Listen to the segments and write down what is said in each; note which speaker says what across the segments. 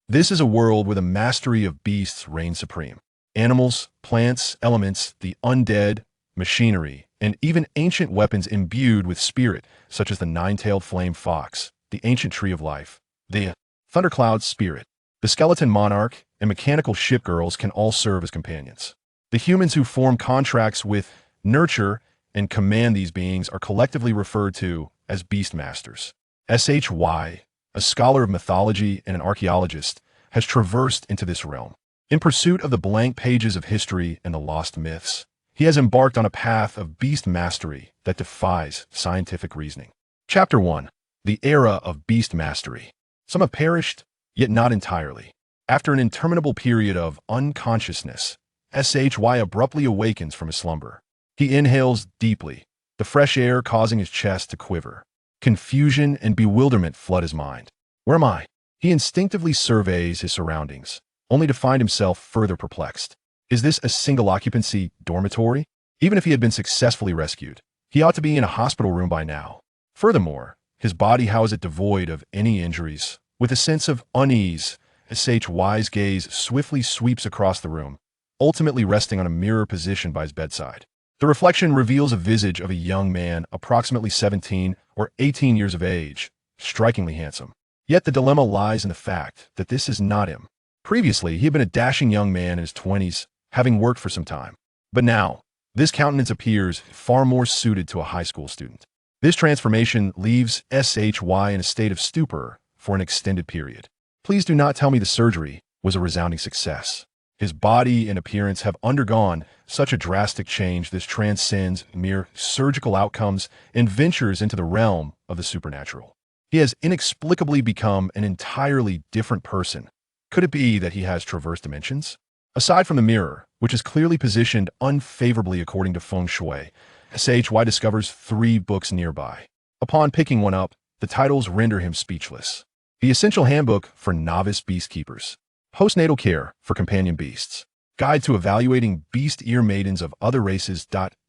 Speaker 1: This is a world where the mastery of beasts reigns supreme. Animals, plants, elements, the undead, machinery, and even ancient weapons imbued with spirit, such as the nine-tailed flame fox, the ancient tree of life, the thundercloud spirit, the skeleton monarch, and mechanical ship girls can all serve as companions. The humans who form contracts with, nurture, and command these beings are collectively referred to as Beastmasters. Shy, a scholar of mythology and an archaeologist, has traversed into this realm. In pursuit of the blank pages of history and the lost myths, he has embarked on a path of beast mastery that defies scientific reasoning. Chapter 1. The Era of Beast Mastery. Some have perished, yet not entirely. After an interminable period of unconsciousness, Shy abruptly awakens from his slumber. He inhales deeply, the fresh air causing his chest to quiver. Confusion and bewilderment flood his mind. Where am I? He instinctively surveys his surroundings, only to find himself further perplexed. Is this a single-occupancy dormitory? Even if he had been successfully rescued, he ought to be in a hospital room by now. Furthermore, his body, how is it devoid of any injuries? With a sense of unease, Shy's gaze swiftly sweeps across the room, ultimately resting on a mirror positioned by his bedside. The reflection reveals a visage of a young man, approximately 17 or 18 years of age, strikingly handsome. Yet the dilemma lies in the fact that this is not him. Previously, he had been a dashing young man in his 20s, having worked for some time. But now, this countenance appears far more suited to a high school student. This transformation leaves Shy in a state of stupor for an extended period. Please do not tell me the surgery was a resounding success. His body and appearance have undergone such a drastic change this transcends mere surgical outcomes and ventures into the realm of the supernatural. He has inexplicably become an entirely different person. Could it be that he has traversed dimensions? Aside from the mirror, which is clearly positioned unfavorably according to feng shui, Shy discovers 3 books nearby. Upon picking one up, the titles render him speechless. The Essential Handbook for Novice Beast Keepers. Postnatal Care for Companion Beasts. Guide to Evaluating Beast Ear Maidens of Other Races.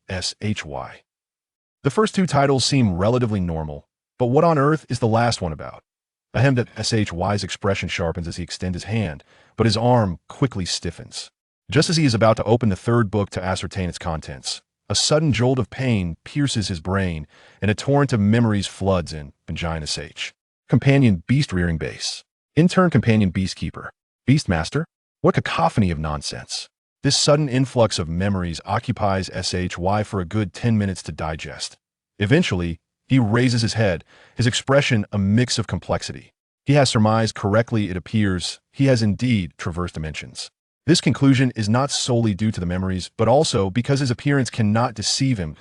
Speaker 1: Shy. The first 2 titles seem relatively normal, but what on earth is the last one about? Ahem, that Shy's expression sharpens as he extends his hand, but his arm quickly stiffens. Just as he is about to open the 3rd book to ascertain its contents, a sudden jolt of pain pierces his brain, and a torrent of memories floods in Vagina H. Companion Beast Rearing Base. Intern Companion Beastkeeper. Beastmaster? What cacophony of nonsense. This sudden influx of memories occupies Shy for a good 10 minutes to digest. Eventually, he raises his head, his expression a mix of complexity. He has surmised correctly, it appears. He has indeed traversed dimensions. This conclusion is not solely due to the memories, but also because his appearance cannot deceive him.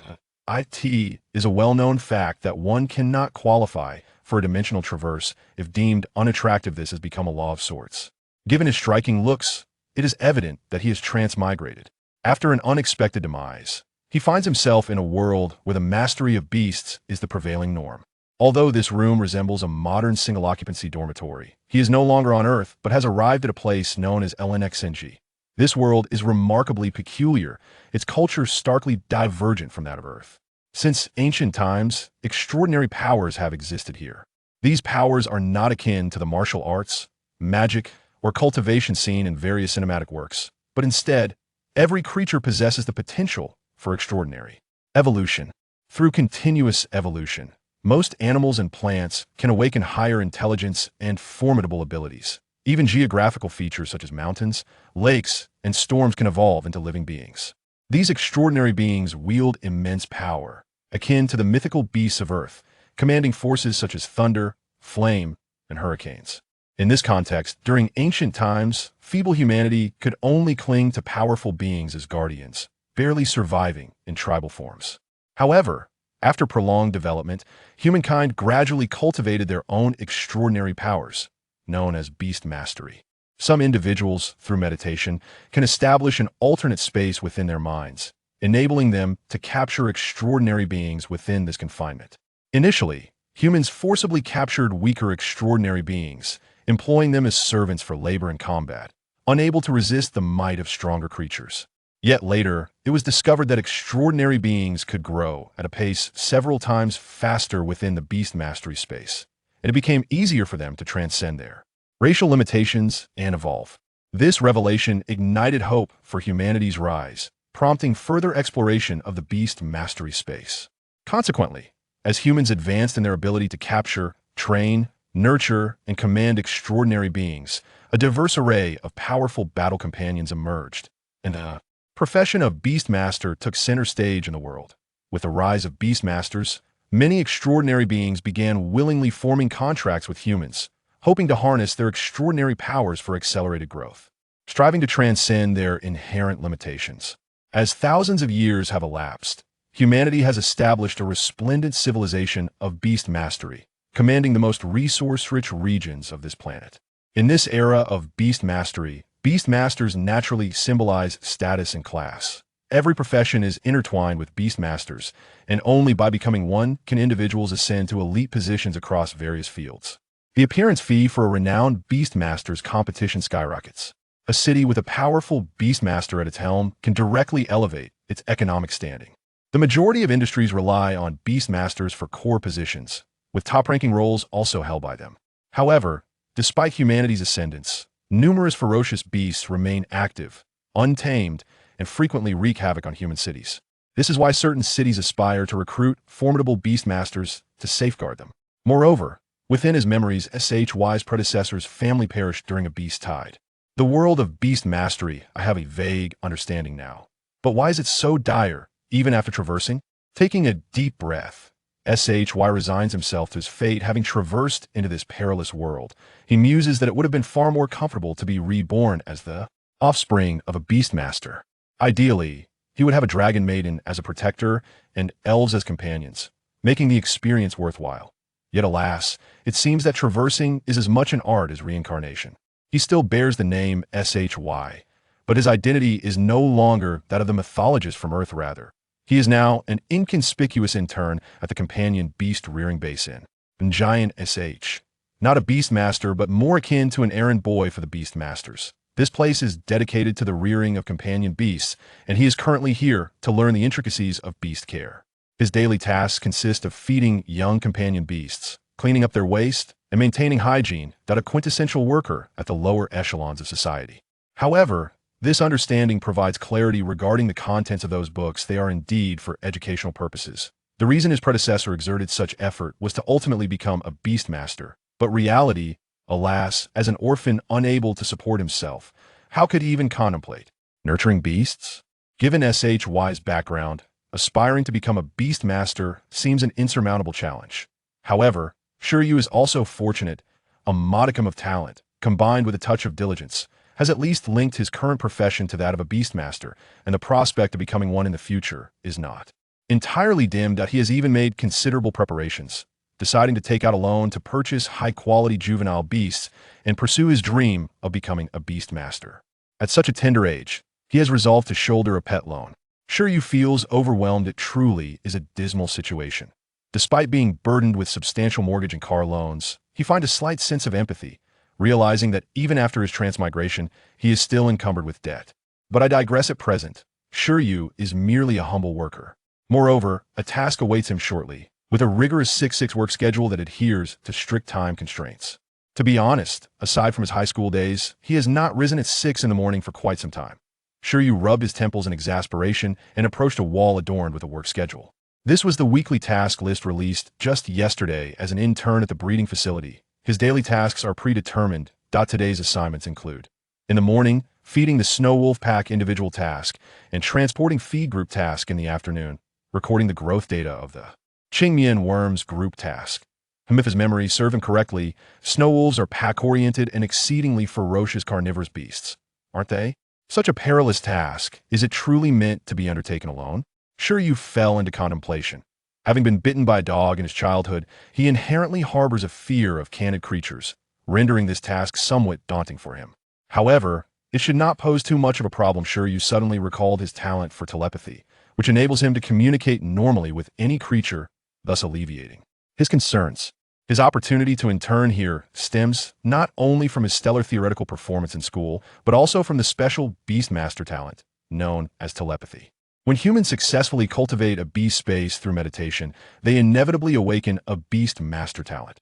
Speaker 1: It is a well-known fact that one cannot qualify for a dimensional traverse if deemed unattractive. This has become a law of sorts. Given his striking looks, it is evident that he is transmigrated. After an unexpected demise, he finds himself in a world where the mastery of beasts is the prevailing norm. Although this room resembles a modern single-occupancy dormitory, he is no longer on Earth, but has arrived at a place known as LNXNG. This world is remarkably peculiar, its culture starkly divergent from that of Earth. Since ancient times, extraordinary powers have existed here. These powers are not akin to the martial arts, magic, or cultivation seen in various cinematic works, but instead, every creature possesses the potential for extraordinary evolution. Through continuous evolution, most animals and plants can awaken higher intelligence and formidable abilities. Even geographical features such as mountains, lakes, and storms can evolve into living beings. These extraordinary beings wield immense power, akin to the mythical beasts of Earth, commanding forces such as thunder, flame, and hurricanes. In this context, during ancient times, feeble humanity could only cling to powerful beings as guardians, barely surviving in tribal forms. However, after prolonged development, humankind gradually cultivated their own extraordinary powers, known as beast mastery. Some individuals, through meditation, can establish an alternate space within their minds, enabling them to capture extraordinary beings within this confinement. Initially, humans forcibly captured weaker extraordinary beings, employing them as servants for labor and combat, unable to resist the might of stronger creatures. Yet later, it was discovered that extraordinary beings could grow at a pace several times faster within the beast mastery space, and it became easier for them to transcend there. racial limitations, and evolve. This revelation ignited hope for humanity's rise, prompting further exploration of the beast mastery space. Consequently, as humans advanced in their ability to capture, train, nurture, and command extraordinary beings, a diverse array of powerful battle companions emerged, and the profession of Beastmaster took center stage in the world. With the rise of Beastmasters, many extraordinary beings began willingly forming contracts with humans, hoping to harness their extraordinary powers for accelerated growth, striving to transcend their inherent limitations. As thousands of years have elapsed, humanity has established a resplendent civilization of beast mastery, commanding the most resource-rich regions of this planet. In this era of beast mastery, beastmasters naturally symbolize status and class. Every profession is intertwined with beastmasters, and only by becoming one can individuals ascend to elite positions across various fields. The appearance fee for a renowned beastmaster's competition skyrockets. A city with a powerful beastmaster at its helm can directly elevate its economic standing. The majority of industries rely on beastmasters for core positions, with top-ranking roles also held by them. However, despite humanity's ascendance, numerous ferocious beasts remain active, untamed, and frequently wreak havoc on human cities. This is why certain cities aspire to recruit formidable beastmasters to safeguard them. Moreover, within his memories, SHY's predecessor's family perished during a beast tide. The world of beast mastery, I have a vague understanding now. But why is it so dire, even after traversing? Taking a deep breath, SHY resigns himself to his fate, having traversed into this perilous world. He muses that it would have been far more comfortable to be reborn as the offspring of a beastmaster. Ideally, he would have a dragon maiden as a protector and elves as companions, making the experience worthwhile. Yet alas, it seems that traversing is as much an art as reincarnation. He still bears the name SHY, but his identity is no longer that of the mythologist from Earth. Rather, he is now an inconspicuous intern at the companion beast rearing base in Giant SH. Not a beastmaster, but more akin to an errand boy for the beastmasters. This place is dedicated to the rearing of companion beasts, and he is currently here to learn the intricacies of beast care. His daily tasks consist of feeding young companion beasts, cleaning up their waste, and maintaining hygiene, that a quintessential worker at the lower echelons of society. However, this understanding provides clarity regarding the contents of those books. They are indeed for educational purposes. The reason his predecessor exerted such effort was to ultimately become a beastmaster, but reality, alas, as an orphan unable to support himself, how could he even contemplate nurturing beasts? Given SHY's background, aspiring to become a beastmaster seems an insurmountable challenge. However, Shi Yu is also fortunate. A modicum of talent, combined with a touch of diligence, has at least linked his current profession to that of a beastmaster, and the prospect of becoming one in the future is not entirely dimmed. He has even made considerable preparations, deciding to take out a loan to purchase high-quality juvenile beasts and pursue his dream of becoming a beastmaster. At such a tender age, he has resolved to shoulder a pet loan. Shi Yu feels overwhelmed. It truly is a dismal situation. Despite being burdened with substantial mortgage and car loans, he finds a slight sense of empathy, realizing that even after his transmigration, he is still encumbered with debt. But I digress. At present, Shi Yu is merely a humble worker. Moreover, a task awaits him shortly, with a rigorous 6-6 work schedule that adheres to strict time constraints. To be honest, aside from his high school days, he has not risen at 6 in the morning for quite some time. Shi Yu rubbed his temples in exasperation and approached a wall adorned with a work schedule. This was the weekly task list released just yesterday as an intern at the breeding facility. His daily tasks are predetermined. Today's assignments include: in the morning, feeding the snow wolf pack individual task, and transporting feed group task in the afternoon, recording the growth data of the Qingmian worms group task. If his memory serves him correctly, snow wolves are pack-oriented and exceedingly ferocious carnivorous beasts, aren't they? Such a perilous task, is it truly meant to be undertaken alone? Shi Yu fell into contemplation. Having been bitten by a dog in his childhood, he inherently harbors a fear of canid creatures, rendering this task somewhat daunting for him. However, it should not pose too much of a problem. Shi Yu suddenly recalled his talent for telepathy, which enables him to communicate normally with any creature, thus alleviating his concerns. His opportunity to intern here stems not only from his stellar theoretical performance in school, but also from the special Beastmaster talent, known as telepathy. When humans successfully cultivate a beast space through meditation, they inevitably awaken a Beastmaster talent.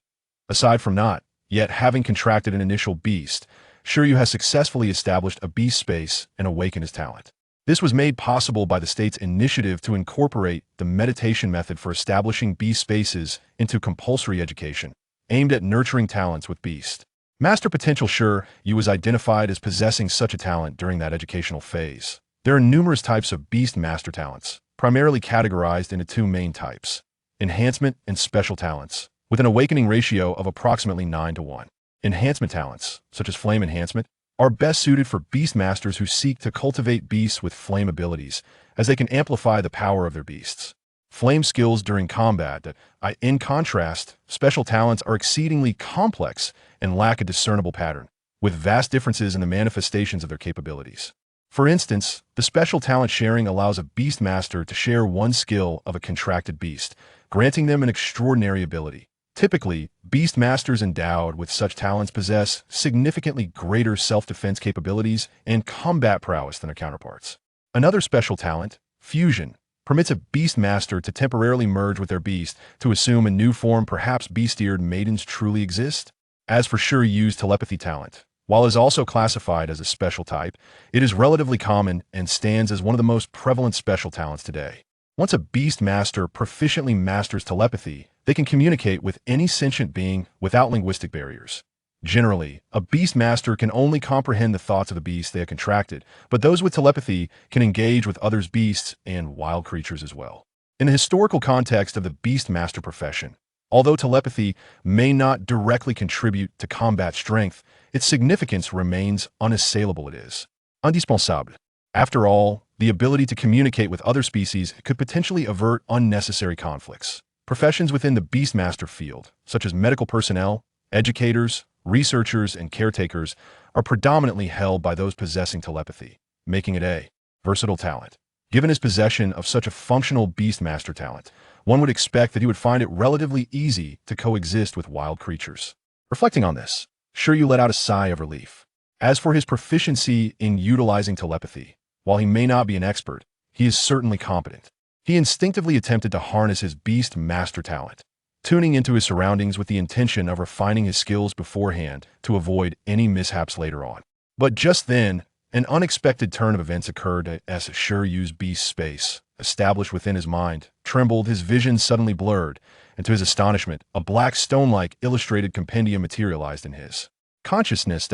Speaker 1: Aside from not Yet, having contracted an initial beast, Shi Yu has successfully established a beast space and awakened his talent. This was made possible by the state's initiative to incorporate the meditation method for establishing beast spaces into compulsory education, aimed at nurturing talents with beast. Master potential. Shi Yu was identified as possessing such a talent during that educational phase. There are numerous types of beast master talents, primarily categorized into two main types: enhancement and special talents, with an awakening ratio of approximately 9-1. Enhancement talents, such as flame enhancement, are best suited for beast masters who seek to cultivate beasts with flame abilities, as they can amplify the power of their beasts. Flame skills during combat. In contrast, special talents are exceedingly complex and lack a discernible pattern, with vast differences in the manifestations of their capabilities. For instance, the special talent sharing allows a beast master to share one skill of a contracted beast, granting them an extraordinary ability. Typically, beast masters endowed with such talents possess significantly greater self-defense capabilities and combat prowess than their counterparts. Another special talent, fusion, permits a beast master to temporarily merge with their beast to assume a new form. Perhaps beast-eared maidens truly exist? As for Shi Yu's telepathy talent, while it is also classified as a special type, it is relatively common and stands as one of the most prevalent special talents today. Once a beast master proficiently masters telepathy, they can communicate with any sentient being without linguistic barriers. Generally, a beast master can only comprehend the thoughts of the beast they have contracted, but those with telepathy can engage with others' beasts and wild creatures as well. In the historical context of the beast master profession, although telepathy may not directly contribute to combat strength, its significance remains unassailable. It is indispensable. After all, the ability to communicate with other species could potentially avert unnecessary conflicts. Professions within the Beastmaster field, such as medical personnel, educators, researchers, and caretakers, are predominantly held by those possessing telepathy, making it a versatile talent. Given his possession of such a functional Beastmaster talent, one would expect that he would find it relatively easy to coexist with wild creatures. Reflecting on this, Shi Yu let out a sigh of relief. As for his proficiency in utilizing telepathy, while he may not be an expert, he is certainly competent. He instinctively attempted to harness his Beast Master talent, tuning into his surroundings with the intention of refining his skills beforehand to avoid any mishaps later on. But just then, an unexpected turn of events occurred as Shi Yu's beast space, established within his mind, trembled. His vision suddenly blurred, and to his astonishment, a black stone-like illustrated compendium materialized in his consciousness.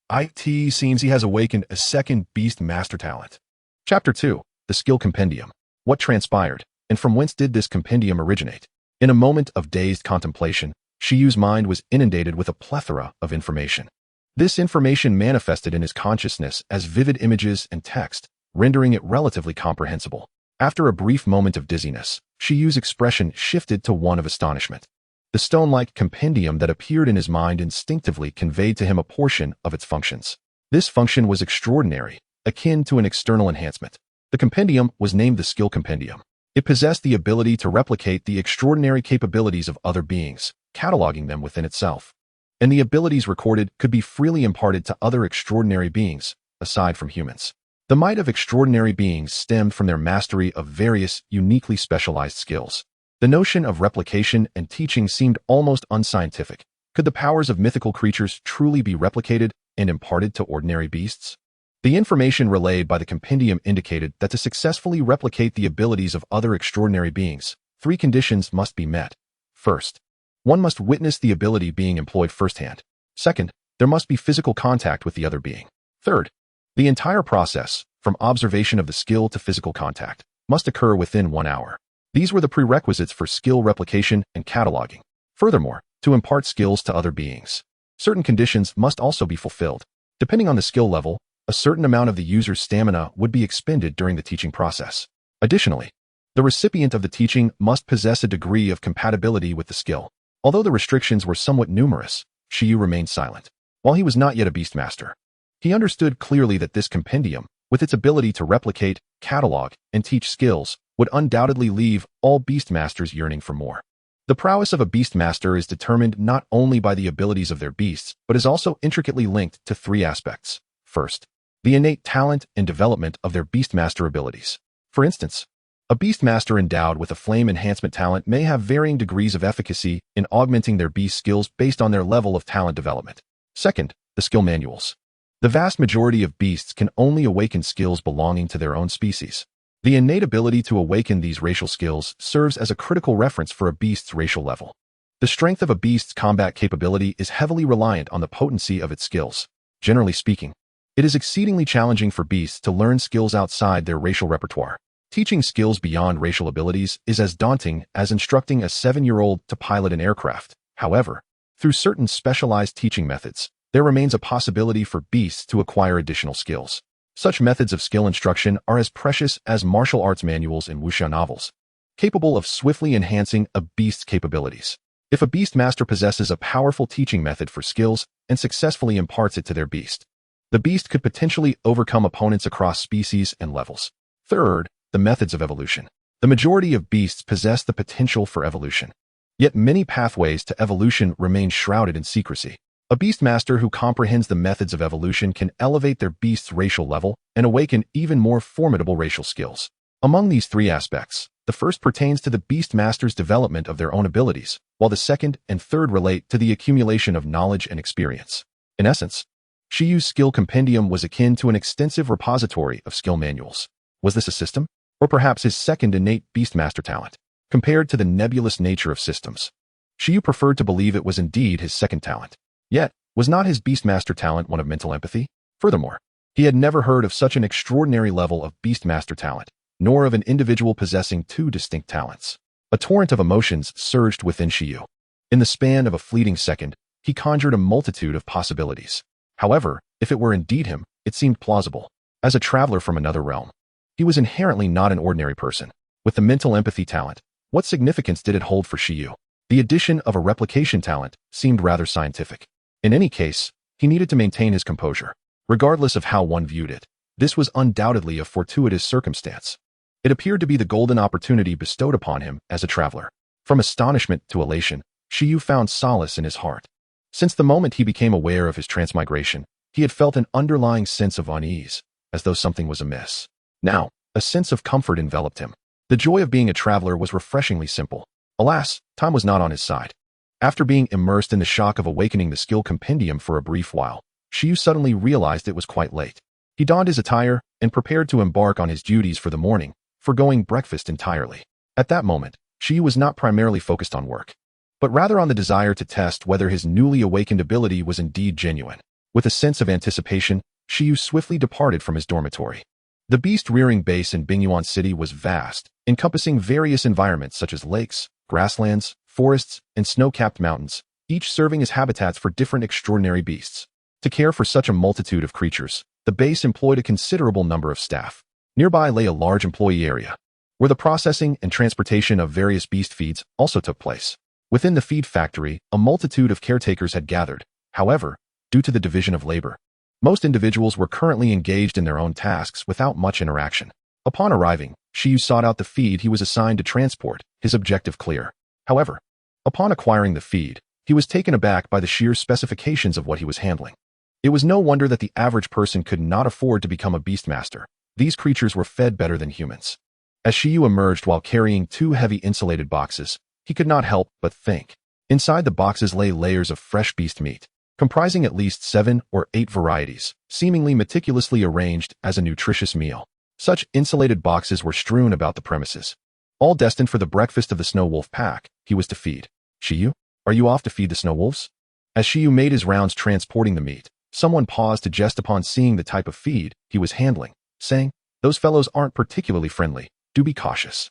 Speaker 1: It seems he has awakened a second Beast Master talent. Chapter 2. The Skill Compendium. What transpired, and from whence did this compendium originate? In a moment of dazed contemplation, Shi Yu's mind was inundated with a plethora of information. This information manifested in his consciousness as vivid images and text, rendering it relatively comprehensible. After a brief moment of dizziness, Shi Yu's expression shifted to one of astonishment. The stone-like compendium that appeared in his mind instinctively conveyed to him a portion of its functions. This function was extraordinary, akin to an external enhancement. The compendium was named the Skill Compendium. It possessed the ability to replicate the extraordinary capabilities of other beings, cataloging them within itself. And the abilities recorded could be freely imparted to other extraordinary beings, aside from humans. The might of extraordinary beings stemmed from their mastery of various uniquely specialized skills. The notion of replication and teaching seemed almost unscientific. Could the powers of mythical creatures truly be replicated and imparted to ordinary beasts? The information relayed by the compendium indicated that to successfully replicate the abilities of other extraordinary beings, 3 conditions must be met. First, one must witness the ability being employed firsthand. Second, there must be physical contact with the other being. Third, the entire process, from observation of the skill to physical contact, must occur within 1 hour. These were the prerequisites for skill replication and cataloging. Furthermore, to impart skills to other beings, certain conditions must also be fulfilled. Depending on the skill level, a certain amount of the user's stamina would be expended during the teaching process. Additionally, the recipient of the teaching must possess a degree of compatibility with the skill. Although the restrictions were somewhat numerous, Shi Yu remained silent. While he was not yet a Beastmaster, he understood clearly that this compendium, with its ability to replicate, catalog, and teach skills, would undoubtedly leave all Beastmasters yearning for more. The prowess of a Beastmaster is determined not only by the abilities of their beasts, but is also intricately linked to 3 aspects. First, the innate talent and development of their Beastmaster abilities. For instance, A Beastmaster endowed with a flame enhancement talent may have varying degrees of efficacy in augmenting their beast skills based on their level of talent development. Second, the skill manuals. The vast majority of beasts can only awaken skills belonging to their own species. The innate ability to awaken these racial skills serves as a critical reference for a beast's racial level. The strength of a beast's combat capability is heavily reliant on the potency of its skills. Generally speaking, it is exceedingly challenging for beasts to learn skills outside their racial repertoire. Teaching skills beyond racial abilities is as daunting as instructing a 7-year-old to pilot an aircraft. However, through certain specialized teaching methods, there remains a possibility for beasts to acquire additional skills. Such methods of skill instruction are as precious as martial arts manuals and wuxia novels, capable of swiftly enhancing a beast's capabilities. If a Beastmaster possesses a powerful teaching method for skills and successfully imparts it to their beast, the beast could potentially overcome opponents across species and levels. Third, the methods of evolution. The majority of beasts possess the potential for evolution. Yet many pathways to evolution remain shrouded in secrecy. A Beastmaster who comprehends the methods of evolution can elevate their beast's racial level and awaken even more formidable racial skills. Among these three aspects, the first pertains to the Beastmaster's development of their own abilities, while the second and third relate to the accumulation of knowledge and experience. In essence, Shi Yu's skill compendium was akin to an extensive repository of skill manuals. Was this a system? Or perhaps his second innate Beastmaster talent? Compared to the nebulous nature of systems, Shi Yu preferred to believe it was indeed his second talent. Yet, was not his Beastmaster talent one of mental empathy? Furthermore, he had never heard of such an extraordinary level of Beastmaster talent, nor of an individual possessing two distinct talents. A torrent of emotions surged within Shi Yu. In the span of a fleeting second, he conjured a multitude of possibilities. However, if it were indeed him, it seemed plausible. As a traveler from another realm, he was inherently not an ordinary person. With the mental empathy talent, what significance did it hold for Shi Yu? The addition of a replication talent seemed rather scientific. In any case, he needed to maintain his composure. Regardless of how one viewed it, this was undoubtedly a fortuitous circumstance. It appeared to be the golden opportunity bestowed upon him as a traveler. From astonishment to elation, Shi Yu found solace in his heart. Since the moment he became aware of his transmigration, he had felt an underlying sense of unease, as though something was amiss. Now, a sense of comfort enveloped him. The joy of being a traveler was refreshingly simple. Alas, time was not on his side. After being immersed in the shock of awakening the skill compendium for a brief while, Shi Yu suddenly realized it was quite late. He donned his attire and prepared to embark on his duties for the morning, forgoing breakfast entirely. At that moment, Shi Yu was not primarily focused on work, but rather on the desire to test whether his newly awakened ability was indeed genuine. With a sense of anticipation, Shi Yu swiftly departed from his dormitory. The beast-rearing base in Bingyuan City was vast, encompassing various environments such as lakes, grasslands, forests, and snow-capped mountains, each serving as habitats for different extraordinary beasts. To care for such a multitude of creatures, the base employed a considerable number of staff. Nearby lay a large employee area, where the processing and transportation of various beast feeds also took place. Within the feed factory, a multitude of caretakers had gathered. However, due to the division of labor, most individuals were currently engaged in their own tasks without much interaction. Upon arriving, Shi Yu sought out the feed he was assigned to transport, his objective clear. However, upon acquiring the feed, he was taken aback by the sheer specifications of what he was handling. It was no wonder that the average person could not afford to become a Beastmaster. These creatures were fed better than humans. As Shi Yu emerged while carrying two heavy insulated boxes, he could not help but think. Inside the boxes lay layers of fresh beast meat, comprising at least 7 or 8 varieties, seemingly meticulously arranged as a nutritious meal. Such insulated boxes were strewn about the premises, all destined for the breakfast of the snow wolf pack he was to feed. Shi Yu, are you off to feed the snow wolves? As Shi Yu made his rounds transporting the meat, someone paused to jest upon seeing the type of feed he was handling, saying, "Those fellows aren't particularly friendly, do be cautious."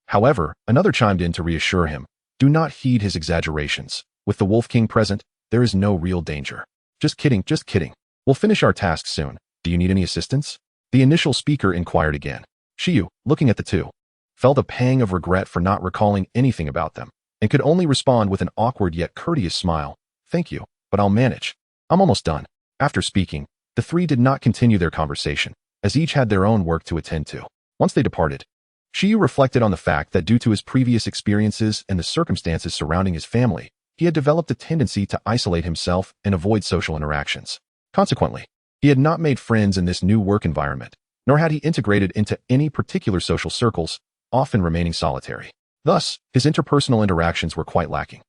Speaker 1: However, another chimed in to reassure him, "Do not heed his exaggerations. With the Wolf King present, there is no real danger." Just kidding, just kidding. We'll finish our task soon. Do you need any assistance?" The initial speaker inquired again. Shi Yu, looking at the two, felt a pang of regret for not recalling anything about them, and could only respond with an awkward yet courteous smile. "Thank you, but I'll manage. I'm almost done." After speaking, the three did not continue their conversation, as each had their own work to attend to. Once they departed, Shi Yu reflected on the fact that due to his previous experiences and the circumstances surrounding his family, he had developed a tendency to isolate himself and avoid social interactions. Consequently, he had not made friends in this new work environment, nor had he integrated into any particular social circles, often remaining solitary. Thus, his interpersonal interactions were quite lacking.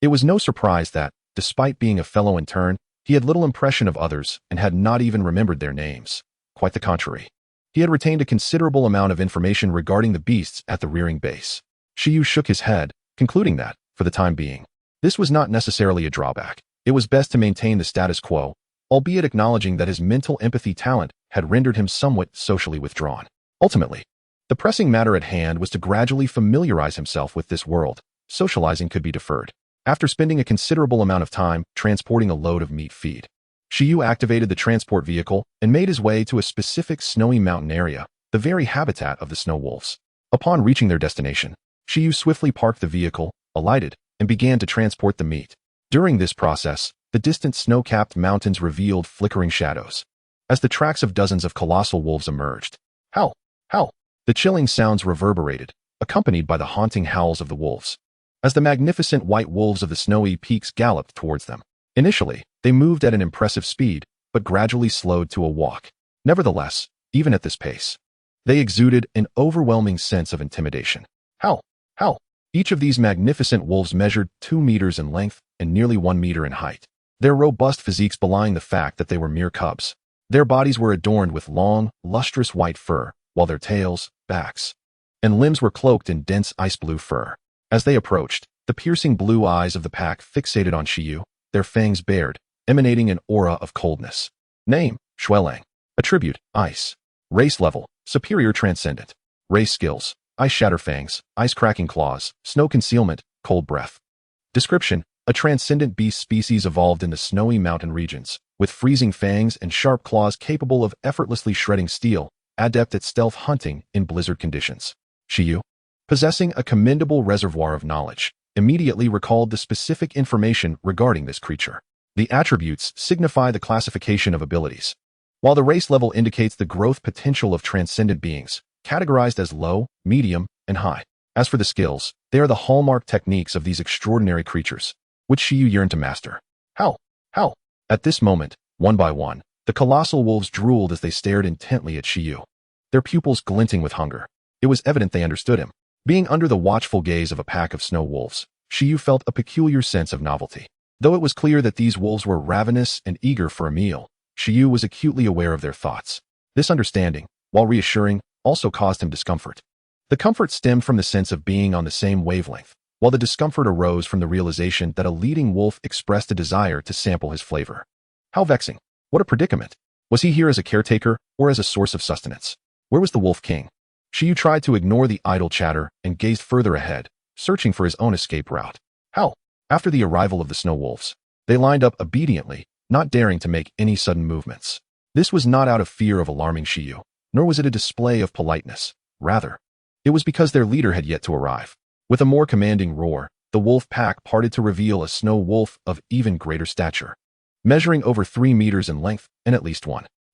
Speaker 1: It was no surprise that, despite being a fellow intern, he had little impression of others and had not even remembered their names. Quite the contrary. He had retained a considerable amount of information regarding the beasts at the rearing base. Shi Yu shook his head, concluding that, for the time being, this was not necessarily a drawback. It was best to maintain the status quo, albeit acknowledging that his mental empathy talent had rendered him somewhat socially withdrawn. Ultimately, the pressing matter at hand was to gradually familiarize himself with this world. Socializing could be deferred. After spending a considerable amount of time transporting a load of meat feed, Shi Yu activated the transport vehicle and made his way to a specific snowy mountain area, the very habitat of the snow wolves. Upon reaching their destination, Shi Yu swiftly parked the vehicle, alighted, and began to transport the meat. During this process, the distant snow-capped mountains revealed flickering shadows as the tracks of dozens of colossal wolves emerged. Howl! Howl! The chilling sounds reverberated, accompanied by the haunting howls of the wolves, as the magnificent white wolves of the snowy peaks galloped towards them. Initially, they moved at an impressive speed, but gradually slowed to a walk. Nevertheless, even at this pace, they exuded an overwhelming sense of intimidation. Howl! Howl! Each of these magnificent wolves measured 2 meters in length and nearly 1 meter in height, their robust physiques belying the fact that they were mere cubs. Their bodies were adorned with long, lustrous white fur, while their tails, backs, and limbs were cloaked in dense ice-blue fur. As they approached, the piercing blue eyes of the pack fixated on Shi Yu, their fangs bared, emanating an aura of coldness. Name, Shuelang. Attribute, Ice. Race level, Superior Transcendent. Race skills, Ice Shatter Fangs, Ice Cracking Claws, Snow Concealment, Cold Breath. Description, a transcendent beast species evolved in the snowy mountain regions, with freezing fangs and sharp claws capable of effortlessly shredding steel, adept at stealth hunting in blizzard conditions. Shi Yu, possessing a commendable reservoir of knowledge, immediately recalled the specific information regarding this creature. The attributes signify the classification of abilities, while the race level indicates the growth potential of transcendent beings, categorized as low, medium, and high. As for the skills, they are the hallmark techniques of these extraordinary creatures, which Shi Yu yearned to master. Howl! Howl! At this moment, one by one, the colossal wolves drooled as they stared intently at Shi Yu, their pupils glinting with hunger. It was evident they understood him. Being under the watchful gaze of a pack of snow wolves, Shi Yu felt a peculiar sense of novelty. Though it was clear that these wolves were ravenous and eager for a meal, Shi Yu was acutely aware of their thoughts. This understanding, while reassuring, also caused him discomfort. The comfort stemmed from the sense of being on the same wavelength, while the discomfort arose from the realization that a leading wolf expressed a desire to sample his flavor. How vexing. What a predicament. Was he here as a caretaker or as a source of sustenance? Where was the Wolf King? Shi Yu tried to ignore the idle chatter and gazed further ahead, searching for his own escape route. Howl! After the arrival of the snow wolves, they lined up obediently, not daring to make any sudden movements. This was not out of fear of alarming Shi Yu, nor was it a display of politeness. Rather, it was because their leader had yet to arrive. With a more commanding roar, the wolf pack parted to reveal a snow wolf of even greater stature, measuring over 3 meters in length and at least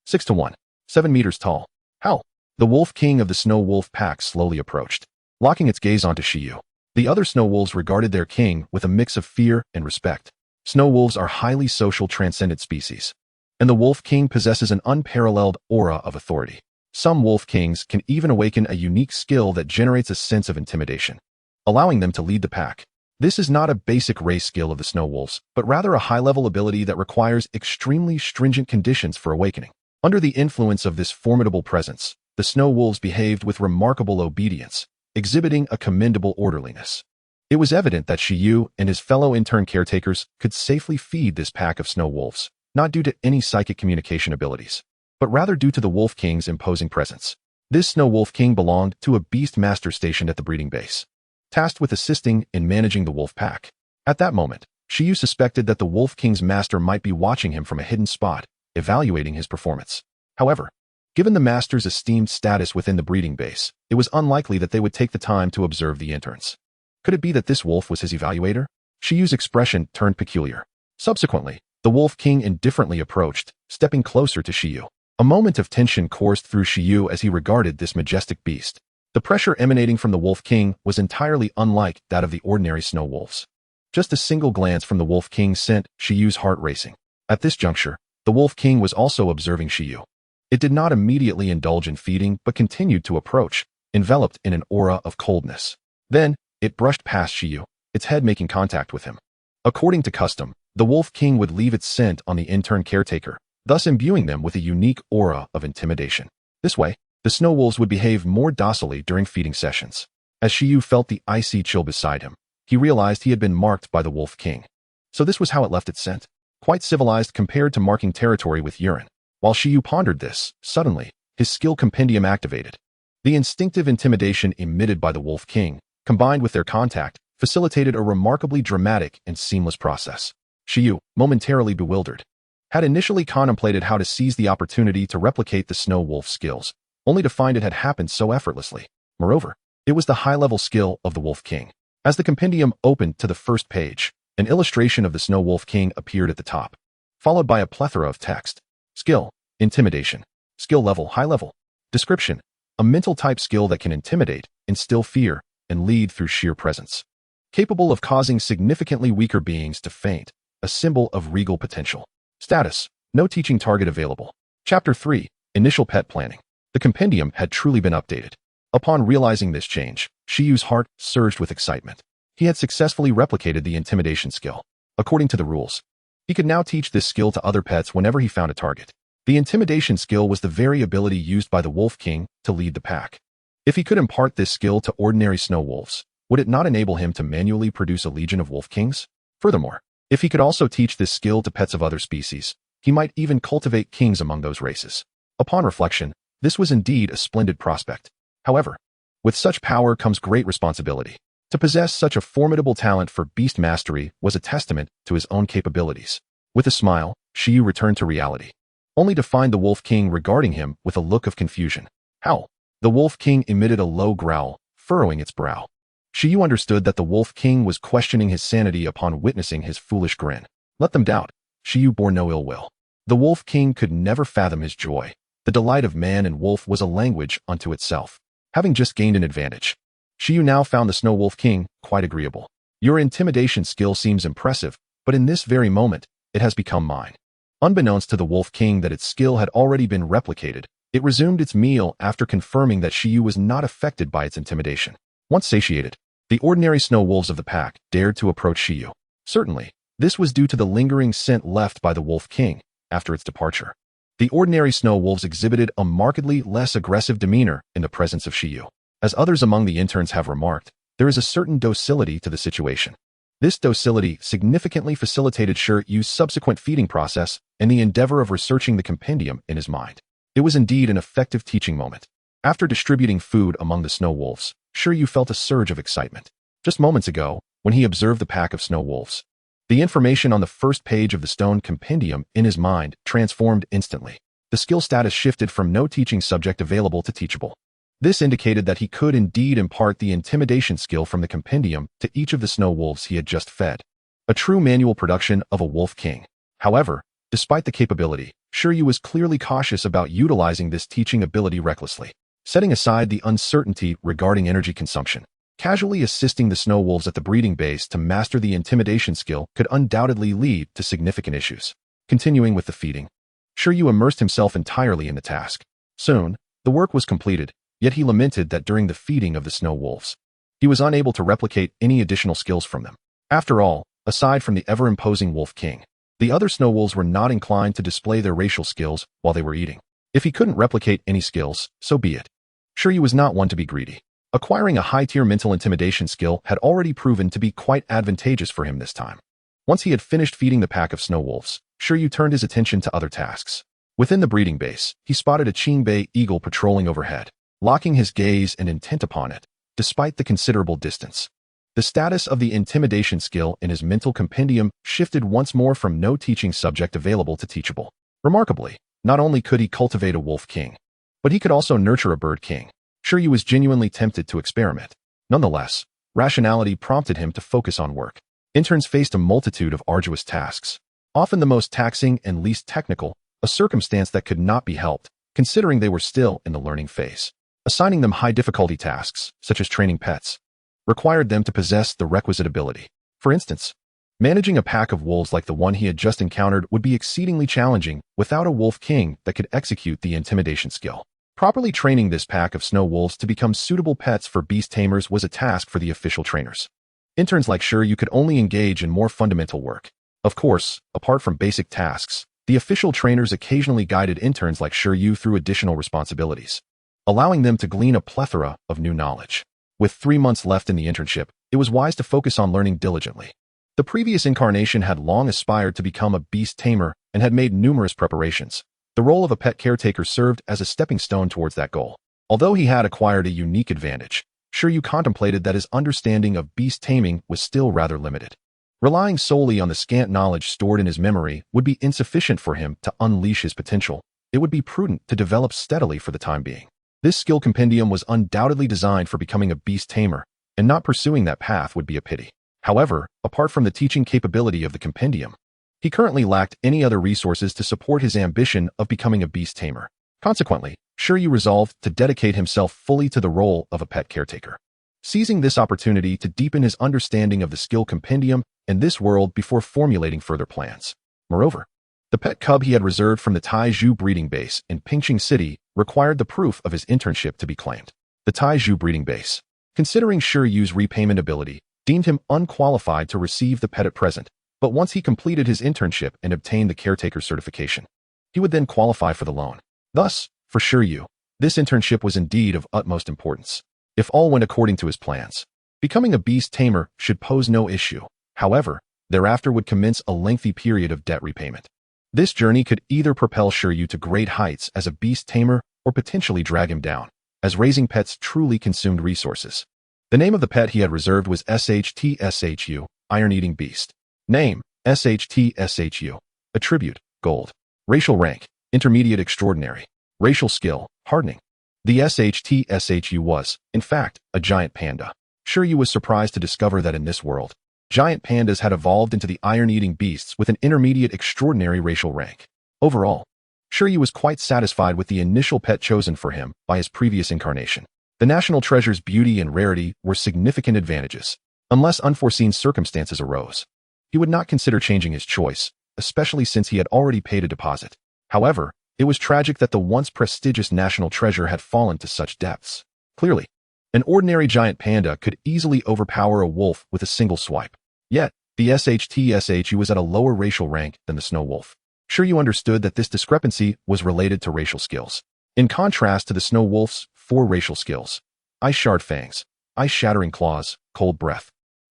Speaker 1: 6 to 7 meters tall. Howl! The Wolf King of the Snow Wolf pack slowly approached, locking its gaze onto Shi Yu. The other snow wolves regarded their king with a mix of fear and respect. Snow wolves are highly social transcendent species, and the Wolf King possesses an unparalleled aura of authority. Some Wolf Kings can even awaken a unique skill that generates a sense of intimidation, allowing them to lead the pack. This is not a basic race skill of the snow wolves, but rather a high-level ability that requires extremely stringent conditions for awakening. Under the influence of this formidable presence, the snow wolves behaved with remarkable obedience, exhibiting a commendable orderliness. It was evident that Shi Yu and his fellow intern caretakers could safely feed this pack of snow wolves, not due to any psychic communication abilities, but rather due to the Wolf King's imposing presence. This Snow Wolf King belonged to a Beastmaster stationed at the breeding base, tasked with assisting in managing the wolf pack. At that moment, Shi Yu suspected that the Wolf King's master might be watching him from a hidden spot, evaluating his performance. However, given the master's esteemed status within the breeding base, it was unlikely that they would take the time to observe the interns. Could it be that this wolf was his evaluator? Shi Yu's expression turned peculiar. Subsequently, the Wolf King indifferently approached, stepping closer to Shi Yu. A moment of tension coursed through Shi Yu as he regarded this majestic beast. The pressure emanating from the Wolf King was entirely unlike that of the ordinary snow wolves. Just a single glance from the Wolf King sent Shi Yu's heart racing. At this juncture, the Wolf King was also observing Shi Yu. It did not immediately indulge in feeding but continued to approach, enveloped in an aura of coldness. Then, it brushed past Shi Yu, its head making contact with him. According to custom, the Wolf King would leave its scent on the intern caretaker, thus imbuing them with a unique aura of intimidation. This way, the snow wolves would behave more docilely during feeding sessions. As Shi Yu felt the icy chill beside him, he realized he had been marked by the Wolf King. So this was how it left its scent. Quite civilized compared to marking territory with urine. While Shi Yu pondered this, suddenly, his skill compendium activated. The instinctive intimidation emitted by the Wolf King, combined with their contact, facilitated a remarkably dramatic and seamless process. Shi Yu, momentarily bewildered, had initially contemplated how to seize the opportunity to replicate the snow wolf skills, only to find it had happened so effortlessly. Moreover, it was the high-level skill of the Wolf King. As the compendium opened to the first page, an illustration of the Snow Wolf King appeared at the top, followed by a plethora of text. Skill, intimidation. Skill level, high level. Description, a mental type skill that can intimidate, instill fear, and lead through sheer presence. Capable of causing significantly weaker beings to faint, a symbol of regal potential. Status, no teaching target available. Chapter 3, Initial Pet Planning. The compendium had truly been updated. Upon realizing this change, Shi Yu's heart surged with excitement. He had successfully replicated the intimidation skill. According to the rules, he could now teach this skill to other pets whenever he found a target. The intimidation skill was the very ability used by the Wolf King to lead the pack. If he could impart this skill to ordinary snow wolves, would it not enable him to manually produce a legion of Wolf Kings? Furthermore, if he could also teach this skill to pets of other species, he might even cultivate kings among those races. Upon reflection, this was indeed a splendid prospect. However, with such power comes great responsibility. To possess such a formidable talent for beast mastery was a testament to his own capabilities. With a smile, Shi Yu returned to reality, only to find the Wolf King regarding him with a look of confusion. Howl. The Wolf King emitted a low growl, furrowing its brow. Shi Yu understood that the Wolf King was questioning his sanity upon witnessing his foolish grin. Let them doubt. Shi Yu bore no ill will. The Wolf King could never fathom his joy. The delight of man and wolf was a language unto itself. Having just gained an advantage, Shi Yu now found the Snow Wolf King quite agreeable. Your intimidation skill seems impressive, but in this very moment, it has become mine. Unbeknownst to the Wolf King that its skill had already been replicated, it resumed its meal after confirming that Shi Yu was not affected by its intimidation. Once satiated, the ordinary snow wolves of the pack dared to approach Shi Yu. Certainly, this was due to the lingering scent left by the Wolf King after its departure. The ordinary snow wolves exhibited a markedly less aggressive demeanor in the presence of Shi Yu. As others among the interns have remarked, there is a certain docility to the situation. This docility significantly facilitated Shi Yu's subsequent feeding process and the endeavor of researching the compendium in his mind. It was indeed an effective teaching moment. After distributing food among the snow wolves, Shi Yu felt a surge of excitement. Just moments ago, when he observed the pack of snow wolves, the information on the first page of the stone compendium in his mind transformed instantly. The skill status shifted from no teaching subject available to teachable. This indicated that he could indeed impart the intimidation skill from the compendium to each of the snow wolves he had just fed. A true manual production of a Wolf King. However, despite the capability, Shi Yu was clearly cautious about utilizing this teaching ability recklessly. Setting aside the uncertainty regarding energy consumption, casually assisting the snow wolves at the breeding base to master the intimidation skill could undoubtedly lead to significant issues. Continuing with the feeding, Shi Yu immersed himself entirely in the task. Soon, the work was completed, yet he lamented that during the feeding of the snow wolves, he was unable to replicate any additional skills from them. After all, aside from the ever-imposing Wolf King, the other snow wolves were not inclined to display their racial skills while they were eating. If he couldn't replicate any skills, so be it. Shi Yu was not one to be greedy. Acquiring a high-tier mental intimidation skill had already proven to be quite advantageous for him this time. Once he had finished feeding the pack of snow wolves, Shi Yu turned his attention to other tasks. Within the breeding base, he spotted a Qingbei eagle patrolling overhead, locking his gaze and intent upon it, despite the considerable distance. The status of the intimidation skill in his mental compendium shifted once more from no teaching subject available to teachable. Remarkably, not only could he cultivate a Wolf King, but he could also nurture a Bird King. Shi Yu was genuinely tempted to experiment. Nonetheless, rationality prompted him to focus on work. Interns faced a multitude of arduous tasks, often the most taxing and least technical, a circumstance that could not be helped, considering they were still in the learning phase. Assigning them high-difficulty tasks, such as training pets, required them to possess the requisite ability. For instance, managing a pack of wolves like the one he had just encountered would be exceedingly challenging without a Wolf King that could execute the intimidation skill. Properly training this pack of snow wolves to become suitable pets for beast tamers was a task for the official trainers. Interns like Shi Yu could only engage in more fundamental work. Of course, apart from basic tasks, the official trainers occasionally guided interns like Shi Yu through additional responsibilities, allowing them to glean a plethora of new knowledge. With 3 months left in the internship, it was wise to focus on learning diligently. The previous incarnation had long aspired to become a beast tamer and had made numerous preparations. The role of a pet caretaker served as a stepping stone towards that goal. Although he had acquired a unique advantage, Shi Yu contemplated that his understanding of beast taming was still rather limited. Relying solely on the scant knowledge stored in his memory would be insufficient for him to unleash his potential. It would be prudent to develop steadily for the time being. This skill compendium was undoubtedly designed for becoming a beast tamer, and not pursuing that path would be a pity. However, apart from the teaching capability of the compendium, he currently lacked any other resources to support his ambition of becoming a beast tamer. Consequently, Shi Yu resolved to dedicate himself fully to the role of a pet caretaker, seizing this opportunity to deepen his understanding of the skill compendium and this world before formulating further plans. Moreover, the pet cub he had reserved from the Taizhou breeding base in Pingqing City required the proof of his internship to be claimed. The Taizhou breeding base, considering Shi Yu's repayment ability, deemed him unqualified to receive the pet at present, but once he completed his internship and obtained the caretaker certification, he would then qualify for the loan. Thus, for Shi Yu, this internship was indeed of utmost importance. If all went according to his plans, becoming a beast tamer should pose no issue. However, thereafter would commence a lengthy period of debt repayment. This journey could either propel Shi Yu to great heights as a beast tamer or potentially drag him down, as raising pets truly consumed resources. The name of the pet he had reserved was SHTSHU, Iron-Eating Beast. Name, SHTSHU. Attribute, Gold. Racial rank, Intermediate Extraordinary. Racial skill, Hardening. The SHTSHU was, in fact, a giant panda. Shi Yu was surprised to discover that in this world, giant pandas had evolved into the iron-eating beasts with an intermediate extraordinary racial rank. Overall, Shi Yu was quite satisfied with the initial pet chosen for him by his previous incarnation. The national treasure's beauty and rarity were significant advantages. Unless unforeseen circumstances arose, he would not consider changing his choice, especially since he had already paid a deposit. However, it was tragic that the once prestigious national treasure had fallen to such depths. Clearly, an ordinary giant panda could easily overpower a wolf with a single swipe. Yet, the SHTSHU was at a lower racial rank than the snow wolf. Shi Yu understood that this discrepancy was related to racial skills. In contrast to the snow wolf's 4 racial skills, Ice Shard Fangs, Ice Shattering Claws, Cold Breath,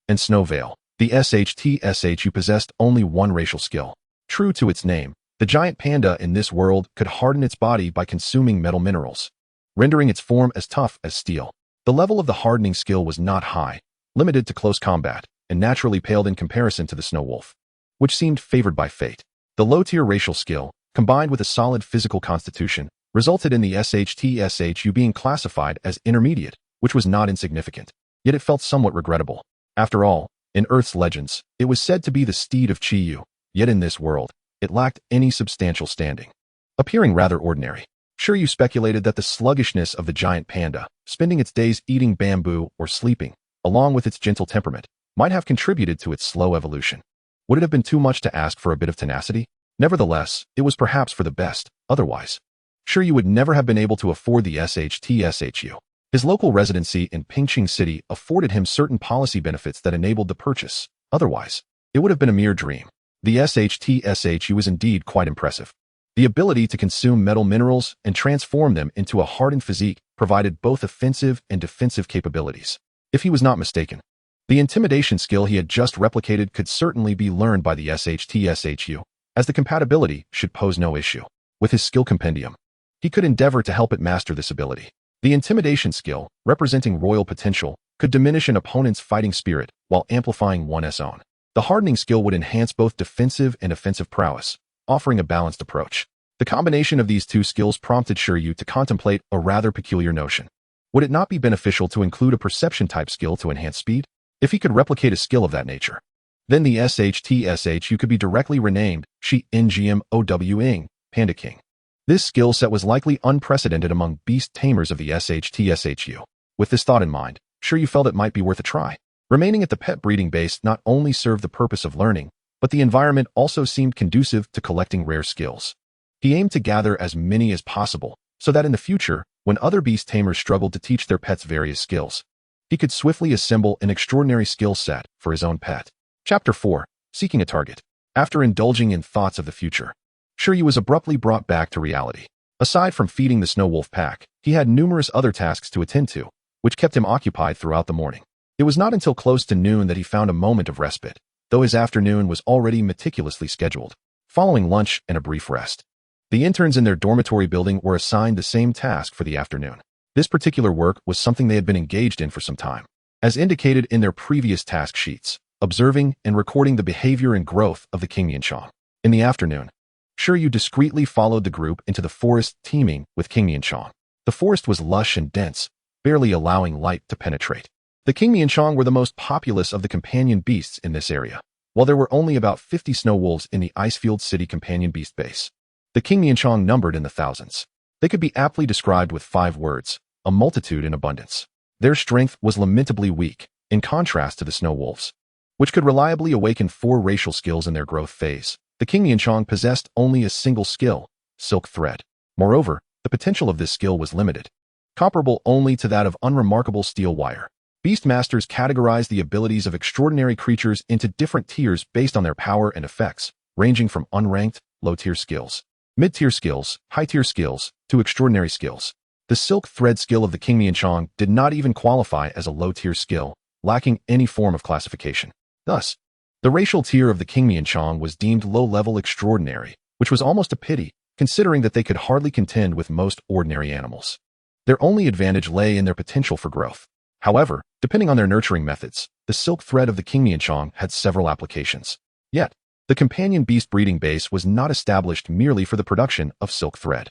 Speaker 1: and Snow Veil, the SHTSHU possessed only 1 racial skill. True to its name, the giant panda in this world could harden its body by consuming metal minerals, rendering its form as tough as steel. The level of the hardening skill was not high, limited to close combat, and naturally paled in comparison to the snow wolf, which seemed favored by fate. The low-tier racial skill, combined with a solid physical constitution, resulted in the SHTSHU being classified as intermediate, which was not insignificant. Yet it felt somewhat regrettable. After all, in Earth's legends, it was said to be the steed of Shi Yu, yet in this world, it lacked any substantial standing. Appearing rather ordinary, Shi Yu speculated that the sluggishness of the giant panda, spending its days eating bamboo or sleeping, along with its gentle temperament, might have contributed to its slow evolution. Would it have been too much to ask for a bit of tenacity? Nevertheless, it was perhaps for the best. Otherwise, Shi Yu would never have been able to afford the SHTSHU. His local residency in Pingqing City afforded him certain policy benefits that enabled the purchase. Otherwise, it would have been a mere dream. The SHTSHU was indeed quite impressive. The ability to consume metal minerals and transform them into a hardened physique provided both offensive and defensive capabilities. If he was not mistaken, the intimidation skill he had just replicated could certainly be learned by the SHTSHU, as the compatibility should pose no issue. With his skill compendium, he could endeavor to help it master this ability. The intimidation skill, representing royal potential, could diminish an opponent's fighting spirit while amplifying one's own. The hardening skill would enhance both defensive and offensive prowess, offering a balanced approach. The combination of these 2 skills prompted Shi Yu to contemplate a rather peculiar notion. Would it not be beneficial to include a perception-type skill to enhance speed? If he could replicate a skill of that nature, then the SHTSHU could be directly renamed Shi Ngmow, Panda King. This skill set was likely unprecedented among beast tamers of the SHTSHU. With this thought in mind, Shi Yu felt it might be worth a try. Remaining at the pet breeding base not only served the purpose of learning, but the environment also seemed conducive to collecting rare skills. He aimed to gather as many as possible, so that in the future, When other beast tamers struggled to teach their pets various skills, he could swiftly assemble an extraordinary skill set for his own pet. Chapter 4. Seeking a Target. After indulging in thoughts of the future, Shi Yu was abruptly brought back to reality. Aside from feeding the snow wolf pack, he had numerous other tasks to attend to, which kept him occupied throughout the morning. It was not until close to noon that he found a moment of respite, though his afternoon was already meticulously scheduled. Following lunch and a brief rest, the interns in their dormitory building were assigned the same task for the afternoon. This particular work was something they had been engaged in for some time. As indicated in their previous task sheets, observing and recording the behavior and growth of the King Yanchang. In the afternoon, Shi Yu discreetly followed the group into the forest teeming with King Yanchang. The forest was lush and dense, barely allowing light to penetrate. The King Yanchang were the most populous of the companion beasts in this area, while there were only about 50 snow wolves in the Icefield City companion beast base. The King Yanchang numbered in the thousands. They could be aptly described with 5 words: a multitude in abundance. Their strength was lamentably weak, in contrast to the snow wolves, which could reliably awaken 4 racial skills in their growth phase. The King Yanchang possessed only a single skill, silk thread. Moreover, the potential of this skill was limited, comparable only to that of unremarkable steel wire. Beastmasters categorize the abilities of extraordinary creatures into different tiers based on their power and effects, ranging from unranked, low-tier skills, mid-tier skills, high-tier skills, to extraordinary skills. The silk thread skill of the King Yanchang did not even qualify as a low-tier skill, lacking any form of classification. Thus, the racial tier of the King Yanchang was deemed low-level extraordinary, which was almost a pity, considering that they could hardly contend with most ordinary animals. Their only advantage lay in their potential for growth. However, depending on their nurturing methods, the silk thread of the King Yanchang had several applications. Yet, the companion beast breeding base was not established merely for the production of silk thread.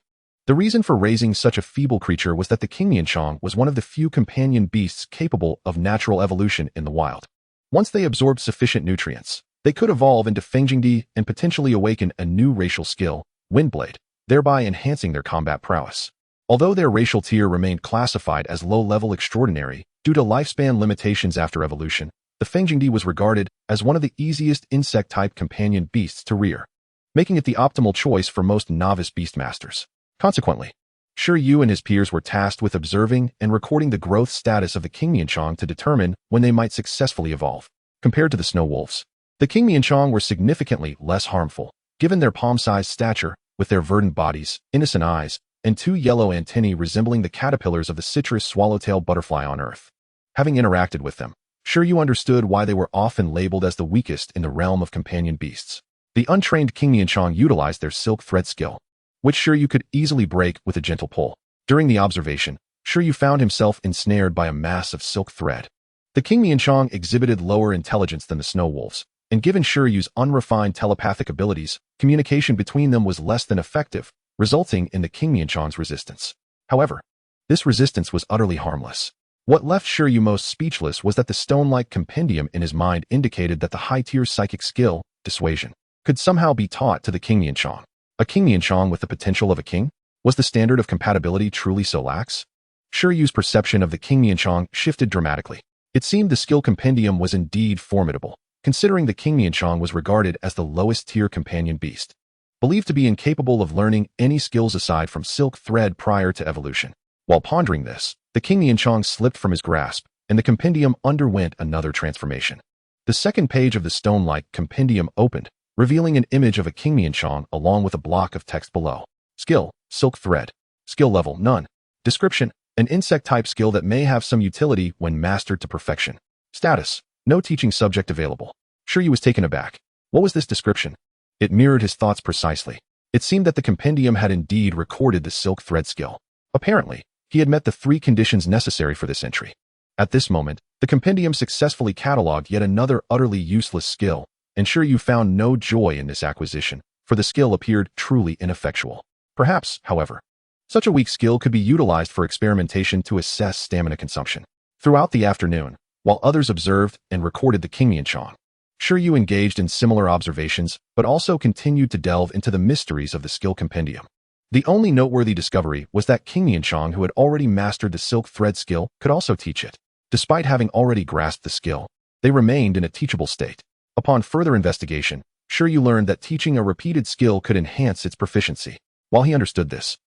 Speaker 1: The reason for raising such a feeble creature was that the King Yanchang was one of the few companion beasts capable of natural evolution in the wild. Once they absorbed sufficient nutrients, they could evolve into Fengjingdi and potentially awaken a new racial skill, Windblade, thereby enhancing their combat prowess. Although their racial tier remained classified as low-level extraordinary due to lifespan limitations after evolution, the Fengjingdi was regarded as one of the easiest insect-type companion beasts to rear, making it the optimal choice for most novice beastmasters. Consequently, Shi Yu and his peers were tasked with observing and recording the growth status of the King Yanchang to determine when they might successfully evolve. Compared to the snow wolves, the King Yanchang were significantly less harmful, given their palm-sized stature, with their verdant bodies, innocent eyes, and 2 yellow antennae resembling the caterpillars of the citrus swallowtail butterfly on Earth. Having interacted with them, Shi Yu understood why they were often labeled as the weakest in the realm of companion beasts. The untrained King Yanchang utilized their silk thread skill, which Shi Yu could easily break with a gentle pull. During the observation, Shi Yu found himself ensnared by a mass of silk thread. The King Yanchang exhibited lower intelligence than the snow wolves, and given Shi Yu's unrefined telepathic abilities, communication between them was less than effective, resulting in the King Yanchang's resistance. However, this resistance was utterly harmless. What left Shi Yu most speechless was that the stone-like compendium in his mind indicated that the high-tier psychic skill, dissuasion, could somehow be taught to the King Yanchang. A King Yanchang with the potential of a king? Was the standard of compatibility truly so lax? Shi Yu's perception of the King Yanchang shifted dramatically. It seemed the skill compendium was indeed formidable, considering the King Yanchang was regarded as the lowest-tier companion beast, believed to be incapable of learning any skills aside from silk thread prior to evolution. While pondering this, the King Yanchang slipped from his grasp, and the compendium underwent another transformation. The second page of the stone-like compendium opened, revealing an image of a King Yanchang along with a block of text below. Skill, silk thread. Skill level, none. Description, an insect-type skill that may have some utility when mastered to perfection. Status, no teaching subject available. Shi Yu was taken aback. What was this description? It mirrored his thoughts precisely. It seemed that the compendium had indeed recorded the silk thread skill. Apparently, he had met the 3 conditions necessary for this entry. At this moment, the compendium successfully cataloged yet another utterly useless skill, and Shi Yu found no joy in this acquisition, for the skill appeared truly ineffectual. Perhaps, however, such a weak skill could be utilized for experimentation to assess stamina consumption. Throughout the afternoon, while others observed and recorded the King Yanchang, Shi Yu engaged in similar observations, but also continued to delve into the mysteries of the skill compendium. The only noteworthy discovery was that King Yanchang, who had already mastered the silk thread skill, could also teach it. Despite having already grasped the skill, they remained in a teachable state. Upon further investigation, Shi Yu learned that teaching a repeated skill could enhance its proficiency. While he understood this,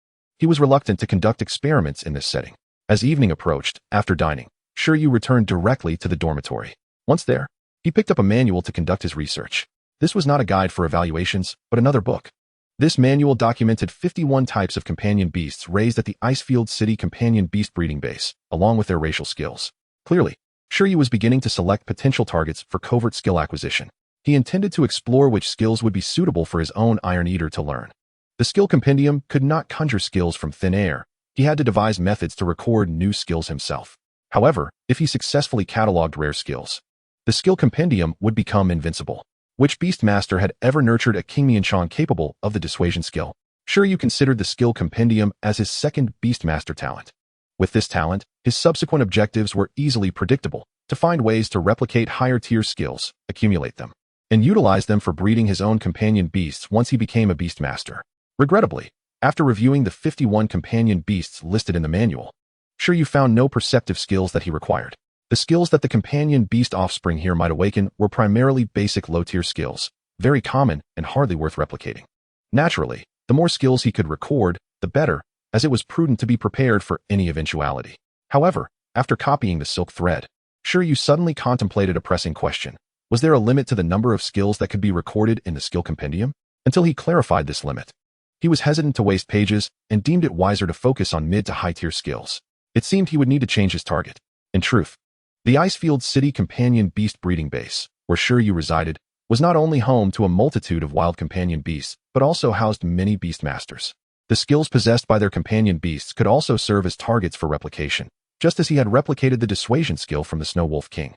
Speaker 1: He was reluctant to conduct experiments in this setting. As evening approached, after dining, Shi Yu returned directly to the dormitory. Once there, he picked up a manual to conduct his research. This was not a guide for evaluations, but another book. This manual documented 51 types of companion beasts raised at the Icefield City Companion Beast Breeding Base, along with their racial skills. Clearly, Shi Yu was beginning to select potential targets for covert skill acquisition. He intended to explore which skills would be suitable for his own Iron Eater to learn. The skill compendium could not conjure skills from thin air. He had to devise methods to record new skills himself. However, if he successfully cataloged rare skills, the skill compendium would become invincible. Which Beastmaster had ever nurtured a King Mianshan capable of the dissuasion skill? Shi Yu considered the skill compendium as his second Beastmaster talent. With this talent, his subsequent objectives were easily predictable: to find ways to replicate higher-tier skills, accumulate them, and utilize them for breeding his own companion beasts once he became a Beastmaster. Regrettably, after reviewing the 51 companion beasts listed in the manual, Shi Yu found no perceptive skills that he required. The skills that the companion beast offspring here might awaken were primarily basic low-tier skills, very common and hardly worth replicating. Naturally, the more skills he could record, the better, as it was prudent to be prepared for any eventuality. However, after copying the silk thread, Shi Yu suddenly contemplated a pressing question. Was there a limit to the number of skills that could be recorded in the skill compendium? Until he clarified this limit, he was hesitant to waste pages and deemed it wiser to focus on mid to high-tier skills. It seemed he would need to change his target. In truth, the Icefield City Companion Beast Breeding Base, where Shi Yu resided, was not only home to a multitude of wild companion beasts, but also housed many Beastmasters. The skills possessed by their companion beasts could also serve as targets for replication, just as he had replicated the dissuasion skill from the Snow Wolf King.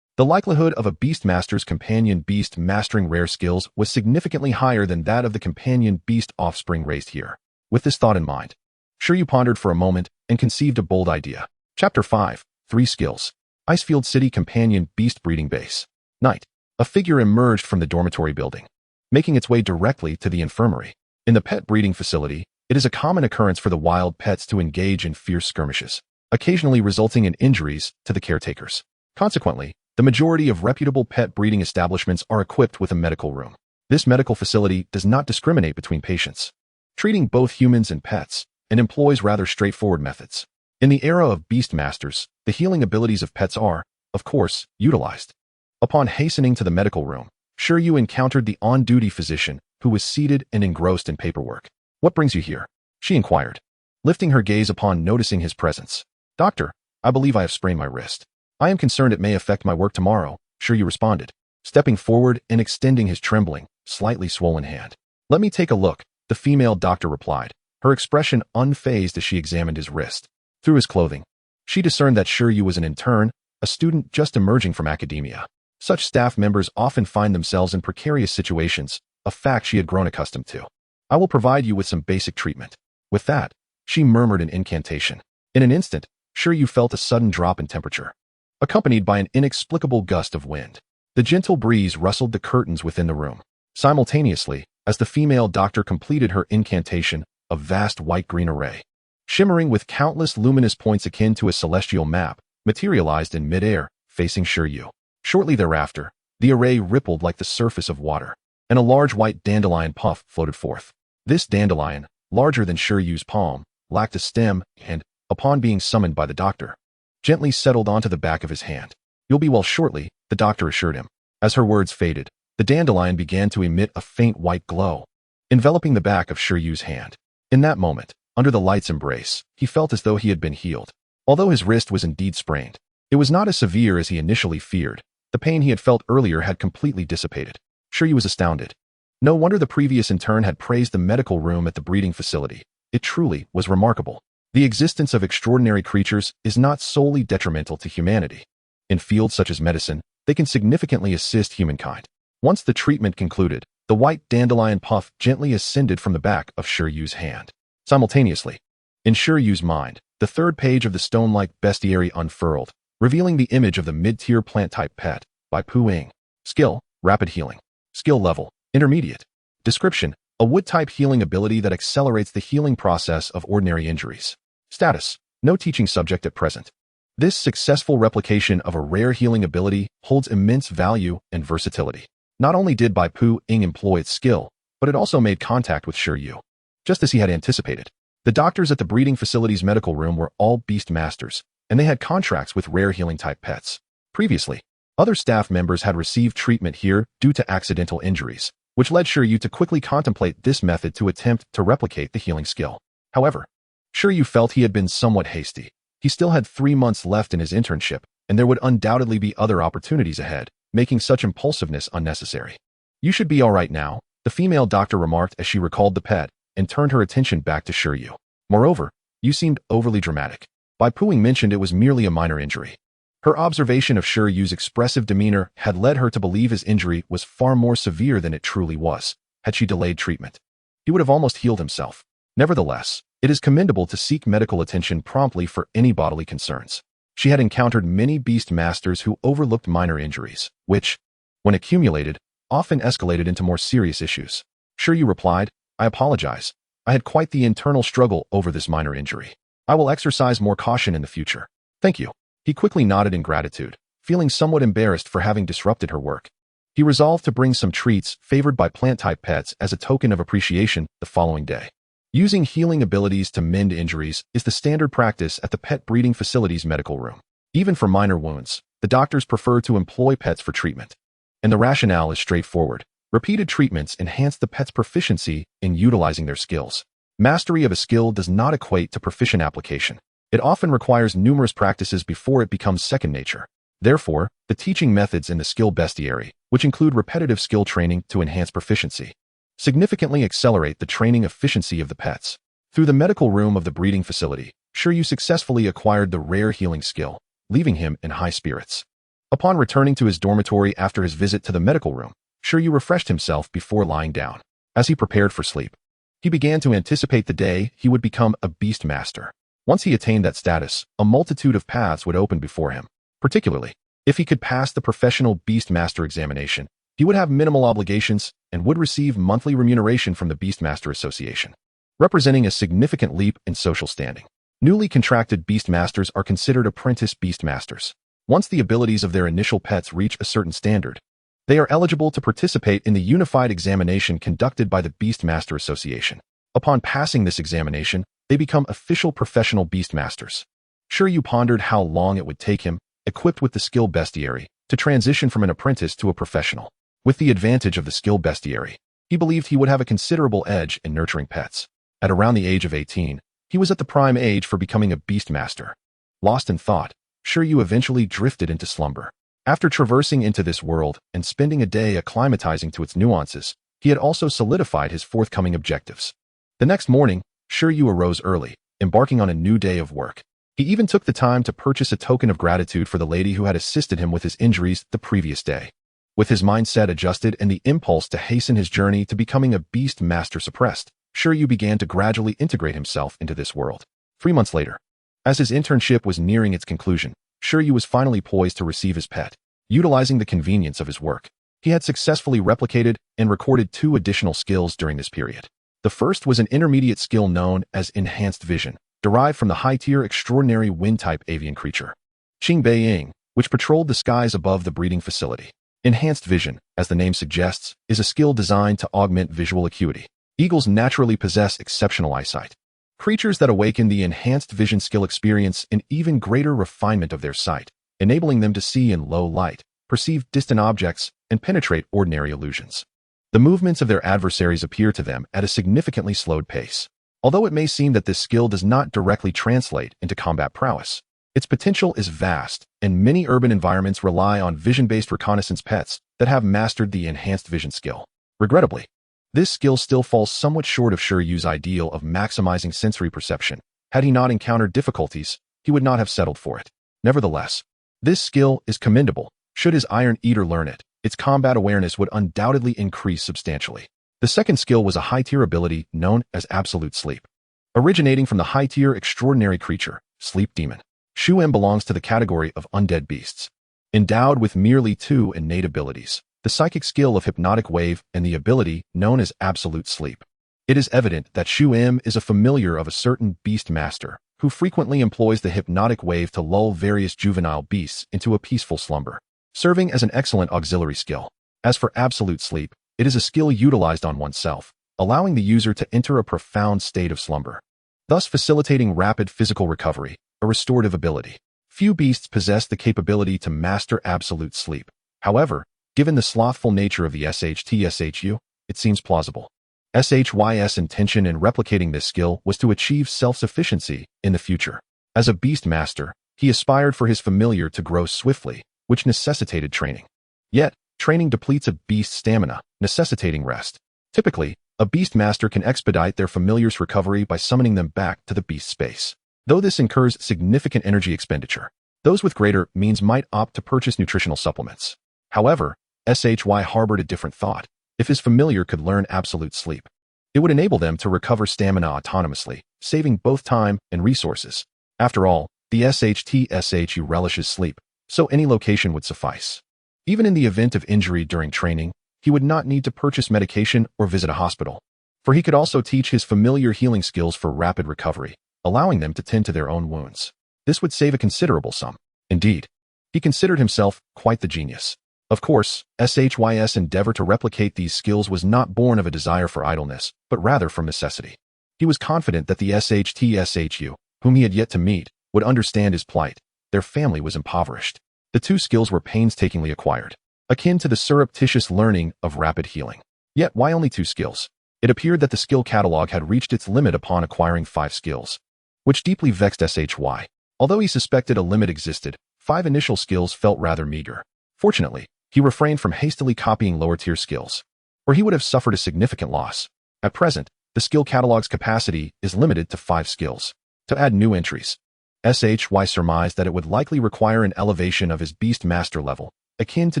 Speaker 1: The likelihood of a Beastmaster's companion beast mastering rare skills was significantly higher than that of the companion beast offspring raised here. With this thought in mind, Shi Yu pondered for a moment and conceived a bold idea. Chapter 5. 3 Skills. Icefield City Companion Beast Breeding Base. Night. A figure emerged from the dormitory building, making its way directly to the infirmary. In the pet breeding facility, it is a common occurrence for the wild pets to engage in fierce skirmishes, occasionally resulting in injuries to the caretakers. Consequently, the majority of reputable pet breeding establishments are equipped with a medical room. This medical facility does not discriminate between patients, treating both humans and pets, and employs rather straightforward methods. In the era of Beastmasters, the healing abilities of pets are, of course, utilized. Upon hastening to the medical room, Shi Yu encountered the on-duty physician, who was seated and engrossed in paperwork. "What brings you here?" she inquired, lifting her gaze upon noticing his presence. "Doctor, I believe I have sprained my wrist. I am concerned it may affect my work tomorrow," Shi Yu responded, stepping forward and extending his trembling, slightly swollen hand. "Let me take a look," the female doctor replied, her expression unfazed as she examined his wrist. Through his clothing, she discerned that Shi Yu was an intern, a student just emerging from academia. Such staff members often find themselves in precarious situations, a fact she had grown accustomed to. "I will provide you with some basic treatment." With that, she murmured an incantation. In an instant, Shi Yu felt a sudden drop in temperature, accompanied by an inexplicable gust of wind. The gentle breeze rustled the curtains within the room. Simultaneously, as the female doctor completed her incantation, a vast white-green array, shimmering with countless luminous points akin to a celestial map, materialized in midair, facing Shi Yu. Shortly thereafter, the array rippled like the surface of water, and a large white dandelion puff floated forth. This dandelion, larger than Shi Yu's palm, lacked a stem and, upon being summoned by the doctor, gently settled onto the back of his hand. "You'll be well shortly," the doctor assured him. As her words faded, the dandelion began to emit a faint white glow, enveloping the back of Shi Yu's hand. In that moment, under the light's embrace, he felt as though he had been healed. Although his wrist was indeed sprained, it was not as severe as he initially feared. The pain he had felt earlier had completely dissipated. Shi Yu was astounded. No wonder the previous intern had praised the medical room at the breeding facility. It truly was remarkable. The existence of extraordinary creatures is not solely detrimental to humanity. In fields such as medicine, they can significantly assist humankind. Once the treatment concluded, the white dandelion puff gently ascended from the back of Shi Yu's hand. Simultaneously, in Shi Yu's mind, the third page of the stone-like bestiary unfurled, revealing the image of the mid-tier plant-type pet, by Pu Ying. Skill, rapid healing. Skill level, intermediate. Description, a wood-type healing ability that accelerates the healing process of ordinary injuries. Status, no teaching subject at present. This successful replication of a rare healing ability holds immense value and versatility. Not only did Bai Pu Ying employ its skill, but it also made contact with Shi Yu. Just as he had anticipated, The doctors at the breeding facility's medical room were all Beastmasters, and they had contracts with rare healing-type pets. Previously, other staff members had received treatment here due to accidental injuries, which led Shi Yu to quickly contemplate this method to attempt to replicate the healing skill. However, Shi Yu felt he had been somewhat hasty. He still had 3 months left in his internship, and there would undoubtedly be other opportunities ahead, making such impulsiveness unnecessary. "You should be all right now," the female doctor remarked as she recalled the pet and turned her attention back to Shi Yu. "Moreover, you seemed overly dramatic." Bai Puing mentioned it was merely a minor injury. Her observation of Shi Yu's expressive demeanor had led her to believe his injury was far more severe than it truly was. Had she delayed treatment, he would have almost healed himself. Nevertheless, it is commendable to seek medical attention promptly for any bodily concerns. She had encountered many Beastmasters who overlooked minor injuries, which, when accumulated, often escalated into more serious issues. Shi Yu replied, "I apologize. I had quite the internal struggle over this minor injury. I will exercise more caution in the future." "Thank you." He quickly nodded in gratitude, feeling somewhat embarrassed for having disrupted her work. He resolved to bring some treats favored by plant-type pets as a token of appreciation the following day. Using healing abilities to mend injuries is the standard practice at the pet breeding facility's medical room. Even for minor wounds, the doctors prefer to employ pets for treatment. And the rationale is straightforward. Repeated treatments enhance the pet's proficiency in utilizing their skills. Mastery of a skill does not equate to proficient application. It often requires numerous practices before it becomes second nature. Therefore, the teaching methods in the skill bestiary, which include repetitive skill training to enhance proficiency, significantly accelerate the training efficiency of the pets. Through the medical room of the breeding facility, Shi Yu successfully acquired the rare healing skill, leaving him in high spirits. Upon returning to his dormitory after his visit to the medical room, Shi Yu refreshed himself before lying down. As he prepared for sleep, he began to anticipate the day he would become a Beastmaster. Once he attained that status, a multitude of paths would open before him. Particularly, if he could pass the professional Beastmaster examination, he would have minimal obligations and would receive monthly remuneration from the Beastmaster Association, representing a significant leap in social standing. Newly contracted Beastmasters are considered apprentice Beastmasters. Once the abilities of their initial pets reach a certain standard, they are eligible to participate in the unified examination conducted by the Beastmaster Association. Upon passing this examination, they become official professional Beastmasters. Shi Yu pondered how long it would take him, equipped with the skill bestiary, to transition from an apprentice to a professional. With the advantage of the skill bestiary, he believed he would have a considerable edge in nurturing pets. At around the age of 18, he was at the prime age for becoming a Beastmaster. Lost in thought, Shi Yu eventually drifted into slumber. After traversing into this world and spending a day acclimatizing to its nuances, he had also solidified his forthcoming objectives. The next morning, Shi Yu arose early, embarking on a new day of work. He even took the time to purchase a token of gratitude for the lady who had assisted him with his injuries the previous day. With his mindset adjusted and the impulse to hasten his journey to becoming a Beastmaster suppressed, Shi Yu began to gradually integrate himself into this world. 3 months later, as his internship was nearing its conclusion, Shi Yu was finally poised to receive his pet. Utilizing the convenience of his work, he had successfully replicated and recorded 2 additional skills during this period. The first was an intermediate skill known as Enhanced Vision, derived from the high-tier extraordinary wind-type avian creature, Qing Beiying, which patrolled the skies above the breeding facility. Enhanced Vision, as the name suggests, is a skill designed to augment visual acuity. Eagles naturally possess exceptional eyesight. Creatures that awaken the Enhanced Vision skill experience an even greater refinement of their sight, enabling them to see in low light, perceive distant objects, and penetrate ordinary illusions. The movements of their adversaries appear to them at a significantly slowed pace. Although it may seem that this skill does not directly translate into combat prowess, its potential is vast, and many urban environments rely on vision-based reconnaissance pets that have mastered the Enhanced Vision skill. Regrettably, this skill still falls somewhat short of Shi Yu's ideal of maximizing sensory perception. Had he not encountered difficulties, he would not have settled for it. Nevertheless, this skill is commendable. Should his Iron Eater learn it, its combat awareness would undoubtedly increase substantially. The second skill was a high-tier ability known as Absolute Sleep. Originating from the high-tier extraordinary creature, Sleep Demon, Shu Em belongs to the category of undead beasts. Endowed with merely 2 innate abilities, the psychic skill of Hypnotic Wave and the ability known as Absolute Sleep. It is evident that Shu Em is a familiar of a certain Beastmaster, who frequently employs the Hypnotic Wave to lull various juvenile beasts into a peaceful slumber, serving as an excellent auxiliary skill. As for Absolute Sleep, it is a skill utilized on oneself, allowing the user to enter a profound state of slumber. thus facilitating rapid physical recovery, a restorative ability. Few beasts possess the capability to master absolute sleep. However, given the slothful nature of the SHTSHU, it seems plausible. SHY's intention in replicating this skill was to achieve self-sufficiency in the future. As a Beastmaster, he aspired for his familiar to grow swiftly, which necessitated training. Yet, training depletes a beast's stamina, necessitating rest. Typically, a Beastmaster can expedite their familiar's recovery by summoning them back to the beast space. Though this incurs significant energy expenditure, those with greater means might opt to purchase nutritional supplements. However, SHY harbored a different thought. If his familiar could learn absolute sleep, it would enable them to recover stamina autonomously, saving both time and resources. After all, the SHTSHU relishes sleep, so any location would suffice. Even in the event of injury during training, he would not need to purchase medication or visit a hospital, for he could also teach his familiar healing skills for rapid recovery, allowing them to tend to their own wounds. This would save a considerable sum. Indeed, he considered himself quite the genius. Of course, SHY's endeavor to replicate these skills was not born of a desire for idleness, but rather from necessity. He was confident that the SHTSHU, whom he had yet to meet, would understand his plight. Their family was impoverished. The two skills were painstakingly acquired, akin to the surreptitious learning of rapid healing. Yet why only 2 skills? It appeared that the skill catalog had reached its limit upon acquiring 5 skills, which deeply vexed SHY. Although he suspected a limit existed, 5 initial skills felt rather meager. Fortunately, he refrained from hastily copying lower-tier skills, or he would have suffered a significant loss. At present, the skill catalog's capacity is limited to 5 skills. To add new entries, SHY surmised that it would likely require an elevation of his Beastmaster level, akin to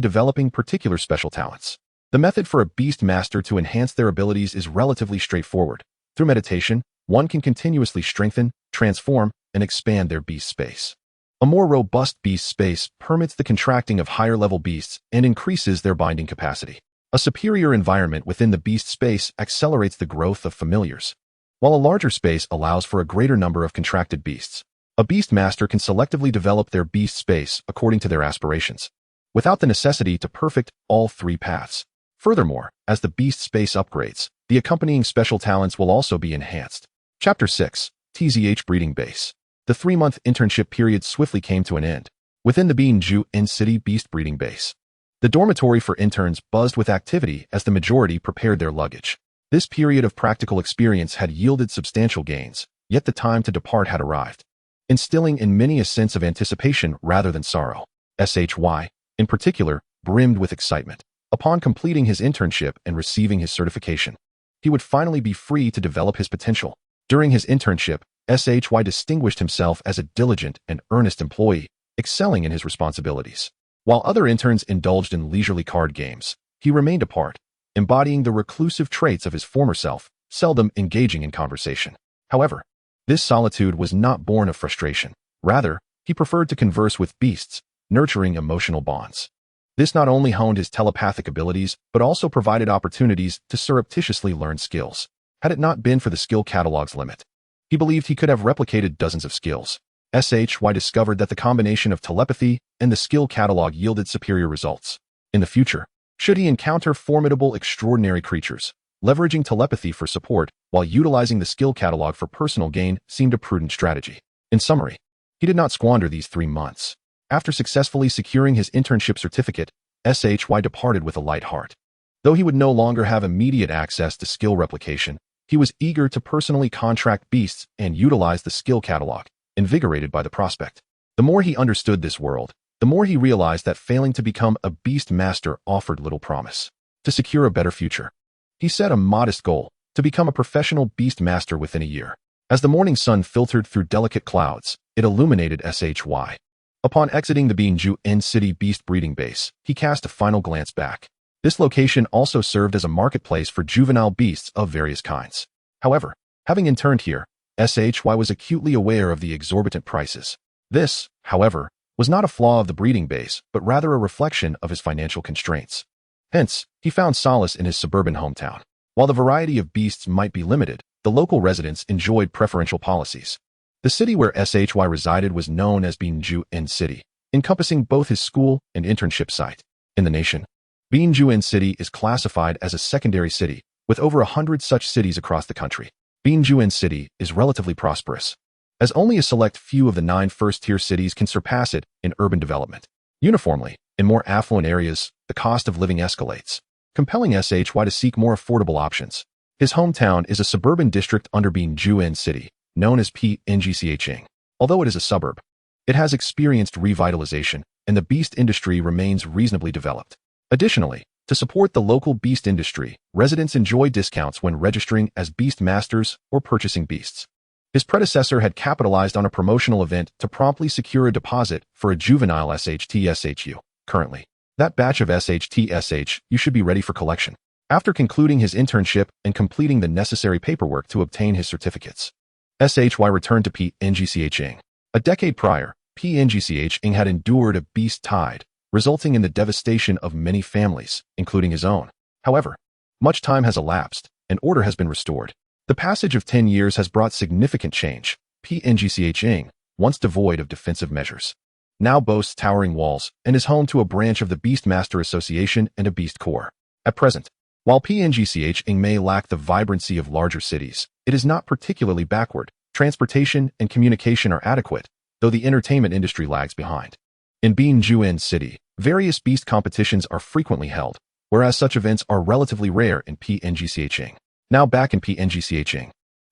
Speaker 1: developing particular special talents. The method for a Beastmaster to enhance their abilities is relatively straightforward. Through meditation, one can continuously strengthen, transform, and expand their beast space. A more robust beast space permits the contracting of higher-level beasts and increases their binding capacity. A superior environment within the beast space accelerates the growth of familiars, while a larger space allows for a greater number of contracted beasts. A Beastmaster can selectively develop their beast space according to their aspirations, without the necessity to perfect all 3 paths. Furthermore, as the beast space upgrades, the accompanying special talents will also be enhanced. Chapter 6, TZH Breeding Base. The 3-month internship period swiftly came to an end. Within the Beanju City Beast Breeding Base, the dormitory for interns buzzed with activity as the majority prepared their luggage. This period of practical experience had yielded substantial gains, yet the time to depart had arrived, instilling in many a sense of anticipation rather than sorrow. SHY, in particular, brimmed with excitement. Upon completing his internship and receiving his certification, he would finally be free to develop his potential. During his internship, SHY distinguished himself as a diligent and earnest employee, excelling in his responsibilities. While other interns indulged in leisurely card games, he remained apart, embodying the reclusive traits of his former self, seldom engaging in conversation. However, this solitude was not born of frustration. Rather, he preferred to converse with beasts, nurturing emotional bonds. This not only honed his telepathic abilities, but also provided opportunities to surreptitiously learn skills. Had it not been for the skill catalog's limit, he believed he could have replicated dozens of skills. SHY discovered that the combination of telepathy and the skill catalog yielded superior results. In the future, should he encounter formidable, extraordinary creatures, leveraging telepathy for support while utilizing the skill catalog for personal gain seemed a prudent strategy. In summary, he did not squander these 3 months. After successfully securing his internship certificate, SHY departed with a light heart. Though he would no longer have immediate access to skill replication, he was eager to personally contract beasts and utilize the skill catalog, invigorated by the prospect. The more he understood this world, the more he realized that failing to become a Beastmaster offered little promise. To secure a better future, he set a modest goal: to become a professional Beastmaster within a year. As the morning sun filtered through delicate clouds, it illuminated SHY. Upon exiting the Beanju City Beast Breeding Base, he cast a final glance back. This location also served as a marketplace for juvenile beasts of various kinds. However, having interned here, SHY was acutely aware of the exorbitant prices. This, however, was not a flaw of the breeding base, but rather a reflection of his financial constraints. Hence, he found solace in his suburban hometown. While the variety of beasts might be limited, the local residents enjoyed preferential policies. The city where SHY resided was known as Beanju City, encompassing both his school and internship site. In the nation, Beanju City is classified as a secondary city, with over 100 such cities across the country. Binjuan City is relatively prosperous, as only a select few of the 9 first-tier cities can surpass it in urban development. Uniformly, in more affluent areas, the cost of living escalates, compelling SHY to seek more affordable options. His hometown is a suburban district under Binjuan City, known as Pngching. Although it is a suburb, it has experienced revitalization, and the beast industry remains reasonably developed. Additionally, to support the local beast industry, residents enjoy discounts when registering as Beastmasters or purchasing beasts. His predecessor had capitalized on a promotional event to promptly secure a deposit for a juvenile SHTSHU. Currently, that batch of SHTSHU should be ready for collection. After concluding his internship and completing the necessary paperwork to obtain his certificates, SHY returned to Pngching. A decade prior, Pngching had endured a beast tide, resulting in the devastation of many families, including his own. However, much time has elapsed, and order has been restored. The passage of 10 years has brought significant change. Pngching, once devoid of defensive measures, now boasts towering walls and is home to a branch of the Beastmaster Association and a Beast Corps. At present, while Pngching may lack the vibrancy of larger cities, it is not particularly backward. Transportation and communication are adequate, though the entertainment industry lags behind. In Binjuan City, various beast competitions are frequently held, whereas such events are relatively rare in Pngching. Now back in Pngching,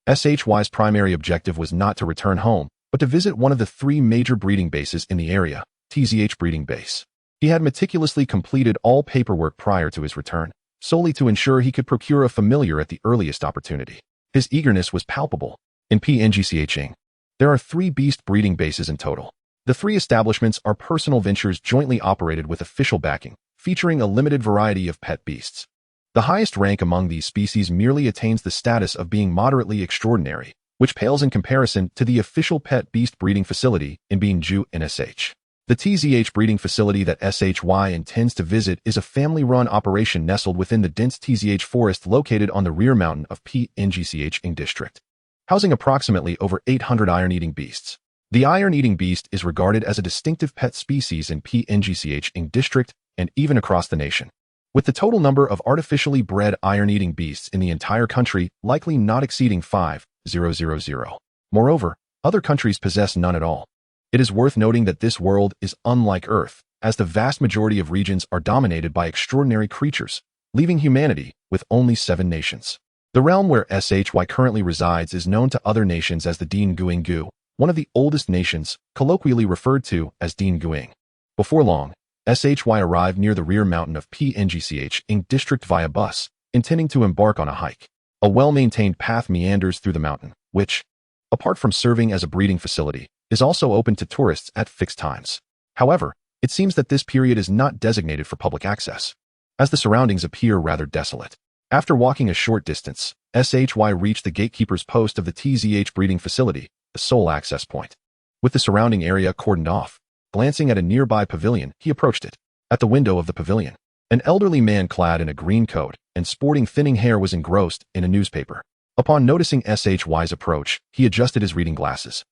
Speaker 1: SHY's primary objective was not to return home, but to visit one of the 3 major breeding bases in the area, TZH Breeding Base. He had meticulously completed all paperwork prior to his return, solely to ensure he could procure a familiar at the earliest opportunity. His eagerness was palpable. In Pngching, there are 3 beast breeding bases in total. The 3 establishments are personal ventures jointly operated with official backing, featuring a limited variety of pet beasts. The highest rank among these species merely attains the status of being moderately extraordinary, which pales in comparison to the official pet beast breeding facility in Binjuan SH. The TZH breeding facility that SHY intends to visit is a family-run operation nestled within the dense TZH forest located on the rear mountain of Pngching district, housing approximately over 800 iron-eating beasts. The iron-eating beast is regarded as a distinctive pet species in Pngching district and even across the nation, with the total number of artificially bred iron-eating beasts in the entire country likely not exceeding 5,000. Moreover, other countries possess none at all. It is worth noting that this world is unlike Earth, as the vast majority of regions are dominated by extraordinary creatures, leaving humanity with only 7 nations. The realm where SHY currently resides is known to other nations as the Dien Guingu, one of the oldest nations, colloquially referred to as Dien Guing. Before long, SHY arrived near the rear mountain of Pngching district via bus, intending to embark on a hike. A well-maintained path meanders through the mountain, which, apart from serving as a breeding facility, is also open to tourists at fixed times. However, it seems that this period is not designated for public access, as the surroundings appear rather desolate. After walking a short distance, SHY reached the gatekeeper's post of the TZH breeding facility, the sole access point. With the surrounding area cordoned off, glancing at a nearby pavilion, he approached it. At the window of the pavilion, an elderly man clad in a green coat and sporting thinning hair was engrossed in a newspaper. Upon noticing SHY's approach, he adjusted his reading glasses,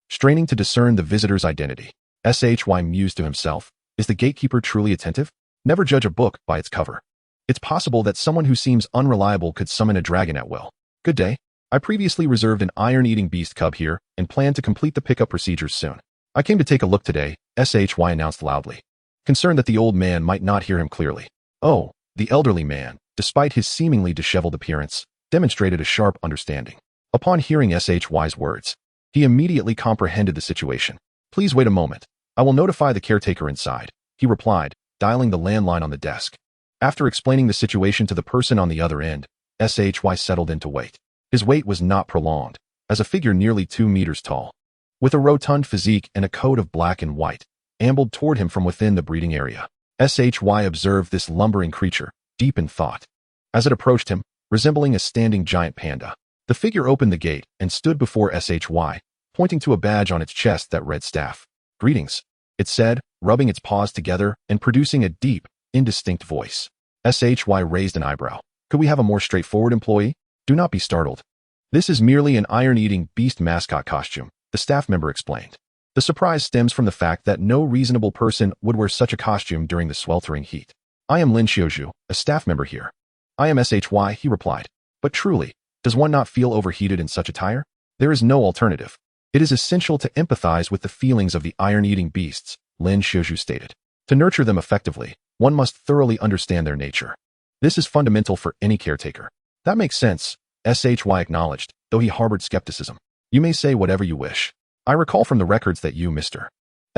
Speaker 1: straining to discern the visitor's identity. SHY mused to himself, is the gatekeeper truly attentive? Never judge a book by its cover. It's possible that someone who seems unreliable could summon a dragon at will. Good day. I previously reserved an iron-eating beast cub here and plan to complete the pickup procedures soon. I came to take a look today, SHY announced loudly, concerned that the old man might not hear him clearly. Oh, the elderly man, despite his seemingly disheveled appearance, demonstrated a sharp understanding. Upon hearing SHY's words, he immediately comprehended the situation. Please wait a moment. I will notify the caretaker inside, he replied, dialing the landline on the desk. After explaining the situation to the person on the other end, SHY settled in to wait. His wait was not prolonged, as a figure nearly 2 meters tall, with a rotund physique and a coat of black and white, ambled toward him from within the breeding area. SHY observed this lumbering creature, deep in thought. As it approached him, resembling a standing giant panda, the figure opened the gate and stood before SHY, pointing to a badge on its chest that read staff. Greetings, it said, rubbing its paws together and producing a deep, indistinct voice. SHY raised an eyebrow. Could we have a more straightforward employee? Do not be startled. This is merely an iron-eating beast mascot costume, the staff member explained. The surprise stems from the fact that no reasonable person would wear such a costume during the sweltering heat. I am Lin Xiaozhu, a staff member here. I am SHY, he replied. But truly, Does one not feel overheated in such attire? There is no alternative. It is essential to empathize with the feelings of the iron-eating beasts, Lin Xiaozhu stated. To nurture them effectively, one must thoroughly understand their nature. This is fundamental for any caretaker. That makes sense, SHY acknowledged, though he harbored skepticism. You may say whatever you wish. I recall from the records that you, Mr.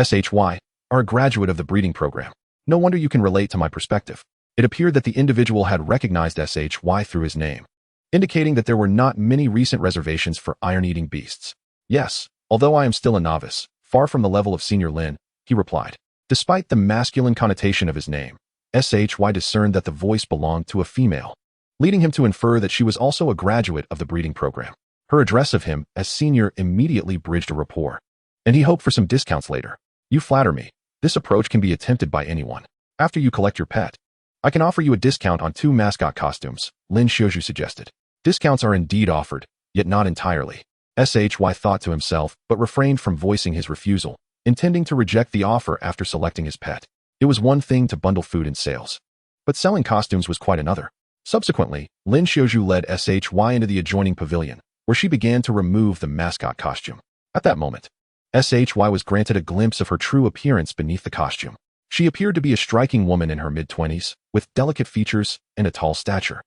Speaker 1: SHY, are a graduate of the breeding program. No wonder you can relate to my perspective. It appeared that the individual had recognized SHY through his name, indicating that there were not many recent reservations for iron-eating beasts. Yes, although I am still a novice, far from the level of Senior Lin, he replied. Despite the masculine connotation of his name, SHY discerned that the voice belonged to a female, leading him to infer that she was also a graduate of the breeding program. Her address of him as senior immediately bridged a rapport, and he hoped for some discounts later. You flatter me. This approach can be attempted by anyone. After you collect your pet, I can offer you a discount on 2 mascot costumes, Lin Xiaozhu suggested. Discounts are indeed offered, yet not entirely. SHY thought to himself, but refrained from voicing his refusal, intending to reject the offer after selecting his pet. It was one thing to bundle food and sales, but selling costumes was quite another. Subsequently, Lin Xiaozhu led SHY into the adjoining pavilion, where she began to remove the mascot costume. At that moment, SHY was granted a glimpse of her true appearance beneath the costume. She appeared to be a striking woman in her mid-20s, with delicate features and a tall stature.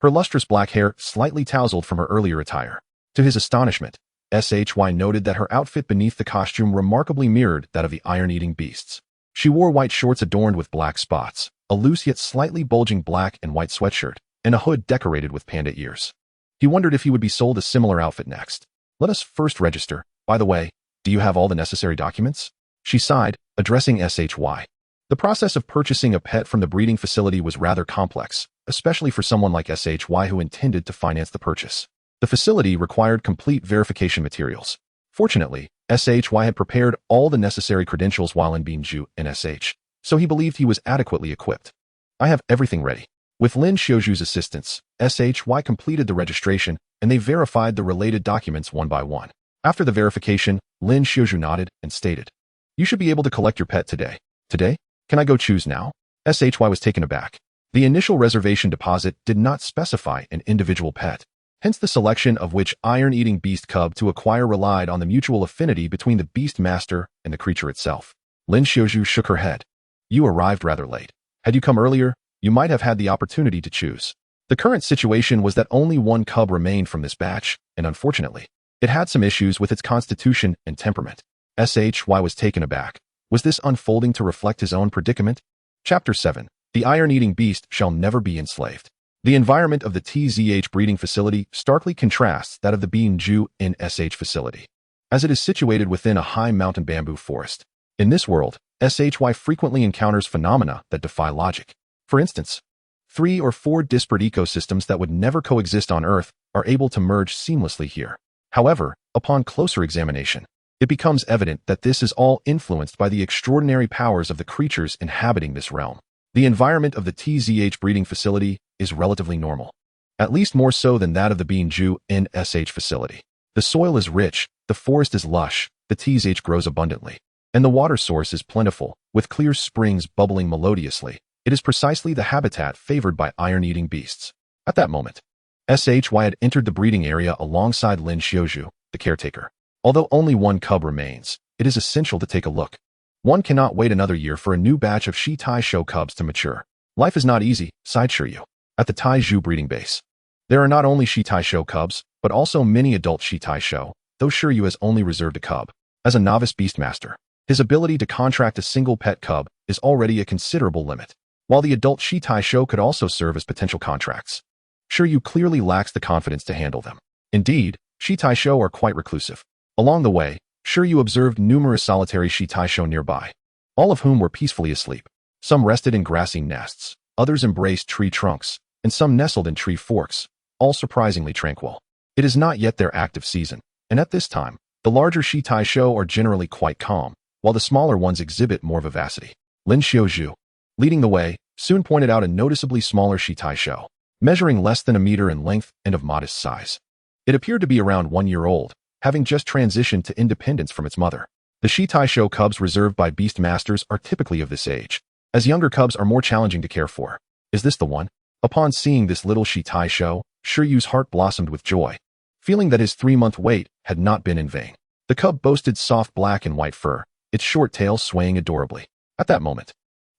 Speaker 1: Her lustrous black hair slightly tousled from her earlier attire. To his astonishment, SHY noted that her outfit beneath the costume remarkably mirrored that of the iron-eating beasts. She wore white shorts adorned with black spots, a loose yet slightly bulging black and white sweatshirt, and a hood decorated with panda ears. He wondered if he would be sold a similar outfit next. Let us first register. By the way, do you have all the necessary documents? She sighed, addressing SHY. The process of purchasing a pet from the breeding facility was rather complex, especially for someone like SHY who intended to finance the purchase. The facility required complete verification materials. Fortunately, SHY had prepared all the necessary credentials while in Binju and SH, so he believed he was adequately equipped. I have everything ready. With Lin Xiaozhu's assistance, SHY completed the registration, and they verified the related documents one by one. After the verification, Lin Xiaozhu nodded and stated, "You should be able to collect your pet today." "Today? Can I go choose now?" SHY was taken aback. The initial reservation deposit did not specify an individual pet. Hence the selection of which iron-eating beast cub to acquire relied on the mutual affinity between the Beastmaster and the creature itself. Lin Xiaozhu shook her head. "You arrived rather late. Had you come earlier, you might have had the opportunity to choose." The current situation was that only one cub remained from this batch, and unfortunately, it had some issues with its constitution and temperament. SHY was taken aback. Was this unfolding to reflect his own predicament? Chapter 7. The iron-eating beast shall never be enslaved. The environment of the TZH breeding facility starkly contrasts that of the Binju in SH facility, as it is situated within a high mountain bamboo forest. In this world, SHY frequently encounters phenomena that defy logic. For instance, 3 or 4 disparate ecosystems that would never coexist on Earth are able to merge seamlessly here. However, upon closer examination, it becomes evident that this is all influenced by the extraordinary powers of the creatures inhabiting this realm. The environment of the TZH breeding facility is relatively normal, at least more so than that of the Binju in SH facility. The soil is rich, the forest is lush, the TZH grows abundantly, and the water source is plentiful, with clear springs bubbling melodiously. It is precisely the habitat favored by iron-eating beasts. At that moment, SHY had entered the breeding area alongside Lin Xiaozhu, the caretaker. Although only one cub remains, it is essential to take a look. One cannot wait another year for a new batch of Shi Taisho cubs to mature. Life is not easy, sighed Shi Yu. At the Taizhou breeding base, there are not only Shi Taisho cubs, but also many adult Shi Taisho, though Shi Yu has only reserved a cub. As a novice Beastmaster, his ability to contract a single pet cub is already a considerable limit, while the adult Shi Taisho could also serve as potential contracts. Shi Yu clearly lacks the confidence to handle them. Indeed, Shi Taisho are quite reclusive. Along the way, Shi Yu observed numerous solitary Shi Taisho nearby, all of whom were peacefully asleep. Some rested in grassy nests, others embraced tree trunks, and some nestled in tree forks, all surprisingly tranquil. It is not yet their active season, and at this time, the larger Shi Taisho are generally quite calm, while the smaller ones exhibit more vivacity. Lin Xiaozhu, leading the way, soon pointed out a noticeably smaller Shi Taisho, measuring less than a meter in length and of modest size. It appeared to be around 1 year old, having just transitioned to independence from its mother. The Shi Taisho cubs reserved by Beastmasters are typically of this age, as younger cubs are more challenging to care for. Is this the one? Upon seeing this little Shi Taisho, Shi Yu's heart blossomed with joy, feeling that his 3-month wait had not been in vain. The cub boasted soft black and white fur, its short tail swaying adorably. At that moment,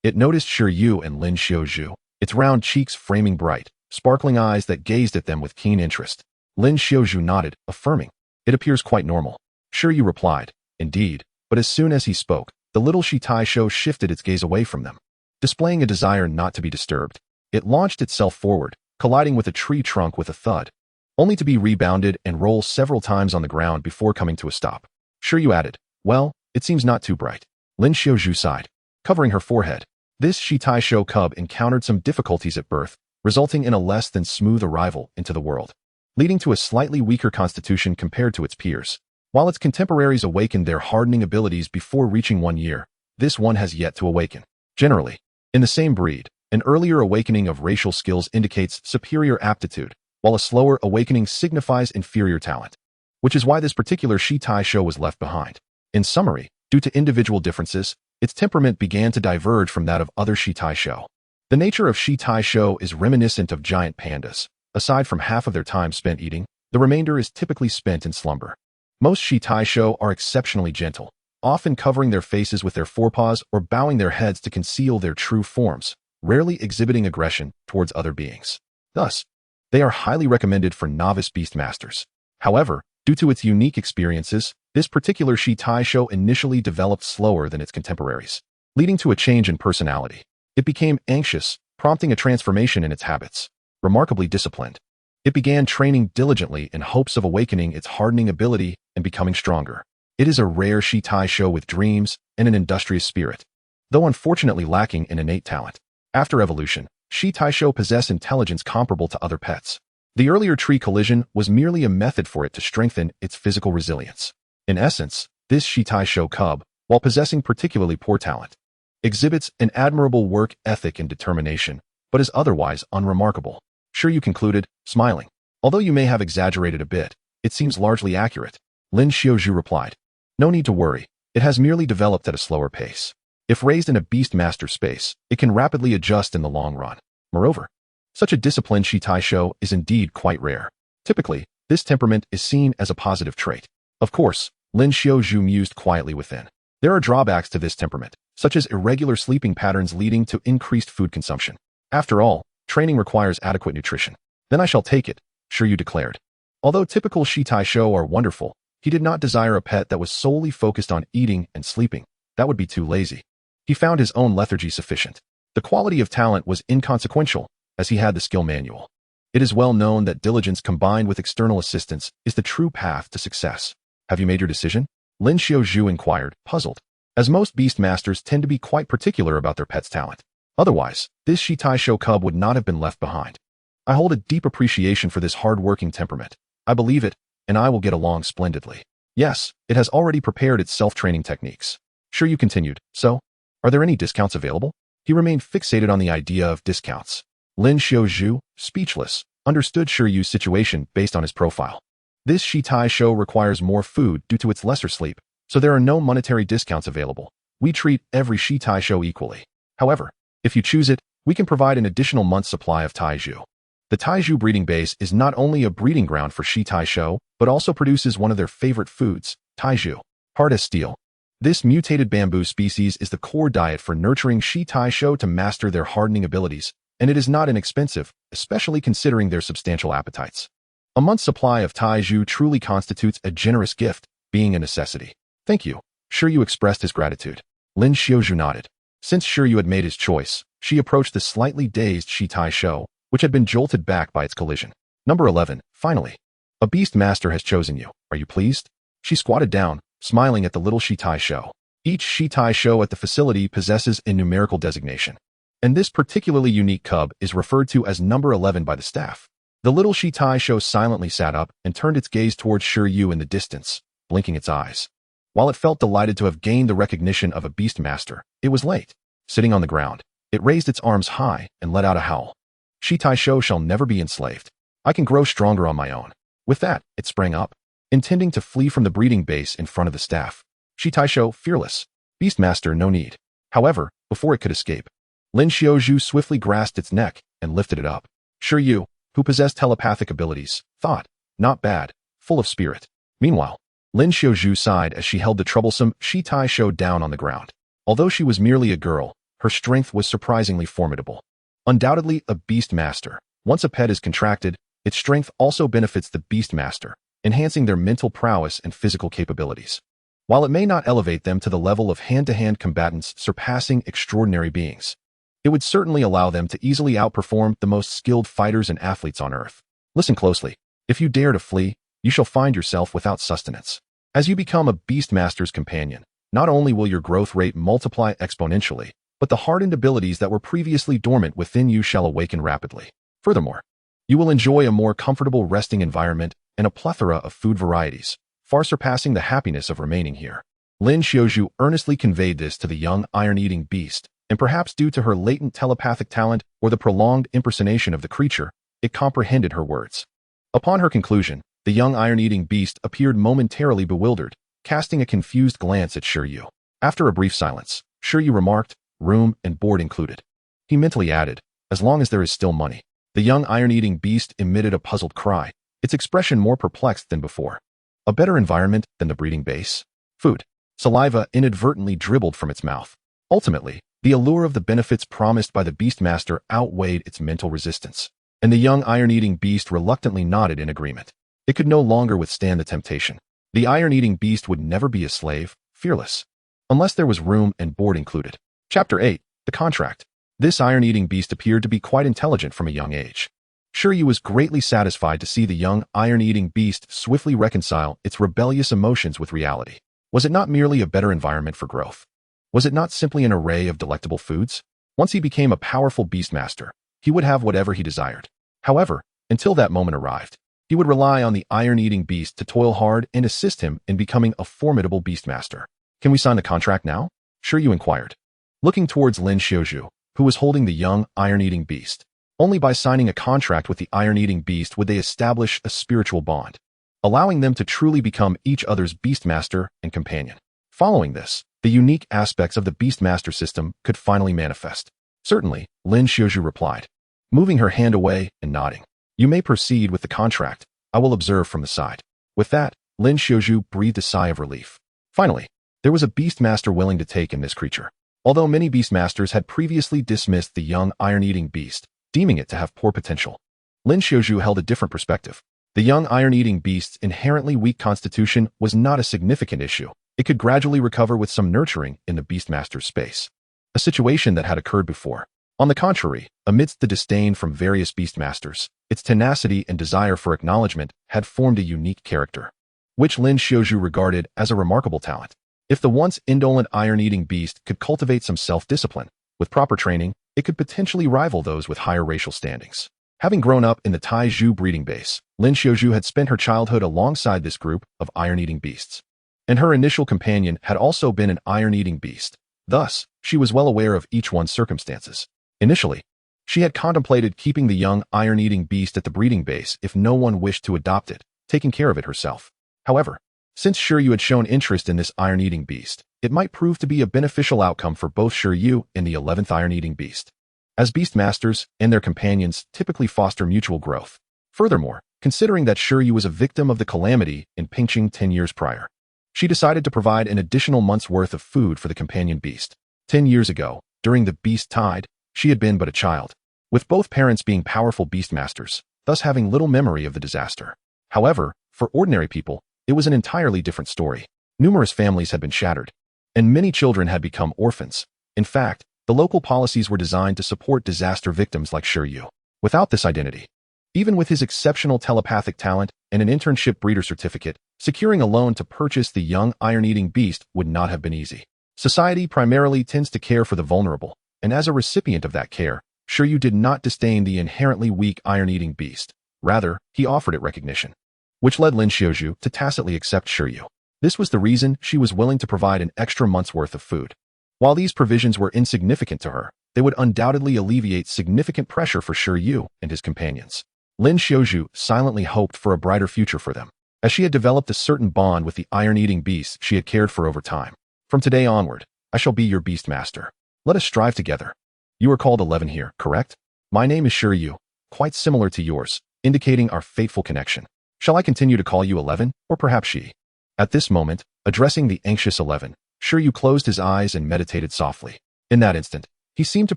Speaker 1: it noticed Shi Yu and Lin Xiaozhu, its round cheeks framing bright, sparkling eyes that gazed at them with keen interest. Lin Xiaozhu nodded, affirming, "It appears quite normal." Shi Yu replied, "Indeed," but as soon as he spoke, the little Shi Taisho shifted its gaze away from them. Displaying a desire not to be disturbed, it launched itself forward, colliding with a tree trunk with a thud, only to be rebounded and roll several times on the ground before coming to a stop. Shi Yu added, "Well, it seems not too bright." Lin Xiaozhu sighed, covering her forehead. This Shi Taisho cub encountered some difficulties at birth, resulting in a less than smooth arrival into the world, leading to a slightly weaker constitution compared to its peers. While its contemporaries awakened their hardening abilities before reaching 1 year, this one has yet to awaken. Generally, in the same breed, an earlier awakening of racial skills indicates superior aptitude, while a slower awakening signifies inferior talent, which is why this particular Shi Taisho was left behind. In summary, due to individual differences, its temperament began to diverge from that of other Shi Taisho. The nature of Shi Taisho is reminiscent of giant pandas. Aside from half of their time spent eating, the remainder is typically spent in slumber. Most Shi Taisho are exceptionally gentle, often covering their faces with their forepaws or bowing their heads to conceal their true forms, rarely exhibiting aggression towards other beings. Thus, they are highly recommended for novice Beastmasters. However, due to its unique experiences, this particular Shi Taisho initially developed slower than its contemporaries, leading to a change in personality. It became anxious, prompting a transformation in its habits. Remarkably disciplined, it began training diligently in hopes of awakening its hardening ability and becoming stronger. It is a rare Shi Taisho with dreams and an industrious spirit, though unfortunately lacking in innate talent. After evolution, Shi Taisho possess intelligence comparable to other pets. The earlier tree collision was merely a method for it to strengthen its physical resilience. In essence, this Shi Taisho cub, while possessing particularly poor talent, exhibits an admirable work ethic and determination, but is otherwise unremarkable. Shi Yu concluded, smiling. "Although you may have exaggerated a bit, it seems largely accurate." Lin Xiaozhu replied, "No need to worry, it has merely developed at a slower pace. If raised in a Beastmaster space, it can rapidly adjust in the long run. Moreover, such a disciplined Shi Taisho is indeed quite rare. Typically, this temperament is seen as a positive trait." Of course, Lin Xiaozhu mused quietly within. There are drawbacks to this temperament, such as irregular sleeping patterns leading to increased food consumption. After all, training requires adequate nutrition. "Then I shall take it," Shi Yu declared. Although typical Shi Taisho are wonderful, he did not desire a pet that was solely focused on eating and sleeping. That would be too lazy. He found his own lethargy sufficient. The quality of talent was inconsequential, as he had the skill manual. It is well known that diligence combined with external assistance is the true path to success. "Have you made your decision?" Lin Xiaozhu inquired, puzzled, as most Beastmasters tend to be quite particular about their pet's talent. Otherwise, this Shi Taisho cub would not have been left behind. "I hold a deep appreciation for this hard-working temperament. I believe it, and I will get along splendidly." Yes, it has already prepared its self-training techniques. Shi Yu continued, "So, are there any discounts available?" He remained fixated on the idea of discounts. Lin Xiaozhu, speechless, understood Shi Yu's situation based on his profile. This Shi Taisho requires more food due to its lesser sleep, so there are no monetary discounts available. We treat every Shi Taisho equally. However, if you choose it, we can provide an additional month's supply of Taizhu. The Taizhu breeding base is not only a breeding ground for Shi Taisho, but also produces one of their favorite foods, Taizhu, hard as steel. This mutated bamboo species is the core diet for nurturing Shi Taisho to master their hardening abilities, and it is not inexpensive, especially considering their substantial appetites. A month's supply of Taizhu truly constitutes a generous gift, being a necessity. "Thank you." Shi Yu expressed his gratitude. Lin Xiaozhu nodded. Since Shi Yu had made his choice, she approached the slightly dazed Shi Taisho, which had been jolted back by its collision. Number 11, finally. "A Beastmaster has chosen you. Are you pleased?" She squatted down, smiling at the little Shi Taisho. Each Shi Taisho at the facility possesses a numerical designation, and this particularly unique cub is referred to as number 11 by the staff. The little Shi Taisho silently sat up and turned its gaze towards Shi Yu in the distance, blinking its eyes. While it felt delighted to have gained the recognition of a Beastmaster, it was late. Sitting on the ground, it raised its arms high and let out a howl. "Shi Taisho shall never be enslaved. I can grow stronger on my own." With that, it sprang up, intending to flee from the breeding base in front of the staff. Shi Taisho, fearless. Beastmaster, no need. However, before it could escape, Lin Xiaozhu swiftly grasped its neck and lifted it up. "Shi Yu, who possessed telepathic abilities, thought, not bad, full of spirit. Meanwhile, Lin Xiaozhu sighed as she held the troublesome Shi Shou down on the ground. Although she was merely a girl, her strength was surprisingly formidable. Undoubtedly a Beastmaster. Once a pet is contracted, its strength also benefits the Beastmaster, enhancing their mental prowess and physical capabilities. While it may not elevate them to the level of hand-to-hand combatants surpassing extraordinary beings, it would certainly allow them to easily outperform the most skilled fighters and athletes on Earth. Listen closely. If you dare to flee, you shall find yourself without sustenance. As you become a Beastmaster's companion, not only will your growth rate multiply exponentially, but the hardened abilities that were previously dormant within you shall awaken rapidly. Furthermore, you will enjoy a more comfortable resting environment and a plethora of food varieties, far surpassing the happiness of remaining here. Lin Xiaozhu earnestly conveyed this to the young iron-eating beast, and perhaps due to her latent telepathic talent or the prolonged impersonation of the creature, it comprehended her words. Upon her conclusion, the young iron-eating beast appeared momentarily bewildered, casting a confused glance at Shi Yu. After a brief silence, Shi Yu remarked, "Room and board included." He mentally added, "As long as there is still money." The young iron-eating beast emitted a puzzled cry, its expression more perplexed than before. A better environment than the breeding base? Food. Saliva inadvertently dribbled from its mouth. Ultimately, the allure of the benefits promised by the Beastmaster outweighed its mental resistance, and the young iron-eating beast reluctantly nodded in agreement. It could no longer withstand the temptation. The iron-eating beast would never be a slave, fearless, unless there was room and board included. Chapter 8. The Contract. This iron-eating beast appeared to be quite intelligent from a young age. Shi Yu was greatly satisfied to see the young iron-eating beast swiftly reconcile its rebellious emotions with reality. Was it not merely a better environment for growth? Was it not simply an array of delectable foods? Once he became a powerful Beastmaster, he would have whatever he desired. However, until that moment arrived, he would rely on the iron-eating beast to toil hard and assist him in becoming a formidable Beastmaster. "Can we sign the contract now?" Shi Yu inquired, looking towards Lin Xiaozhu, who was holding the young iron-eating beast. Only by signing a contract with the iron-eating beast would they establish a spiritual bond, allowing them to truly become each other's Beastmaster and companion. Following this, the unique aspects of the Beastmaster system could finally manifest. "Certainly," Lin Xiaozhu replied, moving her hand away and nodding. "You may proceed with the contract. I will observe from the side." With that, Lin Xiaozhu breathed a sigh of relief. Finally, there was a Beastmaster willing to take in this creature. Although many Beastmasters had previously dismissed the young iron-eating beast, deeming it to have poor potential, Lin Xiaozhu held a different perspective. The young iron-eating beast's inherently weak constitution was not a significant issue. It could gradually recover with some nurturing in the Beastmaster's space, a situation that had occurred before. On the contrary, amidst the disdain from various Beastmasters, its tenacity and desire for acknowledgement had formed a unique character, which Lin Xiaozhu regarded as a remarkable talent. If the once indolent iron-eating beast could cultivate some self-discipline, with proper training, it could potentially rival those with higher racial standings. Having grown up in the Taizhou breeding base, Lin Xiaozhu had spent her childhood alongside this group of iron-eating beasts, and her initial companion had also been an iron-eating beast. Thus, she was well aware of each one's circumstances. Initially, she had contemplated keeping the young iron-eating beast at the breeding base if no one wished to adopt it, taking care of it herself. However, since Shi Yu had shown interest in this iron-eating beast, it might prove to be a beneficial outcome for both Shi Yu and the 11th iron-eating beast, as Beastmasters and their companions typically foster mutual growth. Furthermore, considering that Shi Yu was a victim of the calamity in Pingqing 10 years prior, she decided to provide an additional month's worth of food for the companion beast. 10 years ago, during the Beast Tide, she had been but a child, with both parents being powerful Beastmasters, thus having little memory of the disaster. However, for ordinary people, it was an entirely different story. Numerous families had been shattered, and many children had become orphans. In fact, the local policies were designed to support disaster victims like Shi Yu. Without this identity, even with his exceptional telepathic talent and an internship breeder certificate, securing a loan to purchase the young iron-eating beast would not have been easy. Society primarily tends to care for the vulnerable, and as a recipient of that care, Shi Yu did not disdain the inherently weak iron-eating beast. Rather, he offered it recognition, which led Lin Xiaozhu to tacitly accept Shi Yu. This was the reason she was willing to provide an extra month's worth of food. While these provisions were insignificant to her, they would undoubtedly alleviate significant pressure for Shi Yu and his companions. Lin Xiaozhu silently hoped for a brighter future for them, as she had developed a certain bond with the iron-eating beast she had cared for over time. "From today onward, I shall be your Beastmaster. Let us strive together. You are called 11 here, correct? My name is Shi Yu, quite similar to yours," indicating our fateful connection. Shall I continue to call you 11, or perhaps Shi? At this moment, addressing the anxious 11, Shi Yu closed his eyes and meditated softly. In that instant, he seemed to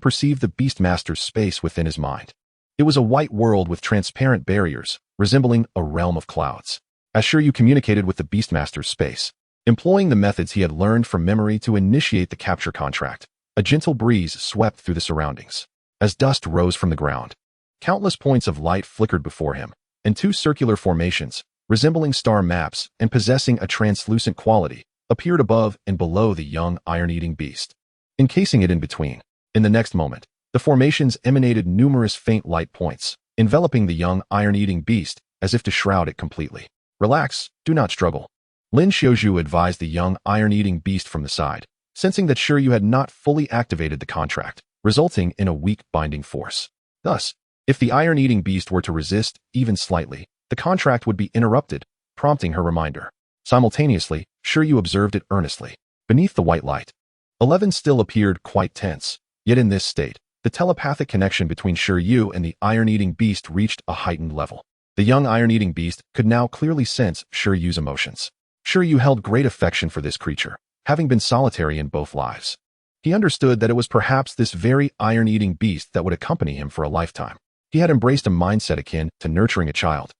Speaker 1: perceive the Beastmaster's space within his mind. It was a white world with transparent barriers, resembling a realm of clouds. As Shi Yu communicated with the Beastmaster's space, employing the methods he had learned from memory to initiate the capture contract, a gentle breeze swept through the surroundings. As dust rose from the ground, countless points of light flickered before him, and two circular formations, resembling star maps and possessing a translucent quality, appeared above and below the young iron-eating beast, encasing it in between. In the next moment, the formations emanated numerous faint light points, enveloping the young iron-eating beast as if to shroud it completely. Relax, do not struggle. Lin Xiaoju advised the young iron-eating beast from the side, sensing that Shi Yu had not fully activated the contract, resulting in a weak binding force. Thus, if the iron-eating beast were to resist, even slightly, the contract would be interrupted, prompting her reminder. Simultaneously, Shi Yu observed it earnestly. Beneath the white light, 11 still appeared quite tense, yet in this state, the telepathic connection between Shi Yu and the iron-eating beast reached a heightened level. The young iron-eating beast could now clearly sense Shi Yu's emotions. Shi Yu held great affection for this creature, having been solitary in both lives. He understood that it was perhaps this very iron-eating beast that would accompany him for a lifetime. He had embraced a mindset akin to nurturing a child,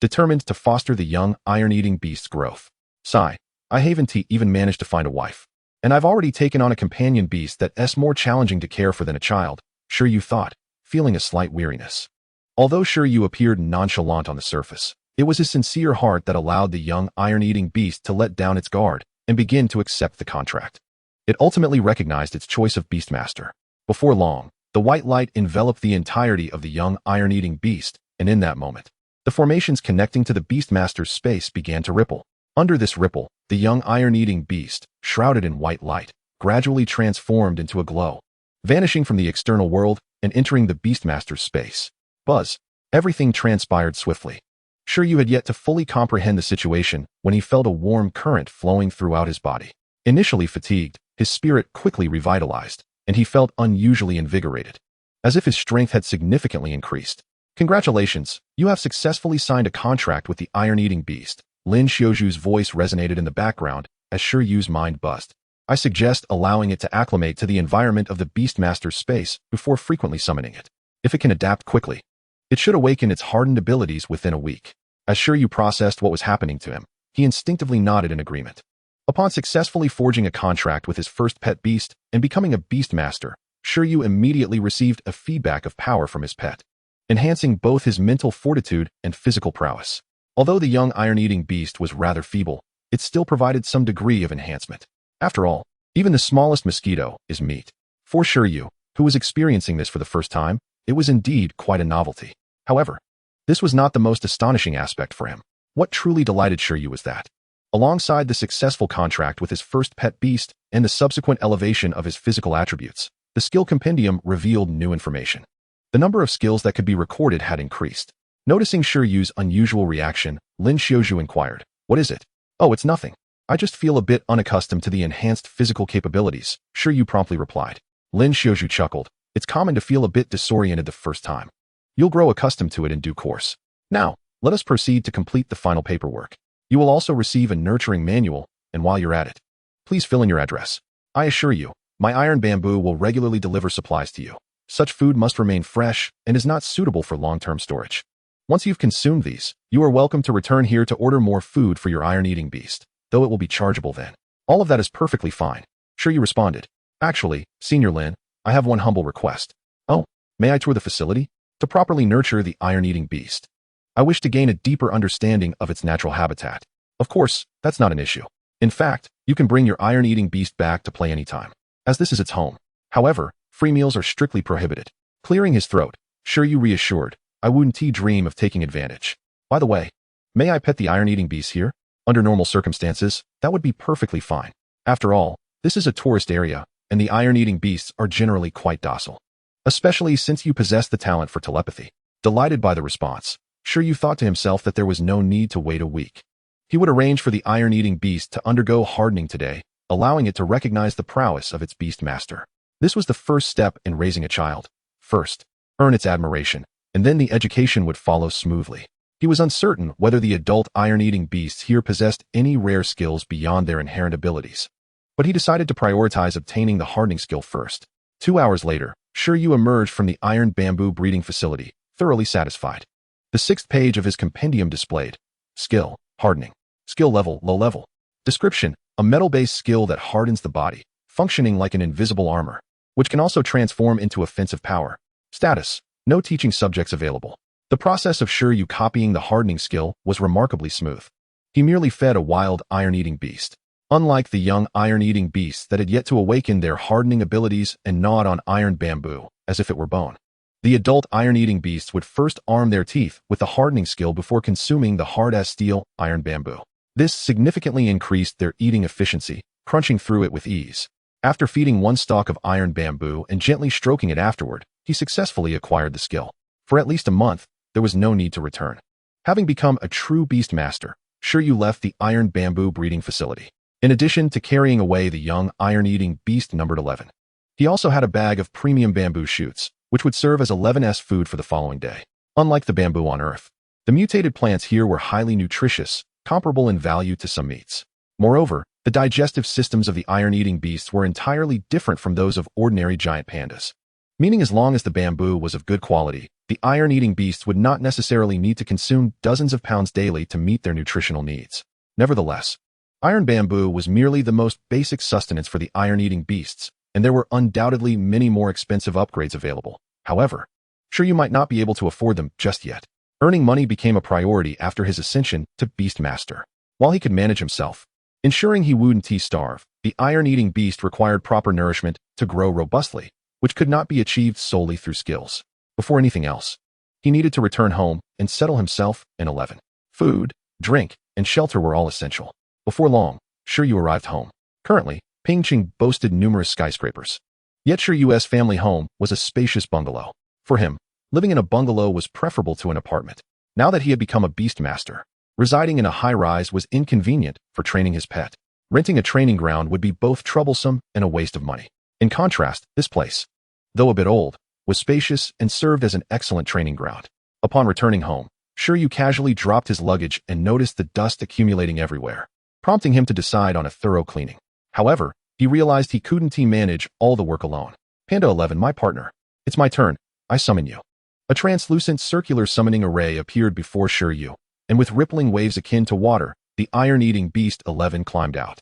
Speaker 1: determined to foster the young iron-eating beast's growth. Sigh, I haven't even managed to find a wife. And I've already taken on a companion beast that's more challenging to care for than a child, Shi Yu thought, feeling a slight weariness. Although Shi Yu appeared nonchalant on the surface, it was his sincere heart that allowed the young iron-eating beast to let down its guard and begin to accept the contract. It ultimately recognized its choice of Beastmaster. Before long, the white light enveloped the entirety of the young iron-eating beast, and in that moment, the formations connecting to the Beastmaster's space began to ripple. Under this ripple, the young iron-eating beast, shrouded in white light, gradually transformed into a glow, vanishing from the external world and entering the Beastmaster's space. Buzz. Everything transpired swiftly. Shi Yu had yet to fully comprehend the situation when he felt a warm current flowing throughout his body. Initially fatigued, his spirit quickly revitalized, and he felt unusually invigorated, as if his strength had significantly increased. Congratulations, you have successfully signed a contract with the iron-eating beast. Lin Xiaoju's voice resonated in the background as Shi Yu's mind buzzed. I suggest allowing it to acclimate to the environment of the Beastmaster's space before frequently summoning it. If it can adapt quickly, it should awaken its hardened abilities within a week. As Shi Yu processed what was happening to him, he instinctively nodded in agreement. Upon successfully forging a contract with his first pet beast and becoming a Beastmaster, Shi Yu immediately received a feedback of power from his pet, enhancing both his mental fortitude and physical prowess. Although the young iron-eating beast was rather feeble, it still provided some degree of enhancement. After all, even the smallest mosquito is meat. For Shi Yu, who was experiencing this for the first time, it was indeed quite a novelty. However, this was not the most astonishing aspect for him. What truly delighted Shi Yu was that, alongside the successful contract with his first pet beast and the subsequent elevation of his physical attributes, the skill compendium revealed new information. The number of skills that could be recorded had increased. Noticing Shi Yu's unusual reaction, Lin Xiaoju inquired, "What is it?" "Oh, it's nothing. I just feel a bit unaccustomed to the enhanced physical capabilities," Shi Yu promptly replied. Lin Xiaoju chuckled. "It's common to feel a bit disoriented the first time. You'll grow accustomed to it in due course. Now, let us proceed to complete the final paperwork. You will also receive a nurturing manual, and while you're at it, please fill in your address. I assure you, my iron bamboo will regularly deliver supplies to you. Such food must remain fresh and is not suitable for long-term storage. Once you've consumed these, you are welcome to return here to order more food for your iron-eating beast, though it will be chargeable then." "All of that is perfectly fine," Shi Yu responded. "Actually, Senior Lin, I have one humble request." "Oh, may I tour the facility?" "To properly nurture the iron-eating beast, I wish to gain a deeper understanding of its natural habitat." "Of course, that's not an issue. In fact, you can bring your iron-eating beast back to play anytime, as this is its home. However, free meals are strictly prohibited." Clearing his throat, Shi Yu reassured, "I wouldn't dream of taking advantage. By the way, may I pet the iron-eating beast here?" "Under normal circumstances, that would be perfectly fine. After all, this is a tourist area, and the iron-eating beasts are generally quite docile. Especially since you possess the talent for telepathy." Delighted by the response, Shi Yu thought to himself that there was no need to wait a week. He would arrange for the iron-eating beast to undergo hardening today, allowing it to recognize the prowess of its Beastmaster. This was the first step in raising a child. First, earn its admiration, and then the education would follow smoothly. He was uncertain whether the adult iron-eating beasts here possessed any rare skills beyond their inherent abilities. But he decided to prioritize obtaining the hardening skill first. 2 hours later, Shi Yu emerged from the iron bamboo breeding facility, thoroughly satisfied. The 6th page of his compendium displayed: Skill, Hardening. Skill level, low level. Description: a metal-based skill that hardens the body, functioning like an invisible armor, which can also transform into offensive power. Status: no teaching subjects available. The process of Shi Yu copying the hardening skill was remarkably smooth. He merely fed a wild iron-eating beast. Unlike the young iron-eating beasts that had yet to awaken their hardening abilities and gnawed on iron bamboo, as if it were bone, the adult iron-eating beasts would first arm their teeth with the hardening skill before consuming the hard-as-steel iron bamboo. This significantly increased their eating efficiency, crunching through it with ease. After feeding one stalk of iron bamboo and gently stroking it afterward, he successfully acquired the skill. For at least a month, there was no need to return. Having become a true Beastmaster, Shi Yu left the iron bamboo breeding facility. In addition to carrying away the young iron-eating beast numbered 11, he also had a bag of premium bamboo shoots, which would serve as 11's food for the following day. Unlike the bamboo on Earth, the mutated plants here were highly nutritious, comparable in value to some meats. Moreover, the digestive systems of the iron-eating beasts were entirely different from those of ordinary giant pandas. Meaning as long as the bamboo was of good quality, the iron-eating beasts would not necessarily need to consume dozens of pounds daily to meet their nutritional needs. Nevertheless, iron bamboo was merely the most basic sustenance for the iron-eating beasts, and there were undoubtedly many more expensive upgrades available. However, Shi Yu might not be able to afford them just yet. Earning money became a priority after his ascension to Beastmaster. While he could manage himself, ensuring he wouldn't starve, the iron-eating beast required proper nourishment to grow robustly, which could not be achieved solely through skills. Before anything else, he needed to return home and settle himself in 11. Food, drink, and shelter were all essential. Before long, Shi Yu arrived home. Currently, Pingqing boasted numerous skyscrapers. Yet Shi Yu's family home was a spacious bungalow. For him, living in a bungalow was preferable to an apartment. Now that he had become a Beastmaster, residing in a high-rise was inconvenient for training his pet. Renting a training ground would be both troublesome and a waste of money. In contrast, this place, though a bit old, was spacious and served as an excellent training ground. Upon returning home, Shi Yu casually dropped his luggage and noticed the dust accumulating everywhere, prompting him to decide on a thorough cleaning. However, he realized he couldn't manage all the work alone. Panda 11, my partner. It's my turn. I summon you. A translucent circular summoning array appeared before Shi Yu, and with rippling waves akin to water, the iron-eating beast 11 climbed out.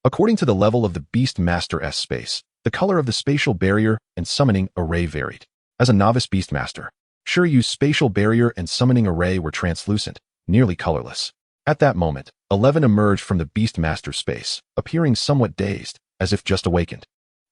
Speaker 1: According to the level of the Beastmaster's space, the color of the spatial barrier and summoning array varied. As a novice Beastmaster, Shi Yu's spatial barrier and summoning array were translucent, nearly colorless. At that moment, 11 emerged from the Beastmaster space, appearing somewhat dazed, as if just awakened.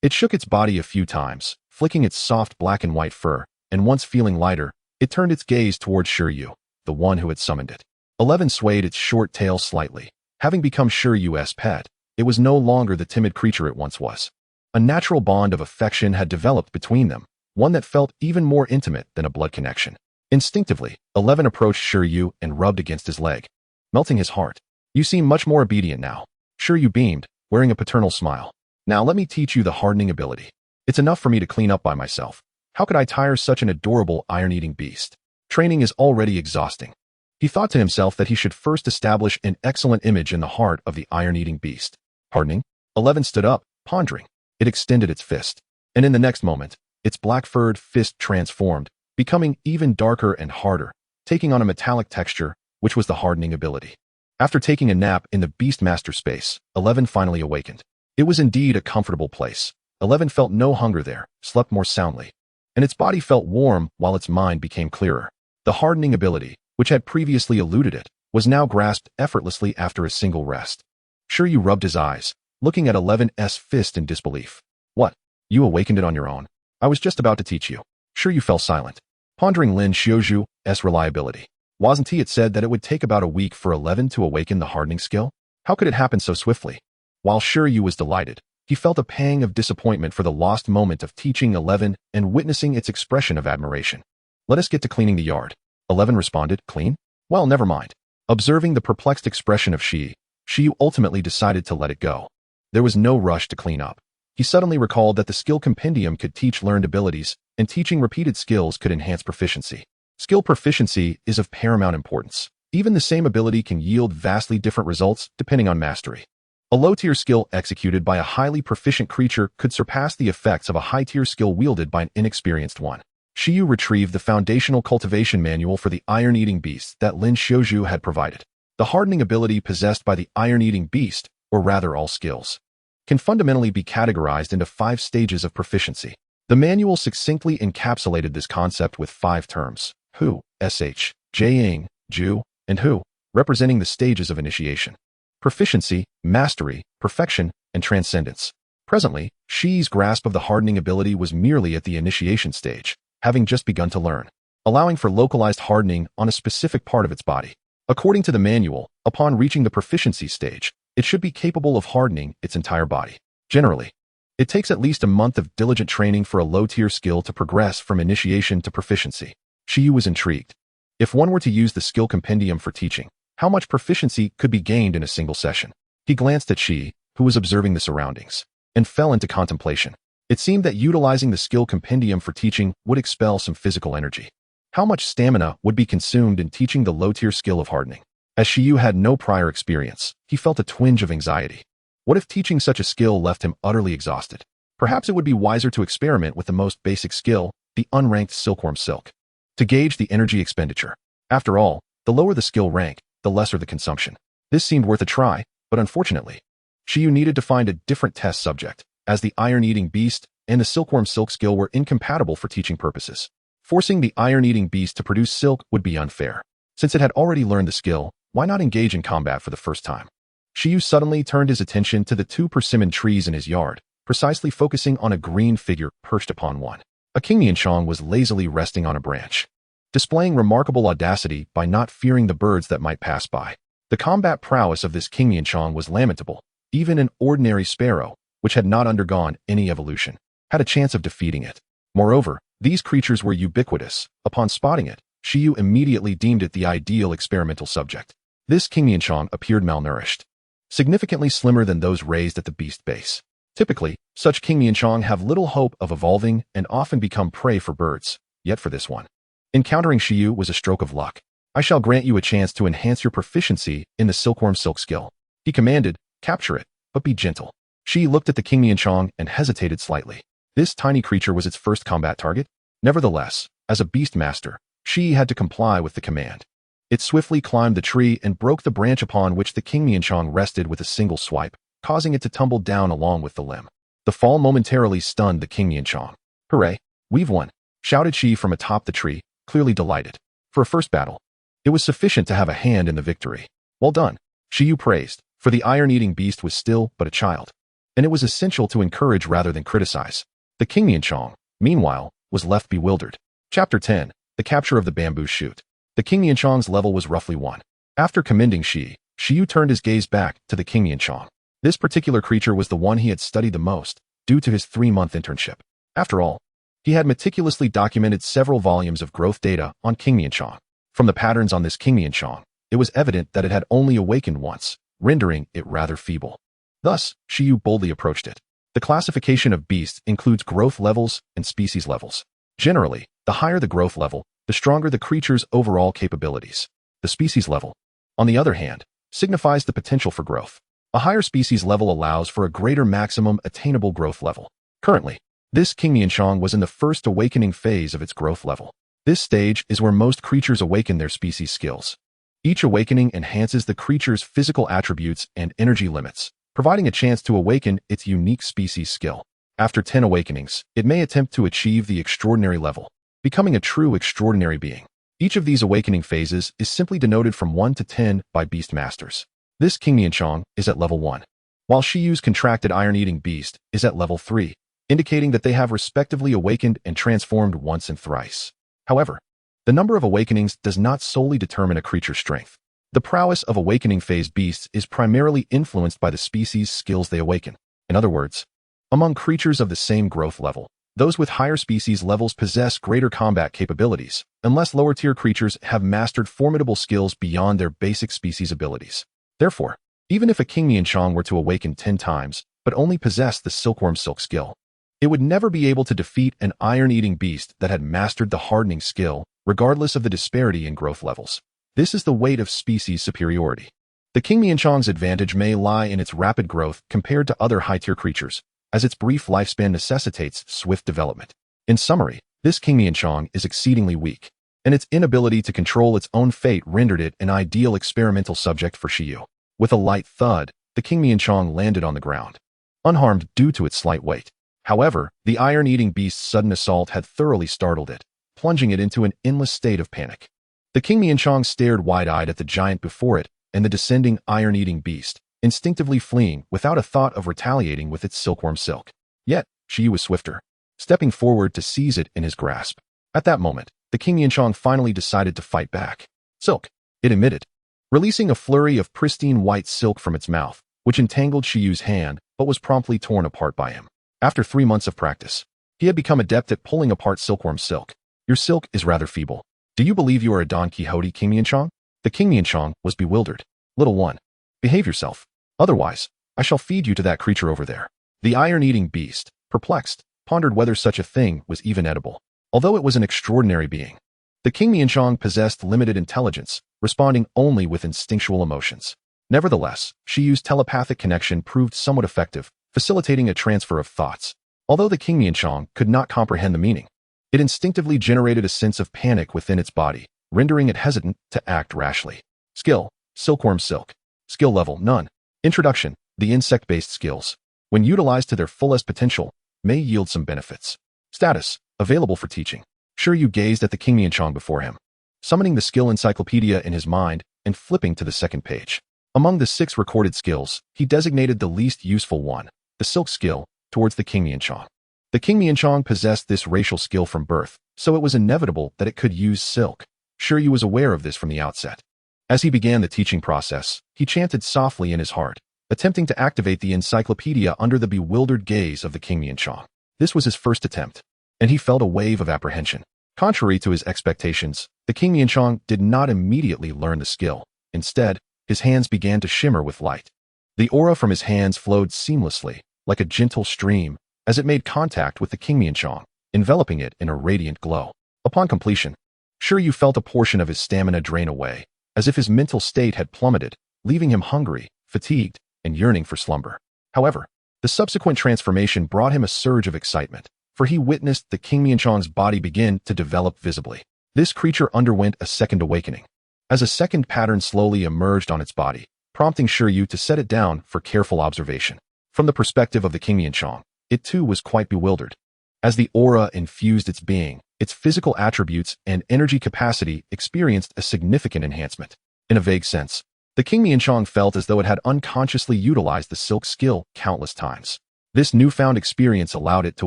Speaker 1: It shook its body a few times, flicking its soft black and white fur, and once feeling lighter, it turned its gaze towards Shi Yu, the one who had summoned it. 11 swayed its short tail slightly. Having become Shi Yu's pet, it was no longer the timid creature it once was. A natural bond of affection had developed between them, one that felt even more intimate than a blood connection. Instinctively, 11 approached Shi Yu and rubbed against his leg, melting his heart. You seem much more obedient now. Shi Yu beamed, wearing a paternal smile. Now let me teach you the hardening ability. It's enough for me to clean up by myself. How could I tire such an adorable iron-eating beast? Training is already exhausting. He thought to himself that he should first establish an excellent image in the heart of the iron-eating beast. Hardening? 11 stood up, pondering. It extended its fist, and in the next moment, its black-furred fist transformed, becoming even darker and harder, taking on a metallic texture, which was the hardening ability. After taking a nap in the Beastmaster space, 11 finally awakened. It was indeed a comfortable place. 11 felt no hunger there, slept more soundly, and its body felt warm while its mind became clearer. The hardening ability, which had previously eluded it, was now grasped effortlessly after a single rest. Shi Yu rubbed his eyes, looking at 11's fist in disbelief. What? You awakened it on your own? I was just about to teach you. Shi Yu fell silent, pondering Lin Xiuju's reliability. Wasn't it said that it would take about a week for 11 to awaken the hardening skill? How could it happen so swiftly? While Shi Yu was delighted, he felt a pang of disappointment for the lost moment of teaching 11 and witnessing its expression of admiration. Let us get to cleaning the yard. 11 responded, clean? Well, never mind. Observing the perplexed expression of Shi Yu ultimately decided to let it go. There was no rush to clean up. He suddenly recalled that the skill compendium could teach learned abilities, and teaching repeated skills could enhance proficiency. Skill proficiency is of paramount importance. Even the same ability can yield vastly different results depending on mastery. A low-tier skill executed by a highly proficient creature could surpass the effects of a high-tier skill wielded by an inexperienced one. Shi Yu retrieved the foundational cultivation manual for the iron-eating beast that Lin Xiaozhu had provided. The hardening ability possessed by the iron-eating beast, or rather all skills, can fundamentally be categorized into 5 stages of proficiency. The manual succinctly encapsulated this concept with 5 terms: Hu, Sh, Jiang, Ju, and Hu, representing the stages of initiation: proficiency, mastery, perfection, and transcendence. Presently, Shi's grasp of the hardening ability was merely at the initiation stage, having just begun to learn, allowing for localized hardening on a specific part of its body. According to the manual, upon reaching the proficiency stage, it should be capable of hardening its entire body. Generally, it takes at least a month of diligent training for a low-tier skill to progress from initiation to proficiency. Shi Yu was intrigued. If one were to use the skill compendium for teaching, how much proficiency could be gained in a single session? He glanced at Shi, who was observing the surroundings, and fell into contemplation. It seemed that utilizing the skill compendium for teaching would expel some physical energy. How much stamina would be consumed in teaching the low-tier skill of hardening? As Shi Yu had no prior experience, he felt a twinge of anxiety. What if teaching such a skill left him utterly exhausted? Perhaps it would be wiser to experiment with the most basic skill, the unranked silkworm silk, to gauge the energy expenditure. After all, the lower the skill rank, the lesser the consumption. This seemed worth a try, but unfortunately, Shi Yu needed to find a different test subject, as the iron-eating beast and the silkworm silk skill were incompatible for teaching purposes. Forcing the iron-eating beast to produce silk would be unfair. Since it had already learned the skill, why not engage in combat for the first time? Shi Yu suddenly turned his attention to the 2 persimmon trees in his yard, precisely focusing on a green figure perched upon one. A Qingmianshang was lazily resting on a branch, displaying remarkable audacity by not fearing the birds that might pass by. The combat prowess of this Qingmianshang was lamentable. Even an ordinary sparrow, which had not undergone any evolution, had a chance of defeating it. Moreover, these creatures were ubiquitous. Upon spotting it, Shi Yu immediately deemed it the ideal experimental subject. This Qingmianshang appeared malnourished, significantly slimmer than those raised at the beast base. Typically, such Qingmianshang have little hope of evolving and often become prey for birds. Yet for this one, encountering Shi Yu was a stroke of luck. I shall grant you a chance to enhance your proficiency in the silkworm silk skill. He commanded, capture it, but be gentle. Shi looked at the Qingmianshang and hesitated slightly. This tiny creature was its first combat target. Nevertheless, as a Beastmaster, Shi had to comply with the command. It swiftly climbed the tree and broke the branch upon which the Qingmianshang rested with a single swipe, causing it to tumble down along with the limb. The fall momentarily stunned the Qingmianshang. Hooray! We've won! Shouted Shi from atop the tree, clearly delighted. For a first battle, it was sufficient to have a hand in the victory. Well done, Shi Yu praised, for the iron-eating beast was still but a child, and it was essential to encourage rather than criticize. The Qingmianshang, meanwhile, was left bewildered. Chapter 10. The Capture of the Bamboo Shoot. The Qingmianshang's level was roughly 1. After commending Shi Yu turned his gaze back to the Qingmianshang. This particular creature was the one he had studied the most, due to his 3-month internship. After all, he had meticulously documented several volumes of growth data on Qingmianshang. From the patterns on this Qingmianshang, it was evident that it had only awakened once, rendering it rather feeble. Thus, Shi Yu boldly approached it. The classification of beasts includes growth levels and species levels. Generally, the higher the growth level, the stronger the creature's overall capabilities. The species level, on the other hand, signifies the potential for growth. A higher species level allows for a greater maximum attainable growth level. Currently, this Qingmianshang was in the first awakening phase of its growth level. This stage is where most creatures awaken their species skills. Each awakening enhances the creature's physical attributes and energy limits, providing a chance to awaken its unique species skill. After 10 awakenings, it may attempt to achieve the extraordinary level, becoming a true extraordinary being. Each of these awakening phases is simply denoted from 1 to 10 by Beastmasters. This Qingmianshang is at level 1, while Shi Yu's contracted iron-eating beast is at level 3, indicating that they have respectively awakened and transformed once and thrice. However, the number of awakenings does not solely determine a creature's strength. The prowess of awakening phase beasts is primarily influenced by the species skills they awaken. In other words, among creatures of the same growth level, those with higher species levels possess greater combat capabilities, unless lower-tier creatures have mastered formidable skills beyond their basic species abilities. Therefore, even if a Qingmianshang were to awaken 10 times, but only possess the silkworm silk skill, It would never be able to defeat an iron-eating beast that had mastered the hardening skill, regardless of the disparity in growth levels. This is the weight of species superiority. The King Mianchong's advantage may lie in its rapid growth compared to other high-tier creatures, as its brief lifespan necessitates swift development. In summary, this King Mianchong is exceedingly weak, and its inability to control its own fate rendered it an ideal experimental subject for Shi Yu. With a light thud, the King Mianchong landed on the ground, unharmed due to its slight weight. However, the iron-eating beast's sudden assault had thoroughly startled it, plunging it into an endless state of panic. The King Mianchong stared wide-eyed at the giant before it and the descending iron-eating beast, instinctively fleeing without a thought of retaliating with its silkworm silk. Yet, Shi Yu was swifter, stepping forward to seize it in his grasp. At that moment, the King Mianchong finally decided to fight back. Silk, it emitted, releasing a flurry of pristine white silk from its mouth, which entangled Shi Yu's hand but was promptly torn apart by him. After 3 months of practice, he had become adept at pulling apart silkworm silk. Your silk is rather feeble. Do you believe you are a Don Quixote, King Mianchong? The King Mianchong was bewildered. Little one, behave yourself. Otherwise, I shall feed you to that creature over there. The iron-eating beast, perplexed, pondered whether such a thing was even edible. Although it was an extraordinary being, the King Mianchong possessed limited intelligence, responding only with instinctual emotions. Nevertheless, Shi Yu's telepathic connection proved somewhat effective, facilitating a transfer of thoughts. Although the King Mianchong could not comprehend the meaning, it instinctively generated a sense of panic within its body, rendering it hesitant to act rashly. Skill, Silkworm Silk. Skill level, none. Introduction, the insect-based skills, when utilized to their fullest potential, may yield some benefits. Status, available for teaching. Shi Yu gazed at the King Mianchong before him, summoning the skill encyclopedia in his mind and flipping to the second page. Among the 6 recorded skills, he designated the least useful one, the silk skill, towards the King Mianchong. The King Mianchong possessed this racial skill from birth, so it was inevitable that it could use silk. Shi Yu was aware of this from the outset. As he began the teaching process, he chanted softly in his heart, attempting to activate the encyclopedia under the bewildered gaze of the King Mianchong. This was his first attempt, and he felt a wave of apprehension. Contrary to his expectations, the King Mianchong did not immediately learn the skill. Instead, his hands began to shimmer with light. The aura from his hands flowed seamlessly, like a gentle stream, as it made contact with the King Mianchong, enveloping it in a radiant glow. Upon completion, Shi Yu felt a portion of his stamina drain away, as if his mental state had plummeted, leaving him hungry, fatigued, and yearning for slumber. However, the subsequent transformation brought him a surge of excitement, for he witnessed the King Mianchong's body begin to develop visibly. This creature underwent a second awakening, as a second pattern slowly emerged on its body, prompting Shi Yu to set it down for careful observation. From the perspective of the King Mianchong, it too was quite bewildered. As the aura infused its being, its physical attributes and energy capacity experienced a significant enhancement. In a vague sense, the King Mianchong felt as though it had unconsciously utilized the silk skill countless times. This newfound experience allowed it to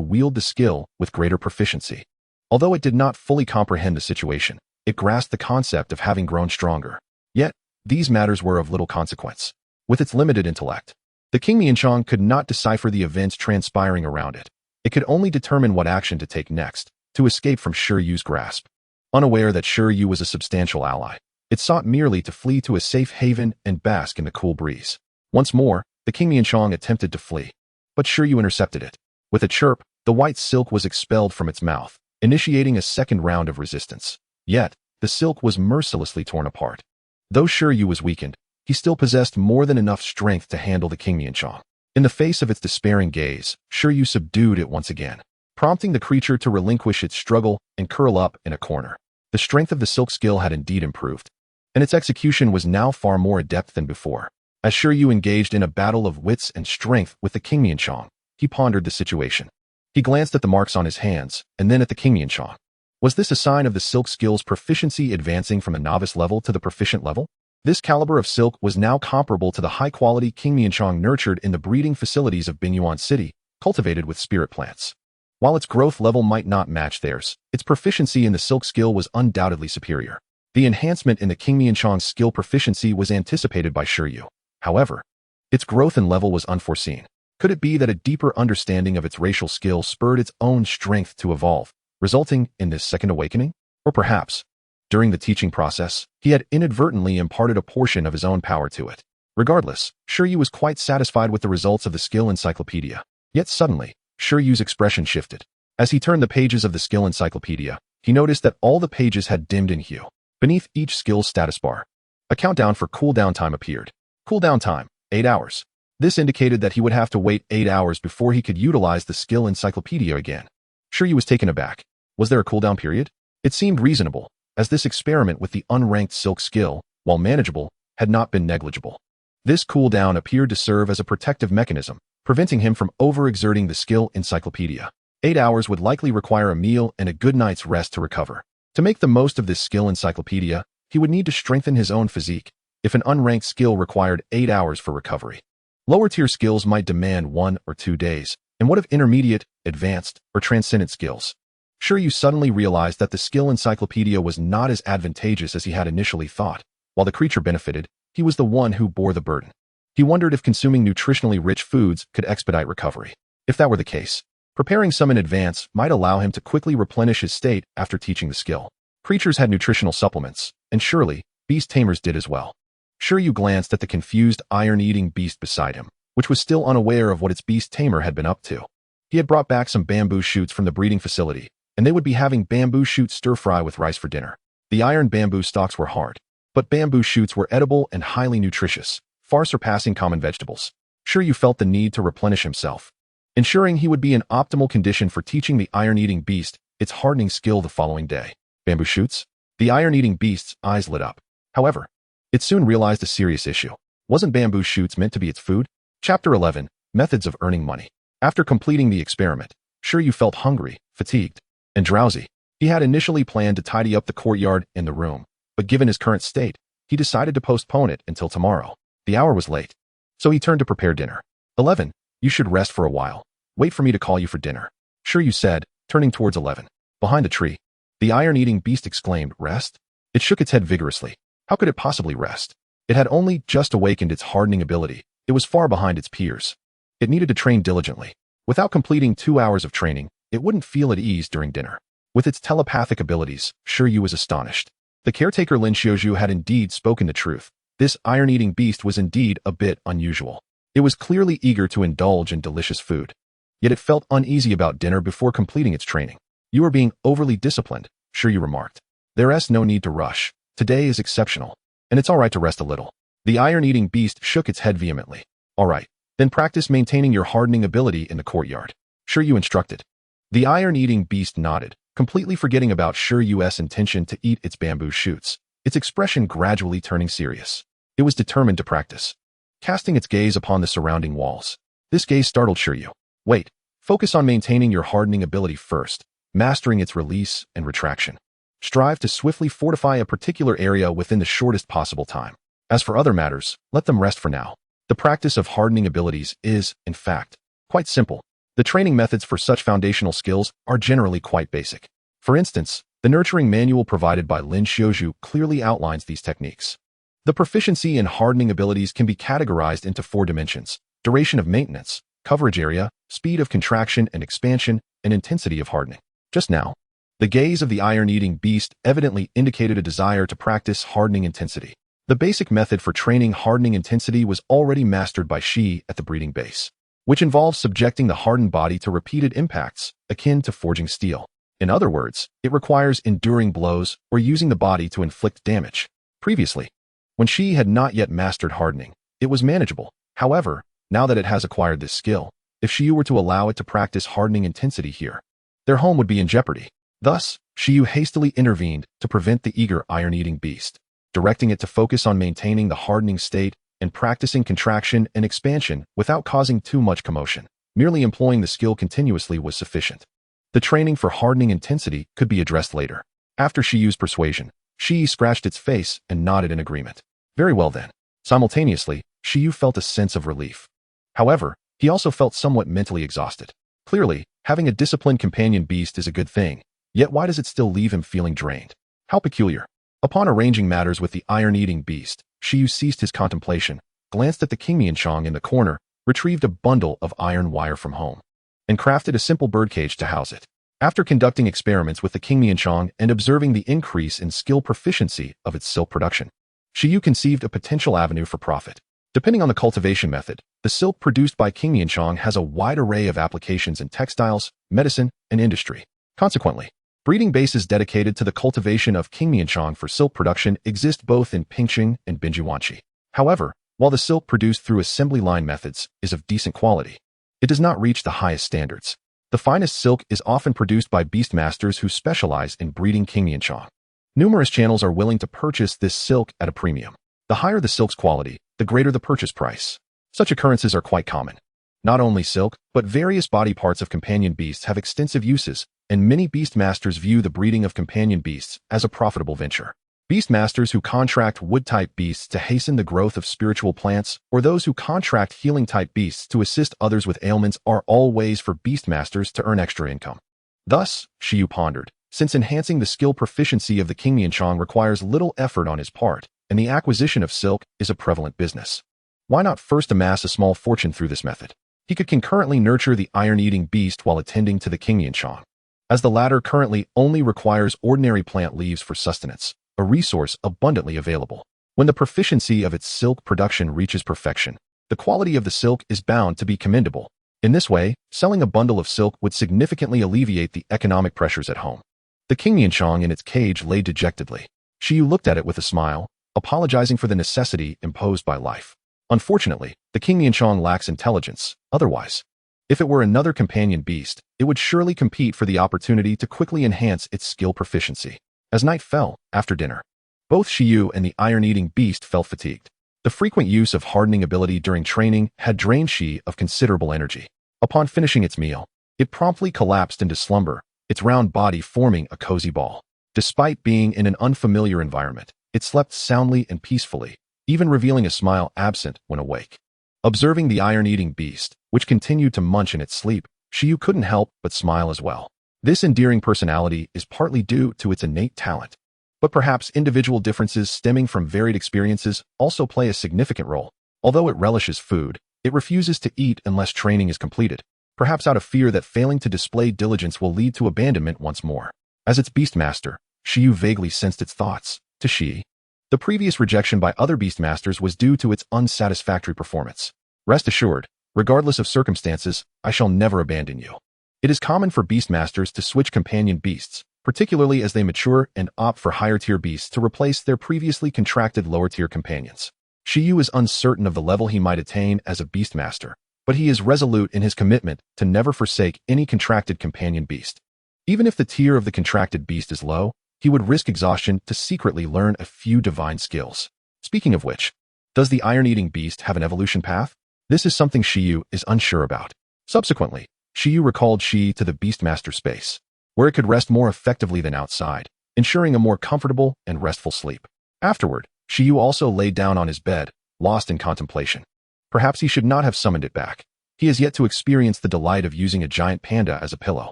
Speaker 1: wield the skill with greater proficiency. Although it did not fully comprehend the situation, it grasped the concept of having grown stronger. Yet, these matters were of little consequence. With its limited intellect, the King Mianchong could not decipher the events transpiring around it. It could only determine what action to take next, to escape from Shi Yu's grasp. Unaware that Shi Yu was a substantial ally, it sought merely to flee to a safe haven and bask in the cool breeze. Once more, the King Mianchong attempted to flee, but Shi Yu intercepted it. With a chirp, the white silk was expelled from its mouth, initiating a second round of resistance. Yet, the silk was mercilessly torn apart. Though Shi Yu was weakened, he still possessed more than enough strength to handle the King Mianchong. In the face of its despairing gaze, Shi Yu subdued it once again, prompting the creature to relinquish its struggle and curl up in a corner. The strength of the silk skill had indeed improved, and its execution was now far more adept than before. As Shi Yu engaged in a battle of wits and strength with the King Mianchong, he pondered the situation. He glanced at the marks on his hands, and then at the King Mianchong. Was this a sign of the silk skill's proficiency advancing from the novice level to the proficient level? This caliber of silk was now comparable to the high-quality King Mianchong nurtured in the breeding facilities of Binyuan City, cultivated with spirit plants. While its growth level might not match theirs, its proficiency in the silk skill was undoubtedly superior. The enhancement in the King Mianchong's skill proficiency was anticipated by Shi Yu. However, its growth and level was unforeseen. Could it be that a deeper understanding of its racial skill spurred its own strength to evolve, resulting in this second awakening? Or perhaps, during the teaching process, he had inadvertently imparted a portion of his own power to it. Regardless, Shi Yu was quite satisfied with the results of the skill encyclopedia. Yet suddenly, Shi Yu's expression shifted. As he turned the pages of the skill encyclopedia, he noticed that all the pages had dimmed in hue. Beneath each skill's status bar, a countdown for cooldown time appeared. Cooldown time, 8 hours. This indicated that he would have to wait 8 hours before he could utilize the skill encyclopedia again. Shi Yu was taken aback. Was there a cooldown period? It seemed reasonable, as this experiment with the unranked silk skill, while manageable, had not been negligible. This cooldown appeared to serve as a protective mechanism, preventing him from overexerting the skill encyclopedia. 8 hours would likely require a meal and a good night's rest to recover. To make the most of this skill encyclopedia, he would need to strengthen his own physique, if an unranked skill required 8 hours for recovery. Lower-tier skills might demand 1 or 2 days, and what of intermediate, advanced, or transcendent skills? Shi Yu suddenly realized that the skill encyclopedia was not as advantageous as he had initially thought. While the creature benefited, he was the one who bore the burden. He wondered if consuming nutritionally rich foods could expedite recovery. If that were the case, preparing some in advance might allow him to quickly replenish his state after teaching the skill. Creatures had nutritional supplements, and surely, beast tamers did as well. Shi Yu glanced at the confused iron-eating beast beside him, which was still unaware of what its beast tamer had been up to. He had brought back some bamboo shoots from the breeding facility, and they would be having bamboo shoot stir-fry with rice for dinner. The iron bamboo stalks were hard, but bamboo shoots were edible and highly nutritious, far surpassing common vegetables. Shi Yu felt the need to replenish himself, ensuring he would be in optimal condition for teaching the iron-eating beast its hardening skill the following day. Bamboo shoots? The iron-eating beast's eyes lit up. However, it soon realized a serious issue. Wasn't bamboo shoots meant to be its food? Chapter 11, Methods of Earning Money. After completing the experiment, Shi Yu felt hungry, fatigued, and drowsy. He had initially planned to tidy up the courtyard and the room, but given his current state, he decided to postpone it until tomorrow. The hour was late, so he turned to prepare dinner. 11. You should rest for a while. Wait for me to call you for dinner, Shi Yu said, turning towards 11. Behind the tree, the iron-eating beast exclaimed, Rest? It shook its head vigorously. How could it possibly rest? It had only just awakened its hardening ability. It was far behind its peers. It needed to train diligently. Without completing 2 hours of training, it wouldn't feel at ease during dinner. With its telepathic abilities, Shi Yu was astonished. The caretaker Lin Xiaoju had indeed spoken the truth. This iron-eating beast was indeed a bit unusual. It was clearly eager to indulge in delicious food. Yet it felt uneasy about dinner before completing its training. You are being overly disciplined, Shi Yu remarked. There is no need to rush. Today is exceptional, and it's all right to rest a little. The iron-eating beast shook its head vehemently. All right, then practice maintaining your hardening ability in the courtyard, Shi Yu instructed. The iron-eating beast nodded, completely forgetting about Shi Yu's intention to eat its bamboo shoots, its expression gradually turning serious. It was determined to practice, casting its gaze upon the surrounding walls. This gaze startled Shi Yu. Wait, focus on maintaining your hardening ability first, mastering its release and retraction. Strive to swiftly fortify a particular area within the shortest possible time. As for other matters, let them rest for now. The practice of hardening abilities is, in fact, quite simple. The training methods for such foundational skills are generally quite basic. For instance, the nurturing manual provided by Lin Xiaoju clearly outlines these techniques. The proficiency in hardening abilities can be categorized into 4 dimensions: duration of maintenance, coverage area, speed of contraction and expansion, and intensity of hardening. Just now, the gaze of the iron-eating beast evidently indicated a desire to practice hardening intensity. The basic method for training hardening intensity was already mastered by Shi at the breeding base, which involves subjecting the hardened body to repeated impacts, akin to forging steel. In other words, it requires enduring blows or using the body to inflict damage. Previously, when Shi had not yet mastered hardening, it was manageable. However, now that it has acquired this skill, if Shi Yu were to allow it to practice hardening intensity here, their home would be in jeopardy. Thus, Shi Yu hastily intervened to prevent the eager iron-eating beast, directing it to focus on maintaining the hardening state and practicing contraction and expansion without causing too much commotion. Merely employing the skill continuously was sufficient. The training for hardening intensity could be addressed later. After Shi Yu's persuasion, Shi scratched its face and nodded in agreement. Very well then. Simultaneously, Shi Yu felt a sense of relief. However, he also felt somewhat mentally exhausted. Clearly, having a disciplined companion beast is a good thing. Yet why does it still leave him feeling drained? How peculiar. Upon arranging matters with the iron-eating beast, Shi Yu ceased his contemplation, glanced at the Kingmianchong in the corner, retrieved a bundle of iron wire from home, and crafted a simple birdcage to house it. After conducting experiments with the Kingmianchong and observing the increase in skill proficiency of its silk production, Shi Yu conceived a potential avenue for profit. Depending on the cultivation method, the silk produced by Qingmianchang has a wide array of applications in textiles, medicine, and industry. Consequently, breeding bases dedicated to the cultivation of Qingmianchang for silk production exist both in Pingqing and Binjuwanqi. However, while the silk produced through assembly line methods is of decent quality, it does not reach the highest standards. The finest silk is often produced by beastmasters who specialize in breeding Qingmianchang. Numerous channels are willing to purchase this silk at a premium. The higher the silk's quality, the greater the purchase price. Such occurrences are quite common. Not only silk, but various body parts of companion beasts have extensive uses, and many beastmasters view the breeding of companion beasts as a profitable venture. Beastmasters who contract wood-type beasts to hasten the growth of spiritual plants, or those who contract healing-type beasts to assist others with ailments are all ways for beastmasters to earn extra income. Thus, Shi Yu pondered, since enhancing the skill proficiency of the Qingmianchang requires little effort on his part, and the acquisition of silk is a prevalent business, why not first amass a small fortune through this method? He could concurrently nurture the iron-eating beast while attending to the Qingmianchang, as the latter currently only requires ordinary plant leaves for sustenance, a resource abundantly available. When the proficiency of its silk production reaches perfection, the quality of the silk is bound to be commendable. In this way, selling a bundle of silk would significantly alleviate the economic pressures at home. The Qingmianchang in its cage lay dejectedly. Shi Yu looked at it with a smile, apologizing for the necessity imposed by life. Unfortunately, the Qingmianchang lacks intelligence. Otherwise, if it were another companion beast, it would surely compete for the opportunity to quickly enhance its skill proficiency. As night fell, after dinner, both Shi Yu and the iron-eating beast felt fatigued. The frequent use of hardening ability during training had drained Shi of considerable energy. Upon finishing its meal, it promptly collapsed into slumber, its round body forming a cozy ball. Despite being in an unfamiliar environment, it slept soundly and peacefully, even revealing a smile absent when awake. Observing the iron-eating beast, which continued to munch in its sleep, Shi Yu couldn't help but smile as well. This endearing personality is partly due to its innate talent, but perhaps individual differences stemming from varied experiences also play a significant role. Although it relishes food, it refuses to eat unless training is completed, perhaps out of fear that failing to display diligence will lead to abandonment once more. As its beastmaster, Shi Yu vaguely sensed its thoughts. To Shi, the previous rejection by other beastmasters was due to its unsatisfactory performance. Rest assured, regardless of circumstances, I shall never abandon you. It is common for beastmasters to switch companion beasts, particularly as they mature and opt for higher-tier beasts to replace their previously contracted lower-tier companions. Shi Yu is uncertain of the level he might attain as a beastmaster, but he is resolute in his commitment to never forsake any contracted companion beast. Even if the tier of the contracted beast is low, he would risk exhaustion to secretly learn a few divine skills. Speaking of which, does the iron-eating beast have an evolution path? This is something Shi Yu is unsure about. Subsequently, Shi Yu recalled Shi to the Beastmaster space, where it could rest more effectively than outside, ensuring a more comfortable and restful sleep. Afterward, Shi Yu also laid down on his bed, lost in contemplation. Perhaps he should not have summoned it back. He has yet to experience the delight of using a giant panda as a pillow.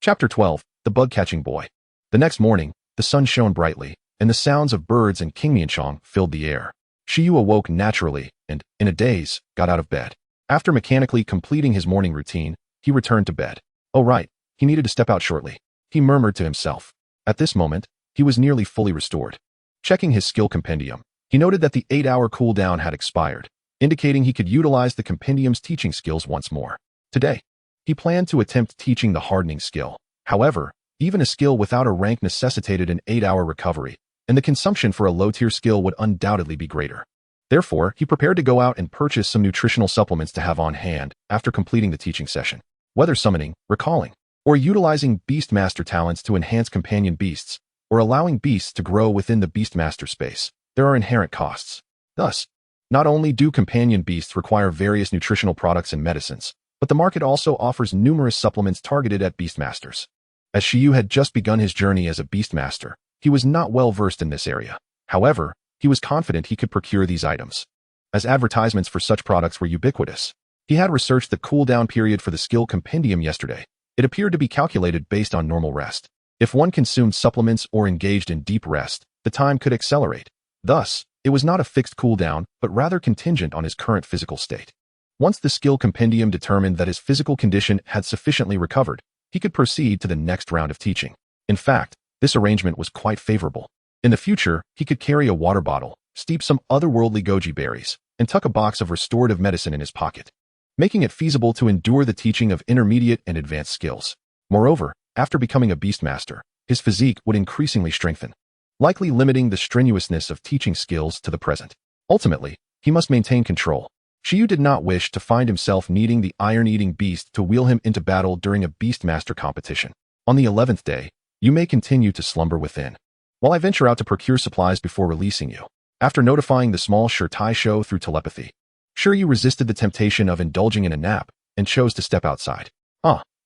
Speaker 1: Chapter 12, The Bug-Catching Boy. The next morning, the sun shone brightly, and the sounds of birds and Qingmianchang filled the air. Shi Yu awoke naturally and, in a daze, got out of bed. After mechanically completing his morning routine, he returned to bed. Oh right, he needed to step out shortly, he murmured to himself. At this moment, he was nearly fully restored. Checking his skill compendium, he noted that the 8-hour cooldown had expired, indicating he could utilize the compendium's teaching skills once more. Today, he planned to attempt teaching the hardening skill. However, even a skill without a rank necessitated an 8-hour recovery, and the consumption for a low-tier skill would undoubtedly be greater. Therefore, he prepared to go out and purchase some nutritional supplements to have on hand after completing the teaching session. Whether summoning, recalling, or utilizing Beastmaster talents to enhance companion beasts, or allowing beasts to grow within the Beastmaster space, there are inherent costs. Thus, not only do companion beasts require various nutritional products and medicines, but the market also offers numerous supplements targeted at Beastmasters. As Shi Yu had just begun his journey as a Beastmaster, he was not well versed in this area. However, he was confident he could procure these items, as advertisements for such products were ubiquitous. He had researched the cooldown period for the skill compendium yesterday. It appeared to be calculated based on normal rest. If one consumed supplements or engaged in deep rest, the time could accelerate. Thus, it was not a fixed cooldown, but rather contingent on his current physical state. Once the skill compendium determined that his physical condition had sufficiently recovered, he could proceed to the next round of teaching. In fact, this arrangement was quite favorable. In the future, he could carry a water bottle, steep some otherworldly goji berries, and tuck a box of restorative medicine in his pocket, making it feasible to endure the teaching of intermediate and advanced skills. Moreover, after becoming a Beastmaster, his physique would increasingly strengthen, likely limiting the strenuousness of teaching skills to the present. Ultimately, he must maintain control. Shi Yu did not wish to find himself needing the iron-eating beast to wheel him into battle during a Beastmaster competition. On the 11th day, you may continue to slumber within, while I venture out to procure supplies before releasing you. After notifying the small Shirtai show through telepathy, Shi Yu resisted the temptation of indulging in a nap and chose to step outside.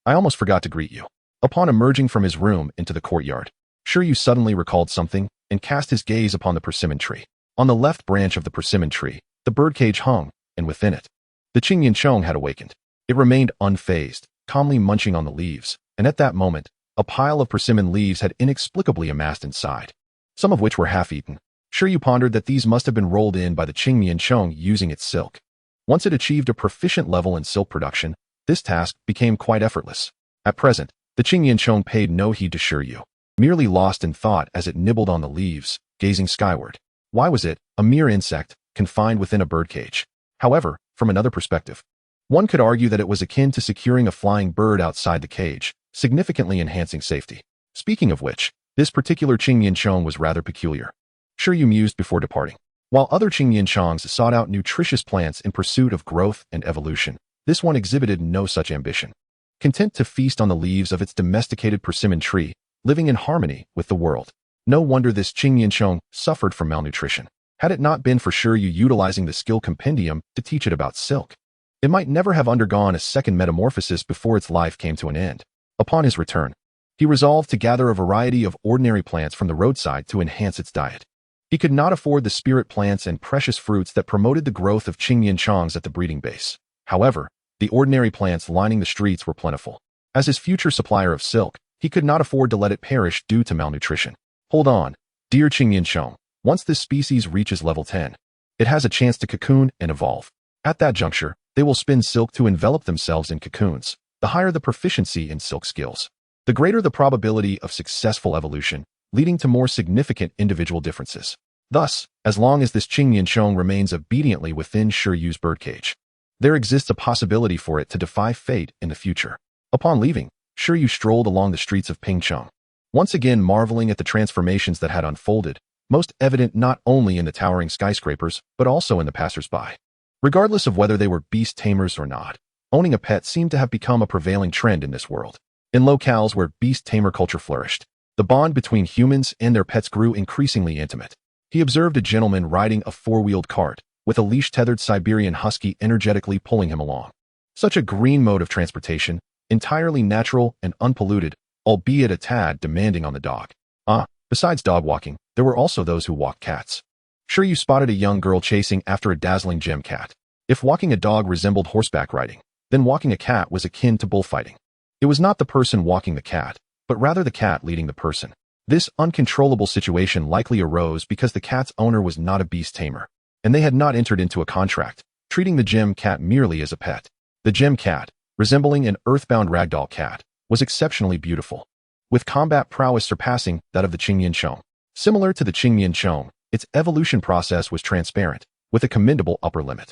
Speaker 1: I almost forgot to greet you. Upon emerging from his room into the courtyard, Shi Yu suddenly recalled something and cast his gaze upon the persimmon tree. On the left branch of the persimmon tree, the birdcage hung, and within it, the Qingyan had awakened. It remained unfazed, calmly munching on the leaves, and at that moment, a pile of persimmon leaves had inexplicably amassed inside, some of which were half-eaten. Shi Yu pondered that these must have been rolled in by the Qingyan using its silk. Once it achieved a proficient level in silk production, this task became quite effortless. At present, the Qingyan paid no heed to Shi Yu, merely lost in thought as it nibbled on the leaves, gazing skyward. Why was it, a mere insect, confined within a birdcage? However, from another perspective, one could argue that it was akin to securing a flying bird outside the cage, significantly enhancing safety. Speaking of which, this particular Qingyan was rather peculiar. Shi Yu mused before departing. While other Qingyan sought out nutritious plants in pursuit of growth and evolution, this one exhibited no such ambition. Content to feast on the leaves of its domesticated persimmon tree, living in harmony with the world. No wonder this Qingyan suffered from malnutrition. Had it not been for Shi Yu utilizing the skill compendium to teach it about silk, it might never have undergone a second metamorphosis before its life came to an end. Upon his return, he resolved to gather a variety of ordinary plants from the roadside to enhance its diet. He could not afford the spirit plants and precious fruits that promoted the growth of Qingyan at the breeding base. However, the ordinary plants lining the streets were plentiful. As his future supplier of silk, he could not afford to let it perish due to malnutrition. Hold on, dear Qingyan. Once this species reaches level 10, it has a chance to cocoon and evolve. At that juncture, they will spin silk to envelop themselves in cocoons. The higher the proficiency in silk skills, the greater the probability of successful evolution, leading to more significant individual differences. Thus, as long as this Qingyan remains obediently within Shi Yu's birdcage, there exists a possibility for it to defy fate in the future. Upon leaving, Shi Yu strolled along the streets of Pingcheng, once again marveling at the transformations that had unfolded, most evident not only in the towering skyscrapers, but also in the passers-by. Regardless of whether they were beast tamers or not, owning a pet seemed to have become a prevailing trend in this world. In locales where beast tamer culture flourished, the bond between humans and their pets grew increasingly intimate. He observed a gentleman riding a four-wheeled cart, with a leash-tethered Siberian husky energetically pulling him along. Such a green mode of transportation, entirely natural and unpolluted, albeit a tad demanding on the dog. Besides dog walking, there were also those who walked cats. Shi Yu spotted a young girl chasing after a dazzling gem cat. If walking a dog resembled horseback riding, then walking a cat was akin to bullfighting. It was not the person walking the cat, but rather the cat leading the person. This uncontrollable situation likely arose because the cat's owner was not a beast tamer, and they had not entered into a contract, treating the gem cat merely as a pet. The gem cat, resembling an earthbound ragdoll cat, was exceptionally beautiful, with combat prowess surpassing that of the Qingyan. Similar to the Qingyan, its evolution process was transparent, with a commendable upper limit.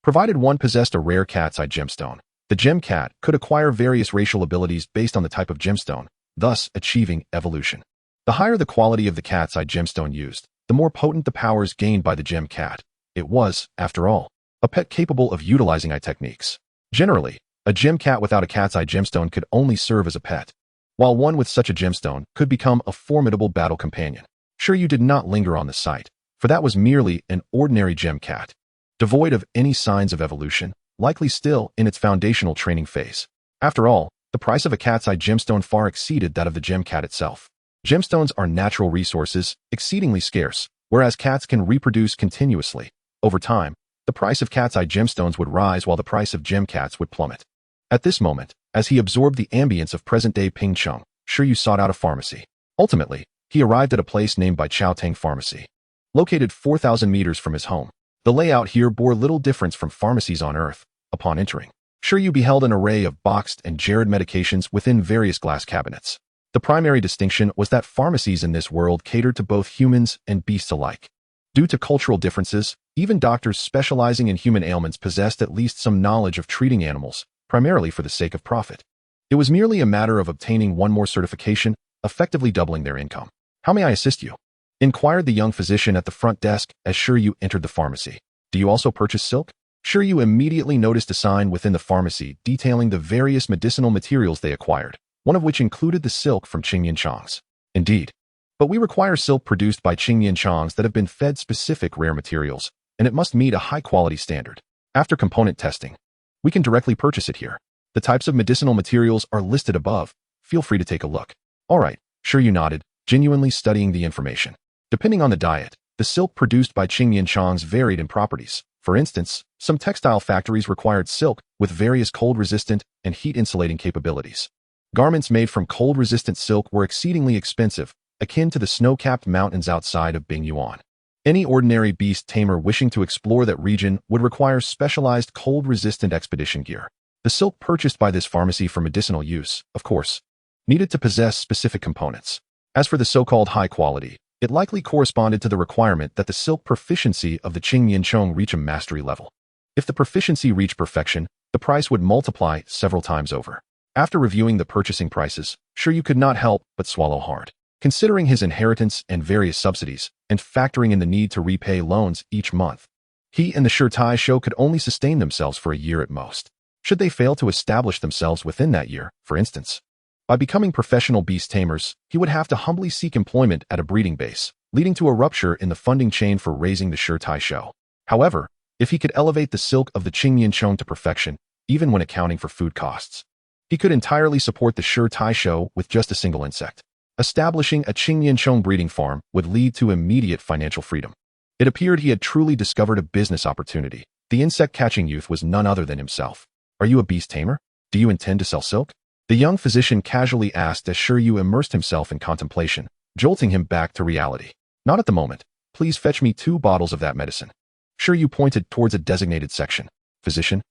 Speaker 1: Provided one possessed a rare cat's eye gemstone, the gem cat could acquire various racial abilities based on the type of gemstone, thus achieving evolution. The higher the quality of the cat's eye gemstone used, the more potent the powers gained by the gem cat. It was, after all, a pet capable of utilizing eye techniques. Generally, a gem cat without a cat's eye gemstone could only serve as a pet, while one with such a gemstone could become a formidable battle companion. Shi Yu did not linger on the site, for that was merely an ordinary gem cat, devoid of any signs of evolution, likely still in its foundational training phase. After all, the price of a cat's eye gemstone far exceeded that of the gem cat itself. Gemstones are natural resources, exceedingly scarce, whereas cats can reproduce continuously. Over time, the price of cat's eye gemstones would rise while the price of gem cats would plummet. At this moment, as he absorbed the ambience of present-day Pingcheng, Shi Yu sought out a pharmacy. Ultimately, he arrived at a place named by Chaotang Pharmacy. Located 4,000 meters from his home, the layout here bore little difference from pharmacies on Earth. Upon entering, Shi Yu beheld an array of boxed and jarred medications within various glass cabinets. The primary distinction was that pharmacies in this world catered to both humans and beasts alike. Due to cultural differences, Even doctors specializing in human ailments possessed at least some knowledge of treating animals, primarily for the sake of profit. It was merely a matter of obtaining one more certification, effectively doubling their income. "How may I assist you?" inquired the young physician at the front desk as Shi Yu entered the pharmacy. "Do you also purchase silk?" Shi Yu immediately noticed a sign within the pharmacy detailing the various medicinal materials they acquired, one of which included the silk from Qingyan. "Indeed. But we require silk produced by Qingyan that have been fed specific rare materials, and it must meet a high-quality standard. After component testing, we can directly purchase it here. The types of medicinal materials are listed above. Feel free to take a look." "All right," Shi Yu nodded, genuinely studying the information. Depending on the diet, the silk produced by Qingyan varied in properties. For instance, some textile factories required silk with various cold-resistant and heat-insulating capabilities. Garments made from cold-resistant silk were exceedingly expensive, akin to the snow-capped mountains outside of Bingyuan. Any ordinary beast tamer wishing to explore that region would require specialized cold-resistant expedition gear. The silk purchased by this pharmacy for medicinal use, of course, needed to possess specific components. As for the so-called high quality, it likely corresponded to the requirement that the silk proficiency of the Qingyan reach a mastery level. If the proficiency reached perfection, the price would multiply several times over. After reviewing the purchasing prices, Shi Yu could not help but swallow hard. Considering his inheritance and various subsidies, and factoring in the need to repay loans each month, he and the Shi Yu could only sustain themselves for a year at most. Should they fail to establish themselves within that year, for instance, by becoming professional beast tamers, he would have to humbly seek employment at a breeding base, leading to a rupture in the funding chain for raising the Shi Yu. However, if he could elevate the silk of the Qingyan to perfection, even when accounting for food costs, he could entirely support the Shi Yu with just a single insect. Establishing a Qingyan breeding farm would lead to immediate financial freedom. It appeared he had truly discovered a business opportunity. The insect-catching youth was none other than himself. "Are you a beast tamer? Do you intend to sell silk?" the young physician casually asked as Shi Yu immersed himself in contemplation, jolting him back to reality. "Not at the moment. Please fetch me 2 bottles of that medicine." Shi Yu pointed towards a designated section. Physician.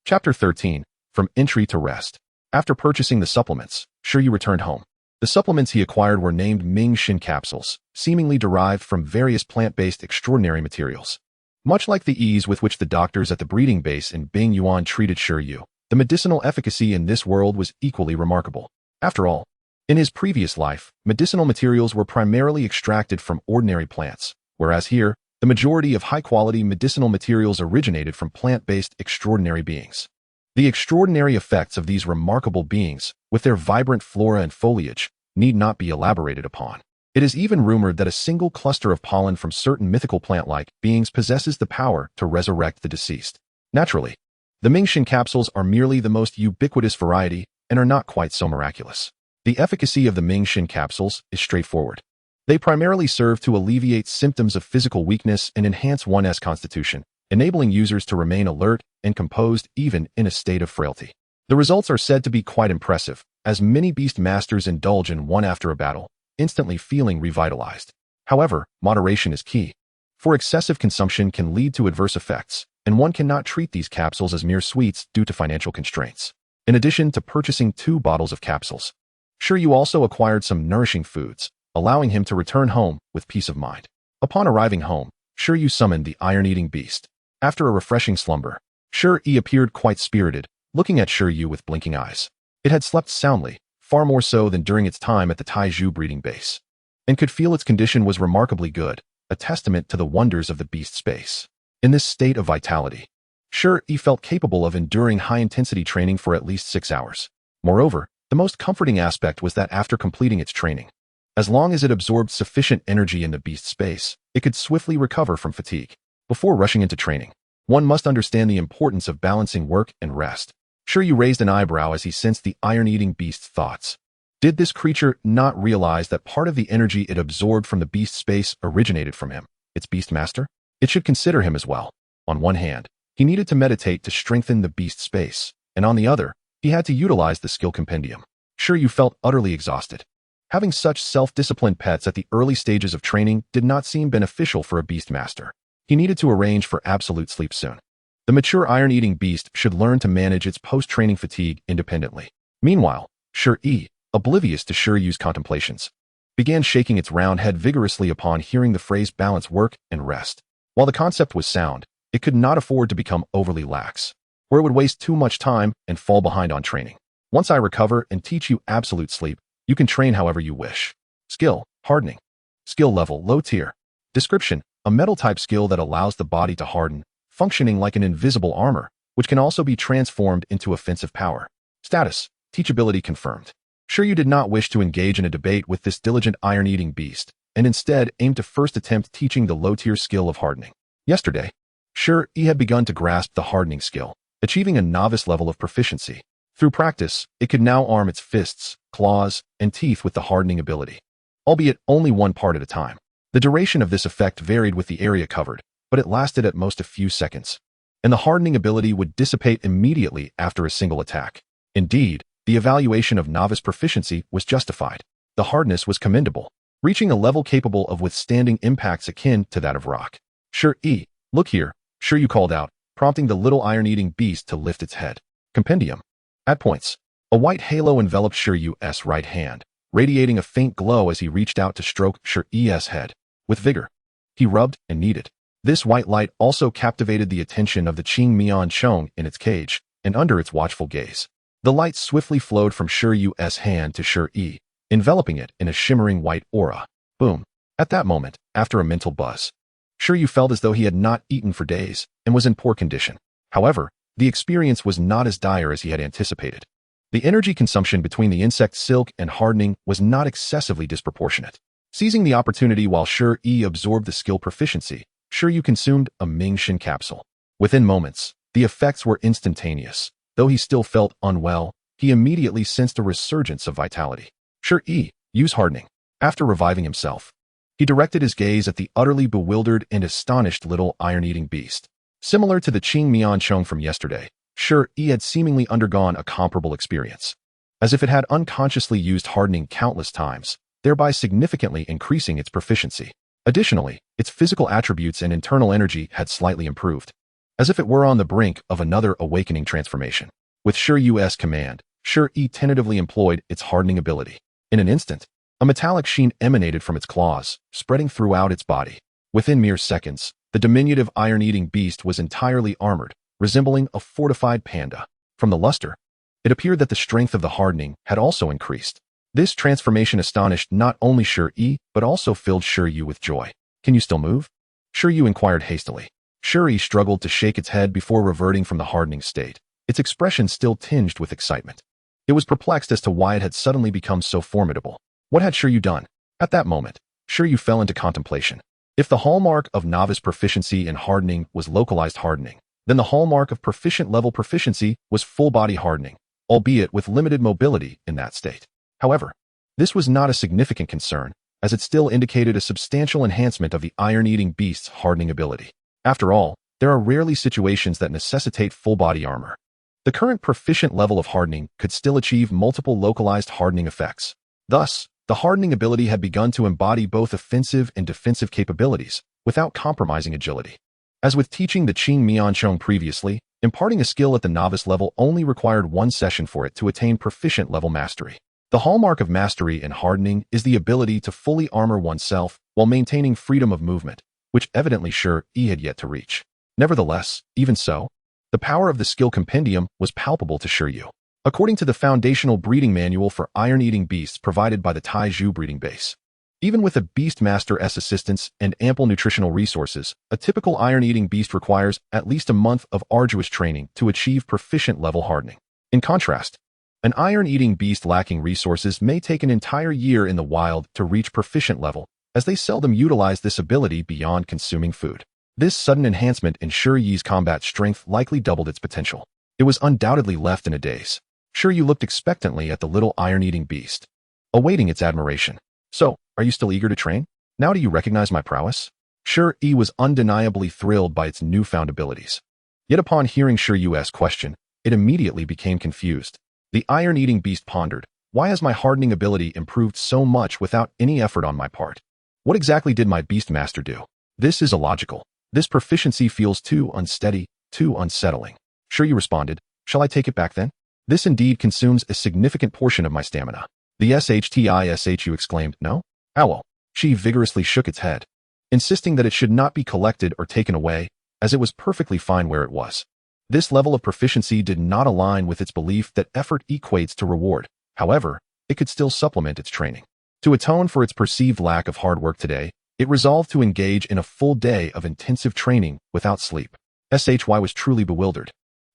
Speaker 1: Chapter 13. From Entry to Rest. After purchasing the supplements, Shi Yu returned home. The supplements he acquired were named Ming Shin capsules, seemingly derived from various plant-based extraordinary materials. Much like the ease with which the doctors at the breeding base in Bingyuan treated Shi Yu, the medicinal efficacy in this world was equally remarkable. After all, in his previous life, medicinal materials were primarily extracted from ordinary plants, whereas here, the majority of high-quality medicinal materials originated from plant-based extraordinary beings. The extraordinary effects of these remarkable beings, with their vibrant flora and foliage, need not be elaborated upon. It is even rumored that a single cluster of pollen from certain mythical plant-like beings possesses the power to resurrect the deceased. Naturally, the Ming Shin capsules are merely the most ubiquitous variety and are not quite so miraculous. The efficacy of the Ming Shin capsules is straightforward. They primarily serve to alleviate symptoms of physical weakness and enhance one's constitution, enabling users to remain alert and composed even in a state of frailty. The results are said to be quite impressive, as many Beastmasters indulge in one after a battle, instantly feeling revitalized. However, moderation is key, for excessive consumption can lead to adverse effects, and one cannot treat these capsules as mere sweets due to financial constraints. In addition to purchasing 2 bottles of capsules, Shi Yu also acquired some nourishing foods, allowing him to return home with peace of mind. Upon arriving home, Shi Yu summoned the iron-eating beast. After a refreshing slumber, Shi Yu appeared quite spirited, looking at Shi Yu with blinking eyes. It had slept soundly, far more so than during its time at the Taizhou breeding base, and could feel its condition was remarkably good, a testament to the wonders of the beast space. In this state of vitality, Shi Yu felt capable of enduring high-intensity training for at least 6 hours. Moreover, the most comforting aspect was that after completing its training, as long as it absorbed sufficient energy in the beast space, it could swiftly recover from fatigue. Before rushing into training, one must understand the importance of balancing work and rest. Shi Yu raised an eyebrow as he sensed the iron-eating beast's thoughts. Did this creature not realize that part of the energy it absorbed from the beast space originated from him, its Beastmaster? It should consider him as well. On one hand, he needed to meditate to strengthen the beast space, and on the other, he had to utilize the skill compendium. Shi Yu felt utterly exhausted. Having such self-disciplined pets at the early stages of training did not seem beneficial for a Beastmaster. He needed to arrange for absolute sleep soon. The mature iron-eating beast should learn to manage its post-training fatigue independently. Meanwhile, Shi Yu, oblivious to Shi Yu's contemplations, began shaking its round head vigorously upon hearing the phrase balance work and rest. While the concept was sound, it could not afford to become overly lax, where it would waste too much time and fall behind on training. Once I recover and teach you absolute sleep, you can train however you wish. Skill, hardening. Skill level, low tier. Description, a metal-type skill that allows the body to harden, functioning like an invisible armor, which can also be transformed into offensive power. Status, teachability confirmed. Shi Yu did not wish to engage in a debate with this diligent iron-eating beast, and instead aimed to first attempt teaching the low-tier skill of hardening. Yesterday, Shi Yu had begun to grasp the hardening skill, achieving a novice level of proficiency. Through practice, it could now arm its fists, claws, and teeth with the hardening ability, albeit only one part at a time. The duration of this effect varied with the area covered, but it lasted at most a few seconds, and the hardening ability would dissipate immediately after a single attack. Indeed, the evaluation of novice proficiency was justified. The hardness was commendable, reaching a level capable of withstanding impacts akin to that of rock. Shi Yu, look here, Shi Yu called out, prompting the little iron-eating beast to lift its head. Compendium. At points, a white halo enveloped Shi Yu's right hand, radiating a faint glow as he reached out to stroke Shi Yu's head. With vigor, he rubbed and kneaded. This white light also captivated the attention of the Qing Mian Chong in its cage, and under its watchful gaze. The light swiftly flowed from Shi Yu's hand to Shi Yu, enveloping it in a shimmering white aura. Boom. At that moment, after a mental buzz, Shi Yu felt as though he had not eaten for days and was in poor condition. However, the experience was not as dire as he had anticipated. The energy consumption between the insect silk and hardening was not excessively disproportionate. Seizing the opportunity while Shi Yu absorbed the skill proficiency, Shi Yu consumed a Ming Shin capsule. Within moments, the effects were instantaneous. Though he still felt unwell, he immediately sensed a resurgence of vitality. Shi Yu's hardening. After reviving himself, he directed his gaze at the utterly bewildered and astonished little iron-eating beast. Similar to the Qing Mian Chong from yesterday, Shi Yu had seemingly undergone a comparable experience, as if it had unconsciously used hardening countless times, thereby significantly increasing its proficiency. Additionally, its physical attributes and internal energy had slightly improved, as if it were on the brink of another awakening transformation. With Shi Yu's command, Shi Yu tentatively employed its hardening ability. In an instant, a metallic sheen emanated from its claws, spreading throughout its body. Within mere seconds, the diminutive iron-eating beast was entirely armored, resembling a fortified panda. From the luster, it appeared that the strength of the hardening had also increased. This transformation astonished not only Shi Yu, but also filled Shi Yu with joy. Can you still move? Shi Yu inquired hastily. Shi Yu struggled to shake its head before reverting from the hardening state, its expression still tinged with excitement. It was perplexed as to why it had suddenly become so formidable. What had Shi Yu done? At that moment, Shi Yu fell into contemplation. If the hallmark of novice proficiency in hardening was localized hardening, then the hallmark of proficient-level proficiency was full-body hardening, albeit with limited mobility in that state. However, this was not a significant concern, as it still indicated a substantial enhancement of the iron-eating beast's hardening ability. After all, there are rarely situations that necessitate full-body armor. The current proficient level of hardening could still achieve multiple localized hardening effects. Thus, the hardening ability had begun to embody both offensive and defensive capabilities, without compromising agility. As with teaching the Qing Mian Chong previously, imparting a skill at the novice level only required one session for it to attain proficient-level mastery. The hallmark of mastery in hardening is the ability to fully armor oneself while maintaining freedom of movement, which evidently Shi Yu had yet to reach. Nevertheless, even so, the power of the skill compendium was palpable to Shi Yu. According to the foundational breeding manual for iron-eating beasts provided by the Taizhou breeding base, even with a Beastmaster's assistance and ample nutritional resources, a typical iron-eating beast requires at least a month of arduous training to achieve proficient-level hardening. In contrast, an iron-eating beast lacking resources may take an entire year in the wild to reach proficient level, as they seldom utilize this ability beyond consuming food. This sudden enhancement in Shi Yu's combat strength likely doubled its potential. It was undoubtedly left in a daze. Shi Yu looked expectantly at the little iron-eating beast, awaiting its admiration. So, are you still eager to train? Now do you recognize my prowess? Shi Yu was undeniably thrilled by its newfound abilities. Yet upon hearing Shi Yu's question, it immediately became confused. The iron-eating beast pondered, why has my hardening ability improved so much without any effort on my part? What exactly did my Beastmaster do? This is illogical. This proficiency feels too unsteady, too unsettling. Shi Yu responded, shall I take it back then? This indeed consumes a significant portion of my stamina. The SHTISHU exclaimed, no? Owl. She vigorously shook its head. insisting that it should not be collected or taken away, as it was perfectly fine where it was. This level of proficiency did not align with its belief that effort equates to reward. However, it could still supplement its training. To atone for its perceived lack of hard work today, it resolved to engage in a full day of intensive training without sleep. SHY was truly bewildered.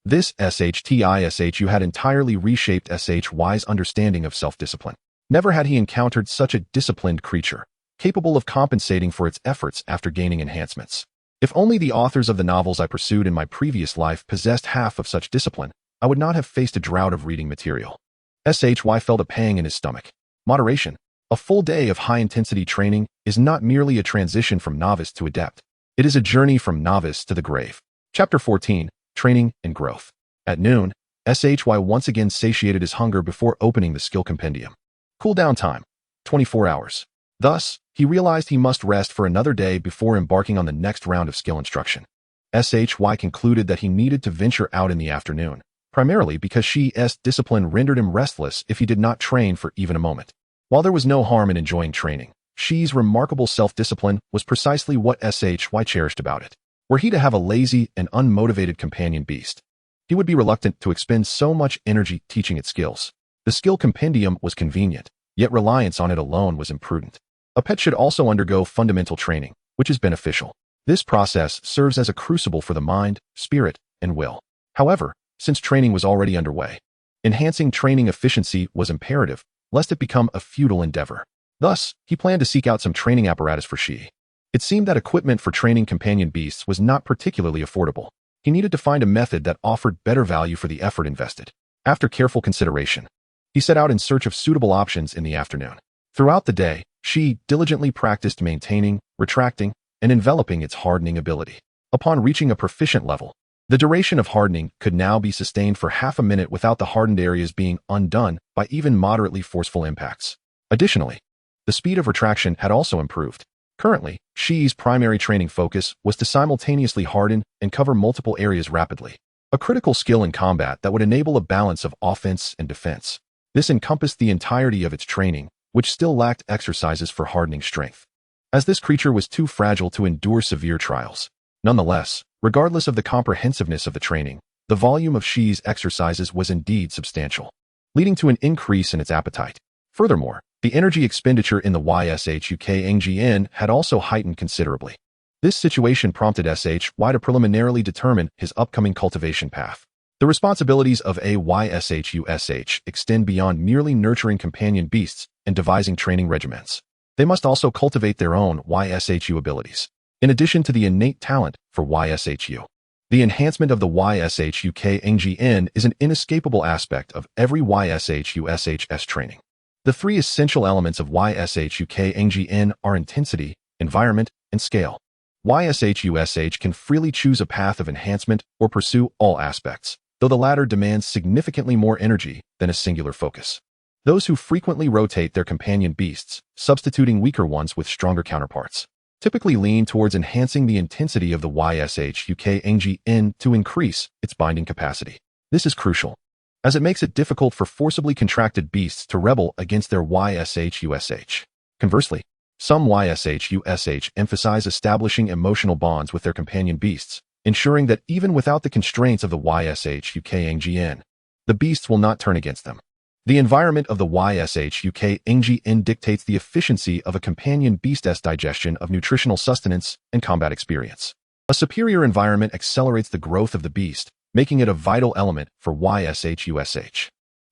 Speaker 1: This SHTISHU had entirely reshaped SHY's understanding of self-discipline. Never had he encountered such a disciplined creature, capable of compensating for its efforts after gaining enhancements. If only the authors of the novels I pursued in my previous life possessed half of such discipline, I would not have faced a drought of reading material. SHY felt a pang in his stomach. Moderation. A full day of high-intensity training is not merely a transition from novice to adept. It is a journey from novice to the grave. Chapter 14. Training and Growth. At noon, SHY once again satiated his hunger before opening the skill compendium. Cooldown time. 24 hours. Thus, he realized he must rest for another day before embarking on the next round of skill instruction. SHY concluded that he needed to venture out in the afternoon, primarily because Shi's discipline rendered him restless if he did not train for even a moment. While there was no harm in enjoying training, Shi's remarkable self-discipline was precisely what SHY cherished about it. Were he to have a lazy and unmotivated companion beast, he would be reluctant to expend so much energy teaching it skills. The skill compendium was convenient, yet reliance on it alone was imprudent. A pet should also undergo fundamental training, which is beneficial. This process serves as a crucible for the mind, spirit, and will. However, since training was already underway, enhancing training efficiency was imperative, lest it become a futile endeavor. Thus, he planned to seek out some training apparatus for Shi. It seemed that equipment for training companion beasts was not particularly affordable. He needed to find a method that offered better value for the effort invested. After careful consideration, he set out in search of suitable options in the afternoon. Throughout the day, Shi diligently practiced maintaining, retracting, and enveloping its hardening ability. Upon reaching a proficient level, the duration of hardening could now be sustained for half a minute without the hardened areas being undone by even moderately forceful impacts. Additionally, the speed of retraction had also improved. Currently, Shi's primary training focus was to simultaneously harden and cover multiple areas rapidly, a critical skill in combat that would enable a balance of offense and defense. This encompassed the entirety of its training, which still lacked exercises for hardening strength, as this creature was too fragile to endure severe trials. Nonetheless, regardless of the comprehensiveness of the training, the volume of Shi's exercises was indeed substantial, leading to an increase in its appetite. Furthermore, the energy expenditure in the YSHUKNGN had also heightened considerably. This situation prompted SHY to preliminarily determine his upcoming cultivation path. The responsibilities of a YSHUSH extend beyond merely nurturing companion beasts and devising training regimens. They must also cultivate their own YSHU abilities, in addition to the innate talent for YSHU. The enhancement of the YSHUKNGN is an inescapable aspect of every YSHUSHS training. The three essential elements of YSHUKNGN are intensity, environment, and scale. YSHUSH can freely choose a path of enhancement or pursue all aspects, though the latter demands significantly more energy than a singular focus. Those who frequently rotate their companion beasts, substituting weaker ones with stronger counterparts, typically lean towards enhancing the intensity of the YSHUKNGN to increase its binding capacity. This is crucial, as it makes it difficult for forcibly contracted beasts to rebel against their YSHUSH. Conversely, some YSHUSH emphasize establishing emotional bonds with their companion beasts, ensuring that even without the constraints of the YSHUKNGN, the beasts will not turn against them. The environment of the YSHUKNGN dictates the efficiency of a companion beast's digestion of nutritional sustenance and combat experience. A superior environment accelerates the growth of the beast, making it a vital element for YSHUSH.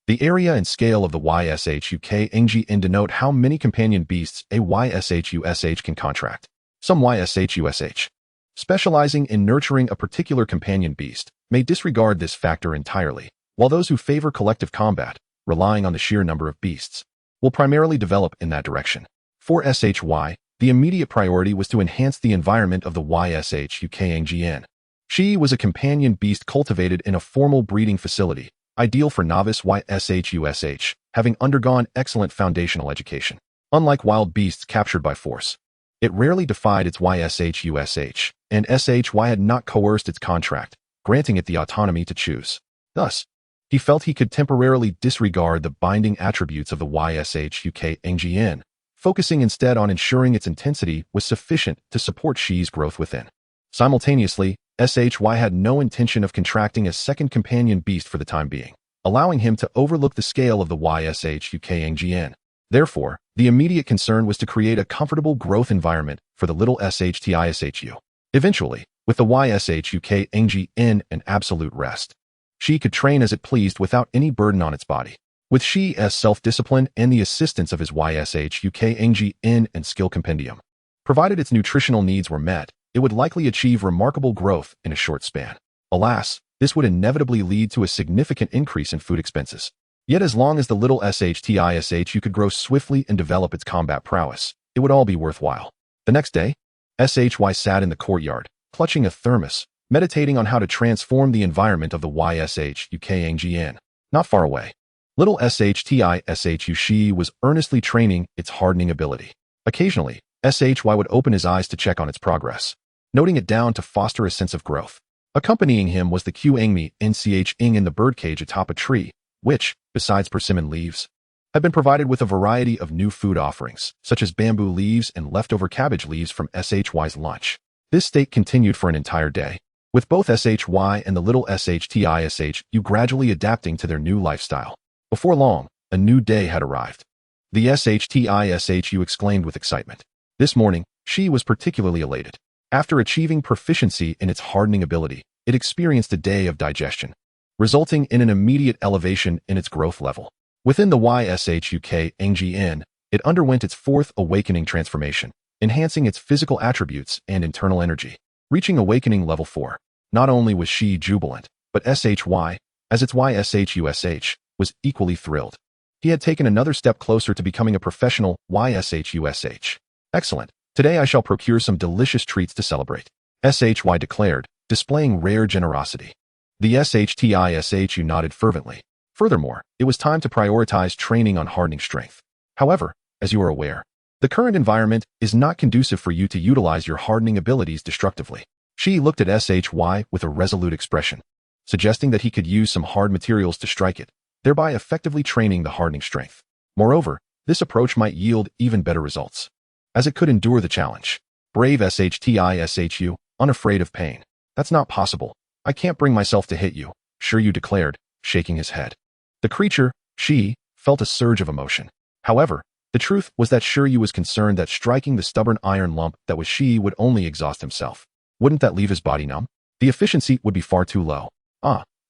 Speaker 1: The area and scale of the YSHUKNGN denote how many companion beasts a YSHUSH can contract. Some YSHUSH, specializing in nurturing a particular companion beast, may disregard this factor entirely, while those who favor collective combat, relying on the sheer number of beasts, will primarily develop in that direction. For SHY, the immediate priority was to enhance the environment of the YSHUKNGN. Shi was a companion beast cultivated in a formal breeding facility, ideal for novice YSHUSH, having undergone excellent foundational education. Unlike wild beasts captured by force, it rarely defied its YSHUSH, and SHY had not coerced its contract, granting it the autonomy to choose. Thus, he felt he could temporarily disregard the binding attributes of the YSHUKNGN, focusing instead on ensuring its intensity was sufficient to support Shi's growth within. Simultaneously, SHY had no intention of contracting a second companion beast for the time being, allowing him to overlook the scale of the YSHUKNGN. Therefore, the immediate concern was to create a comfortable growth environment for the little SHTISHU. Eventually, with the YSHUKNGN an absolute rest, Shi could train as it pleased without any burden on its body. With Shi's self-discipline and the assistance of his YSHUKNGN and skill compendium, provided its nutritional needs were met, it would likely achieve remarkable growth in a short span. Alas, this would inevitably lead to a significant increase in food expenses. Yet as long as the little SHTISHU could grow swiftly and develop its combat prowess, it would all be worthwhile. The next day, SHY sat in the courtyard, clutching a thermos, meditating on how to transform the environment of the YSHUKNGN. Not far away, little SHTISHU Shi was earnestly training its hardening ability. Occasionally, SHY would open his eyes to check on its progress, noting it down to foster a sense of growth. Accompanying him was the QAngmi NCH Ing in the birdcage atop a tree, which, besides persimmon leaves, had been provided with a variety of new food offerings, such as bamboo leaves and leftover cabbage leaves from SHY's lunch. This state continued for an entire day, with both SHY and the little SHTISHU gradually adapting to their new lifestyle. Before long, a new day had arrived. The SHTISHU exclaimed with excitement. This morning, Shi was particularly elated. After achieving proficiency in its hardening ability, it experienced a day of digestion, resulting in an immediate elevation in its growth level. Within the YSHUKNGN, it underwent its fourth awakening transformation, enhancing its physical attributes and internal energy. Reaching awakening level 4, not only was Shi jubilant, but SHY, as its YSHUSH, was equally thrilled. He had taken another step closer to becoming a professional YSHUSH. Excellent. Today I shall procure some delicious treats to celebrate, SHY declared, displaying rare generosity. The SHTISHU nodded fervently. Furthermore, it was time to prioritize training on hardening strength. However, as you are aware, the current environment is not conducive for you to utilize your hardening abilities destructively. Shi looked at SHY with a resolute expression, suggesting that he could use some hard materials to strike it, thereby effectively training the hardening strength. Moreover, this approach might yield even better results, as it could endure the challenge. Brave SHTISHU, unafraid of pain. That's not possible. I can't bring myself to hit you, Shi Yu declared, shaking his head. The creature, Shi, felt a surge of emotion. However, the truth was that Shi Yu was concerned that striking the stubborn iron lump that was Shi would only exhaust himself. Wouldn't that leave his body numb? The efficiency would be far too low.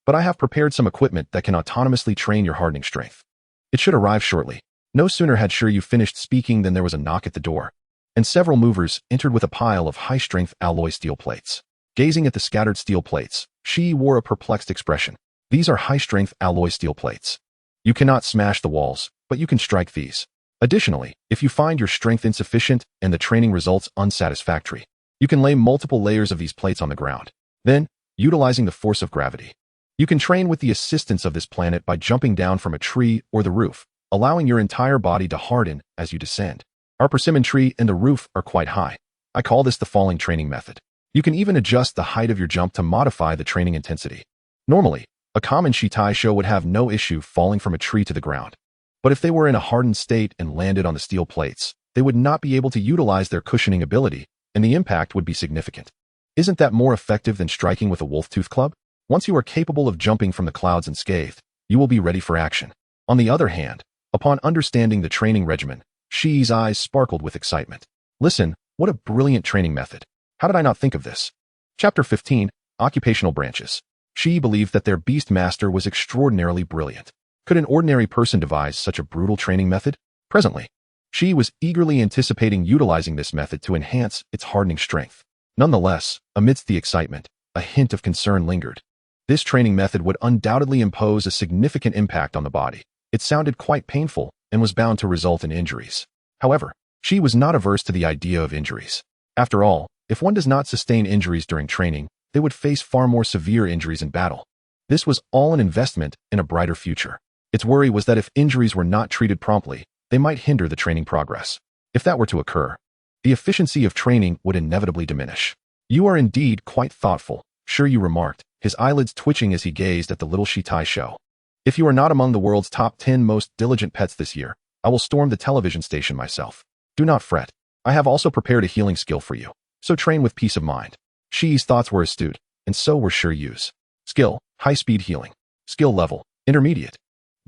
Speaker 1: But I have prepared some equipment that can autonomously train your hardening strength. It should arrive shortly. No sooner had Shi Yu finished speaking than there was a knock at the door, and several movers entered with a pile of high-strength alloy steel plates. Gazing at the scattered steel plates, Shi wore a perplexed expression. These are high-strength alloy steel plates. You cannot smash the walls, but you can strike these. Additionally, if you find your strength insufficient and the training results unsatisfactory, you can lay multiple layers of these plates on the ground. Then, utilizing the force of gravity, you can train with the assistance of this planet by jumping down from a tree or the roof, allowing your entire body to harden as you descend. Our persimmon tree and the roof are quite high. I call this the falling training method. You can even adjust the height of your jump to modify the training intensity. Normally, a common Shitai show would have no issue falling from a tree to the ground. But if they were in a hardened state and landed on the steel plates, they would not be able to utilize their cushioning ability, and the impact would be significant. Isn't that more effective than striking with a wolf-tooth club? Once you are capable of jumping from the clouds unscathed, you will be ready for action. On the other hand, upon understanding the training regimen, Shi's eyes sparkled with excitement. Listen, what a brilliant training method. How did I not think of this? Chapter 15, Occupational Branches. Shi believed that their Beastmaster was extraordinarily brilliant. Could an ordinary person devise such a brutal training method? Presently, Shi was eagerly anticipating utilizing this method to enhance its hardening strength. Nonetheless, amidst the excitement, a hint of concern lingered. This training method would undoubtedly impose a significant impact on the body. It sounded quite painful and was bound to result in injuries. However, Shi was not averse to the idea of injuries. After all, if one does not sustain injuries during training, they would face far more severe injuries in battle. This was all an investment in a brighter future. Its worry was that if injuries were not treated promptly, they might hinder the training progress. If that were to occur, the efficiency of training would inevitably diminish. You are indeed quite thoughtful, Shi Yu remarked, his eyelids twitching as he gazed at the little Shitai show. If you are not among the world's top 10 most diligent pets this year, I will storm the television station myself. Do not fret. I have also prepared a healing skill for you, so train with peace of mind. Shi's thoughts were astute, and so were Shi Yu's. Skill, high-speed healing. Skill level, intermediate.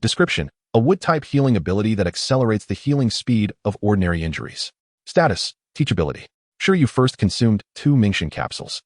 Speaker 1: Description, a wood-type healing ability that accelerates the healing speed of ordinary injuries. Status, teachability. Shi Yu first consumed 2 Mingxian capsules,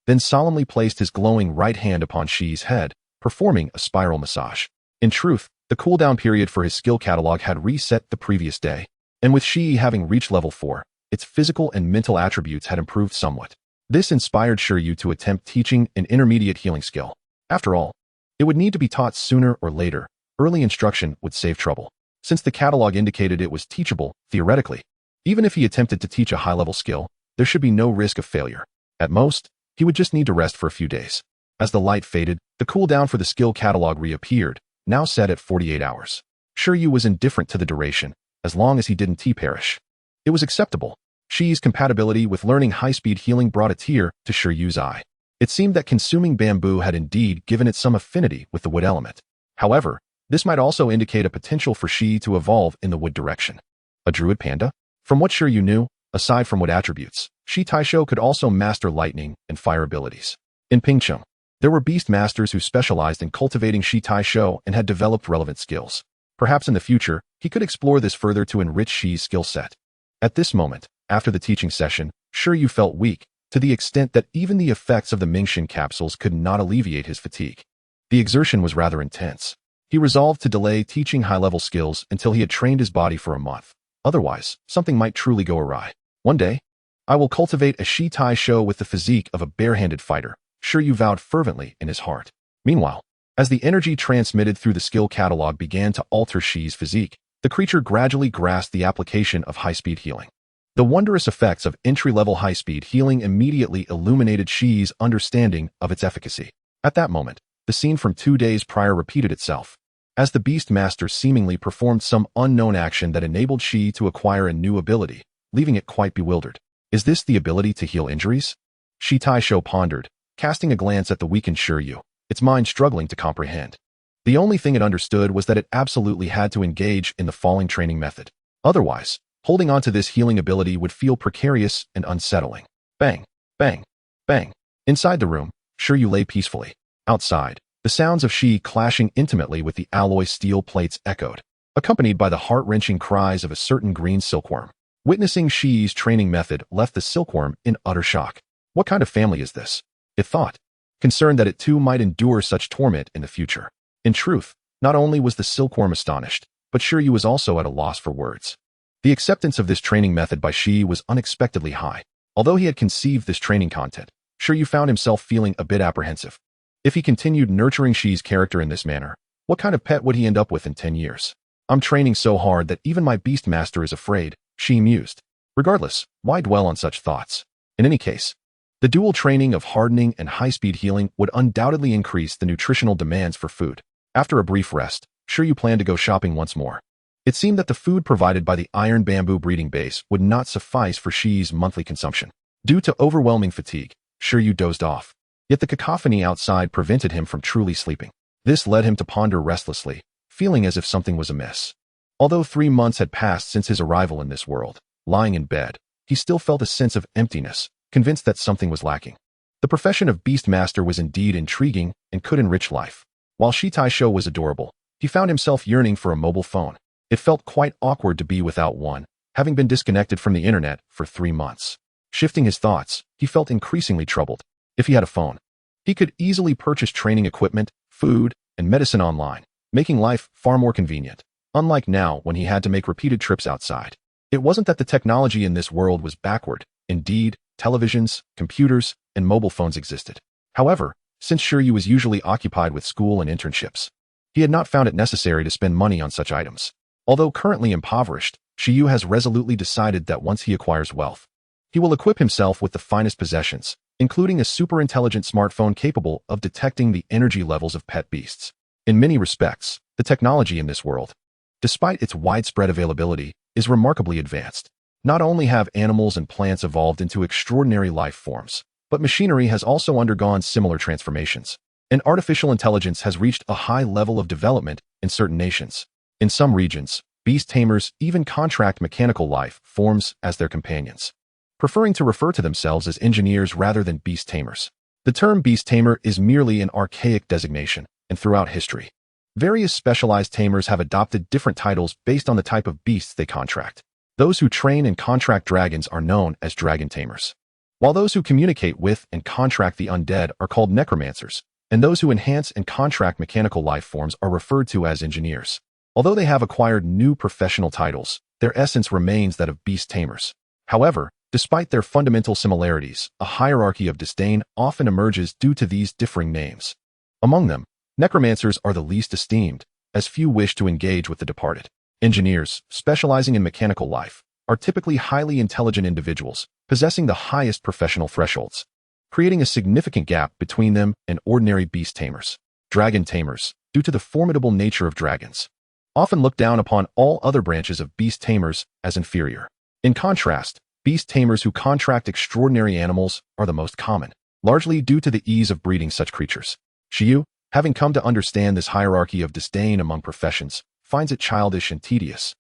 Speaker 1: then solemnly placed his glowing right hand upon Shi's head, performing a spiral massage. In truth, the cooldown period for his skill catalog had reset the previous day, and with Shi having reached level 4, its physical and mental attributes had improved somewhat. This inspired Shi Yu to attempt teaching an intermediate healing skill. After all, it would need to be taught sooner or later. Early instruction would save trouble, since the catalog indicated it was teachable, theoretically. Even if he attempted to teach a high-level skill, there should be no risk of failure. At most, he would just need to rest for a few days. As the light faded, the cooldown for the skill catalog reappeared, now set at 48 hours. Shi Yu was indifferent to the duration, as long as he didn't perish. It was acceptable. Shi's compatibility with learning high-speed healing brought a tear to Shi Yu's eye. It seemed that consuming bamboo had indeed given it some affinity with the wood element. However, this might also indicate a potential for Shi to evolve in the wood direction. A druid panda? From what Shi Yu knew, aside from wood attributes, Shi Taisho could also master lightning and fire abilities. In Pingcheng, there were Beastmasters who specialized in cultivating Shi Taisho and had developed relevant skills. Perhaps in the future, he could explore this further to enrich Shi's skill set. At this moment, after the teaching session, Shi Yu felt weak, to the extent that even the effects of the Mingxian capsules could not alleviate his fatigue. The exertion was rather intense. He resolved to delay teaching high-level skills until he had trained his body for a month. Otherwise, something might truly go awry. One day, I will cultivate a Shi Taisho with the physique of a bare-handed fighter, Shi Yu vowed fervently in his heart. Meanwhile, as the energy transmitted through the skill catalog began to alter Shi's physique, the creature gradually grasped the application of high-speed healing. The wondrous effects of entry-level high-speed healing immediately illuminated Shi's understanding of its efficacy. At that moment, the scene from 2 days prior repeated itself, as the Beastmaster seemingly performed some unknown action that enabled Shi to acquire a new ability, leaving it quite bewildered. Is this the ability to heal injuries? Shi Taisho pondered, casting a glance at the weakened Shi Yu, its mind struggling to comprehend. The only thing it understood was that it absolutely had to engage in the falling training method. Otherwise, holding on to this healing ability would feel precarious and unsettling. Bang, bang, bang. Inside the room, Shi Yu lay peacefully. Outside, the sounds of Shi clashing intimately with the alloy steel plates echoed, accompanied by the heart-wrenching cries of a certain green silkworm. Witnessing Shi's training method left the silkworm in utter shock. What kind of family is this? It thought, concerned that it too might endure such torment in the future. In truth, not only was the silkworm astonished, but Shi Yu was also at a loss for words. The acceptance of this training method by Shi was unexpectedly high. Although he had conceived this training content, Shi Yu found himself feeling a bit apprehensive. If he continued nurturing Shi's character in this manner, what kind of pet would he end up with in 10 years? I'm training so hard that even my Beastmaster is afraid, Shi mused. Regardless, why dwell on such thoughts? In any case, the dual training of hardening and high-speed healing would undoubtedly increase the nutritional demands for food. After a brief rest, Shi Yu planned to go shopping once more. It seemed that the food provided by the iron bamboo breeding base would not suffice for Shi's monthly consumption. Due to overwhelming fatigue, Shi Yu dozed off. Yet the cacophony outside prevented him from truly sleeping. This led him to ponder restlessly, feeling as if something was amiss. Although 3 months had passed since his arrival in this world, lying in bed, he still felt a sense of emptiness, convinced that something was lacking. The profession of Beastmaster was indeed intriguing and could enrich life. While Shi Taisho was adorable, he found himself yearning for a mobile phone. It felt quite awkward to be without one, having been disconnected from the internet for 3 months. Shifting his thoughts, he felt increasingly troubled. If he had a phone, he could easily purchase training equipment, food, and medicine online, making life far more convenient, unlike now when he had to make repeated trips outside. It wasn't that the technology in this world was backward. Indeed, televisions, computers, and mobile phones existed. However, since Shi Yu was usually occupied with school and internships, he had not found it necessary to spend money on such items. Although currently impoverished, Shi Yu has resolutely decided that once he acquires wealth, he will equip himself with the finest possessions, including a super-intelligent smartphone capable of detecting the energy levels of pet beasts. In many respects, the technology in this world, despite its widespread availability, is remarkably advanced. Not only have animals and plants evolved into extraordinary life forms, but machinery has also undergone similar transformations. And artificial intelligence has reached a high level of development in certain nations. In some regions, Beast tamers even contract mechanical life forms as their companions, preferring to refer to themselves as engineers rather than beast tamers. The term beast tamer is merely an archaic designation, and throughout history, various specialized tamers have adopted different titles based on the type of beasts they contract. Those who train and contract dragons are known as dragon tamers, while those who communicate with and contract the undead are called necromancers, and those who enhance and contract mechanical life forms are referred to as engineers. Although they have acquired new professional titles, their essence remains that of beast tamers. However, despite their fundamental similarities, a hierarchy of disdain often emerges due to these differing names. Among them, necromancers are the least esteemed, as few wish to engage with the departed. Engineers, specializing in mechanical life, are typically highly intelligent individuals, possessing the highest professional thresholds, creating a significant gap between them and ordinary beast tamers. Dragon tamers, due to the formidable nature of dragons, often look down upon all other branches of beast tamers as inferior. In contrast, beast tamers who contract extraordinary animals are the most common, largely due to the ease of breeding such creatures. Shi Yu, having come to understand this hierarchy of disdain among professions, finds it childish and tedious,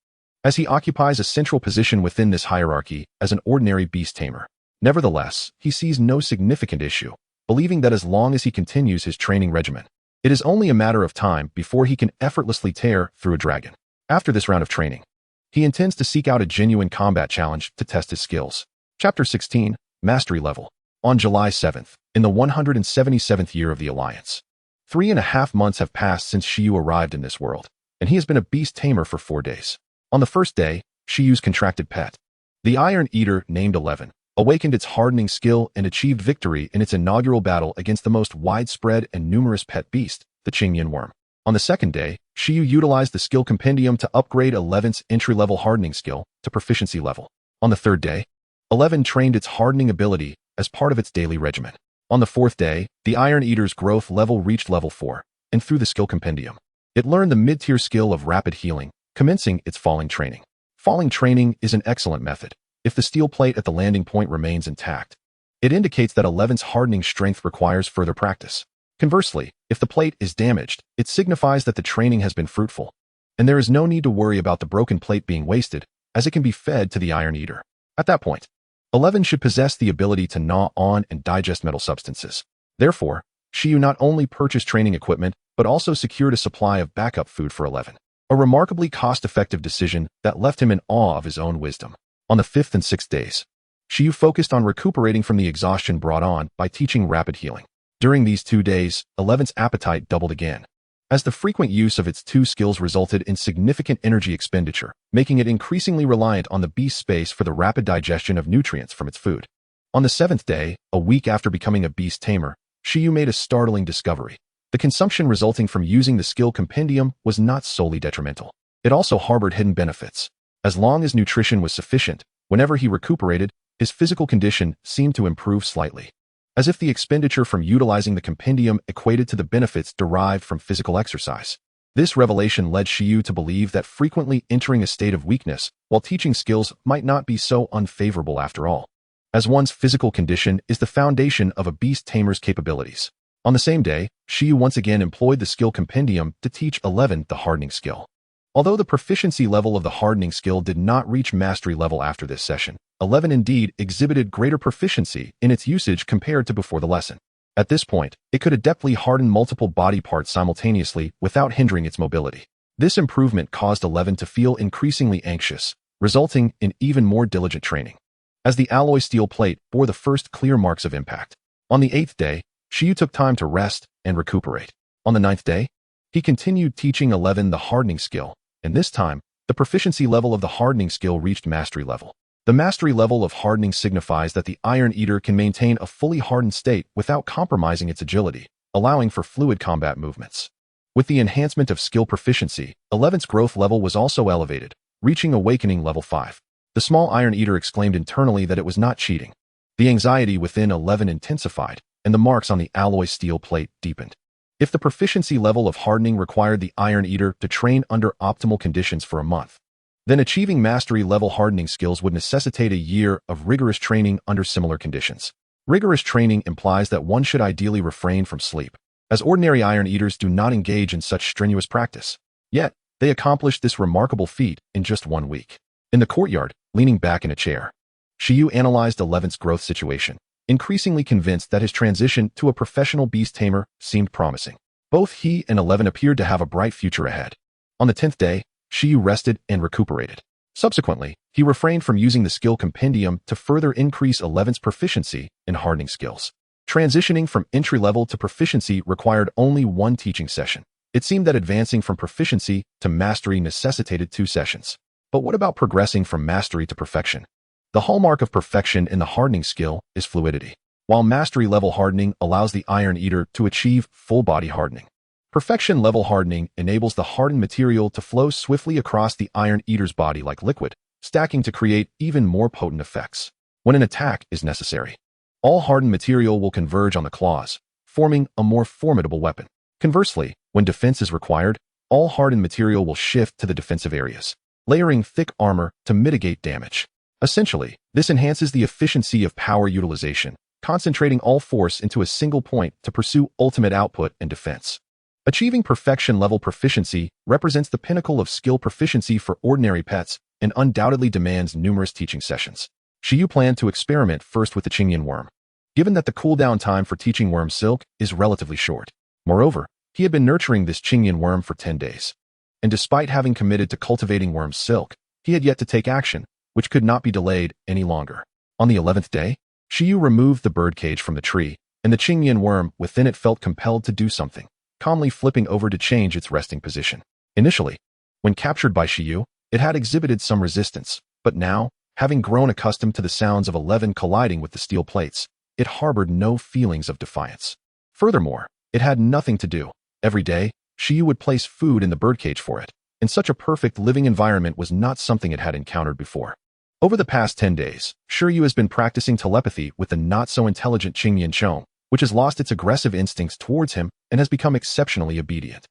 Speaker 1: as he occupies a central position within this hierarchy as an ordinary beast tamer. Nevertheless, he sees no significant issue, believing that as long as he continues his training regimen, it is only a matter of time before he can effortlessly tear through a dragon. After this round of training, he intends to seek out a genuine combat challenge to test his skills. Chapter 16, Mastery Level. On July 7th, in the 177th year of the Alliance, 3.5 months have passed since Shi Yu arrived in this world, and he has been a beast tamer for 4 days. On the first day, Shi Yu's contracted pet, the Iron Eater named 11, awakened its hardening skill and achieved victory in its inaugural battle against the most widespread and numerous pet beast, the Qingyan worm. On the second day, Shi Yu utilized the skill compendium to upgrade 11's entry-level hardening skill to proficiency level. On the third day, 11 trained its hardening ability as part of its daily regimen. On the fourth day, the Iron Eater's growth level reached level 4, and through the skill compendium, it learned the mid-tier skill of rapid healing, commencing its falling training. Falling training is an excellent method if the steel plate at the landing point remains intact. It indicates that 11's hardening strength requires further practice. Conversely, if the plate is damaged, it signifies that the training has been fruitful, and there is no need to worry about the broken plate being wasted, as it can be fed to the Iron Eater. At that point, 11 should possess the ability to gnaw on and digest metal substances. Therefore, Shi Yu not only purchased training equipment, but also secured a supply of backup food for 11. A remarkably cost-effective decision that left him in awe of his own wisdom. On the 5th and 6th days, Shi Yu focused on recuperating from the exhaustion brought on by teaching rapid healing. During these 2 days, 11's appetite doubled again, as the frequent use of its 2 skills resulted in significant energy expenditure, making it increasingly reliant on the beast space for the rapid digestion of nutrients from its food. On the 7th day, a week after becoming a beast tamer, Shi Yu made a startling discovery. The consumption resulting from using the skill compendium was not solely detrimental. It also harbored hidden benefits. As long as nutrition was sufficient, whenever he recuperated, his physical condition seemed to improve slightly, as if the expenditure from utilizing the compendium equated to the benefits derived from physical exercise. This revelation led Shi Yu to believe that frequently entering a state of weakness while teaching skills might not be so unfavorable after all, as one's physical condition is the foundation of a beast tamer's capabilities. On the same day, Shi Yu once again employed the skill compendium to teach 11 the hardening skill. Although the proficiency level of the hardening skill did not reach mastery level after this session, 11 indeed exhibited greater proficiency in its usage compared to before the lesson. At this point, it could adeptly harden multiple body parts simultaneously without hindering its mobility. This improvement caused 11 to feel increasingly anxious, resulting in even more diligent training, as the alloy steel plate bore the first clear marks of impact. On the 8th day, Shi Yu took time to rest and recuperate. On the 9th day, he continued teaching 11 the hardening skill, and this time, the proficiency level of the hardening skill reached mastery level. The mastery level of hardening signifies that the Iron Eater can maintain a fully hardened state without compromising its agility, allowing for fluid combat movements. With the enhancement of skill proficiency, 11's growth level was also elevated, reaching awakening level 5. The small Iron Eater exclaimed internally that it was not cheating. The anxiety within 11 intensified, and the marks on the alloy steel plate deepened. If the proficiency level of hardening required the Iron Eater to train under optimal conditions for a month, then achieving mastery level hardening skills would necessitate a year of rigorous training under similar conditions. Rigorous training implies that one should ideally refrain from sleep, as ordinary Iron Eaters do not engage in such strenuous practice. Yet, They accomplished this remarkable feat in just 1 week. In the courtyard, leaning back in a chair, Shi Yu analyzed 11th's growth situation, increasingly convinced that his transition to a professional beast tamer seemed promising. Both he and 11 appeared to have a bright future ahead. On the 10th day, Shi Yu rested and recuperated. Subsequently, he refrained from using the skill compendium to further increase 11th's proficiency in hardening skills. Transitioning from entry-level to proficiency required only 1 teaching session. It seemed that advancing from proficiency to mastery necessitated 2 sessions. But what about progressing from mastery to perfection? The hallmark of perfection in the hardening skill is fluidity. While mastery-level hardening allows the Iron Eater to achieve full-body hardening, perfection-level hardening enables the hardened material to flow swiftly across the Iron Eater's body like liquid, stacking to create even more potent effects. When an attack is necessary, all hardened material will converge on the claws, forming a more formidable weapon. Conversely, when defense is required, all hardened material will shift to the defensive areas, layering thick armor to mitigate damage. Essentially, this enhances the efficiency of power utilization, concentrating all force into a single point to pursue ultimate output and defense. Achieving perfection-level proficiency represents the pinnacle of skill proficiency for ordinary pets and undoubtedly demands numerous teaching sessions. Shi Yu planned to experiment first with the Qingyan worm, given that the cooldown time for teaching worm silk is relatively short. Moreover, he had been nurturing this Qingyan worm for 10 days. And despite having committed to cultivating worm silk, he had yet to take action, which could not be delayed any longer. On the 11th day, Shi Yu removed the birdcage from the tree, and the Qingyan worm within it felt compelled to do something, calmly flipping over to change its resting position. Initially, when captured by Shi Yu, it had exhibited some resistance, but now, having grown accustomed to the sounds of 11 colliding with the steel plates, it harbored no feelings of defiance. Furthermore, it had nothing to do. Every day, Shi Yu would place food in the birdcage for it, and such a perfect living environment was not something it had encountered before. Over the past 10 days, Shi Yu has been practicing telepathy with the not-so-intelligent Qingyan Chong, which has lost its aggressive instincts towards him and has become exceptionally obedient.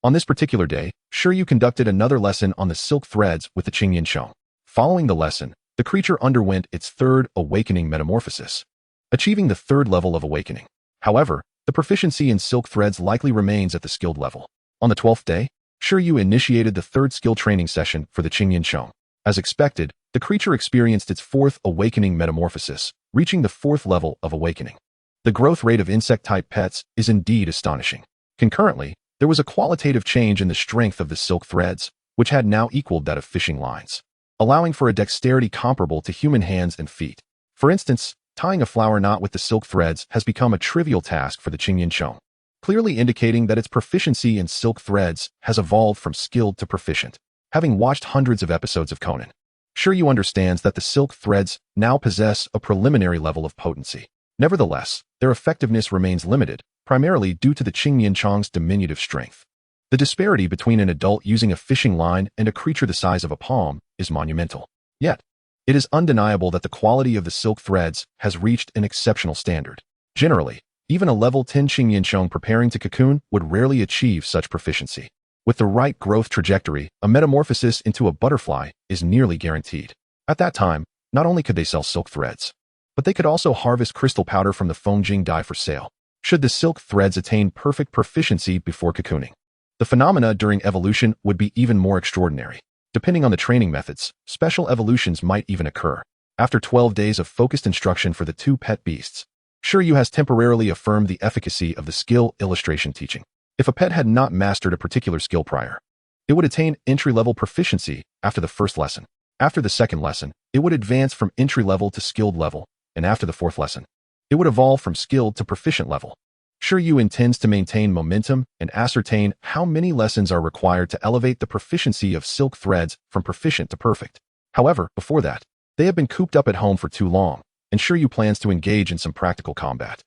Speaker 1: On this particular day, Shi Yu conducted another lesson on the silk threads with the Qingyan Chong. Following the lesson, the creature underwent its 3rd awakening metamorphosis, achieving the 3rd level of awakening. However, the proficiency in silk threads likely remains at the skilled level. On the 12th day, Shi Yu initiated the 3rd skill training session for the Qingyan Chong. As expected, the creature experienced its 4th awakening metamorphosis, reaching the 4th level of awakening. The growth rate of insect-type pets is indeed astonishing. Concurrently, there was a qualitative change in the strength of the silk threads, which had now equaled that of fishing lines, allowing for a dexterity comparable to human hands and feet. For instance, tying a flower knot with the silk threads has become a trivial task for the Qingyan Chong, clearly indicating that its proficiency in silk threads has evolved from skilled to proficient. Having watched hundreds of episodes of Conan, Shi Yu understands that the silk threads now possess a preliminary level of potency. Nevertheless, their effectiveness remains limited, primarily due to the Qingyan Chong's diminutive strength. The disparity between an adult using a fishing line and a creature the size of a palm is monumental. Yet, it is undeniable that the quality of the silk threads has reached an exceptional standard. Generally, even a level 10 Qingyan Chong preparing to cocoon would rarely achieve such proficiency. With the right growth trajectory, a metamorphosis into a butterfly is nearly guaranteed. At that time, not only could they sell silk threads, but they could also harvest crystal powder from the Fengjing dye for sale, should the silk threads attain perfect proficiency before cocooning. The phenomena during evolution would be even more extraordinary. Depending on the training methods, special evolutions might even occur. After 12 days of focused instruction for the 2 pet beasts, Shi Yu has temporarily affirmed the efficacy of the skill illustration teaching. If a pet had not mastered a particular skill prior, it would attain entry-level proficiency after the 1st lesson. After the 2nd lesson, it would advance from entry-level to skilled level, and after the 4th lesson, it would evolve from skilled to proficient level. Shi Yu intends to maintain momentum and ascertain how many lessons are required to elevate the proficiency of silk threads from proficient to perfect. However, before that, they have been cooped up at home for too long, and Shi Yu plans to engage in some practical combat.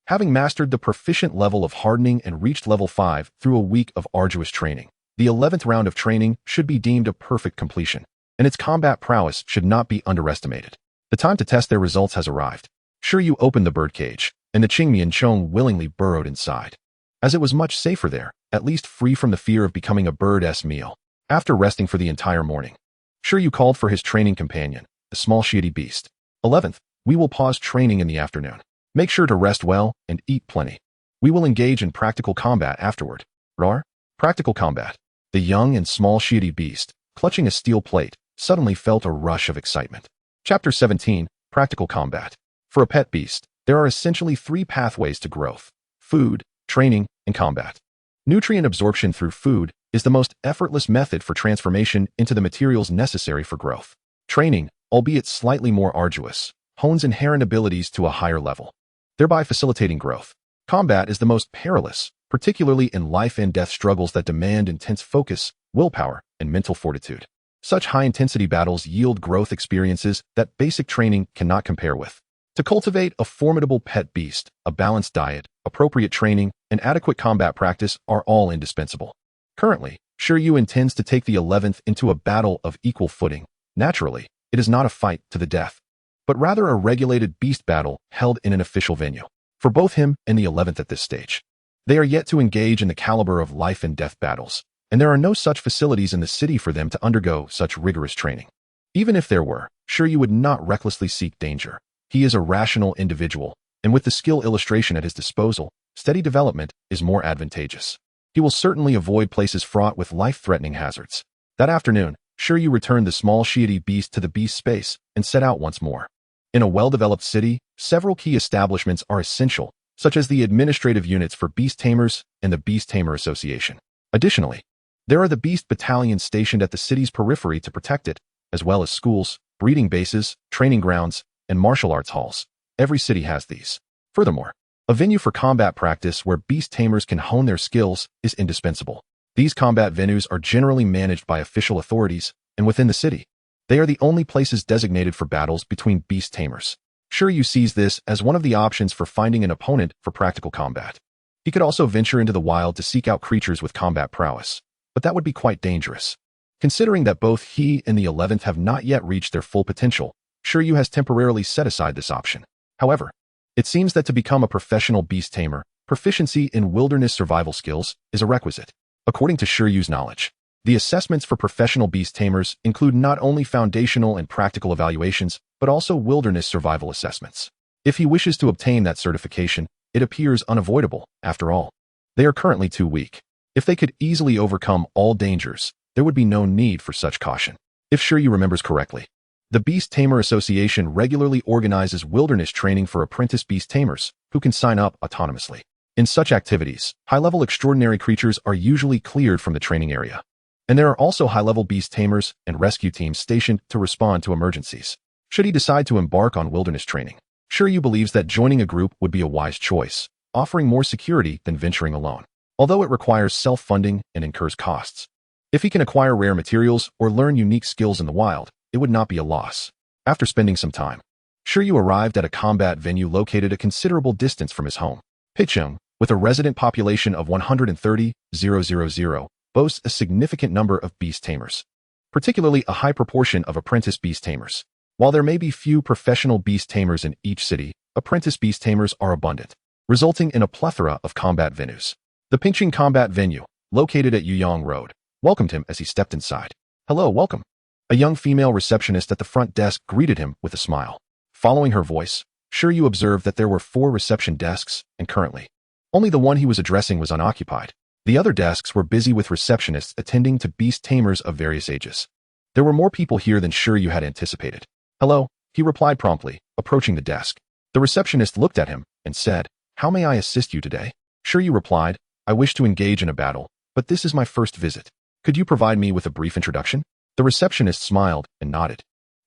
Speaker 1: Having mastered the proficient level of hardening and reached level 5 through a week of arduous training, the 11th round of training should be deemed a perfect completion, and its combat prowess should not be underestimated. The time to test their results has arrived. Shi Yu opened the birdcage, and the Qingyan Chong willingly burrowed inside, as it was much safer there, at least free from the fear of becoming a bird's meal. After resting for the entire morning, Shi Yu called for his training companion, the small shitty beast. 11th, we will pause training in the afternoon. Make sure to rest well and eat plenty. We will engage in practical combat afterward. Rar? Practical combat. The young and small Shi Yu beast, clutching a steel plate, suddenly felt a rush of excitement. Chapter 17, Practical Combat. For a pet beast, there are essentially three pathways to growth: food, training, and combat. Nutrient absorption through food is the most effortless method for transformation into the materials necessary for growth. Training, albeit slightly more arduous, hones inherent abilities to a higher level, thereby facilitating growth. Combat is the most perilous, particularly in life and death struggles that demand intense focus, willpower, and mental fortitude. Such high-intensity battles yield growth experiences that basic training cannot compare with. To cultivate a formidable pet beast, a balanced diet, appropriate training, and adequate combat practice are all indispensable. Currently, Shi Yu intends to take the 11th into a battle of equal footing. Naturally, it is not a fight to the death, but rather a regulated beast battle held in an official venue. For both him and the 11th at this stage, they are yet to engage in the caliber of life and death battles, and there are no such facilities in the city for them to undergo such rigorous training. Even if there were, Shi Yu would not recklessly seek danger. He is a rational individual, and with the skill illustration at his disposal, steady development is more advantageous. He will certainly avoid places fraught with life-threatening hazards. That afternoon, Shi Yu returned the small Shi Yu beast to the beast space and set out once more. In a well-developed city, several key establishments are essential, such as the administrative units for beast tamers and the Beast Tamer Association. Additionally, there are the beast battalions stationed at the city's periphery to protect it, as well as schools, breeding bases, training grounds, and martial arts halls. Every city has these. Furthermore, a venue for combat practice where beast tamers can hone their skills is indispensable. These combat venues are generally managed by official authorities, and within the city, they are the only places designated for battles between beast tamers. Shi Yu sees this as one of the options for finding an opponent for practical combat. He could also venture into the wild to seek out creatures with combat prowess, but that would be quite dangerous. Considering that both he and the 11th have not yet reached their full potential, Shi Yu has temporarily set aside this option. However, it seems that to become a professional beast tamer, proficiency in wilderness survival skills is a requisite. According to Shi Yu's knowledge, the assessments for professional beast tamers include not only foundational and practical evaluations, but also wilderness survival assessments. If he wishes to obtain that certification, it appears unavoidable, after all. They are currently too weak. If they could easily overcome all dangers, there would be no need for such caution. If Shi Yu remembers correctly, the Beast Tamer Association regularly organizes wilderness training for apprentice beast tamers who can sign up autonomously. In such activities, high-level extraordinary creatures are usually cleared from the training area. And there are also high-level beast tamers and rescue teams stationed to respond to emergencies. Should he decide to embark on wilderness training, Shi Yu believes that joining a group would be a wise choice, offering more security than venturing alone, although it requires self-funding and incurs costs. If he can acquire rare materials or learn unique skills in the wild, it would not be a loss. After spending some time, Shi Yu arrived at a combat venue located a considerable distance from his home. Picheng, with a resident population of 130,000, boasts a significant number of beast tamers, particularly a high proportion of apprentice beast tamers. While there may be few professional beast tamers in each city, apprentice beast tamers are abundant, resulting in a plethora of combat venues. The Picheng Combat Venue, located at Yuyang Road, welcomed him as he stepped inside. "Hello, welcome." A young female receptionist at the front desk greeted him with a smile. Following her voice, Shi Yu observed that there were 4 reception desks, and currently, only the one he was addressing was unoccupied. The other desks were busy with receptionists attending to beast tamers of various ages. There were more people here than Shi Yu had anticipated. "Hello," he replied promptly, approaching the desk. The receptionist looked at him and said, "How may I assist you today?" Shi Yu replied, "I wish to engage in a battle, but this is my first visit. Could you provide me with a brief introduction?" The receptionist smiled and nodded,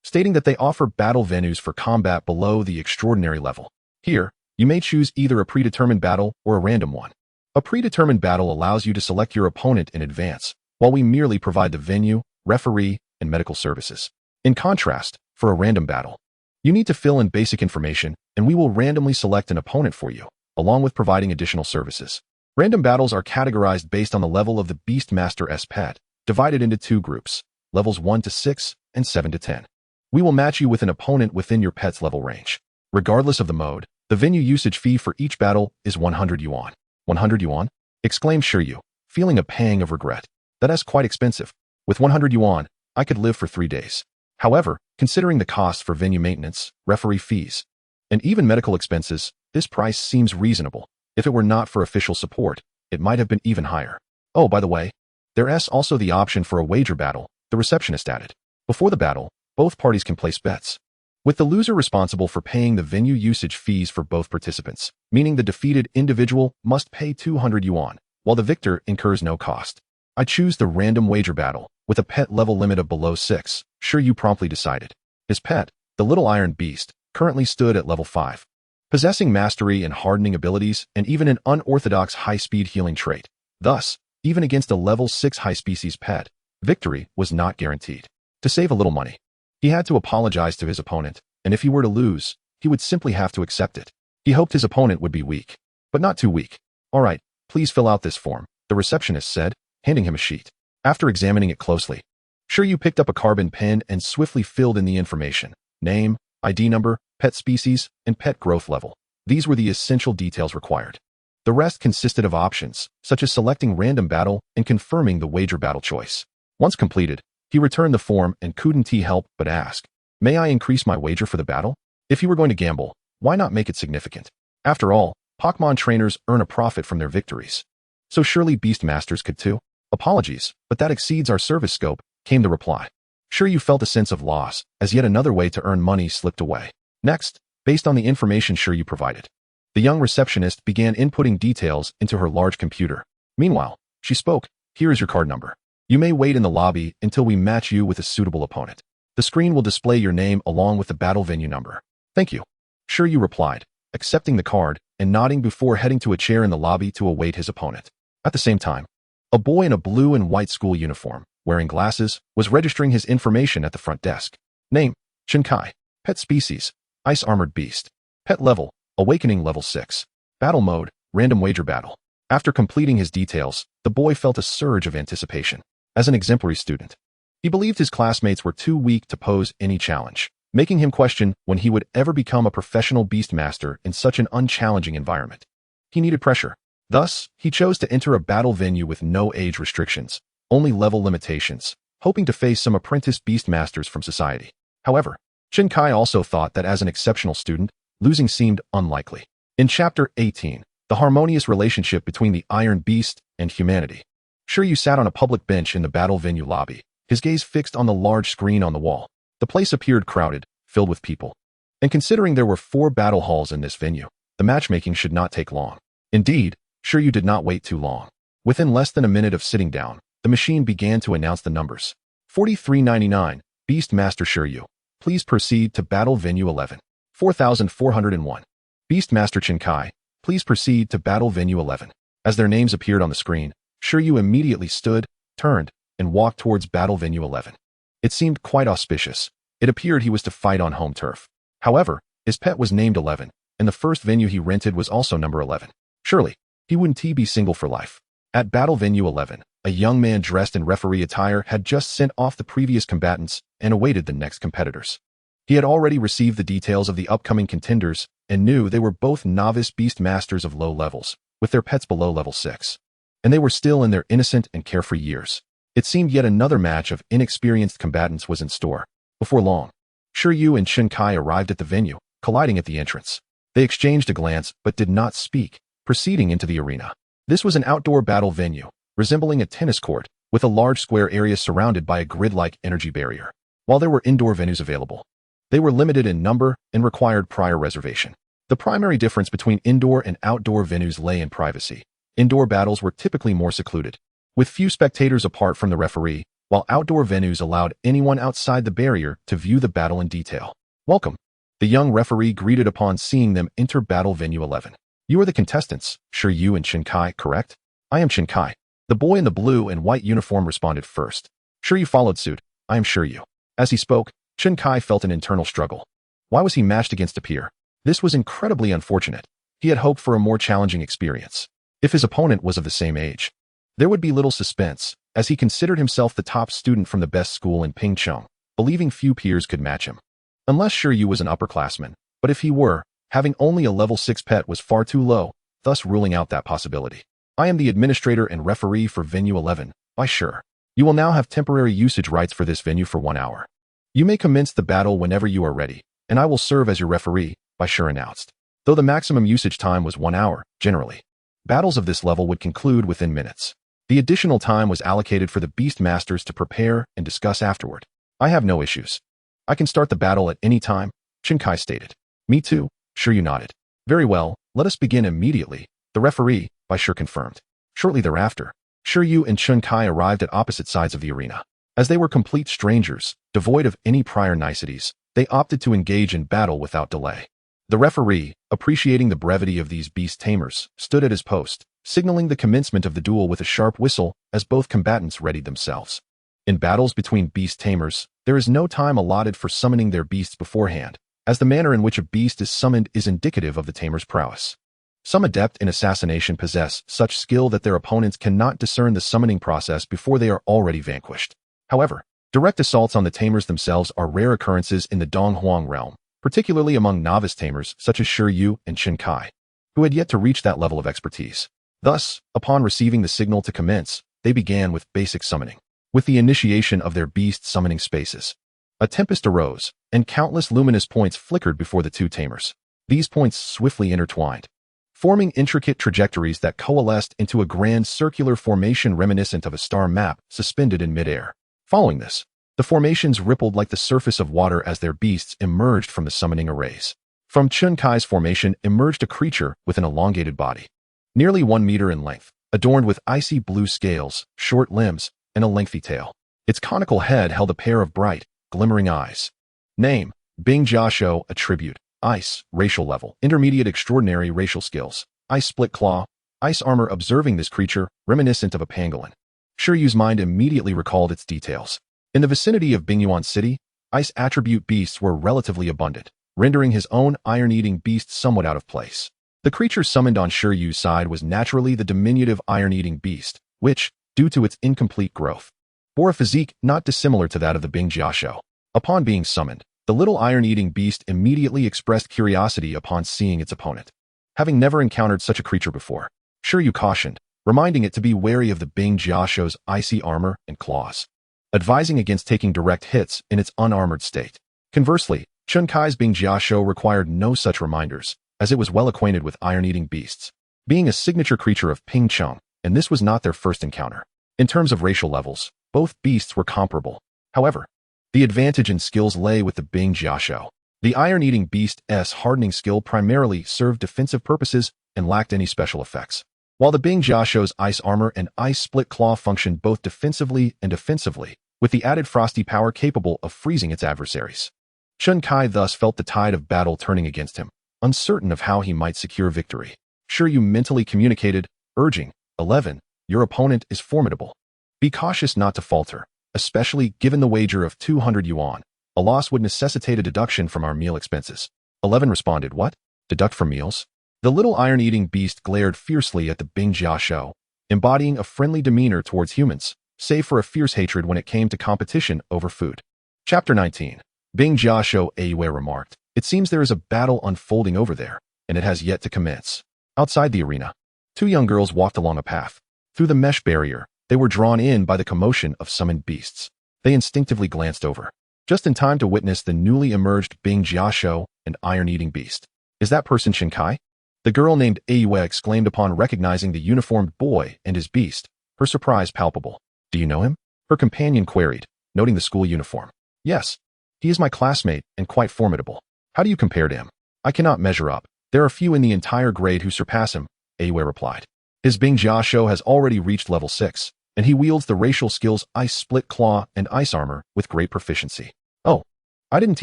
Speaker 1: stating that they offer battle venues for combat below the extraordinary level. Here, you may choose either a predetermined battle or a random one. A predetermined battle allows you to select your opponent in advance, while we merely provide the venue, referee, and medical services. In contrast, for a random battle, you need to fill in basic information, and we will randomly select an opponent for you, along with providing additional services. Random battles are categorized based on the level of the Beastmaster's pet, divided into 2 groups, levels 1 to 6 and 7 to 10. We will match you with an opponent within your pet's level range. Regardless of the mode, the venue usage fee for each battle is 100 yuan. 100 yuan? Exclaimed Shi Yu, feeling a pang of regret. That is quite expensive. With 100 yuan, I could live for 3 days. However, considering the cost for venue maintenance, referee fees, and even medical expenses, this price seems reasonable. If it were not for official support, it might have been even higher. Oh, by the way, There's also the option for a wager battle, the receptionist added. Before the battle, both parties can place bets, with the loser responsible for paying the venue usage fees for both participants, meaning the defeated individual must pay 200 yuan, while the victor incurs no cost. I choose the random wager battle, with a pet level limit of below 6, Shi Yu promptly decided. His pet, the little iron beast, currently stood at level 5, possessing mastery and hardening abilities and even an unorthodox high-speed healing trait. Thus, even against a level 6 high-species pet, victory was not guaranteed. To save a little money, he had to apologize to his opponent, and if he were to lose, he would simply have to accept it. He hoped his opponent would be weak, but not too weak. All right, please fill out this form, the receptionist said, handing him a sheet. After examining it closely, Shi Yu picked up a carbon pen and swiftly filled in the information: name, ID number, pet species, and pet growth level. These were the essential details required. The rest consisted of options, such as selecting random battle and confirming the wager battle choice. Once completed, he returned the form and couldn't help but ask, "May I increase my wager for the battle? If you were going to gamble, why not make it significant? After all, Pokemon trainers earn a profit from their victories. So surely Beastmasters could too." "Apologies, but that exceeds our service scope," came the reply. Shi Yu felt a sense of loss, as yet another way to earn money slipped away. Next, based on the information Shi Yu provided, the young receptionist began inputting details into her large computer. Meanwhile, she spoke, "Here is your card number. You may wait in the lobby until we match you with a suitable opponent. The screen will display your name along with the battle venue number." "Thank you," Shi Yu replied, accepting the card and nodding before heading to a chair in the lobby to await his opponent. At the same time, a boy in a blue and white school uniform, wearing glasses, was registering his information at the front desk. Name, Shinkai. Pet species, ice-armored beast. Pet level, awakening level 6. Battle mode, random wager battle. After completing his details, the boy felt a surge of anticipation. As an exemplary student, he believed his classmates were too weak to pose any challenge, making him question when he would ever become a professional Beastmaster in such an unchallenging environment. He needed pressure. Thus, he chose to enter a battle venue with no age restrictions, only level limitations, hoping to face some apprentice Beastmasters from society. However, Shinkai also thought that as an exceptional student, losing seemed unlikely. In Chapter 18, the harmonious relationship between the Iron Beast and humanity, Shi Yu sat on a public bench in the battle venue lobby, his gaze fixed on the large screen on the wall. The place appeared crowded, filled with people. And considering there were 4 battle halls in this venue, the matchmaking should not take long. Indeed, Shi Yu did not wait too long. Within less than a minute of sitting down, the machine began to announce the numbers. 4399, Beastmaster Shi Yu. Please proceed to Battle Venue 11. 4401. Beastmaster Shinkai. Please proceed to Battle Venue 11. As their names appeared on the screen, Shi Yu immediately stood, turned, and walked towards Battle Venue 11. It seemed quite auspicious. It appeared he was to fight on home turf. However, his pet was named 11, and the first venue he rented was also number 11. Surely, he wouldn't be single for life. At Battle Venue 11, a young man dressed in referee attire had just sent off the previous combatants and awaited the next competitors. He had already received the details of the upcoming contenders and knew they were both novice Beastmasters of low levels, with their pets below level 6. And they were still in their innocent and carefree years. It seemed yet another match of inexperienced combatants was in store. Before long, Shi Yu and Shinkai arrived at the venue, colliding at the entrance. They exchanged a glance but did not speak, proceeding into the arena. This was an outdoor battle venue, resembling a tennis court, with a large square area surrounded by a grid-like energy barrier. While there were indoor venues available, they were limited in number and required prior reservation. The primary difference between indoor and outdoor venues lay in privacy. Indoor battles were typically more secluded, with few spectators apart from the referee, while outdoor venues allowed anyone outside the barrier to view the battle in detail. "Welcome," the young referee greeted upon seeing them enter Battle Venue 11. "You are the contestants, Shi Yu and Shinkai, correct?" "I am Shinkai." The boy in the blue and white uniform responded first. Shi Yu followed suit. "I am Shi Yu." As he spoke, Shinkai felt an internal struggle. Why was he matched against a peer? This was incredibly unfortunate. He had hoped for a more challenging experience. If his opponent was of the same age, there would be little suspense, as he considered himself the top student from the best school in Pingcheng, believing few peers could match him. Unless Shi Yu was an upperclassman, but if he were, having only a level 6 pet was far too low, thus ruling out that possibility. "I am the administrator and referee for Venue 11, by sure. You will now have temporary usage rights for this venue for 1 hour. You may commence the battle whenever you are ready, and I will serve as your referee," by sure announced. Though the maximum usage time was 1 hour, generally, battles of this level would conclude within minutes. The additional time was allocated for the Beastmasters to prepare and discuss afterward. I have no issues. I can start the battle at any time, Shi Yu stated. Me too, Shi Yu nodded. Very well, let us begin immediately, the referee, by Shi confirmed. Shortly thereafter, Shi Yu and Shi Yu arrived at opposite sides of the arena. As they were complete strangers, devoid of any prior niceties, they opted to engage in battle without delay. The referee, appreciating the brevity of these beast tamers, stood at his post, signaling the commencement of the duel with a sharp whistle as both combatants readied themselves. In battles between beast tamers, there is no time allotted for summoning their beasts beforehand, as the manner in which a beast is summoned is indicative of the tamer's prowess. Some adept in assassination possess such skill that their opponents cannot discern the summoning process before they are already vanquished. However, direct assaults on the tamers themselves are rare occurrences in the Donghuang realm, particularly among novice tamers such as Shi Yu and Shi Yu, who had yet to reach that level of expertise. Thus, upon receiving the signal to commence, they began with basic summoning. With the initiation of their beast summoning spaces, a tempest arose, and countless luminous points flickered before the two tamers. These points swiftly intertwined, forming intricate trajectories that coalesced into a grand circular formation reminiscent of a star map suspended in midair. Following this, the formations rippled like the surface of water as their beasts emerged from the summoning arrays. From Shi Yu's formation emerged a creature with an elongated body, nearly 1 meter in length, adorned with icy blue scales, short limbs, and a lengthy tail. Its conical head held a pair of bright, glimmering eyes. Name: Bing Jiaxiu. Attribute: Ice, racial level, intermediate, extraordinary racial skills, Ice split claw, ice armor. Observing this creature, reminiscent of a pangolin, Shi Yu's mind immediately recalled its details. In the vicinity of Bingyuan City, ice attribute beasts were relatively abundant, rendering his own iron-eating beast somewhat out of place. The creature summoned on Shi Yu's side was naturally the diminutive iron-eating beast, which, due to its incomplete growth, bore a physique not dissimilar to that of the Bing Jiaxiu. Upon being summoned, the little iron-eating beast immediately expressed curiosity upon seeing its opponent. Having never encountered such a creature before, Shi Yu cautioned, reminding it to be wary of the Bing Jiaxiu's icy armor and claws, advising against taking direct hits in its unarmored state. Conversely, Shi Yu's Bing Jiaxiu required no such reminders, as it was well acquainted with iron-eating beasts, being a signature creature of Ping Cheng, and this was not their first encounter. In terms of racial levels, both beasts were comparable. However, the advantage in skills lay with the Bing Jiaxiu. The iron-eating beast's hardening skill primarily served defensive purposes and lacked any special effects, while the Bing Jiaxiu's ice armor and ice split claw functioned both defensively and offensively, with the added frosty power capable of freezing its adversaries. Shi Yu thus felt the tide of battle turning against him, uncertain of how he might secure victory. Shi Yu mentally communicated, urging, 11, your opponent is formidable. Be cautious not to falter, especially given the wager of 200 yuan. A loss would necessitate a deduction from our meal expenses. 11 responded, what? Deduct from meals? The little iron-eating beast glared fiercely at the Bing Jiaxiu, embodying a friendly demeanor towards humans, save for a fierce hatred when it came to competition over food. Chapter 19. Bing Jiaxiu Ayue remarked, it seems there is a battle unfolding over there, and it has yet to commence. Outside the arena, two young girls walked along a path. Through the mesh barrier, they were drawn in by the commotion of summoned beasts. They instinctively glanced over, just in time to witness the newly emerged Bing Jiaxiu and iron-eating beast. Is that person Shi Yu? The girl named Ayue exclaimed upon recognizing the uniformed boy and his beast, her surprise palpable. Do you know him? Her companion queried, noting the school uniform. Yes. He is my classmate and quite formidable. How do you compare to him? I cannot measure up. There are few in the entire grade who surpass him, Ayue replied. His Bing Jiaxiu has already reached level 6, and he wields the racial skills Ice Split Claw and Ice Armor with great proficiency. Oh, I didn't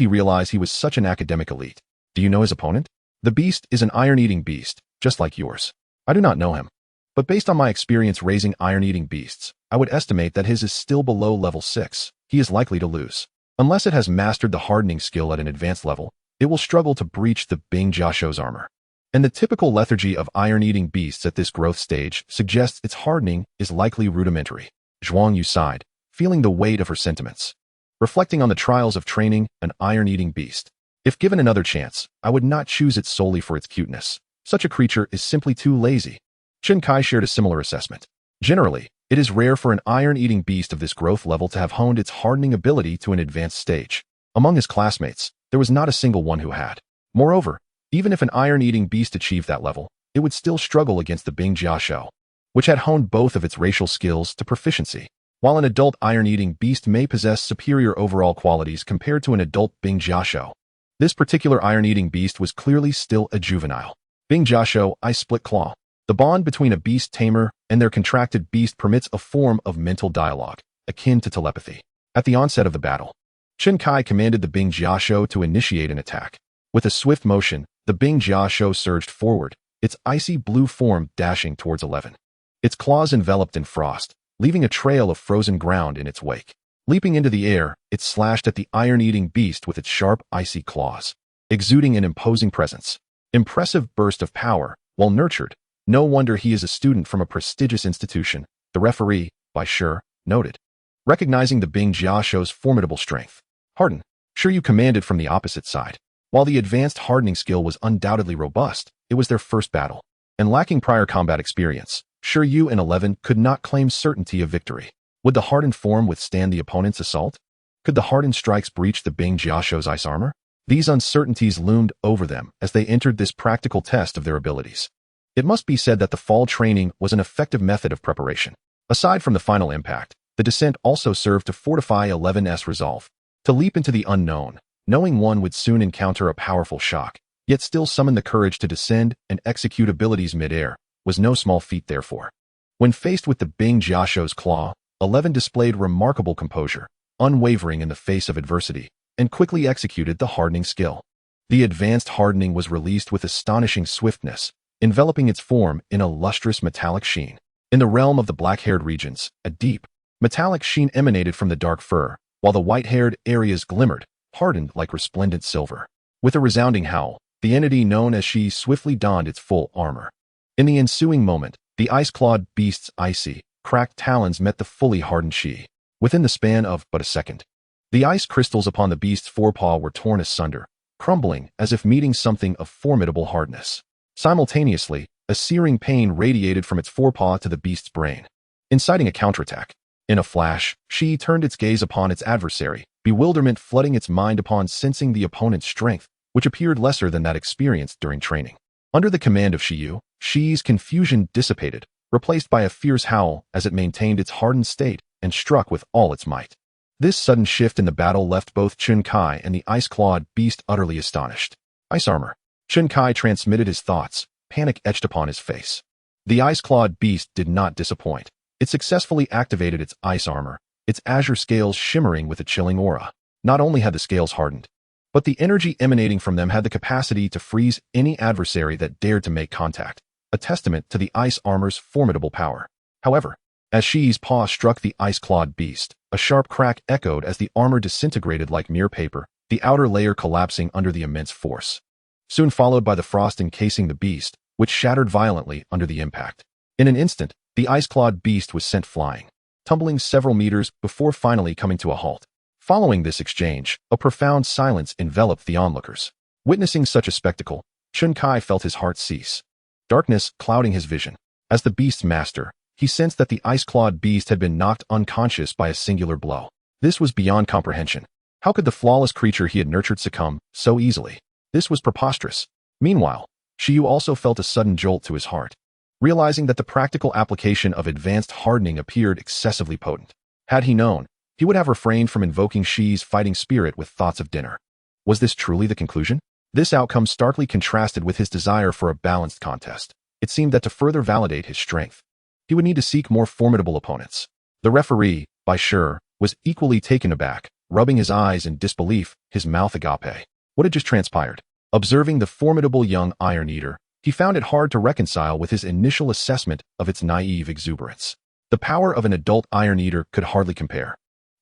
Speaker 1: realize he was such an academic elite. Do you know his opponent? The beast is an iron-eating beast, just like yours. I do not know him, but based on my experience raising iron-eating beasts, I would estimate that his is still below level 6. He is likely to lose. Unless it has mastered the hardening skill at an advanced level, it will struggle to breach the Bing Jiaxiu's armor. And the typical lethargy of iron-eating beasts at this growth stage suggests its hardening is likely rudimentary. Zhuang Yu sighed, feeling the weight of her sentiments. Reflecting on the trials of training an iron-eating beast, if given another chance, I would not choose it solely for its cuteness. Such a creature is simply too lazy. Shi Yu shared a similar assessment. Generally, it is rare for an iron-eating beast of this growth level to have honed its hardening ability to an advanced stage. Among his classmates, there was not a single one who had. Moreover, even if an iron-eating beast achieved that level, it would still struggle against the Bing Jiaxiu. which had honed both of its racial skills to proficiency. While an adult iron-eating beast may possess superior overall qualities compared to an adult Bing Jiaxiao, this particular iron-eating beast was clearly still a juvenile. Bing Jiaxiao, Ice Split Claw. The bond between a beast tamer and their contracted beast permits a form of mental dialogue, akin to telepathy. At the onset of the battle, Chen Kai commanded the Bing Jiaxiao to initiate an attack. With a swift motion, the Bing Jiaxiao surged forward, its icy blue form dashing towards 11. Its claws enveloped in frost, leaving a trail of frozen ground in its wake. Leaping into the air, it slashed at the iron-eating beast with its sharp, icy claws, exuding an imposing presence. Impressive burst of power, well nurtured. No wonder he is a student from a prestigious institution, the referee, by Shi, noted. Recognizing the Bing Jiaxiao's formidable strength, Harden, Shi Yu commanded from the opposite side. While the advanced hardening skill was undoubtedly robust, it was their first battle, and lacking prior combat experience, Shi Yu and 11 could not claim certainty of victory. Would the hardened form withstand the opponent's assault? Could the hardened strikes breach the Bing Jiaxiao's ice armor? These uncertainties loomed over them as they entered this practical test of their abilities. It must be said that the fall training was an effective method of preparation. Aside from the final impact, the descent also served to fortify 11's resolve. To leap into the unknown, knowing one would soon encounter a powerful shock, yet still summon the courage to descend and execute abilities mid-air, was no small feat therefore. When faced with the Bing Jiaxiao's claw, 11 displayed remarkable composure, unwavering in the face of adversity, and quickly executed the hardening skill. The advanced hardening was released with astonishing swiftness, enveloping its form in a lustrous metallic sheen. In the realm of the black-haired regions, a deep, metallic sheen emanated from the dark fur, while the white-haired areas glimmered, hardened like resplendent silver. With a resounding howl, the entity known as Shi swiftly donned its full armor. In the ensuing moment, the ice-clawed beast's icy, cracked talons met the fully hardened Shi. Within the span of but a second, the ice crystals upon the beast's forepaw were torn asunder, crumbling as if meeting something of formidable hardness. Simultaneously, a searing pain radiated from its forepaw to the beast's brain, inciting a counterattack. In a flash, Shi turned its gaze upon its adversary, bewilderment flooding its mind upon sensing the opponent's strength, which appeared lesser than that experienced during training. Under the command of Shi Yu, Shi's confusion dissipated, replaced by a fierce howl as it maintained its hardened state and struck with all its might. This sudden shift in the battle left both Chen Kai and the ice-clawed beast utterly astonished. Ice armor. Chen Kai transmitted his thoughts, panic etched upon his face. The ice-clawed beast did not disappoint. It successfully activated its ice armor, its azure scales shimmering with a chilling aura. Not only had the scales hardened, but the energy emanating from them had the capacity to freeze any adversary that dared to make contact, a testament to the ice armor's formidable power. However, as Shi's paw struck the ice-clawed beast, a sharp crack echoed as the armor disintegrated like mere paper, the outer layer collapsing under the immense force. Soon followed by the frost encasing the beast, which shattered violently under the impact. In an instant, the ice-clawed beast was sent flying, tumbling several meters before finally coming to a halt. Following this exchange, a profound silence enveloped the onlookers. Witnessing such a spectacle, Chen Kai felt his heart cease, darkness clouding his vision. As the Beastmaster, he sensed that the ice-clawed beast had been knocked unconscious by a singular blow. This was beyond comprehension. How could the flawless creature he had nurtured succumb so easily? This was preposterous. Meanwhile, Shi Yu also felt a sudden jolt to his heart, realizing that the practical application of advanced hardening appeared excessively potent. Had he known, he would have refrained from invoking Shi's fighting spirit with thoughts of dinner. Was this truly the conclusion? This outcome starkly contrasted with his desire for a balanced contest. It seemed that to further validate his strength, he would need to seek more formidable opponents. The referee, by Shi, was equally taken aback, rubbing his eyes in disbelief, his mouth agape. What had just transpired? Observing the formidable young Iron Eater, he found it hard to reconcile with his initial assessment of its naive exuberance. The power of an adult Iron Eater could hardly compare.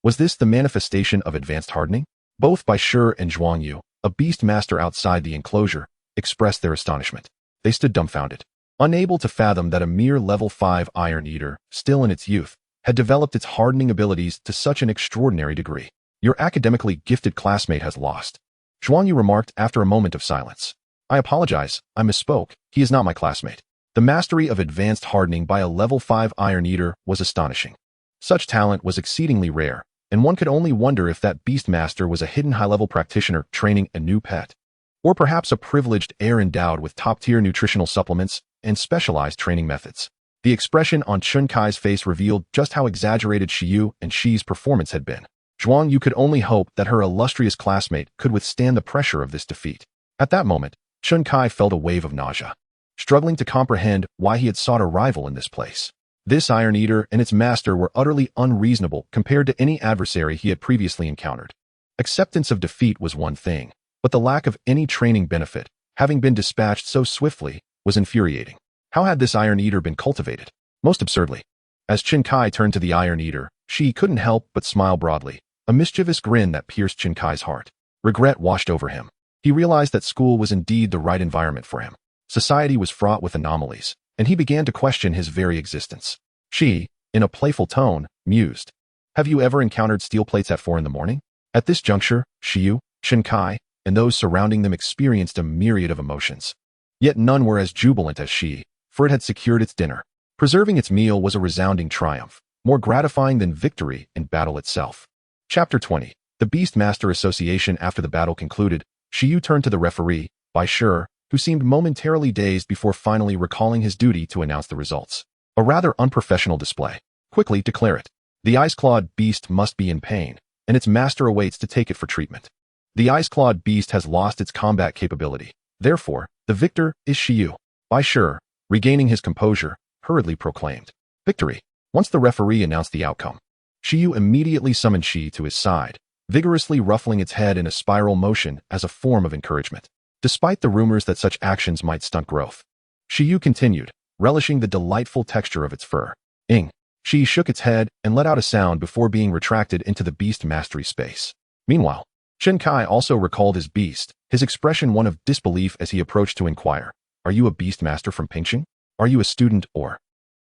Speaker 1: Was this the manifestation of advanced hardening? Both by Shi and Zhuangyu, a Beastmaster outside the enclosure, expressed their astonishment. They stood dumbfounded, unable to fathom that a mere level 5 Iron Eater, still in its youth, had developed its hardening abilities to such an extraordinary degree. Your academically gifted classmate has lost, Zhuangyu remarked after a moment of silence. I apologize, I misspoke, he is not my classmate. The mastery of advanced hardening by a level 5 Iron Eater was astonishing. Such talent was exceedingly rare, and one could only wonder if that Beastmaster was a hidden high-level practitioner training a new pet, or perhaps a privileged heir endowed with top-tier nutritional supplements and specialized training methods. The expression on Chun Kai's face revealed just how exaggerated Shi Yu and Shi's performance had been. Zhuang Yu could only hope that her illustrious classmate could withstand the pressure of this defeat. At that moment, Chun Kai felt a wave of nausea, struggling to comprehend why he had sought a rival in this place. This Iron Eater and its master were utterly unreasonable compared to any adversary he had previously encountered. Acceptance of defeat was one thing, but the lack of any training benefit, having been dispatched so swiftly, was infuriating. How had this Iron Eater been cultivated? Most absurdly. As Chun Kai turned to the Iron Eater, Shi couldn't help but smile broadly, a mischievous grin that pierced Chun Kai's heart. Regret washed over him. He realized that school was indeed the right environment for him. Society was fraught with anomalies, and he began to question his very existence. Shi, in a playful tone, mused, "Have you ever encountered steel plates at 4 in the morning?" At this juncture, Shi Yu, Chun Kai, and those surrounding them experienced a myriad of emotions. Yet none were as jubilant as Shi, for it had secured its dinner. Preserving its meal was a resounding triumph, more gratifying than victory in battle itself. Chapter 20. The Beastmaster Association. After the battle concluded, Shi Yu turned to the referee, Bai Shi, who seemed momentarily dazed before finally recalling his duty to announce the results. A rather unprofessional display. Quickly declare it. The ice-clawed beast must be in pain, and its master awaits to take it for treatment. The ice-clawed beast has lost its combat capability. Therefore, the victor is Shi Yu. Bai Shi, regaining his composure, hurriedly proclaimed victory. Once the referee announced the outcome, Shi Yu immediately summoned Shi to his side, vigorously ruffling its head in a spiral motion as a form of encouragement. Despite the rumors that such actions might stunt growth, Shi Yu continued, relishing the delightful texture of its fur. Shi shook its head and let out a sound before being retracted into the beast mastery space. Meanwhile, Chun Kai also recalled his beast, his expression one of disbelief as he approached to inquire, "Are you a Beastmaster from Pingcheng? Are you a student or?"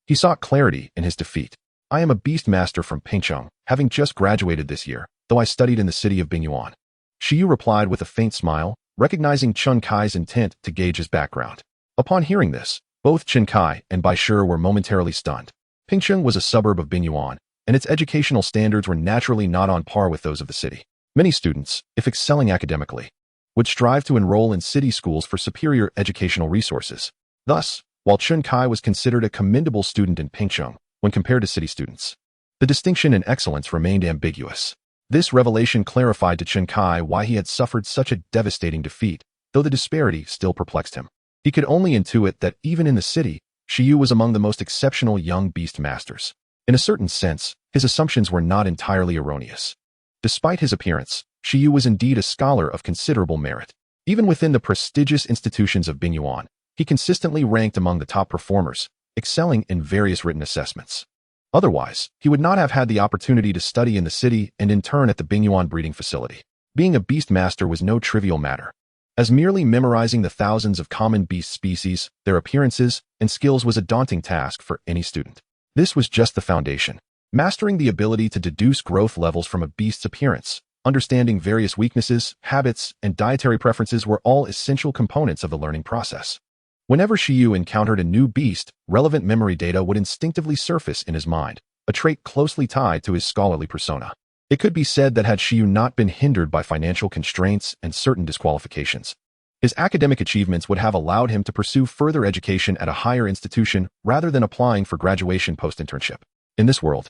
Speaker 1: He sought clarity in his defeat. "I am a Beastmaster from Pingcheng, having just graduated this year, though I studied in the city of Bingyuan." Shi Yu replied with a faint smile, recognizing Chun Kai's intent to gauge his background. Upon hearing this, both Chun Kai and Bai Shi were momentarily stunned. Pingcheng was a suburb of Bingyuan, and its educational standards were naturally not on par with those of the city. Many students, if excelling academically, would strive to enroll in city schools for superior educational resources. Thus, while Chun Kai was considered a commendable student in Pingcheng when compared to city students, the distinction in excellence remained ambiguous. This revelation clarified to Chun Kai why he had suffered such a devastating defeat, though the disparity still perplexed him. He could only intuit that even in the city, Shi Yu was among the most exceptional young beast masters. In a certain sense, his assumptions were not entirely erroneous. Despite his appearance, Shi Yu was indeed a scholar of considerable merit. Even within the prestigious institutions of Bingyuan, he consistently ranked among the top performers, excelling in various written assessments. Otherwise, he would not have had the opportunity to study in the city and in turn at the Bingyuan breeding facility. Being a beast master was no trivial matter, as merely memorizing the thousands of common beast species, their appearances, and skills was a daunting task for any student. This was just the foundation. Mastering the ability to deduce growth levels from a beast's appearance, understanding various weaknesses, habits, and dietary preferences were all essential components of the learning process. Whenever Shi Yu encountered a new beast, relevant memory data would instinctively surface in his mind, a trait closely tied to his scholarly persona. It could be said that had Shi Yu not been hindered by financial constraints and certain disqualifications, his academic achievements would have allowed him to pursue further education at a higher institution rather than applying for graduation post-internship. In this world,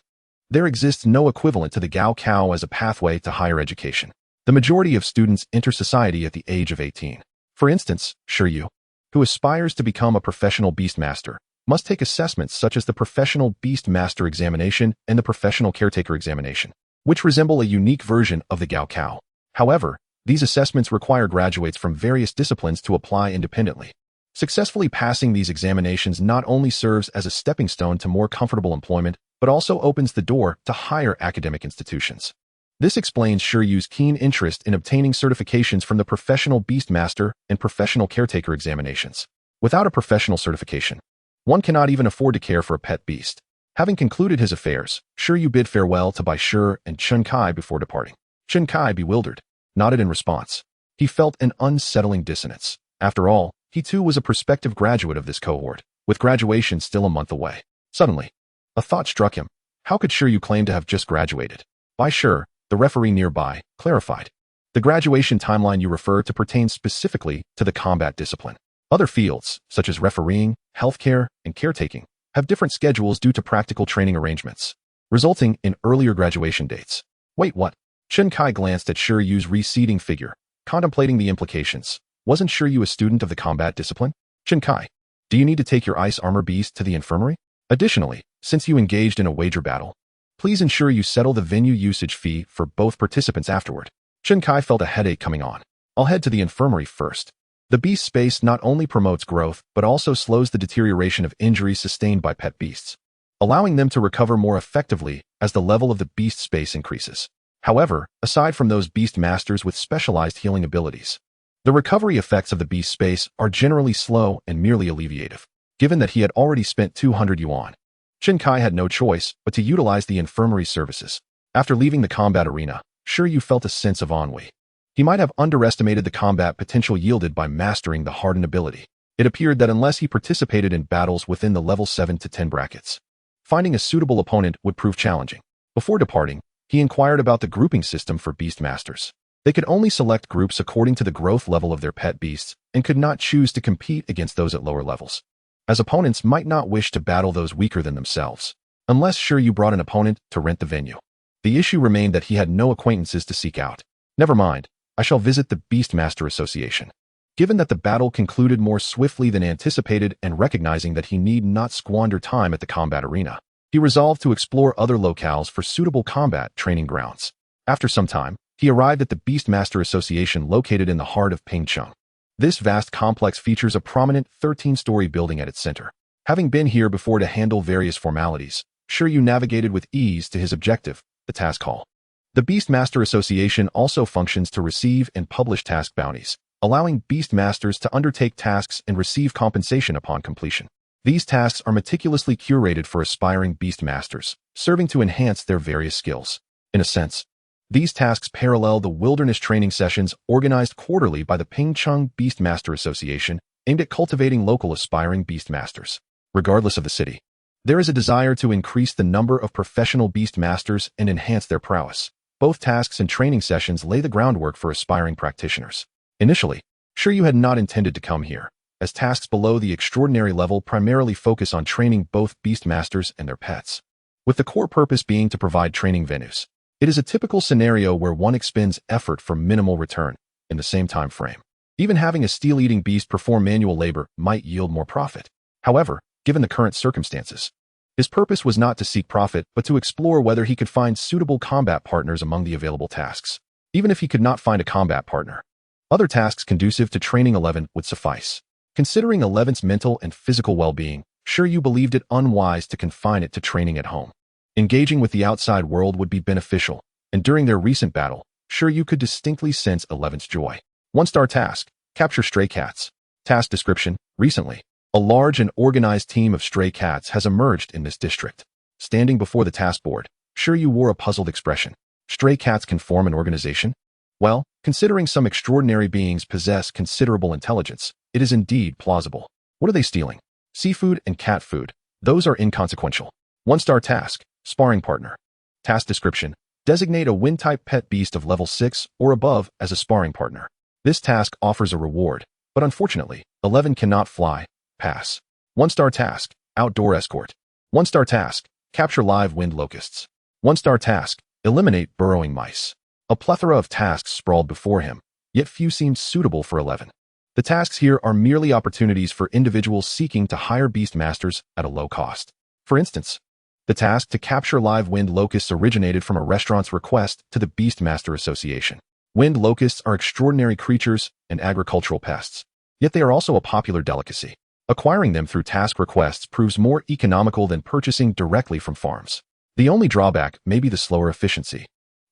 Speaker 1: there exists no equivalent to the Gaokao as a pathway to higher education. The majority of students enter society at the age of 18. For instance, Shi Yu, who aspires to become a professional beastmaster, must take assessments such as the Professional Beastmaster Examination and the Professional Caretaker Examination, which resemble a unique version of the Gaokao. However, these assessments require graduates from various disciplines to apply independently. Successfully passing these examinations not only serves as a stepping stone to more comfortable employment, but also opens the door to higher academic institutions. This explains Shi Yu's keen interest in obtaining certifications from the Professional Beastmaster and Professional Caretaker examinations. Without a professional certification, one cannot even afford to care for a pet beast. Having concluded his affairs, Shi Yu bid farewell to Bai Shi and Chun Kai before departing. Chun Kai, bewildered, nodded in response. He felt an unsettling dissonance. After all, he too was a prospective graduate of this cohort, with graduation still a month away. Suddenly, a thought struck him. How could Shi Yu claim to have just graduated? Bai Shi, the referee nearby, clarified. The graduation timeline you refer to pertains specifically to the combat discipline. Other fields, such as refereeing, healthcare, and caretaking, have different schedules due to practical training arrangements, resulting in earlier graduation dates. Wait, what? Chen Kai glanced at Shi Yu's receding figure, contemplating the implications. Wasn't Shi Yu a student of the combat discipline? Chen Kai, do you need to take your ice armor beast to the infirmary? Additionally, since you engaged in a wager battle, please ensure you settle the venue usage fee for both participants afterward. Chen Kai felt a headache coming on. I'll head to the infirmary first. The beast space not only promotes growth, but also slows the deterioration of injuries sustained by pet beasts, allowing them to recover more effectively as the level of the beast space increases. However, aside from those Beastmasters with specialized healing abilities, the recovery effects of the beast space are generally slow and merely alleviative. Given that he had already spent 200 yuan, Chen Kai had no choice but to utilize the infirmary's services. After leaving the combat arena, Shi Yu felt a sense of ennui. He might have underestimated the combat potential yielded by mastering the hardened ability. It appeared that unless he participated in battles within the level 7 to 10 brackets, finding a suitable opponent would prove challenging. Before departing, he inquired about the grouping system for Beastmasters. They could only select groups according to the growth level of their pet beasts and could not choose to compete against those at lower levels, as opponents might not wish to battle those weaker than themselves, unless Shi Yu brought an opponent to rent the venue. The issue remained that he had no acquaintances to seek out. Never mind, I shall visit the Beastmaster Association. Given that the battle concluded more swiftly than anticipated and recognizing that he need not squander time at the combat arena, he resolved to explore other locales for suitable combat training grounds. After some time, he arrived at the Beastmaster Association located in the heart of Pingcheng. This vast complex features a prominent 13-story building at its center. Having been here before to handle various formalities, Shi Yu navigated with ease to his objective, the task hall. The Beastmaster Association also functions to receive and publish task bounties, allowing Beastmasters to undertake tasks and receive compensation upon completion. These tasks are meticulously curated for aspiring Beastmasters, serving to enhance their various skills. In a sense, these tasks parallel the wilderness training sessions organized quarterly by the Pingcheng Beastmaster Association, aimed at cultivating local aspiring Beastmasters. Regardless of the city, there is a desire to increase the number of professional Beastmasters and enhance their prowess. Both tasks and training sessions lay the groundwork for aspiring practitioners. Initially, Shi Yu had not intended to come here, as tasks below the extraordinary level primarily focus on training both Beastmasters and their pets, with the core purpose being to provide training venues. It is a typical scenario where one expends effort for minimal return in the same time frame. Even having a steel-eating beast perform manual labor might yield more profit. However, given the current circumstances, his purpose was not to seek profit, but to explore whether he could find suitable combat partners among the available tasks. Even if he could not find a combat partner, other tasks conducive to training 11 would suffice. Considering 11's mental and physical well-being, Shi Yu believed it unwise to confine it to training at home. Engaging with the outside world would be beneficial, and during their recent battle, Shi Yu could distinctly sense 11's joy. 1-star task, capture stray cats. Task description, recently, a large and organized team of stray cats has emerged in this district. Standing before the task board, Shi Yu wore a puzzled expression. Stray cats can form an organization? Well, considering some extraordinary beings possess considerable intelligence, it is indeed plausible. What are they stealing? Seafood and cat food. Those are inconsequential. 1-star task, sparring partner. Task description, designate a wind-type pet beast of level 6 or above as a sparring partner. This task offers a reward, but unfortunately, 11 cannot fly. Pass. 1-star task, outdoor escort. 1-star task, capture live wind locusts. 1-star task, eliminate burrowing mice. A plethora of tasks sprawled before him, yet few seemed suitable for 11. The tasks here are merely opportunities for individuals seeking to hire Beastmasters at a low cost. For instance, the task to capture live wind locusts originated from a restaurant's request to the Beastmaster Association. Wind locusts are extraordinary creatures and agricultural pests, yet they are also a popular delicacy. Acquiring them through task requests proves more economical than purchasing directly from farms. The only drawback may be the slower efficiency.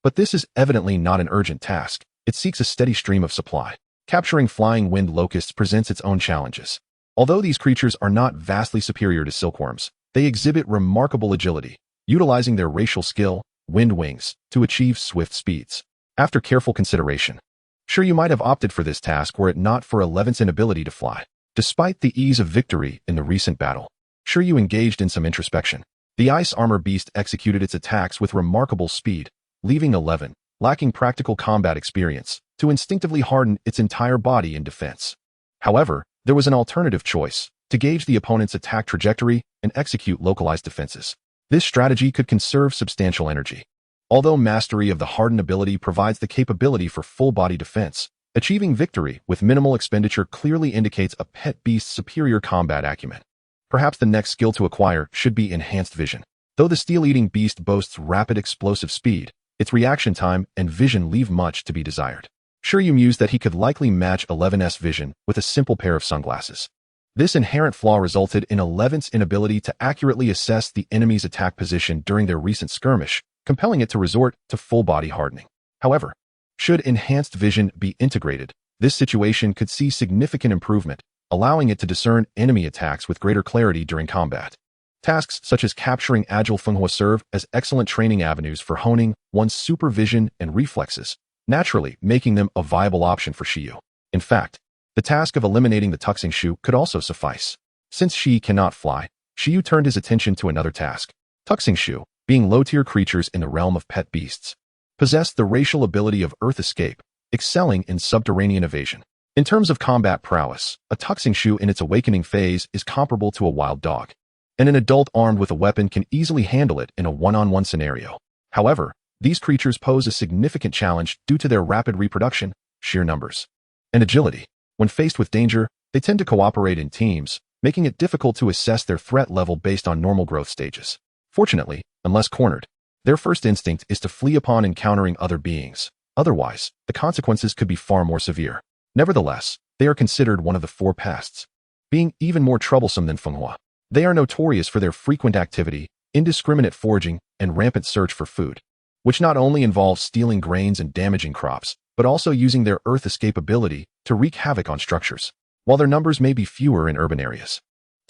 Speaker 1: But this is evidently not an urgent task. It seeks a steady stream of supply. Capturing flying wind locusts presents its own challenges. Although these creatures are not vastly superior to silkworms, they exhibit remarkable agility, utilizing their racial skill, wind wings, to achieve swift speeds. After careful consideration, Shi Yu might have opted for this task were it not for 11's inability to fly. Despite the ease of victory in the recent battle, Shi Yu engaged in some introspection. The ice armor beast executed its attacks with remarkable speed, leaving 11, lacking practical combat experience, to instinctively harden its entire body in defense. However, there was an alternative choice, to gauge the opponent's attack trajectory and execute localized defenses. This strategy could conserve substantial energy. Although mastery of the hardened ability provides the capability for full-body defense, achieving victory with minimal expenditure clearly indicates a pet beast's superior combat acumen. Perhaps the next skill to acquire should be enhanced vision. Though the steel-eating beast boasts rapid explosive speed, its reaction time and vision leave much to be desired. Shi Yu mused that he could likely match 11's vision with a simple pair of sunglasses. This inherent flaw resulted in 11's inability to accurately assess the enemy's attack position during their recent skirmish, compelling it to resort to full-body hardening. However, should enhanced vision be integrated, this situation could see significant improvement, allowing it to discern enemy attacks with greater clarity during combat. Tasks such as capturing agile Fenghua serve as excellent training avenues for honing one's supervision and reflexes, naturally making them a viable option for Shi Yu. In fact, the task of eliminating the tuxing shoe could also suffice. Since Shi cannot fly, Shi Yu turned his attention to another task. Tuxing shoe, being low-tier creatures in the realm of pet beasts, possessed the racial ability of earth escape, excelling in subterranean evasion. In terms of combat prowess, a tuxing shoe in its awakening phase is comparable to a wild dog, and an adult armed with a weapon can easily handle it in a one-on-one scenario. However, these creatures pose a significant challenge due to their rapid reproduction, sheer numbers, and agility. When faced with danger, they tend to cooperate in teams, making it difficult to assess their threat level based on normal growth stages. Fortunately, unless cornered, their first instinct is to flee upon encountering other beings. Otherwise, the consequences could be far more severe. Nevertheless, they are considered one of the four pests, being even more troublesome than Fenghua. They are notorious for their frequent activity, indiscriminate foraging, and rampant search for food, which not only involves stealing grains and damaging crops, but also using their earth escape ability to wreak havoc on structures. While their numbers may be fewer in urban areas,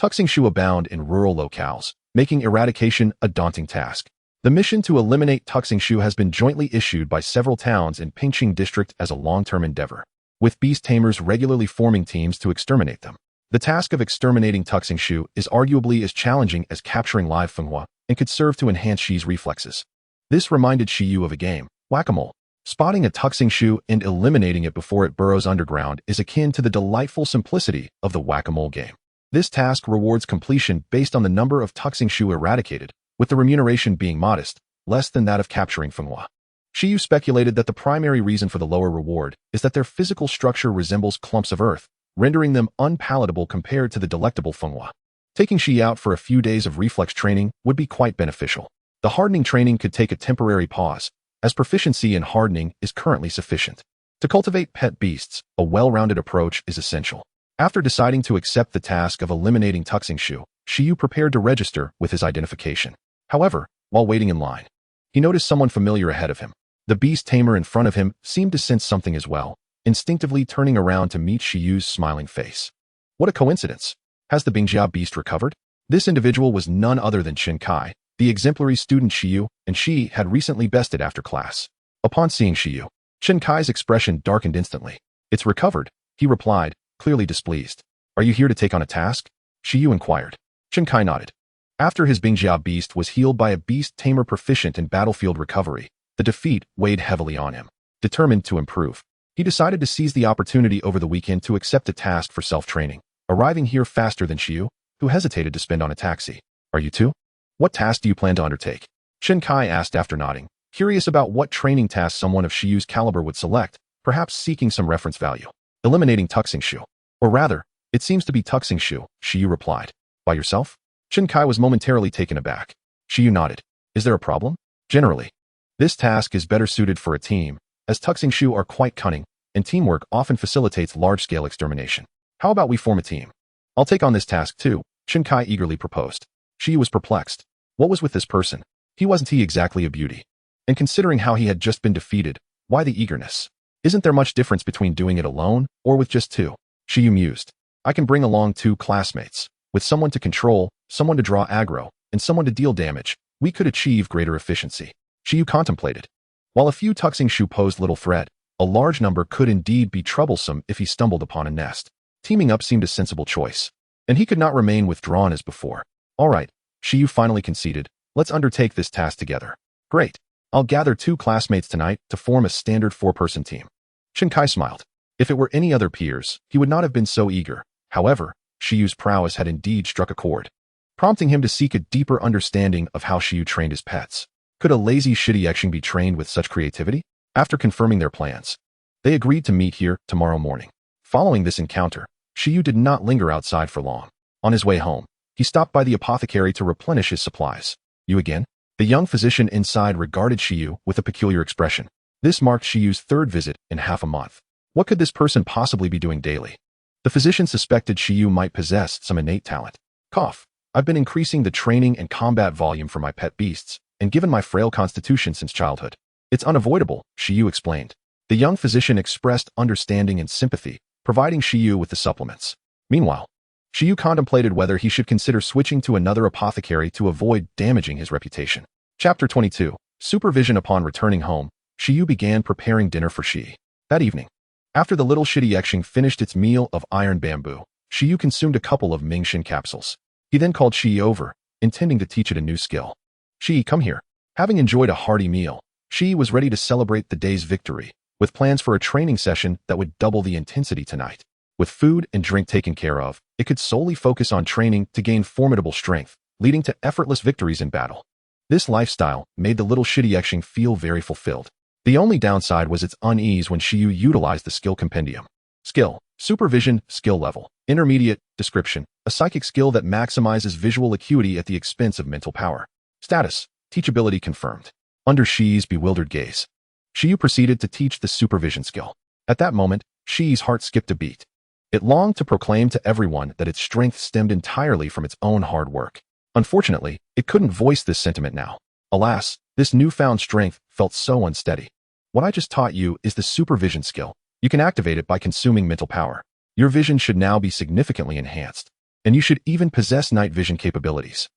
Speaker 1: tuxing shoe abound in rural locales, making eradication a daunting task. The mission to eliminate tuxing shoe has been jointly issued by several towns in Pingqing district as a long-term endeavor, with beast tamers regularly forming teams to exterminate them. The task of exterminating tuxing shoe is arguably as challenging as capturing live Fenghua and could serve to enhance Shi's reflexes. This reminded Shi Yu of a game, whack-a-mole. Spotting a tuxing shoe and eliminating it before it burrows underground is akin to the delightful simplicity of the whack-a-mole game. This task rewards completion based on the number of tuxing shoe eradicated, with the remuneration being modest, less than that of capturing Fenghua. Shi Yu speculated that the primary reason for the lower reward is that their physical structure resembles clumps of earth, rendering them unpalatable compared to the delectable Fenghua. Taking Shi out for a few days of reflex training would be quite beneficial. The hardening training could take a temporary pause, as proficiency in hardening is currently sufficient. To cultivate pet beasts, a well-rounded approach is essential. After deciding to accept the task of eliminating tuxing shoe, Shi Yu prepared to register with his identification. However, while waiting in line, he noticed someone familiar ahead of him. The beast tamer in front of him seemed to sense something as well, instinctively turning around to meet Shi Yu's smiling face. What a coincidence! Has the Bingjia beast recovered? This individual was none other than Chen Kai, the exemplary student Shi Yu and Shi had recently bested after class. Upon seeing Shi Yu, Chen Kai's expression darkened instantly. It's recovered, he replied, clearly displeased. Are you here to take on a task? Shi Yu inquired. Chen Kai nodded. After his Bingjia beast was healed by a beast tamer proficient in battlefield recovery, the defeat weighed heavily on him. Determined to improve, he decided to seize the opportunity over the weekend to accept a task for self-training, arriving here faster than Shi Yu, who hesitated to spend on a taxi. Are you too? What task do you plan to undertake? Chen Kai asked after nodding, curious about what training task someone of Shi Yu's caliber would select, perhaps seeking some reference value. Eliminating tuxing shoe. Or rather, it seems to be tuxing shoe, Shi Yu replied. By yourself? Chen Kai was momentarily taken aback. Shi Yu nodded. Is there a problem? Generally, this task is better suited for a team, as tuxing shoe are quite cunning, and teamwork often facilitates large-scale extermination. How about we form a team? I'll take on this task too, Chen Kai eagerly proposed. Shi Yu was perplexed. What was with this person? Wasn't he exactly a beauty? And considering how he had just been defeated, why the eagerness? Isn't there much difference between doing it alone or with just two? Shi Yu mused. I can bring along 2 classmates. With someone to control, someone to draw aggro, and someone to deal damage, we could achieve greater efficiency. Shi Yu contemplated. While a few tuxing shoe posed little threat, a large number could indeed be troublesome if he stumbled upon a nest. Teaming up seemed a sensible choice, and he could not remain withdrawn as before. All right, Shi Yu finally conceded. Let's undertake this task together. Great. I'll gather 2 classmates tonight to form a standard 4-person team. Chen Kai smiled. If it were any other peers, he would not have been so eager. However, Shi Yu's prowess had indeed struck a chord, prompting him to seek a deeper understanding of how Shi Yu trained his pets. Could a lazy Shidiexing be trained with such creativity? After confirming their plans, they agreed to meet here tomorrow morning. Following this encounter, Shi Yu did not linger outside for long. On his way home, he stopped by the apothecary to replenish his supplies. You again? The young physician inside regarded Shi Yu with a peculiar expression. This marked Shi Yu's third visit in half a month. What could this person possibly be doing daily? The physician suspected Shi Yu might possess some innate talent. Cough. I've been increasing the training and combat volume for my pet beasts, and given my frail constitution since childhood, it's unavoidable, Shi Yu explained. The young physician expressed understanding and sympathy, providing Shi Yu with the supplements. Meanwhile, Shi Yu contemplated whether he should consider switching to another apothecary to avoid damaging his reputation. Chapter 22. Supervision. Upon returning home, Shi Yu began preparing dinner for Shi. That evening, after the little Shidiexing finished its meal of iron bamboo, Shi Yu consumed a couple of Mingshin capsules. He then called Shi over, intending to teach it a new skill. Shi, come here. Having enjoyed a hearty meal, Shi was ready to celebrate the day's victory, with plans for a training session that would double the intensity tonight. With food and drink taken care of, it could solely focus on training to gain formidable strength, leading to effortless victories in battle. This lifestyle made the little Shidiexing feel very fulfilled. The only downside was its unease when Shi Yu utilized the skill compendium. Skill, supervision, skill level, intermediate, description, a psychic skill that maximizes visual acuity at the expense of mental power. Status, teachability confirmed. Under Shi's bewildered gaze, Shi Yu proceeded to teach the supervision skill. At that moment, Shi's heart skipped a beat. It longed to proclaim to everyone that its strength stemmed entirely from its own hard work. Unfortunately, it couldn't voice this sentiment now. Alas, this newfound strength felt so unsteady. What I just taught you is the supervision skill. You can activate it by consuming mental power. Your vision should now be significantly enhanced, and you should even possess night vision capabilities.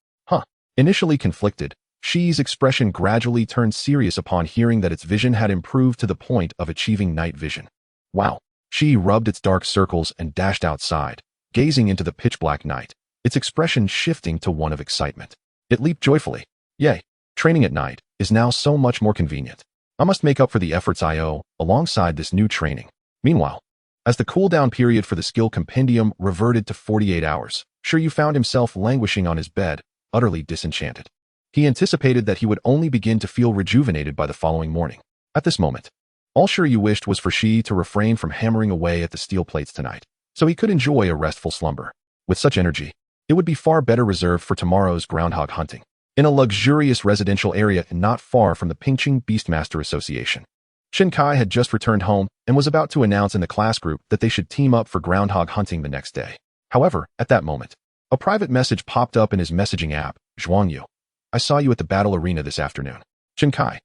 Speaker 1: Initially conflicted, Shi's expression gradually turned serious upon hearing that its vision had improved to the point of achieving night vision. Wow. Shi rubbed its dark circles and dashed outside, gazing into the pitch-black night, its expression shifting to one of excitement. It leaped joyfully. Yay! Training at night is now so much more convenient. I must make up for the efforts I owe alongside this new training. Meanwhile, as the cool-down period for the skill compendium reverted to 48 hours, Shi Yu found himself languishing on his bed, utterly disenchanted. He anticipated that he would only begin to feel rejuvenated by the following morning. At this moment, all Shi Yu wished was for Shi to refrain from hammering away at the steel plates tonight, so he could enjoy a restful slumber. With such energy, it would be far better reserved for tomorrow's groundhog hunting, in a luxurious residential area not far from the Pingqing Beastmaster Association. Chen Kai had just returned home and was about to announce in the class group that they should team up for groundhog hunting the next day. However, at that moment, a private message popped up in his messaging app. Zhuang Yu, I saw you at the battle arena this afternoon. Chen Kai.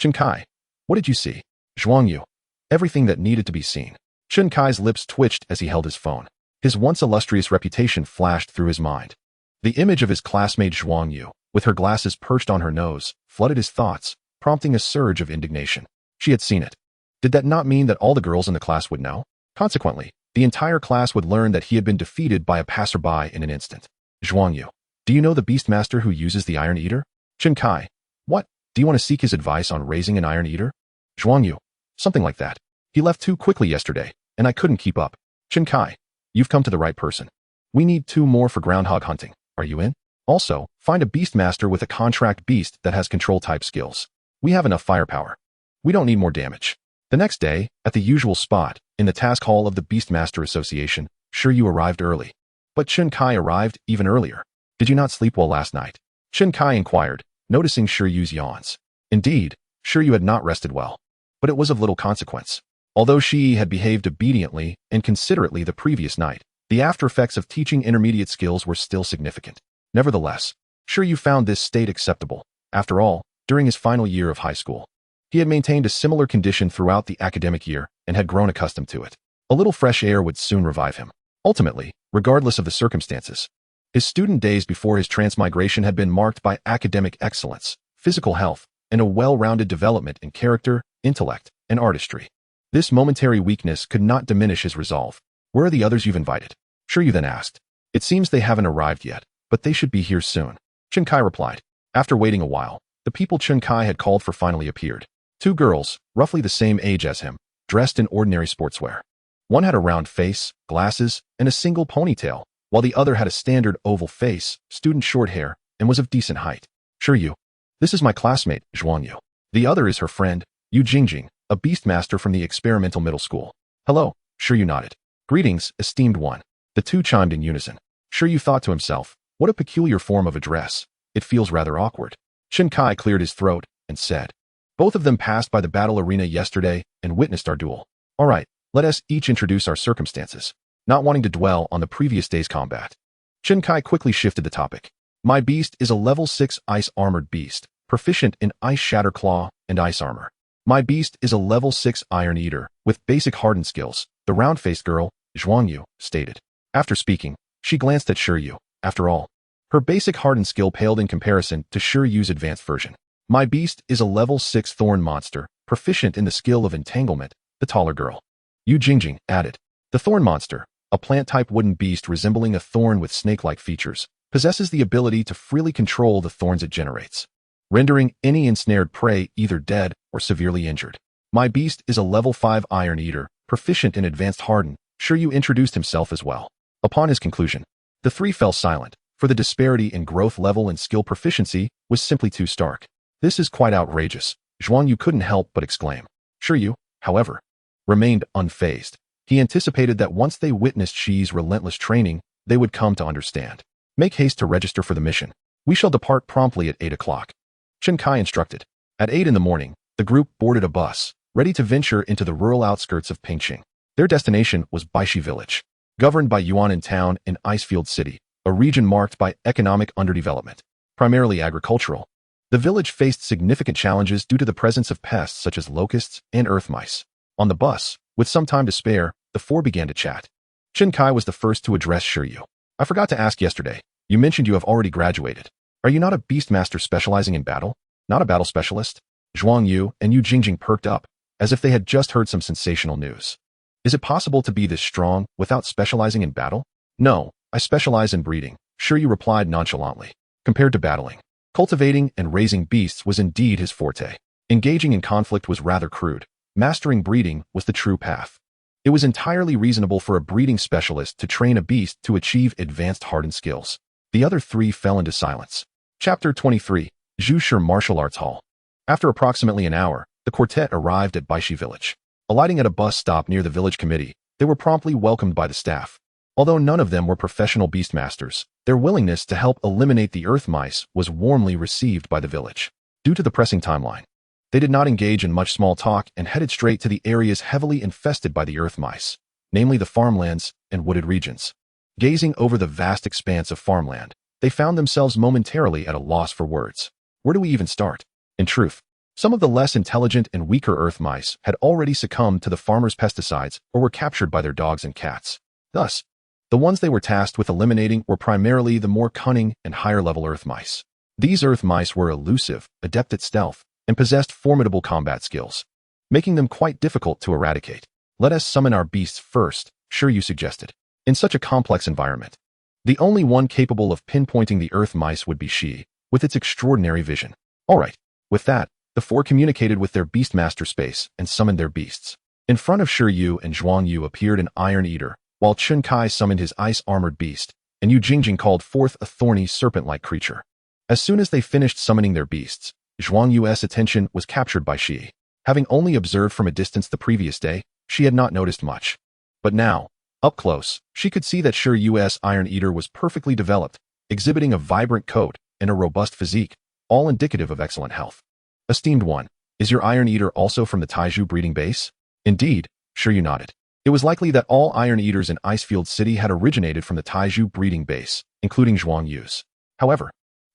Speaker 1: Chen Kai, what did you see? Zhuang Yu. Everything that needed to be seen. Chen Kai's lips twitched as he held his phone. His once illustrious reputation flashed through his mind. The image of his classmate Zhuang Yu, with her glasses perched on her nose, flooded his thoughts, prompting a surge of indignation. She had seen it. Did that not mean that all the girls in the class would know? Consequently, the entire class would learn that he had been defeated by a passerby in an instant. Zhuang Yu. Do you know the Beastmaster who uses the Iron Eater? Chen Kai. What? Do you want to seek his advice on raising an Iron Eater? Zhuang Yu. Something like that. He left too quickly yesterday, and I couldn't keep up. Chen Kai. You've come to the right person. We need 2 more for groundhog hunting. Are you in? Also, find a Beastmaster with a contract beast that has control-type skills. We have enough firepower. We don't need more damage. The next day, at the usual spot, in the task hall of the Beastmaster Association, Shi Yu arrived early. But Chen Kai arrived even earlier. Did you not sleep well last night? Chen Kai inquired, noticing Shi Yu's yawns. Indeed, Shi Yu had not rested well. But it was of little consequence. Although Shi had behaved obediently and considerately the previous night, the after-effects of teaching intermediate skills were still significant. Nevertheless, Shi Yu found this state acceptable. After all, during his final year of high school, he had maintained a similar condition throughout the academic year and had grown accustomed to it. A little fresh air would soon revive him. Ultimately, regardless of the circumstances, his student days before his transmigration had been marked by academic excellence, physical health, and a well-rounded development in character, intellect, and artistry. This momentary weakness could not diminish his resolve. Where are the others you've invited? Shi Yu then asked. It seems they haven't arrived yet, but they should be here soon. Chen Kai replied. After waiting a while, the people Chen Kai had called for finally appeared. 2 girls, roughly the same age as him, dressed in ordinary sportswear. One had a round face, glasses, and a single ponytail, while the other had a standard oval face, student short hair, and was of decent height. Shi Yu. This is my classmate, Zhuang Yu. The other is her friend, Yu Jingjing, a Beastmaster from the experimental middle school. Hello, Shi Yu nodded. Greetings, esteemed one. The two chimed in unison. Shi Yu thought to himself, what a peculiar form of address. It feels rather awkward. Chen Kai cleared his throat and said, both of them passed by the battle arena yesterday and witnessed our duel. All right, let us each introduce our circumstances, not wanting to dwell on the previous day's combat. Chen Kai quickly shifted the topic. My beast is a level 6 ice-armored beast, proficient in Ice Shatter Claw and Ice Armor. My beast is a level 6 Iron Eater, with basic hardened skills, the round-faced girl, Zhuang Yu, stated. After speaking, she glanced at Shi Yu. After all, her basic hardened skill paled in comparison to Shi Yu's advanced version. My beast is a level 6 Thorn Monster, proficient in the skill of Entanglement, the taller girl. Yu Jingjing added. The Thorn Monster, a plant-type wooden beast resembling a thorn with snake-like features, possesses the ability to freely control the thorns it generates, rendering any ensnared prey either dead or severely injured. My beast is a level 5 Iron Eater, proficient in Advanced Harden. Shi Yu introduced himself as well. Upon his conclusion, the three fell silent, for the disparity in growth level and skill proficiency was simply too stark. This is quite outrageous, Zhuang Yu couldn't help but exclaim. Shi Yu, however, remained unfazed. He anticipated that once they witnessed Shi's relentless training, they would come to understand. Make haste to register for the mission. We shall depart promptly at 8 o'clock. Chen Kai instructed. At 8 in the morning, the group boarded a bus, ready to venture into the rural outskirts of Pingqing. Their destination was Baishi Village, governed by Yuanan Town and Icefield City, a region marked by economic underdevelopment, primarily agricultural. The village faced significant challenges due to the presence of pests such as locusts and earth mice. On the bus, with some time to spare, the four began to chat. Chen Kai was the first to address Shi Yu. I forgot to ask yesterday. You mentioned you have already graduated. Are you not a Beastmaster specializing in battle? Not a battle specialist? Zhuang Yu and Yu Jingjing perked up, as if they had just heard some sensational news. Is it possible to be this strong without specializing in battle? No, I specialize in breeding, Shi Yu replied nonchalantly. Compared to battling, cultivating and raising beasts was indeed his forte. Engaging in conflict was rather crude. Mastering breeding was the true path. It was entirely reasonable for a breeding specialist to train a beast to achieve advanced hardened skills. The other three fell into silence. Chapter 23, Zhushi Martial Arts Hall. After approximately an hour, the quartet arrived at Baishi Village. Alighting at a bus stop near the village committee, they were promptly welcomed by the staff. Although none of them were professional beastmasters, their willingness to help eliminate the earth mice was warmly received by the village. Due to the pressing timeline, they did not engage in much small talk and headed straight to the areas heavily infested by the earth mice, namely the farmlands and wooded regions. Gazing over the vast expanse of farmland, they found themselves momentarily at a loss for words. Where do we even start? In truth, some of the less intelligent and weaker earth mice had already succumbed to the farmers' pesticides or were captured by their dogs and cats. Thus, the ones they were tasked with eliminating were primarily the more cunning and higher-level earth mice. These earth mice were elusive, adept at stealth, and possessed formidable combat skills, making them quite difficult to eradicate. Let us summon our beasts first, Shi Yu suggested. In such a complex environment, the only one capable of pinpointing the earth mice would be Shi, with its extraordinary vision. All right. With that, the four communicated with their Beastmaster space and summoned their beasts. In front of Shi Yu and Zhuang Yu appeared an Iron Eater, while Chen Kai summoned his ice-armored beast, and Yu Jingjing called forth a thorny serpent-like creature. As soon as they finished summoning their beasts, Zhuang Yu's attention was captured by Shi. Having only observed from a distance the previous day, she had not noticed much. But now, up close, she could see that Shi Yu's Iron Eater was perfectly developed, exhibiting a vibrant coat and a robust physique, all indicative of excellent health. Esteemed one, is your Iron Eater also from the Taizhou breeding base? Indeed, Shi Yu nodded. It was likely that all Iron Eaters in Icefield City had originated from the Taizhou breeding base, including Zhuang Yu's. However,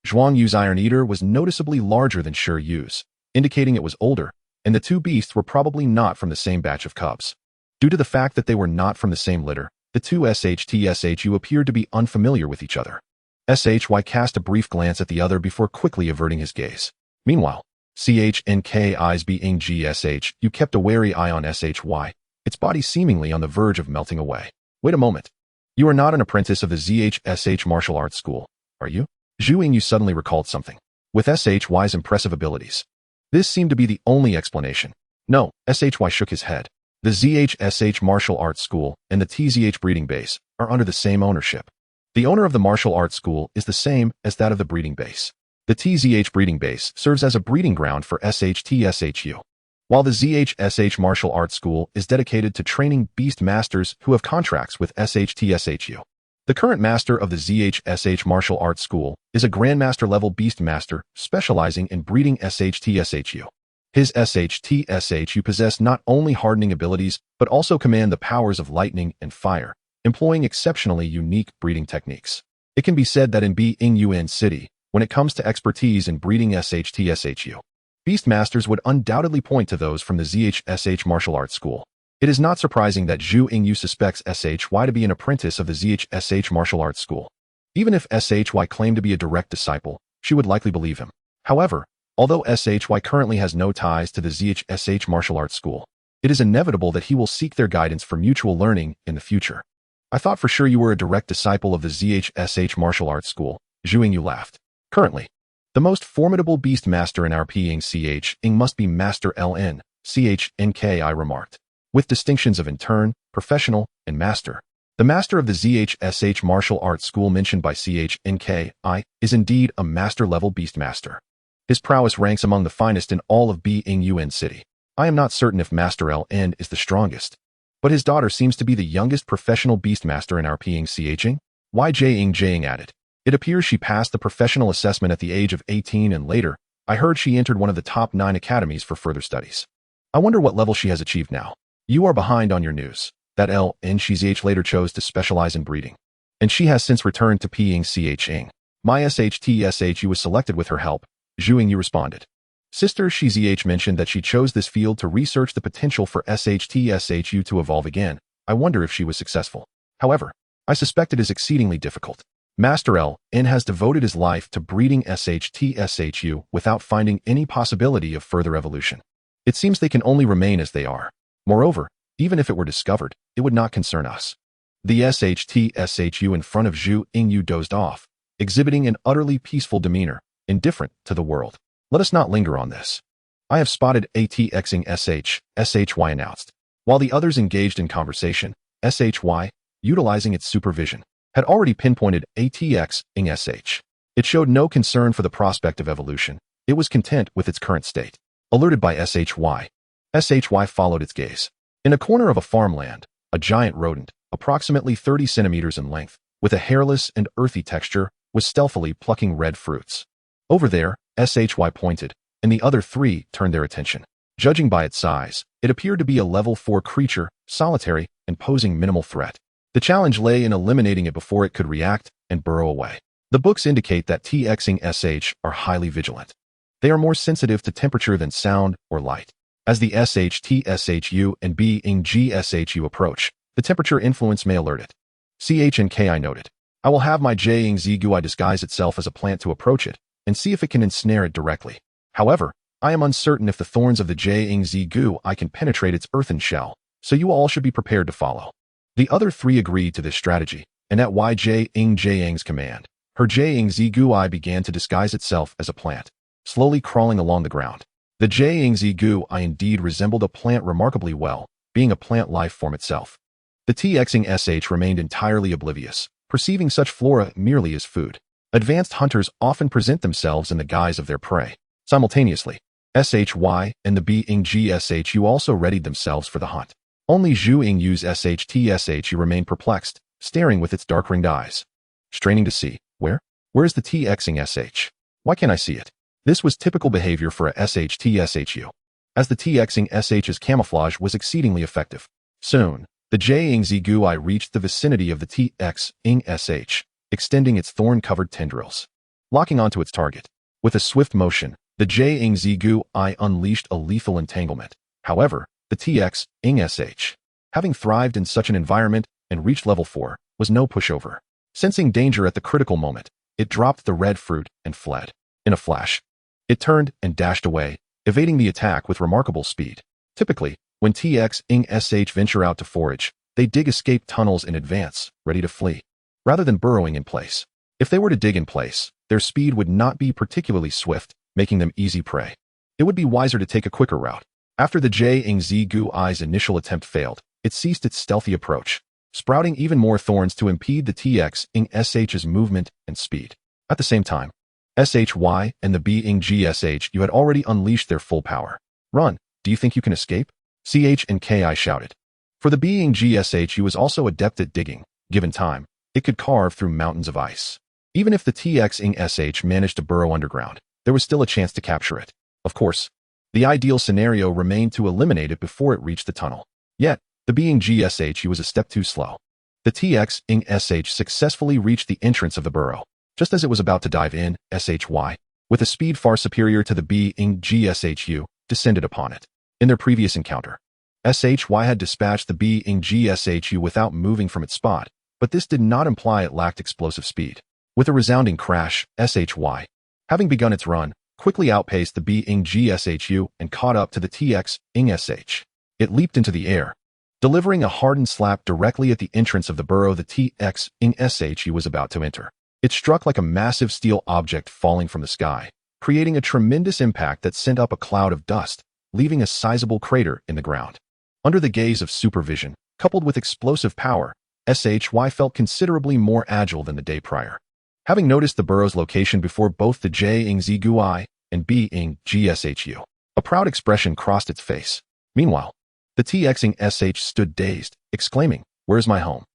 Speaker 1: Zhuang Yu's Iron Eater was noticeably larger than Shi Yu's, indicating it was older, and the two beasts were probably not from the same batch of cubs. Due to the fact that they were not from the same litter, the two SHTSHU appeared to be unfamiliar with each other. SHY cast a brief glance at the other before quickly averting his gaze. Meanwhile, CHNKISBNGSH, kept a wary eye on SHY, its body seemingly on the verge of melting away. Wait a moment. You are not an apprentice of the ZHSH martial arts school, are you? Zhu Yu suddenly recalled something. With SHY's impressive abilities, this seemed to be the only explanation. No, SHY shook his head. The ZHSH Martial Arts School and the TZH Breeding Base are under the same ownership. The owner of the martial arts school is the same as that of the breeding base. The TZH Breeding Base serves as a breeding ground for SHTSHU, while the ZHSH Martial Arts School is dedicated to training Beastmasters who have contracts with SHTSHU. The current master of the ZHSH Martial Arts School is a Grandmaster-level Beastmaster specializing in breeding SHTSHU. His SHTSHU possess not only hardening abilities, but also command the powers of lightning and fire, employing exceptionally unique breeding techniques. It can be said that in Being City, when it comes to expertise in breeding SHTSHU, Beastmasters would undoubtedly point to those from the ZHSH Martial Arts School. It is not surprising that Zhu Yingyu suspects SHY to be an apprentice of the ZHSH Martial Arts School. Even if SHY claimed to be a direct disciple, she would likely believe him. However, although SHY currently has no ties to the ZHSH Martial Arts School, it is inevitable that he will seek their guidance for mutual learning in the future. I thought for sure you were a direct disciple of the ZHSH Martial Arts School, Zhu Yingyu laughed. Currently, the most formidable Beastmaster in our Ing must be Master LN, CHNK, I remarked, with distinctions of intern, professional, and master. The master of the ZHSH Martial Arts School mentioned by CHNK, is indeed a master-level Beastmaster. His prowess ranks among the finest in all of Being City. I am not certain if Master LN is the strongest, but his daughter seems to be the youngest professional Beastmaster in our Ing. YJ added. It appears she passed the professional assessment at the age of 18 and later, I heard she entered one of the top 9 academies for further studies. I wonder what level she has achieved now. You are behind on your news. That LN later chose to specialize in breeding, and she has since returned to Ing. My SHTSHU was selected with her help, Zhu Yingyu responded. Sister Shi mentioned that she chose this field to research the potential for SHTSHU to evolve again. I wonder if she was successful. However, I suspect it is exceedingly difficult. Master LN has devoted his life to breeding SHTSHU without finding any possibility of further evolution. It seems they can only remain as they are. Moreover, even if it were discovered, it would not concern us. The SHTSHU in front of Zhu Yingyu dozed off, exhibiting an utterly peaceful demeanor, indifferent to the world. Let us not linger on this. I have spotted ATXing SHY announced. While the others engaged in conversation, SHY, utilizing its supervision, had already pinpointed ATXing SH. It showed no concern for the prospect of evolution. It was content with its current state. Alerted by SHY followed its gaze. In a corner of a farmland, a giant rodent, approximately 30 centimeters in length, with a hairless and earthy texture, was stealthily plucking red fruits. Over there, SHY pointed, and the other 3 turned their attention. Judging by its size, it appeared to be a level 4 creature, solitary, and posing minimal threat. The challenge lay in eliminating it before it could react and burrow away. The books indicate that TXing SH are highly vigilant. They are more sensitive to temperature than sound or light. As the SHTSHU and BingSHU approach, the temperature influence may alert it. CHNK noted. I will have my Jingzigui disguise itself as a plant to approach it, and see if it can ensnare it directly. However, I am uncertain if the thorns of the Jingzigui can penetrate its earthen shell, so you all should be prepared to follow. The other 3 agreed to this strategy, and at YJing's command, her Jingzigui began to disguise itself as a plant, slowly crawling along the ground. The Jingzigui indeed resembled a plant remarkably well, being a plant life form itself. The TXing SH remained entirely oblivious, perceiving such flora merely as food. Advanced hunters often present themselves in the guise of their prey. Simultaneously, SHY and the BingSHU also readied themselves for the hunt. Only Zhu Yingyu's SHTSHU remained perplexed, staring with its dark-ringed eyes. Straining to see, where is the TXing SH? Why can't I see it? This was typical behavior for a SHTSHU, as the TXing SH's camouflage was exceedingly effective. Soon, the Jingzigui reached the vicinity of the TXing SH, extending its thorn-covered tendrils, locking onto its target. With a swift motion, the Jingzigui unleashed a lethal entanglement. However, the TXing SH, having thrived in such an environment and reached level 4, was no pushover. Sensing danger at the critical moment, it dropped the red fruit and fled. In a flash, it turned and dashed away, evading the attack with remarkable speed. Typically, when TXing SH venture out to forage, they dig escape tunnels in advance, ready to flee, rather than burrowing in place. If they were to dig in place, their speed would not be particularly swift, making them easy prey. It would be wiser to take a quicker route. After the Zigui's initial attempt failed, it ceased its stealthy approach, sprouting even more thorns to impede the TX's movement and speed. At the same time, SHY and the BingSHU had already unleashed their full power. Run, do you think you can escape? CHNKI shouted. For the BingSHU was also adept at digging. Given time, it could carve through mountains of ice. Even if the TXing managed to burrow underground, there was still a chance to capture it. Of course, the ideal scenario remained to eliminate it before it reached the tunnel. Yet, the BingSHU was a step too slow. The TXing successfully reached the entrance of the burrow. Just as it was about to dive in, SHY, with a speed far superior to the BingSHU, descended upon it. In their previous encounter, SHY had dispatched the BingSHU without moving from its spot, but this did not imply it lacked explosive speed. With a resounding crash, SHY, having begun its run, quickly outpaced the BingSHU and caught up to the TXing. It leaped into the air, delivering a hardened slap directly at the entrance of the burrow the TXing was about to enter. It struck like a massive steel object falling from the sky, creating a tremendous impact that sent up a cloud of dust, leaving a sizable crater in the ground. Under the gaze of supervision, coupled with explosive power, SHY felt considerably more agile than the day prior. Having noticed the burrow's location before both the Zigui and BingSHU, a proud expression crossed its face. Meanwhile, the TXing stood dazed, exclaiming, "Where's my home?"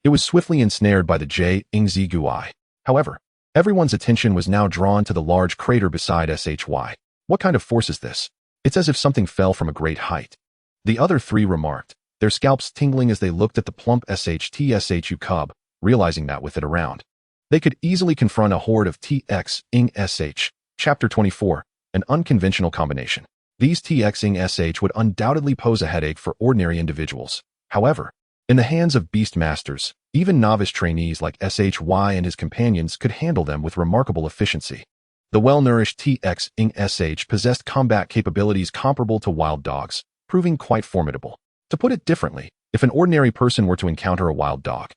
Speaker 1: It was swiftly ensnared by the Zigui. However, everyone's attention was now drawn to the large crater beside SHY. What kind of force is this? It's as if something fell from a great height. The other three remarked, their scalps tingling as they looked at the plump SHU cub, realizing that with it around, they could easily confront a horde of TXing. Chapter 24, an unconventional combination. These TXing would undoubtedly pose a headache for ordinary individuals. However, in the hands of Beastmasters, even novice trainees like SHY and his companions could handle them with remarkable efficiency. The well-nourished TXing possessed combat capabilities comparable to wild dogs, proving quite formidable. To put it differently, if an ordinary person were to encounter a wild dog,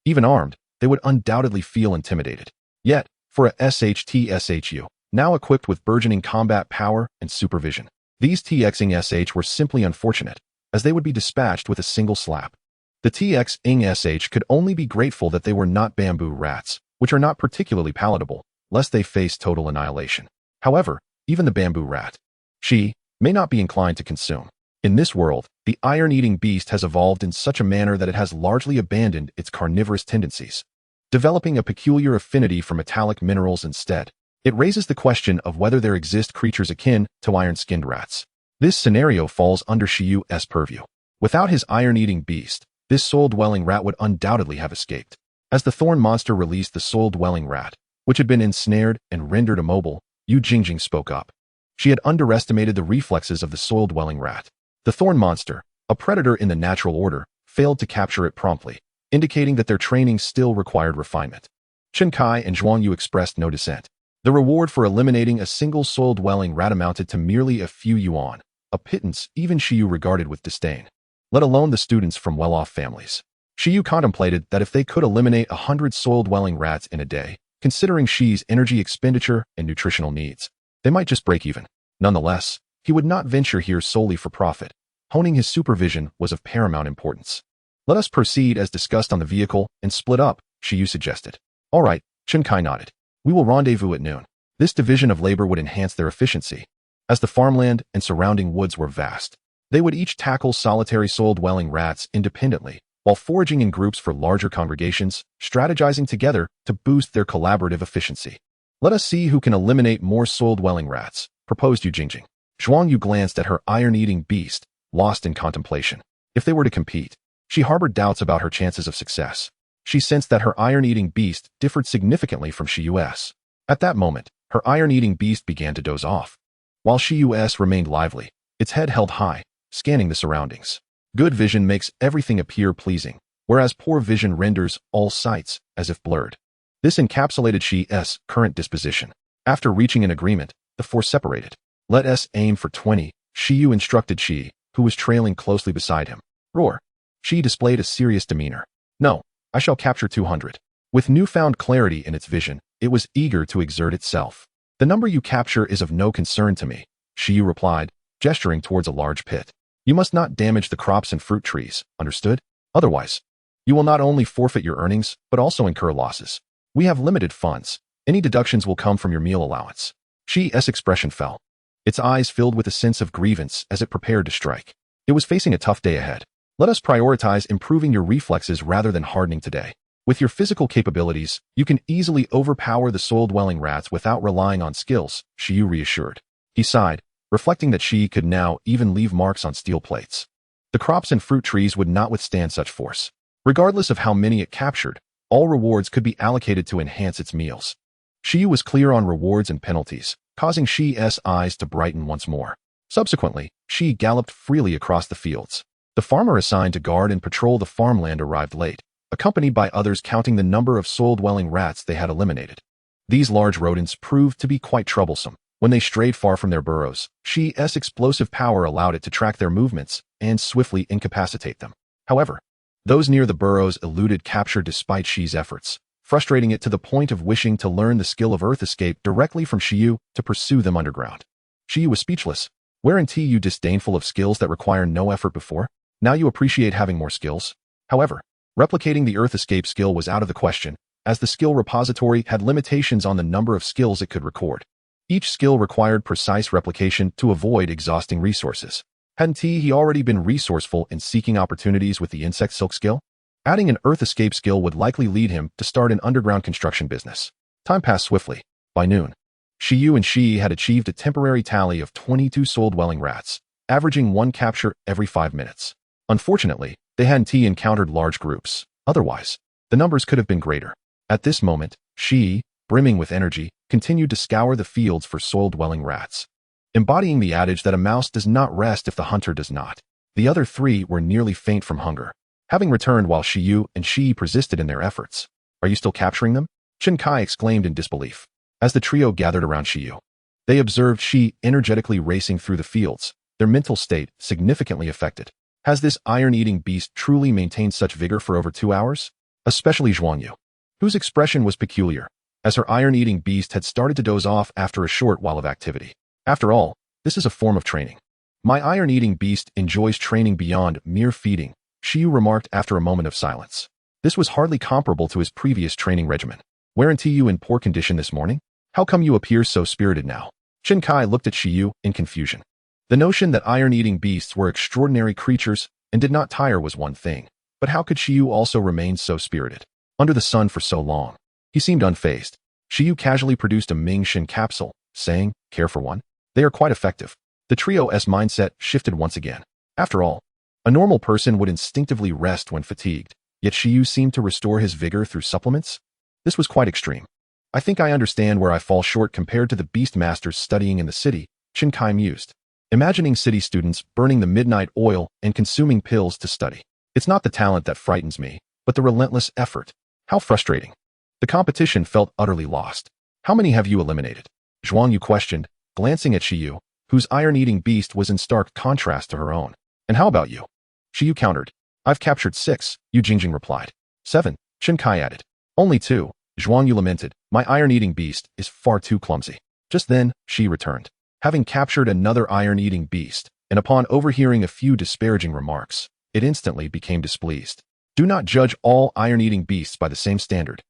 Speaker 1: even armed, they would undoubtedly feel intimidated. Yet, for a SHU, now equipped with burgeoning combat power and supervision, these TXing were simply unfortunate, as they would be dispatched with a single slap. The TXing could only be grateful that they were not bamboo rats, which are not particularly palatable, lest they face total annihilation. However, even the bamboo rat, she, may not be inclined to consume. In this world, the iron-eating beast has evolved in such a manner that it has largely abandoned its carnivorous tendencies, developing a peculiar affinity for metallic minerals instead. It raises the question of whether there exist creatures akin to iron-skinned rats. This scenario falls under Shi Yu's purview. Without his iron-eating beast, this soul-dwelling rat would undoubtedly have escaped. As the thorn monster released the soul-dwelling rat, which had been ensnared and rendered immobile, Yu Jingjing spoke up. She had underestimated the reflexes of the soul-dwelling rat. The thorn monster, a predator in the natural order, failed to capture it promptly, indicating that their training still required refinement. Chen Kai and Zhuang Yu expressed no dissent. The reward for eliminating a single soul-dwelling rat amounted to merely a few yuan, a pittance even Shi Yu regarded with disdain, let alone the students from well-off families. Shi Yu contemplated that if they could eliminate 100 soul-dwelling rats in a day, considering Shi's energy expenditure and nutritional needs, they might just break even. Nonetheless, he would not venture here solely for profit. Honing his supervision was of paramount importance. Let us proceed as discussed on the vehicle and split up, Shi Yu suggested. All right, Chen Kai nodded. We will rendezvous at noon. This division of labor would enhance their efficiency. As the farmland and surrounding woods were vast, they would each tackle solitary soul-dwelling rats independently, while foraging in groups for larger congregations, strategizing together to boost their collaborative efficiency. Let us see who can eliminate more soul-dwelling rats, proposed Yu Jingjing. Zhuang Yu glanced at her iron-eating beast, lost in contemplation. If they were to compete, she harbored doubts about her chances of success. She sensed that her iron-eating beast differed significantly from Shi Yu's. At that moment, her iron-eating beast began to doze off, while Shi Yu's remained lively, its head held high, scanning the surroundings. Good vision makes everything appear pleasing, whereas poor vision renders all sights as if blurred. This encapsulated Shi's current disposition. After reaching an agreement, the four separated. Let us aim for 20, Shi Yu instructed Shi, who was trailing closely beside him. Roar. Shi displayed a serious demeanor. No, I shall capture 200. With newfound clarity in its vision, it was eager to exert itself. The number you capture is of no concern to me, Shi Yu replied, gesturing towards a large pit. You must not damage the crops and fruit trees, understood? Otherwise, you will not only forfeit your earnings, but also incur losses. We have limited funds. Any deductions will come from your meal allowance. Shi's expression fell. Its eyes filled with a sense of grievance as it prepared to strike. It was facing a tough day ahead. Let us prioritize improving your reflexes rather than hardening today. With your physical capabilities, you can easily overpower the soil-dwelling rats without relying on skills, Shi Yu reassured. He sighed, reflecting that Shi could now even leave marks on steel plates. The crops and fruit trees would not withstand such force. Regardless of how many it captured, all rewards could be allocated to enhance its meals. Shi Yu was clear on rewards and penalties, causing Shi's eyes to brighten once more. Subsequently, Shi galloped freely across the fields. The farmer assigned to guard and patrol the farmland arrived late, accompanied by others counting the number of soil-dwelling rats they had eliminated. These large rodents proved to be quite troublesome. When they strayed far from their burrows, Shi's explosive power allowed it to track their movements and swiftly incapacitate them. However, those near the burrows eluded capture despite Shi's efforts, frustrating it to the point of wishing to learn the skill of earth escape directly from Shi Yu to pursue them underground. Shi Yu was speechless. Weren't you disdainful of skills that require no effort before? Now you appreciate having more skills? However, replicating the earth escape skill was out of the question, as the skill repository had limitations on the number of skills it could record. Each skill required precise replication to avoid exhausting resources. Hadn't he already been resourceful in seeking opportunities with the insect silk skill? Adding an earth escape skill would likely lead him to start an underground construction business. Time passed swiftly. By noon, Shi Yu and Shi had achieved a temporary tally of 22 soil-dwelling rats, averaging one capture every 5 minutes. Unfortunately, they hadn't encountered large groups. Otherwise, the numbers could have been greater. At this moment, Shi, brimming with energy, continued to scour the fields for soil-dwelling rats. Embodying the adage that a mouse does not rest if the hunter does not. The other three were nearly faint from hunger, having returned while Shi Yu and Shi persisted in their efforts. Are you still capturing them? Chen Kai exclaimed in disbelief. As the trio gathered around Shi Yu, they observed Shi energetically racing through the fields, their mental state significantly affected. Has this iron-eating beast truly maintained such vigor for over 2 hours? Especially Zhuang Yu, whose expression was peculiar, as her iron-eating beast had started to doze off after a short while of activity. After all, this is a form of training. My iron-eating beast enjoys training beyond mere feeding, Shi Yu remarked after a moment of silence. This was hardly comparable to his previous training regimen. Weren't you in poor condition this morning? How come you appear so spirited now? Chen Kai looked at Shi Yu in confusion. The notion that iron-eating beasts were extraordinary creatures and did not tire was one thing, but how could Shi Yu also remain so spirited? Under the sun for so long. He seemed unfazed. Shi Yu casually produced a Ming Shin capsule, saying, care for one? They are quite effective. The trio's mindset shifted once again. After all, a normal person would instinctively rest when fatigued, yet Shi Yu seemed to restore his vigor through supplements? This was quite extreme. I think I understand where I fall short compared to the Beastmasters studying in the city, Chen Kai mused. Imagining city students burning the midnight oil and consuming pills to study. It's not the talent that frightens me, but the relentless effort. How frustrating. The competition felt utterly lost. How many have you eliminated? Zhuang Yu questioned, glancing at Shi Yu, whose iron-eating beast was in stark contrast to her own. And how about you? Shi Yu countered. I've captured 6, Yu Jingjing replied. 7, Chen Kai added. Only 2, Zhuang Yu lamented. My iron-eating beast is far too clumsy. Just then, Shi returned, having captured another iron-eating beast, and upon overhearing a few disparaging remarks, it instantly became displeased. Do not judge all iron-eating beasts by the same standard.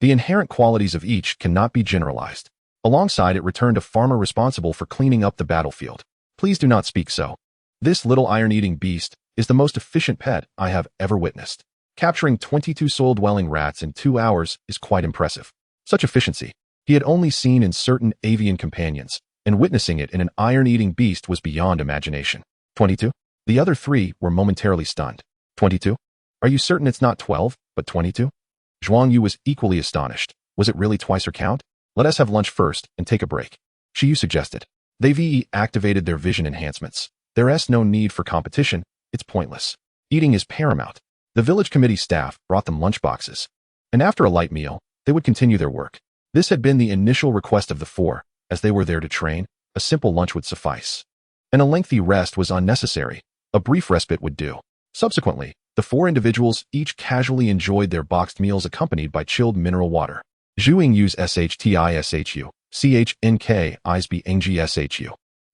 Speaker 1: The inherent qualities of each cannot be generalized. Alongside it returned a farmer responsible for cleaning up the battlefield. Please do not speak so. This little iron-eating beast is the most efficient pet I have ever witnessed. Capturing 22 soil-dwelling rats in 2 hours is quite impressive. Such efficiency he had only seen in certain avian companions, and witnessing it in an iron-eating beast was beyond imagination. 22? The other 3 were momentarily stunned. 22? Are you certain it's not 12, but 22? Zhuang Yu was equally astonished. Was it really twice her count? Let us have lunch first and take a break, Shi Yu suggested. They activated their vision enhancements. There's no need for competition. It's pointless. Eating is paramount. The village committee staff brought them lunchboxes, and after a light meal, they would continue their work. This had been the initial request of the 4, as they were there to train. A simple lunch would suffice, and a lengthy rest was unnecessary. A brief respite would do. Subsequently, the 4 individuals each casually enjoyed their boxed meals accompanied by chilled mineral water. Zhuing Yu's SHTISHU, CHNK ISB NGSHU.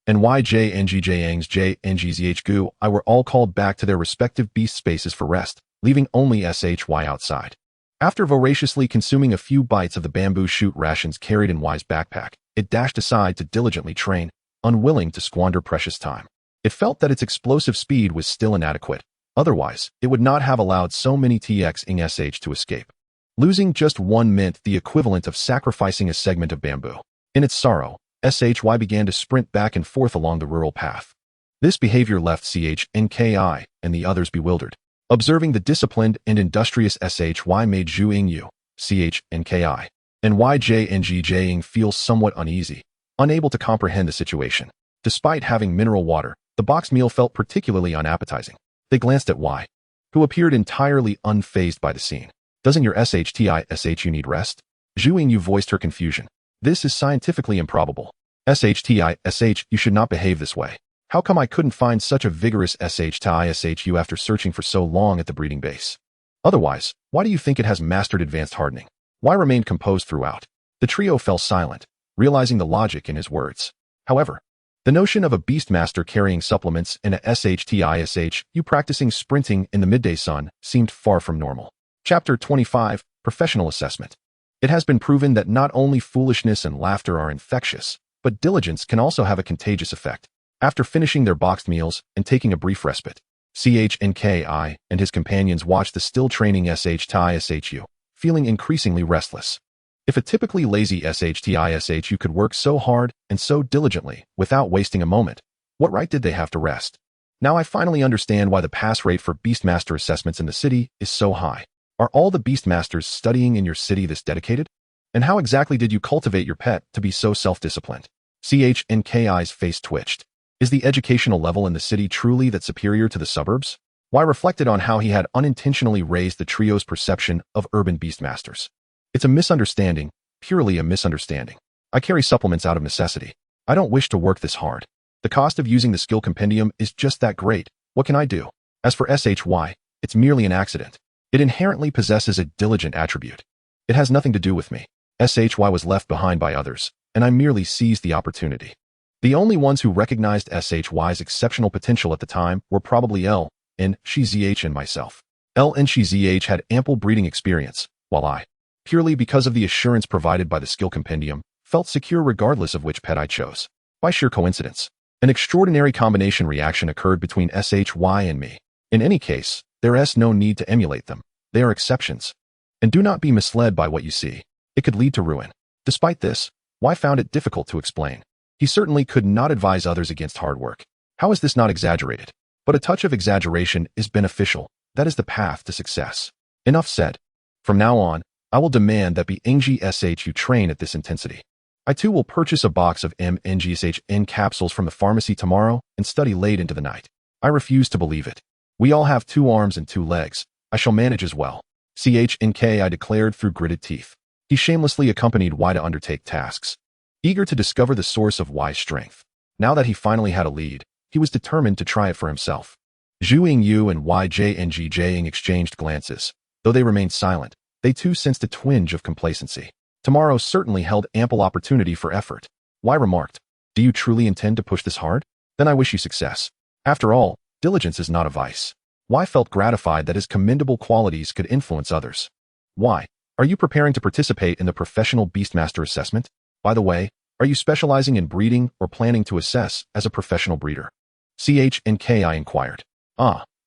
Speaker 1: NYJ, NGJ, Angs, J, NGZH, Gu, I were all called back to their respective beast spaces for rest, leaving only SHY outside. After voraciously consuming a few bites of the bamboo shoot rations carried in Y's backpack, it dashed aside to diligently train, unwilling to squander precious time. It felt that its explosive speed was still inadequate. Otherwise, it would not have allowed so many TX-ing SH to escape. Losing just one meant the equivalent of sacrificing a segment of bamboo. In its sorrow, SHY began to sprint back and forth along the rural path. This behavior left CHNKI and the others bewildered. Observing the disciplined and industrious SHY made Zhu Yingyu, CHNKI, and YJNGJing feel somewhat uneasy, unable to comprehend the situation. Despite having mineral water, the boxed meal felt particularly unappetizing. They glanced at Y, who appeared entirely unfazed by the scene. Doesn't your SHTI-SHU need rest? Zhu Yingyu voiced her confusion. This is scientifically improbable. SHTI-SH, you should not behave this way. How come I couldn't find such a vigorous SHTI-SHU after searching for so long at the breeding base? Otherwise, why do you think it has mastered advanced hardening? Y remained composed throughout. The trio fell silent, realizing the logic in his words. However, the notion of a Beastmaster carrying supplements and a SHTI-SHU practicing sprinting in the midday sun seemed far from normal. Chapter 25, Professional Assessment. It has been proven that not only foolishness and laughter are infectious, but diligence can also have a contagious effect. After finishing their boxed meals and taking a brief respite, CHNKI and his companions watched the still training SHTI-SHU, feeling increasingly restless. If a typically lazy SHTI-SHU could work so hard and so diligently without wasting a moment, what right did they have to rest? Now I finally understand why the pass rate for Beastmaster assessments in the city is so high. Are all the Beastmasters studying in your city this dedicated? And how exactly did you cultivate your pet to be so self-disciplined? CHNKI's face twitched. Is the educational level in the city truly that superior to the suburbs? Y reflected on how he had unintentionally raised the trio's perception of urban Beastmasters. It's a misunderstanding, purely a misunderstanding. I carry supplements out of necessity. I don't wish to work this hard. The cost of using the skill compendium is just that great. What can I do? As for SHY, it's merely an accident. It inherently possesses a diligent attribute. It has nothing to do with me. SHY was left behind by others, and I merely seized the opportunity. The only ones who recognized SHY's exceptional potential at the time were probably L, N, Shi ZH and myself. L and Shi ZH had ample breeding experience, while I, purely because of the assurance provided by the skill compendium, felt secure regardless of which pet I chose. By sheer coincidence, an extraordinary combination reaction occurred between SHY and me. In any case, there is no need to emulate them. They are exceptions. And do not be misled by what you see. It could lead to ruin. Despite this, Y found it difficult to explain. He certainly could not advise others against hard work. How is this not exaggerated? But a touch of exaggeration is beneficial. That is the path to success. Enough said. From now on, I will demand that BNGSHU train at this intensity. I too will purchase a box of MNGSHN capsules from the pharmacy tomorrow and study late into the night. I refuse to believe it. We all have 2 arms and 2 legs. I shall manage as well. CHNK, I declared through gritted teeth. He shamelessly accompanied Y to undertake tasks, eager to discover the source of Y's strength. Now that he finally had a lead, he was determined to try it for himself. Zhu Yingyu and YJNGJing exchanged glances. Though they remained silent, they too sensed a twinge of complacency. Tomorrow certainly held ample opportunity for effort. Y remarked, "Do you truly intend to push this hard? Then I wish you success. After all, diligence is not a vice." Y felt gratified that his commendable qualities could influence others. Y, are you preparing to participate in the professional Beastmaster assessment? By the way, are you specializing in breeding or planning to assess as a professional breeder? CHNK, I inquired.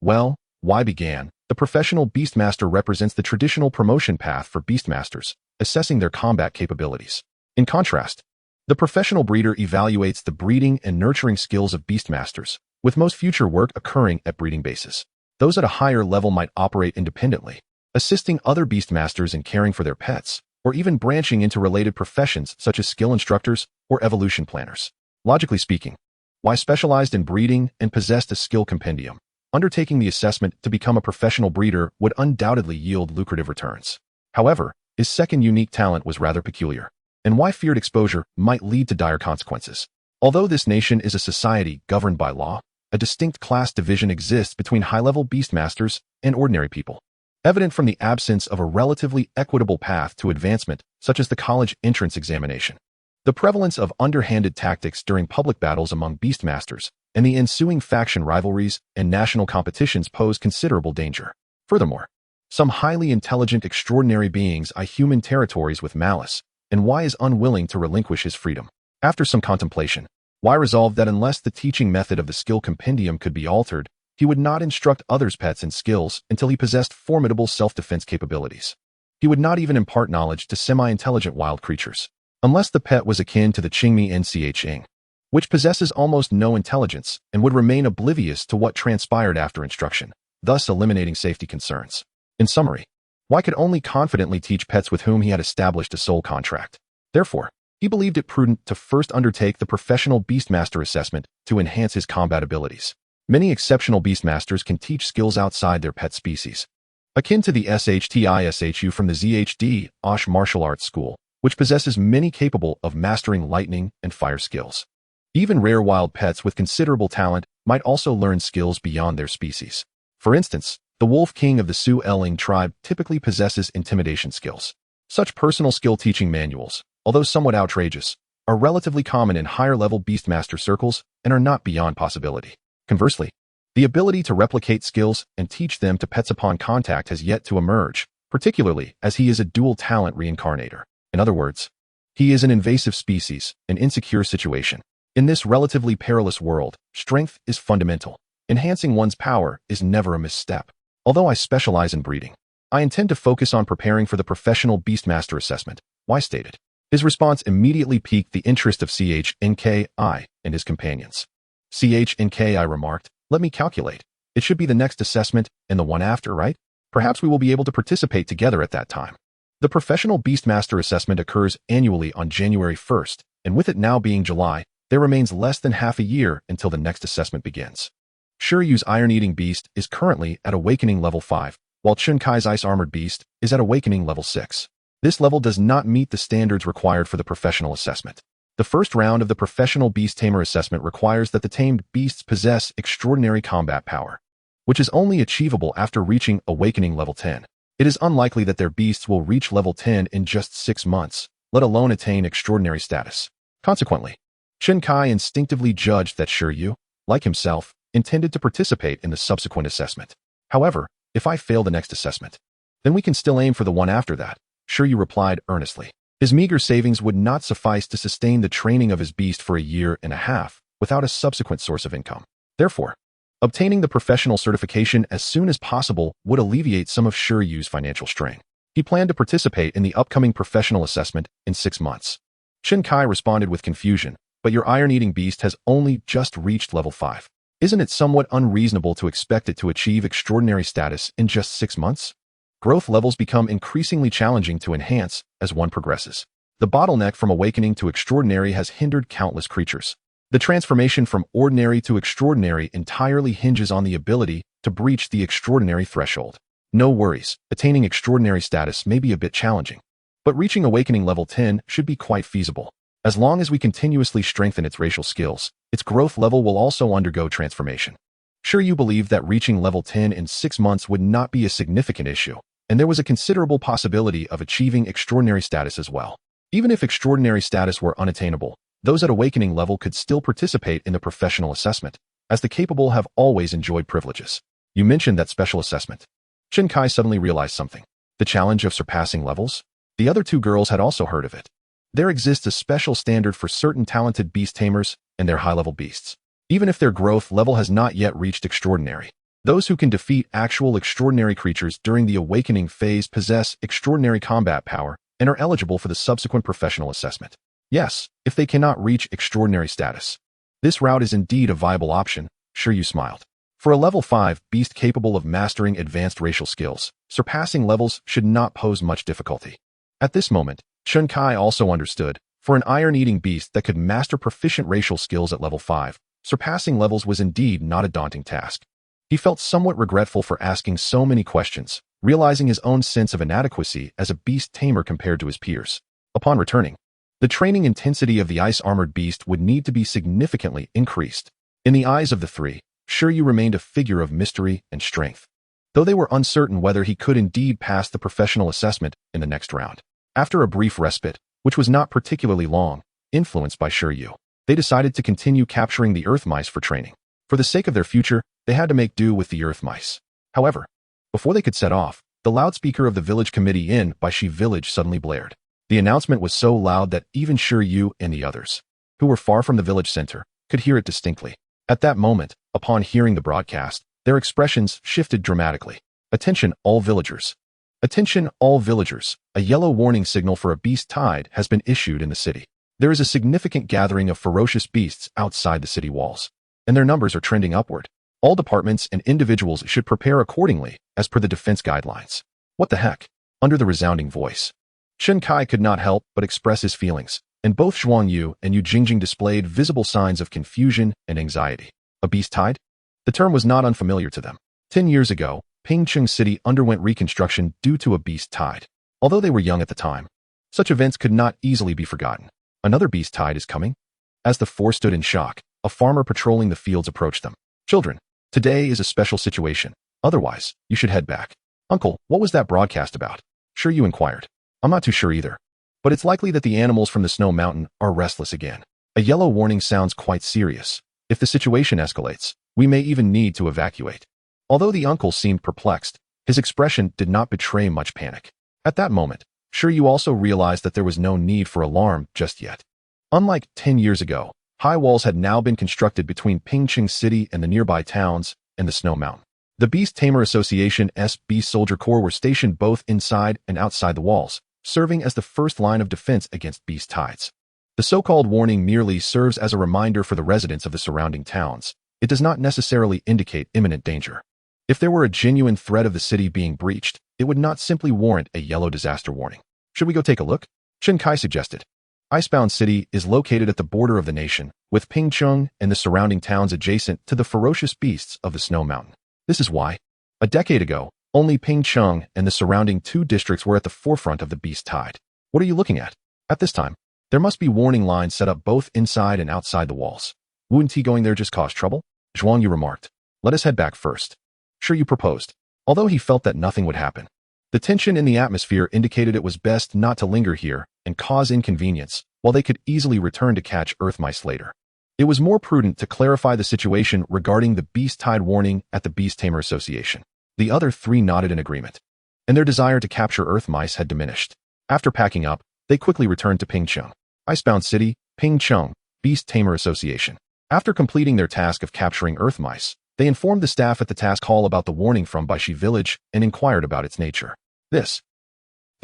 Speaker 1: Well, Y began. The professional Beastmaster represents the traditional promotion path for Beastmasters, assessing their combat capabilities. In contrast, the professional breeder evaluates the breeding and nurturing skills of Beastmasters, with most future work occurring at breeding bases. Those at a higher level might operate independently, assisting other Beastmasters in caring for their pets, or even branching into related professions such as skill instructors or evolution planners. Logically speaking, Y specialized in breeding and possessed a skill compendium. Undertaking the assessment to become a professional breeder would undoubtedly yield lucrative returns. However, his second unique talent was rather peculiar, and Y feared exposure might lead to dire consequences. Although this nation is a society governed by law, a distinct class division exists between high-level Beastmasters and ordinary people, evident from the absence of a relatively equitable path to advancement, such as the college entrance examination. The prevalence of underhanded tactics during public battles among Beastmasters and the ensuing faction rivalries and national competitions pose considerable danger. Furthermore, some highly intelligent extraordinary beings eye human territories with malice, and Y is unwilling to relinquish his freedom. After some contemplation, Y resolved that unless the teaching method of the skill compendium could be altered, he would not instruct others' pets in skills until he possessed formidable self-defense capabilities. He would not even impart knowledge to semi-intelligent wild creatures, unless the pet was akin to the Qingmi Nching, which possesses almost no intelligence and would remain oblivious to what transpired after instruction, thus eliminating safety concerns. In summary, Y could only confidently teach pets with whom he had established a soul contract. Therefore, he believed it prudent to first undertake the professional Beastmaster assessment to enhance his combat abilities. Many exceptional Beastmasters can teach skills outside their pet species, akin to the SHTISHU from the ZHD Osh Martial Arts School, which possesses many capable of mastering lightning and fire skills. Even rare wild pets with considerable talent might also learn skills beyond their species. For instance, the Wolf King of the Su Eling tribe typically possesses intimidation skills. Such personal skill teaching manuals, although somewhat outrageous, are relatively common in higher-level Beastmaster circles and are not beyond possibility. Conversely, the ability to replicate skills and teach them to pets upon contact has yet to emerge, particularly as he is a dual-talent reincarnator. In other words, he is an invasive species, an insecure situation. In this relatively perilous world, strength is fundamental. Enhancing one's power is never a misstep. Although I specialize in breeding, I intend to focus on preparing for the professional Beastmaster assessment, Y stated. His response immediately piqued the interest of CHNKI and his companions. CHNKI remarked, "Let me calculate. It should be the next assessment and the one after, right? Perhaps we will be able to participate together at that time." The professional Beastmaster assessment occurs annually on January 1st, and with it now being July, there remains less than half a year until the next assessment begins. Shi Yu's Iron-Eating Beast is currently at Awakening Level 5, while Chun Kai's Ice-Armored Beast is at Awakening Level 6. This level does not meet the standards required for the professional assessment. The first round of the professional Beast Tamer assessment requires that the tamed beasts possess extraordinary combat power, which is only achievable after reaching Awakening Level 10. It is unlikely that their beasts will reach level 10 in just 6 months, let alone attain extraordinary status. Consequently, Chun Kai instinctively judged that Shi Yu, like himself, intended to participate in the subsequent assessment. However, if I fail the next assessment, then we can still aim for the one after that, Shi Yu replied earnestly. His meager savings would not suffice to sustain the training of his beast for a year and a half without a subsequent source of income. Therefore, obtaining the professional certification as soon as possible would alleviate some of Shi Yu's financial strain. He planned to participate in the upcoming professional assessment in 6 months. Chun Kai responded with confusion, "But your Iron-Eating Beast has only just reached level 5. Isn't it somewhat unreasonable to expect it to achieve extraordinary status in just 6 months? Growth levels become increasingly challenging to enhance as one progresses. The bottleneck from awakening to extraordinary has hindered countless creatures. The transformation from ordinary to extraordinary entirely hinges on the ability to breach the extraordinary threshold. No worries, attaining extraordinary status may be a bit challenging, but reaching awakening level 10 should be quite feasible. As long as we continuously strengthen its racial skills, its growth level will also undergo transformation." Shi Yu believed that reaching level 10 in 6 months would not be a significant issue, and there was a considerable possibility of achieving extraordinary status as well. Even if extraordinary status were unattainable, those at awakening level could still participate in the professional assessment, as the capable have always enjoyed privileges. "You mentioned that special assessment." Chun Kai suddenly realized something. The challenge of surpassing levels? The other 2 girls had also heard of it. There exists a special standard for certain talented beast tamers and their high-level beasts. Even if their growth level has not yet reached extraordinary, those who can defeat actual extraordinary creatures during the awakening phase possess extraordinary combat power and are eligible for the subsequent professional assessment. Yes, if they cannot reach extraordinary status. This route is indeed a viable option, Shi Yu smiled. For a level 5 beast capable of mastering advanced racial skills, surpassing levels should not pose much difficulty. At this moment, Chun Kai also understood, for an iron-eating beast that could master proficient racial skills at level 5, surpassing levels was indeed not a daunting task. He felt somewhat regretful for asking so many questions, realizing his own sense of inadequacy as a beast tamer compared to his peers. Upon returning, the training intensity of the ice-armored beast would need to be significantly increased. In the eyes of the 3, Shi Yu remained a figure of mystery and strength, though they were uncertain whether he could indeed pass the professional assessment in the next round. After a brief respite, which was not particularly long, influenced by Shi Yu. They decided to continue capturing the earth mice for training. For the sake of their future, they had to make do with the earth mice. However, before they could set off, the loudspeaker of the village committee in by Shi village suddenly blared. The announcement was so loud that even Shi Yu and the others, who were far from the village center, could hear it distinctly. At that moment, upon hearing the broadcast, their expressions shifted dramatically. Attention, all villagers. Attention, all villagers. A yellow warning signal for a beast tide has been issued in the city. There is a significant gathering of ferocious beasts outside the city walls, and their numbers are trending upward. All departments and individuals should prepare accordingly, as per the defense guidelines. What the heck? Under the resounding voice, Chen Kai could not help but express his feelings, and both Zhuang Yu and Yu Jingjing displayed visible signs of confusion and anxiety. A beast tide? The term was not unfamiliar to them. 10 years ago, Pingcheng City underwent reconstruction due to a beast tide. Although they were young at the time, such events could not easily be forgotten. Another beast tide is coming? As the four stood in shock, a farmer patrolling the fields approached them. Children, today is a special situation. Otherwise, you should head back. Uncle, what was that broadcast about? Shi Yu inquired. I'm not too sure either. But it's likely that the animals from the snow mountain are restless again. A yellow warning sounds quite serious. If the situation escalates, we may even need to evacuate. Although the uncle seemed perplexed, his expression did not betray much panic. At that moment, Shi Yu also realized that there was no need for alarm just yet. Unlike 10 years ago, high walls had now been constructed between Pingcheng City and the nearby towns and the snow mountain. The Beast Tamer Association's Beast Soldier Corps were stationed both inside and outside the walls, serving as the first line of defense against beast tides. The so-called warning merely serves as a reminder for the residents of the surrounding towns. It does not necessarily indicate imminent danger. If there were a genuine threat of the city being breached, it would not simply warrant a yellow disaster warning. Should we go take a look? Chen Kai suggested. Icebound City is located at the border of the nation, with Pingcheng and the surrounding towns adjacent to the ferocious beasts of the snow mountain. This is why, a decade ago, only Pingcheng and the surrounding two districts were at the forefront of the beast tide. What are you looking at? At this time, there must be warning lines set up both inside and outside the walls. Wouldn't he going there just cause trouble? Zhuang Yu remarked. Let us head back first. Shi Yu proposed. Although he felt that nothing would happen, the tension in the atmosphere indicated it was best not to linger here and cause inconvenience, while they could easily return to catch earth mice later. It was more prudent to clarify the situation regarding the beast tide warning at the Beast Tamer Association. The other three nodded in agreement, and their desire to capture earth mice had diminished. After packing up, they quickly returned to Pingcheng. Icebound City, Pingcheng, Beast Tamer Association. After completing their task of capturing earth mice, they informed the staff at the task hall about the warning from Baishi village and inquired about its nature. The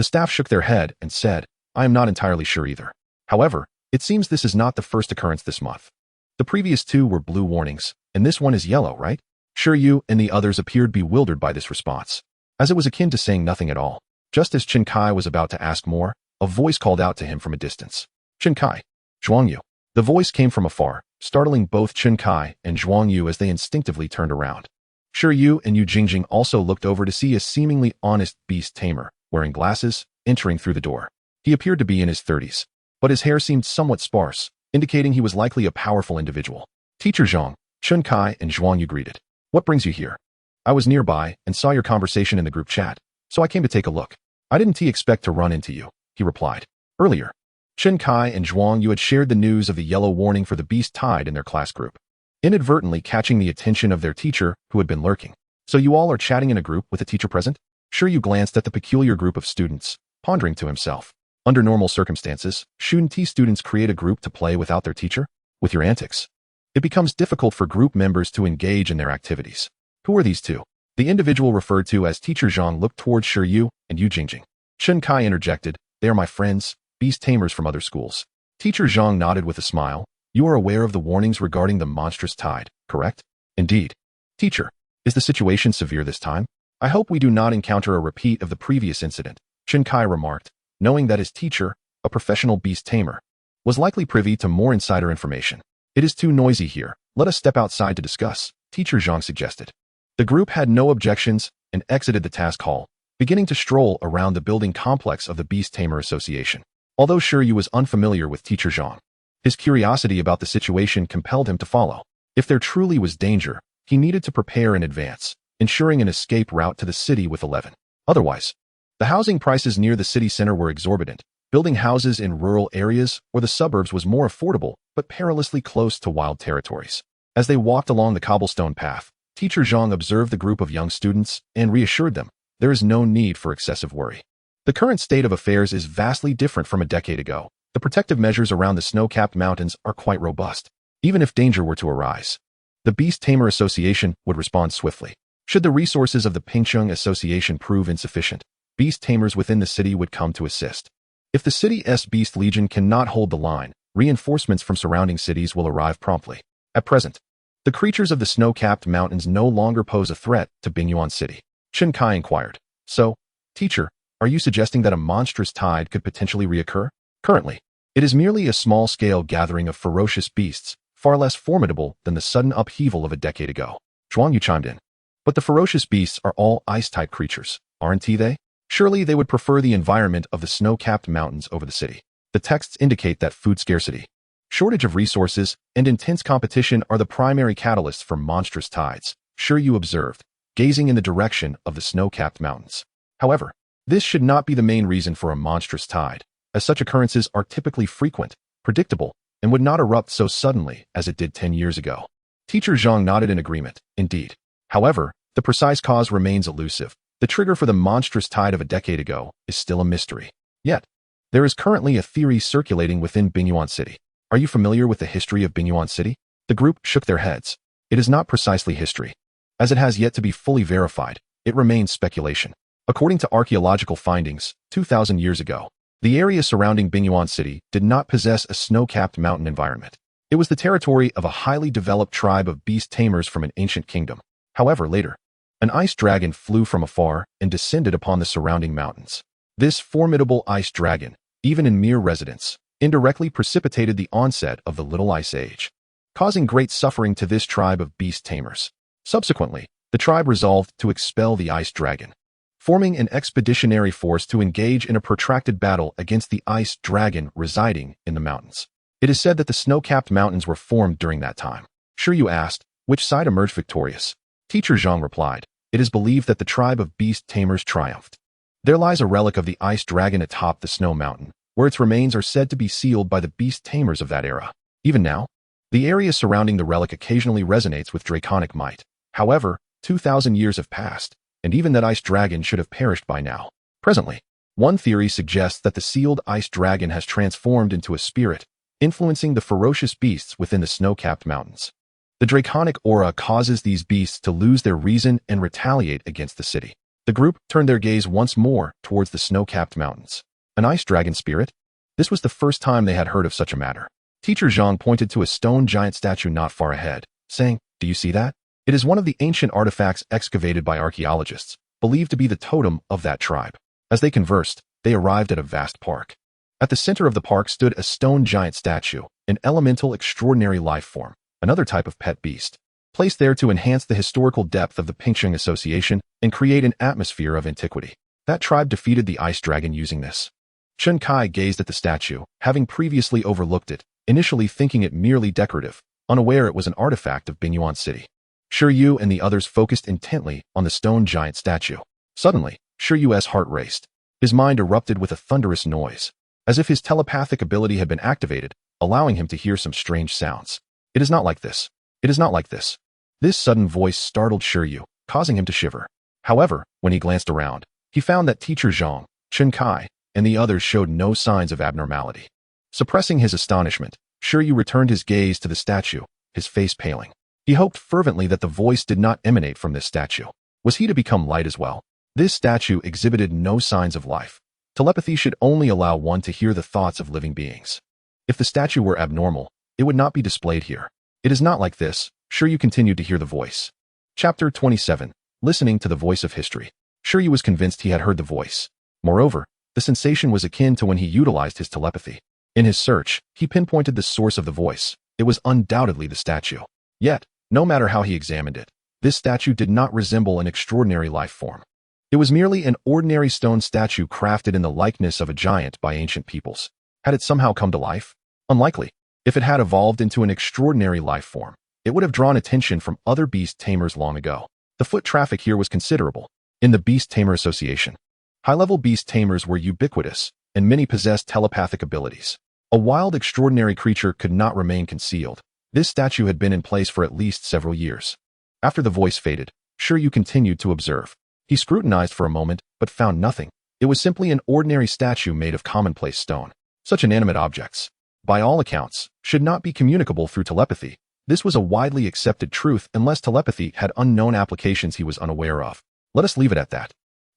Speaker 1: staff shook their head and said, I am not entirely sure either. However, it seems this is not the first occurrence this month. The previous two were blue warnings, and this one is yellow, right? Shi Yu and the others appeared bewildered by this response, as it was akin to saying nothing at all. Just as Chen Kai was about to ask more, a voice called out to him from a distance. Chen Kai, Zhuang Yu. The voice came from afar, startling both Chen Kai and Zhuang Yu as they instinctively turned around. Shi Yu and Yu Jingjing also looked over to see a seemingly honest beast tamer, wearing glasses, entering through the door. He appeared to be in his 30s, but his hair seemed somewhat sparse, indicating he was likely a powerful individual. Teacher Zhang, Chen Kai and Zhuang Yu greeted. What brings you here? I was nearby and saw your conversation in the group chat, so I came to take a look. I didn't expect to run into you, he replied. Earlier, Chen Kai and Zhuang Yu had shared the news of the yellow warning for the beast tide in their class group, inadvertently catching the attention of their teacher who had been lurking. So you all are chatting in a group with a teacher present? Shi Yu glanced at the peculiar group of students, pondering to himself. Under normal circumstances, shouldn't students create a group to play without their teacher? With your antics, it becomes difficult for group members to engage in their activities. Who are these two? The individual referred to as Teacher Zhang looked toward Shi Yu and Yu Jingjing. Chen Kai interjected, they are my friends, beast tamers from other schools. Teacher Zhang nodded with a smile. You are aware of the warnings regarding the monstrous tide, correct? Indeed. Teacher, is the situation severe this time? I hope we do not encounter a repeat of the previous incident, Chen Kai remarked, knowing that his teacher, a professional beast tamer, was likely privy to more insider information. It is too noisy here. Let us step outside to discuss, Teacher Zhang suggested. The group had no objections and exited the task hall, beginning to stroll around the building complex of the Beast Tamer Association. Although Shi Yu was unfamiliar with Teacher Zhang, his curiosity about the situation compelled him to follow. If there truly was danger, he needed to prepare in advance, ensuring an escape route to the city with 11. Otherwise, the housing prices near the city center were exorbitant, Building houses in rural areas or the suburbs was more affordable, but perilously close to wild territories. As they walked along the cobblestone path, Teacher Zhang observed the group of young students and reassured them there is no need for excessive worry. The current state of affairs is vastly different from a decade ago. The protective measures around the snow-capped mountains are quite robust. Even if danger were to arise, the Beast Tamer Association would respond swiftly. Should the resources of the Pingcheng Association prove insufficient, beast tamers within the city would come to assist. If the city's Beast Legion cannot hold the line, reinforcements from surrounding cities will arrive promptly. At present, the creatures of the snow-capped mountains no longer pose a threat to Bingyuan City. Chen Kai inquired. So, teacher, are you suggesting that a monstrous tide could potentially reoccur? Currently, it is merely a small-scale gathering of ferocious beasts, far less formidable than the sudden upheaval of a decade ago. Zhuang Yu chimed in. But the ferocious beasts are all ice-type creatures, aren't they? Surely they would prefer the environment of the snow-capped mountains over the city. The texts indicate that food scarcity, shortage of resources, and intense competition are the primary catalysts for monstrous tides, Shi Yu observed, gazing in the direction of the snow-capped mountains. However, this should not be the main reason for a monstrous tide, as such occurrences are typically frequent, predictable, and would not erupt so suddenly as it did 10 years ago. Teacher Zhang nodded in agreement, indeed. However, the precise cause remains elusive. The trigger for the monstrous tide of a decade ago is still a mystery. Yet, there is currently a theory circulating within Bingyuan City. Are you familiar with the history of Bingyuan City? The group shook their heads. It is not precisely history. As it has yet to be fully verified, it remains speculation. According to archaeological findings, 2,000 years ago, the area surrounding Bingyuan City did not possess a snow-capped mountain environment. It was the territory of a highly developed tribe of beast tamers from an ancient kingdom. However, later, an ice dragon flew from afar and descended upon the surrounding mountains. This formidable ice dragon, even in mere residence, indirectly precipitated the onset of the Little Ice Age, causing great suffering to this tribe of beast tamers. Subsequently, the tribe resolved to expel the ice dragon, forming an expeditionary force to engage in a protracted battle against the ice dragon residing in the mountains. It is said that the snow-capped mountains were formed during that time. Shi Yu asked, which side emerged victorious? Teacher Zhang replied, it is believed that the tribe of beast tamers triumphed. There lies a relic of the ice dragon atop the snow mountain, where its remains are said to be sealed by the beast tamers of that era. Even now, the area surrounding the relic occasionally resonates with draconic might. However, 2,000 years have passed, and even that ice dragon should have perished by now. Presently, one theory suggests that the sealed ice dragon has transformed into a spirit, influencing the ferocious beasts within the snow-capped mountains. The draconic aura causes these beasts to lose their reason and retaliate against the city. The group turned their gaze once more towards the snow-capped mountains. An ice dragon spirit? This was the first time they had heard of such a matter. Teacher Zhang pointed to a stone giant statue not far ahead, saying, do you see that? It is one of the ancient artifacts excavated by archaeologists, believed to be the totem of that tribe. As they conversed, they arrived at a vast park. At the center of the park stood a stone giant statue, an elemental extraordinary life form, another type of pet beast, placed there to enhance the historical depth of the Pingcheng Association and create an atmosphere of antiquity. That tribe defeated the ice dragon using this. Chen Kai gazed at the statue, having previously overlooked it, initially thinking it merely decorative, unaware it was an artifact of Bingyuan City. Shi Yu and the others focused intently on the stone giant statue. Suddenly, Shi Yu's heart raced. His mind erupted with a thunderous noise, as if his telepathic ability had been activated, allowing him to hear some strange sounds. It is not like this. It is not like this. This sudden voice startled Shi Yu, causing him to shiver. However, when he glanced around, he found that Teacher Zhang, Chen Kai, and the others showed no signs of abnormality. Suppressing his astonishment, Shi Yu returned his gaze to the statue, his face paling. He hoped fervently that the voice did not emanate from this statue. Was he to become light as well? This statue exhibited no signs of life. Telepathy should only allow one to hear the thoughts of living beings. If the statue were abnormal, it would not be displayed here. It is not like this. Shi Yu continued to hear the voice. Chapter 27. Listening to the voice of history. Shi Yu was convinced he had heard the voice. Moreover, the sensation was akin to when he utilized his telepathy. In his search, he pinpointed the source of the voice. It was undoubtedly the statue. Yet, no matter how he examined it, this statue did not resemble an extraordinary life form. It was merely an ordinary stone statue crafted in the likeness of a giant by ancient peoples. Had it somehow come to life? Unlikely. If it had evolved into an extraordinary life form, it would have drawn attention from other beast tamers long ago. The foot traffic here was considerable. In the Beast Tamer Association, high-level beast tamers were ubiquitous, and many possessed telepathic abilities. A wild, extraordinary creature could not remain concealed. This statue had been in place for at least several years. After the voice faded, Shi Yu continued to observe. He scrutinized for a moment, but found nothing. It was simply an ordinary statue made of commonplace stone. Such inanimate objects, by all accounts, should not be communicable through telepathy. This was a widely accepted truth unless telepathy had unknown applications he was unaware of. Let us leave it at that.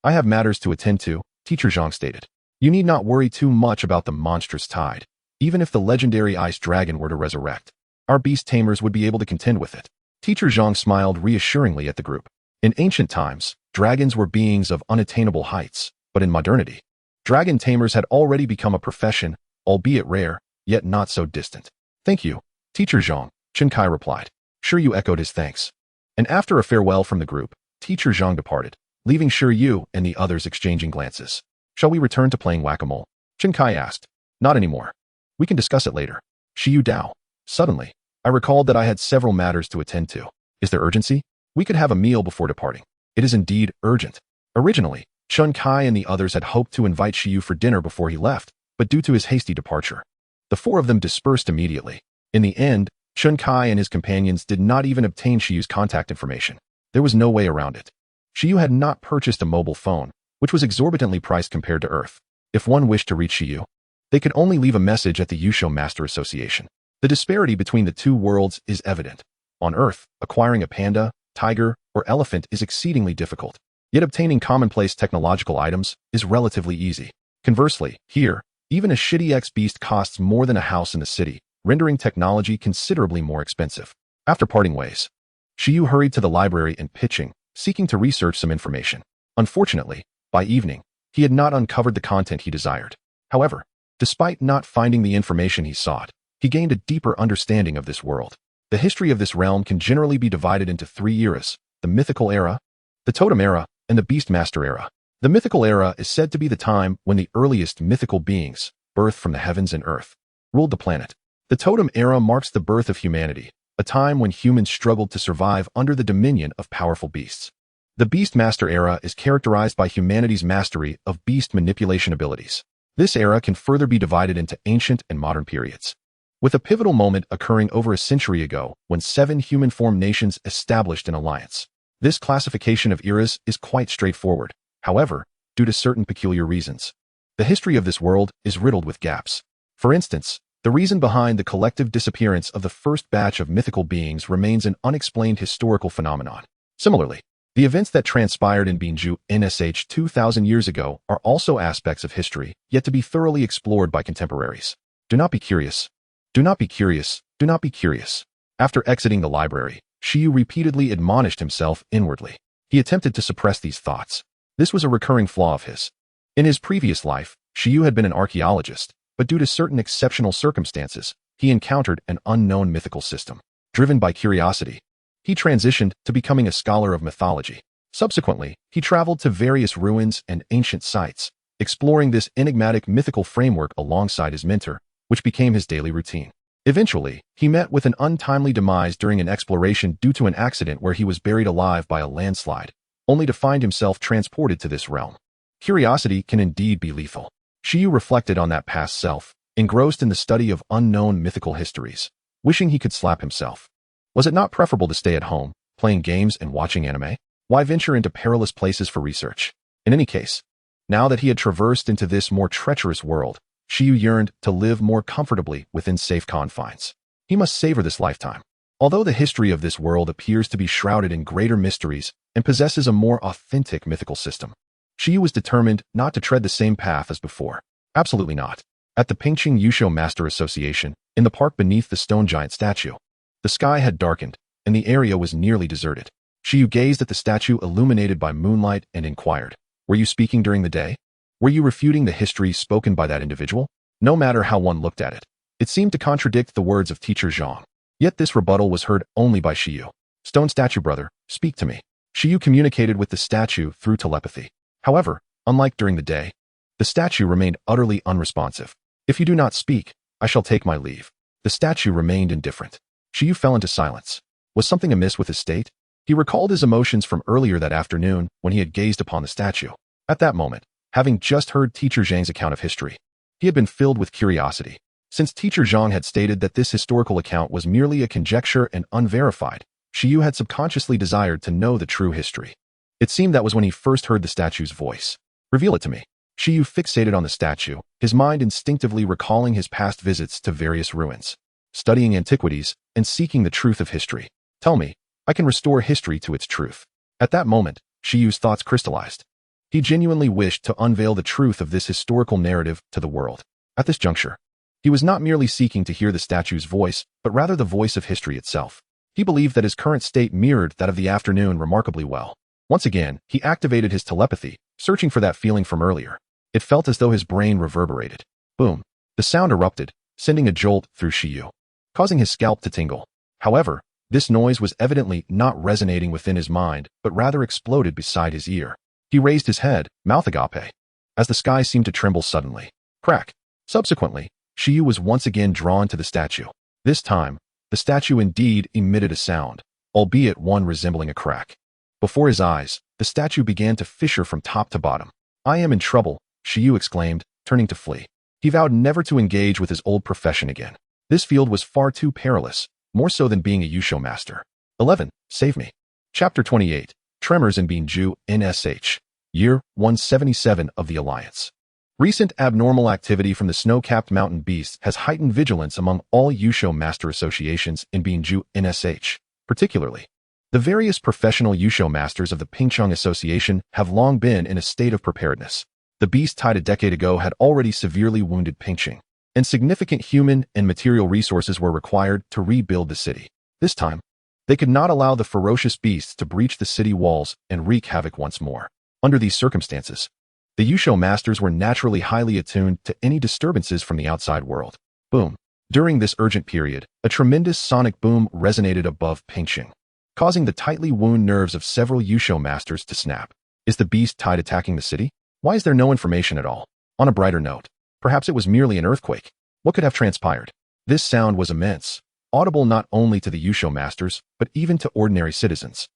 Speaker 1: I have matters to attend to, Teacher Zhang stated. You need not worry too much about the monstrous tide. Even if the legendary ice dragon were to resurrect, our beast tamers would be able to contend with it. Teacher Zhang smiled reassuringly at the group. In ancient times, dragons were beings of unattainable heights, but in modernity, dragon tamers had already become a profession, albeit rare, yet not so distant. Thank you, Teacher Zhang, Chen Kai replied. Shi Yu echoed his thanks. And after a farewell from the group, Teacher Zhang departed, leaving Shi Yu and the others exchanging glances. Shall we return to playing whack-a-mole? Chen Kai asked. Not anymore. We can discuss it later. Shi Yu Dao. Suddenly, I recalled that I had several matters to attend to. Is there urgency? We could have a meal before departing. It is indeed urgent. Originally, Chen Kai and the others had hoped to invite Shi Yu for dinner before he left, but due to his hasty departure, the four of them dispersed immediately. In the end, Chen Kai and his companions did not even obtain Shi Yu's contact information. There was no way around it. Shi Yu had not purchased a mobile phone, which was exorbitantly priced compared to Earth. If one wished to reach Shi Yu, they could only leave a message at the Yusho Master Association. The disparity between the two worlds is evident. On Earth, acquiring a panda, tiger, or elephant is exceedingly difficult, yet obtaining commonplace technological items is relatively easy. Conversely, here, even a shitty X-beast costs more than a house in the city, rendering technology considerably more expensive. After parting ways, Shi Yu hurried to the library in Pitching, seeking to research some information. Unfortunately, by evening, he had not uncovered the content he desired. However, despite not finding the information he sought, he gained a deeper understanding of this world. The history of this realm can generally be divided into 3 eras: the mythical era, the totem era, and the Beastmaster era. The mythical era is said to be the time when the earliest mythical beings, birthed from the heavens and earth, ruled the planet. The totem era marks the birth of humanity, a time when humans struggled to survive under the dominion of powerful beasts. The Beastmaster era is characterized by humanity's mastery of beast manipulation abilities. This era can further be divided into ancient and modern periods, with a pivotal moment occurring over a century ago when 7 human-formed nations established an alliance. This classification of eras is quite straightforward. However, due to certain peculiar reasons, the history of this world is riddled with gaps. For instance, the reason behind the collective disappearance of the first batch of mythical beings remains an unexplained historical phenomenon. Similarly, the events that transpired in Binju NSH 2,000 years ago are also aspects of history, yet to be thoroughly explored by contemporaries. Do not be curious. Do not be curious. Do not be curious. After exiting the library, Shi Yu repeatedly admonished himself inwardly. He attempted to suppress these thoughts. This was a recurring flaw of his. In his previous life, Shi Yu had been an archaeologist, but due to certain exceptional circumstances, he encountered an unknown mythical system. Driven by curiosity, he transitioned to becoming a scholar of mythology. Subsequently, he traveled to various ruins and ancient sites, exploring this enigmatic mythical framework alongside his mentor, which became his daily routine. Eventually, he met with an untimely demise during an exploration due to an accident where he was buried alive by a landslide, only to find himself transported to this realm. Curiosity can indeed be lethal. Shi Yu reflected on that past self, engrossed in the study of unknown mythical histories, wishing he could slap himself. Was it not preferable to stay at home, playing games and watching anime? Why venture into perilous places for research? In any case, now that he had traversed into this more treacherous world, Shi Yu yearned to live more comfortably within safe confines. He must savor this lifetime. Although the history of this world appears to be shrouded in greater mysteries and possesses a more authentic mythical system, Shi Yu was determined not to tread the same path as before. Absolutely not. At the Pingqing Yusho Master Association, in the park beneath the stone giant statue, the sky had darkened, and the area was nearly deserted. Shi Yu gazed at the statue illuminated by moonlight and inquired, "Were you speaking during the day? Were you refuting the history spoken by that individual?" No matter how one looked at it, it seemed to contradict the words of Teacher Zhang. Yet this rebuttal was heard only by Shi Yu. "Stone statue brother, speak to me." Shi Yu communicated with the statue through telepathy. However, unlike during the day, the statue remained utterly unresponsive. "If you do not speak, I shall take my leave." The statue remained indifferent. Shi Yu fell into silence. Was something amiss with his state? He recalled his emotions from earlier that afternoon when he had gazed upon the statue. At that moment, having just heard Teacher Zhang's account of history, He had been filled with curiosity. Since teacher Zhang had stated that this historical account was merely a conjecture and unverified, Shi Yu had subconsciously desired to know the true history. It seemed that was when he first heard the statue's voice. "Reveal it to me." Shi Yu fixated on the statue, his mind instinctively recalling his past visits to various ruins, studying antiquities, and seeking the truth of history. "Tell me, I can restore history to its truth." At that moment, Shi Yu's thoughts crystallized. He genuinely wished to unveil the truth of this historical narrative to the world. At this juncture, he was not merely seeking to hear the statue's voice, but rather the voice of history itself. He believed that his current state mirrored that of the afternoon remarkably well. Once again, he activated his telepathy, searching for that feeling from earlier. It felt as though his brain reverberated. Boom. The sound erupted, sending a jolt through Shi Yu, causing his scalp to tingle. However, this noise was evidently not resonating within his mind, but rather exploded beside his ear. He raised his head, mouth agape, as the sky seemed to tremble suddenly. Crack. Subsequently, Shi Yu was once again drawn to the statue. This time, the statue indeed emitted a sound, albeit one resembling a crack. Before his eyes, the statue began to fissure from top to bottom. "I am in trouble," Shi Yu exclaimed, turning to flee. He vowed never to engage with his old profession again. This field was far too perilous, more so than being a Yusho master. 11. Save me. Chapter 28. Tremors in Binju NSH. Year 177 of the Alliance. Recent abnormal activity from the snow-capped mountain beasts has heightened vigilance among all Yusho master associations in Binju NSH. Particularly, the various professional Yusho masters of the Pingcheng Association have long been in a state of preparedness. The beast tied a decade ago had already severely wounded Pingcheng, and significant human and material resources were required to rebuild the city. This time, they could not allow the ferocious beasts to breach the city walls and wreak havoc once more. Under these circumstances, the Yusho masters were naturally highly attuned to any disturbances from the outside world. Boom. During this urgent period, a tremendous sonic boom resonated above Pingcheng, causing the tightly wound nerves of several Yusho masters to snap. Is the beast tide attacking the city? Why is there no information at all? On a brighter note, perhaps it was merely an earthquake. What could have transpired? This sound was immense, audible not only to the Yusho masters, but even to ordinary citizens,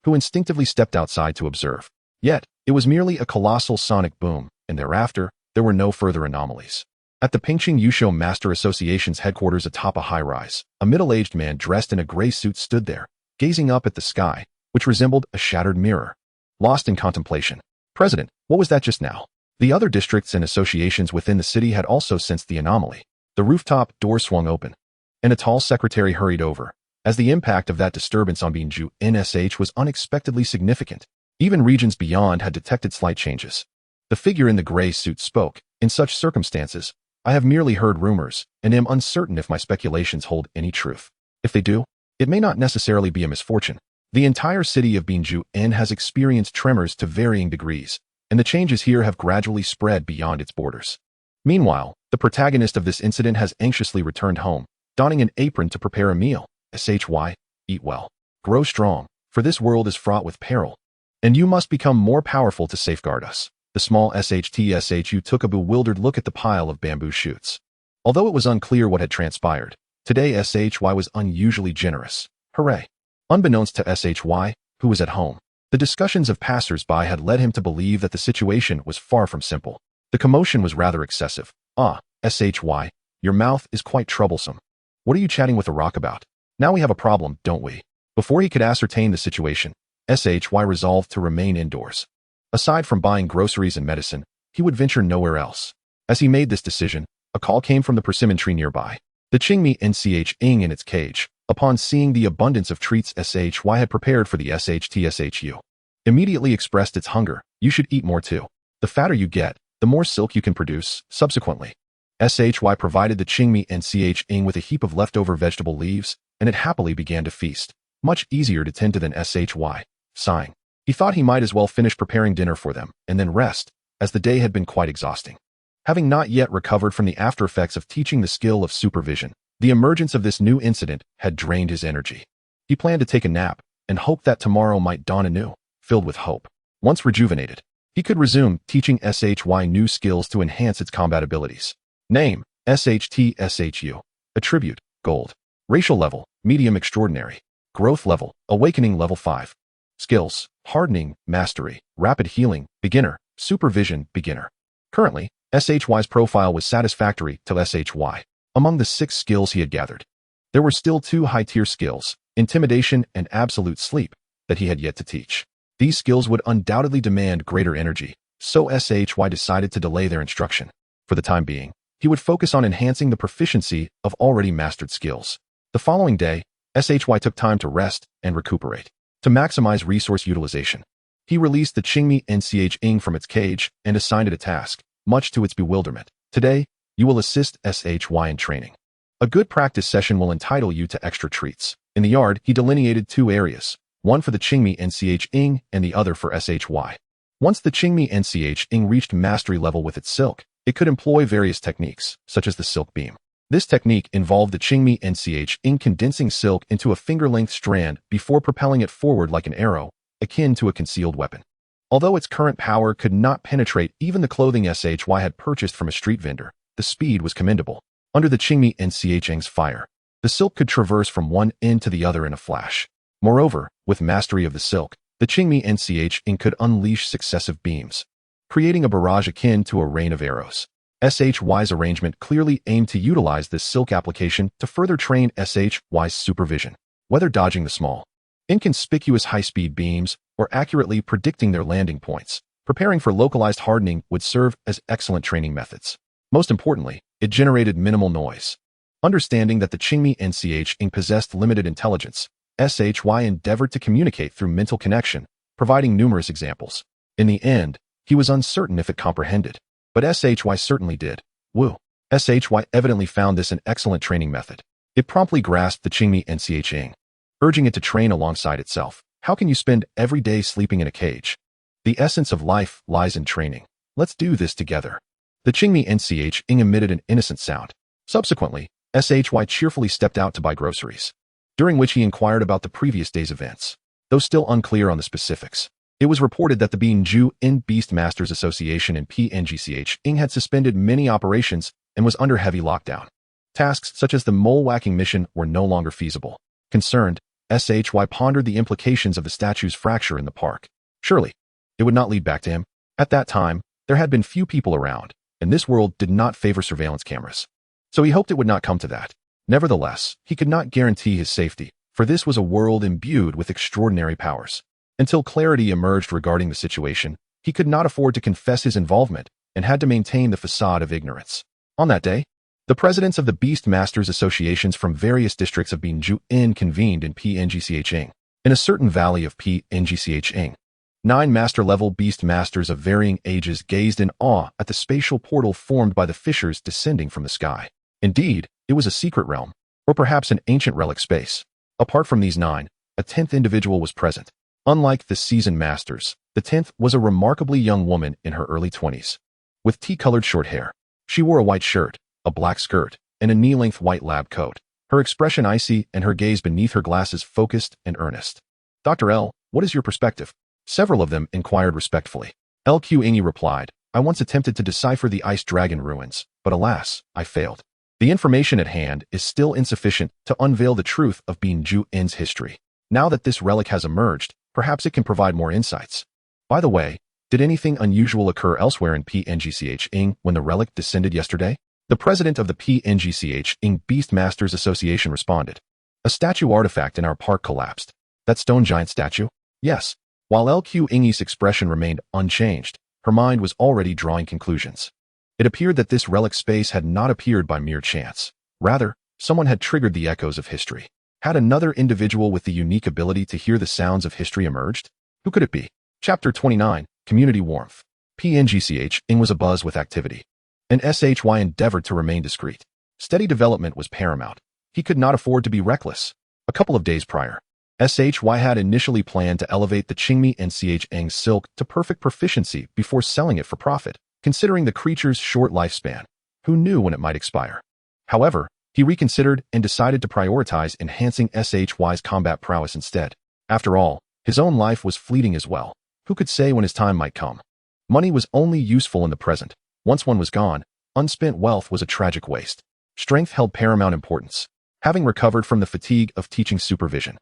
Speaker 1: who instinctively stepped outside to observe. Yet, it was merely a colossal sonic boom, and thereafter, there were no further anomalies. At the Pingcheng Yusho Master Association's headquarters atop a high-rise, a middle-aged man dressed in a gray suit stood there, gazing up at the sky, which resembled a shattered mirror. Lost in contemplation. "President, what was that just now?" The other districts and associations within the city had also sensed the anomaly. The rooftop door swung open, and a tall secretary hurried over, as the impact of that disturbance on Binju NSH was unexpectedly significant. Even regions beyond had detected slight changes. The figure in the gray suit spoke. "In such circumstances, I have merely heard rumors, and am uncertain if my speculations hold any truth. If they do, it may not necessarily be a misfortune. The entire city of Binju N has experienced tremors to varying degrees, and the changes here have gradually spread beyond its borders." Meanwhile, the protagonist of this incident has anxiously returned home, donning an apron to prepare a meal. SHY, eat well. Grow strong, for this world is fraught with peril, and you must become more powerful to safeguard us. The small SHTSHU took a bewildered look at the pile of bamboo shoots. Although it was unclear what had transpired, today SHY was unusually generous. Hooray! Unbeknownst to SHY, who was at home, the discussions of passers-by had led him to believe that the situation was far from simple. The commotion was rather excessive. "Ah, SHY, your mouth is quite troublesome. What are you chatting with the rock about? Now we have a problem, don't we?" Before he could ascertain the situation, SHY resolved to remain indoors. Aside from buying groceries and medicine, he would venture nowhere else. As he made this decision, a call came from the persimmon tree nearby. The Qingmi NCH-ing in its cage, upon seeing the abundance of treats SHY had prepared for the SHTSHU, immediately expressed its hunger. "You should eat more too. The fatter you get, the more silk you can produce." Subsequently, SHY provided the Qingmi NCH-ing with a heap of leftover vegetable leaves, and it happily began to feast. Much easier to tend to than SHY. Sighing, he thought he might as well finish preparing dinner for them, and then rest, as the day had been quite exhausting. Having not yet recovered from the after effects of teaching the skill of supervision, the emergence of this new incident had drained his energy. He planned to take a nap, and hoped that tomorrow might dawn anew, filled with hope. Once rejuvenated, he could resume teaching SHY new skills to enhance its combat abilities. Name, SHTSHU. Attribute, Gold. Racial level, Medium Extraordinary. Growth level, Awakening level 5. Skills, Hardening, Mastery, Rapid Healing, Beginner, Supervision, Beginner. Currently, SHY's profile was satisfactory to SHY. Among the 6 skills he had gathered, there were still 2 high-tier skills, Intimidation and Absolute Sleep, that he had yet to teach. These skills would undoubtedly demand greater energy, so SHY decided to delay their instruction. For the time being, he would focus on enhancing the proficiency of already mastered skills. The following day, SHY took time to rest and recuperate. To maximize resource utilization, he released the Qingmi NCH from its cage and assigned it a task, much to its bewilderment. Today, you will assist SHY in training. A good practice session will entitle you to extra treats. In the yard, he delineated 2 areas, one for the Qingmi NCH and the other for SHY. Once the Qingmi NCH reached mastery level with its silk, it could employ various techniques, such as the silk beam. This technique involved the Qingmi NCH condensing silk into a finger-length strand before propelling it forward like an arrow, akin to a concealed weapon. Although its current power could not penetrate even the clothing SHY had purchased from a street vendor, the speed was commendable. Under the Qingmi NCH's fire, the silk could traverse from one end to the other in a flash. Moreover, with mastery of the silk, the Qingmi NCH could unleash successive beams, creating a barrage akin to a rain of arrows. SHY's arrangement clearly aimed to utilize this silk application to further train SHY's supervision, whether dodging the small, inconspicuous high-speed beams or accurately predicting their landing points. Preparing for localized hardening would serve as excellent training methods. Most importantly, it generated minimal noise. Understanding that the Qingmi NCH possessed limited intelligence, SHY endeavored to communicate through mental connection, providing numerous examples. In the end, he was uncertain if it comprehended, but SHY certainly did. Woo! SHY evidently found this an excellent training method. It promptly grasped the Qingmi NCH, urging it to train alongside itself. How can you spend every day sleeping in a cage? The essence of life lies in training. Let's do this together. The Qingmi NCH emitted an innocent sound. Subsequently, SHY cheerfully stepped out to buy groceries, during which he inquired about the previous day's events. Though still unclear on the specifics, it was reported that the Beastmasters Association and PNGCH had suspended many operations and was under heavy lockdown. Tasks such as the mole-whacking mission were no longer feasible. Concerned, SHY pondered the implications of the statue's fracture in the park. Surely, it would not lead back to him. At that time, there had been few people around, and this world did not favor surveillance cameras. So he hoped it would not come to that. Nevertheless, he could not guarantee his safety, for this was a world imbued with extraordinary powers. Until clarity emerged regarding the situation, he could not afford to confess his involvement and had to maintain the facade of ignorance. On that day, the presidents of the Beastmasters Associations from various districts of Binju convened in PNGCH. In a certain valley of PNGCH, 9 master-level Beastmasters of varying ages gazed in awe at the spatial portal formed by the fissures descending from the sky. Indeed, it was a secret realm, or perhaps an ancient relic space. Apart from these 9, a 10th individual was present. Unlike the seasoned masters, the 10th was a remarkably young woman in her early 20s. With tea-colored short hair, she wore a white shirt, a black skirt, and a knee-length white lab coat. Her expression icy and her gaze beneath her glasses focused and earnest. Dr. L, what is your perspective? Several of them inquired respectfully. LQ replied, I once attempted to decipher the ice dragon ruins, but alas, I failed. The information at hand is still insufficient to unveil the truth of Binju's history. Now that this relic has emerged, perhaps it can provide more insights. By the way, did anything unusual occur elsewhere in PNGCH when the relic descended yesterday? The president of the PNGCH Beastmasters Association responded. A statue artifact in our park collapsed. That stone giant statue? Yes. While LQ's expression remained unchanged, her mind was already drawing conclusions. It appeared that this relic space had not appeared by mere chance. Rather, someone had triggered the echoes of history. Had another individual with the unique ability to hear the sounds of history emerged? Who could it be? Chapter 29, Community Warmth. PNGCH was abuzz with activity, and SHY endeavored to remain discreet. Steady development was paramount. He could not afford to be reckless. A couple of days prior, SHY had initially planned to elevate the Qingmi NCH silk to perfect proficiency before selling it for profit, considering the creature's short lifespan. Who knew when it might expire? However, he reconsidered and decided to prioritize enhancing SHY's combat prowess instead. After all, his own life was fleeting as well. Who could say when his time might come? Money was only useful in the present. Once one was gone, unspent wealth was a tragic waste. Strength held paramount importance. Having recovered from the fatigue of teaching supervision,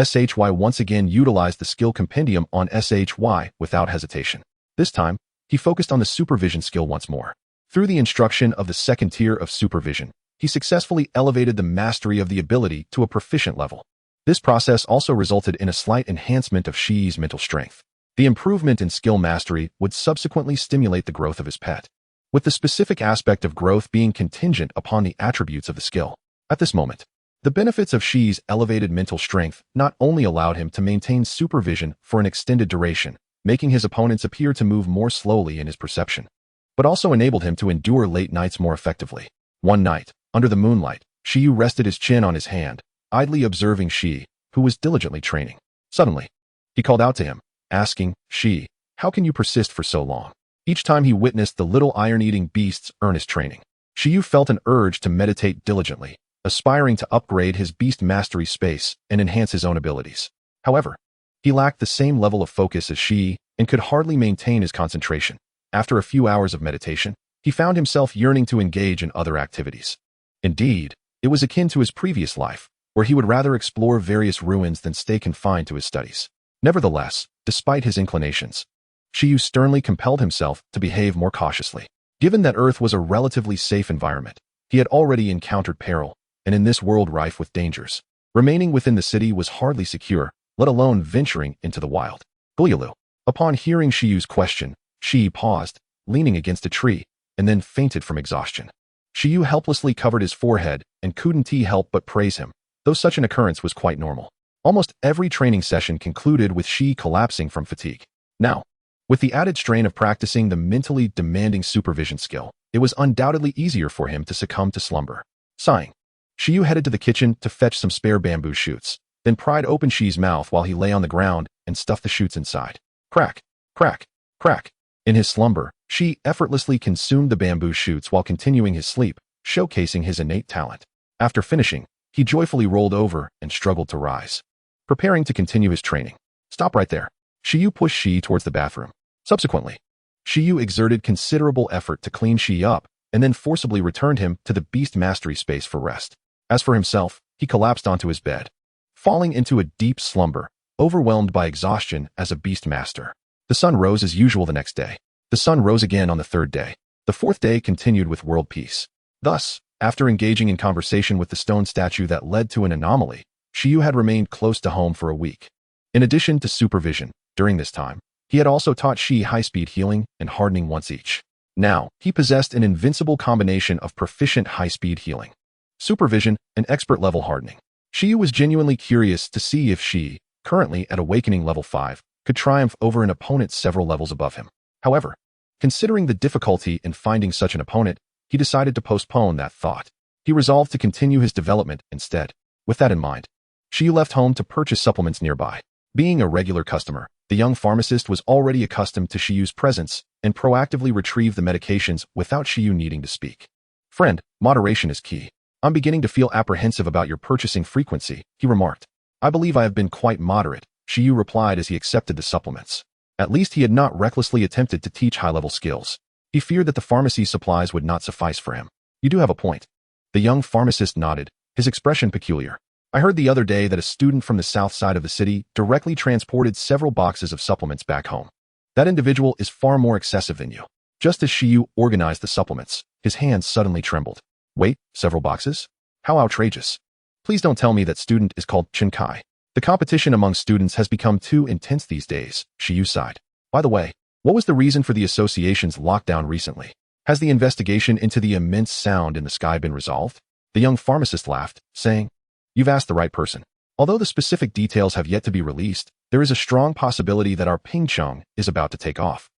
Speaker 1: SHY once again utilized the skill compendium on SHY without hesitation. This time, he focused on the supervision skill once more. Through the instruction of the second tier of supervision, he successfully elevated the mastery of the ability to a proficient level. This process also resulted in a slight enhancement of Shi's mental strength. The improvement in skill mastery would subsequently stimulate the growth of his pet, with the specific aspect of growth being contingent upon the attributes of the skill. At this moment, the benefits of Shi's elevated mental strength not only allowed him to maintain supervision for an extended duration, making his opponents appear to move more slowly in his perception, but also enabled him to endure late nights more effectively. One night, under the moonlight, Shi Yu rested his chin on his hand, idly observing Shi, who was diligently training. Suddenly, he called out to him, asking, "Shi, how can you persist for so long?" Each time he witnessed the little iron-eating beast's earnest training, Shi Yu felt an urge to meditate diligently, aspiring to upgrade his beast mastery space and enhance his own abilities. However, he lacked the same level of focus as Shi and could hardly maintain his concentration. After a few hours of meditation, he found himself yearning to engage in other activities. Indeed, it was akin to his previous life, where he would rather explore various ruins than stay confined to his studies. Nevertheless, despite his inclinations, Shi Yu sternly compelled himself to behave more cautiously. Given that Earth was a relatively safe environment, he had already encountered peril, and in this world rife with dangers, remaining within the city was hardly secure, let alone venturing into the wild. Gulyalu. Upon hearing Shi Yu's question, Shi paused, leaning against a tree, and then fainted from exhaustion. Shi Yu helplessly covered his forehead and couldn't help but praise him, though such an occurrence was quite normal. Almost every training session concluded with Shi collapsing from fatigue. Now, with the added strain of practicing the mentally demanding supervision skill, it was undoubtedly easier for him to succumb to slumber. Sighing, Shi Yu headed to the kitchen to fetch some spare bamboo shoots, then pried open Shi's mouth while he lay on the ground and stuffed the shoots inside. Crack, crack, crack. In his slumber, Shi effortlessly consumed the bamboo shoots while continuing his sleep, showcasing his innate talent. After finishing, he joyfully rolled over and struggled to rise, preparing to continue his training. Stop right there. Shi Yu pushed Shi towards the bathroom. Subsequently, Shi Yu exerted considerable effort to clean Shi up and then forcibly returned him to the beast mastery space for rest. As for himself, he collapsed onto his bed, falling into a deep slumber, overwhelmed by exhaustion as a beast master. The sun rose as usual the next day. The sun rose again on the third day. The fourth day continued with world peace. Thus, after engaging in conversation with the stone statue that led to an anomaly, Shi Yu had remained close to home for a week. In addition to supervision, during this time, he had also taught Shi high-speed healing and hardening once each. Now, he possessed an invincible combination of proficient high-speed healing, supervision, and expert-level hardening. Shi Yu was genuinely curious to see if Shi, currently at Awakening Level 5, could triumph over an opponent several levels above him. However, considering the difficulty in finding such an opponent, he decided to postpone that thought. He resolved to continue his development instead. With that in mind, Shi Yu left home to purchase supplements nearby. Being a regular customer, the young pharmacist was already accustomed to Shi Yu's presence and proactively retrieved the medications without Shi Yu needing to speak. "Friend, moderation is key. I'm beginning to feel apprehensive about your purchasing frequency," he remarked. "I believe I have been quite moderate," Shi Yu replied as he accepted the supplements. At least he had not recklessly attempted to teach high-level skills. He feared that the pharmacy supplies would not suffice for him. "You do have a point." The young pharmacist nodded, his expression peculiar. "I heard the other day that a student from the south side of the city directly transported several boxes of supplements back home. That individual is far more excessive than you." Just as Shi Yu organized the supplements, his hands suddenly trembled. "Wait, several boxes? How outrageous. Please don't tell me that student is called Chen Kai. The competition among students has become too intense these days," Shi Yu sighed. "By the way, what was the reason for the association's lockdown recently? Has the investigation into the immense sound in the sky been resolved?" The young pharmacist laughed, saying, "You've asked the right person. Although the specific details have yet to be released, there is a strong possibility that our ping chong is about to take off."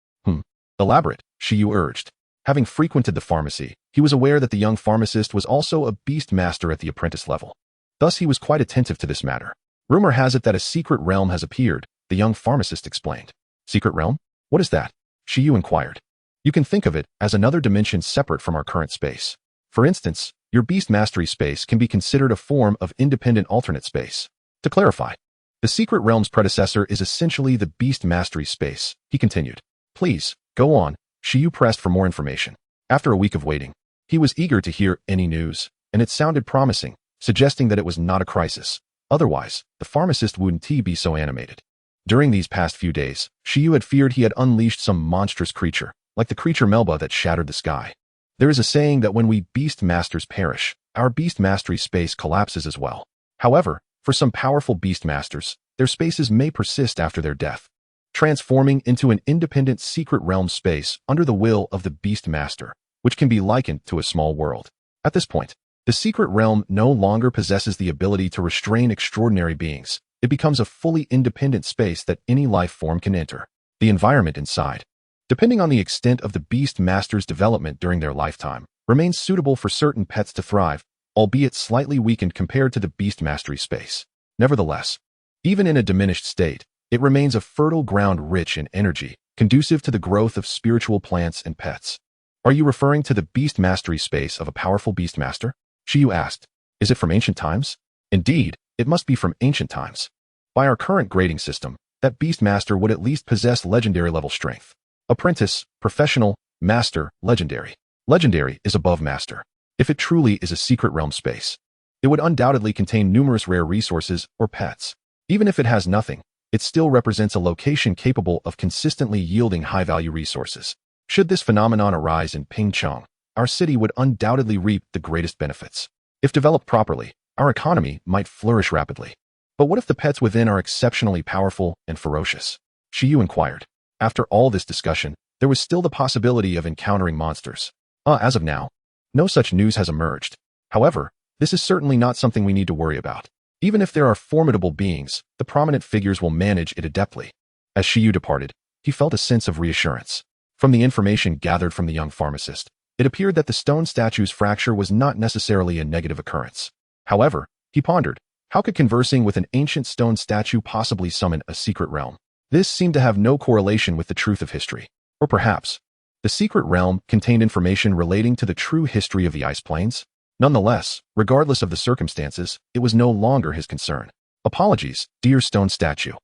Speaker 1: Elaborate, Shi Yu urged. Having frequented the pharmacy, he was aware that the young pharmacist was also a beast master at the apprentice level. Thus he was quite attentive to this matter. "Rumor has it that a secret realm has appeared," the young pharmacist explained. "Secret realm? What is that?" Shi Yu inquired. "You can think of it as another dimension separate from our current space. For instance, your beast mastery space can be considered a form of independent alternate space. To clarify, the secret realm's predecessor is essentially the beast mastery space," he continued. "Please, go on." Shi Yu pressed for more information. After a week of waiting, he was eager to hear any news, and it sounded promising, suggesting that it was not a crisis. Otherwise, the pharmacist wouldn't be so animated. During these past few days, Shi Yu had feared he had unleashed some monstrous creature, like the creature Melba that shattered the sky. There is a saying that when we Beastmasters perish, our beast mastery space collapses as well. However, for some powerful Beastmasters, their spaces may persist after their death, transforming into an independent secret realm space under the will of the Beastmaster, which can be likened to a small world. At this point, the secret realm no longer possesses the ability to restrain extraordinary beings. It becomes a fully independent space that any life form can enter. The environment inside, depending on the extent of the Beastmaster's development during their lifetime, remains suitable for certain pets to thrive, albeit slightly weakened compared to the beast mastery space. Nevertheless, even in a diminished state, it remains a fertile ground rich in energy, conducive to the growth of spiritual plants and pets. Are you referring to the beast mastery space of a powerful beastmaster? Shi Yu asked. Is it from ancient times? Indeed, it must be from ancient times. By our current grading system, that beastmaster would at least possess legendary level strength. Apprentice, professional, master, legendary. Legendary is above master. If it truly is a secret realm space, it would undoubtedly contain numerous rare resources or pets. Even if it has nothing, it still represents a location capable of consistently yielding high-value resources. Should this phenomenon arise in Pingcheng, our city would undoubtedly reap the greatest benefits. If developed properly, our economy might flourish rapidly. But what if the pets within are exceptionally powerful and ferocious? Shi Yu inquired. After all this discussion, there was still the possibility of encountering monsters. As of now, no such news has emerged. However, this is certainly not something we need to worry about. Even if there are formidable beings, the prominent figures will manage it adeptly. As Shi Yu departed, he felt a sense of reassurance. From the information gathered from the young pharmacist, it appeared that the stone statue's fracture was not necessarily a negative occurrence. However, he pondered, how could conversing with an ancient stone statue possibly summon a secret realm? This seemed to have no correlation with the truth of history. Or perhaps, the secret realm contained information relating to the true history of the ice plains? Nonetheless, regardless of the circumstances, it was no longer his concern. Apologies, dear stone statue.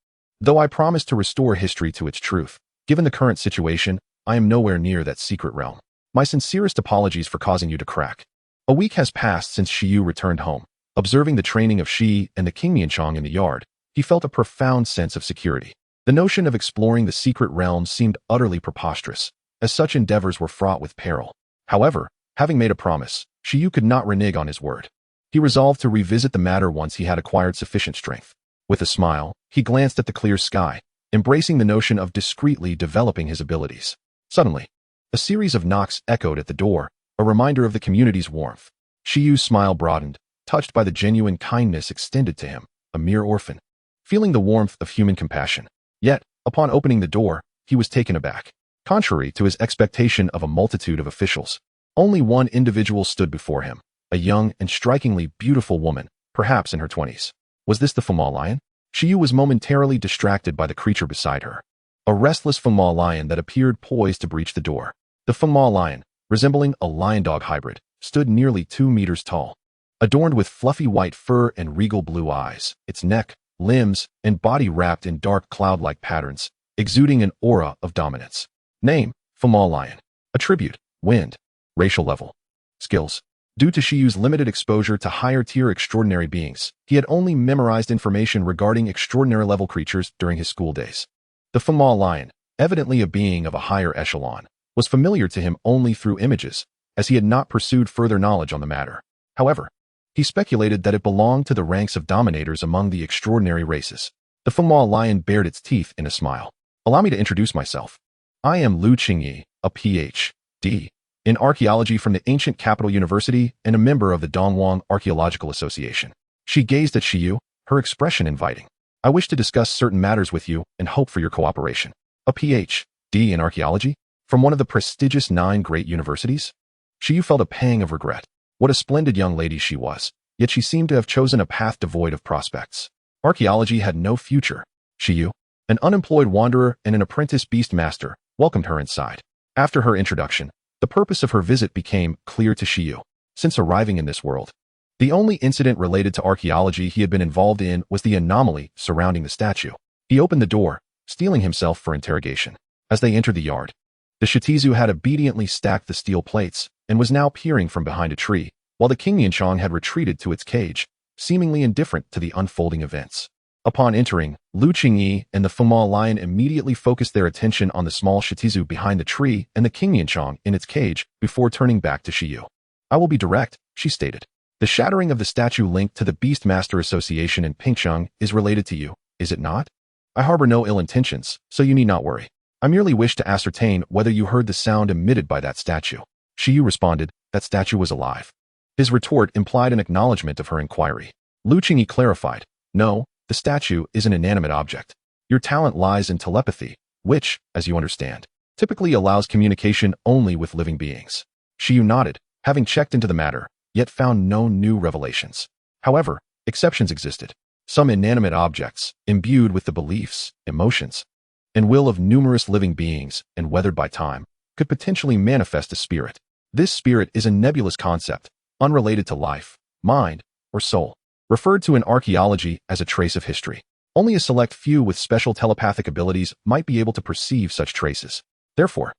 Speaker 1: Though I promised to restore history to its truth, given the current situation, I am nowhere near that secret realm. My sincerest apologies for causing you to crack. A week has passed since Shi Yu returned home. Observing the training of Shi and the King Mianchong in the yard, he felt a profound sense of security. The notion of exploring the secret realm seemed utterly preposterous, as such endeavors were fraught with peril. However, having made a promise, Shi Yu could not renege on his word. He resolved to revisit the matter once he had acquired sufficient strength. With a smile, he glanced at the clear sky, embracing the notion of discreetly developing his abilities. Suddenly, a series of knocks echoed at the door, a reminder of the community's warmth. Shi Yu's smile broadened, touched by the genuine kindness extended to him, a mere orphan, feeling the warmth of human compassion. Yet, upon opening the door, he was taken aback. Contrary to his expectation of a multitude of officials, only one individual stood before him, a young and strikingly beautiful woman, perhaps in her 20s. Was this the Fama lion? Shi Yu was momentarily distracted by the creature beside her, a restless Fama lion that appeared poised to breach the door. The Fama lion, resembling a lion-dog hybrid, stood nearly 2 meters tall, adorned with fluffy white fur and regal blue eyes, its neck, limbs, and body wrapped in dark cloud-like patterns, exuding an aura of dominance. Name, Fama lion. Attribute, wind. Racial level. Skills. Due to Shi Yu's limited exposure to higher-tier extraordinary beings, he had only memorized information regarding extraordinary-level creatures during his school days. The Fama lion, evidently a being of a higher echelon, was familiar to him only through images, as he had not pursued further knowledge on the matter. However, he speculated that it belonged to the ranks of dominators among the extraordinary races. The Fama lion bared its teeth in a smile. Allow me to introduce myself. I am Lu Qingyi, a Ph.D. in archaeology from the ancient capital university and a member of the Dongwang Archaeological Association. She gazed at Shi Yu, her expression inviting. I wish to discuss certain matters with you and hope for your cooperation. A Ph.D. in archaeology? From one of the prestigious 9 great universities? Shi Yu felt a pang of regret. What a splendid young lady she was, yet she seemed to have chosen a path devoid of prospects. Archaeology had no future. Shi Yu, an unemployed wanderer and an apprentice beastmaster, welcomed her inside. After her introduction, the purpose of her visit became clear to Shi Yu. Since arriving in this world, the only incident related to archaeology he had been involved in was the anomaly surrounding the statue. He opened the door, steeling himself for interrogation. As they entered the yard, the Shitizu had obediently stacked the steel plates and was now peering from behind a tree, while the King Yanchong had retreated to its cage, seemingly indifferent to the unfolding events. Upon entering, Lu Qingyi and the Fuma lion immediately focused their attention on the small Shitizu behind the tree and the King Yanchong in its cage before turning back to Shi Yu. I will be direct, she stated. The shattering of the statue linked to the Beastmaster Association in Pingcheng is related to you, is it not? I harbor no ill intentions, so you need not worry. I merely wish to ascertain whether you heard the sound emitted by that statue. Shi Yu responded, that statue was alive. His retort implied an acknowledgement of her inquiry. Lu Qingyi clarified, no, the statue is an inanimate object. Your talent lies in telepathy, which, as you understand, typically allows communication only with living beings. Shi Yu nodded, having checked into the matter, yet found no new revelations. However, exceptions existed. Some inanimate objects, imbued with the beliefs, emotions, and will of numerous living beings and weathered by time, could potentially manifest a spirit. This spirit is a nebulous concept, unrelated to life, mind, or soul, referred to in archaeology as a trace of history. Only a select few with special telepathic abilities might be able to perceive such traces. Therefore,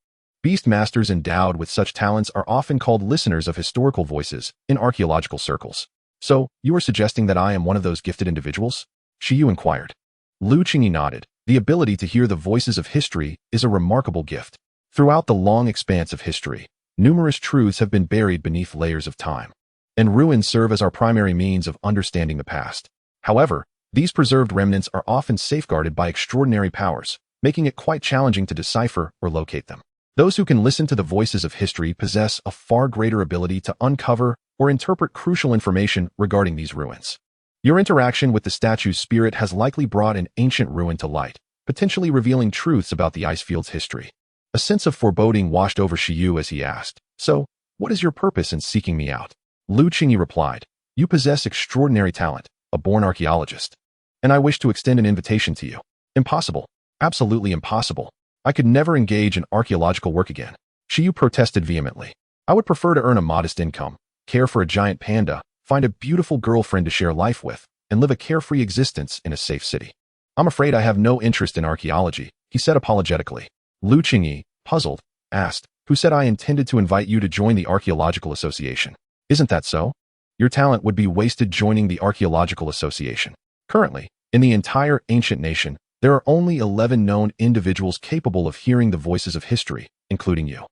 Speaker 1: beastmasters endowed with such talents are often called listeners of historical voices in archaeological circles. So, you are suggesting that I am one of those gifted individuals? Shi Yu inquired. Lu Qingyi nodded. The ability to hear the voices of history is a remarkable gift. Throughout the long expanse of history, numerous truths have been buried beneath layers of time, and ruins serve as our primary means of understanding the past. However, these preserved remnants are often safeguarded by extraordinary powers, making it quite challenging to decipher or locate them. Those who can listen to the voices of history possess a far greater ability to uncover or interpret crucial information regarding these ruins. Your interaction with the statue's spirit has likely brought an ancient ruin to light, potentially revealing truths about the Icefield's history. A sense of foreboding washed over Shi Yu as he asked, so, what is your purpose in seeking me out? Lu Qingyi replied, you possess extraordinary talent, a born archaeologist, and I wish to extend an invitation to you. Impossible. Absolutely impossible. I could never engage in archaeological work again. Shi Yu protested vehemently. I would prefer to earn a modest income, care for a giant panda, find a beautiful girlfriend to share life with, and live a carefree existence in a safe city. I'm afraid I have no interest in archaeology, he said apologetically. Lu Qingyi, puzzled, asked, who said I intended to invite you to join the Archaeological Association? Isn't that so? Your talent would be wasted joining the Archaeological Association. Currently, in the entire ancient nation, there are only 11 known individuals capable of hearing the voices of history, including you.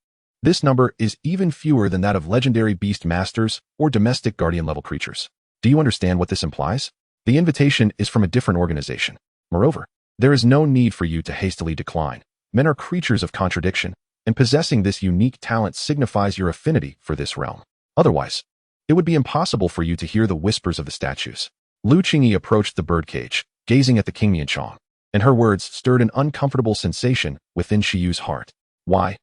Speaker 1: This number is even fewer than that of legendary beastmasters or domestic guardian-level creatures. Do you understand what this implies? The invitation is from a different organization. Moreover, there is no need for you to hastily decline. Men are creatures of contradiction, and possessing this unique talent signifies your affinity for this realm. Otherwise, it would be impossible for you to hear the whispers of the statues. Lu Qingyi approached the birdcage, gazing at the King Yanchong, and her words stirred an uncomfortable sensation within Shi Yu's heart. Why,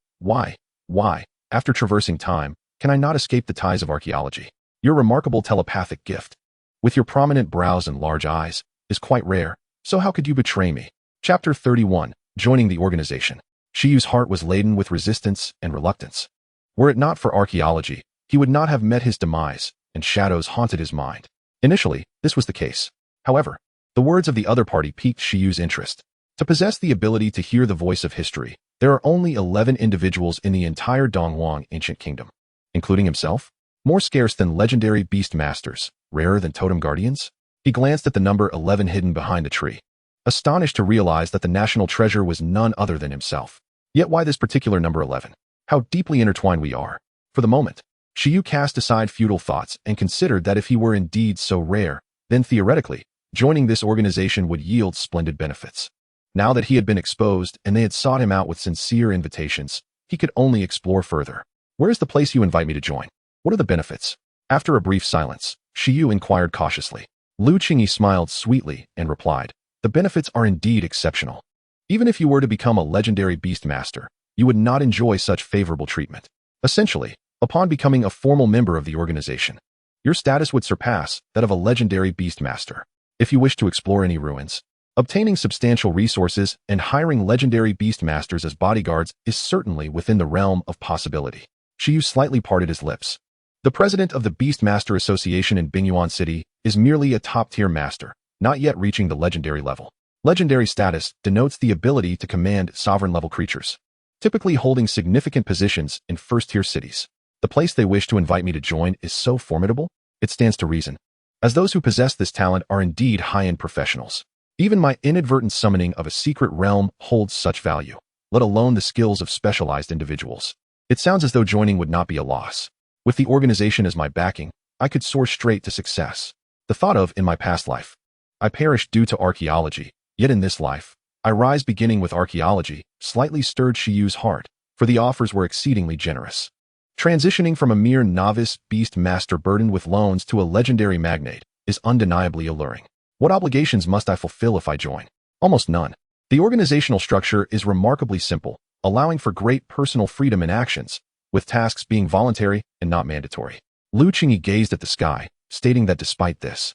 Speaker 1: after traversing time, can I not escape the ties of archaeology? Your remarkable telepathic gift, with your prominent brows and large eyes, is quite rare, so how could you betray me? Chapter 31, Joining the Organization. Shi Yu's heart was laden with resistance and reluctance. Were it not for archaeology, he would not have met his demise, and shadows haunted his mind. Initially, this was the case. However, the words of the other party piqued Shi Yu's interest. To possess the ability to hear the voice of history, there are only 11 individuals in the entire Donghuang ancient kingdom, including himself, more scarce than legendary beastmasters, rarer than totem guardians. He glanced at the number 11 hidden behind the tree, astonished to realize that the national treasure was none other than himself. Yet why this particular number 11? How deeply intertwined we are. For the moment, Shi Yu cast aside futile thoughts and considered that if he were indeed so rare, then theoretically, joining this organization would yield splendid benefits. Now that he had been exposed and they had sought him out with sincere invitations, he could only explore further. Where is the place you invite me to join? What are the benefits? After a brief silence, Shi Yu inquired cautiously. Lu Qingyi smiled sweetly and replied, the benefits are indeed exceptional. Even if you were to become a legendary beastmaster, you would not enjoy such favorable treatment. Essentially, upon becoming a formal member of the organization, your status would surpass that of a legendary beastmaster. If you wish to explore any ruins, obtaining substantial resources and hiring legendary beastmasters as bodyguards is certainly within the realm of possibility. Shi Yu slightly parted his lips. The president of the Beastmaster Association in Bingyuan City is merely a top-tier master, not yet reaching the legendary level. Legendary status denotes the ability to command sovereign-level creatures, typically holding significant positions in first-tier cities. The place they wish to invite me to join is so formidable, it stands to reason, as those who possess this talent are indeed high-end professionals. Even my inadvertent summoning of a secret realm holds such value, let alone the skills of specialized individuals. It sounds as though joining would not be a loss. With the organization as my backing, I could soar straight to success. The thought of in my past life. I perished due to archaeology, yet in this life, I rise beginning with archaeology, slightly stirred Shi Yu's heart, for the offers were exceedingly generous. Transitioning from a mere novice Beastmaster burdened with loans to a legendary magnate is undeniably alluring. What obligations must I fulfill if I join? Almost none. The organizational structure is remarkably simple, allowing for great personal freedom in actions, with tasks being voluntary and not mandatory. Lu Qingyi gazed at the sky, stating that despite this,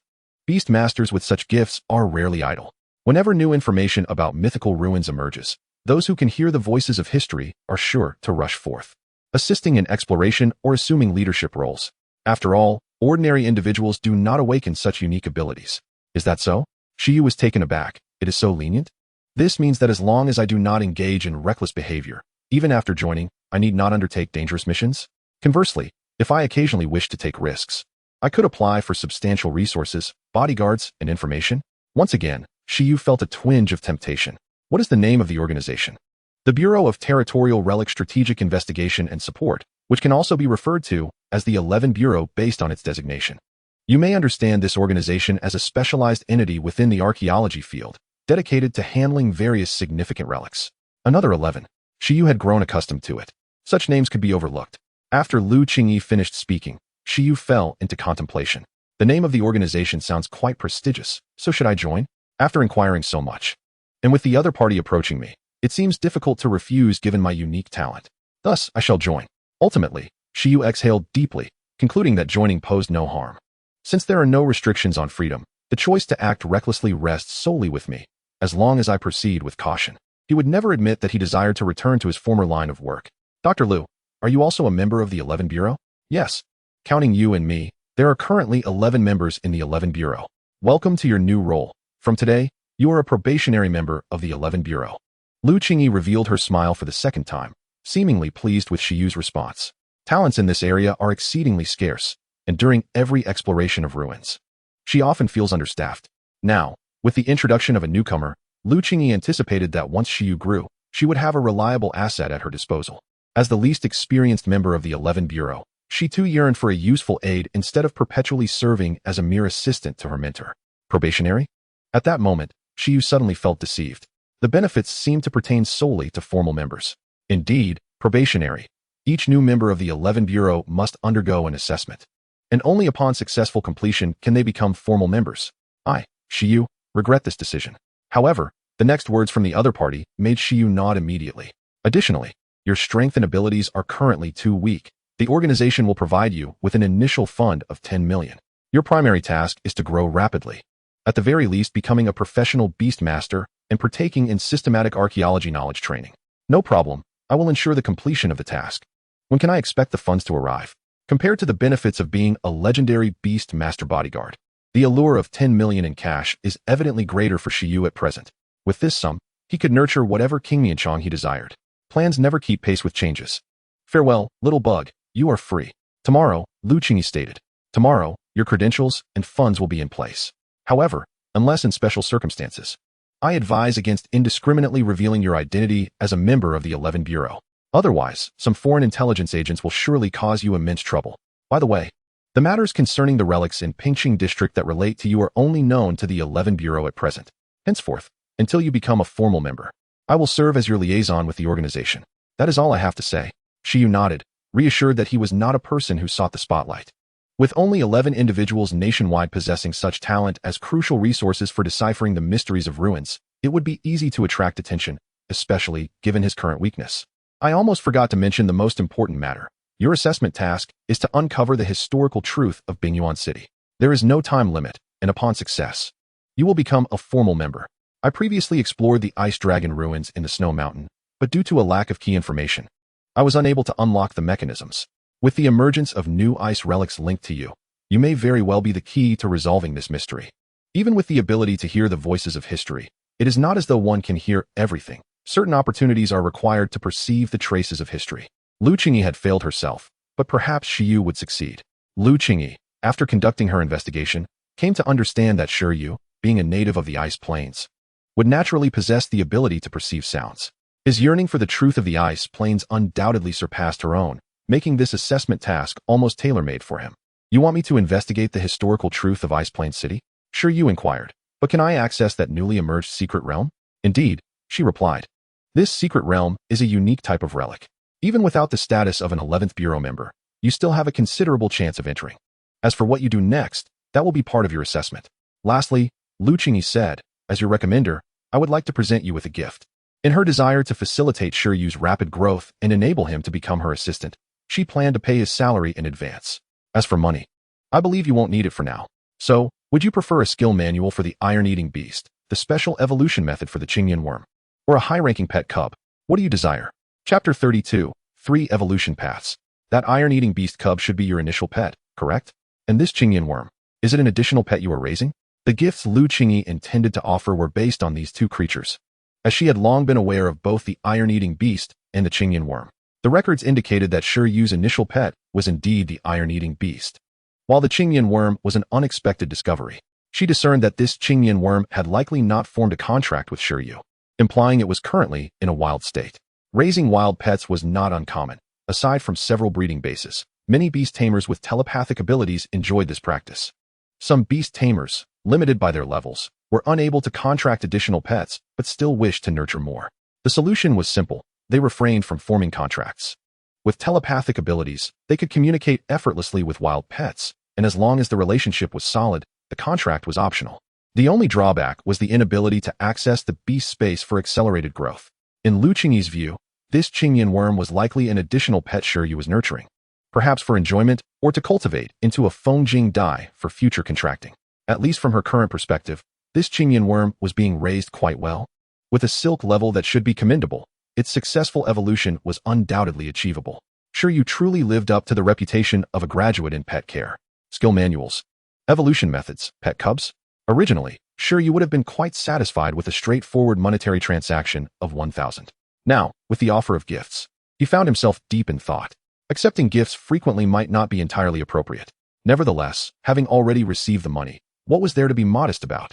Speaker 1: Beastmasters with such gifts are rarely idle. Whenever new information about mythical ruins emerges, those who can hear the voices of history are sure to rush forth, assisting in exploration or assuming leadership roles. After all, ordinary individuals do not awaken such unique abilities. Is that so? Shi Yu was taken aback. It is so lenient? This means that as long as I do not engage in reckless behavior, even after joining, I need not undertake dangerous missions? Conversely, if I occasionally wish to take risks, I could apply for substantial resources, bodyguards, and information. Once again, Shi Yu felt a twinge of temptation. What is the name of the organization? The Bureau of Territorial Relic Strategic Investigation and Support, which can also be referred to as the 11 Bureau based on its designation. You may understand this organization as a specialized entity within the archaeology field, dedicated to handling various significant relics. Another 11. Shi Yu had grown accustomed to it. Such names could be overlooked. After Lu Qingyi finished speaking, Shi Yu fell into contemplation. The name of the organization sounds quite prestigious, so should I join? After inquiring so much, and with the other party approaching me, it seems difficult to refuse given my unique talent. Thus, I shall join. Ultimately, Shi Yu exhaled deeply, concluding that joining posed no harm. Since there are no restrictions on freedom, the choice to act recklessly rests solely with me, as long as I proceed with caution. He would never admit that he desired to return to his former line of work. Dr. Lu, are you also a member of the 11 Bureau? Yes. Counting you and me, there are currently 11 members in the 11 Bureau. Welcome to your new role. From today, you are a probationary member of the 11 Bureau. Lu Qingyi revealed her smile for the second time, seemingly pleased with Shi Yu's response. Talents in this area are exceedingly scarce, and during every exploration of ruins, she often feels understaffed. Now, with the introduction of a newcomer, Lu Qingyi anticipated that once Shi Yu grew, she would have a reliable asset at her disposal. As the least experienced member of the 11 Bureau, she too yearned for a useful aid instead of perpetually serving as a mere assistant to her mentor. Probationary? At that moment, Shi Yu suddenly felt deceived. The benefits seemed to pertain solely to formal members. Indeed, probationary. Each new member of the 11 Bureau must undergo an assessment, and only upon successful completion can they become formal members. I, Shi Yu, regret this decision. However, the next words from the other party made Shi Yu nod immediately. Additionally, your strength and abilities are currently too weak. The organization will provide you with an initial fund of 10 million. Your primary task is to grow rapidly. At the very least, becoming a professional Beastmaster and partaking in systematic archaeology knowledge training. No problem, I will ensure the completion of the task. When can I expect the funds to arrive? Compared to the benefits of being a legendary Beastmaster bodyguard, the allure of 10 million in cash is evidently greater for Shi Yu at present. With this sum, he could nurture whatever King Mianchong he desired. Plans never keep pace with changes. Farewell, little bug, you are free. Tomorrow, Lu Qingyi stated. Tomorrow, your credentials and funds will be in place. However, unless in special circumstances, I advise against indiscriminately revealing your identity as a member of the 11 Bureau. Otherwise, some foreign intelligence agents will surely cause you immense trouble. By the way, the matters concerning the relics in Pingqing district that relate to you are only known to the 11 Bureau at present. Henceforth, until you become a formal member, I will serve as your liaison with the organization. That is all I have to say. Shi Yu nodded, reassured that he was not a person who sought the spotlight. With only 11 individuals nationwide possessing such talent as crucial resources for deciphering the mysteries of ruins, it would be easy to attract attention, especially given his current weakness. I almost forgot to mention the most important matter. Your assessment task is to uncover the historical truth of Bingyuan City. There is no time limit, and upon success, you will become a formal member. I previously explored the Ice Dragon ruins in the Snow Mountain, but due to a lack of key information, I was unable to unlock the mechanisms. With the emergence of new ice relics linked to you, you may very well be the key to resolving this mystery. Even with the ability to hear the voices of history, it is not as though one can hear everything. Certain opportunities are required to perceive the traces of history. Lu Qingyi had failed herself, but perhaps Shi Yu would succeed. Lu Qingyi, after conducting her investigation, came to understand that Shi Yu, being a native of the ice plains, would naturally possess the ability to perceive sounds. His yearning for the truth of the ice plains undoubtedly surpassed her own, making this assessment task almost tailor-made for him. You want me to investigate the historical truth of Ice Plains City? Shi Yu inquired. But can I access that newly emerged secret realm? Indeed, she replied. This secret realm is a unique type of relic. Even without the status of an 11th Bureau member, you still have a considerable chance of entering. As for what you do next, that will be part of your assessment. Lastly, Lu Qingyi said, as your recommender, I would like to present you with a gift. In her desire to facilitate Shi Yu's rapid growth and enable him to become her assistant, she planned to pay his salary in advance. As for money, I believe you won't need it for now. So, would you prefer a skill manual for the iron-eating beast, the special evolution method for the Qingyan worm, or a high-ranking pet cub? What do you desire? Chapter 32, 3 Evolution Paths. That iron-eating beast cub should be your initial pet, correct? And this Qingyan worm, is it an additional pet you are raising? The gifts Lu Qingyi intended to offer were based on these two creatures, as she had long been aware of both the iron-eating beast and the Qingyan worm. The records indicated that Shi Yu's initial pet was indeed the iron-eating beast, while the Qingyan worm was an unexpected discovery. She discerned that this Qingyan worm had likely not formed a contract with Shi Yu, implying it was currently in a wild state. Raising wild pets was not uncommon. Aside from several breeding bases, many beast tamers with telepathic abilities enjoyed this practice. Some beast tamers, limited by their levels, were unable to contract additional pets but still wished to nurture more. The solution was simple. They refrained from forming contracts. With telepathic abilities, they could communicate effortlessly with wild pets, and as long as the relationship was solid, the contract was optional. The only drawback was the inability to access the beast space for accelerated growth. In Lu Qingyi's view, this Qingyan worm was likely an additional pet Shi Yu was nurturing, perhaps for enjoyment or to cultivate into a Fengjing dye for future contracting. At least from her current perspective, this Qingyan worm was being raised quite well. With a silk level that should be commendable, its successful evolution was undoubtedly achievable. Shi Yu truly lived up to the reputation of a graduate in pet care. Skill manuals. Evolution methods. Pet cubs. Originally, Shi Yu would have been quite satisfied with a straightforward monetary transaction of 1,000. Now, with the offer of gifts, he found himself deep in thought. Accepting gifts frequently might not be entirely appropriate. Nevertheless, having already received the money, what was there to be modest about?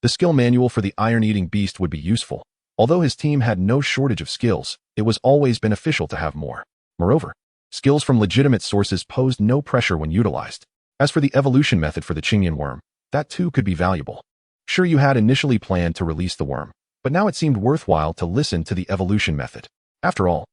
Speaker 1: The skill manual for the iron-eating beast would be useful. Although his team had no shortage of skills, it was always beneficial to have more. Moreover, skills from legitimate sources posed no pressure when utilized. As for the evolution method for the Qingyan worm, that too could be valuable. Shi Yu had initially planned to release the worm, but now it seemed worthwhile to listen to the evolution method. After all,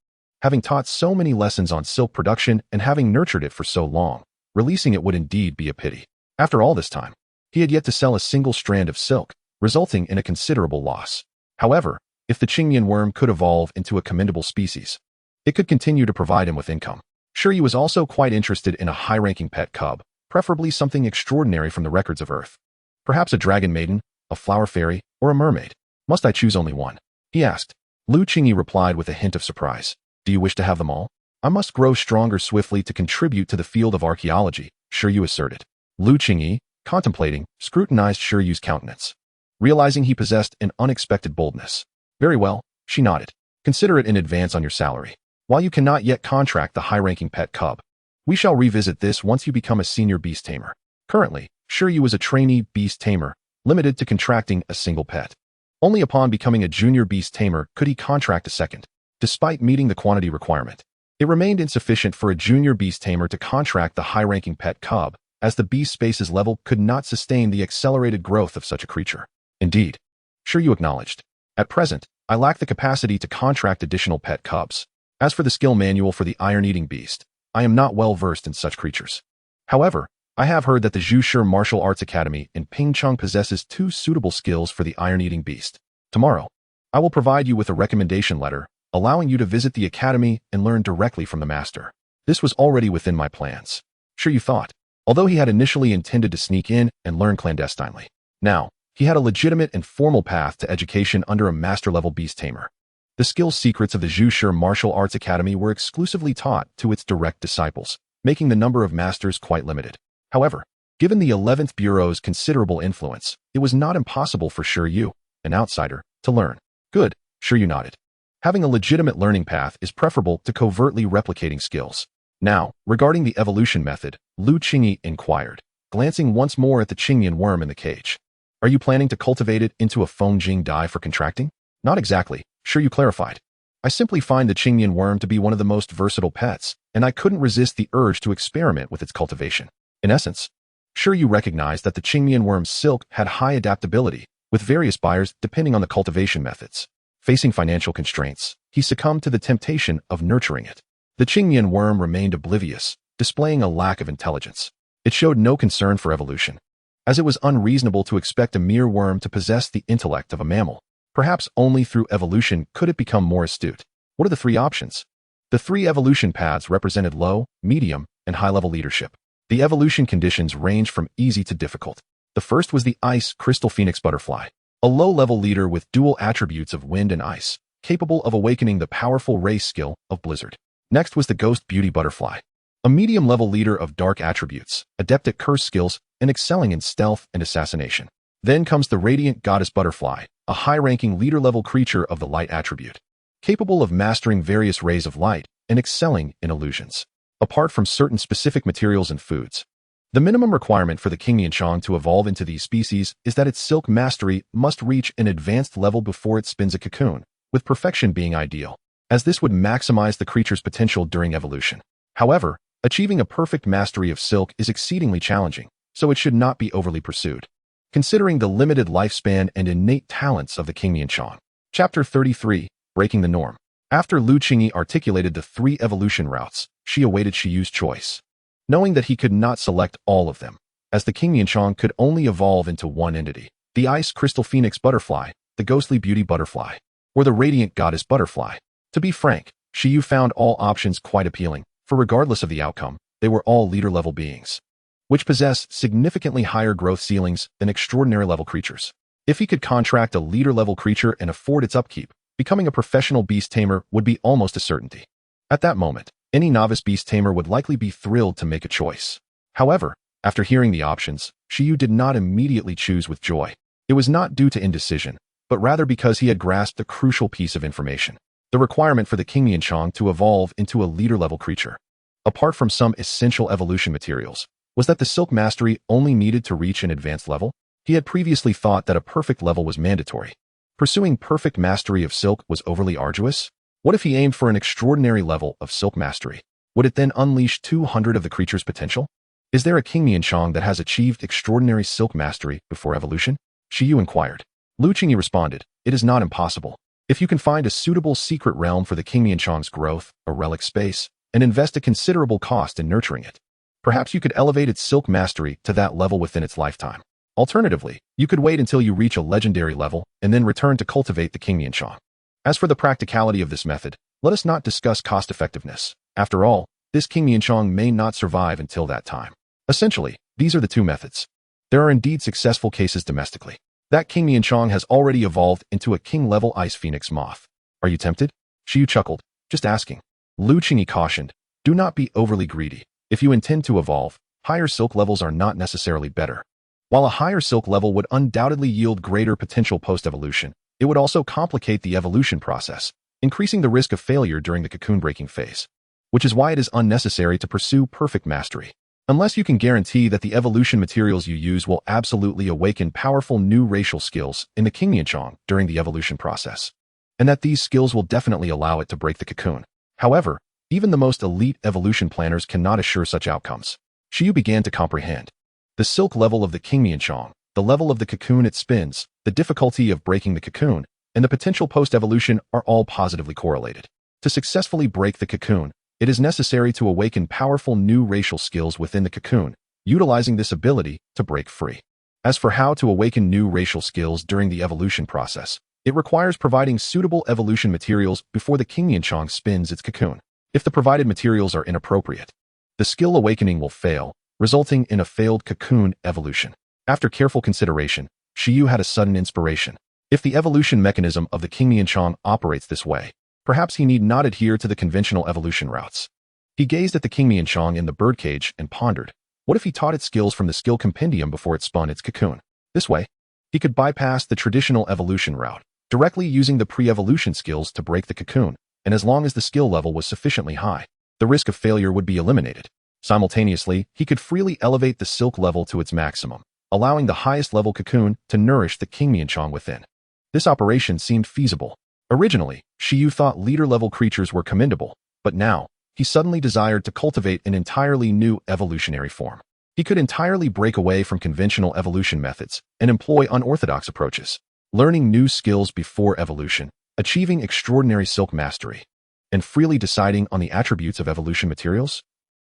Speaker 1: having taught so many lessons on silk production and having nurtured it for so long, releasing it would indeed be a pity. After all this time, he had yet to sell a single strand of silk, resulting in a considerable loss. However, if the Qingyan worm could evolve into a commendable species, it could continue to provide him with income. Shi Yu was also quite interested in a high-ranking pet cub, preferably something extraordinary from the records of Earth. Perhaps a dragon maiden, a flower fairy, or a mermaid. Must I choose only one? He asked. Lu Qingyi replied with a hint of surprise. Do you wish to have them all? I must grow stronger swiftly to contribute to the field of archaeology, Shi Yu asserted. Lu Qingyi, contemplating, scrutinized Shi Yu's countenance, realizing he possessed an unexpected boldness. Very well, she nodded. Consider it in advance on your salary. While you cannot yet contract the high-ranking pet cub, we shall revisit this once you become a senior beast tamer. Currently, Shi Yu is a trainee beast tamer, limited to contracting a single pet. Only upon becoming a junior beast tamer could he contract a second. Despite meeting the quantity requirement, it remained insufficient for a junior beast tamer to contract the high-ranking pet cub, as the beast space's level could not sustain the accelerated growth of such a creature. Indeed, Shi Yu acknowledged. At present, I lack the capacity to contract additional pet cubs. As for the skill manual for the iron-eating beast, I am not well versed in such creatures. However, I have heard that the Zhushi Martial Arts Academy in Pingcheng possesses 2 suitable skills for the iron-eating beast. Tomorrow, I will provide you with a recommendation letter, allowing you to visit the academy and learn directly from the master. This was already within my plans. Shi Yu thought, although he had initially intended to sneak in and learn clandestinely. Now, he had a legitimate and formal path to education under a master-level beast tamer. The skill secrets of the Zhushi Martial Arts Academy were exclusively taught to its direct disciples, making the number of masters quite limited. However, given the 11th Bureau's considerable influence, it was not impossible for Shi Yu, an outsider, to learn. Good, Shi Yu nodded. Having a legitimate learning path is preferable to covertly replicating skills. Now, regarding the evolution method, Lu Qingyi inquired, glancing once more at the Qingyan worm in the cage. Are you planning to cultivate it into a Feng Jing dye for contracting? Not exactly. Shi Yu clarified. I simply find the Qingyan worm to be one of the most versatile pets, and I couldn't resist the urge to experiment with its cultivation. In essence, Shi Yu recognized that the Qingyan worm's silk had high adaptability, with various buyers depending on the cultivation methods. Facing financial constraints, he succumbed to the temptation of nurturing it. The Qingyan worm remained oblivious, displaying a lack of intelligence. It showed no concern for evolution, as it was unreasonable to expect a mere worm to possess the intellect of a mammal. Perhaps only through evolution could it become more astute. What are the three options? The three evolution paths represented low, medium, and high-level leadership. The evolution conditions range from easy to difficult. The first was the ice crystal phoenix butterfly, a low-level leader with dual attributes of wind and ice, capable of awakening the powerful race skill of blizzard. Next was the ghost beauty butterfly, a medium-level leader of dark attributes, adept at curse skills, and excelling in stealth and assassination. Then comes the radiant goddess butterfly, a high-ranking leader-level creature of the light attribute, capable of mastering various rays of light and excelling in illusions. Apart from certain specific materials and foods, the minimum requirement for the Qingyan to evolve into these species is that its silk mastery must reach an advanced level before it spins a cocoon, with perfection being ideal, as this would maximize the creature's potential during evolution. However, achieving a perfect mastery of silk is exceedingly challenging, so it should not be overly pursued, considering the limited lifespan and innate talents of the Qingyan. Chapter 33, Breaking the Norm. After Lu Qingyi articulated the three evolution routes, she awaited Shi Yu's choice, knowing that he could not select all of them, as the Qingyan could only evolve into one entity: the ice crystal phoenix butterfly, the ghostly beauty butterfly, or the radiant goddess butterfly. To be frank, Shi Yu found all options quite appealing, for regardless of the outcome, they were all leader-level beings, which possess significantly higher growth ceilings than extraordinary-level creatures. If he could contract a leader-level creature and afford its upkeep, becoming a professional beast tamer would be almost a certainty. At that moment, any novice beast tamer would likely be thrilled to make a choice. However, after hearing the options, Shi Yu did not immediately choose with joy. It was not due to indecision, but rather because he had grasped a crucial piece of information: the requirement for the Qingyan to evolve into a leader-level creature. Apart from some essential evolution materials, was that the silk mastery only needed to reach an advanced level? He had previously thought that a perfect level was mandatory. Pursuing perfect mastery of silk was overly arduous? What if he aimed for an extraordinary level of silk mastery? Would it then unleash 200 of the creature's potential? Is there a Qingyan that has achieved extraordinary silk mastery before evolution? Shi Yu inquired. Lu Qingyi responded, it is not impossible. If you can find a suitable secret realm for the Qingyan growth, a relic space, and invest a considerable cost in nurturing it, perhaps you could elevate its silk mastery to that level within its lifetime. Alternatively, you could wait until you reach a legendary level and then return to cultivate the Qingyan. As for the practicality of this method, let us not discuss cost-effectiveness. After all, this Qingyan may not survive until that time. Essentially, these are the two methods. There are indeed successful cases domestically. That Qingyan has already evolved into a king-level ice phoenix moth. Are you tempted? Shi Yu chuckled. Just asking. Lu Qingyi cautioned, do not be overly greedy. If you intend to evolve, higher silk levels are not necessarily better. While a higher silk level would undoubtedly yield greater potential post-evolution, it would also complicate the evolution process, increasing the risk of failure during the cocoon-breaking phase, which is why it is unnecessary to pursue perfect mastery. Unless you can guarantee that the evolution materials you use will absolutely awaken powerful new racial skills in the Qingyan during the evolution process, and that these skills will definitely allow it to break the cocoon. However, even the most elite evolution planners cannot assure such outcomes. Shi Yu began to comprehend. The silk level of the Qingyan, the level of the cocoon it spins, the difficulty of breaking the cocoon, and the potential post-evolution are all positively correlated. To successfully break the cocoon, it is necessary to awaken powerful new racial skills within the cocoon, utilizing this ability to break free. As for how to awaken new racial skills during the evolution process, it requires providing suitable evolution materials before the Qingyan spins its cocoon. If the provided materials are inappropriate, the skill awakening will fail, resulting in a failed cocoon evolution. After careful consideration, Shi Yu had a sudden inspiration. If the evolution mechanism of the Qingyan operates this way, perhaps he need not adhere to the conventional evolution routes. He gazed at the Qingyan in the birdcage and pondered, what if he taught its skills from the skill compendium before it spun its cocoon? This way, he could bypass the traditional evolution route, directly using the pre-evolution skills to break the cocoon, and as long as the skill level was sufficiently high, the risk of failure would be eliminated. Simultaneously, he could freely elevate the silk level to its maximum, allowing the highest-level cocoon to nourish the King within. This operation seemed feasible. Originally, Shi Yu thought leader-level creatures were commendable, but now, he suddenly desired to cultivate an entirely new evolutionary form. He could entirely break away from conventional evolution methods and employ unorthodox approaches, learning new skills before evolution, achieving extraordinary silk mastery, and freely deciding on the attributes of evolution materials.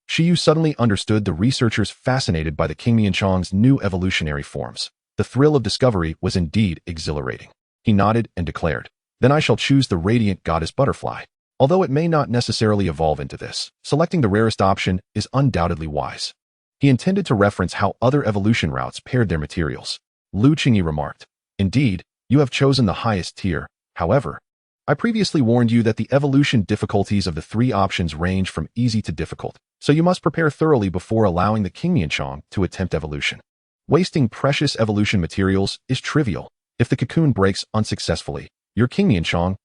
Speaker 1: Shi Yu suddenly understood the researchers fascinated by the King new evolutionary forms. The thrill of discovery was indeed exhilarating. He nodded and declared, "Then I shall choose the radiant goddess butterfly. Although it may not necessarily evolve into this, selecting the rarest option is undoubtedly wise." He intended to reference how other evolution routes paired their materials. Lu Qingyi remarked, "Indeed, you have chosen the highest tier. However, I previously warned you that the evolution difficulties of the three options range from easy to difficult, so you must prepare thoroughly before allowing the King to attempt evolution. Wasting precious evolution materials is trivial. If the cocoon breaks unsuccessfully, your King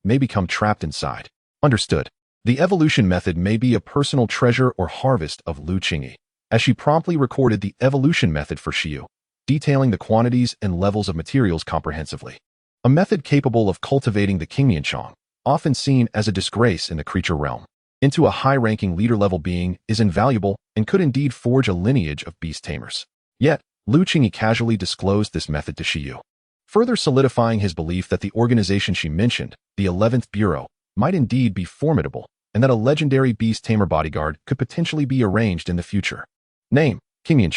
Speaker 1: may become trapped inside." Understood. The evolution method may be a personal treasure or harvest of Lu Qingyi, as she promptly recorded the evolution method for Shi Yu, detailing the quantities and levels of materials comprehensively. A method capable of cultivating the King often seen as a disgrace in the creature realm, into a high-ranking leader-level being is invaluable and could indeed forge a lineage of beast tamers. Yet, Lu Qingyi casually disclosed this method to Shi Yu, further solidifying his belief that the organization she mentioned, the 11th Bureau, might indeed be formidable, and that a legendary beast tamer bodyguard could potentially be arranged in the future. Name: King.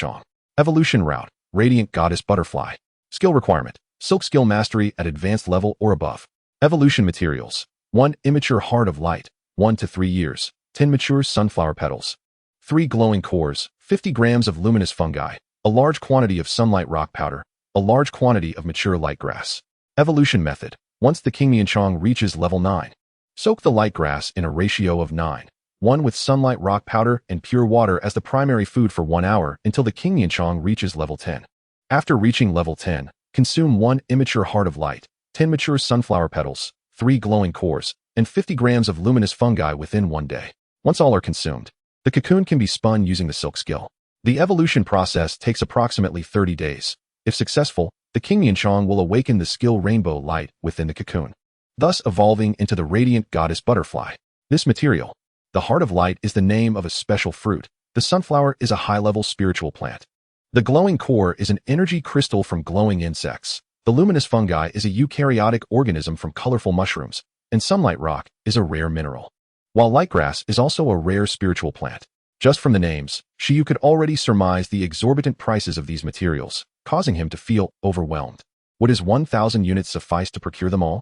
Speaker 1: Evolution route: Radiant Goddess Butterfly. Skill requirement: Silk skill mastery at advanced level or above. Evolution materials: 1 immature heart of light, 1 to 3 years, 10 mature sunflower petals, 3 glowing cores, 50 grams of luminous fungi, a large quantity of sunlight rock powder, a large quantity of mature light grass. Evolution method: once the King reaches level 9, soak the light grass in a ratio of 9:1 with sunlight rock powder and pure water as the primary food for 1 hour until the King reaches level 10. After reaching level 10, consume 1 immature heart of light, 10 mature sunflower petals, 3 glowing cores, and 50 grams of luminous fungi within 1 day. Once all are consumed, the cocoon can be spun using the silk skill. The evolution process takes approximately 30 days. If successful, the King will awaken the skill rainbow light within the cocoon, thus evolving into the radiant goddess butterfly. This material, the heart of light, is the name of a special fruit. The sunflower is a high-level spiritual plant. The glowing core is an energy crystal from glowing insects. The luminous fungi is a eukaryotic organism from colorful mushrooms, and sunlight rock is a rare mineral. While lightgrass is also a rare spiritual plant. Just from the names, Shi Yu could already surmise the exorbitant prices of these materials, causing him to feel overwhelmed. Would his 1,000 units suffice to procure them all?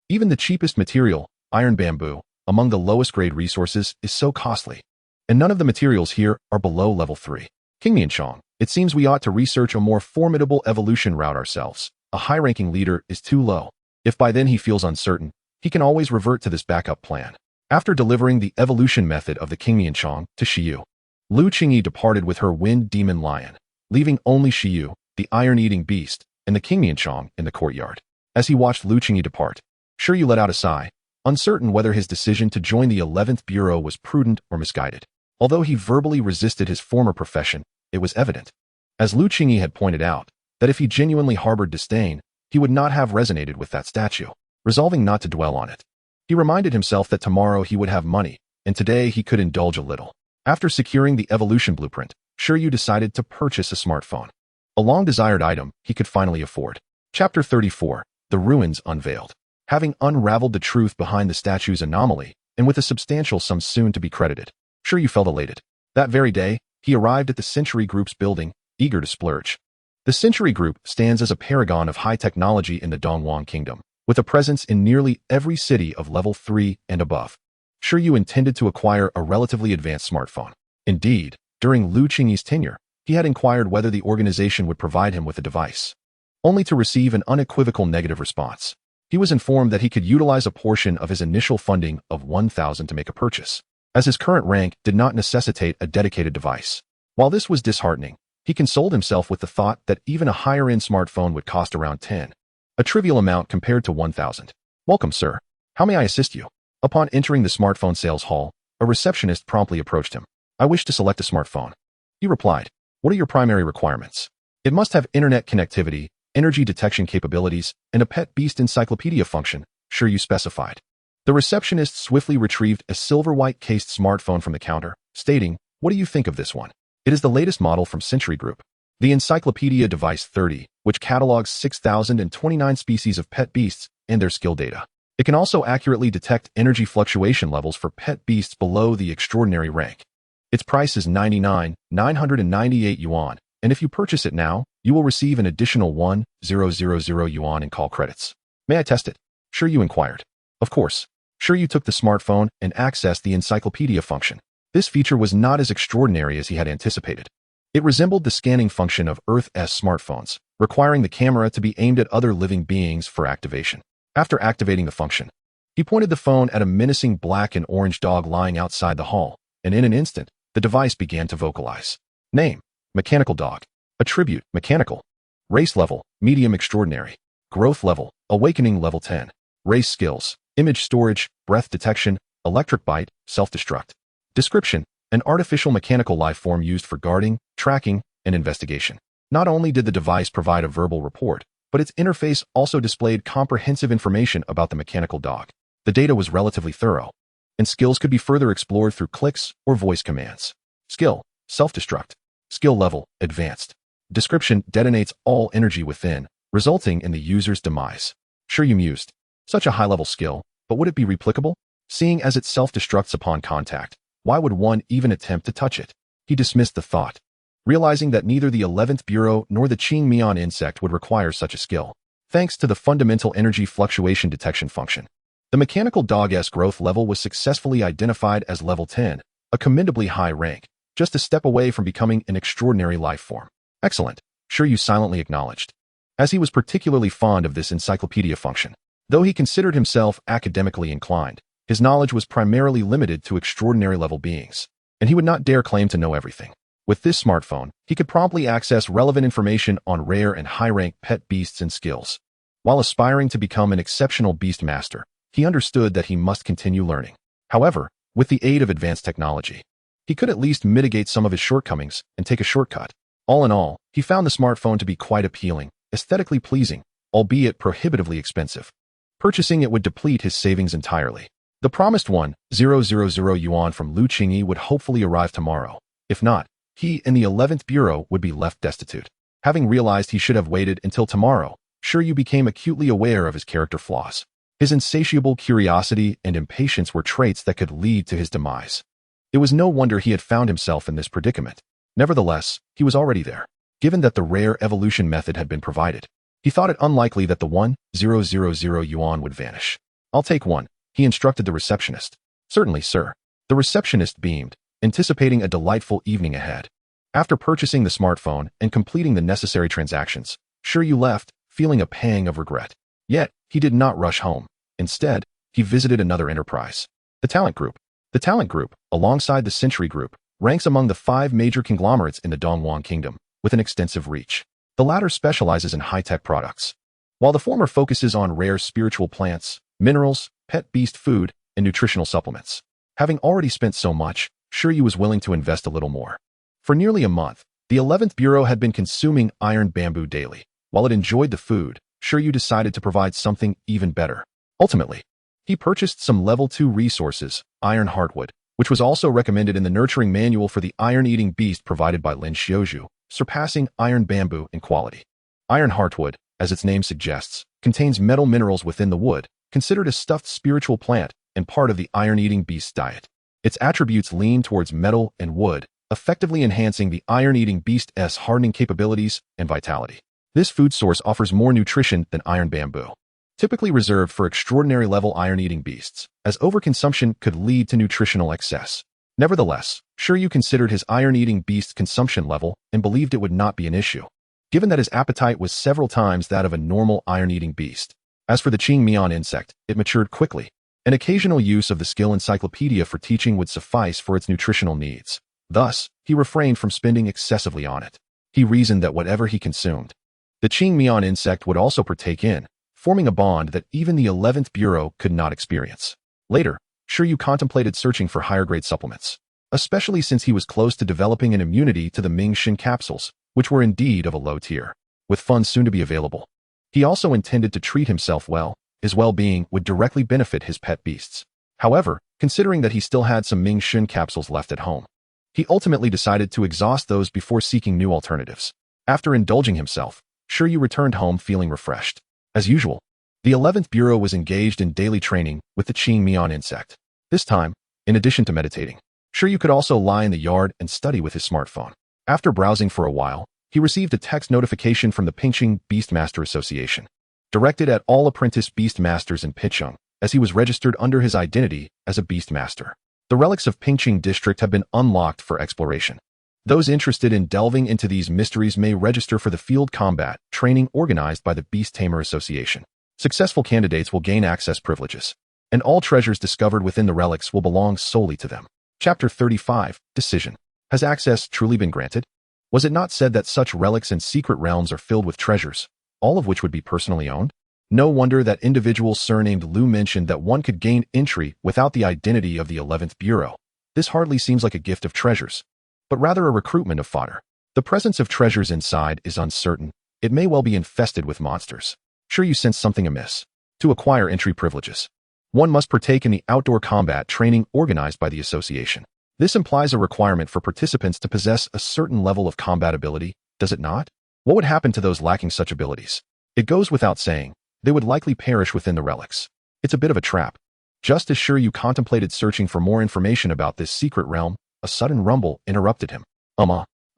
Speaker 1: Even the cheapest material, iron bamboo, among the lowest grade resources, is so costly. And none of the materials here are below level 3. King it seems we ought to research a more formidable evolution route ourselves. A high-ranking leader is too low. If by then he feels uncertain, he can always revert to this backup plan. After delivering the evolution method of the King to Shi Yu, Lu Qingyi departed with her wind demon lion, leaving only Shi Yu, the iron-eating beast, and the King in the courtyard. As he watched Lu Qingyi depart, Shi Yu let out a sigh, uncertain whether his decision to join the 11th Bureau was prudent or misguided. Although he verbally resisted his former profession, it was evident, as Lu Qingyi had pointed out, that if he genuinely harbored disdain, he would not have resonated with that statue. Resolving not to dwell on it, he reminded himself that tomorrow he would have money, and today he could indulge a little. After securing the evolution blueprint, Shi Yu decided to purchase a smartphone, a long-desired item he could finally afford. Chapter 34: The Ruins Unveiled. Having unraveled the truth behind the statue's anomaly, and with a substantial sum soon to be credited, Shi Yu felt elated. That very day, he arrived at the Century Group's building, eager to splurge. The Century Group stands as a paragon of high technology in the Dongwang Kingdom, with a presence in nearly every city of level 3 and above. Shi Yu intended to acquire a relatively advanced smartphone. Indeed, during Lu Qingyi's tenure, he had inquired whether the organization would provide him with a device, only to receive an unequivocal negative response. He was informed that he could utilize a portion of his initial funding of 1,000 to make a purchase, as his current rank did not necessitate a dedicated device. While this was disheartening, he consoled himself with the thought that even a higher-end smartphone would cost around 10, a trivial amount compared to 1,000. "Welcome, sir. How may I assist you?" Upon entering the smartphone sales hall, a receptionist promptly approached him. "I wish to select a smartphone." He replied, "What are your primary requirements?" It must have internet connectivity, energy detection capabilities, and a pet beast encyclopedia function, Shi Yu specified. The receptionist swiftly retrieved a silver-white cased smartphone from the counter, stating, "What do you think of this one? It is the latest model from Century Group. The Encyclopedia Device 30, which catalogs 6,029 species of pet beasts and their skill data. It can also accurately detect energy fluctuation levels for pet beasts below the extraordinary rank. Its price is 99,998 yuan, and if you purchase it now, you will receive an additional 1,000 yuan in call credits. May I test it?" Shi Yu inquired. Of course. Shi Yu took the smartphone and accessed the encyclopedia function. This feature was not as extraordinary as he had anticipated. It resembled the scanning function of Earth's smartphones, requiring the camera to be aimed at other living beings for activation. After activating the function, he pointed the phone at a menacing black and orange dog lying outside the hall, and in an instant, the device began to vocalize. Name: Mechanical Dog. Attribute: Mechanical. Race level: Medium Extraordinary. Growth level: Awakening level 10. Race skills: Image storage, breath detection, electric bite, self-destruct. Description: An artificial mechanical life form used for guarding, tracking, and investigation. Not only did the device provide a verbal report, but its interface also displayed comprehensive information about the mechanical dog. The data was relatively thorough, and skills could be further explored through clicks or voice commands. Skill: Self-destruct. Skill level: Advanced. Description: Detonates all energy within, resulting in the user's demise. Shi Yu mused. Such a high-level skill, but would it be replicable? Seeing as it self-destructs upon contact, why would one even attempt to touch it? He dismissed the thought, realizing that neither the 11th Bureau nor the Qing Mian insect would require such a skill, thanks to the fundamental energy fluctuation detection function. The mechanical dog's growth level was successfully identified as level 10, a commendably high rank, just a step away from becoming an extraordinary life form. Excellent, Shi Yu silently acknowledged, as he was particularly fond of this encyclopedia function. Though he considered himself academically inclined, his knowledge was primarily limited to extraordinary level beings, and he would not dare claim to know everything. With this smartphone, he could promptly access relevant information on rare and high-rank pet beasts and skills. While aspiring to become an exceptional Beastmaster, he understood that he must continue learning. However, with the aid of advanced technology, he could at least mitigate some of his shortcomings and take a shortcut. All in all, he found the smartphone to be quite appealing, aesthetically pleasing, albeit prohibitively expensive. Purchasing it would deplete his savings entirely. The promised 1,000 yuan from Lu Qingyi would hopefully arrive tomorrow. If not, he and the 11th Bureau would be left destitute. Having realized he should have waited until tomorrow, Shi Yu became acutely aware of his character flaws. His insatiable curiosity and impatience were traits that could lead to his demise. It was no wonder he had found himself in this predicament. Nevertheless, he was already there. Given that the rare evolution method had been provided, he thought it unlikely that the 1,000 yuan would vanish. "I'll take one," he instructed the receptionist. "Certainly, sir." The receptionist beamed, anticipating a delightful evening ahead. After purchasing the smartphone and completing the necessary transactions, Shi Yu left, feeling a pang of regret. Yet, he did not rush home. Instead, he visited another enterprise. The Talent Group. The Talent Group, alongside the Century Group, ranks among the 5 major conglomerates in the Dongwang Kingdom, with an extensive reach. The latter specializes in high-tech products, while the former focuses on rare spiritual plants, minerals, pet beast food, and nutritional supplements. Having already spent so much, Shi Yu was willing to invest a little more. For nearly a month, the 11th Bureau had been consuming iron bamboo daily. While it enjoyed the food, Shi Yu decided to provide something even better. Ultimately, he purchased some level 2 resources, iron heartwood, which was also recommended in the nurturing manual for the iron-eating beast provided by Lin Xiuzhu, surpassing iron bamboo in quality. Iron heartwood, as its name suggests, contains metal minerals within the wood, considered a stuffed spiritual plant and part of the iron-eating beast's diet. Its attributes lean towards metal and wood, effectively enhancing the iron-eating beast's hardening capabilities and vitality. This food source offers more nutrition than iron bamboo, typically reserved for extraordinary level iron-eating beasts, as overconsumption could lead to nutritional excess. Nevertheless, Shi Yu considered his iron-eating beast's consumption level and believed it would not be an issue, given that his appetite was several times that of a normal iron-eating beast. As for the Qing Mian insect, it matured quickly. An occasional use of the skill encyclopedia for teaching would suffice for its nutritional needs. Thus, he refrained from spending excessively on it. He reasoned that whatever he consumed, the Qing Mian insect would also partake in, forming a bond that even the 11th Bureau could not experience. Later, Shi Yu contemplated searching for higher-grade supplements, especially since he was close to developing an immunity to the Ming Shin capsules, which were indeed of a low tier, with funds soon to be available. He also intended to treat himself well. His well-being would directly benefit his pet beasts. However, considering that he still had some Ming Shun capsules left at home, he ultimately decided to exhaust those before seeking new alternatives. After indulging himself, Shi Yu returned home feeling refreshed. As usual, the 11th Bureau was engaged in daily training with the Qingmian insect. This time, in addition to meditating, Shi Yu could also lie in the yard and study with his smartphone. After browsing for a while, he received a text notification from the Pingqing Beastmaster Association, directed at all apprentice Beastmasters in Picheng, as he was registered under his identity as a Beastmaster. The relics of Pingqing District have been unlocked for exploration. Those interested in delving into these mysteries may register for the field combat training organized by the Beast Tamer Association. Successful candidates will gain access privileges, and all treasures discovered within the relics will belong solely to them. Chapter 35, Decision. Has access truly been granted? Was it not said that such relics and secret realms are filled with treasures, all of which would be personally owned? No wonder that individual surnamed Lu mentioned that one could gain entry without the identity of the 11th Bureau. This hardly seems like a gift of treasures, but rather a recruitment of fodder. The presence of treasures inside is uncertain. It may well be infested with monsters. Sure, you sense something amiss. To acquire entry privileges, one must partake in the outdoor combat training organized by the association. This implies a requirement for participants to possess a certain level of combat ability, does it not? What would happen to those lacking such abilities? It goes without saying, they would likely perish within the relics. It's a bit of a trap. Just as Shi Yu contemplated searching for more information about this secret realm, a sudden rumble interrupted him.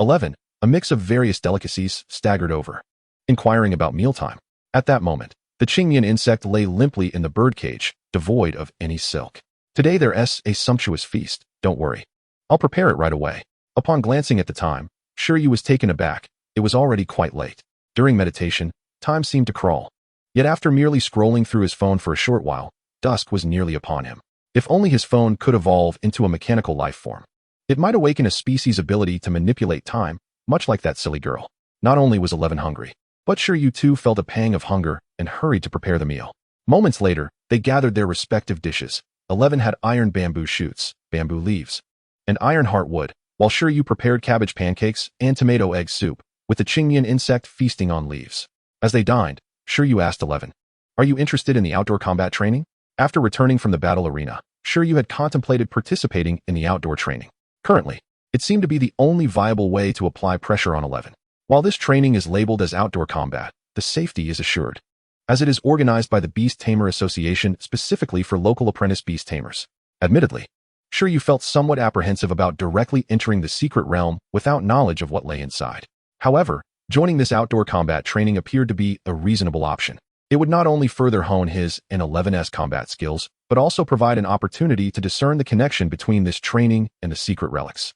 Speaker 1: 11, a mix of various delicacies, staggered over, inquiring about mealtime. At that moment, the Qingmian insect lay limply in the birdcage, devoid of any silk. Today there's a sumptuous feast, don't worry. I'll prepare it right away. Upon glancing at the time, Shi Yu was taken aback. It was already quite late. During meditation, time seemed to crawl. Yet after merely scrolling through his phone for a short while, dusk was nearly upon him. If only his phone could evolve into a mechanical life form. It might awaken a species' ability to manipulate time, much like that silly girl. Not only was 11 hungry, but Shi Yu too felt a pang of hunger and hurried to prepare the meal. Moments later, they gathered their respective dishes. 11 had iron bamboo shoots, bamboo leaves, and iron heartwood, while Shi Yu prepared cabbage pancakes and tomato egg soup, with the Qingmian insect feasting on leaves. As they dined, Shi Yu asked 11, "Are you interested in the outdoor combat training?" After returning from the battle arena, Shi Yu had contemplated participating in the outdoor training. Currently, it seemed to be the only viable way to apply pressure on 11. While this training is labeled as outdoor combat, the safety is assured, as it is organized by the Beast Tamer Association specifically for local apprentice beast tamers. Admittedly, Shi Yu felt somewhat apprehensive about directly entering the secret realm without knowledge of what lay inside. However, joining this outdoor combat training appeared to be a reasonable option. It would not only further hone his and 11's combat skills, but also provide an opportunity to discern the connection between this training and the secret relics.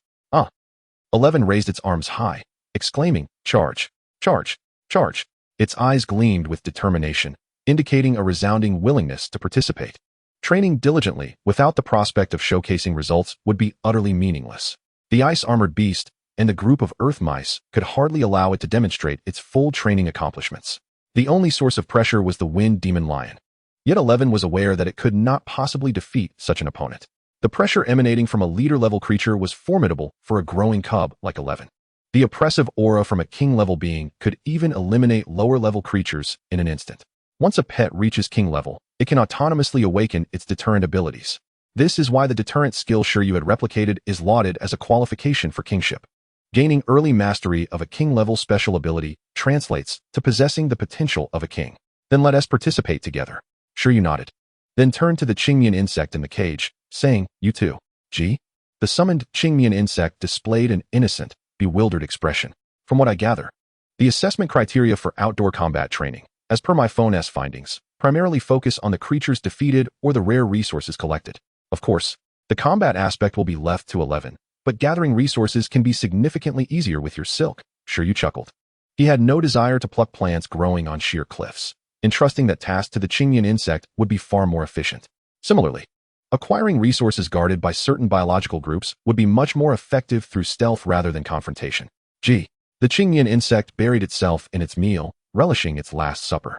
Speaker 1: 11 raised its arms high, exclaiming, "Charge! Charge! Charge!" Its eyes gleamed with determination, indicating a resounding willingness to participate. Training diligently without the prospect of showcasing results would be utterly meaningless. The ice-armored beast and the group of earth mice could hardly allow it to demonstrate its full training accomplishments. The only source of pressure was the wind demon lion. Yet 11 was aware that it could not possibly defeat such an opponent. The pressure emanating from a leader-level creature was formidable for a growing cub like 11. The oppressive aura from a king-level being could even eliminate lower-level creatures in an instant. Once a pet reaches king level, it can autonomously awaken its deterrent abilities. This is why the deterrent skill Shi Yu had replicated is lauded as a qualification for kingship. Gaining early mastery of a king-level special ability translates to possessing the potential of a king. Then let us participate together. Shi Yu nodded, then turned to the Qingmian insect in the cage, saying, "You too, Ji?" The summoned Qingmian insect displayed an innocent, bewildered expression. "From what I gather, the assessment criteria for outdoor combat training, as per my phone's findings, primarily focus on the creatures defeated or the rare resources collected. Of course, the combat aspect will be left to 11, but gathering resources can be significantly easier with your silk." Shi Yu chuckled. He had no desire to pluck plants growing on sheer cliffs. Entrusting that task to the Qingmian insect would be far more efficient. Similarly, acquiring resources guarded by certain biological groups would be much more effective through stealth rather than confrontation. The Qingmian insect buried itself in its meal, relishing its last supper.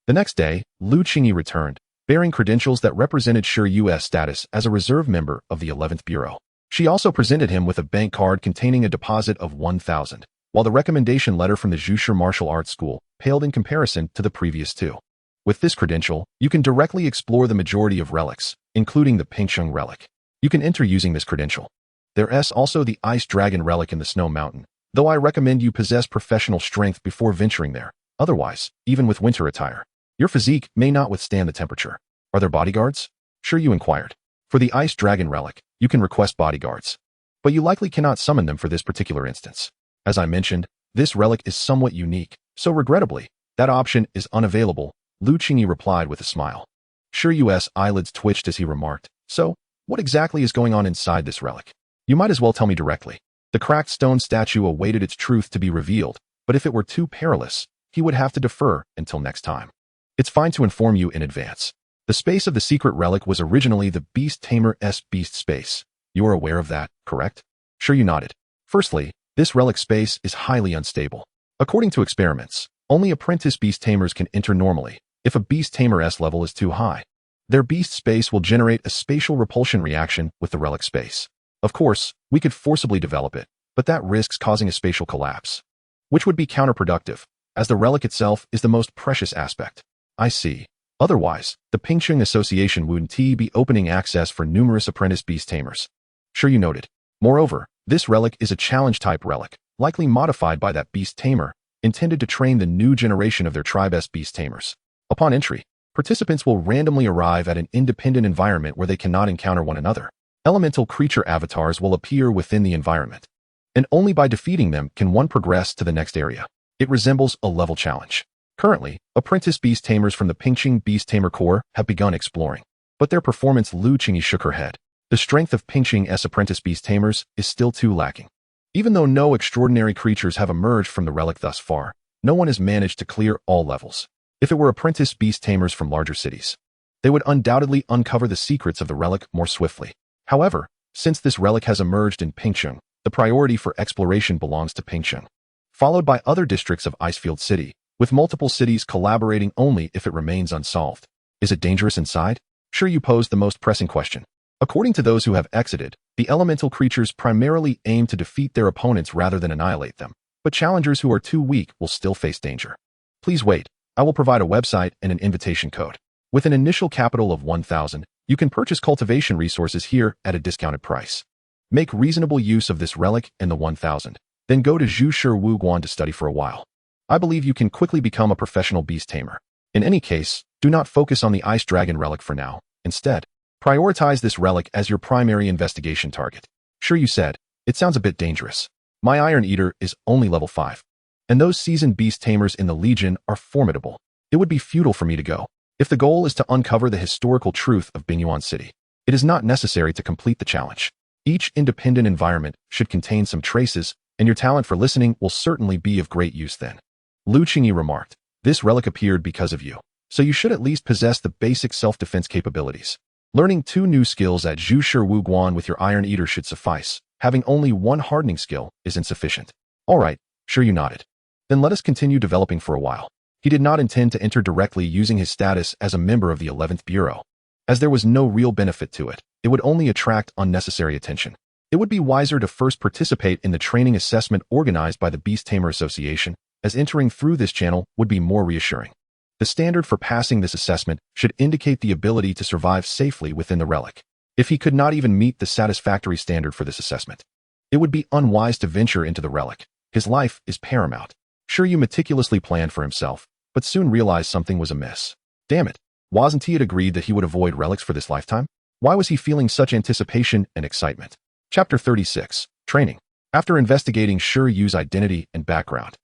Speaker 1: The next day, Lu Qingyi returned, bearing credentials that represented Shi Yu's status as a reserve member of the 11th Bureau. She also presented him with a bank card containing a deposit of 1,000 while the recommendation letter from the Zhushi Martial Arts School paled in comparison to the previous two. With this credential, you can directly explore the majority of relics, including the Pingsheng relic. You can enter using this credential. There's also the Ice Dragon relic in the Snow Mountain, though I recommend you possess professional strength before venturing there. Otherwise, even with winter attire, your physique may not withstand the temperature. Are there bodyguards? Shi Yu inquired. For the Ice Dragon relic, you can request bodyguards, but you likely cannot summon them for this particular instance. As I mentioned, this relic is somewhat unique, so regrettably, that option is unavailable, Lu Qingyi replied with a smile. Shi Yu's eyelids twitched as he remarked, so, what exactly is going on inside this relic? You might as well tell me directly. The cracked stone statue awaited its truth to be revealed, but if it were too perilous, he would have to defer until next time. It's fine to inform you in advance. The space of the secret relic was originally the Beast Tamer's beast space. You are aware of that, correct? Shi Yu nodded. Firstly, this relic space is highly unstable. According to experiments, only apprentice beast tamers can enter normally. If a beast tamer's level is too high, their beast space will generate a spatial repulsion reaction with the relic space. Of course, we could forcibly develop it, but that risks causing a spatial collapse, which would be counterproductive, as the relic itself is the most precious aspect. I see. Otherwise, the Pingsheng Association wouldn't be opening access for numerous apprentice beast tamers. Shi Yu noted. Moreover, this relic is a challenge-type relic, likely modified by that beast tamer, intended to train the new generation of their tribe's beast tamers. Upon entry, participants will randomly arrive at an independent environment where they cannot encounter one another. Elemental creature avatars will appear within the environment, and only by defeating them can one progress to the next area. It resembles a level challenge. Currently, apprentice beast tamers from the Pingsheng Beast Tamer Corps have begun exploring, but their performance. Lu Qingyi shook her head. The strength of Pingsheng's apprentice beast tamers is still too lacking. Even though no extraordinary creatures have emerged from the relic thus far, no one has managed to clear all levels. If it were apprentice beast tamers from larger cities, they would undoubtedly uncover the secrets of the relic more swiftly. However, since this relic has emerged in Pingsheng, the priority for exploration belongs to Pingsheng, followed by other districts of Icefield City, with multiple cities collaborating only if it remains unsolved. Is it dangerous inside? Shi Yu posed the most pressing question. According to those who have exited, the elemental creatures primarily aim to defeat their opponents rather than annihilate them, but challengers who are too weak will still face danger. Please wait. I will provide a website and an invitation code. With an initial capital of 1,000, you can purchase cultivation resources here at a discounted price. Make reasonable use of this relic and the 1,000. Then go to Zhushi Wuguan to study for a while. I believe you can quickly become a professional beast tamer. In any case, do not focus on the Ice Dragon relic for now. Instead, prioritize this relic as your primary investigation target. Shi Yu said, it sounds a bit dangerous. My Iron Eater is only level 5. And those seasoned beast tamers in the Legion are formidable. It would be futile for me to go. If the goal is to uncover the historical truth of Binyuan City, it is not necessary to complete the challenge. Each independent environment should contain some traces, and your talent for listening will certainly be of great use then. Lu Qingyi remarked, this relic appeared because of you, so you should at least possess the basic self-defense capabilities. Learning 2 new skills at Zhushi Wuguan with your Iron Eater should suffice. Having only 1 hardening skill is insufficient. All right, Shi Yu nodded. Then let us continue developing for a while. He did not intend to enter directly using his status as a member of the 11th Bureau. As there was no real benefit to it, it would only attract unnecessary attention. It would be wiser to first participate in the training assessment organized by the Beast Tamer Association, as entering through this channel would be more reassuring. The standard for passing this assessment should indicate the ability to survive safely within the relic. If he could not even meet the satisfactory standard for this assessment, it would be unwise to venture into the relic. His life is paramount. Shi Yu meticulously planned for himself, but soon realized something was amiss. Damn it, wasn't he agreed that he would avoid relics for this lifetime? Why was he feeling such anticipation and excitement? Chapter 36, Training. After investigating Shi Yu's identity and background,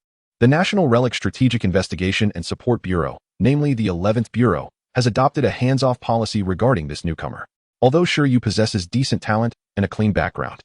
Speaker 1: the National Relic Strategic Investigation and Support Bureau, namely the 11th Bureau, has adopted a hands-off policy regarding this newcomer. Although Shi Yu possesses decent talent and a clean background,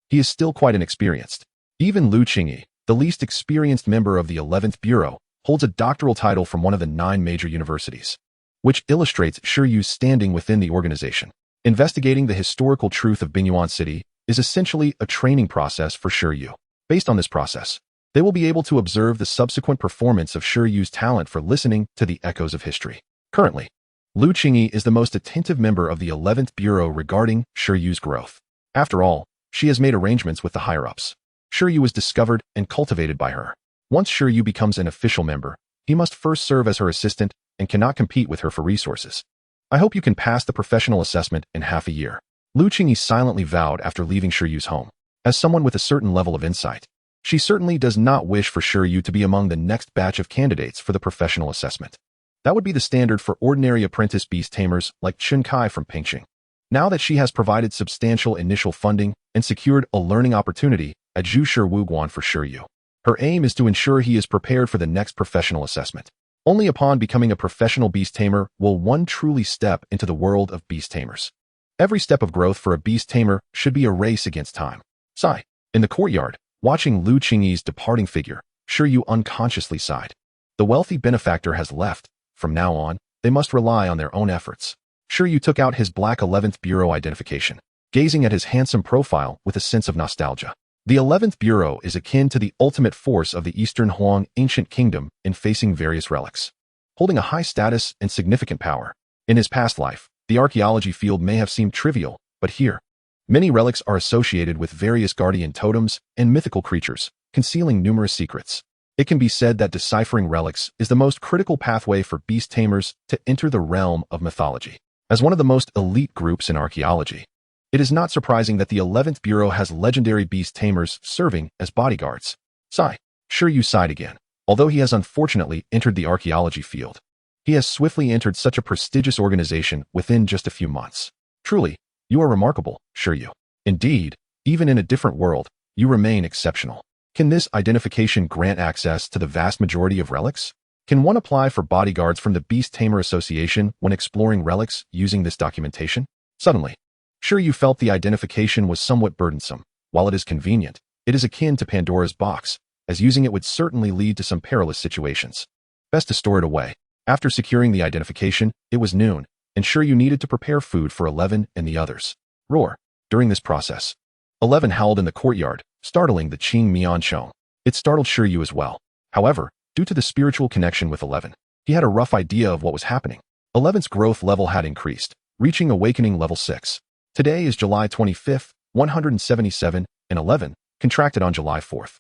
Speaker 1: he is still quite inexperienced. Even Lu Qingyi, the least experienced member of the 11th Bureau, holds a doctoral title from one of the 9 major universities, which illustrates Shi Yu's standing within the organization. Investigating the historical truth of Binyuan City is essentially a training process for Shi Yu. Based on this process, they will be able to observe the subsequent performance of Shi Yu's talent for listening to the echoes of history. Currently, Lu Qingyi is the most attentive member of the 11th Bureau regarding Shi Yu's growth. After all, she has made arrangements with the higher-ups. Shi Yu was discovered and cultivated by her. Once Shi Yu becomes an official member, he must first serve as her assistant and cannot compete with her for resources. I hope you can pass the professional assessment in half a year. Lu Qingyi silently vowed after leaving Shi Yu's home. As someone with a certain level of insight, she certainly does not wish for Shi Yu to be among the next batch of candidates for the professional assessment. That would be the standard for ordinary apprentice beast tamers like Chun Kai from Pingqing. Now that she has provided substantial initial funding and secured a learning opportunity at Zhu Shi Wuguan for Shi Yu, her aim is to ensure he is prepared for the next professional assessment. Only upon becoming a professional beast tamer will one truly step into the world of beast tamers. Every step of growth for a beast tamer should be a race against time. Sigh. In the courtyard, watching Lu Qingyi's departing figure, Shi Yu unconsciously sighed. The wealthy benefactor has left. From now on, they must rely on their own efforts. Shi Yu took out his black 11th Bureau identification, gazing at his handsome profile with a sense of nostalgia. The 11th Bureau is akin to the ultimate force of the Eastern Huang ancient kingdom in facing various relics, holding a high status and significant power. In his past life, the archaeology field may have seemed trivial, but here, many relics are associated with various guardian totems and mythical creatures, concealing numerous secrets. It can be said that deciphering relics is the most critical pathway for beast tamers to enter the realm of mythology. As one of the most elite groups in archaeology, it is not surprising that the 11th Bureau has legendary beast tamers serving as bodyguards. Sigh. Shi Yu sighed again. Although he has unfortunately entered the archaeology field, he has swiftly entered such a prestigious organization within just a few months. Truly, you are remarkable, Shi Yu. Indeed, even in a different world, you remain exceptional. Can this identification grant access to the vast majority of relics? Can one apply for bodyguards from the Beast Tamer Association when exploring relics using this documentation? Suddenly, Shi Yu felt the identification was somewhat burdensome. While it is convenient, it is akin to Pandora's box, as using it would certainly lead to some perilous situations. Best to store it away. After securing the identification, it was noon, and Shi Yu needed to prepare food for 11 and the others. Roar. During this process, 11 howled in the courtyard, startling the Qing Mian Chong. It startled Shi Yu as well. However, due to the spiritual connection with 11, he had a rough idea of what was happening. 11's growth level had increased, reaching awakening level 6. Today is July 25th, 177, and 11, contracted on July 4th,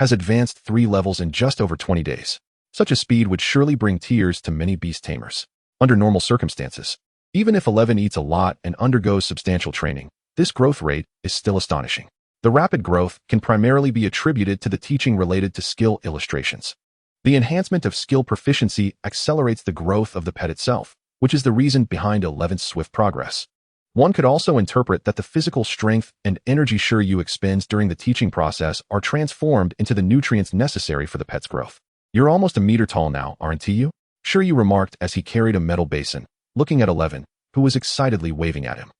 Speaker 1: has advanced 3 levels in just over 20 days. Such a speed would surely bring tears to many beast tamers. Under normal circumstances, even if 11 eats a lot and undergoes substantial training, this growth rate is still astonishing. The rapid growth can primarily be attributed to the teaching related to skill illustrations. The enhancement of skill proficiency accelerates the growth of the pet itself, which is the reason behind 11's swift progress. One could also interpret that the physical strength and energy Shi Yu expends during the teaching process are transformed into the nutrients necessary for the pet's growth. You're almost a meter tall now, aren't you? Shi Yu remarked as he carried a metal basin, looking at 11, who was excitedly waving at him.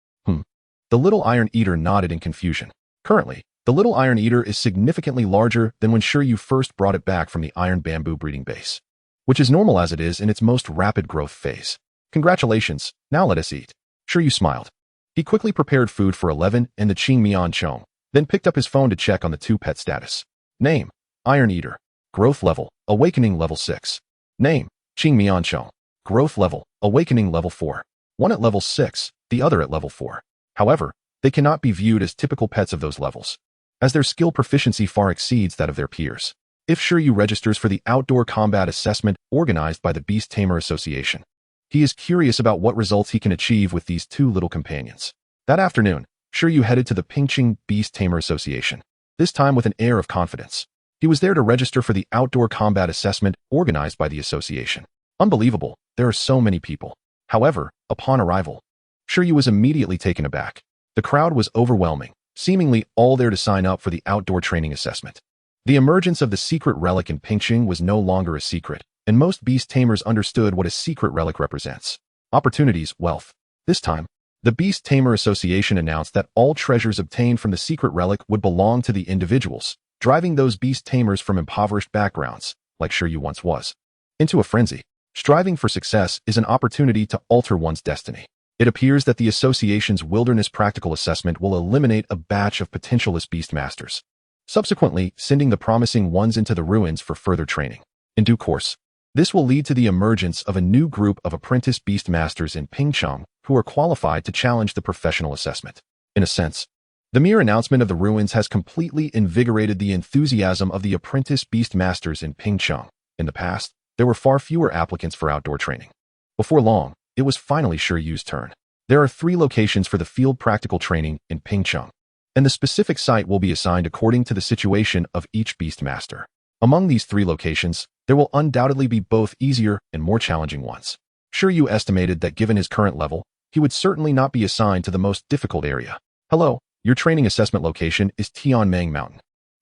Speaker 1: The little iron eater nodded in confusion. Currently, the little iron eater is significantly larger than when Shi Yu first brought it back from the iron bamboo breeding base, which is normal as it is in its most rapid growth phase. Congratulations, now let us eat. Shi Yu smiled. He quickly prepared food for 11 and the Qing Mian Chong, then picked up his phone to check on the 2 pet status. Name, Iron Eater. Growth level, Awakening level 6. Name, Qing Mian Chong. Growth level, Awakening level 4. One at level 6, the other at level 4. However, they cannot be viewed as typical pets of those levels, as their skill proficiency far exceeds that of their peers. If Shi Yu registers for the outdoor combat assessment organized by the Beast Tamer Association, he is curious about what results he can achieve with these 2 little companions. That afternoon, Shi Yu headed to the Pingqing Beast Tamer Association, this time with an air of confidence. He was there to register for the outdoor combat assessment organized by the association. Unbelievable, there are so many people. However, upon arrival, Shi Yu was immediately taken aback. The crowd was overwhelming, seemingly all there to sign up for the outdoor training assessment. The emergence of the secret relic in Pingqing was no longer a secret, and most beast tamers understood what a secret relic represents. Opportunities, wealth. This time, the Beast Tamer Association announced that all treasures obtained from the secret relic would belong to the individuals, driving those beast tamers from impoverished backgrounds, like Shi Yu once was, into a frenzy. Striving for success is an opportunity to alter one's destiny. It appears that the association's wilderness practical assessment will eliminate a batch of potentialist beastmasters, subsequently sending the promising ones into the ruins for further training. In due course, this will lead to the emergence of a new group of apprentice beastmasters in Pingchong who are qualified to challenge the professional assessment. In a sense, The mere announcement of the ruins has completely invigorated the enthusiasm of the apprentice Beastmasters in Pingcheng. In the past, there were far fewer applicants for outdoor training. Before long, it was finally Shi Yu's turn. There are 3 locations for the field practical training in Pingcheng, and the specific site will be assigned according to the situation of each Beastmaster. Among these 3 locations, there will undoubtedly be both easier and more challenging ones. Shi Yu estimated that given his current level, he would certainly not be assigned to the most difficult area. Hello, your training assessment location is Taming Mountain.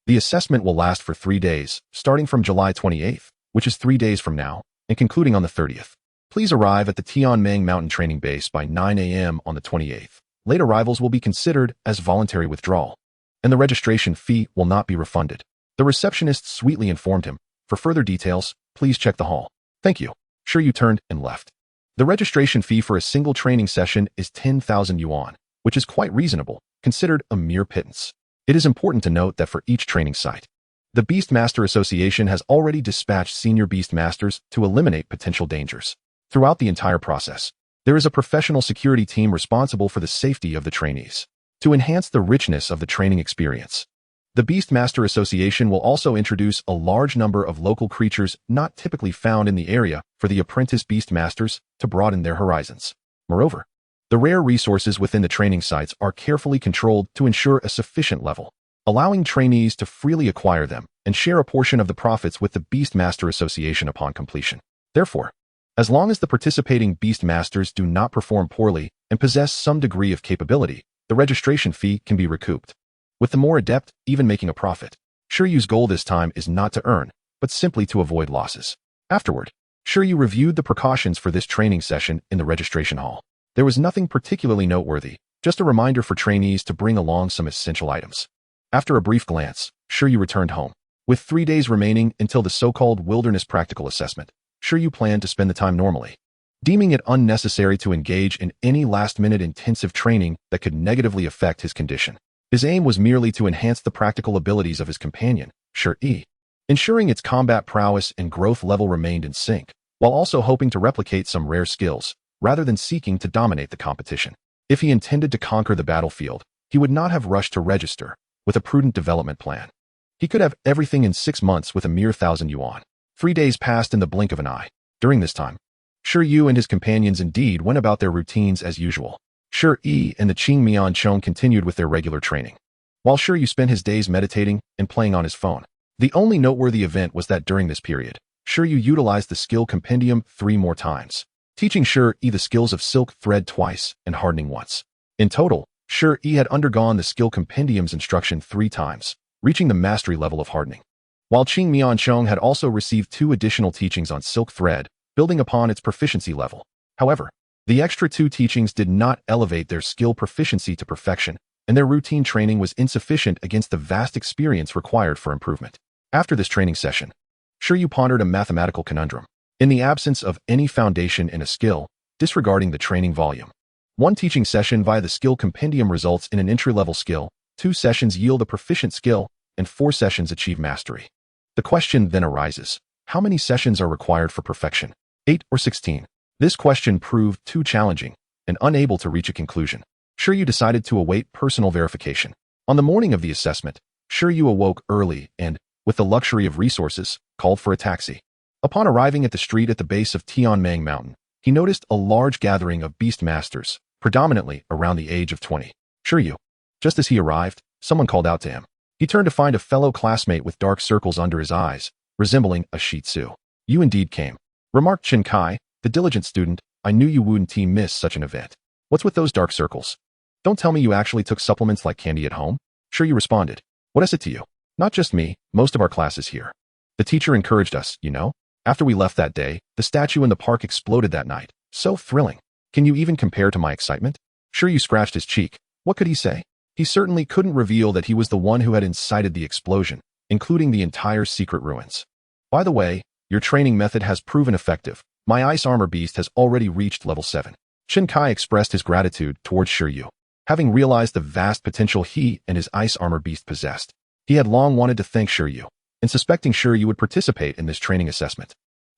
Speaker 1: The assessment will last for 3 days, starting from July 28th, which is 3 days from now, and concluding on the 30th. Please arrive at the Taming Mountain training base by 9 a.m. on the 28th. Late arrivals will be considered as voluntary withdrawal, and the registration fee will not be refunded. The receptionist sweetly informed him. For further details, please check the hall. Thank you. Shi Yu turned and left. The registration fee for a single training session is 10,000 yuan, which is quite reasonable, considered a mere pittance. It is important to note that for each training site, the Beastmaster Association has already dispatched senior Beastmasters to eliminate potential dangers. Throughout the entire process, there is a professional security team responsible for the safety of the trainees. To enhance the richness of the training experience, the Beastmaster Association will also introduce a large number of local creatures not typically found in the area for the apprentice Beastmasters to broaden their horizons. Moreover, the rare resources within the training sites are carefully controlled to ensure a sufficient level, allowing trainees to freely acquire them and share a portion of the profits with the Beastmaster Association upon completion. Therefore, as long as the participating Beastmasters do not perform poorly and possess some degree of capability, the registration fee can be recouped, with the more adept even making a profit. Shi Yu's goal this time is not to earn, but simply to avoid losses. Afterward, Shi Yu reviewed the precautions for this training session in the registration hall. There was nothing particularly noteworthy, just a reminder for trainees to bring along some essential items. After a brief glance, Shi Yu returned home. With 3 days remaining until the so-called wilderness practical assessment, Shi Yu planned to spend the time normally, deeming it unnecessary to engage in any last-minute intensive training that could negatively affect his condition. His aim was merely to enhance the practical abilities of his companion, Shi Yu, ensuring its combat prowess and growth level remained in sync, while also hoping to replicate some rare skills, rather than seeking to dominate the competition. If he intended to conquer the battlefield, he would not have rushed to register. With a prudent development plan, he could have everything in 6 months with a mere 1,000 yuan. 3 days passed in the blink of an eye. During this time, Shi Yu and his companions indeed went about their routines as usual. Shi Yu and the Qing Miancheng continued with their regular training, while Shi Yu spent his days meditating and playing on his phone. The only noteworthy event was that during this period, Shi Yu utilized the skill compendium 3 more times, teaching Shi Yu the skills of silk thread twice and hardening once. In total, Shi Yu had undergone the skill compendium's instruction 3 times, reaching the mastery level of hardening, while Qing Miancheng had also received 2 additional teachings on silk thread, building upon its proficiency level. However, the extra 2 teachings did not elevate their skill proficiency to perfection, and their routine training was insufficient against the vast experience required for improvement. After this training session, Shi Yu pondered a mathematical conundrum. In the absence of any foundation in a skill, disregarding the training volume, 1 teaching session via the skill compendium results in an entry-level skill, 2 sessions yield a proficient skill, and 4 sessions achieve mastery. The question then arises, how many sessions are required for perfection? 8 or 16? This question proved too challenging and unable to reach a conclusion. Shi Yu decided to await personal verification. On the morning of the assessment, Shi Yu awoke early and, with the luxury of resources, called for a taxi. Upon arriving at the street at the base of Taming Mountain, he noticed a large gathering of Beastmasters, predominantly around the age of 20. Shi Yu. Just as he arrived, someone called out to him. He turned to find a fellow classmate with dark circles under his eyes, resembling a Shih Tzu. You indeed came, remarked Chen Kai, the diligent student. I knew you wouldn't miss such an event. What's with those dark circles? Don't tell me you actually took supplements like candy at home? Shi Yu responded. What is it to you? Not just me, most of our class is here. The teacher encouraged us, you know? After we left that day, the statue in the park exploded that night. So thrilling. Can you even compare to my excitement? Shi Yu scratched his cheek. What could he say? He certainly couldn't reveal that he was the one who had incited the explosion, including the entire secret ruins. By the way, your training method has proven effective. My ice armor beast has already reached level 7. Chen Kai expressed his gratitude towards Shi Yu. Having realized the vast potential he and his ice armor beast possessed, he had long wanted to thank Shi Yu, and suspecting Shi Yu would participate in this training assessment.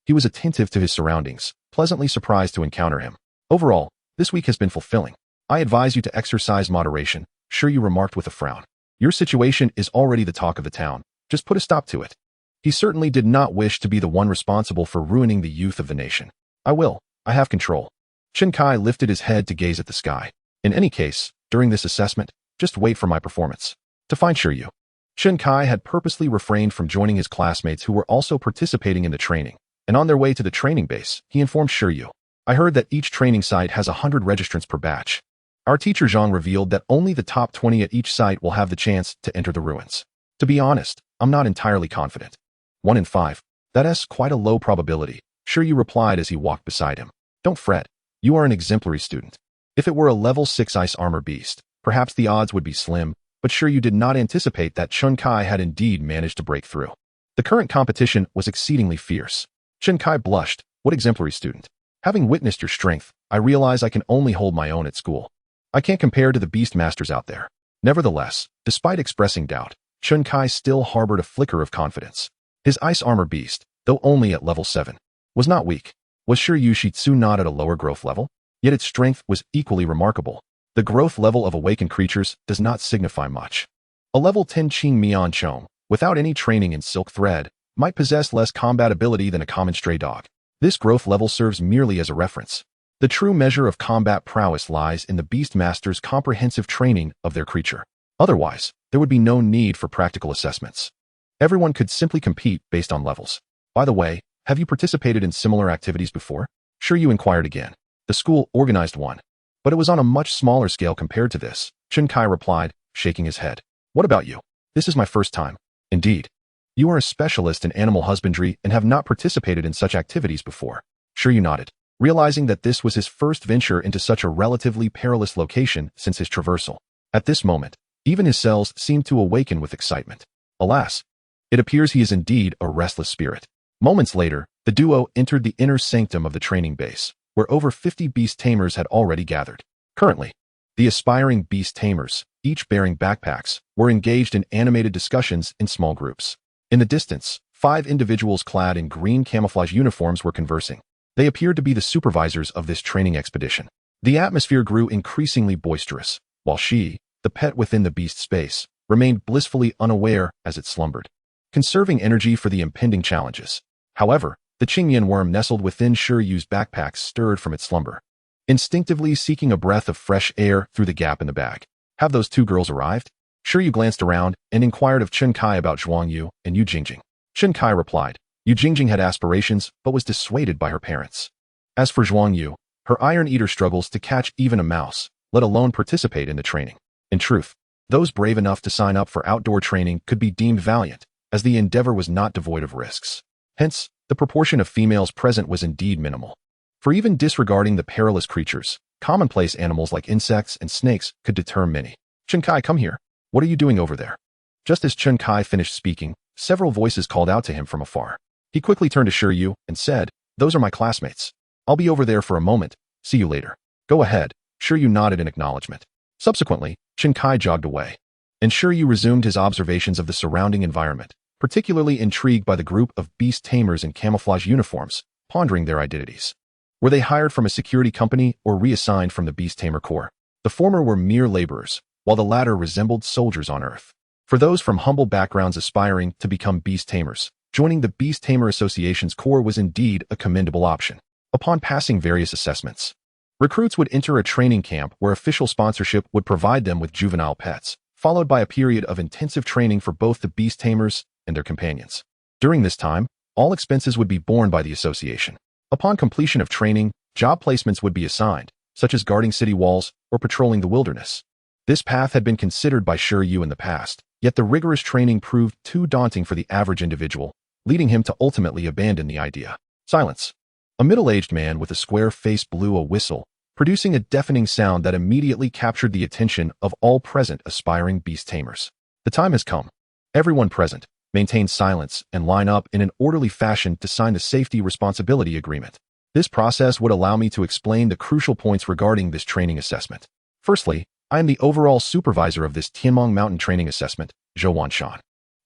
Speaker 1: He was attentive to his surroundings, pleasantly surprised to encounter him. Overall, this week has been fulfilling. I advise you to exercise moderation, Shi Yu remarked with a frown. Your situation is already the talk of the town. Just put a stop to it. He certainly did not wish to be the one responsible for ruining the youth of the nation. I will. I have control. Chen Kai lifted his head to gaze at the sky. In any case, during this assessment, just wait for my performance. To find Shi Yu. Chen Kai had purposely refrained from joining his classmates who were also participating in the training, and on their way to the training base, he informed Shi Yu. I heard that each training site has 100 registrants per batch. Our teacher Zhang revealed that only the top 20 at each site will have the chance to enter the ruins. To be honest, I'm not entirely confident. 1 in 5. That's quite a low probability, Shi Yu replied as he walked beside him. Don't fret. You are an exemplary student. If it were a level 6 ice armor beast, perhaps the odds would be slim, but Shi Yu did not anticipate that Chen Kai had indeed managed to break through. The current competition was exceedingly fierce. Chen Kai blushed. What exemplary student? Having witnessed your strength, I realize I can only hold my own at school. I can't compare to the Beastmasters out there. Nevertheless, despite expressing doubt, Chen Kai still harbored a flicker of confidence. His ice armor beast, though only at level 7, was not weak. Was Shi Yu Shitsu not at a lower growth level? Yet its strength was equally remarkable. The growth level of awakened creatures does not signify much. A level 10 Qing Mian Chong, without any training in silk thread, might possess less combat ability than a common stray dog. This growth level serves merely as a reference. The true measure of combat prowess lies in the Beastmaster's comprehensive training of their creature. Otherwise, there would be no need for practical assessments. Everyone could simply compete based on levels. By the way, have you participated in similar activities before? Shi Yu inquired again. The school organized one, but it was on a much smaller scale compared to this, Chen Kai replied, shaking his head. What about you? This is my first time. Indeed. You are a specialist in animal husbandry and have not participated in such activities before. Shi Yu nodded, realizing that this was his first venture into such a relatively perilous location since his traversal. At this moment, even his cells seemed to awaken with excitement. Alas, it appears he is indeed a restless spirit. Moments later, the duo entered the inner sanctum of the training base, where over 50 beast tamers had already gathered. Currently, the aspiring beast tamers, each bearing backpacks, were engaged in animated discussions in small groups. In the distance, 5 individuals clad in green camouflage uniforms were conversing. They appeared to be the supervisors of this training expedition. The atmosphere grew increasingly boisterous, while Shi, the pet within the beast space, remained blissfully unaware as it slumbered, conserving energy for the impending challenges. However, the Qingyan worm nestled within Shi Yu's backpack stirred from its slumber, instinctively seeking a breath of fresh air through the gap in the bag. Have those 2 girls arrived? Shi Yu glanced around and inquired of Chen Kai about Zhuang Yu and Yu Jingjing. Chen Kai replied. Yu Jingjing had aspirations but was dissuaded by her parents. As for Zhuang Yu, her iron eater struggles to catch even a mouse, let alone participate in the training. In truth, those brave enough to sign up for outdoor training could be deemed valiant, as the endeavor was not devoid of risks. Hence, the proportion of females present was indeed minimal. For even disregarding the perilous creatures, commonplace animals like insects and snakes could deter many. Chen Kai, come here. What are you doing over there? Just as Chen Kai finished speaking, several voices called out to him from afar. He quickly turned to Shi Yu and said, Those are my classmates. I'll be over there for a moment. See you later. Go ahead. Shi Yu nodded in acknowledgement. Subsequently, Chen Kai jogged away, and Shi Yu resumed his observations of the surrounding environment, particularly intrigued by the group of beast tamers in camouflage uniforms, pondering their identities. Were they hired from a security company or reassigned from the Beast Tamer Corps? The former were mere laborers, while the latter resembled soldiers on Earth. For those from humble backgrounds aspiring to become beast tamers, joining the Beast Tamer Association's Corps was indeed a commendable option. Upon passing various assessments, recruits would enter a training camp where official sponsorship would provide them with juvenile pets, followed by a period of intensive training for both the beast tamers and their companions. During this time, all expenses would be borne by the association. Upon completion of training, job placements would be assigned, such as guarding city walls or patrolling the wilderness. This path had been considered by Shi Yu in the past, yet the rigorous training proved too daunting for the average individual, leading him to ultimately abandon the idea. Silence. A middle-aged man with a square face blew a whistle, producing a deafening sound that immediately captured the attention of all present aspiring beast tamers. The time has come. Everyone present, maintain silence and line up in an orderly fashion to sign the safety responsibility agreement. This process would allow me to explain the crucial points regarding this training assessment. Firstly, I am the overall supervisor of this Tianmong Mountain Training Assessment, Zhou Wanshan.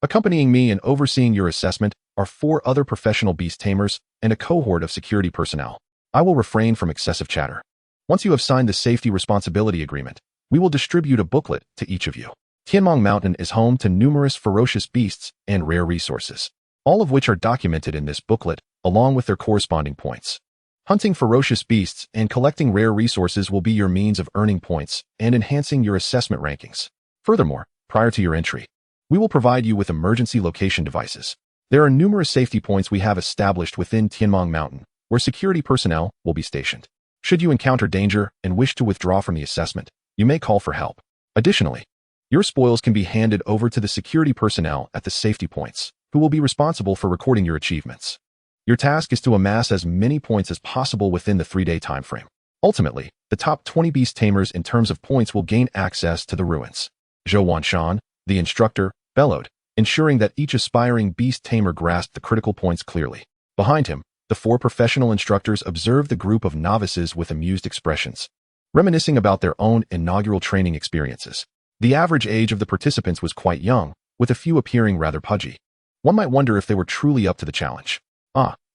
Speaker 1: Accompanying me and overseeing your assessment are 4 other professional beast tamers and a cohort of security personnel. I will refrain from excessive chatter. Once you have signed the safety responsibility agreement, We will distribute a booklet to each of you. Taming Mountain is home to numerous ferocious beasts and rare resources, all of which are documented in this booklet, along with their corresponding points. Hunting ferocious beasts and collecting rare resources will be your means of earning points and enhancing your assessment rankings. Furthermore, prior to your entry, we will provide you with emergency location devices. There are numerous safety points we have established within Taming Mountain, where security personnel will be stationed. Should you encounter danger and wish to withdraw from the assessment, you may call for help. Additionally, your spoils can be handed over to the security personnel at the safety points, who will be responsible for recording your achievements. Your task is to amass as many points as possible within the 3-day time frame. Ultimately, the top 20 beast tamers in terms of points will gain access to the ruins. Zhou Wanshan, the instructor, bellowed, ensuring that each aspiring beast tamer grasped the critical points clearly. Behind him, the 4 professional instructors observed the group of novices with amused expressions, reminiscing about their own inaugural training experiences. The average age of the participants was quite young, with a few appearing rather pudgy. One might wonder if they were truly up to the challenge.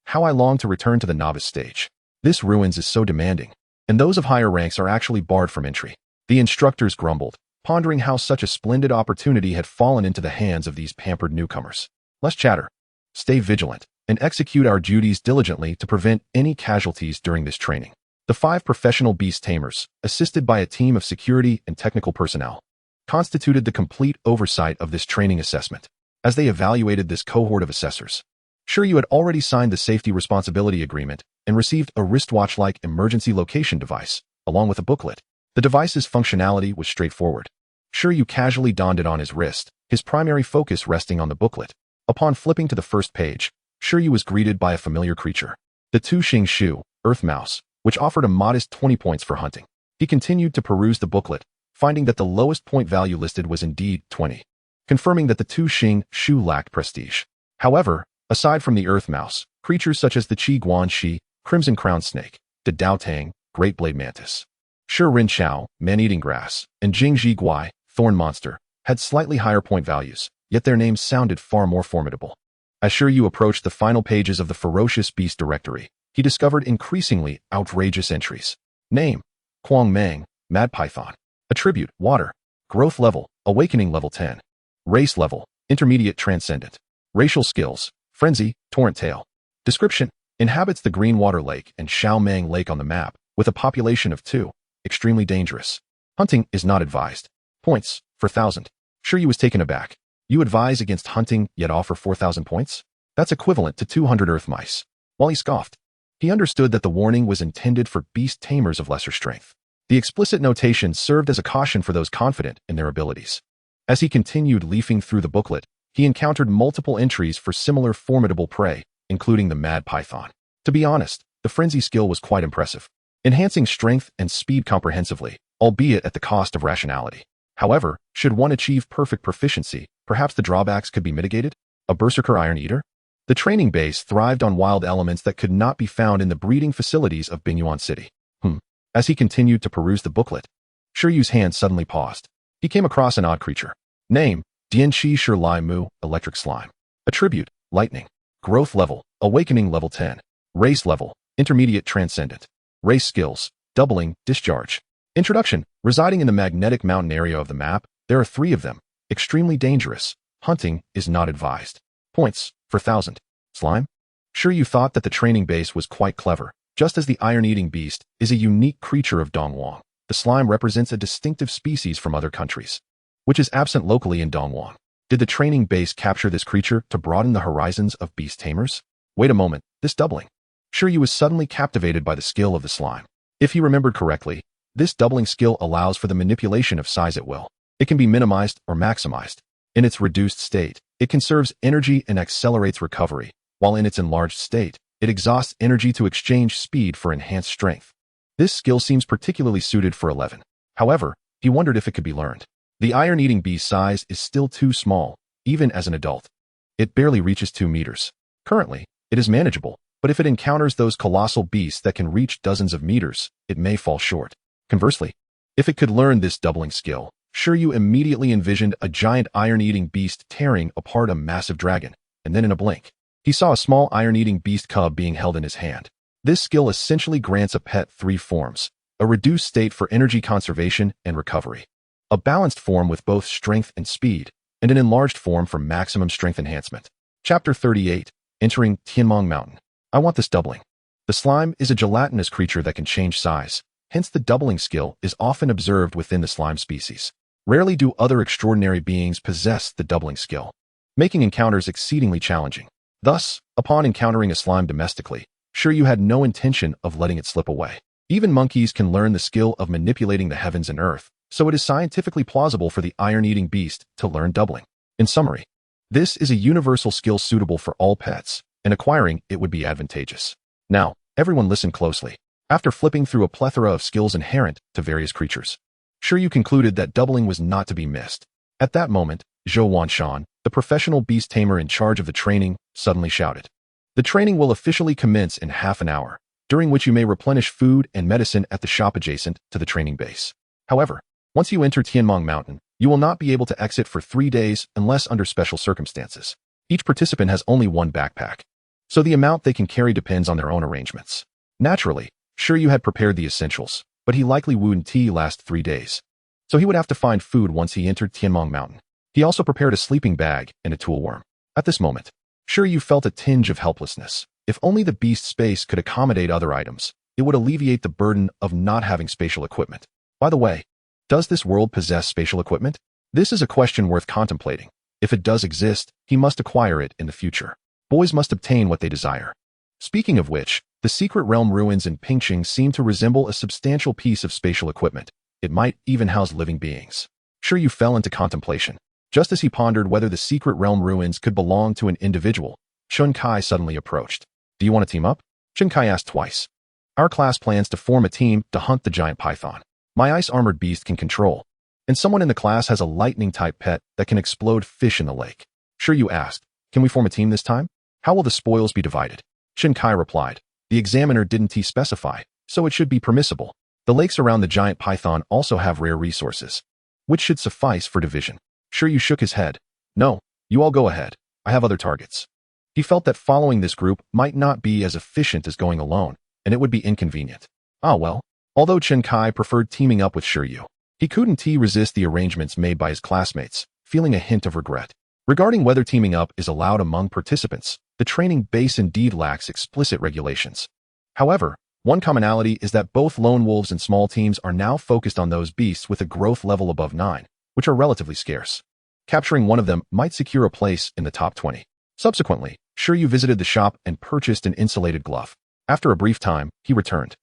Speaker 1: How I long to return to the novice stage. This ruins is so demanding, and those of higher ranks are actually barred from entry. The instructors grumbled, pondering how such a splendid opportunity had fallen into the hands of these pampered newcomers. Less chatter. Stay vigilant, and execute our duties diligently to prevent any casualties during this training. The 5 professional beast tamers, assisted by a team of security and technical personnel, constituted the complete oversight of this training assessment. As they evaluated this cohort of assessors, Shi Yu had already signed the safety responsibility agreement and received a wristwatch-like emergency location device, along with a booklet. The device's functionality was straightforward. Shi Yu casually donned it on his wrist, his primary focus resting on the booklet. Upon flipping to the first page, Shi Yu was greeted by a familiar creature, the Tu-Xing Shu, Earth Mouse, which offered a modest 20 points for hunting. He continued to peruse the booklet, finding that the lowest point value listed was indeed 20, confirming that the Tu-Xing Shu lacked prestige. However, aside from the Earth Mouse, creatures such as the Qi Guan Shi, Crimson Crown Snake, the Dao Tang, Great Blade Mantis, Shi Rin Chao, Man-Eating Grass, and Jing Ji Guai, Thorn Monster, had slightly higher point values, yet their names sounded far more formidable. As Shi Yu approached the final pages of the Ferocious Beast Directory, he discovered increasingly outrageous entries. Name: Quang Mang, Mad Python. Attribute: Water. Growth level: Awakening level 10. Race level: Intermediate Transcendent. Racial skills: Frenzy, Torrent Tail. Description: Inhabits the Greenwater Lake and Xiaomang Lake on the map, with a population of 2. Extremely dangerous. Hunting is not advised. Points: 4,000. Shi Yu was taken aback. You advise against hunting, yet offer 4,000 points? That's equivalent to 200 earth mice. While he scoffed, he understood that the warning was intended for beast tamers of lesser strength. The explicit notation served as a caution for those confident in their abilities. As he continued leafing through the booklet, he encountered multiple entries for similar formidable prey, including the Mad Python. To be honest, the frenzy skill was quite impressive, enhancing strength and speed comprehensively, albeit at the cost of rationality. However, should one achieve perfect proficiency, perhaps the drawbacks could be mitigated? A Berserker Iron Eater? The training base thrived on wild elements that could not be found in the breeding facilities of Binyuan City. As he continued to peruse the booklet, Shi Yu's hand suddenly paused. He came across an odd creature. Name: Dianqi Shi Lai Mu, Electric Slime. Attribute: Lightning. Growth level: Awakening level 10. Race level: Intermediate Transcendent. Race skills: Doubling, Discharge. Introduction: Residing in the magnetic mountain area of the map, there are 3 of them. Extremely dangerous. Hunting is not advised. Points: 4,000. Slime? Shi Yu thought that the training base was quite clever. Just as the iron-eating beast is a unique creature of Dongwang, the slime represents a distinctive species from other countries, which is absent locally in Dongwang. Did the training base capture this creature to broaden the horizons of beast tamers? Wait a moment, this doubling. Shi Yu was suddenly captivated by the skill of the slime. If he remembered correctly, this doubling skill allows for the manipulation of size at will. It can be minimized or maximized. In its reduced state, it conserves energy and accelerates recovery, while in its enlarged state, it exhausts energy to exchange speed for enhanced strength. This skill seems particularly suited for 11. However, he wondered if it could be learned. The iron-eating beast's size is still too small, even as an adult. It barely reaches 2 meters. Currently, it is manageable, but if it encounters those colossal beasts that can reach dozens of meters, it may fall short. Conversely, if it could learn this doubling skill, Shi Yu immediately envisioned a giant iron-eating beast tearing apart a massive dragon, and then in a blink, he saw a small iron-eating beast cub being held in his hand. This skill essentially grants a pet 3 forms: a reduced state for energy conservation and recovery, a balanced form with both strength and speed, and an enlarged form for maximum strength enhancement. Chapter 38. Entering Taming Mountain. I want this doubling. The slime is a gelatinous creature that can change size, hence the doubling skill is often observed within the slime species. Rarely do other extraordinary beings possess the doubling skill, making encounters exceedingly challenging. Thus, upon encountering a slime domestically, Shi Yu had no intention of letting it slip away. Even monkeys can learn the skill of manipulating the heavens and earth, so it is scientifically plausible for the iron-eating beast to learn doubling. In summary, this is a universal skill suitable for all pets, and acquiring it would be advantageous. Now, everyone listen closely. After flipping through a plethora of skills inherent to various creatures, Shi Yu concluded that doubling was not to be missed. At that moment, Zhou Wanshan, the professional beast tamer in charge of the training, suddenly shouted, "The training will officially commence in half an hour, during which you may replenish food and medicine at the shop adjacent to the training base. However, once you enter Taming Mountain, you will not be able to exit for 3 days unless under special circumstances. Each participant has only one backpack, so the amount they can carry depends on their own arrangements." Naturally, Shi Yu had prepared the essentials, but he likely wouldn't last 3 days, so he would have to find food once he entered Taming Mountain. He also prepared a sleeping bag and a tool worm. At this moment, Shi Yu felt a tinge of helplessness. If only the beast space could accommodate other items, it would alleviate the burden of not having spatial equipment. By the way, does this world possess spatial equipment? This is a question worth contemplating. If it does exist, he must acquire it in the future. Boys must obtain what they desire. Speaking of which, the secret realm ruins in Pingqing seem to resemble a substantial piece of spatial equipment. It might even house living beings. Shi Yu fell into contemplation. Just as he pondered whether the secret realm ruins could belong to an individual, Chun Kai suddenly approached. "Do you want to team up?" Chun Kai asked twice. "Our class plans to form a team to hunt the giant python. My ice-armored beast can control, and someone in the class has a lightning-type pet that can explode fish in the lake." Shi Yu asked, "Can we form a team this time? How will the spoils be divided?" Chun Kai replied, "The examiner didn't specify, so it should be permissible. The lakes around the giant python also have rare resources, which should suffice for division." Shi Yu shook his head. "No, you all go ahead. I have other targets." He felt that following this group might not be as efficient as going alone, and it would be inconvenient. Well. Although Chun Kai preferred teaming up with Shi Yu, he couldn't resist the arrangements made by his classmates, feeling a hint of regret. Regarding whether teaming up is allowed among participants, the training base indeed lacks explicit regulations. However, one commonality is that both lone wolves and small teams are now focused on those beasts with a growth level above 9, which are relatively scarce. Capturing one of them might secure a place in the top 20. Subsequently, Shi Yu visited the shop and purchased an insulated glove. After a brief time, he returned.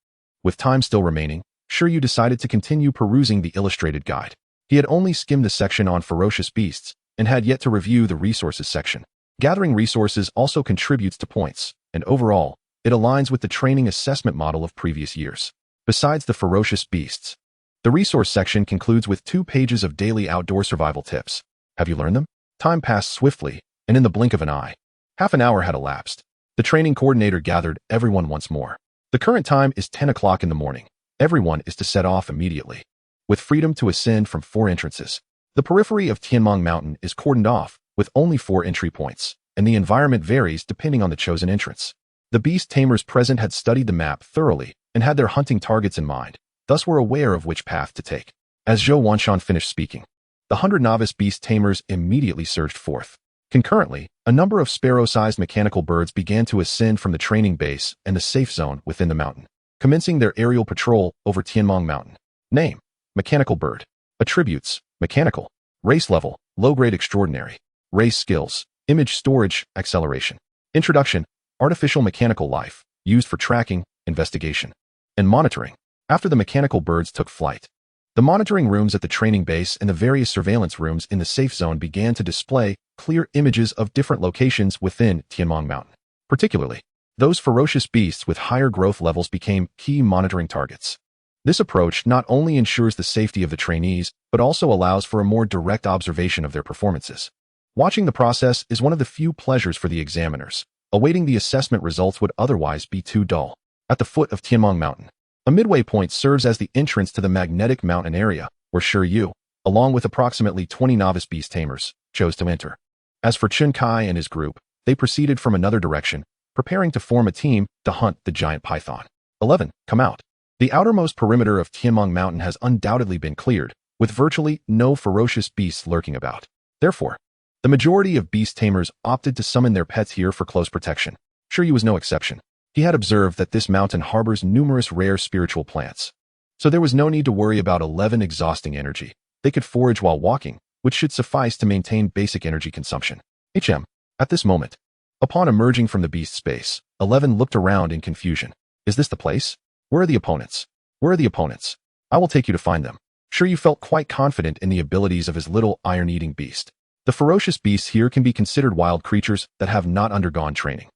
Speaker 1: With time still remaining, Shi Yu decided to continue perusing the illustrated guide. He had only skimmed the section on ferocious beasts and had yet to review the resources section. Gathering resources also contributes to points, and overall, it aligns with the training assessment model of previous years. Besides the ferocious beasts, the resource section concludes with 2 pages of daily outdoor survival tips. Have you learned them? Time passed swiftly, and in the blink of an eye, half an hour had elapsed. The training coordinator gathered everyone once more. The current time is 10 o'clock in the morning. Everyone is to set off immediately, with freedom to ascend from 4 entrances. The periphery of Taming Mountain is cordoned off, with only 4 entry points, and the environment varies depending on the chosen entrance. The beast tamers present had studied the map thoroughly and had their hunting targets in mind, thus were aware of which path to take. As Zhou Wanshan finished speaking, the 100 novice beast tamers immediately surged forth. Concurrently, a number of sparrow-sized mechanical birds began to ascend from the training base and the safe zone within the mountain, commencing their aerial patrol over Taming Mountain. Name: Mechanical Bird. Attributes: Mechanical. Race level: Low-grade extraordinary. Race skills: Image storage, acceleration. Introduction: Artificial mechanical life, used for tracking, investigation, and monitoring. After the mechanical birds took flight, the monitoring rooms at the training base and the various surveillance rooms in the safe zone began to display clear images of different locations within Taming Mountain. Particularly, those ferocious beasts with higher growth levels became key monitoring targets. This approach not only ensures the safety of the trainees, but also allows for a more direct observation of their performances. Watching the process is one of the few pleasures for the examiners. Awaiting the assessment results would otherwise be too dull. At the foot of Taming Mountain, a midway point serves as the entrance to the magnetic mountain area, where Shi Yu, along with approximately 20 novice beast tamers, chose to enter. As for Chun Kai and his group, they proceeded from another direction, preparing to form a team to hunt the giant python. 11. Come out. The outermost perimeter of Taming Mountain has undoubtedly been cleared, with virtually no ferocious beasts lurking about. Therefore, the majority of beast tamers opted to summon their pets here for close protection. Shi Yu was no exception. He had observed that this mountain harbors numerous rare spiritual plants. So there was no need to worry about 11 exhausting energy. They could forage while walking, which should suffice to maintain basic energy consumption. At this moment, upon emerging from the beast space, 11 looked around in confusion. Is this the place? Where are the opponents? Where are the opponents? I will take you to find them. Shi Yu felt quite confident in the abilities of his little iron-eating beast. The ferocious beasts here can be considered wild creatures that have not undergone training,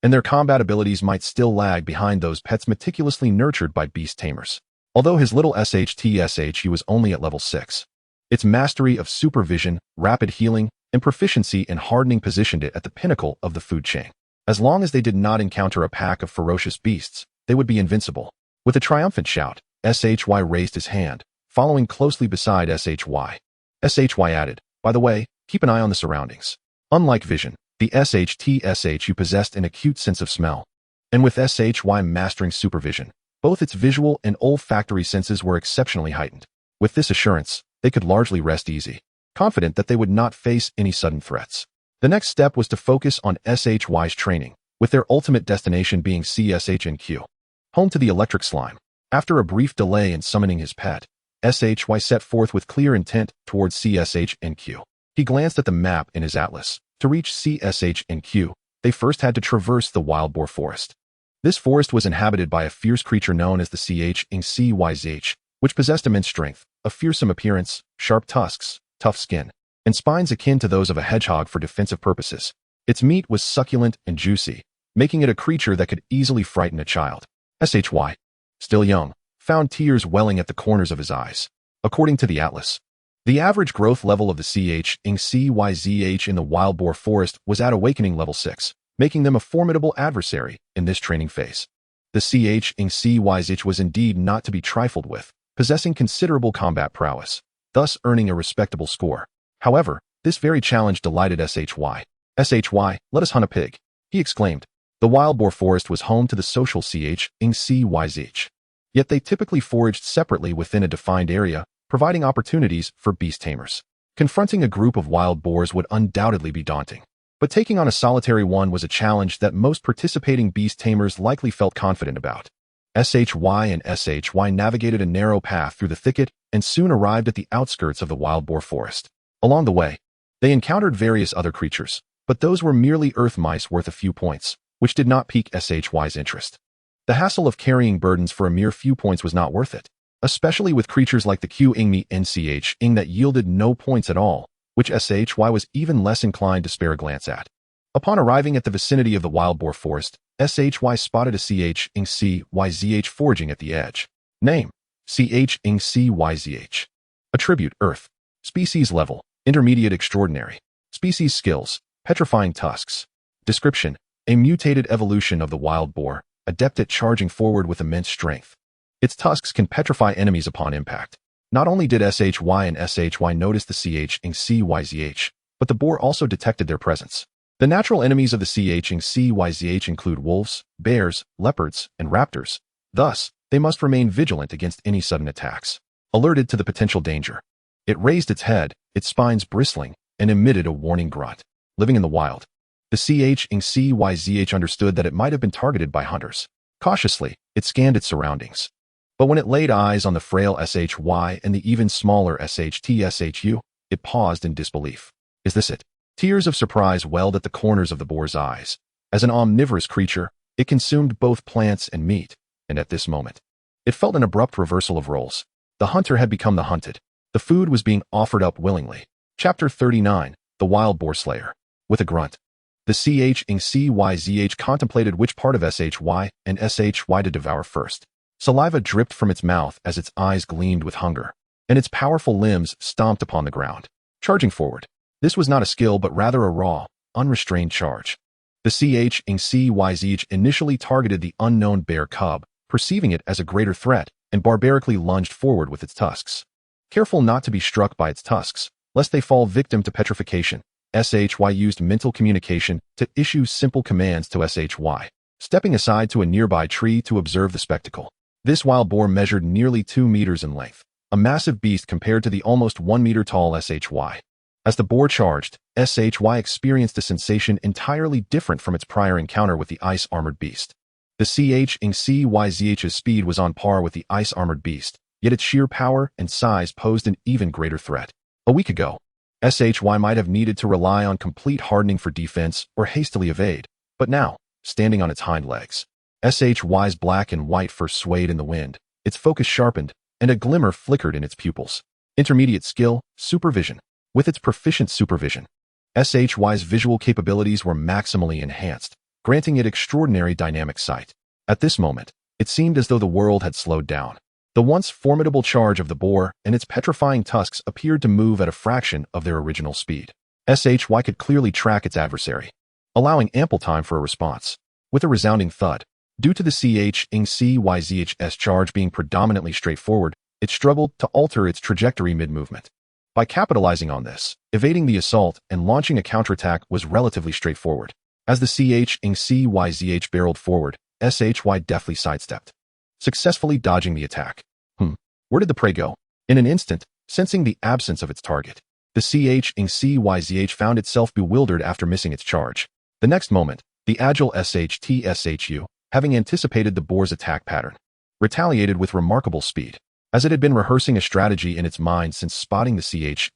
Speaker 1: and their combat abilities might still lag behind those pets meticulously nurtured by beast tamers. Although his little Shi was only at level 6, its mastery of supervision, rapid healing, and proficiency in hardening positioned it at the pinnacle of the food chain. As long as they did not encounter a pack of ferocious beasts, they would be invincible. With a triumphant shout, Shi raised his hand, following closely beside Shi. Shi added, by the way, keep an eye on the surroundings. Unlike vision, the Shu possessed an acute sense of smell. And with Shi mastering supervision, both its visual and olfactory senses were exceptionally heightened. With this assurance, they could largely rest easy, confident that they would not face any sudden threats. The next step was to focus on Shi's training, with their ultimate destination being CSHNQ, home to the electric slime. After a brief delay in summoning his pet, Shi set forth with clear intent towards CSHNQ. He glanced at the map in his atlas. To reach CSHNQ, they first had to traverse the wild boar forest. This forest was inhabited by a fierce creature known as the CYZH, which possessed immense strength, a fearsome appearance, sharp tusks, tough skin, and spines akin to those of a hedgehog for defensive purposes. Its meat was succulent and juicy, making it a creature that could easily frighten a child. Shi, still young, found tears welling at the corners of his eyes. According to the atlas, the average growth level of the CYZH in the wild boar forest was at awakening level 6, making them a formidable adversary in this training phase. The CYZH was indeed not to be trifled with, possessing considerable combat prowess, thus earning a respectable score. However, this very challenge delighted Shi. Let us hunt a pig, he exclaimed. The wild boar forest was home to the social CYZH. Yet they typically foraged separately within a defined area, providing opportunities for beast tamers. Confronting a group of wild boars would undoubtedly be daunting, but taking on a solitary one was a challenge that most participating beast tamers likely felt confident about. Shi navigated a narrow path through the thicket and soon arrived at the outskirts of the wild boar forest. Along the way, they encountered various other creatures, but those were merely earth mice worth a few points, which did not pique Shi's interest. The hassle of carrying burdens for a mere few points was not worth it, especially with creatures like the Q-Ing that yielded no points at all, which Shi was even less inclined to spare a glance at. Upon arriving at the vicinity of the wild boar forest, Shi spotted a CYZH foraging at the edge. Name: CYZH. Attribute: Earth. Species level: Intermediate Extraordinary. Species skills: Petrifying tusks. Description: A mutated evolution of the wild boar, adept at charging forward with immense strength. Its tusks can petrify enemies upon impact. Not only did Shi and Shi notice the CYZH, but the boar also detected their presence. The natural enemies of the CYZH include wolves, bears, leopards, and raptors. Thus, they must remain vigilant against any sudden attacks. Alerted to the potential danger, it raised its head, its spines bristling, and emitted a warning grunt. Living in the wild, the CYZH understood that it might have been targeted by hunters. Cautiously, it scanned its surroundings. But when it laid eyes on the frail Shi and the even smaller Shu, it paused in disbelief. Is this it? Tears of surprise welled at the corners of the boar's eyes. As an omnivorous creature, it consumed both plants and meat, and at this moment, it felt an abrupt reversal of roles. The hunter had become the hunted. The food was being offered up willingly. Chapter 39, The Wild Boar Slayer. With a grunt, the CYZH contemplated which part of Shi and Shy to devour first. Saliva dripped from its mouth as its eyes gleamed with hunger, and its powerful limbs stomped upon the ground. Charging forward, this was not a skill but rather a raw, unrestrained charge. The CYZH initially targeted the unknown bear cub, perceiving it as a greater threat, and barbarically lunged forward with its tusks. Careful not to be struck by its tusks, lest they fall victim to petrification, Shy used mental communication to issue simple commands to Shy, stepping aside to a nearby tree to observe the spectacle. This wild boar measured nearly 2 meters in length, a massive beast compared to the almost 1 meter tall SHY. As the boar charged, SHY experienced a sensation entirely different from its prior encounter with the ice-armored beast. The CH's speed was on par with the ice-armored beast, yet its sheer power and size posed an even greater threat. A week ago, SHY might have needed to rely on complete hardening for defense or hastily evade, but now, standing on its hind legs, SHY's black and white fur swayed in the wind, its focus sharpened, and a glimmer flickered in its pupils. Intermediate skill, supervision. With its proficient supervision, SHY's visual capabilities were maximally enhanced, granting it extraordinary dynamic sight. At this moment, it seemed as though the world had slowed down. The once formidable charge of the boar and its petrifying tusks appeared to move at a fraction of their original speed. SHY could clearly track its adversary, allowing ample time for a response. With a resounding thud, due to the CH's charge being predominantly straightforward, it struggled to alter its trajectory mid-movement. By capitalizing on this, evading the assault and launching a counterattack was relatively straightforward. As the CH's barreled forward, SHY deftly sidestepped, successfully dodging the attack. Where did the prey go? In an instant, sensing the absence of its target, the CH's found itself bewildered after missing its charge. The next moment, the agile SHU, having anticipated the boar's attack pattern, retaliated with remarkable speed. As it had been rehearsing a strategy in its mind since spotting the CH's,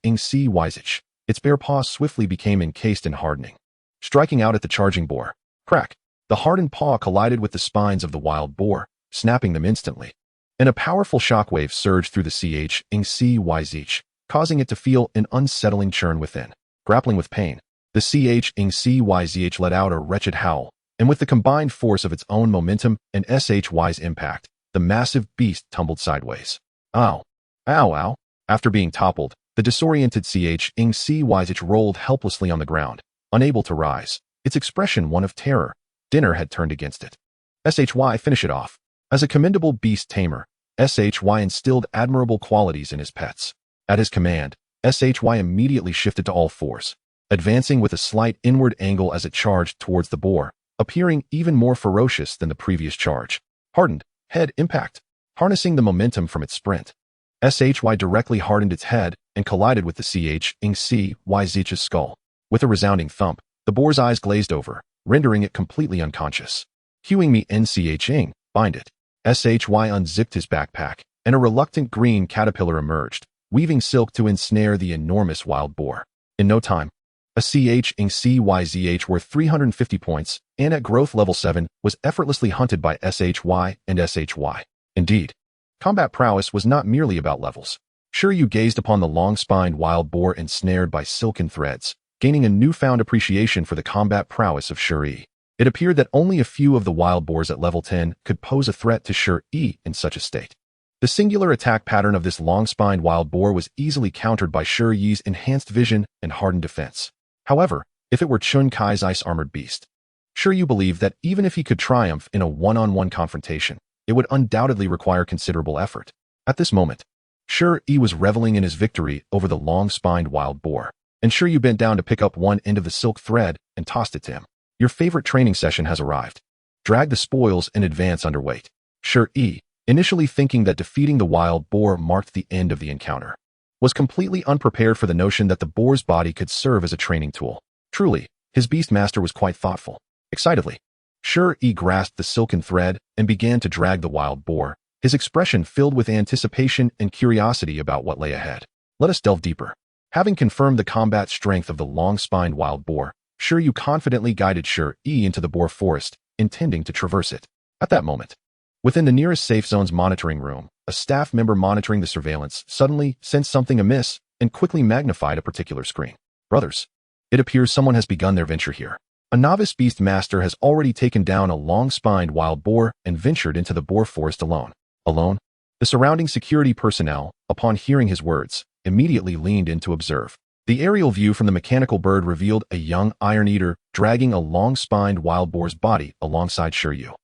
Speaker 1: its bare paws swiftly became encased in hardening, striking out at the charging boar. Crack! The hardened paw collided with the spines of the wild boar, snapping them instantly. And a powerful shockwave surged through the CH's, causing it to feel an unsettling churn within. Grappling with pain, the CH's let out a wretched howl, and with the combined force of its own momentum and SHY's impact, the massive beast tumbled sideways. Ow! Ow! Ow! After being toppled, the disoriented CH's rolled helplessly on the ground, unable to rise, its expression one of terror. Dinner had turned against it. SHY finish it off. As a commendable beast tamer, SHY instilled admirable qualities in his pets. At his command, SHY immediately shifted to all fours, advancing with a slight inward angle as it charged towards the boar, appearing even more ferocious than the previous charge. Hardened, head impact. Harnessing the momentum from its sprint, SHY directly hardened its head and collided with the CH's skull. With a resounding thump, the boar's eyes glazed over, rendering it completely unconscious. Cueing me NCHing, bind it. SHY unzipped his backpack, and a reluctant green caterpillar emerged, weaving silk to ensnare the enormous wild boar. In no time, a CH's worth 350 points, and at growth level 7, was effortlessly hunted by SHY and SHY. Indeed, combat prowess was not merely about levels. Shi Yu gazed upon the long-spined wild boar ensnared by silken threads, gaining a newfound appreciation for the combat prowess of Shi Yu. It appeared that only a few of the wild boars at level 10 could pose a threat to Shi Yu in such a state. The singular attack pattern of this long-spined wild boar was easily countered by Shi Yu's enhanced vision and hardened defense. However, if it were Chun Kai's ice-armored beast, Shi Yu believed that even if he could triumph in a one-on-one confrontation, it would undoubtedly require considerable effort. At this moment, Shi Yu was reveling in his victory over the long-spined wild boar, and Shi Yu bent down to pick up one end of the silk thread and tossed it to him. Your favorite training session has arrived. Drag the spoils and advance underweight. Shi Yu, initially thinking that defeating the wild boar marked the end of the encounter, was completely unprepared for the notion that the boar's body could serve as a training tool. Truly, his Beastmaster was quite thoughtful. Excitedly, Shi Yu grasped the silken thread and began to drag the wild boar, his expression filled with anticipation and curiosity about what lay ahead. Let us delve deeper. Having confirmed the combat strength of the long-spined wild boar, Shi Yu confidently guided Shi Yu into the boar forest, intending to traverse it. At that moment, within the nearest safe zone's monitoring room, a staff member monitoring the surveillance suddenly sensed something amiss and quickly magnified a particular screen. Brothers, it appears someone has begun their venture here. A novice Beastmaster has already taken down a long-spined wild boar and ventured into the boar forest alone. Alone? The surrounding security personnel, upon hearing his words, immediately leaned in to observe. The aerial view from the mechanical bird revealed a young iron eater dragging a long-spined wild boar's body alongside Shi Yu.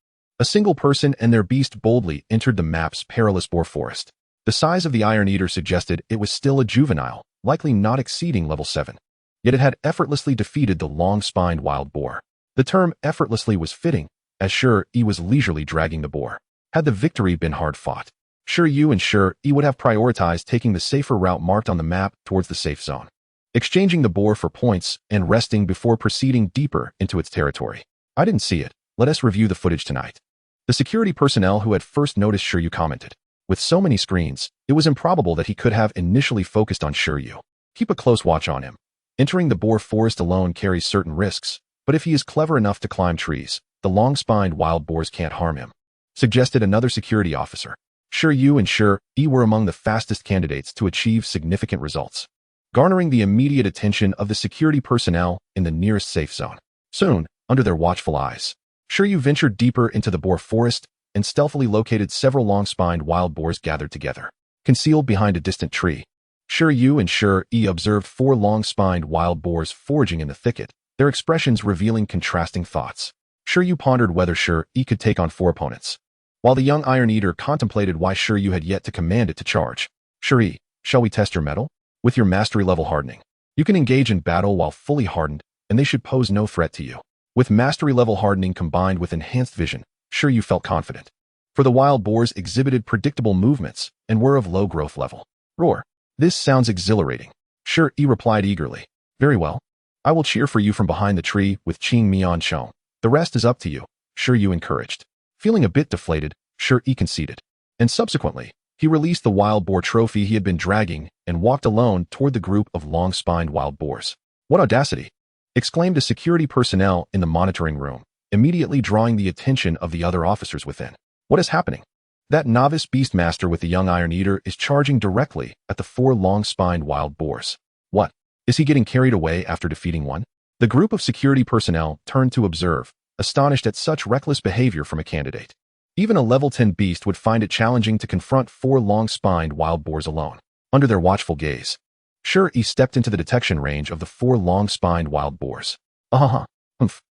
Speaker 1: A single person and their beast boldly entered the map's perilous boar forest. The size of the iron eater suggested it was still a juvenile, likely not exceeding level 7. Yet it had effortlessly defeated the long-spined wild boar. The term effortlessly was fitting, as Shi Yu was leisurely dragging the boar. Had the victory been hard-fought, Shi Yu and Shi Yi would have prioritized taking the safer route marked on the map towards the safe zone, exchanging the boar for points and resting before proceeding deeper into its territory. I didn't see it. Let us review the footage tonight. The security personnel who had first noticed Shi Yu commented. With so many screens, it was improbable that he could have initially focused on Shi Yu. Keep a close watch on him. Entering the boar forest alone carries certain risks, but if he is clever enough to climb trees, the long-spined wild boars can't harm him, suggested another security officer. Shi Yu and Shi Yi were among the fastest candidates to achieve significant results, garnering the immediate attention of the security personnel in the nearest safe zone. Soon, under their watchful eyes, Shi Yu ventured deeper into the boar forest and stealthily located several long-spined wild boars gathered together, concealed behind a distant tree. Shi Yu and Shi Yi observed 4 long-spined wild boars foraging in the thicket, their expressions revealing contrasting thoughts. Shi Yu pondered whether Shi Yi could take on 4 opponents, while the young Iron Eater contemplated why Shi Yu had yet to command it to charge. Shi Yi, shall we test your mettle? With your mastery level hardening, you can engage in battle while fully hardened, and they should pose no threat to you. With mastery level hardening combined with enhanced vision, Shi Yu felt confident, for the wild boars exhibited predictable movements and were of low growth level. Roar. This sounds exhilarating. Shi Yi replied eagerly. Very well. I will cheer for you from behind the tree with Qing Mian Chong. The rest is up to you, Shi Yu encouraged. Feeling a bit deflated, Shi Yi conceded, and subsequently, he released the wild boar trophy he had been dragging and walked alone toward the group of long-spined wild boars. What audacity! Exclaimed a security personnel in the monitoring room, immediately drawing the attention of the other officers within. What is happening? That novice Beastmaster with the young Iron Eater is charging directly at the 4 long-spined wild boars. What? Is he getting carried away after defeating one? The group of security personnel turned to observe, astonished at such reckless behavior from a candidate. Even a level 10 beast would find it challenging to confront 4 long-spined wild boars alone. Under their watchful gaze, Shi Yi stepped into the detection range of the 4 long-spined wild boars. Humph, humph,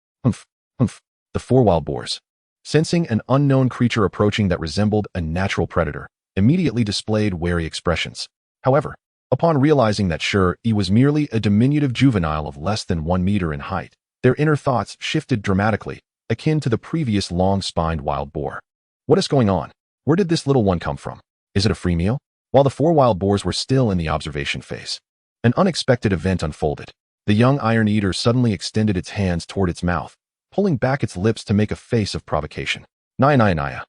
Speaker 1: humph. The 4 wild boars, sensing an unknown creature approaching that resembled a natural predator, immediately displayed wary expressions. However, upon realizing that Shi Yi was merely a diminutive juvenile of less than 1 meter in height, their inner thoughts shifted dramatically, akin to the previous long-spined wild boar. What is going on? Where did this little one come from? Is it a free meal? While the 4 wild boars were still in the observation phase, an unexpected event unfolded. The young Iron Eater suddenly extended its hands toward its mouth, pulling back its lips to make a face of provocation. Naya.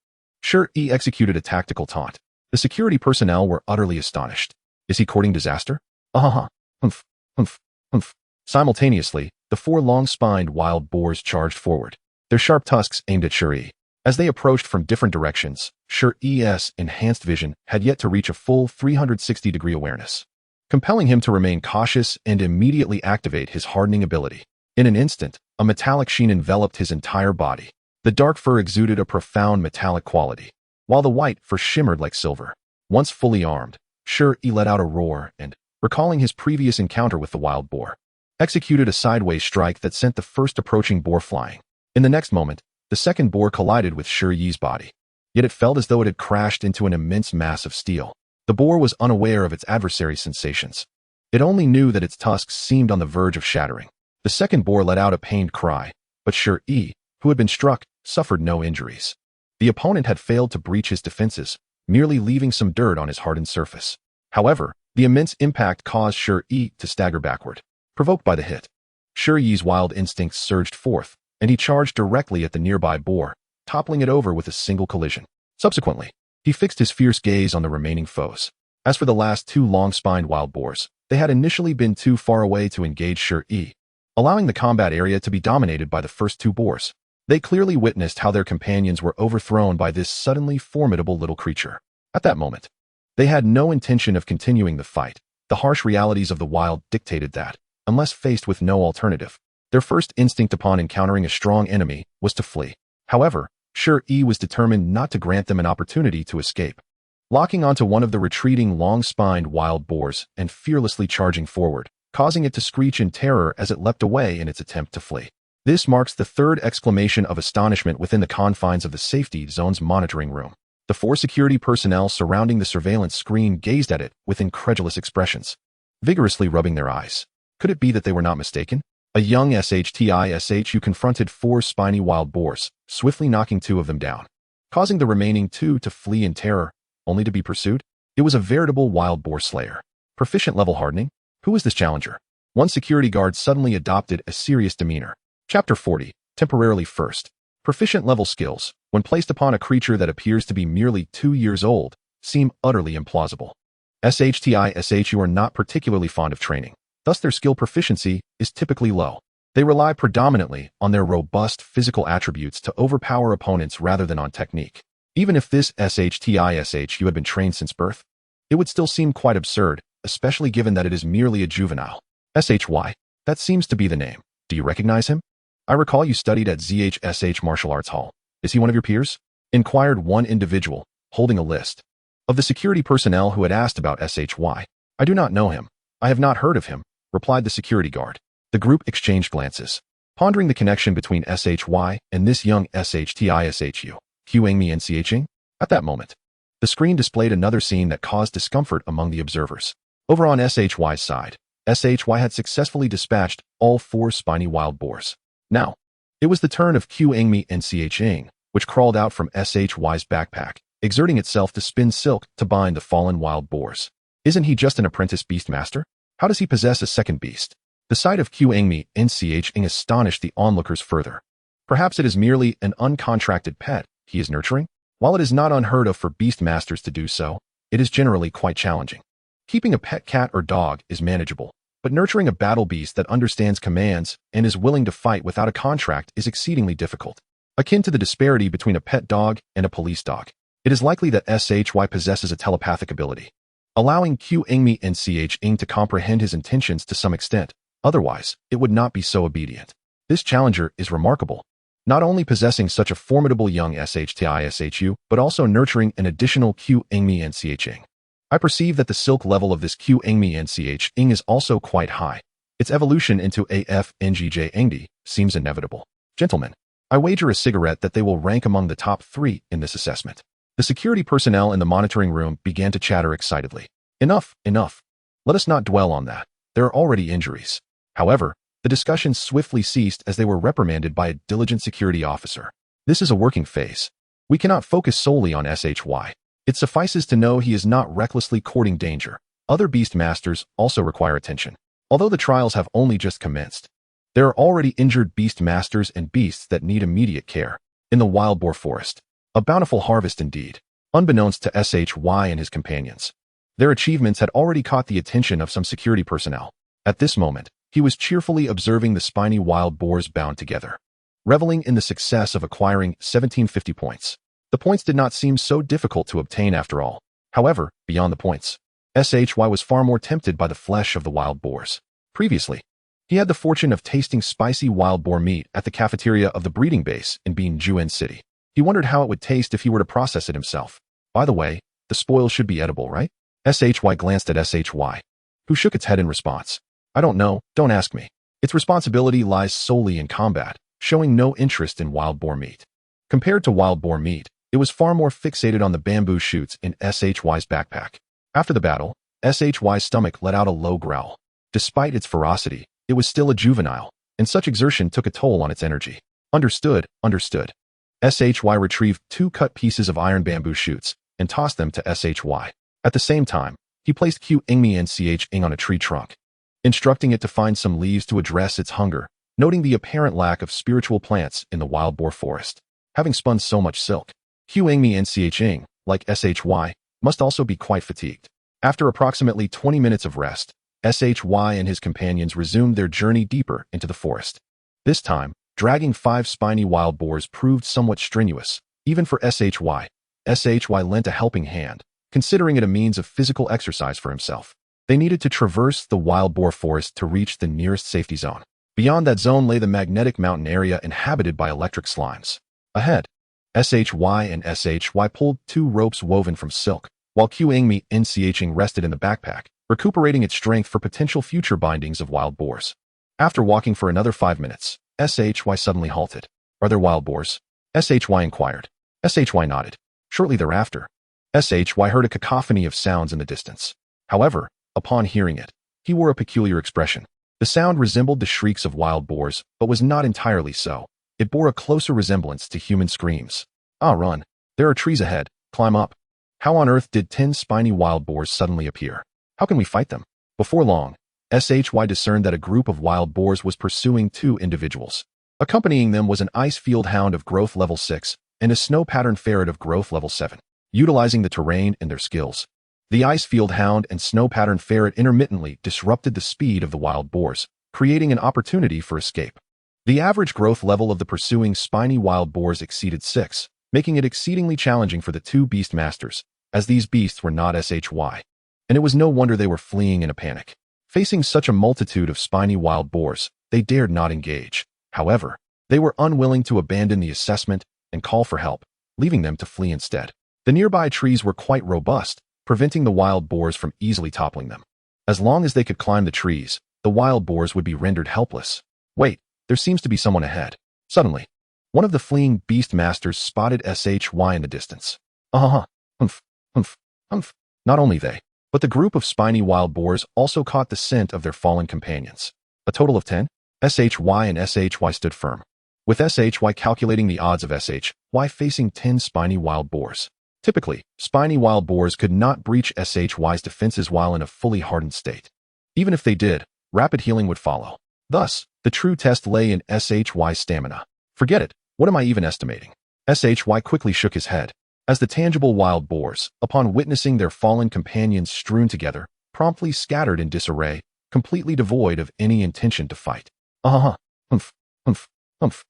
Speaker 1: Shi Yi executed a tactical taunt. The security personnel were utterly astonished. Is he courting disaster? Humph, humph, humph. Simultaneously, the 4 long-spined wild boars charged forward, their sharp tusks aimed at Shi Yi. As they approached from different directions, Shi Yi's enhanced vision had yet to reach a full 360-degree awareness, compelling him to remain cautious and immediately activate his hardening ability. In an instant, a metallic sheen enveloped his entire body. The dark fur exuded a profound metallic quality, while the white fur shimmered like silver. Once fully armed, Shi Yi let out a roar and, recalling his previous encounter with the wild boar, executed a sideways strike that sent the first approaching boar flying. In the next moment, the second boar collided with Shi Yi's body, yet it felt as though it had crashed into an immense mass of steel. The boar was unaware of its adversary's sensations. It only knew that its tusks seemed on the verge of shattering. The second boar let out a pained cry, but Shi Yi, who had been struck, suffered no injuries. The opponent had failed to breach his defenses, merely leaving some dirt on his hardened surface. However, the immense impact caused Shi Yi to stagger backward, provoked by the hit. Shi Yi's wild instincts surged forth, and he charged directly at the nearby boar, toppling it over with a single collision. Subsequently, he fixed his fierce gaze on the remaining foes. As for the last 2 long-spined wild boars, they had initially been too far away to engage Shi Yi, allowing the combat area to be dominated by the first 2 boars. They clearly witnessed how their companions were overthrown by this suddenly formidable little creature. At that moment, they had no intention of continuing the fight. The harsh realities of the wild dictated that, unless faced with no alternative, their first instinct upon encountering a strong enemy was to flee. However, Shi Yi was determined not to grant them an opportunity to escape. Locking onto one of the retreating long-spined wild boars and fearlessly charging forward, causing it to screech in terror as it leapt away in its attempt to flee. This marks the 3rd exclamation of astonishment within the confines of the safety zone's monitoring room. The 4 security personnel surrounding the surveillance screen gazed at it with incredulous expressions, vigorously rubbing their eyes. Could it be that they were not mistaken? A young SHTISHU confronted 4 spiny wild boars, swiftly knocking 2 of them down. causing the remaining two to flee in terror, only to be pursued. It was a veritable wild boar slayer. Proficient level hardening? Who is this challenger? One security guard suddenly adopted a serious demeanor. Chapter 40. Temporarily first. Proficient level skills, when placed upon a creature that appears to be merely 2 years old, seem utterly implausible. SHTISHU are not particularly fond of training, thus their skill proficiency is typically low. They rely predominantly on their robust physical attributes to overpower opponents rather than on technique. Even if this SHTISHU had been trained since birth, it would still seem quite absurd, especially given that it is merely a juvenile. SHY, that seems to be the name. Do you recognize him? I recall you studied at ZHSH Martial Arts Hall. Is he one of your peers? Inquired one individual, holding a list of the security personnel who had asked about SHY. I do not know him. I have not heard of him, replied the security guard. The group exchanged glances, pondering the connection between SHY and this young SHTISHU. Qingmi NCHing? At that moment, the screen displayed another scene that caused discomfort among the observers. Over on SHY's side, SHY had successfully dispatched all 4 spiny wild boars. Now, it was the turn of Qingmi NCHing, which crawled out from SHY's backpack, exerting itself to spin silk to bind the fallen wild boars. Isn't he just an apprentice Beastmaster? How does he possess a second beast? The sight of Qingmi NCHing astonished the onlookers further. Perhaps it is merely an uncontracted pet he is nurturing? While it is not unheard of for Beastmasters to do so, it is generally quite challenging. Keeping a pet cat or dog is manageable, but nurturing a battle beast that understands commands and is willing to fight without a contract is exceedingly difficult. Akin to the disparity between a pet dog and a police dog, it is likely that SHY possesses a telepathic ability, allowing Qingmi NCHing to comprehend his intentions to some extent. Otherwise, it would not be so obedient. This challenger is remarkable, not only possessing such a formidable young SHTISHU, but also nurturing an additional Qingmi NCHing. I perceive that the silk level of this Qingmi NCHing is also quite high. Its evolution into AFNGJ seems inevitable. Gentlemen, I wager a cigarette that they will rank among the top 3 in this assessment. The security personnel in the monitoring room began to chatter excitedly. Enough, enough. Let us not dwell on that. There are already injuries. However, the discussion swiftly ceased as they were reprimanded by a diligent security officer. This is a working phase. We cannot focus solely on SHY. It suffices to know he is not recklessly courting danger. Other Beastmasters also require attention. Although the trials have only just commenced, there are already injured Beastmasters and beasts that need immediate care. In the wild boar forest, a bountiful harvest indeed. Unbeknownst to SHY and his companions, their achievements had already caught the attention of some security personnel. At this moment, he was cheerfully observing the spiny wild boars bound together, reveling in the success of acquiring 1750 points. The points did not seem so difficult to obtain after all. However, beyond the points, SHY was far more tempted by the flesh of the wild boars. Previously, he had the fortune of tasting spicy wild boar meat at the cafeteria of the breeding base in Binjuan City. He wondered how it would taste if he were to process it himself. By the way, the spoils should be edible, right? SHY glanced at SHY, who shook its head in response. I don't know, don't ask me. Its responsibility lies solely in combat, showing no interest in wild boar meat. Compared to wild boar meat, it was far more fixated on the bamboo shoots in SHY's backpack. After the battle, SHY's stomach let out a low growl. Despite its ferocity, it was still a juvenile, and such exertion took a toll on its energy. Understood, understood. SHY retrieved 2 cut pieces of iron bamboo shoots and tossed them to SHY. At the same time, he placed Qingmi NCHing on a tree trunk, instructing it to find some leaves to address its hunger, noting the apparent lack of spiritual plants in the wild boar forest. Having spun so much silk, Qingmi NCHing, like SHY, must also be quite fatigued. After approximately 20 minutes of rest, SHY and his companions resumed their journey deeper into the forest. This time, dragging 5 spiny wild boars proved somewhat strenuous, even for SHY. SHY lent a helping hand, considering it a means of physical exercise for himself. They needed to traverse the wild boar forest to reach the nearest safety zone. Beyond that zone lay the magnetic mountain area inhabited by electric slimes. Ahead, SHY and SHY pulled 2 ropes woven from silk, while Qingmi NCHing rested in the backpack, recuperating its strength for potential future bindings of wild boars. After walking for another 5 minutes, SHY suddenly halted. Are there wild boars? SHY inquired. SHY nodded. Shortly thereafter, SHY heard a cacophony of sounds in the distance. However, upon hearing it, he wore a peculiar expression. The sound resembled the shrieks of wild boars, but was not entirely so. It bore a closer resemblance to human screams. Ah, run. There are trees ahead. Climb up. How on earth did 10 spiny wild boars suddenly appear? How can we fight them? Before long, SHY discerned that a group of wild boars was pursuing 2 individuals. Accompanying them was an ice field hound of growth level 6 and a snow pattern ferret of growth level 7. Utilizing the terrain and their skills, the ice field hound and snow pattern ferret intermittently disrupted the speed of the wild boars, creating an opportunity for escape. The average growth level of the pursuing spiny wild boars exceeded 6, making it exceedingly challenging for the 2 Beastmasters, as these beasts were not SHY. And it was no wonder they were fleeing in a panic. Facing such a multitude of spiny wild boars, they dared not engage. However, they were unwilling to abandon the assessment and call for help, leaving them to flee instead. The nearby trees were quite robust, preventing the wild boars from easily toppling them. As long as they could climb the trees, the wild boars would be rendered helpless. Wait, there seems to be someone ahead. Suddenly, one of the fleeing Beastmasters spotted SHY in the distance. Humph, humph, humph. Not only they, but the group of spiny wild boars also caught the scent of their fallen companions. A total of 10, SHY and SHY stood firm, with SHY calculating the odds of SHY facing 10 spiny wild boars. Typically, spiny wild boars could not breach SHY's defenses while in a fully hardened state. Even if they did, rapid healing would follow. Thus, the true test lay in SHY's stamina. Forget it, what am I even estimating? SHY quickly shook his head, as the tangible wild boars, upon witnessing their fallen companions strewn together, promptly scattered in disarray, completely devoid of any intention to fight. Humph, humph, humph.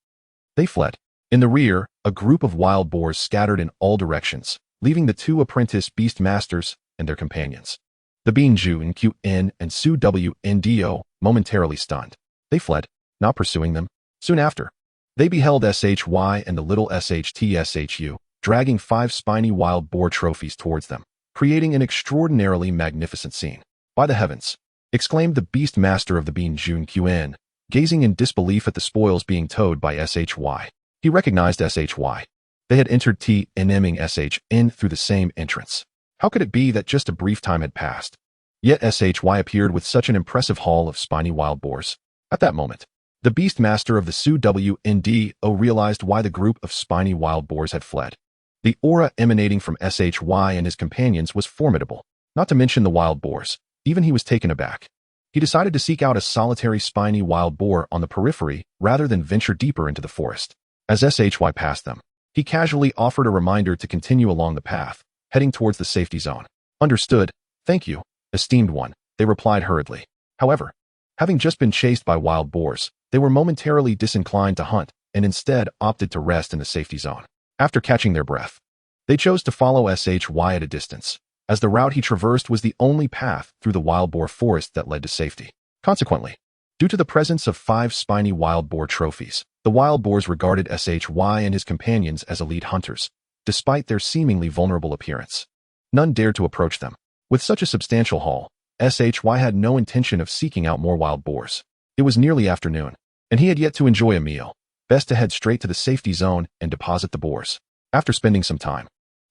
Speaker 1: They fled. In the rear, a group of wild boars scattered in all directions, leaving the 2 apprentice Beastmasters and their companions. The Beanju and QN and Su WNDO momentarily stunned. They fled, not pursuing them. Soon after, they beheld SHY and the little SHTSHU dragging 5 spiny wild boar trophies towards them, creating an extraordinarily magnificent scene. By the heavens! Exclaimed the Beastmaster of the Beanju QN, gazing in disbelief at the spoils being towed by SHY. He recognized SHY. They had entered Taming SHN through the same entrance. How could it be that just a brief time had passed? Yet SHY appeared with such an impressive haul of spiny wild boars. At that moment, the Beastmaster of the Su WNDO realized why the group of spiny wild boars had fled. The aura emanating from SHY and his companions was formidable, not to mention the wild boars. Even he was taken aback. He decided to seek out a solitary spiny wild boar on the periphery rather than venture deeper into the forest. As SHY passed them, he casually offered a reminder to continue along the path, heading towards the safety zone. Understood. Thank you, esteemed one, they replied hurriedly. However, having just been chased by wild boars, they were momentarily disinclined to hunt and instead opted to rest in the safety zone. After catching their breath, they chose to follow SHY at a distance, as the route he traversed was the only path through the wild boar forest that led to safety. Consequently, due to the presence of 5 spiny wild boar trophies, the wild boars regarded SHY and his companions as elite hunters, despite their seemingly vulnerable appearance. None dared to approach them. With such a substantial haul, SHY had no intention of seeking out more wild boars. It was nearly afternoon, and he had yet to enjoy a meal. Best to head straight to the safety zone and deposit the boars. After spending some time,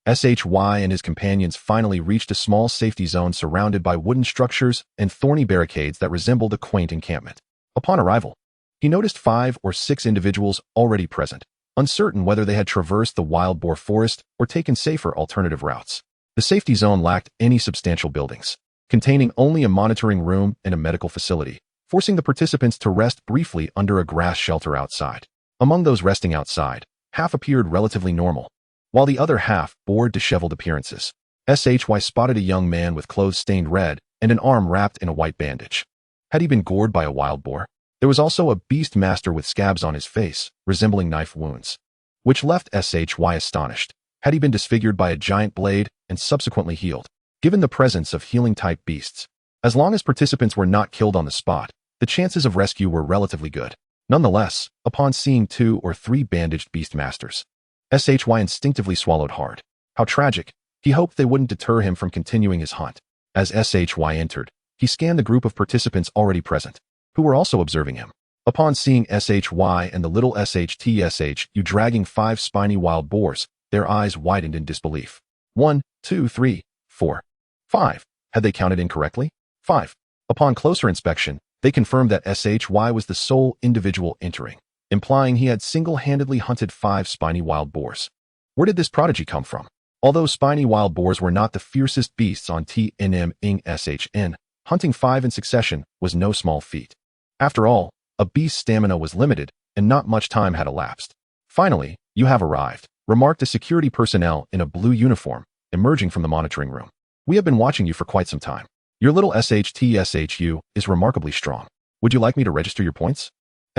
Speaker 1: SHY and his companions finally reached a small safety zone surrounded by wooden structures and thorny barricades that resembled a quaint encampment. Upon arrival, he noticed 5 or 6 individuals already present, uncertain whether they had traversed the wild boar forest or taken safer alternative routes. The safety zone lacked any substantial buildings, containing only a monitoring room and a medical facility, forcing the participants to rest briefly under a grass shelter outside. Among those resting outside, half appeared relatively normal, while the other half bore disheveled appearances. SHY spotted a young man with clothes stained red and an arm wrapped in a white bandage. Had he been gored by a wild boar? There was also a Beastmaster with scabs on his face, resembling knife wounds, which left SHY astonished. Had he been disfigured by a giant blade and subsequently healed? Given the presence of healing-type beasts, as long as participants were not killed on the spot, the chances of rescue were relatively good. Nonetheless, upon seeing 2 or 3 bandaged Beastmasters, SHY instinctively swallowed hard. How tragic. He hoped they wouldn't deter him from continuing his hunt. As SHY entered, he scanned the group of participants already present, who were also observing him. Upon seeing SHY and the little SHTSHU dragging 5 spiny wild boars, their eyes widened in disbelief. 1, 2, 3, 4, 5. Had they counted incorrectly? 5. Upon closer inspection, they confirmed that SHY was the sole individual entering, implying he had single-handedly hunted 5 spiny wild boars. Where did this prodigy come from? Although spiny wild boars were not the fiercest beasts on TNM-ing-SHN, hunting 5 in succession was no small feat. After all, a beast's stamina was limited, and not much time had elapsed. Finally, you have arrived, remarked a security personnel in a blue uniform, emerging from the monitoring room. We have been watching you for quite some time. Your little SHTSHU is remarkably strong. Would you like me to register your points?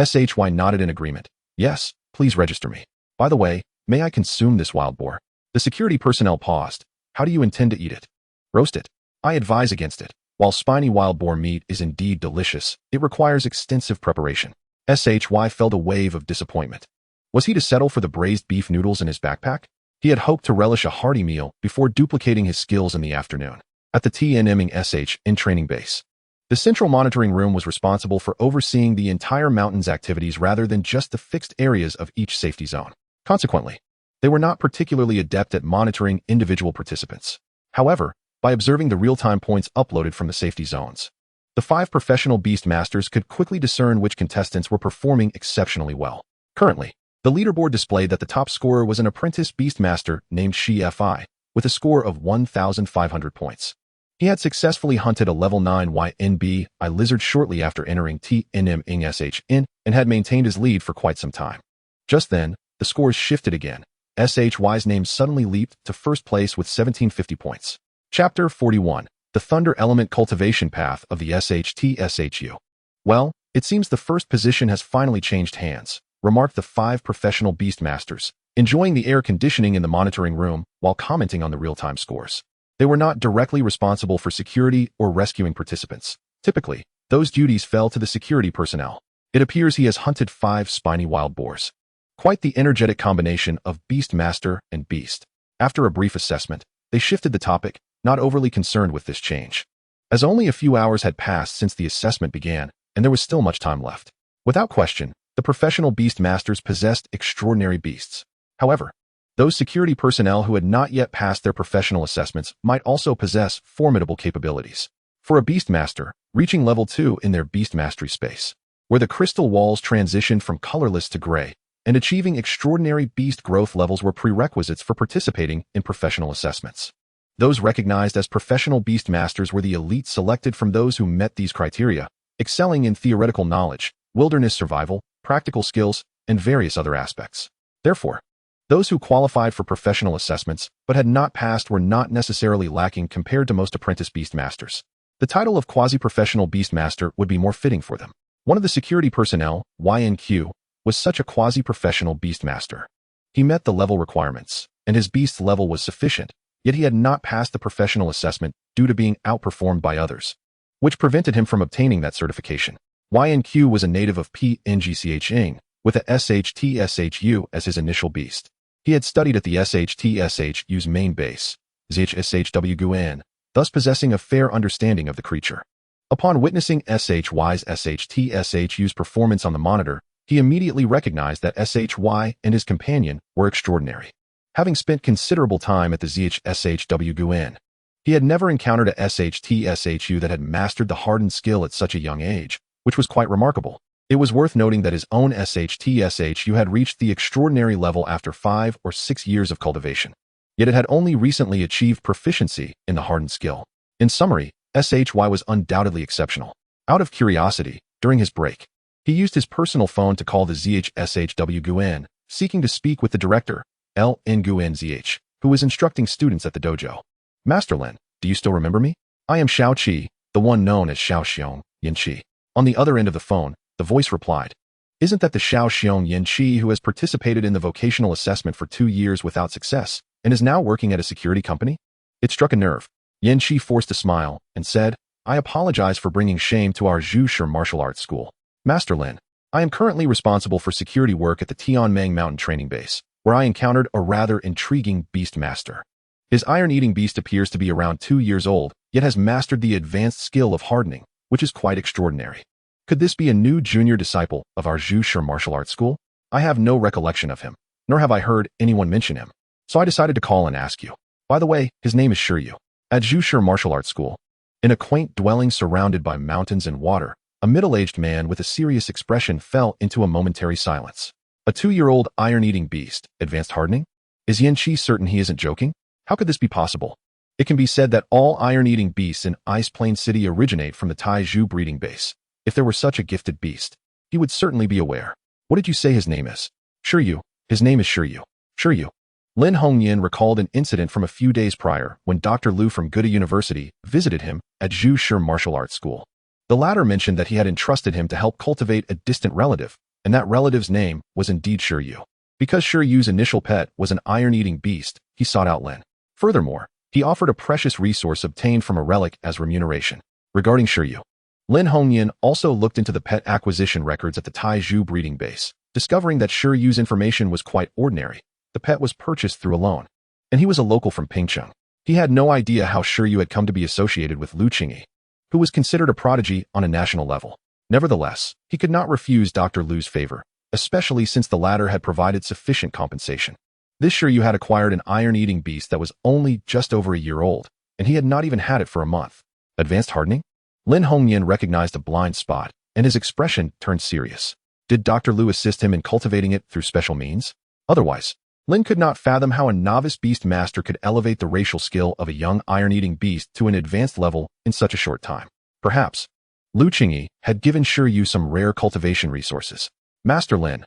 Speaker 1: SHY nodded in agreement. Yes, please register me. By the way, may I consume this wild boar? The security personnel paused. How do you intend to eat it? Roast it. I advise against it. While spiny wild boar meat is indeed delicious, it requires extensive preparation. SHY felt a wave of disappointment. Was he to settle for the braised beef noodles in his backpack? He had hoped to relish a hearty meal before duplicating his skills in the afternoon. At the TNMing-SH training base, the central monitoring room was responsible for overseeing the entire mountain's activities rather than just the fixed areas of each safety zone. Consequently, they were not particularly adept at monitoring individual participants. However, by observing the real-time points uploaded from the safety zones, the 5 professional Beastmasters could quickly discern which contestants were performing exceptionally well. Currently, the leaderboard displayed that the top scorer was an apprentice Beastmaster named Shi Fi, with a score of 1,500 points. He had successfully hunted a level 9 YNB lizard shortly after entering TNM-SHN and had maintained his lead for quite some time. Just then, the scores shifted again. SHY's name suddenly leaped to first place with 1,750 points. Chapter 41. The Thunder Element Cultivation Path of the SHTSHU. Well, it seems the first position has finally changed hands, remarked the 5 professional Beastmasters, enjoying the air conditioning in the monitoring room while commenting on the real-time scores. They were not directly responsible for security or rescuing participants. Typically, those duties fell to the security personnel. It appears he has hunted 5 spiny wild boars. Quite the energetic combination of Beastmaster and Beast. After a brief assessment, they shifted the topic, not overly concerned with this change. As only a few hours had passed since the assessment began, and there was still much time left. Without question, the professional Beastmasters possessed extraordinary beasts. However, those security personnel who had not yet passed their professional assessments might also possess formidable capabilities. For a Beastmaster, reaching level 2 in their Beast Mastery space, where the crystal walls transitioned from colorless to gray, and achieving extraordinary beast growth levels were prerequisites for participating in professional assessments. Those recognized as professional Beastmasters were the elite selected from those who met these criteria, excelling in theoretical knowledge, wilderness survival, practical skills, and various other aspects. Therefore, those who qualified for professional assessments but had not passed were not necessarily lacking compared to most apprentice Beastmasters. The title of quasi-professional Beastmaster would be more fitting for them. One of the security personnel, YNQ, was such a quasi-professional Beastmaster. He met the level requirements, and his beast's level was sufficient, yet he had not passed the professional assessment due to being outperformed by others, which prevented him from obtaining that certification. YNQ was a native of PNGCH-ing, with a SHTSHU as his initial beast. He had studied at the SHTSHU's main base, SHWGUN, thus possessing a fair understanding of the creature. Upon witnessing SHY's SHTSHU's performance on the monitor, he immediately recognized that SHY and his companion were extraordinary. Having spent considerable time at the SHWGUN, he had never encountered a SHTSHU that had mastered the hardened skill at such a young age, which was quite remarkable. It was worth noting that his own SHTSHU had reached the extraordinary level after 5 or 6 years of cultivation. Yet it had only recently achieved proficiency in the hardened skill. In summary, SHY was undoubtedly exceptional. Out of curiosity, during his break, he used his personal phone to call the SHWGUN, seeking to speak with the director, LNGUNZH, who was instructing students at the dojo. Master Lin, do you still remember me? I am Xiao Qi, the one known as Xiao Xiong Yin Qi. On the other end of the phone, the voice replied, Isn't that the Xiao Xiong Yin Qi who has participated in the vocational assessment for 2 years without success and is now working at a security company? It struck a nerve. Yin Qi forced a smile and said, I apologize for bringing shame to our Zhushi martial arts school. Master Lin, I am currently responsible for security work at the Tianming Mountain Training Base, where I encountered a rather intriguing Beastmaster. His iron-eating beast appears to be around 2 years old, yet has mastered the advanced skill of hardening, which is quite extraordinary. Could this be a new junior disciple of our Zhushi martial arts school? I have no recollection of him, nor have I heard anyone mention him, so I decided to call and ask you. By the way, his name is Shi Yu. At Zhushi martial arts school, in a quaint dwelling surrounded by mountains and water, a middle-aged man with a serious expression fell into a momentary silence. A 2-year-old iron-eating beast, advanced hardening? Is Yanqi certain he isn't joking? How could this be possible? It can be said that all iron-eating beasts in Ice Plain City originate from the Taizhou breeding base. If there were such a gifted beast, he would certainly be aware. What did you say his name is? Shi Yu. His name is Shi Yu. Shi Yu. Lin Hongyan recalled an incident from a few days prior when Dr. Liu from Goode University visited him at Zhu Shi Martial Arts School. The latter mentioned that he had entrusted him to help cultivate a distant relative, and that relative's name was indeed Shi Yu. Because Shi Yu's initial pet was an iron-eating beast, he sought out Lin. Furthermore, he offered a precious resource obtained from a relic as remuneration. Regarding Shi Yu, Lin Hongyan also looked into the pet acquisition records at the Taizhou breeding base, discovering that Shi Yu's information was quite ordinary. The pet was purchased through a loan, and he was a local from Pingcheng. He had no idea how Shi Yu had come to be associated with Lu Qingyi, who was considered a prodigy on a national level. Nevertheless, he could not refuse Dr. Liu's favor, especially since the latter had provided sufficient compensation. This Shi Yu had acquired an iron-eating beast that was only just over a year old, and he had not even had it for a month. Advanced hardening? Lin Hongyan recognized a blind spot, and his expression turned serious. Did Dr. Liu assist him in cultivating it through special means? Otherwise, Lin could not fathom how a novice Beastmaster could elevate the racial skill of a young iron-eating beast to an advanced level in such a short time. Perhaps, Lu Qingyi had given Shi Yu some rare cultivation resources. Master Lin,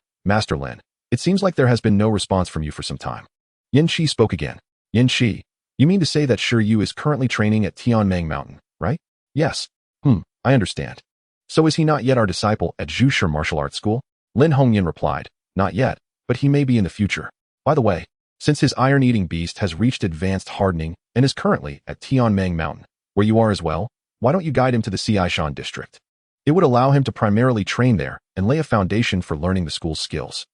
Speaker 1: it seems like there has been no response from you for some time. Yanqi spoke again. Yanqi, you mean to say that Shi Yu is currently training at Taming Mountain, right? Yes. I understand. So is he not yet our disciple at Zhu Shi Martial Arts School? Lin Hongyan replied, not yet, but he may be in the future. By the way, since his iron-eating beast has reached advanced hardening and is currently at Tianmeng Mountain, where you are as well, why don't you guide him to the Xiaishan district? It would allow him to primarily train there and lay a foundation for learning the school's skills.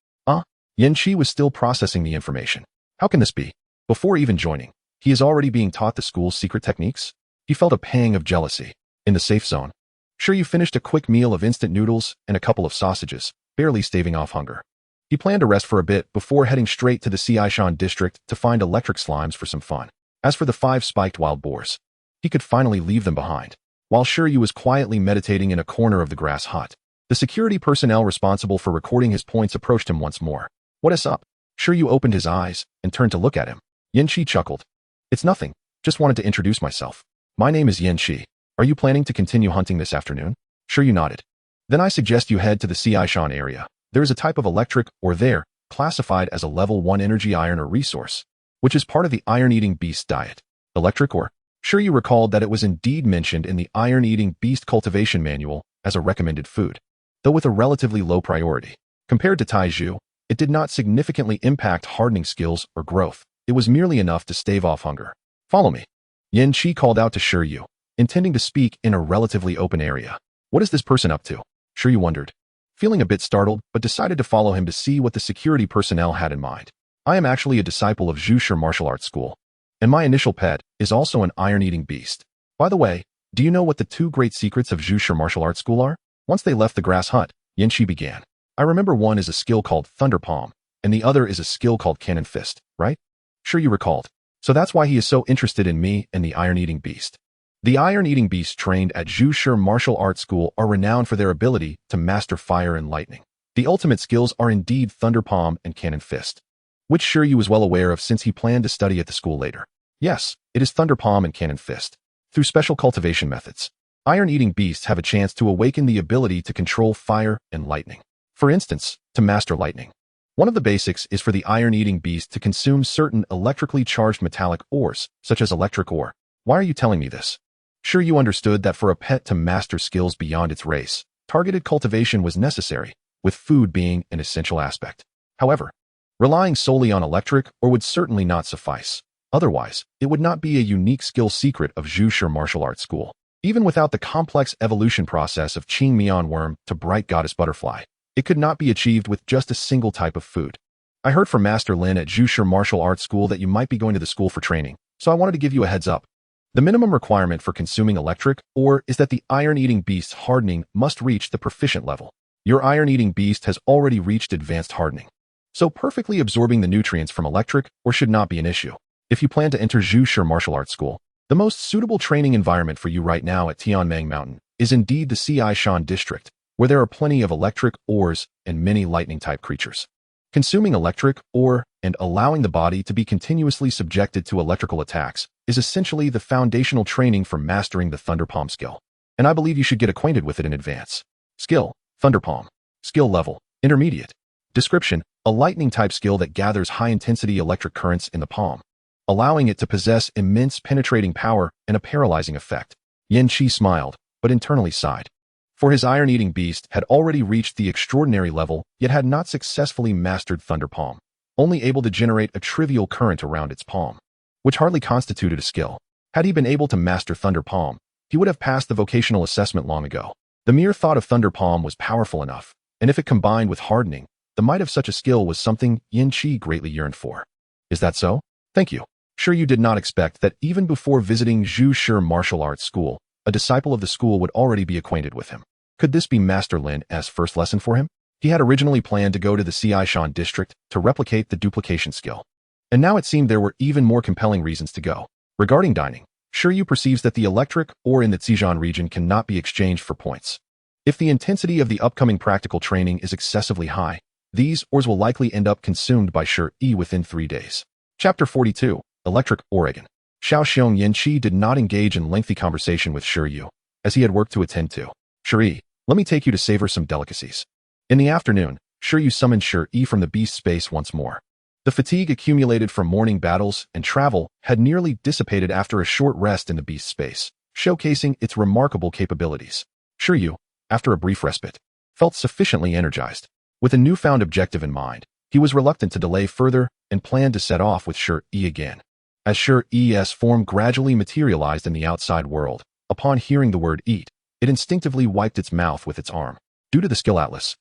Speaker 1: Yanqi was still processing the information. How can this be? Before even joining, he is already being taught the school's secret techniques? He felt a pang of jealousy. In the safe zone, Shi Yu finished a quick meal of instant noodles and a couple of sausages, barely staving off hunger. He planned to rest for a bit before heading straight to the Xiaishan district to find electric slimes for some fun. As for the 5 spiked wild boars, he could finally leave them behind. While Shi Yu was quietly meditating in a corner of the grass hut, the security personnel responsible for recording his points approached him once more. What is up? Shi Yu opened his eyes and turned to look at him. Yanqi chuckled. It's nothing. Just wanted to introduce myself. My name is Yanqi. Are you planning to continue hunting this afternoon? Shi Yu nodded. Then I suggest you head to the Xiaishan area. There is a type of electric ore there, classified as a level 1 energy iron or resource, which is part of the iron-eating beast diet. Electric ore? Shi Yu recalled that it was indeed mentioned in the iron-eating beast cultivation manual as a recommended food, though with a relatively low priority. Compared to Taizhou, it did not significantly impact hardening skills or growth. It was merely enough to stave off hunger. Follow me. Yanqi called out to Shi Yu, intending to speak in a relatively open area. What is this person up to? Shi Yu wondered, feeling a bit startled, but decided to follow him to see what the security personnel had in mind. I am actually a disciple of Zhu Shi Martial Arts School, and my initial pet is also an iron-eating beast. By the way, do you know what the 2 great secrets of Zhu Shi Martial Arts School are? Once they left the grass hut, Yanqi began. I remember one is a skill called Thunder Palm, and the other is a skill called Cannon Fist, right? Shi Yu recalled. So that's why he is so interested in me and the iron-eating beast. The iron-eating beasts trained at Zhu Shi Martial Arts School are renowned for their ability to master fire and lightning. The ultimate skills are indeed Thunder Palm and Cannon Fist, which Shi Yu was well aware of since he planned to study at the school later. Yes, it is Thunder Palm and Cannon Fist. Through special cultivation methods, iron-eating beasts have a chance to awaken the ability to control fire and lightning. For instance, to master lightning. One of the basics is for the iron-eating beast to consume certain electrically charged metallic ores, such as electric ore. Why are you telling me this? Shi Yu understood that for a pet to master skills beyond its race, targeted cultivation was necessary, with food being an essential aspect. However, relying solely on electric ore would certainly not suffice. Otherwise, it would not be a unique skill secret of Zhu Shi Martial Arts School. Even without the complex evolution process of Qing Mian worm to bright goddess butterfly, it could not be achieved with just a single type of food. I heard from Master Lin at Zhu Shi Martial Arts School that you might be going to the school for training, so I wanted to give you a heads up. The minimum requirement for consuming electric ore is that the iron-eating beast's hardening must reach the proficient level. Your iron-eating beast has already reached advanced hardening, so perfectly absorbing the nutrients from electric ore should not be an issue. If you plan to enter Zhu Shi Martial Arts School, the most suitable training environment for you right now at Tianmeng Mountain is indeed the Xiaishan district, where there are plenty of electric ores and many lightning-type creatures. Consuming electric ore and allowing the body to be continuously subjected to electrical attacks is essentially the foundational training for mastering the Thunder Palm skill, and I believe you should get acquainted with it in advance. Skill: Thunder Palm. Skill level: Intermediate. Description: a lightning-type skill that gathers high-intensity electric currents in the palm, allowing it to possess immense penetrating power and a paralyzing effect. Yan Qi smiled, but internally sighed. For his iron-eating beast had already reached the extraordinary level, yet had not successfully mastered Thunder Palm, only able to generate a trivial current around its palm, which hardly constituted a skill. Had he been able to master Thunder Palm, he would have passed the vocational assessment long ago. The mere thought of Thunder Palm was powerful enough, and if it combined with hardening, the might of such a skill was something Yan Qi greatly yearned for. Is that so? Thank you. Sure, you did not expect that even before visiting Zhu Shi martial arts school, a disciple of the school would already be acquainted with him. Could this be Master Lin's first lesson for him? He had originally planned to go to the Xiaishan district to replicate the duplication skill, and now it seemed there were even more compelling reasons to go. Regarding dining, Shi Yu perceives that the electric ore in the Zhejiang region cannot be exchanged for points. If the intensity of the upcoming practical training is excessively high, these ores will likely end up consumed by Shi Yu within 3 days. Chapter 42. Electric Oregon. Xiao Xiong Yan Qi did not engage in lengthy conversation with Shi Yu, as he had work to attend to. Shi, let me take you to savor some delicacies. In the afternoon, Shi Yu summoned Shi Yu from the beast space once more. The fatigue accumulated from morning battles and travel had nearly dissipated after a short rest in the beast space, showcasing its remarkable capabilities. Shi Yu, after a brief respite, felt sufficiently energized. With a newfound objective in mind, he was reluctant to delay further and planned to set off with Shi Yu again. As Shi Yu's form gradually materialized in the outside world, upon hearing the word eat, it instinctively wiped its mouth with its arm. Due to the skill atlas,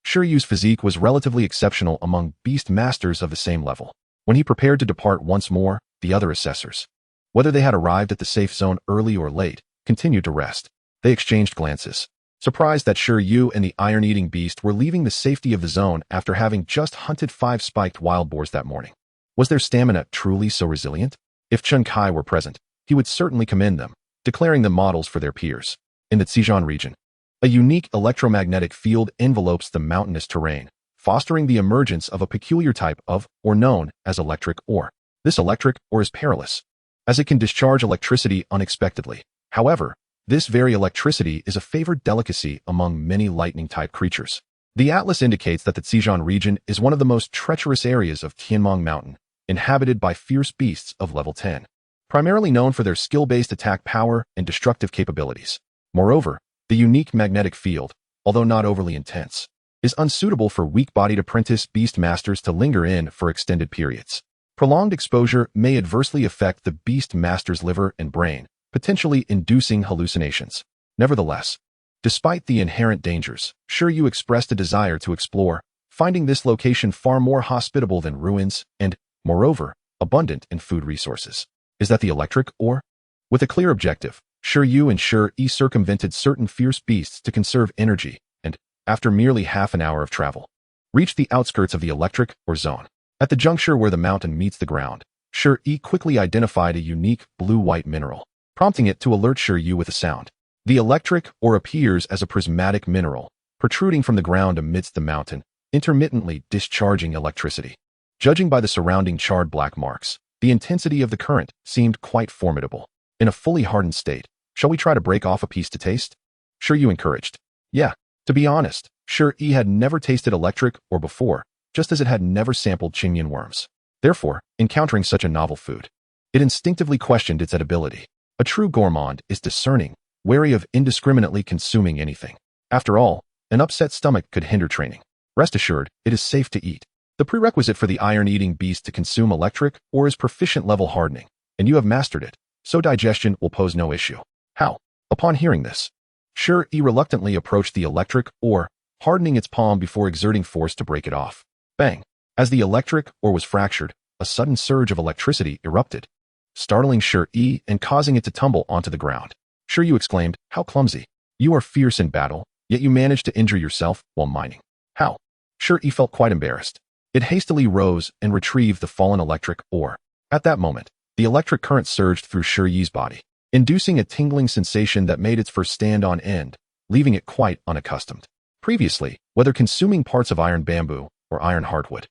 Speaker 1: Shi Yu's physique was relatively exceptional among Beastmasters of the same level. When he prepared to depart once more, the other assessors, whether they had arrived at the safe zone early or late, continued to rest. They exchanged glances, surprised that Shi Yu and the iron-eating beast were leaving the safety of the zone after having just hunted 5 spiked wild boars that morning. Was their stamina truly so resilient? If Chen Kai were present, he would certainly commend them, declaring them models for their peers. In the Zhejiang region, a unique electromagnetic field envelopes the mountainous terrain, fostering the emergence of a peculiar type of, or known as electric ore. This electric ore is perilous, as it can discharge electricity unexpectedly. However, this very electricity is a favored delicacy among many lightning-type creatures. The atlas indicates that the Zhejiang region is one of the most treacherous areas of Tianmong Mountain, inhabited by fierce beasts of level 10, primarily known for their skill-based attack power and destructive capabilities. Moreover, the unique magnetic field, although not overly intense, is unsuitable for weak-bodied apprentice Beastmasters to linger in for extended periods. Prolonged exposure may adversely affect the Beastmaster's liver and brain, potentially inducing hallucinations. Nevertheless, despite the inherent dangers, Shi Yu expressed a desire to explore, finding this location far more hospitable than ruins and, moreover, abundant in food resources. Is that the electric ore? With a clear objective, Shi Yu and Shi Yu circumvented certain fierce beasts to conserve energy and, after merely half an hour of travel, reached the outskirts of the electric ore zone. At the juncture where the mountain meets the ground, Shi Yu quickly identified a unique blue-white mineral, prompting it to alert Shi Yu with a sound. The electric ore appears as a prismatic mineral, protruding from the ground amidst the mountain, intermittently discharging electricity. Judging by the surrounding charred black marks, the intensity of the current seemed quite formidable. In a fully hardened state, shall we try to break off a piece to taste? Shi Yu encouraged. Yeah, to be honest, Shi Yu had never tasted electric ore before, just as it had never sampled Qingyan worms. Therefore, encountering such a novel food, it instinctively questioned its edibility. A true gourmand is discerning, wary of indiscriminately consuming anything. After all, an upset stomach could hinder training. Rest assured, it is safe to eat. The prerequisite for the iron-eating beast to consume electric ore is proficient level hardening, and you have mastered it, so digestion will pose no issue. How? Upon hearing this, Shi Yu reluctantly approached the electric ore, hardening its palm before exerting force to break it off. Bang! As the electric ore was fractured, a sudden surge of electricity erupted, startling Shi Yu and causing it to tumble onto the ground. Shi Yu exclaimed, "How clumsy! You are fierce in battle, yet you managed to injure yourself while mining. How?" Shi Yu felt quite embarrassed. It hastily rose and retrieved the fallen electric ore. At that moment, the electric current surged through Shi Yu's body, inducing a tingling sensation that made its fur stand on end, leaving it quite unaccustomed. Previously, whether consuming parts of iron bamboo or iron hardwood,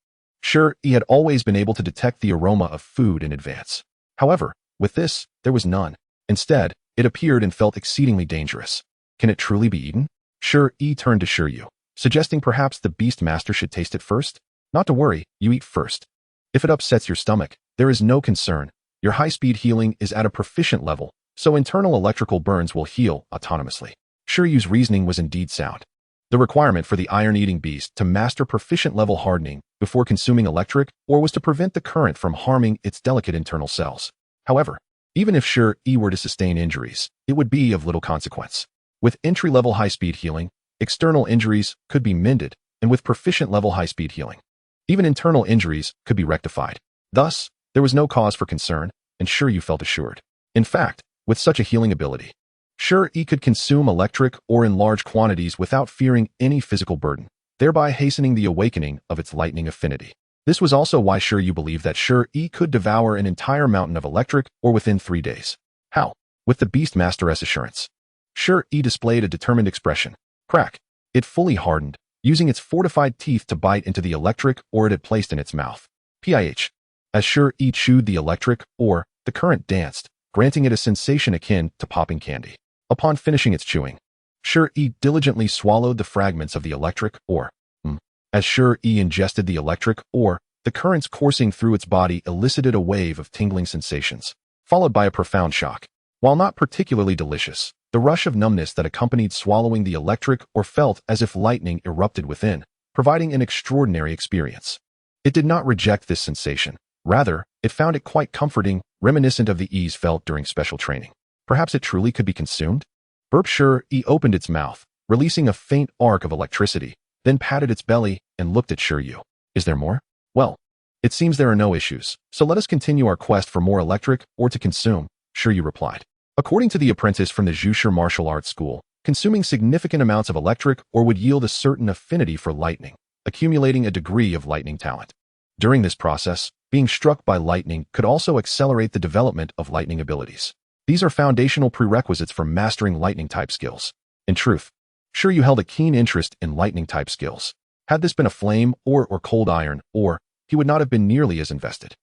Speaker 1: Sure, he had always been able to detect the aroma of food in advance. However, with this, there was none. Instead, it appeared and felt exceedingly dangerous. Can it truly be eaten? Sure, Yi turned to Shi Yu, suggesting perhaps the Beastmaster should taste it first. Not to worry, you eat first. If it upsets your stomach, there is no concern. Your high-speed healing is at a proficient level, so internal electrical burns will heal autonomously. Shi Yu's reasoning was indeed sound. The requirement for the iron-eating beast to master proficient-level hardening before consuming electric ore was to prevent the current from harming its delicate internal cells. However, even if Shi Yu were to sustain injuries, it would be of little consequence. With entry-level high-speed healing, external injuries could be mended, and with proficient-level high-speed healing, even internal injuries could be rectified. Thus, there was no cause for concern, and Shi Yu felt assured. In fact, with such a healing ability, Shi Yu could consume electric ore in large quantities without fearing any physical burden, thereby hastening the awakening of its lightning affinity. This was also why Shi Yu believed that Shi Yu could devour an entire mountain of electric ore within 3 days. How? With the Beastmaster's assurance. Shi Yu displayed a determined expression. Crack. It fully hardened, using its fortified teeth to bite into the electric ore it had placed in its mouth. PIH. As Shi Yu chewed the electric ore, the current danced, granting it a sensation akin to popping candy. Upon finishing its chewing, Shi Yu diligently swallowed the fragments of the electric ore. As Shi Yu ingested the electric ore, the currents coursing through its body elicited a wave of tingling sensations, followed by a profound shock. While not particularly delicious, the rush of numbness that accompanied swallowing the electric ore felt as if lightning erupted within, providing an extraordinary experience. It did not reject this sensation. Rather, it found it quite comforting, reminiscent of the ease felt during special training. Perhaps it truly could be consumed? Shi Yu opened its mouth, releasing a faint arc of electricity, then patted its belly and looked at Shi Yu. Is there more? Well, it seems there are no issues, so let us continue our quest for more electric ore to consume, Shi Yu replied. According to the apprentice from the Zhushi martial arts school, consuming significant amounts of electric ore would yield a certain affinity for lightning, accumulating a degree of lightning talent. During this process, being struck by lightning could also accelerate the development of lightning abilities. These are foundational prerequisites for mastering lightning-type skills. In truth, Shi Yu held a keen interest in lightning-type skills. Had this been a flame or cold iron ore, he would not have been nearly as invested.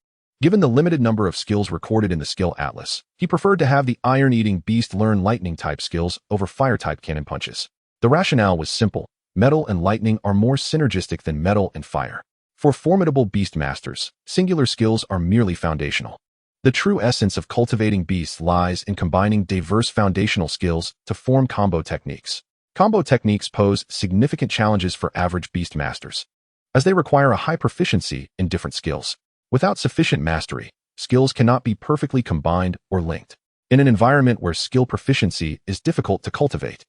Speaker 1: Given the limited number of skills recorded in the skill atlas, he preferred to have the iron-eating beast learn lightning-type skills over fire-type cannon punches. The rationale was simple. Metal and lightning are more synergistic than metal and fire. For formidable beastmasters, singular skills are merely foundational. The true essence of cultivating beasts lies in combining diverse foundational skills to form combo techniques. Combo techniques pose significant challenges for average beastmasters, as they require a high proficiency in different skills. Without sufficient mastery, skills cannot be perfectly combined or linked. In an environment where skill proficiency is difficult to cultivate,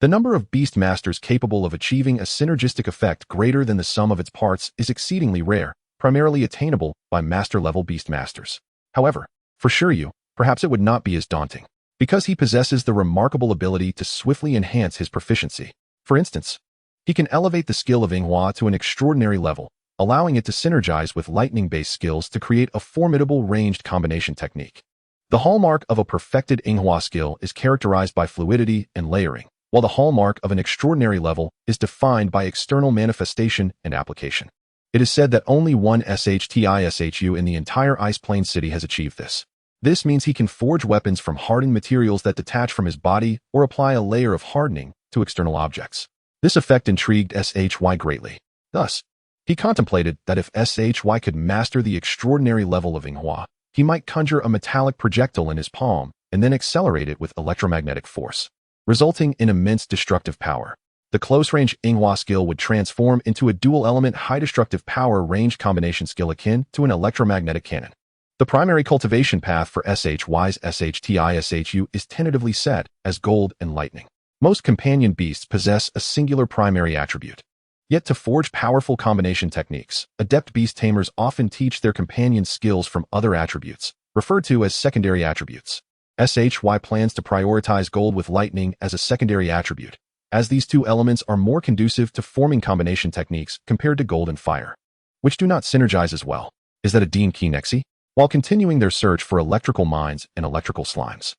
Speaker 1: the number of beastmasters capable of achieving a synergistic effect greater than the sum of its parts is exceedingly rare, primarily attainable by master-level beastmasters. However, for Shi Yu, perhaps it would not be as daunting, because he possesses the remarkable ability to swiftly enhance his proficiency. For instance, he can elevate the skill of Yinghua to an extraordinary level, allowing it to synergize with lightning-based skills to create a formidable ranged combination technique. The hallmark of a perfected Yinghua skill is characterized by fluidity and layering, while the hallmark of an extraordinary level is defined by external manifestation and application. It is said that only one SHTISHU in the entire Ice Plain City has achieved this. This means he can forge weapons from hardened materials that detach from his body or apply a layer of hardening to external objects. This effect intrigued SHY greatly. Thus, he contemplated that if SHY could master the extraordinary level of Yinghua, he might conjure a metallic projectile in his palm and then accelerate it with electromagnetic force, resulting in immense destructive power. The close-range Yinghua skill would transform into a dual-element high-destructive power range combination skill akin to an electromagnetic cannon. The primary cultivation path for SHY's SHTISHU is tentatively set as gold and lightning. Most companion beasts possess a singular primary attribute. Yet to forge powerful combination techniques, adept beast tamers often teach their companions skills from other attributes, referred to as secondary attributes. SHY plans to prioritize gold with lightning as a secondary attribute, as these two elements are more conducive to forming combination techniques compared to gold and fire, which do not synergize as well. Is that a Dean Key Nexi? While continuing their search for electrical mines and electrical slimes,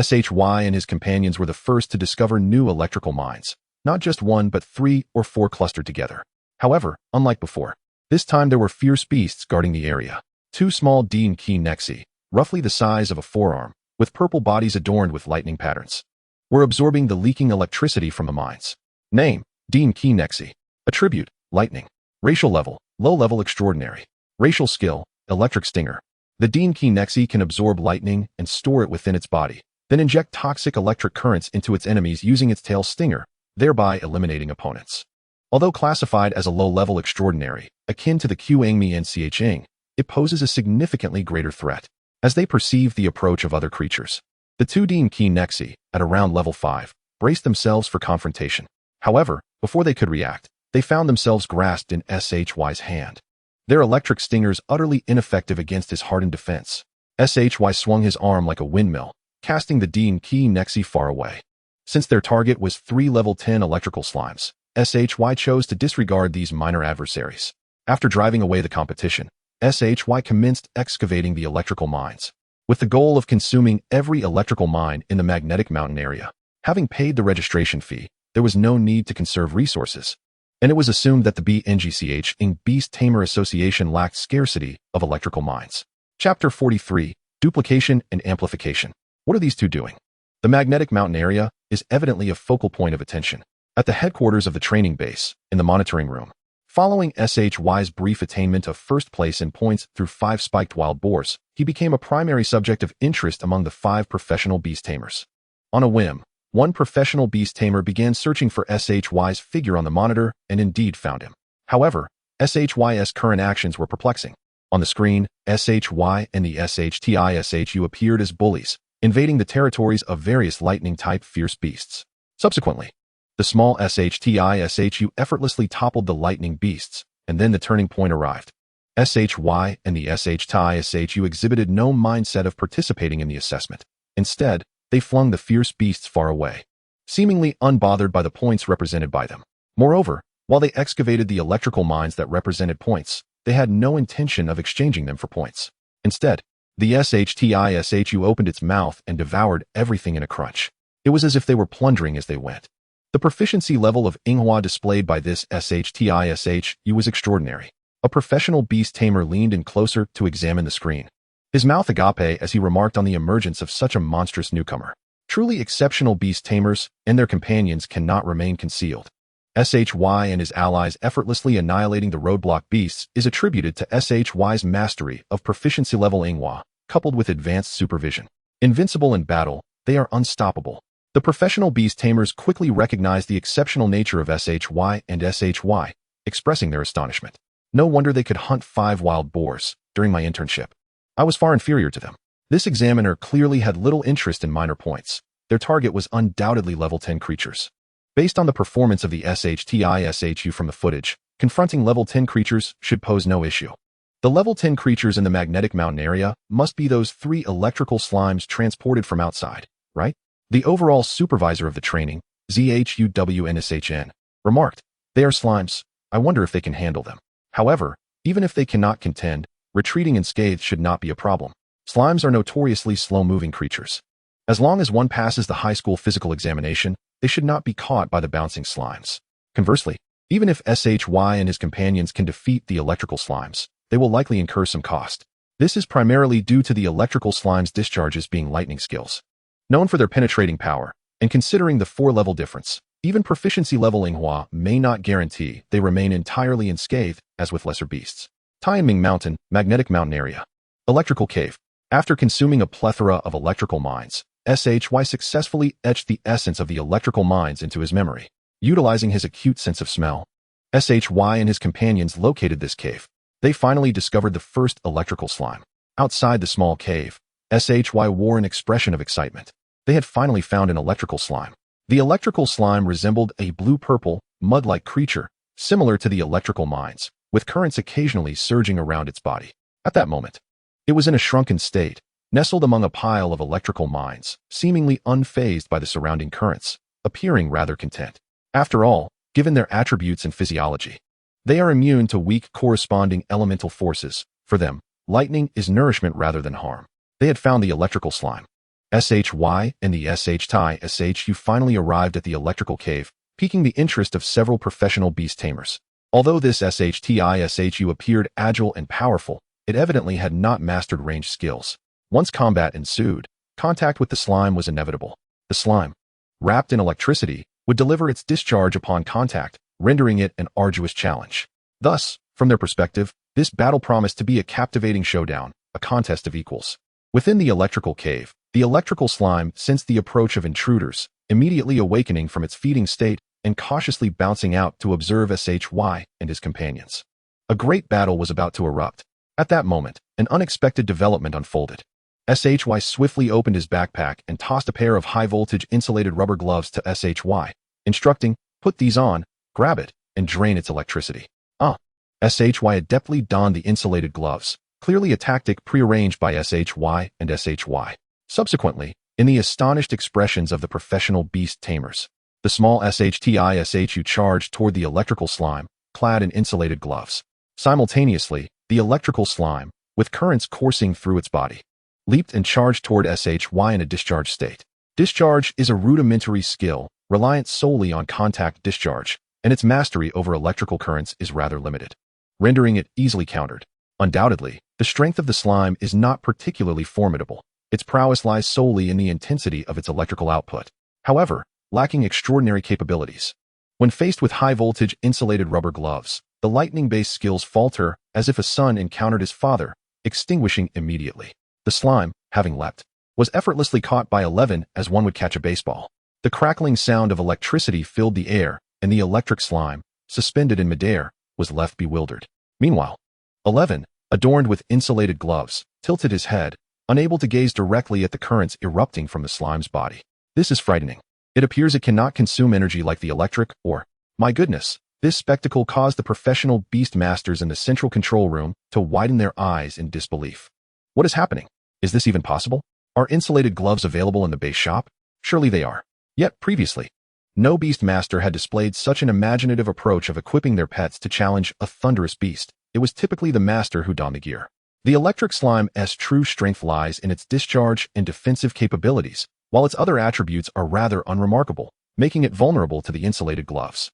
Speaker 1: SHY and his companions were the first to discover new electrical mines, not just one but 3 or 4 clustered together. However, unlike before, This time there were fierce beasts guarding the area. Two small Dean Key Nexi, roughly the size of a forearm, with purple bodies adorned with lightning patterns, were absorbing the leaking electricity from the mines. Name: Dean Key Nexi. Attribute: lightning. Racial level: low-level extraordinary. Racial skill: electric stinger. The Dean Key Nexi can absorb lightning and store it within its body, then inject toxic electric currents into its enemies using its tail stinger, thereby eliminating opponents. Although classified as a low-level extraordinary, akin to the Qingmi and Xiang, it poses a significantly greater threat, as they perceive the approach of other creatures. The two Dean Key Nexi, at around level 5, braced themselves for confrontation. However, before they could react, they found themselves grasped in SHY's hand. Their electric stingers utterly ineffective against his hardened defense. SHY swung his arm like a windmill, casting the Dean Key Nexi far away. Since their target was 3 level 10 electrical slimes, SHY chose to disregard these minor adversaries. After driving away the competition, SHY commenced excavating the electrical mines, with the goal of consuming every electrical mine in the magnetic mountain area. Having paid the registration fee, there was no need to conserve resources, and it was assumed that the BNGCH Beast Tamer Association lacked scarcity of electrical mines. Chapter 43, Duplication and Amplification. What are these two doing? The magnetic mountain area is evidently a focal point of attention. At the headquarters of the training base, in the monitoring room, following SHY's brief attainment of first place in points through 5 spiked wild boars, he became a primary subject of interest among the 5 professional beast tamers. On a whim, one professional beast tamer began searching for SHY's figure on the monitor and indeed found him. However, SHY's current actions were perplexing. On the screen, SHY and the SHTISHU appeared as bullies, invading the territories of various lightning-type fierce beasts. Subsequently, the small SHTISHU effortlessly toppled the lightning beasts, and then the turning point arrived. SHY and the SHTISHU exhibited no mindset of participating in the assessment. Instead, they flung the fierce beasts far away, seemingly unbothered by the points represented by them. Moreover, while they excavated the electrical mines that represented points, they had no intention of exchanging them for points. Instead, the SHTISHU opened its mouth and devoured everything in a crunch. It was as if they were plundering as they went. The proficiency level of Inghua displayed by this SHTISHU was extraordinary. A professional beast tamer leaned in closer to examine the screen, his mouth agape as he remarked on the emergence of such a monstrous newcomer. Truly exceptional beast tamers and their companions cannot remain concealed. SHY and his allies effortlessly annihilating the roadblock beasts is attributed to SHY's mastery of proficiency level Inghua, coupled with advanced supervision. Invincible in battle, they are unstoppable. The professional beast tamers quickly recognized the exceptional nature of SHY and SHY, expressing their astonishment. No wonder they could hunt 5 wild boars during my internship. I was far inferior to them. This examiner clearly had little interest in minor points. Their target was undoubtedly level 10 creatures. Based on the performance of the SHTISHU from the footage, confronting level 10 creatures should pose no issue. The level 10 creatures in the magnetic mountain area must be those 3 electrical slimes transported from outside, right? The overall supervisor of the training, ZHUWNSHN, remarked, "They are slimes. I wonder if they can handle them." However, even if they cannot contend, retreating unscathed should not be a problem. Slimes are notoriously slow-moving creatures. As long as one passes the high school physical examination, they should not be caught by the bouncing slimes. Conversely, even if SHY and his companions can defeat the electrical slimes, they will likely incur some cost. This is primarily due to the electrical slimes' discharges being lightning skills. Known for their penetrating power, and considering the 4-level difference, even proficiency level Inghua may not guarantee they remain entirely unscathed as with lesser beasts. Taming Mountain, Magnetic Mountain Area. Electrical Cave. After consuming a plethora of electrical mines, SHY successfully etched the essence of the electrical mines into his memory. Utilizing his acute sense of smell, SHY and his companions located this cave. They finally discovered the first electrical slime. Outside the small cave, SHY wore an expression of excitement. They had finally found an electrical slime. The electrical slime resembled a blue-purple, mud-like creature, similar to the electrical mines, with currents occasionally surging around its body. At that moment, it was in a shrunken state, nestled among a pile of electrical mines, seemingly unfazed by the surrounding currents, appearing rather content. After all, given their attributes and physiology, they are immune to weak corresponding elemental forces. For them, lightning is nourishment rather than harm. They had found the electrical slime. SHY and the SHTISHU finally arrived at the electrical cave, piquing the interest of several professional beast tamers. Although this SHTISHU appeared agile and powerful, it evidently had not mastered range skills. Once combat ensued, contact with the slime was inevitable. The slime, wrapped in electricity, would deliver its discharge upon contact, rendering it an arduous challenge. Thus, from their perspective, this battle promised to be a captivating showdown, a contest of equals. Within the electrical cave, the electrical slime sensed the approach of intruders, immediately awakening from its feeding state and cautiously bouncing out to observe SHY and his companions. A great battle was about to erupt. At that moment, an unexpected development unfolded. SHY swiftly opened his backpack and tossed a pair of high-voltage insulated rubber gloves to SHY, instructing, "Put these on, grab it, and drain its electricity." SHY adeptly donned the insulated gloves, clearly a tactic prearranged by SHY and SHY. Subsequently, in the astonished expressions of the professional beast tamers, the small SHTISHU charged toward the electrical slime, clad in insulated gloves. Simultaneously, the electrical slime, with currents coursing through its body, leaped and charged toward SHY in a discharge state. Discharge is a rudimentary skill, reliant solely on contact discharge, and its mastery over electrical currents is rather limited, rendering it easily countered. Undoubtedly, the strength of the slime is not particularly formidable. Its prowess lies solely in the intensity of its electrical output, however, lacking extraordinary capabilities. When faced with high-voltage insulated rubber gloves, the lightning-based skills falter as if a son encountered his father, extinguishing immediately. The slime, having leapt, was effortlessly caught by 11 as one would catch a baseball. The crackling sound of electricity filled the air, and the electric slime, suspended in midair, was left bewildered. Meanwhile, 11, adorned with insulated gloves, tilted his head, unable to gaze directly at the currents erupting from the slime's body. This is frightening. It appears it cannot consume energy like the electric, or, my goodness, this spectacle caused the professional Beastmasters in the central control room to widen their eyes in disbelief. What is happening? Is this even possible? Are insulated gloves available in the base shop? Surely they are. Yet, previously, no Beastmaster had displayed such an imaginative approach of equipping their pets to challenge a thunderous beast. It was typically the master who donned the gear. The electric slime's true strength lies in its discharge and defensive capabilities, while its other attributes are rather unremarkable, making it vulnerable to the insulated gloves.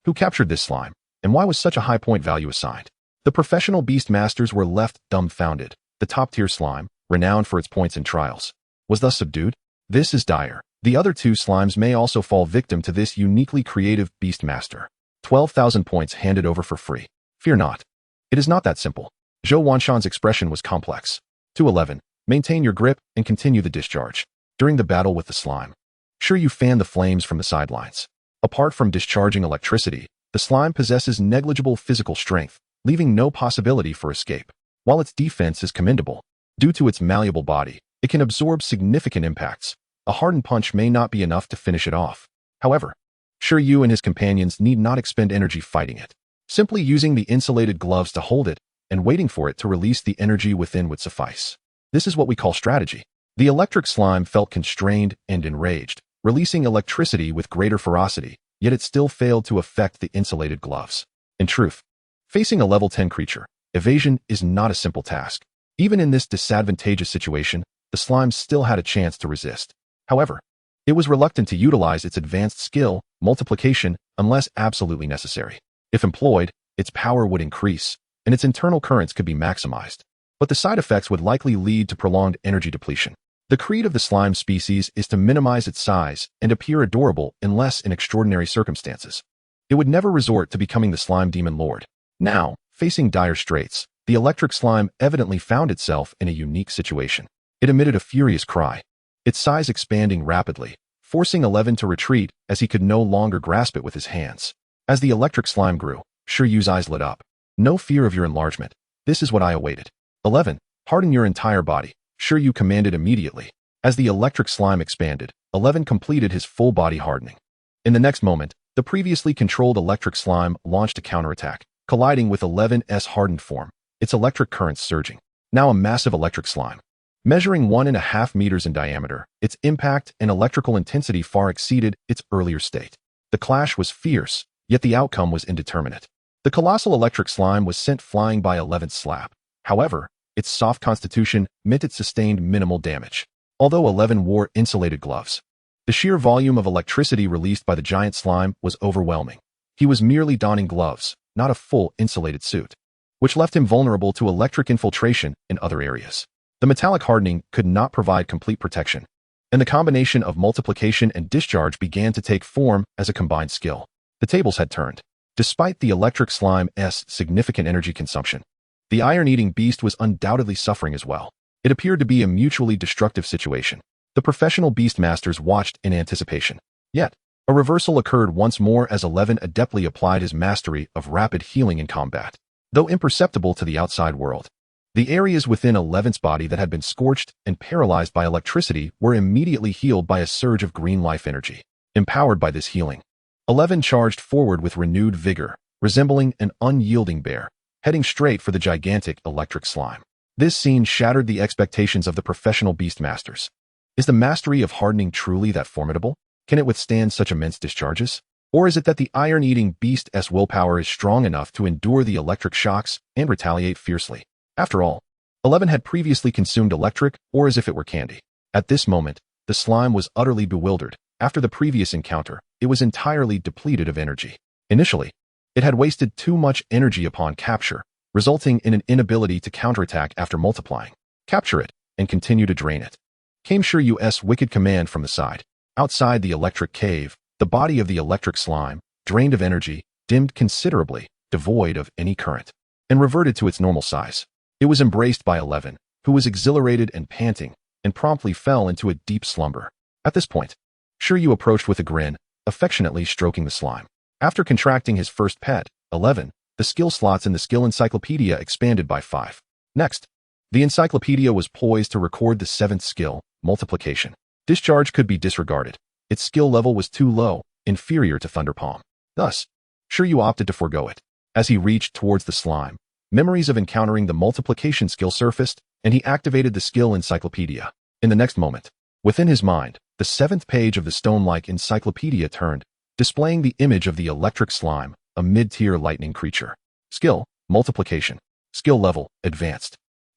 Speaker 1: Who captured this slime, and why was such a high point value assigned? The professional Beastmasters were left dumbfounded. The top-tier slime, renowned for its points in trials, was thus subdued. This is dire. The other two slimes may also fall victim to this uniquely creative Beastmaster. 12,000 points handed over for free. Fear not. It is not that simple. Zhou Wanshan's expression was complex. 211. Maintain your grip and continue the discharge. During the battle with the slime, Shi Yu fanned the flames from the sidelines. Apart from discharging electricity, the slime possesses negligible physical strength, leaving no possibility for escape. While its defense is commendable, due to its malleable body, it can absorb significant impacts. A hardened punch may not be enough to finish it off. However, Shi Yu and his companions need not expend energy fighting it. Simply using the insulated gloves to hold it and waiting for it to release the energy within would suffice. This is what we call strategy. The electric slime felt constrained and enraged, releasing electricity with greater ferocity, yet it still failed to affect the insulated gloves. In truth, facing a level 10 creature, evasion is not a simple task. Even in this disadvantageous situation, the slime still had a chance to resist. However, it was reluctant to utilize its advanced skill, multiplication, unless absolutely necessary. If employed, its power would increase, and its internal currents could be maximized. But the side effects would likely lead to prolonged energy depletion. The creed of the slime species is to minimize its size and appear adorable unless in extraordinary circumstances. It would never resort to becoming the slime demon lord. Now, facing dire straits, the electric slime evidently found itself in a unique situation. It emitted a furious cry, its size expanding rapidly, forcing 11 to retreat as he could no longer grasp it with his hands. As the electric slime grew, Shi Yu's eyes lit up. No fear of your enlargement. This is what I awaited. 11. Harden your entire body, Shi Yu commanded immediately. As the electric slime expanded, 11 completed his full body hardening. In the next moment, the previously controlled electric slime launched a counterattack, colliding with 11's hardened form, its electric currents surging. Now a massive electric slime. Measuring 1.5 meters in diameter, its impact and electrical intensity far exceeded its earlier state. The clash was fierce, yet the outcome was indeterminate. The colossal electric slime was sent flying by 11's slap. However, its soft constitution meant it sustained minimal damage. Although 11 wore insulated gloves, the sheer volume of electricity released by the giant slime was overwhelming. He was merely donning gloves, not a full insulated suit, which left him vulnerable to electric infiltration in other areas. The metallic hardening could not provide complete protection, and the combination of multiplication and discharge began to take form as a combined skill. The tables had turned. Despite the electric slime's significant energy consumption, the iron-eating beast was undoubtedly suffering as well. It appeared to be a mutually destructive situation. The professional Beastmasters watched in anticipation. Yet, a reversal occurred once more as 11 adeptly applied his mastery of rapid healing in combat. Though imperceptible to the outside world, the areas within 11's body that had been scorched and paralyzed by electricity were immediately healed by a surge of green life energy. Empowered by this healing, 11 charged forward with renewed vigor, resembling an unyielding bear, heading straight for the gigantic electric slime. This scene shattered the expectations of the professional Beastmasters. Is the mastery of hardening truly that formidable? Can it withstand such immense discharges? Or is it that the iron-eating beast's willpower is strong enough to endure the electric shocks and retaliate fiercely? After all, 11 had previously consumed electric or as if it were candy. At this moment, the slime was utterly bewildered. After the previous encounter, it was entirely depleted of energy. Initially, it had wasted too much energy upon capture, resulting in an inability to counterattack after multiplying. Capture it and continue to drain it, came Shi Yu's wicked command from the side. Outside the electric cave, the body of the electric slime, drained of energy, dimmed considerably, devoid of any current, and reverted to its normal size. It was embraced by 11, who was exhilarated and panting, and promptly fell into a deep slumber. At this point, Shi Yu approached with a grin, affectionately stroking the slime. After contracting his first pet, 11, the skill slots in the skill encyclopedia expanded by 5. Next, the encyclopedia was poised to record the 7th skill, multiplication. Discharge could be disregarded. Its skill level was too low, inferior to Thunder Palm. Thus, Shi Yu opted to forego it. As he reached towards the slime, memories of encountering the multiplication skill surfaced, and he activated the skill encyclopedia. In the next moment, within his mind, the 7th page of the stone-like encyclopedia turned, displaying the image of the electric slime, a mid-tier lightning creature. Skill, multiplication. Skill level, advanced.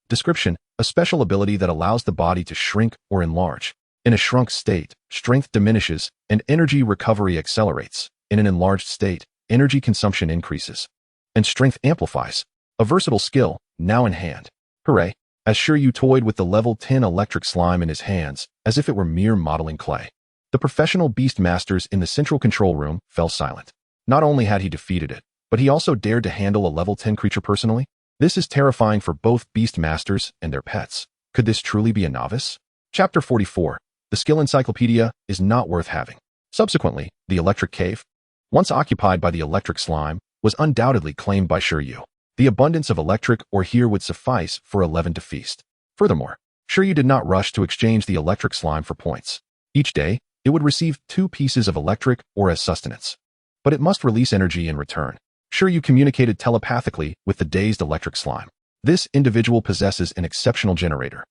Speaker 1: Description, a special ability that allows the body to shrink or enlarge. In a shrunk state, strength diminishes and energy recovery accelerates. In an enlarged state, energy consumption increases and strength amplifies. A versatile skill, now in hand. Hooray! As Shi Yu toyed with the level 10 electric slime in his hands, as if it were mere modeling clay, the professional Beastmasters in the central control room fell silent. Not only had he defeated it, but he also dared to handle a level 10 creature personally? This is terrifying for both Beastmasters and their pets. Could this truly be a novice? Chapter 44. The skill encyclopedia is not worth having. Subsequently, the electric cave, once occupied by the electric slime, was undoubtedly claimed by Shi Yu. The abundance of electric ore here would suffice for 11 to feast. Furthermore, Shi Yu did not rush to exchange the electric slime for points. Each day, it would receive 2 pieces of electric ore as sustenance. But it must release energy in return. Shi Yu communicated telepathically with the dazed electric slime. This individual possesses an exceptional generator,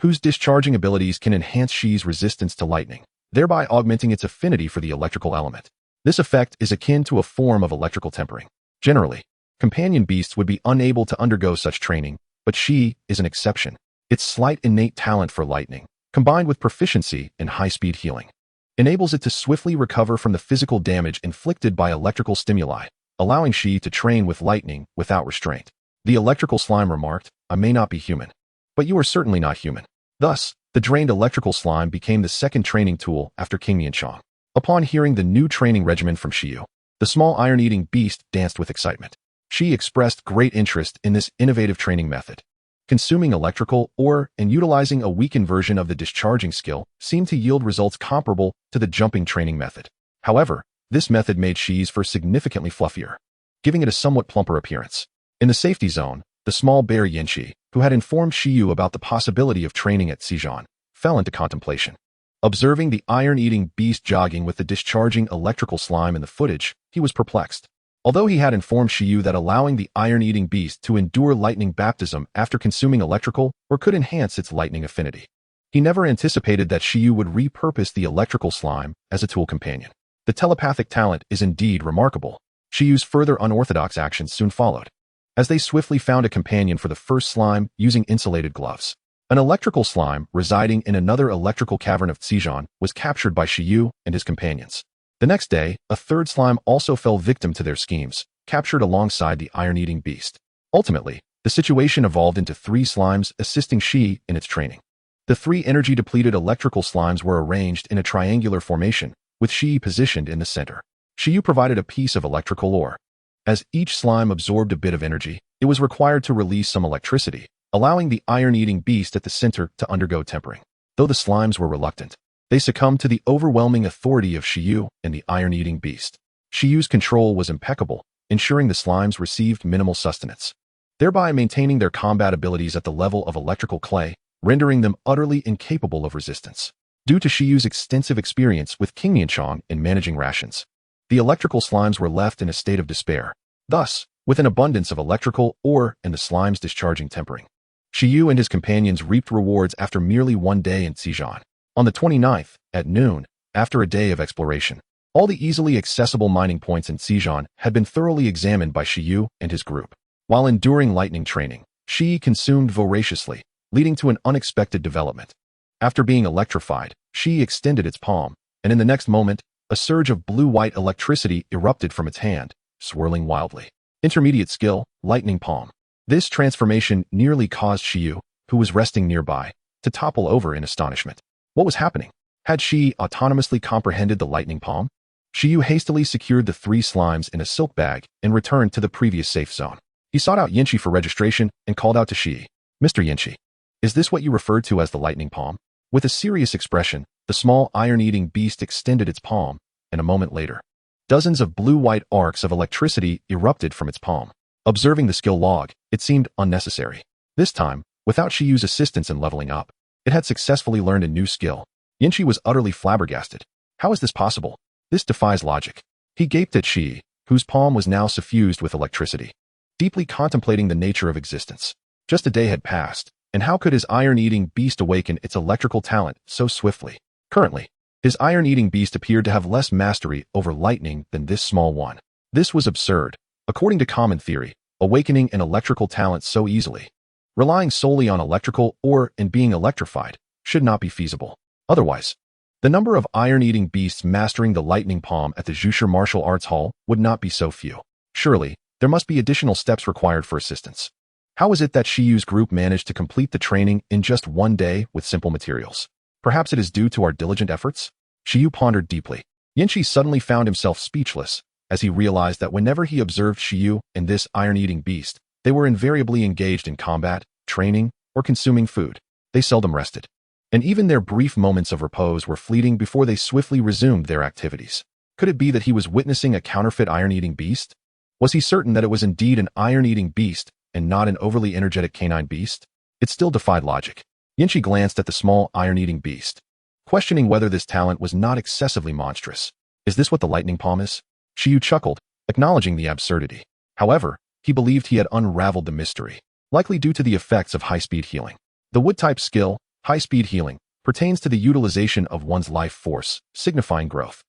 Speaker 1: whose discharging abilities can enhance Shi's resistance to lightning, thereby augmenting its affinity for the electrical element. This effect is akin to a form of electrical tempering. Generally, companion beasts would be unable to undergo such training, but Shi is an exception. Its slight innate talent for lightning, combined with proficiency in high-speed healing, enables it to swiftly recover from the physical damage inflicted by electrical stimuli, allowing Shi to train with lightning without restraint. The electrical slime remarked, "I may not be human, but you are certainly not human." Thus, the drained electrical slime became the second training tool after King Mianchong. Upon hearing the new training regimen from Shi Yu, the small iron-eating beast danced with excitement. Shi expressed great interest in this innovative training method. Consuming electrical ore and utilizing a weakened version of the discharging skill seemed to yield results comparable to the jumping training method. However, this method made Shi's fur significantly fluffier, giving it a somewhat plumper appearance. In the safety zone, the small bear Yanqi, who had informed Shi Yu about the possibility of training at Xi'an, fell into contemplation. Observing the iron-eating beast jogging with the discharging electrical slime in the footage, he was perplexed. Although he had informed Shi Yu that allowing the iron-eating beast to endure lightning baptism after consuming electrical or could enhance its lightning affinity, he never anticipated that Shi Yu would repurpose the electrical slime as a tool companion. The telepathic talent is indeed remarkable. Shi Yu's further unorthodox actions soon followed, as they swiftly found a companion for the first slime using insulated gloves. An electrical slime residing in another electrical cavern of Xi'an was captured by Shi Yu and his companions. The next day, a third slime also fell victim to their schemes, captured alongside the iron-eating beast. Ultimately, the situation evolved into 3 slimes assisting Shi in its training. The 3 energy-depleted electrical slimes were arranged in a triangular formation, with Shi positioned in the center. Shi Yu provided a piece of electrical ore. As each slime absorbed a bit of energy, it was required to release some electricity, allowing the iron-eating beast at the center to undergo tempering. Though the slimes were reluctant, they succumbed to the overwhelming authority of Shi Yu and the iron-eating beast. Shi Yu's control was impeccable, ensuring the slimes received minimal sustenance, thereby maintaining their combat abilities at the level of electrical clay, rendering them utterly incapable of resistance. Due to Shi Yu's extensive experience with King Nianchong in managing rations, the electrical slimes were left in a state of despair. Thus, with an abundance of electrical ore and the slimes discharging tempering, Shi Yu and his companions reaped rewards after merely 1 day in Xi'an. On the 29th, at noon, after a day of exploration, all the easily accessible mining points in Xi'an had been thoroughly examined by Shi Yu and his group. While enduring lightning training, Shi consumed voraciously, leading to an unexpected development. After being electrified, Shi extended its palm, and in the next moment, a surge of blue-white electricity erupted from its hand, swirling wildly. Intermediate skill, lightning palm. This transformation nearly caused Shi Yu, who was resting nearby, to topple over in astonishment. What was happening? Had Shi autonomously comprehended the lightning palm? Shi Yu hastily secured the 3 slimes in a silk bag and returned to the previous safe zone. He sought out Yanqi for registration and called out to Shi. Mr. Yanqi, is this what you referred to as the lightning palm? With a serious expression, the small iron-eating beast extended its palm, and a moment later, dozens of blue-white arcs of electricity erupted from its palm. Observing the skill log, it seemed unnecessary. This time, without Shi Yu's assistance in leveling up, it had successfully learned a new skill. Yanqi was utterly flabbergasted. How is this possible? This defies logic. He gaped at Shi, whose palm was now suffused with electricity, deeply contemplating the nature of existence. Just a day had passed, and how could his iron-eating beast awaken its electrical talent so swiftly? Currently, his iron-eating beast appeared to have less mastery over lightning than this small one. This was absurd. According to common theory, awakening an electrical talent so easily, relying solely on electrical ore and being electrified, should not be feasible. Otherwise, the number of iron-eating beasts mastering the lightning palm at the Zhushi Martial Arts Hall would not be so few. Surely, there must be additional steps required for assistance. How is it that Shi Yu's group managed to complete the training in just 1 day with simple materials? Perhaps it is due to our diligent efforts? Shi Yu pondered deeply. Yanqi suddenly found himself speechless, as he realized that whenever he observed Shi Yu and this iron-eating beast, they were invariably engaged in combat, training, or consuming food. They seldom rested, and even their brief moments of repose were fleeting before they swiftly resumed their activities. Could it be that he was witnessing a counterfeit iron-eating beast? Was he certain that it was indeed an iron-eating beast and not an overly energetic canine beast? It still defied logic. Yanqi glanced at the small iron-eating beast, questioning whether this talent was not excessively monstrous. Is this what the lightning palm is? Shi Yu chuckled, acknowledging the absurdity. However, he believed he had unraveled the mystery, likely due to the effects of high-speed healing. The wood-type skill, high-speed healing, pertains to the utilization of one's life force, signifying growth.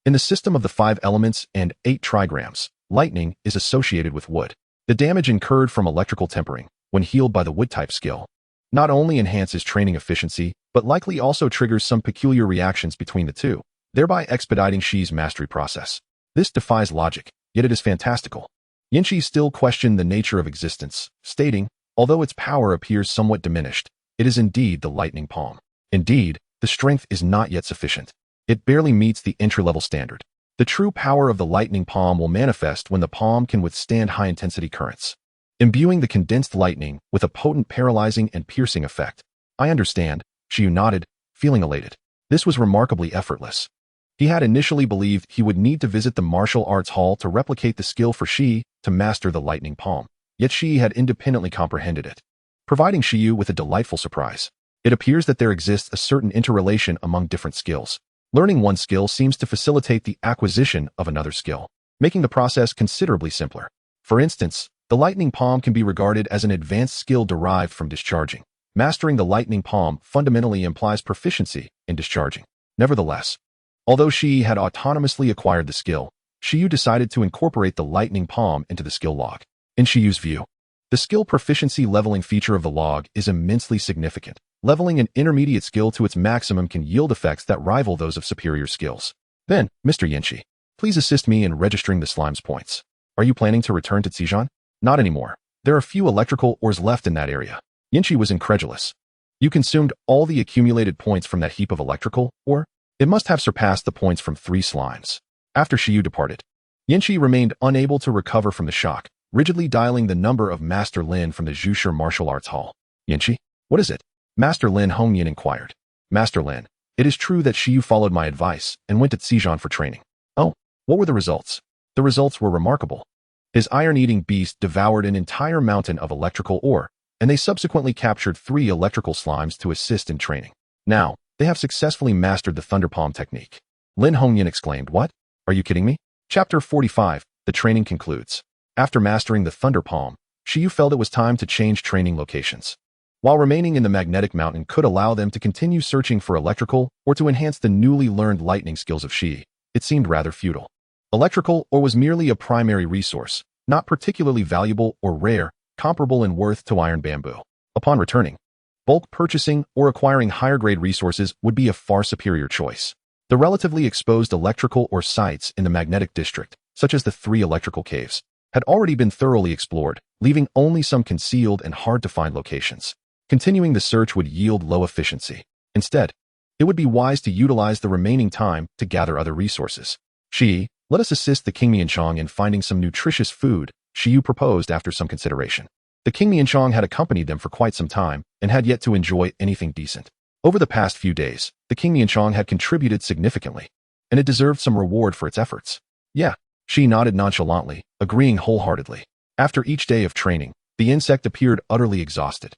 Speaker 1: In the system of the 5 elements and 8 trigrams, lightning is associated with wood. The damage incurred from electrical tempering, when healed by the wood-type skill, not only enhances training efficiency, but likely also triggers some peculiar reactions between the two, thereby expediting Shi's mastery process. This defies logic, yet it is fantastical. Yanqi still questioned the nature of existence, stating, although its power appears somewhat diminished, it is indeed the lightning palm. Indeed, the strength is not yet sufficient. It barely meets the entry-level standard. The true power of the lightning palm will manifest when the palm can withstand high-intensity currents, imbuing the condensed lightning with a potent paralyzing and piercing effect. I understand, Shi Yu nodded, feeling elated. This was remarkably effortless. He had initially believed he would need to visit the martial arts hall to replicate the skill for Shi to master the lightning palm, yet Shi had independently comprehended it, providing Shi Yu with a delightful surprise. It appears that there exists a certain interrelation among different skills. Learning one skill seems to facilitate the acquisition of another skill, making the process considerably simpler. For instance, the lightning palm can be regarded as an advanced skill derived from discharging. Mastering the lightning palm fundamentally implies proficiency in discharging. Nevertheless, although Shi had autonomously acquired the skill, Shi Yu decided to incorporate the lightning palm into the skill log. In Shi Yu's view, the skill proficiency leveling feature of the log is immensely significant. Leveling an intermediate skill to its maximum can yield effects that rival those of superior skills. Then, Mr. Yanqi, please assist me in registering the slime's points. Are you planning to return to Xi'an? Not anymore. There are few electrical ores left in that area. Yanqi was incredulous. You consumed all the accumulated points from that heap of electrical ore? It must have surpassed the points from 3 slimes. After Shi Yu departed, Yanqi remained unable to recover from the shock, rigidly dialing the number of Master Lin from the Zhushi Martial Arts Hall. Yanqi, what is it? Master Lin Hongyan inquired. Master Lin, it is true that Shi Yu followed my advice and went to Xi'an for training. Oh, what were the results? The results were remarkable. His iron-eating beast devoured an entire mountain of electrical ore, and they subsequently captured 3 electrical slimes to assist in training. Now, they have successfully mastered the Thunder Palm technique. Lin Hongyan exclaimed, what? Are you kidding me? Chapter 45, the training concludes. After mastering the Thunder Palm, Shi Yu felt it was time to change training locations. While remaining in the magnetic mountain could allow them to continue searching for electrical or to enhance the newly learned lightning skills of Shi, it seemed rather futile. Electrical ore was merely a primary resource, not particularly valuable or rare, comparable in worth to iron bamboo. Upon returning, bulk purchasing or acquiring higher-grade resources would be a far superior choice. The relatively exposed electrical ore sites in the magnetic district, such as the 3 electrical caves, had already been thoroughly explored, leaving only some concealed and hard-to-find locations. Continuing the search would yield low efficiency. Instead, it would be wise to utilize the remaining time to gather other resources. Shi, let us assist the King Mianchong in finding some nutritious food, Shi Yu proposed after some consideration. The King Mianchong had accompanied them for quite some time and had yet to enjoy anything decent. Over the past few days, the King Mianchong had contributed significantly, and it deserved some reward for its efforts. Yeah, Shi nodded nonchalantly, agreeing wholeheartedly. After each day of training, the insect appeared utterly exhausted,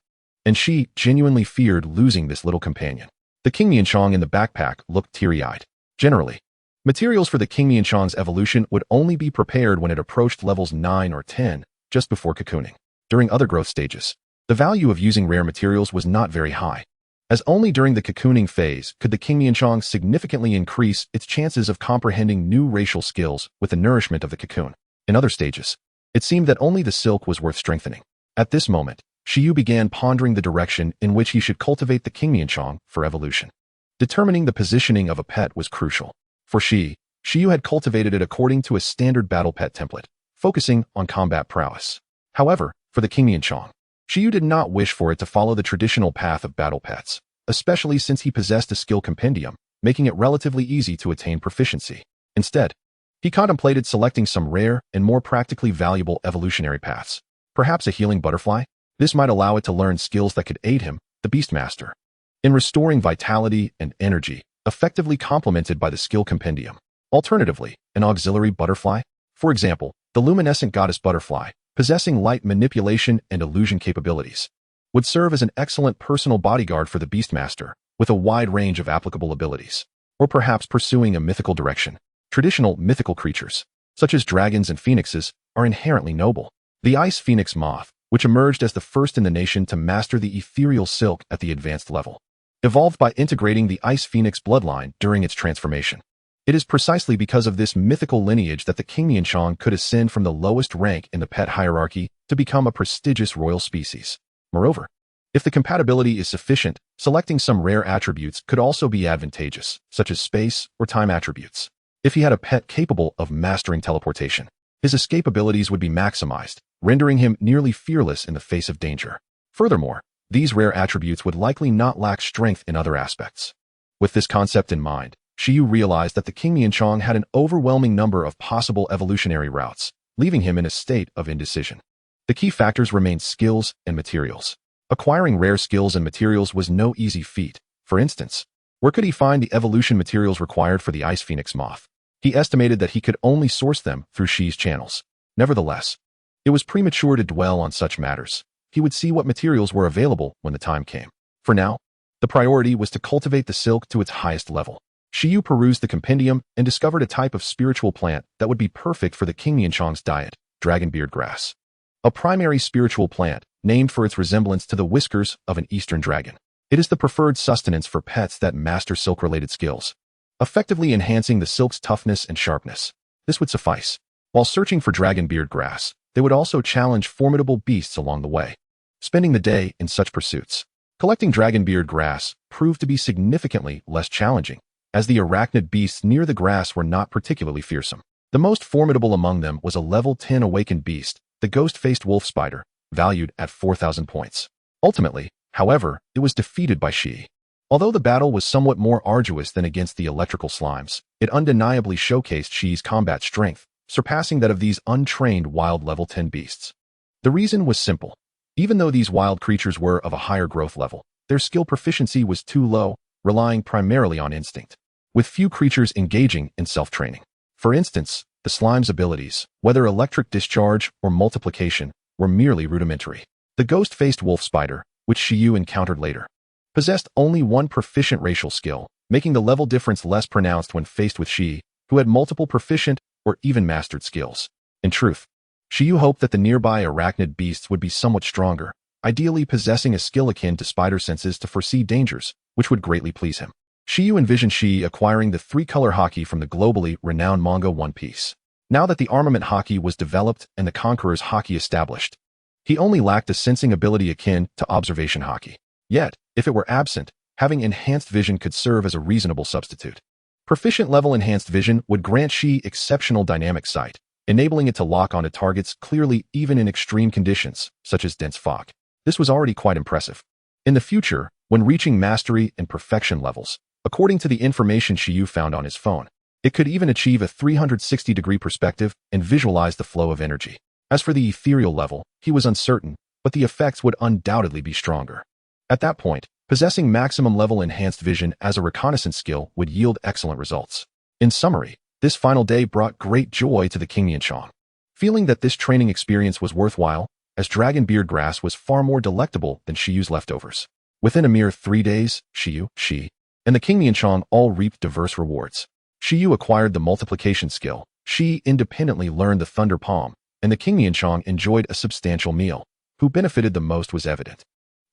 Speaker 1: and Shi genuinely feared losing this little companion. The King Mianchong in the backpack looked teary-eyed. Generally, materials for the King Mianchong's evolution would only be prepared when it approached levels 9 or 10, just before cocooning. During other growth stages, the value of using rare materials was not very high, as only during the cocooning phase could the King Mianchong significantly increase its chances of comprehending new racial skills with the nourishment of the cocoon. In other stages, it seemed that only the silk was worth strengthening. At this moment, Shi Yu began pondering the direction in which he should cultivate the King Mianchong for evolution. Determining the positioning of a pet was crucial. For Shi Yu had cultivated it according to a standard battle pet template, focusing on combat prowess. However, for the King Mianchong, Shi Yu did not wish for it to follow the traditional path of battle pets, especially since he possessed a skill compendium, making it relatively easy to attain proficiency. Instead, he contemplated selecting some rare and more practically valuable evolutionary paths. Perhaps a healing butterfly? This might allow it to learn skills that could aid him, the Beastmaster, in restoring vitality and energy, effectively complemented by the skill compendium. Alternatively, an auxiliary butterfly, for example, the luminescent goddess butterfly, possessing light manipulation and illusion capabilities, would serve as an excellent personal bodyguard for the Beastmaster, with a wide range of applicable abilities. Or perhaps pursuing a mythical direction. Traditional mythical creatures, such as dragons and phoenixes, are inherently noble. The ice phoenix moth, which emerged as the first in the nation to master the ethereal silk at the advanced level, evolved by integrating the ice phoenix bloodline during its transformation. It is precisely because of this mythical lineage that the King Mianchong could ascend from the lowest rank in the pet hierarchy to become a prestigious royal species. Moreover, if the compatibility is sufficient, selecting some rare attributes could also be advantageous, such as space or time attributes. If he had a pet capable of mastering teleportation, his escape abilities would be maximized, rendering him nearly fearless in the face of danger. Furthermore, these rare attributes would likely not lack strength in other aspects. With this concept in mind, Shi Yu realized that the King Mianchong had an overwhelming number of possible evolutionary routes, leaving him in a state of indecision. The key factors remained skills and materials. Acquiring rare skills and materials was no easy feat. For instance, where could he find the evolution materials required for the ice phoenix moth? He estimated that he could only source them through Shi's channels. Nevertheless, it was premature to dwell on such matters. He would see what materials were available when the time came. For now, the priority was to cultivate the silk to its highest level. Shi Yu perused the compendium and discovered a type of spiritual plant that would be perfect for the King Mianchong's diet, dragonbeard grass. A primary spiritual plant, named for its resemblance to the whiskers of an eastern dragon. It is the preferred sustenance for pets that master silk-related skills, effectively enhancing the silk's toughness and sharpness. This would suffice. While searching for dragonbeard grass, they would also challenge formidable beasts along the way. Spending the day in such pursuits, collecting dragonbeard grass proved to be significantly less challenging, as the arachnid beasts near the grass were not particularly fearsome. The most formidable among them was a level 10 awakened beast, the ghost-faced wolf spider, valued at 4,000 points. Ultimately, however, it was defeated by Shi. Although the battle was somewhat more arduous than against the electrical slimes, it undeniably showcased Shi's combat strength, surpassing that of these untrained wild level 10 beasts. The reason was simple. Even though these wild creatures were of a higher growth level, their skill proficiency was too low, relying primarily on instinct, with few creatures engaging in self-training. For instance, the slime's abilities, whether electric discharge or multiplication, were merely rudimentary. The ghost-faced wolf spider, which Shi Yu encountered later, possessed only one proficient racial skill, making the level difference less pronounced when faced with Shi, who had multiple proficient or even mastered skills. In truth, Shi Yu hoped that the nearby arachnid beasts would be somewhat stronger, ideally possessing a skill akin to spider senses to foresee dangers, which would greatly please him. Shi Yu envisioned Shi acquiring the three-color haki from the globally renowned manga One Piece. Now that the armament haki was developed and the conqueror's haki established, he only lacked a sensing ability akin to observation haki. Yet, if it were absent, having enhanced vision could serve as a reasonable substitute. Proficient level enhanced vision would grant Shi exceptional dynamic sight, enabling it to lock onto targets clearly even in extreme conditions, such as dense fog. This was already quite impressive. In the future, when reaching mastery and perfection levels, according to the information Shi Yu found on his phone, it could even achieve a 360-degree perspective and visualize the flow of energy. As for the ethereal level, he was uncertain, but the effects would undoubtedly be stronger. At that point, possessing maximum level enhanced vision as a reconnaissance skill would yield excellent results. In summary, this final day brought great joy to the King Nianchong. Feeling that this training experience was worthwhile, as dragon beard grass was far more delectable than Shi Yu's leftovers. Within a mere 3 days, Shi Yu, Shi, and the King Nianchong all reaped diverse rewards. Shi Yu acquired the multiplication skill, Shi independently learned the thunder palm, and the King Nianchong enjoyed a substantial meal. Who benefited the most was evident.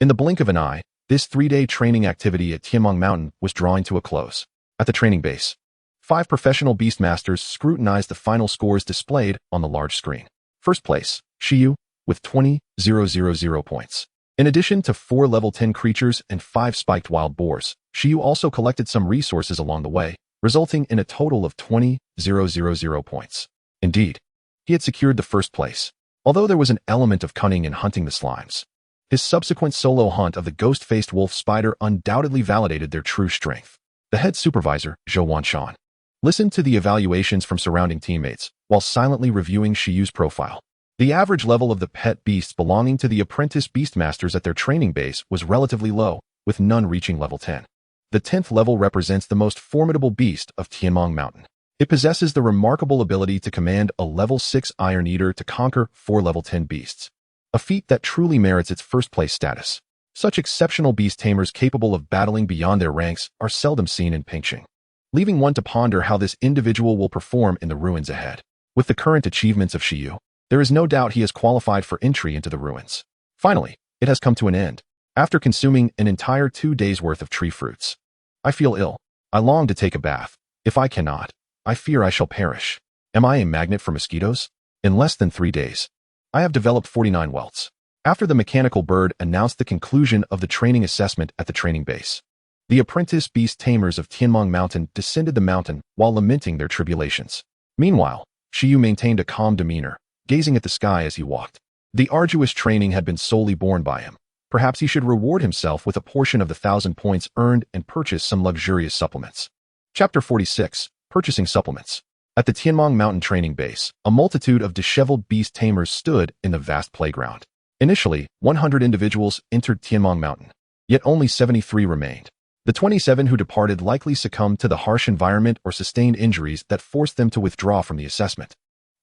Speaker 1: In the blink of an eye, this 3-day training activity at Taming Mountain was drawing to a close. At the training base, 5 professional Beastmasters scrutinized the final scores displayed on the large screen. First place, Shi Yu, with 20,000 points. In addition to 4 level 10 creatures and 5 spiked wild boars, Shi Yu also collected some resources along the way, resulting in a total of 20,000 points. Indeed, he had secured the first place. Although there was an element of cunning in hunting the slimes, his subsequent solo hunt of the ghost-faced wolf spider undoubtedly validated their true strength. The head supervisor, Zhou Wanshan, listened to the evaluations from surrounding teammates while silently reviewing Shi Yu's profile. The average level of the pet beasts belonging to the apprentice beastmasters at their training base was relatively low, with none reaching level 10. The 10th level represents the most formidable beast of Taming Mountain. It possesses the remarkable ability to command a level 6 Iron Eater to conquer 4 level 10 beasts, a feat that truly merits its first-place status. Such exceptional beast tamers capable of battling beyond their ranks are seldom seen in Pingxing, leaving one to ponder how this individual will perform in the ruins ahead. With the current achievements of Shi Yu, there is no doubt he is qualified for entry into the ruins. Finally, it has come to an end. After consuming an entire 2 days' worth of tree fruits, I feel ill. I long to take a bath. If I cannot, I fear I shall perish. Am I a magnet for mosquitoes? In less than 3 days, I have developed 49 welts. After the mechanical bird announced the conclusion of the training assessment at the training base, the apprentice beast tamers of Taming Mountain descended the mountain while lamenting their tribulations. Meanwhile, Shi Yu maintained a calm demeanor, gazing at the sky as he walked. The arduous training had been solely borne by him. Perhaps he should reward himself with a portion of the 1,000 points earned and purchase some luxurious supplements. Chapter 46. Purchasing Supplements. At the Taming Mountain training base, a multitude of disheveled beast tamers stood in the vast playground. Initially, 100 individuals entered Taming Mountain, yet only 73 remained. The 27 who departed likely succumbed to the harsh environment or sustained injuries that forced them to withdraw from the assessment.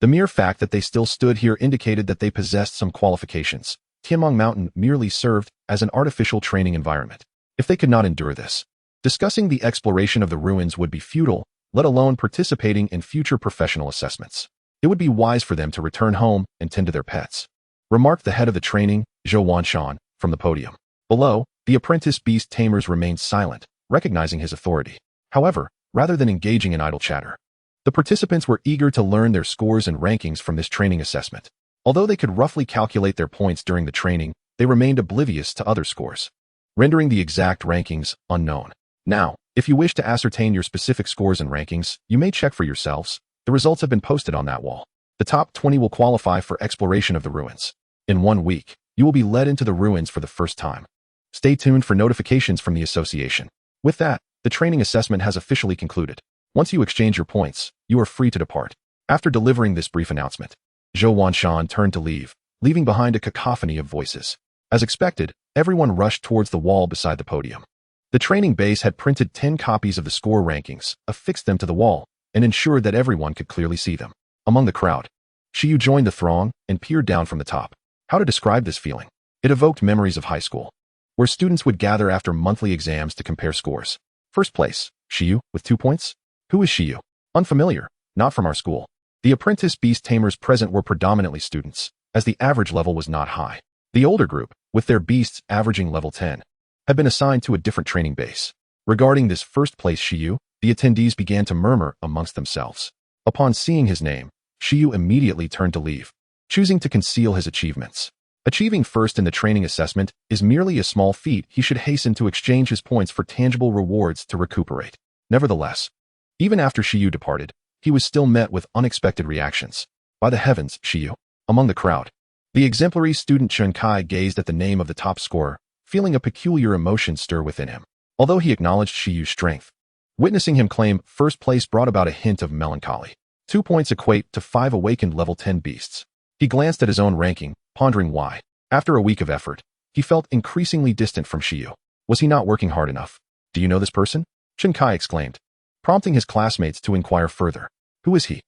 Speaker 1: The mere fact that they still stood here indicated that they possessed some qualifications. Taming Mountain merely served as an artificial training environment. If they could not endure this, discussing the exploration of the ruins would be futile, let alone participating in future professional assessments. It would be wise for them to return home and tend to their pets, remarked the head of the training, Zhou Wanshan, from the podium. Below, the apprentice beast tamers remained silent, recognizing his authority. However, rather than engaging in idle chatter, the participants were eager to learn their scores and rankings from this training assessment. Although they could roughly calculate their points during the training, they remained oblivious to other scores, rendering the exact rankings unknown. Now, if you wish to ascertain your specific scores and rankings, you may check for yourselves, The results have been posted on that wall. The top 20 will qualify for exploration of the ruins. In 1 week, you will be led into the ruins for the first time. Stay tuned for notifications from the association. With that, the training assessment has officially concluded. Once you exchange your points, you are free to depart. After delivering this brief announcement, Zhou Wanshan turned to leave, leaving behind a cacophony of voices. As expected, everyone rushed towards the wall beside the podium. The training base had printed 10 copies of the score rankings, affixed them to the wall, and ensured that everyone could clearly see them. Among the crowd, Shi Yu joined the throng and peered down from the top. How to describe this feeling? It evoked memories of high school, where students would gather after monthly exams to compare scores. First place, Shi Yu, with 2 points? Who is Shi Yu? Unfamiliar, not from our school. The apprentice beast tamers present were predominantly students, as the average level was not high. The older group, with their beasts averaging level 10, had been assigned to a different training base. Regarding this first place Shi Yu, the attendees began to murmur amongst themselves. Upon seeing his name, Shi Yu immediately turned to leave, choosing to conceal his achievements. Achieving first in the training assessment is merely a small feat. He should hasten to exchange his points for tangible rewards to recuperate. Nevertheless, even after Shi Yu departed, he was still met with unexpected reactions. By the heavens, Shi Yu! Among the crowd, the exemplary student Chen Kai gazed at the name of the top scorer, feeling a peculiar emotion stir within him. Although he acknowledged Shi Yu's strength, witnessing him claim first place brought about a hint of melancholy. 2 points equate to 5 awakened level 10 beasts. He glanced at his own ranking, pondering why. After a week of effort, he felt increasingly distant from Shi Yu. Was he not working hard enough? Do you know this person? Chen Kai exclaimed, prompting his classmates to inquire further. Who is he?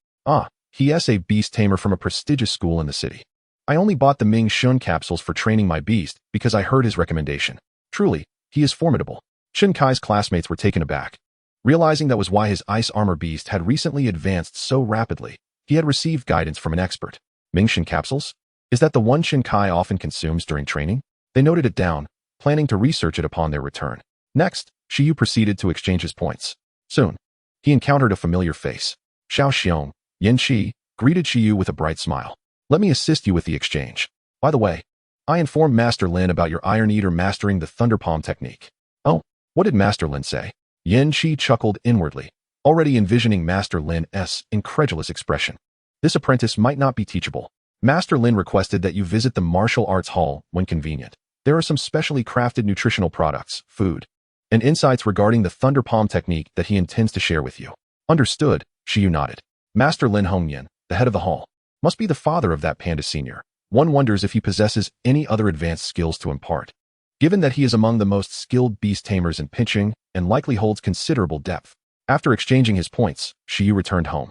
Speaker 1: He is a beast tamer from a prestigious school in the city. I only bought the Ming Shun capsules for training my beast because I heard his recommendation. Truly, he is formidable. Chen Kai's classmates were taken aback. Realizing that was why his ice armor beast had recently advanced so rapidly, he had received guidance from an expert. Ming Shun capsules? Is that the one Chen Kai often consumes during training? They noted it down, planning to research it upon their return. Next, Shi Yu proceeded to exchange his points. Soon, he encountered a familiar face. Xiao Xiong, Yan Qi, greeted Shi Yu with a bright smile. Let me assist you with the exchange. By the way, I informed Master Lin about your Iron Eater mastering the Thunder Palm technique. Oh, what did Master Lin say? Yan Qi chuckled inwardly, already envisioning Master Lin's incredulous expression. This apprentice might not be teachable. Master Lin requested that you visit the martial arts hall when convenient. There are some specially crafted nutritional products, food, and insights regarding the Thunder Palm technique that he intends to share with you. Understood, Shi Yu nodded. Master Lin Hongyan, the head of the hall, must be the father of that Panda Senior. One wonders if he possesses any other advanced skills to impart, given that he is among the most skilled beast tamers in pitching and likely holds considerable depth. After exchanging his points, Shi Yu returned home.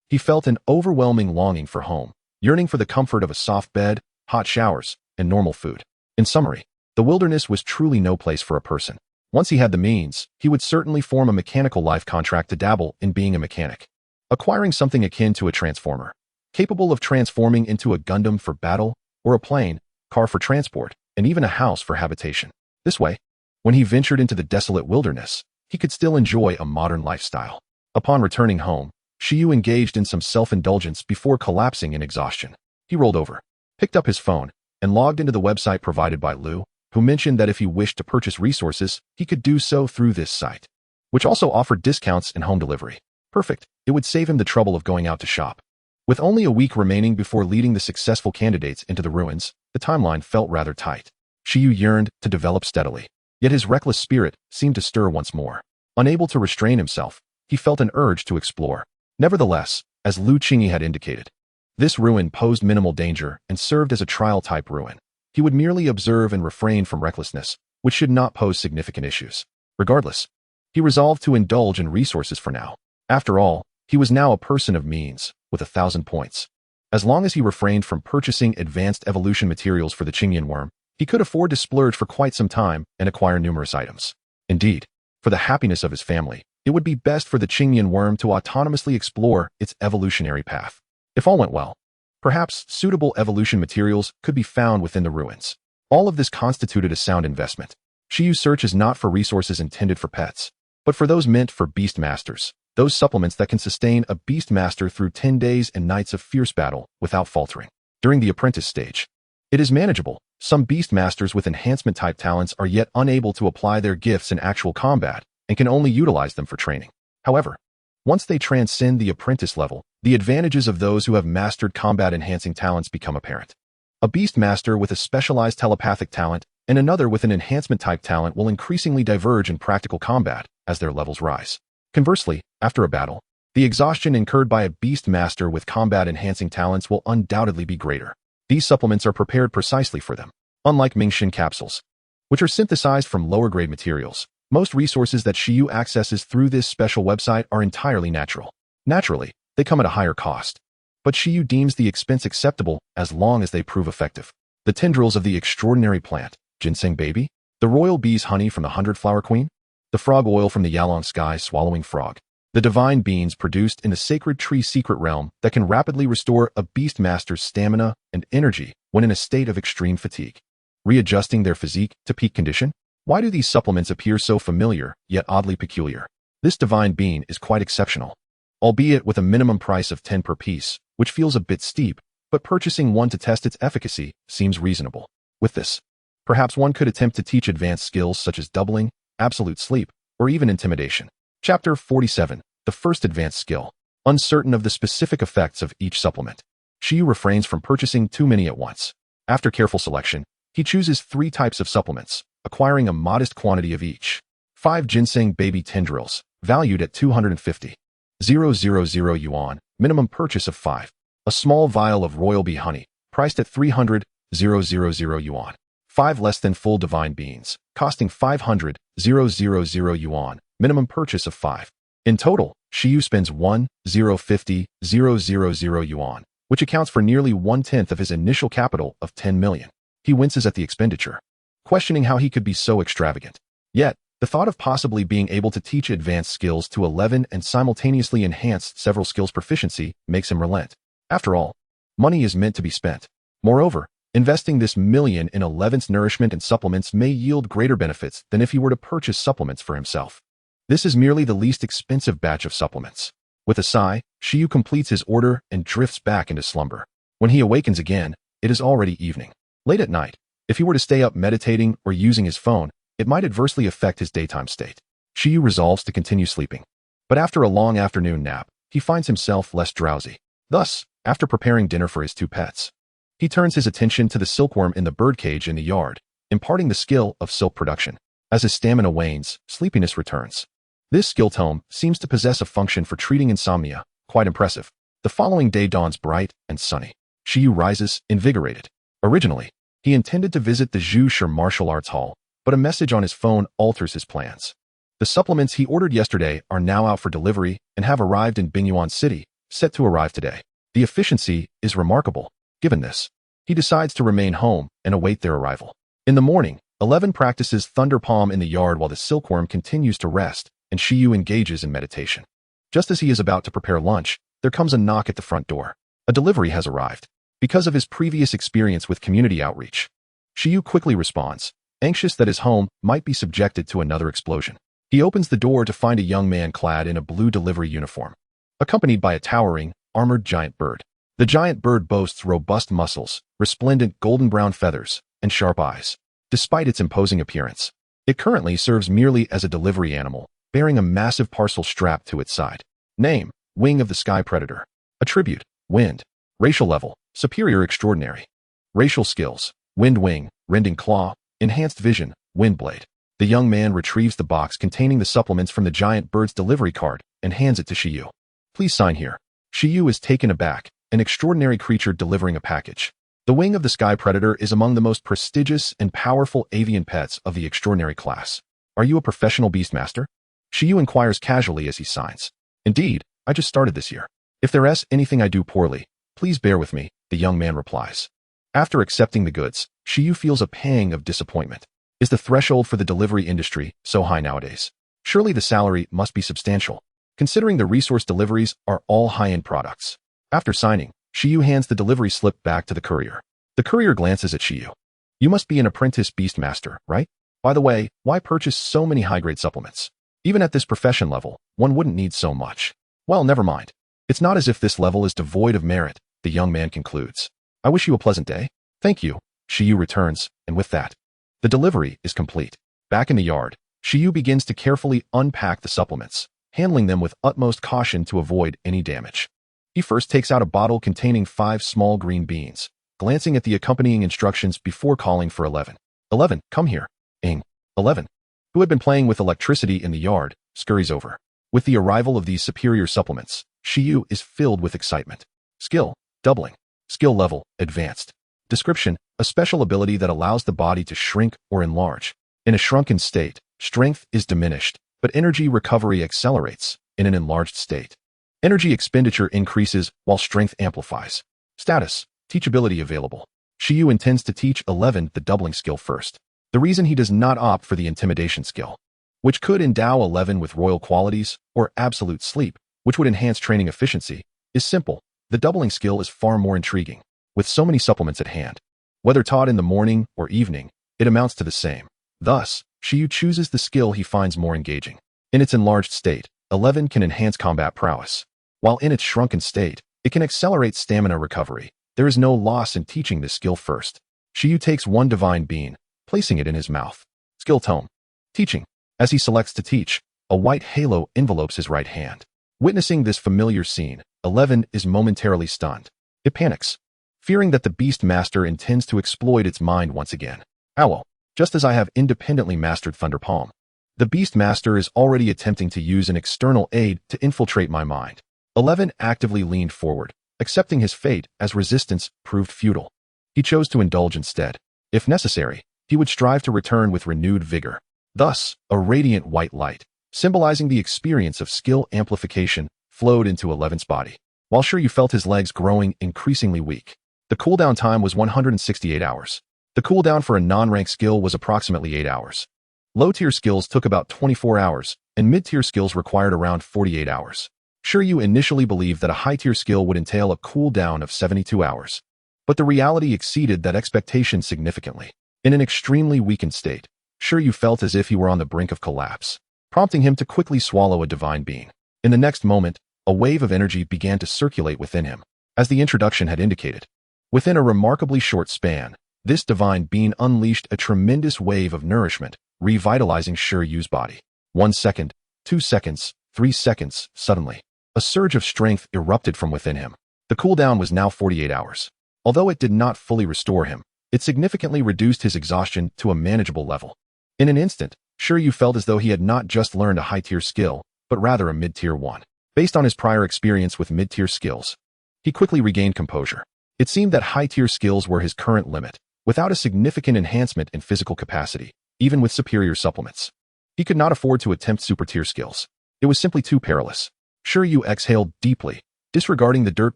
Speaker 1: He felt an overwhelming longing for home, yearning for the comfort of a soft bed, hot showers, and normal food. In summary, the wilderness was truly no place for a person. Once he had the means, he would certainly form a mechanical life contract to dabble in being a mechanic, acquiring something akin to a transformer, capable of transforming into a Gundam for battle, or a plane, car for transport, and even a house for habitation. This way, when he ventured into the desolate wilderness, he could still enjoy a modern lifestyle. Upon returning home, Shi Yu engaged in some self-indulgence before collapsing in exhaustion. He rolled over, picked up his phone, and logged into the website provided by Lu, who mentioned that if he wished to purchase resources, he could do so through this site, which also offered discounts and home delivery. Perfect. It would save him the trouble of going out to shop. With only a week remaining before leading the successful candidates into the ruins, the timeline felt rather tight. Shi Yu yearned to develop steadily, yet his reckless spirit seemed to stir once more. Unable to restrain himself, he felt an urge to explore. Nevertheless, as Lu Qingyi had indicated, this ruin posed minimal danger and served as a trial-type ruin. He would merely observe and refrain from recklessness, which should not pose significant issues. Regardless, he resolved to indulge in resources for now. After all, he was now a person of means, with 1,000 points. As long as he refrained from purchasing advanced evolution materials for the Qingyan worm, he could afford to splurge for quite some time and acquire numerous items. Indeed, for the happiness of his family, it would be best for the Qingyan worm to autonomously explore its evolutionary path. If all went well, perhaps suitable evolution materials could be found within the ruins. All of this constituted a sound investment. Shi Yu's search is not for resources intended for pets, but for those meant for Beastmasters, those supplements that can sustain a Beastmaster through 10 days and nights of fierce battle without faltering. During the apprentice stage, it is manageable. Some Beastmasters with enhancement-type talents are yet unable to apply their gifts in actual combat and can only utilize them for training. However, Once they transcend the apprentice level, the advantages of those who have mastered combat-enhancing talents become apparent. A Beastmaster with a specialized telepathic talent and another with an enhancement-type talent will increasingly diverge in practical combat as their levels rise. Conversely, after a battle, the exhaustion incurred by a Beastmaster with combat-enhancing talents will undoubtedly be greater. These supplements are prepared precisely for them. Unlike Mingxin capsules, which are synthesized from lower-grade materials, most resources that Shi Yu accesses through this special website are entirely natural. Naturally, they come at a higher cost, but Shi Yu deems the expense acceptable as long as they prove effective. The tendrils of the extraordinary plant, ginseng baby, the royal bee's honey from the 100-flower queen, the frog oil from the Yalong sky swallowing frog, the divine beans produced in the sacred tree secret realm that can rapidly restore a Beastmaster's stamina and energy when in a state of extreme fatigue, readjusting their physique to peak condition. Why do these supplements appear so familiar, yet oddly peculiar? This divine bean is quite exceptional, albeit with a minimum price of 10 per piece, which feels a bit steep, but purchasing one to test its efficacy seems reasonable. With this, perhaps one could attempt to teach advanced skills such as doubling, absolute sleep, or even intimidation. Chapter 47. The first advanced skill. Uncertain of the specific effects of each supplement, Shi Yu refrains from purchasing too many at once. After careful selection, he chooses 3 types of supplements, acquiring a modest quantity of each. 5 ginseng baby tendrils, valued at 250,000 yuan, minimum purchase of 5. A small vial of royal bee honey, priced at 300,000 yuan. 5 less than full divine beans, costing 500,000 yuan, minimum purchase of 5. In total, Shi Yu spends 1,050,000 yuan, which accounts for nearly 1/10 of his initial capital of 10 million. He winces at the expenditure, questioning how he could be so extravagant. Yet, the thought of possibly being able to teach advanced skills to 11 and simultaneously enhance several skills' proficiency makes him relent. After all, money is meant to be spent. Moreover, investing this million in 11's nourishment and supplements may yield greater benefits than if he were to purchase supplements for himself. This is merely the least expensive batch of supplements. With a sigh, Shi Yu completes his order and drifts back into slumber. When he awakens again, it is already evening. Late at night, if he were to stay up meditating or using his phone, it might adversely affect his daytime state. Shi Yu resolves to continue sleeping. But after a long afternoon nap, he finds himself less drowsy. Thus, after preparing dinner for his 2 pets, he turns his attention to the silkworm in the birdcage in the yard, imparting the skill of silk production. As his stamina wanes, sleepiness returns. This skill tome seems to possess a function for treating insomnia, quite impressive. The following day dawns bright and sunny. Shi Yu rises, invigorated. Originally, he intended to visit the Zhu Martial Arts Hall, but a message on his phone alters his plans. The supplements he ordered yesterday are now out for delivery and have arrived in Bingyuan City, set to arrive today. The efficiency is remarkable. Given this, he decides to remain home and await their arrival. In the morning, 11 practices Thunder Palm in the yard while the silkworm continues to rest, and Shi Yu engages in meditation. Just as he is about to prepare lunch, there comes a knock at the front door. A delivery has arrived. Because of his previous experience with community outreach, Shi Yu quickly responds, anxious that his home might be subjected to another explosion. He opens the door to find a young man clad in a blue delivery uniform, accompanied by a towering, armored giant bird. The giant bird boasts robust muscles, resplendent golden-brown feathers, and sharp eyes. Despite its imposing appearance, it currently serves merely as a delivery animal, bearing a massive parcel strapped to its side. Name: Wing of the Sky Predator. Attribute: Wind. Racial level: Superior Extraordinary. Racial skills: Wind Wing, Rending Claw, Enhanced Vision, Wind Blade. The young man retrieves the box containing the supplements from the giant bird's delivery card and hands it to Shi Yu. Please sign here. Shi Yu is taken aback, an extraordinary creature delivering a package. The Wing of the Sky Predator is among the most prestigious and powerful avian pets of the extraordinary class. Are you a professional Beastmaster? Shi Yu inquires casually as he signs. Indeed, I just started this year. If there's anything I do poorly, please bear with me, the young man replies. After accepting the goods, Shi Yu feels a pang of disappointment. Is the threshold for the delivery industry so high nowadays? Surely the salary must be substantial, considering the resource deliveries are all high-end products. After signing, Shi Yu hands the delivery slip back to the courier. The courier glances at Shi Yu. You must be an apprentice Beastmaster, right? By the way, why purchase so many high-grade supplements? Even at this profession level, one wouldn't need so much. Well, never mind. It's not as if this level is devoid of merit, the young man concludes. I wish you a pleasant day. Thank you, Shi Yu returns, and with that, the delivery is complete. Back in the yard, Shi Yu begins to carefully unpack the supplements, handling them with utmost caution to avoid any damage. He first takes out a bottle containing 5 small green beans, glancing at the accompanying instructions before calling for 11. 11, come here. Ing. 11, who had been playing with electricity in the yard, scurries over. With the arrival of these superior supplements, Shi Yu is filled with excitement. Skill, doubling. Skill level, advanced. Description, a special ability that allows the body to shrink or enlarge. In a shrunken state, strength is diminished, but energy recovery accelerates in an enlarged state. Energy expenditure increases while strength amplifies. Status, teachability available. Shi Yu intends to teach 11 the doubling skill first. The reason he does not opt for the intimidation skill, which could endow 11 with royal qualities, or absolute sleep, which would enhance training efficiency, is simple. The doubling skill is far more intriguing. With so many supplements at hand, whether taught in the morning or evening, it amounts to the same. Thus, Shi Yu chooses the skill he finds more engaging. In its enlarged state, 11 can enhance combat prowess, while in its shrunken state, it can accelerate stamina recovery. There is no loss in teaching this skill first. Shi Yu takes one divine bean, placing it in his mouth. Skill tome. Teaching. As he selects to teach, a white halo envelopes his right hand. Witnessing this familiar scene, 11 is momentarily stunned. It panics, fearing that the Beastmaster intends to exploit its mind once again. Owl. Just as I have independently mastered Thunder Palm, the Beastmaster is already attempting to use an external aid to infiltrate my mind. 11 actively leaned forward, accepting his fate as resistance proved futile. He chose to indulge instead. If necessary, he would strive to return with renewed vigor. Thus, a radiant white light, symbolizing the experience of skill amplification, flowed into 11's body. While Shi Yu felt his legs growing increasingly weak, the cooldown time was 168 hours. The cooldown for a non-rank skill was approximately 8 hours. Low-tier skills took about 24 hours, and mid-tier skills required around 48 hours. Shi Yu initially believed that a high-tier skill would entail a cooldown of 72 hours. But the reality exceeded that expectation significantly. In an extremely weakened state, Shi Yu felt as if he were on the brink of collapse, prompting him to quickly swallow a divine bean. In the next moment, a wave of energy began to circulate within him, as the introduction had indicated. Within a remarkably short span, this divine bean unleashed a tremendous wave of nourishment, revitalizing Shi Yu's body. 1 second, 2 seconds, 3 seconds, suddenly, a surge of strength erupted from within him. The cooldown was now 48 hours. Although it did not fully restore him, it significantly reduced his exhaustion to a manageable level. In an instant, Shi Yu felt as though he had not just learned a high-tier skill, but rather a mid-tier one. Based on his prior experience with mid-tier skills, he quickly regained composure. It seemed that high-tier skills were his current limit, without a significant enhancement in physical capacity, even with superior supplements. He could not afford to attempt super-tier skills. It was simply too perilous. Shi Yu exhaled deeply, disregarding the dirt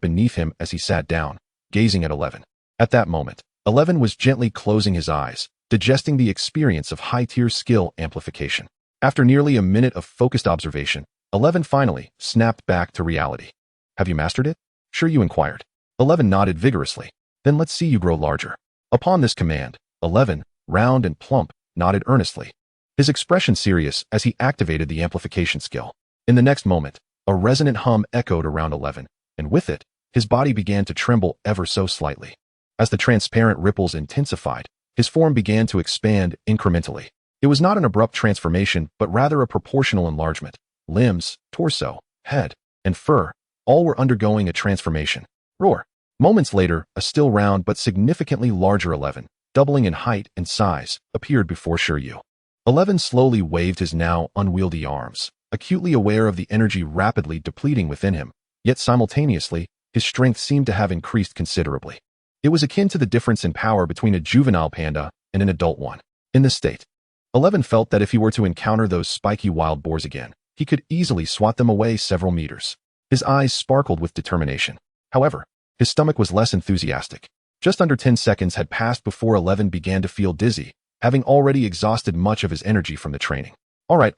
Speaker 1: beneath him as he sat down, gazing at 11. At that moment, 11 was gently closing his eyes, digesting the experience of high-tier skill amplification. After nearly a minute of focused observation, 11 finally snapped back to reality. Have you mastered it? Shi Yu inquired. 11 nodded vigorously. Then let's see you grow larger. Upon this command, 11, round and plump, nodded earnestly, his expression serious as he activated the amplification skill. In the next moment, a resonant hum echoed around 11, and with it, his body began to tremble ever so slightly. As the transparent ripples intensified, his form began to expand incrementally. It was not an abrupt transformation, but rather a proportional enlargement. Limbs, torso, head, and fur, all were undergoing a transformation. Roar. Moments later, a still round but significantly larger 11, doubling in height and size, appeared before Shi Yu. 11 slowly waved his now unwieldy arms, acutely aware of the energy rapidly depleting within him, yet simultaneously, his strength seemed to have increased considerably. It was akin to the difference in power between a juvenile panda and an adult one. In this state, 11 felt that if he were to encounter those spiky wild boars again, he could easily swat them away several meters. His eyes sparkled with determination. However, his stomach was less enthusiastic. Just under 10 seconds had passed before 11 began to feel dizzy, having already exhausted much of his energy from the training. All right.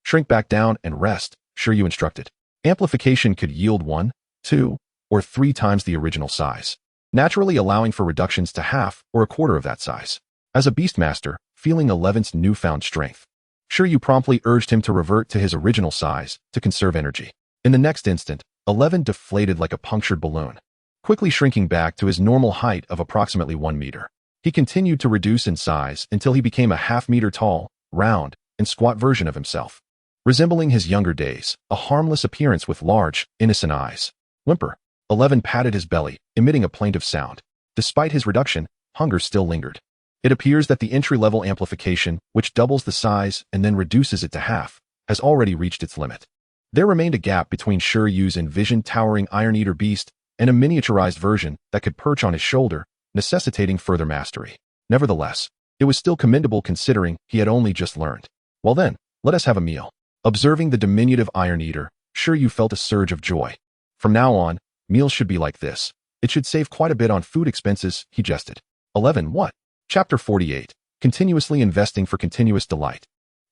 Speaker 1: Shrink back down and rest, Shi Yu instructed. Amplification could yield 1, 2, or 3 times the original size, naturally allowing for reductions to half or a quarter of that size. As a Beastmaster, feeling 11's newfound strength, Shi Yu promptly urged him to revert to his original size to conserve energy. In the next instant, 11 deflated like a punctured balloon, quickly shrinking back to his normal height of approximately 1 meter. He continued to reduce in size until he became a half-meter tall, round, and squat version of himself. resembling his younger days, a harmless appearance with large, innocent eyes. Whimper. 11 patted his belly, emitting a plaintive sound. Despite his reduction, hunger still lingered. It appears that the entry-level amplification, which doubles the size and then reduces it to half, has already reached its limit. There remained a gap between Shi Yu's envisioned towering Iron Eater beast and a miniaturized version that could perch on his shoulder, necessitating further mastery. Nevertheless, it was still commendable considering he had only just learned. Well then, let us have a meal. Observing the diminutive Iron Eater, Shi Yu felt a surge of joy. From now on, meals should be like this. It should save quite a bit on food expenses, he jested. 11. What? Chapter 48. Continuously investing for continuous delight.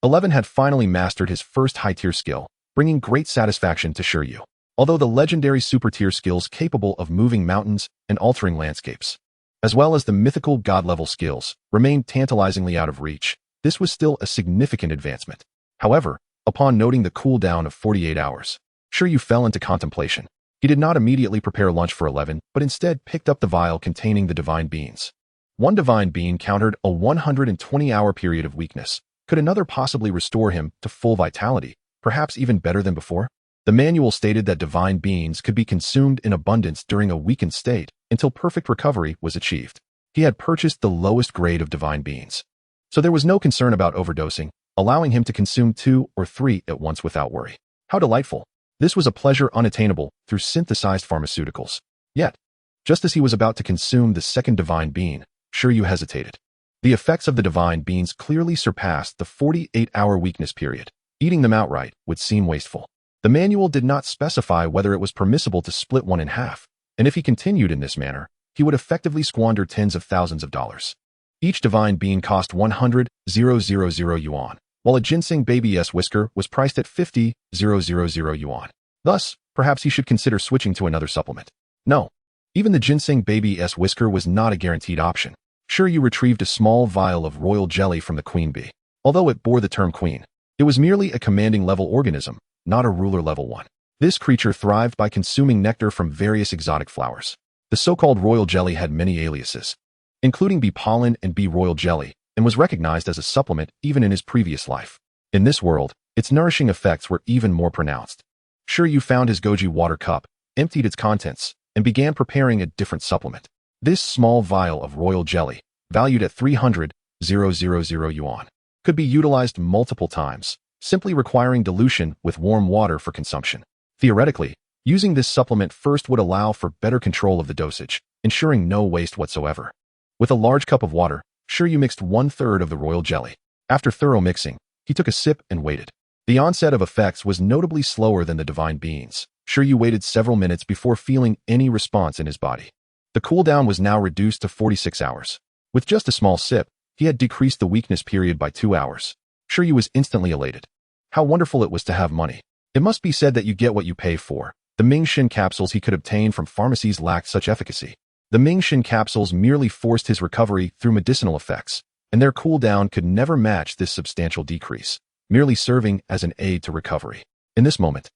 Speaker 1: 11 had finally mastered his first high-tier skill, bringing great satisfaction to Shi Yu. Although the legendary super-tier skills capable of moving mountains and altering landscapes, as well as the mythical god-level skills, remained tantalizingly out of reach, this was still a significant advancement. However, upon noting the cooldown of 48 hours, Shi Yu fell into contemplation. He did not immediately prepare lunch for 11, but instead picked up the vial containing the divine beans. One divine bean countered a 120-hour period of weakness. Could another possibly restore him to full vitality, perhaps even better than before? The manual stated that divine beans could be consumed in abundance during a weakened state until perfect recovery was achieved. He had purchased the lowest grade of divine beans, so there was no concern about overdosing, allowing him to consume 2 or 3 at once without worry. How delightful! This was a pleasure unattainable through synthesized pharmaceuticals. Yet, just as he was about to consume the second divine bean, Shi Yu hesitated. The effects of the divine beans clearly surpassed the 48-hour weakness period. Eating them outright would seem wasteful. The manual did not specify whether it was permissible to split one in half, and if he continued in this manner, he would effectively squander tens of thousands of dollars. Each divine bean cost 100,000 yuan, while a ginseng baby-s whisker was priced at 50,000 yuan. Thus, perhaps he should consider switching to another supplement. No, even the ginseng baby-s whisker was not a guaranteed option. Shi Yu retrieved a small vial of royal jelly from the queen bee. Although it bore the term queen, it was merely a commanding-level organism, not a ruler-level one. This creature thrived by consuming nectar from various exotic flowers. The so-called royal jelly had many aliases, including bee pollen and bee royal jelly, and was recognized as a supplement even in his previous life. In this world, its nourishing effects were even more pronounced. Shi Yu found his goji water cup, emptied its contents, and began preparing a different supplement. This small vial of royal jelly, valued at 300,000 yuan, could be utilized multiple times, simply requiring dilution with warm water for consumption. Theoretically, using this supplement first would allow for better control of the dosage, ensuring no waste whatsoever. With a large cup of water, Shi Yu mixed 1/3 of the royal jelly. After thorough mixing, he took a sip and waited. The onset of effects was notably slower than the divine beans. Shi Yu waited several minutes before feeling any response in his body. The cooldown was now reduced to 46 hours. With just a small sip, he had decreased the weakness period by 2 hours. Shi Yu was instantly elated. How wonderful it was to have money. It must be said that you get what you pay for. The Ming-Shin capsules he could obtain from pharmacies lacked such efficacy. The Ming-Shin capsules merely forced his recovery through medicinal effects, and their cooldown could never match this substantial decrease, merely serving as an aid to recovery. In this moment,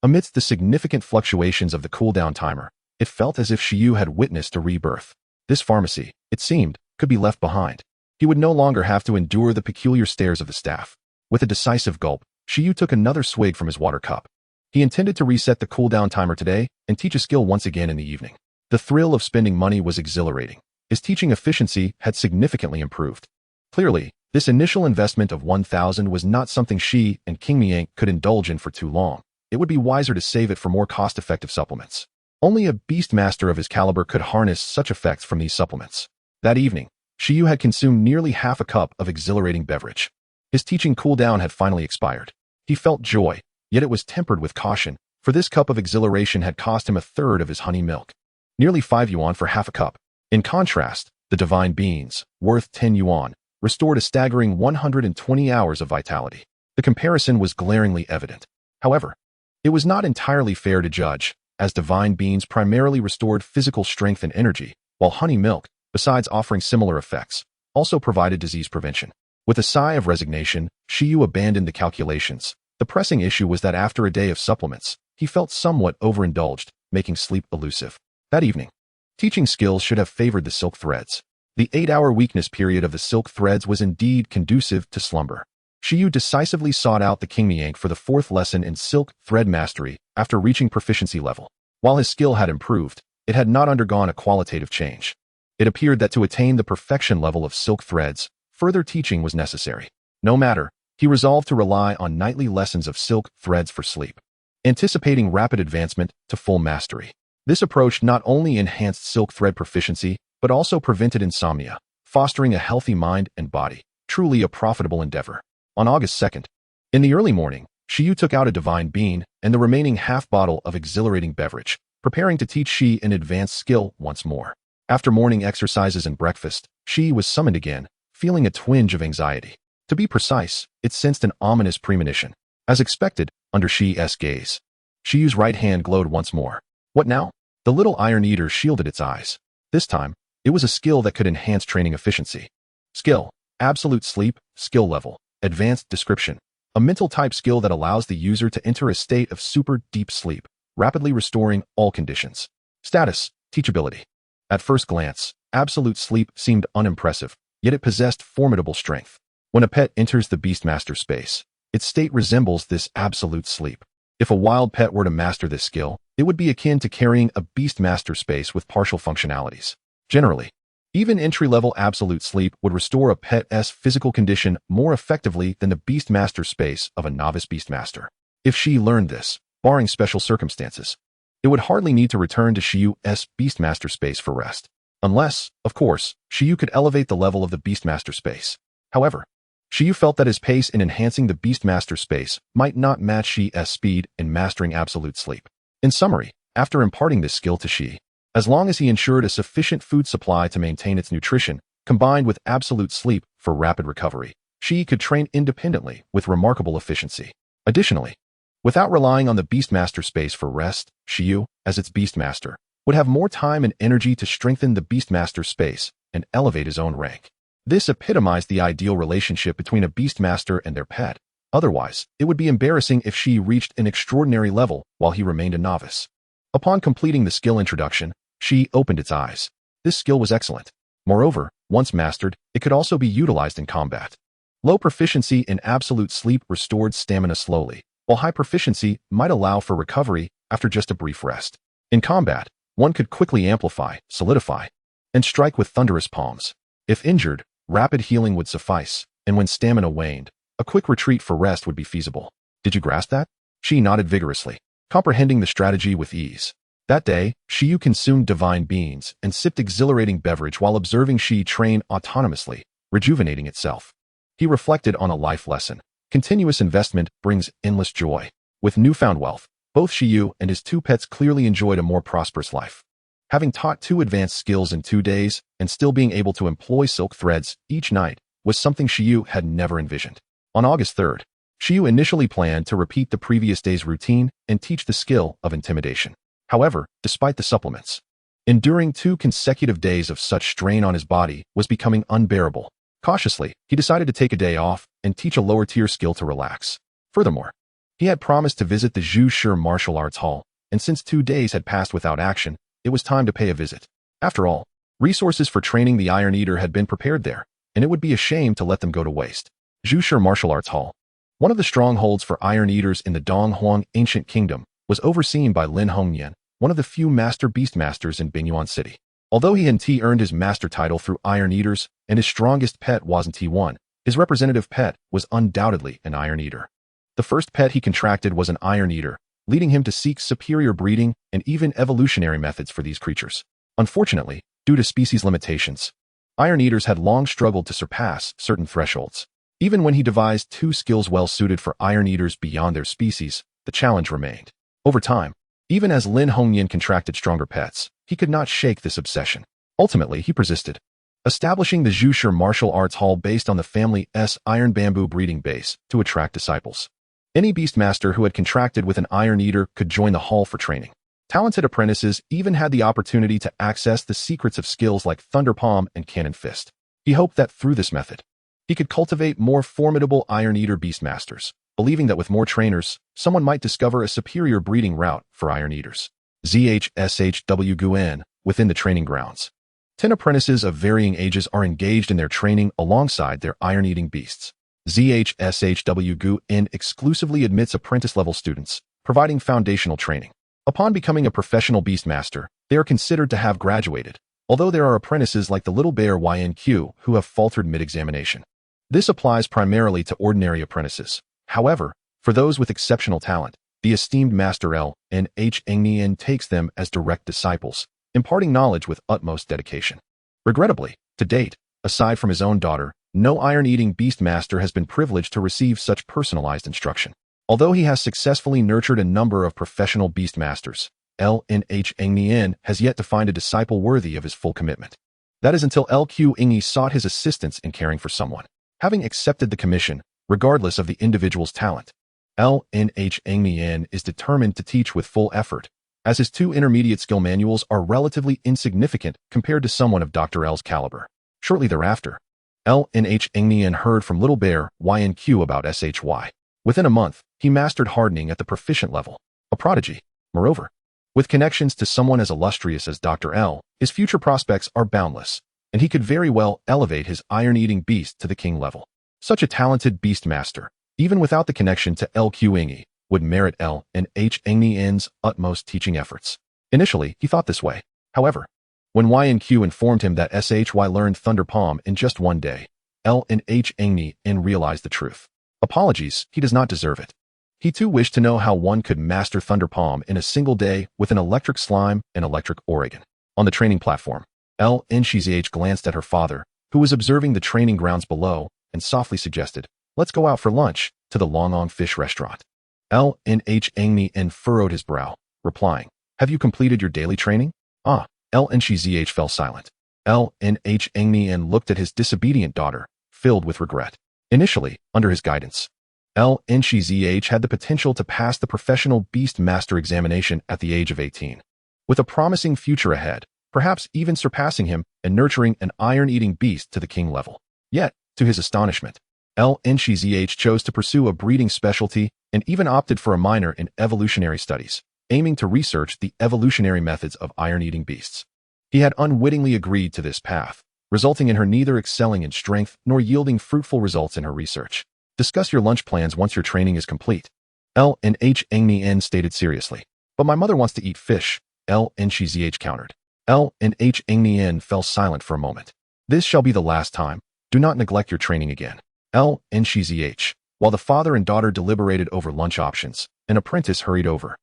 Speaker 1: amidst the significant fluctuations of the cooldown timer, it felt as if Shi Yu had witnessed a rebirth. This pharmacy, it seemed, could be left behind. He would no longer have to endure the peculiar stares of the staff. With a decisive gulp, Shi Yu took another swig from his water cup. He intended to reset the cooldown timer today and teach a skill once again in the evening. The thrill of spending money was exhilarating. His teaching efficiency had significantly improved. Clearly, this initial investment of 1,000 was not something Shi and King Miang could indulge in for too long. It would be wiser to save it for more cost-effective supplements. Only a Beastmaster of his caliber could harness such effects from these supplements. That evening, Shi Yu had consumed nearly half a cup of exhilarating beverage. His teaching cooldown had finally expired. He felt joy, yet it was tempered with caution, for this cup of exhilaration had cost him 1/3 of his honey milk. Nearly 5 yuan for half a cup. In contrast, the divine beans, worth 10 yuan, restored a staggering 120 hours of vitality. The comparison was glaringly evident. However, it was not entirely fair to judge, as divine beans primarily restored physical strength and energy, while honey milk, besides offering similar effects, also provided disease prevention. With a sigh of resignation, Shi Yu abandoned the calculations. The pressing issue was that after a day of supplements, he felt somewhat overindulged, making sleep elusive. That evening, teaching skills should have favored the silk threads. The 8-hour weakness period of the silk threads was indeed conducive to slumber. Shi Yu decisively sought out the King for the fourth lesson in silk thread mastery after reaching proficiency level. While his skill had improved, it had not undergone a qualitative change. It appeared that to attain the perfection level of silk threads, further teaching was necessary. No matter, he resolved to rely on nightly lessons of silk threads for sleep, anticipating rapid advancement to full mastery. This approach not only enhanced silk thread proficiency, but also prevented insomnia, fostering a healthy mind and body, truly a profitable endeavor. On August 2nd, in the early morning, Shi Yu took out a divine bean and the remaining half-bottle of exhilarating beverage, preparing to teach Shi an advanced skill once more. After morning exercises and breakfast, Shi was summoned again, feeling a twinge of anxiety. To be precise, it sensed an ominous premonition. As expected, under Shi's gaze, Shi Yu's right hand glowed once more. What now? The little iron eater shielded its eyes. This time, it was a skill that could enhance training efficiency. Skill: absolute sleep, skill level, advanced description. A mental type skill that allows the user to enter a state of super deep sleep, rapidly restoring all conditions. Status: teachability. At first glance, absolute sleep seemed unimpressive, yet it possessed formidable strength. When a pet enters the Beastmaster space, its state resembles this absolute sleep. If a wild pet were to master this skill, it would be akin to carrying a Beastmaster space with partial functionalities. Generally, even entry-level absolute sleep would restore a pet's physical condition more effectively than the Beastmaster space of a novice Beastmaster. If Shi learned this, barring special circumstances, it would hardly need to return to Shi Yu's Beastmaster space for rest. Unless, of course, Shi Yu could elevate the level of the Beastmaster space. However, Shi Yu felt that his pace in enhancing the Beastmaster space might not match Shi's speed in mastering absolute sleep. In summary, after imparting this skill to Shi, as long as he ensured a sufficient food supply to maintain its nutrition, combined with absolute sleep for rapid recovery, Shi could train independently with remarkable efficiency. Additionally, without relying on the Beastmaster space for rest, Shi Yu, as its Beastmaster, would have more time and energy to strengthen the Beastmaster space and elevate his own rank. This epitomized the ideal relationship between a Beastmaster and their pet. Otherwise, it would be embarrassing if Shi reached an extraordinary level while he remained a novice. Upon completing the skill introduction, Shi opened its eyes. This skill was excellent. Moreover, once mastered, it could also be utilized in combat. Low proficiency in absolute sleep restored stamina slowly, while high proficiency might allow for recovery after just a brief rest. In combat, one could quickly amplify, solidify, and strike with thunderous palms. If injured, rapid healing would suffice, and when stamina waned, a quick retreat for rest would be feasible. Did you grasp that? Shi nodded vigorously, comprehending the strategy with ease. That day, Shi Yu consumed divine beans and sipped exhilarating beverage while observing Shi train autonomously, rejuvenating itself. He reflected on a life lesson. Continuous investment brings endless joy. With newfound wealth, both Shi Yu and his two pets clearly enjoyed a more prosperous life. Having taught 2 advanced skills in 2 days and still being able to employ silk threads each night was something Shi Yu had never envisioned. On August 3rd, Shi Yu initially planned to repeat the previous day's routine and teach the skill of intimidation. However, despite the supplements, enduring 2 consecutive days of such strain on his body was becoming unbearable. Cautiously, he decided to take a day off and teach a lower-tier skill to relax. Furthermore, he had promised to visit the Zhu Shi Martial Arts Hall, and since 2 days had passed without action, it was time to pay a visit. After all, resources for training the Iron Eater had been prepared there, and it would be a shame to let them go to waste. Zhu Shi Martial Arts Hall, one of the strongholds for Iron Eaters in the Donghuang Ancient Kingdom, was overseen by Lin Hongyan, one of the few master Beastmasters in Bingyuan City. Although he and T earned his master title through Iron Eaters, and his strongest pet wasn't T1, his representative pet was undoubtedly an Iron Eater. The first pet he contracted was an Iron Eater, leading him to seek superior breeding and even evolutionary methods for these creatures. Unfortunately, due to species limitations, Iron Eaters had long struggled to surpass certain thresholds. Even when he devised 2 skills well suited for Iron Eaters beyond their species, the challenge remained. Over time, even as Lin Hongyan contracted stronger pets, he could not shake this obsession. Ultimately, he persisted, establishing the Zhu Shi Martial Arts Hall based on the family's Iron Bamboo breeding base to attract disciples. Any Beastmaster who had contracted with an Iron Eater could join the hall for training. Talented apprentices even had the opportunity to access the secrets of skills like Thunder Palm and Cannon Fist. He hoped that through this method, he could cultivate more formidable Iron Eater Beastmasters, believing that with more trainers, someone might discover a superior breeding route for Iron Eaters. ZHSHW Guan, within the training grounds. 10 apprentices of varying ages are engaged in their training alongside their iron-eating beasts. ZHSHWGUN exclusively admits apprentice-level students, providing foundational training. Upon becoming a professional Beastmaster, they are considered to have graduated, although there are apprentices like the Little Bear YNQ who have faltered mid-examination. This applies primarily to ordinary apprentices. However, for those with exceptional talent, the esteemed Master LNH takes them as direct disciples, imparting knowledge with utmost dedication. Regrettably, to date, aside from his own daughter, no iron-eating Beastmaster has been privileged to receive such personalized instruction. Although he has successfully nurtured a number of professional Beastmasters, LNH has yet to find a disciple worthy of his full commitment. That is until LQ sought his assistance in caring for someone. Having accepted the commission, regardless of the individual's talent, LNH is determined to teach with full effort, as his 2 intermediate skill manuals are relatively insignificant compared to someone of Dr. L's caliber. Shortly thereafter, LNH heard from Little Bear YNQ about SHY. Within a month, he mastered hardening at the proficient level, a prodigy. Moreover, with connections to someone as illustrious as Dr. L, his future prospects are boundless, and he could very well elevate his iron-eating beast to the king level. Such a talented Beastmaster, even without the connection to LQ would merit LNH utmost teaching efforts. Initially, he thought this way. However, when YNQ informed him that SHY learned Thunder Palm in just one day, LNH realized the truth. Apologies, he does not deserve it. He too wished to know how one could master Thunder Palm in a single day with an electric slime and electric Oregon. On the training platform, LNH glanced at her father, who was observing the training grounds below, and softly suggested, "Let's go out for lunch to the Long Fish restaurant." LNH furrowed his brow, replying, "Have you completed your daily training?" Ah, LNH fell silent. LNH looked at his disobedient daughter, filled with regret. Initially, under his guidance, LNH had the potential to pass the professional Beastmaster examination at the age of 18. With a promising future ahead, perhaps even surpassing him and nurturing an iron-eating beast to the king level. Yet, to his astonishment, LNH chose to pursue a breeding specialty and even opted for a minor in evolutionary studies, aiming to research the evolutionary methods of iron-eating beasts. He had unwittingly agreed to this path, resulting in her neither excelling in strength nor yielding fruitful results in her research. Discuss your lunch plans once your training is complete, LNH stated seriously. But my mother wants to eat fish, LNH countered. LNH fell silent for a moment. This shall be the last time. Do not neglect your training again. LNH. While the father and daughter deliberated over lunch options, an apprentice hurried over.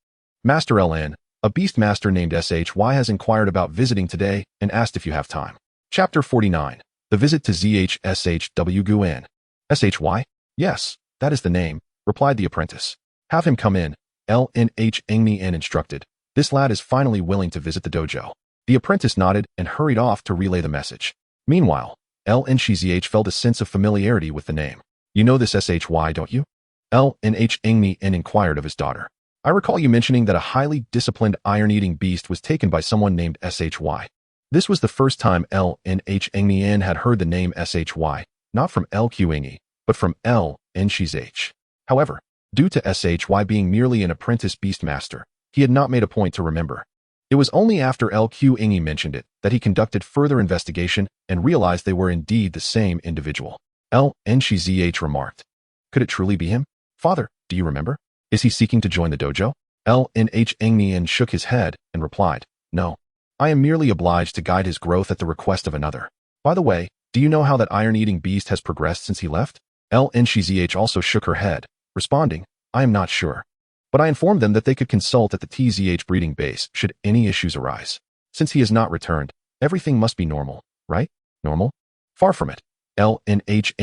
Speaker 1: Master LN, a Beastmaster named SHY has inquired about visiting today and asked if you have time. Chapter 49. The Visit to ZHSHWGUN. SHY? Yes, that is the name, replied the apprentice. Have him come in, LNH instructed. This lad is finally willing to visit the dojo. The apprentice nodded and hurried off to relay the message. Meanwhile, LNH felt a sense of familiarity with the name. You know this SHY, don't you? LNH inquired of his daughter. I recall you mentioning that a highly disciplined iron-eating beast was taken by someone named SHY. This was the first time LNH had heard the name SHY, not from LQ but from LNH. However, due to SHY being merely an apprentice Beastmaster, he had not made a point to remember. It was only after LQ mentioned it that he conducted further investigation and realized they were indeed the same individual. LNH remarked, "Could it truly be him? Father, do you remember? Is he seeking to join the dojo?" LNH shook his head and replied, "No. I am merely obliged to guide his growth at the request of another. By the way, do you know how that iron-eating beast has progressed since he left?" LNH also shook her head, responding, "I am not sure. But I informed them that they could consult at the TZH breeding base should any issues arise. Since he has not returned, everything must be normal, right? Normal? Far from it." LNH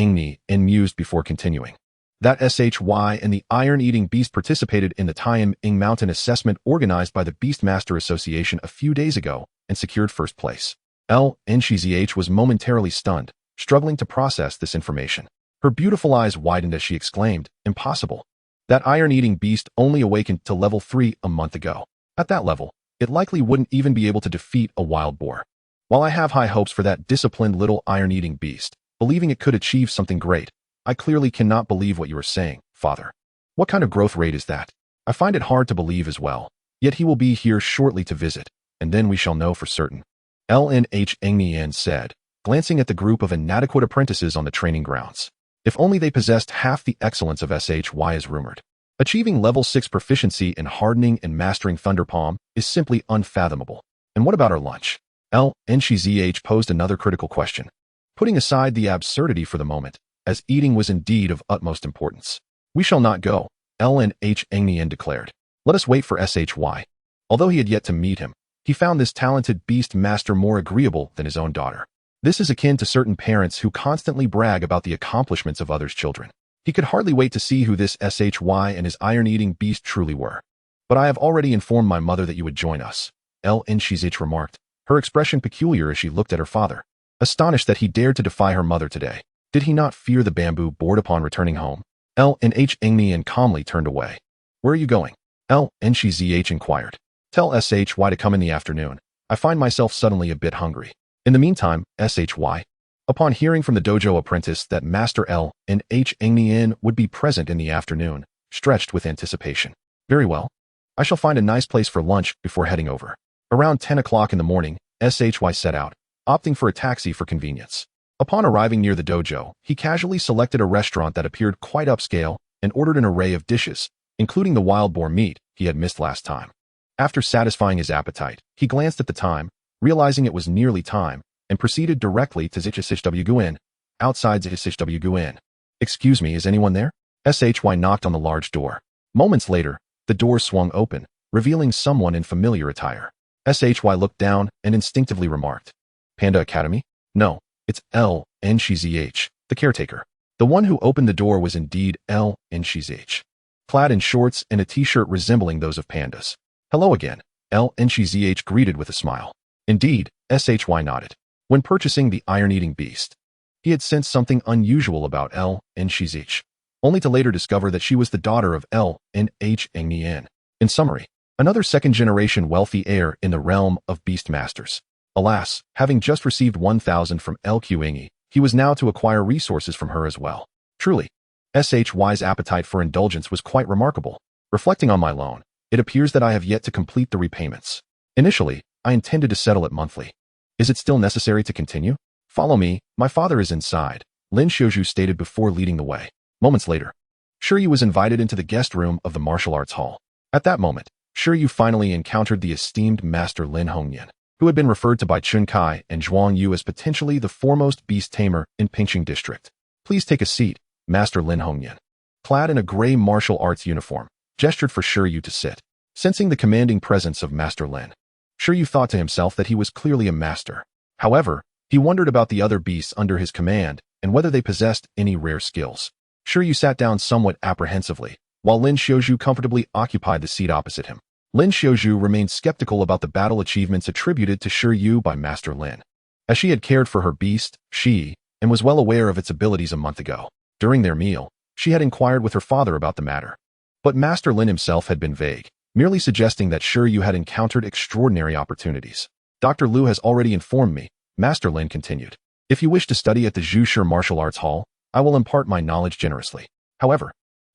Speaker 1: mused before continuing. That SHY and the iron-eating beast participated in the Taming mountain assessment organized by the Beastmaster Association a few days ago and secured first place. LNH was momentarily stunned, struggling to process this information. Her beautiful eyes widened as she exclaimed, "Impossible. That iron-eating beast only awakened to level 3 a month ago. At that level, it likely wouldn't even be able to defeat a wild boar. While I have high hopes for that disciplined little iron-eating beast, believing it could achieve something great, I clearly cannot believe what you are saying, Father. What kind of growth rate is that? I find it hard to believe as well. Yet he will be here shortly to visit, and then we shall know for certain," LNH said, glancing at the group of inadequate apprentices on the training grounds. If only they possessed half the excellence of SHY as rumored. Achieving level 6 proficiency in hardening and mastering Thunder Palm is simply unfathomable. And what about our lunch? LNCZH posed another critical question, putting aside the absurdity for the moment, as eating was indeed of utmost importance. We shall not go, LNH Engnian declared. Let us wait for SHY. Although he had yet to meet him, he found this talented Beastmaster more agreeable than his own daughter. This is akin to certain parents who constantly brag about the accomplishments of others' children. He could hardly wait to see who this SHY and his iron-eating beast truly were. But I have already informed my mother that you would join us, LNCZH remarked, her expression peculiar as she looked at her father, astonished that he dared to defy her mother today. Did he not fear the bamboo board upon returning home? LNH Engnian calmly turned away. Where are you going? LNCZH inquired. Tell SHY to come in the afternoon. I find myself suddenly a bit hungry. In the meantime, SHY, upon hearing from the dojo apprentice that Master LNH Engnian would be present in the afternoon, stretched with anticipation. Very well. I shall find a nice place for lunch before heading over. Around 10 o'clock in the morning, SHY set out, opting for a taxi for convenience. Upon arriving near the dojo, he casually selected a restaurant that appeared quite upscale and ordered an array of dishes, including the wild boar meat he had missed last time. After satisfying his appetite, he glanced at the time, realizing it was nearly time, and proceeded directly to ZHSHWGUN, outside ZHSHWGUN. Excuse me, is anyone there? SHY knocked on the large door. Moments later, the door swung open, revealing someone in familiar attire. SHY looked down and instinctively remarked, Panda Academy? No, it's LNCZH, the caretaker. The one who opened the door was indeed LNCZH, clad in shorts and a t-shirt resembling those of pandas. Hello again, LNCZH greeted with a smile. Indeed, SHY nodded. When purchasing the iron-eating beast, he had sensed something unusual about LNCZH, only to later discover that she was the daughter of LNH Engnian. In summary, another second-generation wealthy heir in the realm of Beastmasters. Alas, having just received 1,000 from LQ Engi, he was now to acquire resources from her as well. Truly, SHY's appetite for indulgence was quite remarkable. Reflecting on my loan, it appears that I have yet to complete the repayments. Initially, I intended to settle it monthly. Is it still necessary to continue? Follow me, my father is inside, Lin Xiaoju stated before leading the way. Moments later, Shi Yu was invited into the guest room of the martial arts hall. At that moment, Shi Yu finally encountered the esteemed Master Lin Hongyan, who had been referred to by Chun Kai and Zhuang Yu as potentially the foremost beast tamer in Pingqing district. Please take a seat, Master Lin Hongyan, clad in a gray martial arts uniform, gestured for Shi Yu to sit. Sensing the commanding presence of Master Lin, Shi Yu thought to himself that he was clearly a master. However, he wondered about the other beasts under his command and whether they possessed any rare skills. Shi Yu sat down somewhat apprehensively, while Lin Xiaoju comfortably occupied the seat opposite him. Lin Xiaoju remained skeptical about the battle achievements attributed to Shi Yu by Master Lin, as she had cared for her beast, Shi, and was well aware of its abilities a month ago. During their meal, she had inquired with her father about the matter. But Master Lin himself had been vague, merely suggesting that Shi Yu had encountered extraordinary opportunities. Dr. Liu has already informed me, Master Lin continued. If you wish to study at the Zhushi Martial Arts Hall, I will impart my knowledge generously. However,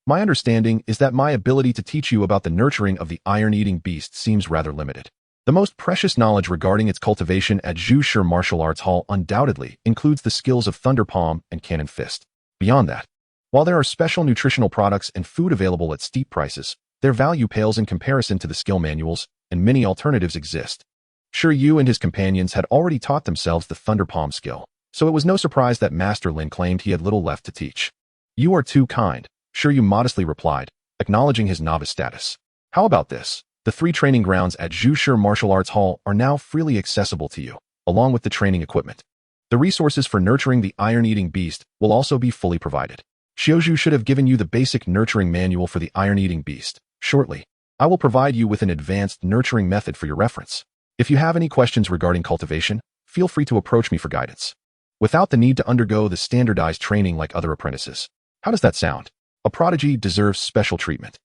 Speaker 1: my understanding is that my ability to teach you about the nurturing of the iron-eating beast seems rather limited. The most precious knowledge regarding its cultivation at Zhushi Martial Arts Hall undoubtedly includes the skills of Thunder Palm and Cannon Fist. Beyond that, while there are special nutritional products and food available at steep prices, their value pales in comparison to the skill manuals, and many alternatives exist. Shi Yu and his companions had already taught themselves the Thunder Palm skill, so it was no surprise that Master Lin claimed he had little left to teach. You are too kind, Shi Yu modestly replied, acknowledging his novice status. How about this? The 3 training grounds at Zhushi Martial Arts Hall are now freely accessible to you, along with the training equipment. The resources for nurturing the iron-eating beast will also be fully provided. Xiaoju should have given you the basic nurturing manual for the iron-eating beast. Shortly, I will provide you with an advanced nurturing method for your reference. If you have any questions regarding cultivation, feel free to approach me for guidance, without the need to undergo the standardized training like other apprentices. How does that sound? A prodigy deserves special treatment.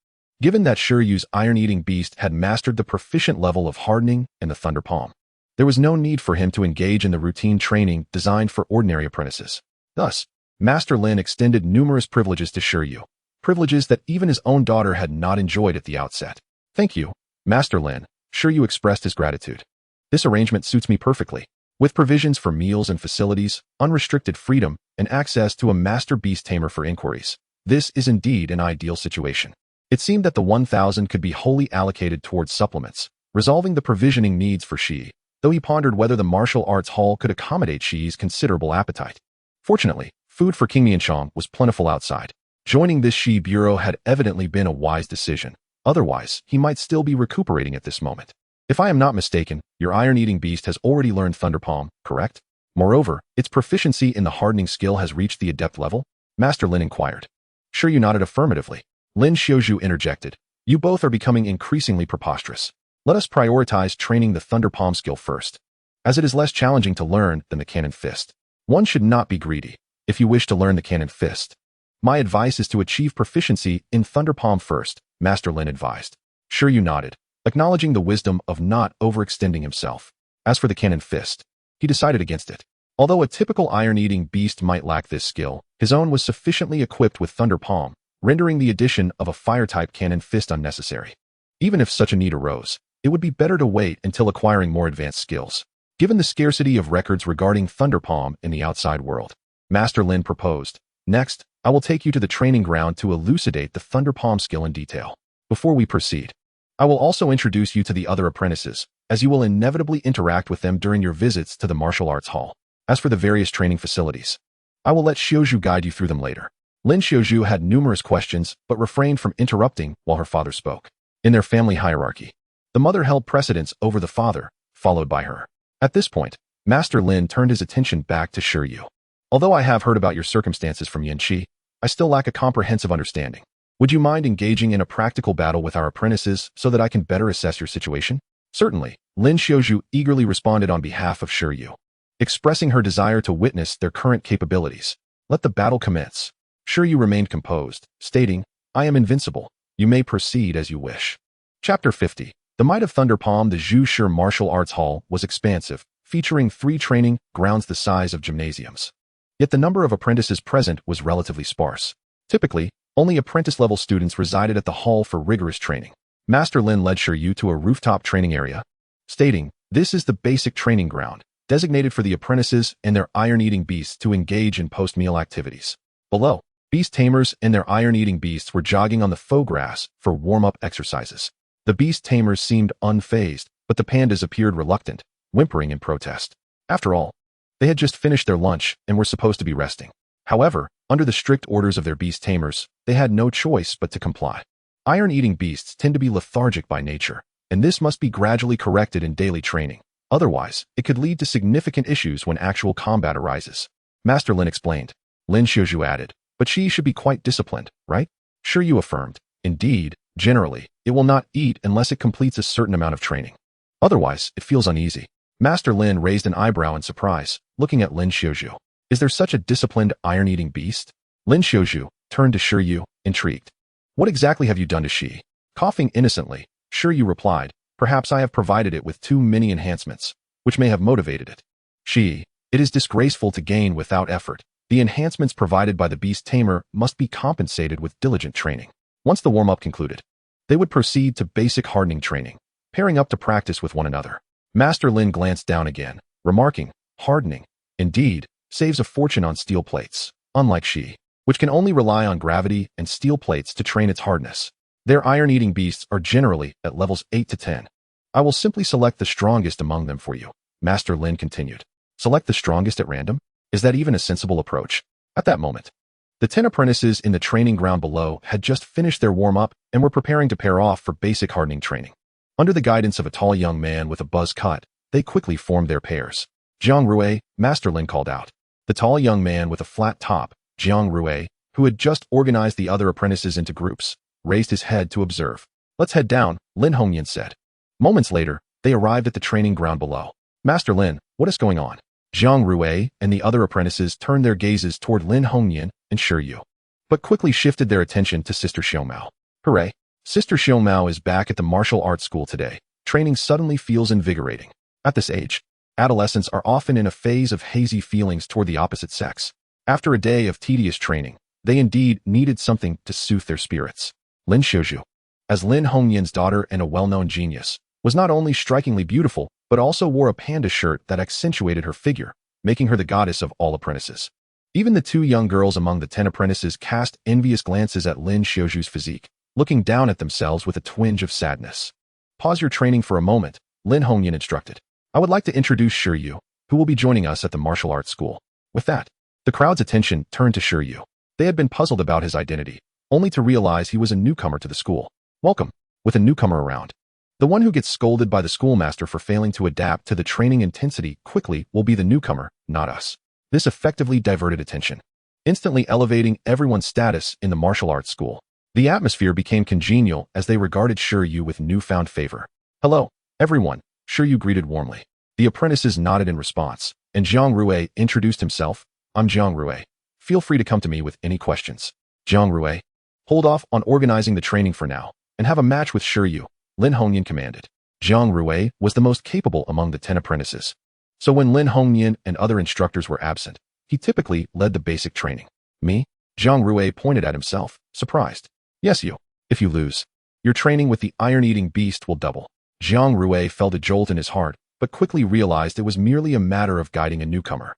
Speaker 1: Given that Shi Yu's iron-eating beast had mastered the proficient level of hardening and the Thunder Palm, there was no need for him to engage in the routine training designed for ordinary apprentices. Thus, Master Lin extended numerous privileges to Shi Yu, privileges that even his own daughter had not enjoyed at the outset. Thank you, Master Lin, Shi Yu expressed his gratitude. This arrangement suits me perfectly. With provisions for meals and facilities, unrestricted freedom, and access to a master beast tamer for inquiries. This is indeed an ideal situation. It seemed that the 1,000 could be wholly allocated towards supplements, resolving the provisioning needs for Shi, though he pondered whether the martial arts hall could accommodate Shi's considerable appetite. Fortunately, food for King Mianchong was plentiful outside. Joining this Shi bureau had evidently been a wise decision. Otherwise, he might still be recuperating at this moment. If I am not mistaken, your iron-eating beast has already learned Thunder Palm, correct? Moreover, its proficiency in the hardening skill has reached the adept level? Master Lin inquired. Shi Yu nodded affirmatively. Lin Xiaozhu interjected. You both are becoming increasingly preposterous. Let us prioritize training the Thunder Palm skill first, as it is less challenging to learn than the Cannon Fist. One should not be greedy. If you wish to learn the Cannon Fist, my advice is to achieve proficiency in Thunder Palm first, Master Lin advised. Shi Yu nodded, acknowledging the wisdom of not overextending himself. As for the Cannon Fist, he decided against it. Although a typical iron-eating beast might lack this skill, his own was sufficiently equipped with Thunder Palm, rendering the addition of a fire-type Cannon Fist unnecessary. Even if such a need arose, it would be better to wait until acquiring more advanced skills. Given the scarcity of records regarding Thunder Palm in the outside world, Master Lin proposed, next, I will take you to the training ground to elucidate the Thunder Palm skill in detail. Before we proceed, I will also introduce you to the other apprentices, as you will inevitably interact with them during your visits to the martial arts hall. As for the various training facilities, I will let Xiaozhu guide you through them later. Lin Xiaozhu had numerous questions, but refrained from interrupting while her father spoke. In their family hierarchy, the mother held precedence over the father, followed by her. At this point, Master Lin turned his attention back to Shi Yu. Although I have heard about your circumstances from Yan Qi, I still lack a comprehensive understanding. Would you mind engaging in a practical battle with our apprentices so that I can better assess your situation? Certainly, Lin Xiaozhu eagerly responded on behalf of Shi Yu, expressing her desire to witness their current capabilities. Let the battle commence. Shi Yu remained composed, stating, I am invincible. You may proceed as you wish. Chapter 50. The Might of Thunder Palm. The Zhu Shi Martial Arts Hall was expansive, featuring 3 training grounds the size of gymnasiums. Yet the number of apprentices present was relatively sparse. Typically, only apprentice-level students resided at the hall for rigorous training. Master Lin led Shi Yu to a rooftop training area, stating, this is the basic training ground, designated for the apprentices and their iron-eating beasts to engage in post-meal activities. Below, beast tamers and their iron-eating beasts were jogging on the faux grass for warm-up exercises. The beast tamers seemed unfazed, but the pandas appeared reluctant, whimpering in protest. After all, they had just finished their lunch and were supposed to be resting. However, under the strict orders of their beast tamers, they had no choice but to comply. Iron-eating beasts tend to be lethargic by nature, and this must be gradually corrected in daily training. Otherwise, it could lead to significant issues when actual combat arises. Master Lin explained. Lin Xiaozhu added, but she should be quite disciplined, right? Shi Yu affirmed. Indeed, generally, it will not eat unless it completes a certain amount of training. Otherwise, it feels uneasy. Master Lin raised an eyebrow in surprise, looking at Lin Xiaozhu. Is there such a disciplined iron-eating beast? Lin Xiaozhu turned to Shi Yu, intrigued. What exactly have you done to Shi? Coughing innocently, Shi Yu replied, perhaps I have provided it with too many enhancements, which may have motivated it. Shi, it is disgraceful to gain without effort. The enhancements provided by the beast tamer must be compensated with diligent training. Once the warm-up concluded, they would proceed to basic hardening training, pairing up to practice with one another. Master Lin glanced down again, remarking, hardening, indeed, saves a fortune on steel plates, unlike Shi, which can only rely on gravity and steel plates to train its hardness. Their iron-eating beasts are generally at levels 8 to 10. I will simply select the strongest among them for you, Master Lin continued. Select the strongest at random? Is that even a sensible approach? At that moment, the 10 apprentices in the training ground below had just finished their warm-up and were preparing to pair off for basic hardening training. Under the guidance of a tall young man with a buzz cut, they quickly formed their pairs. Jiang Rui, Master Lin called out. The tall young man with a flat top, Jiang Rui, who had just organized the other apprentices into groups, raised his head to observe. Let's head down, Lin Hongyan said. Moments later, they arrived at the training ground below. Master Lin, what is going on? Jiang Rui and the other apprentices turned their gazes toward Lin Hongyan and Shi Yu, but quickly shifted their attention to Sister Xiaomao. Hooray! Sister Xiaomao is back at the martial arts school today. Training suddenly feels invigorating. At this age, adolescents are often in a phase of hazy feelings toward the opposite sex. After a day of tedious training, they indeed needed something to soothe their spirits. Lin Xiaozhu, as Lin Hongyan's daughter and a well-known genius, was not only strikingly beautiful, but also wore a panda shirt that accentuated her figure, making her the goddess of all apprentices. Even the 2 young girls among the 10 apprentices cast envious glances at Lin Xiaoju's physique, looking down at themselves with a twinge of sadness. Pause your training for a moment, Lin Hongyan instructed. I would like to introduce Shi Yu, who will be joining us at the martial arts school. With that, the crowd's attention turned to Shi Yu. They had been puzzled about his identity, only to realize he was a newcomer to the school. Welcome, with a newcomer around. The one who gets scolded by the schoolmaster for failing to adapt to the training intensity quickly will be the newcomer, not us. This effectively diverted attention, instantly elevating everyone's status in the martial arts school. The atmosphere became congenial as they regarded Shi Yu with newfound favor. Hello, everyone, Shi Yu greeted warmly. The apprentices nodded in response, and Zhang Rui introduced himself. I'm Zhang Rui. Feel free to come to me with any questions. Zhang Rui, hold off on organizing the training for now, and have a match with Shi Yu, Lin Hongyan commanded. Zhang Rui was the most capable among the 10 apprentices. So when Lin Hongyan and other instructors were absent, he typically led the basic training. Me? Zhang Rui pointed at himself, surprised. Yes, you. If you lose, your training with the iron-eating beast will double. Zhang Rui felt a jolt in his heart, but quickly realized it was merely a matter of guiding a newcomer.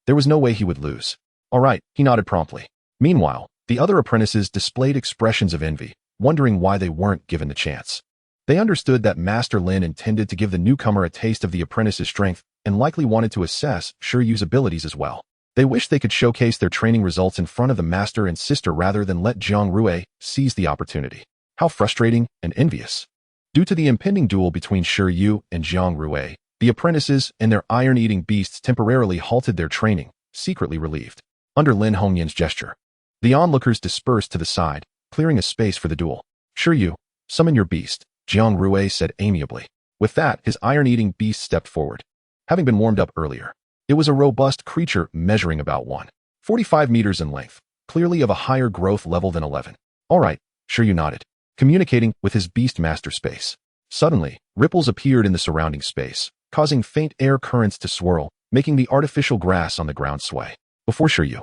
Speaker 1: There was no way he would lose. All right, he nodded promptly. Meanwhile, the other apprentices displayed expressions of envy, wondering why they weren't given the chance. They understood that Master Lin intended to give the newcomer a taste of the apprentice's strength and likely wanted to assess Shi Yu's abilities as well. They wished they could showcase their training results in front of the master and sister rather than let Zhang Rui seize the opportunity. How frustrating and envious. Due to the impending duel between Shi Yu and Zhang Rui, the apprentices and their iron-eating beasts temporarily halted their training, secretly relieved. Under Lin Hongyan's gesture, the onlookers dispersed to the side, clearing a space for the duel. Shi Yu, summon your beast, Zhang Rui said amiably. With that, his iron-eating beast stepped forward. Having been warmed up earlier, it was a robust creature measuring about 1.45 meters in length, clearly of a higher growth level than 11. All right, Shi Yu nodded, communicating with his Beastmaster space. Suddenly, ripples appeared in the surrounding space, causing faint air currents to swirl, making the artificial grass on the ground sway. Before Shi Yu,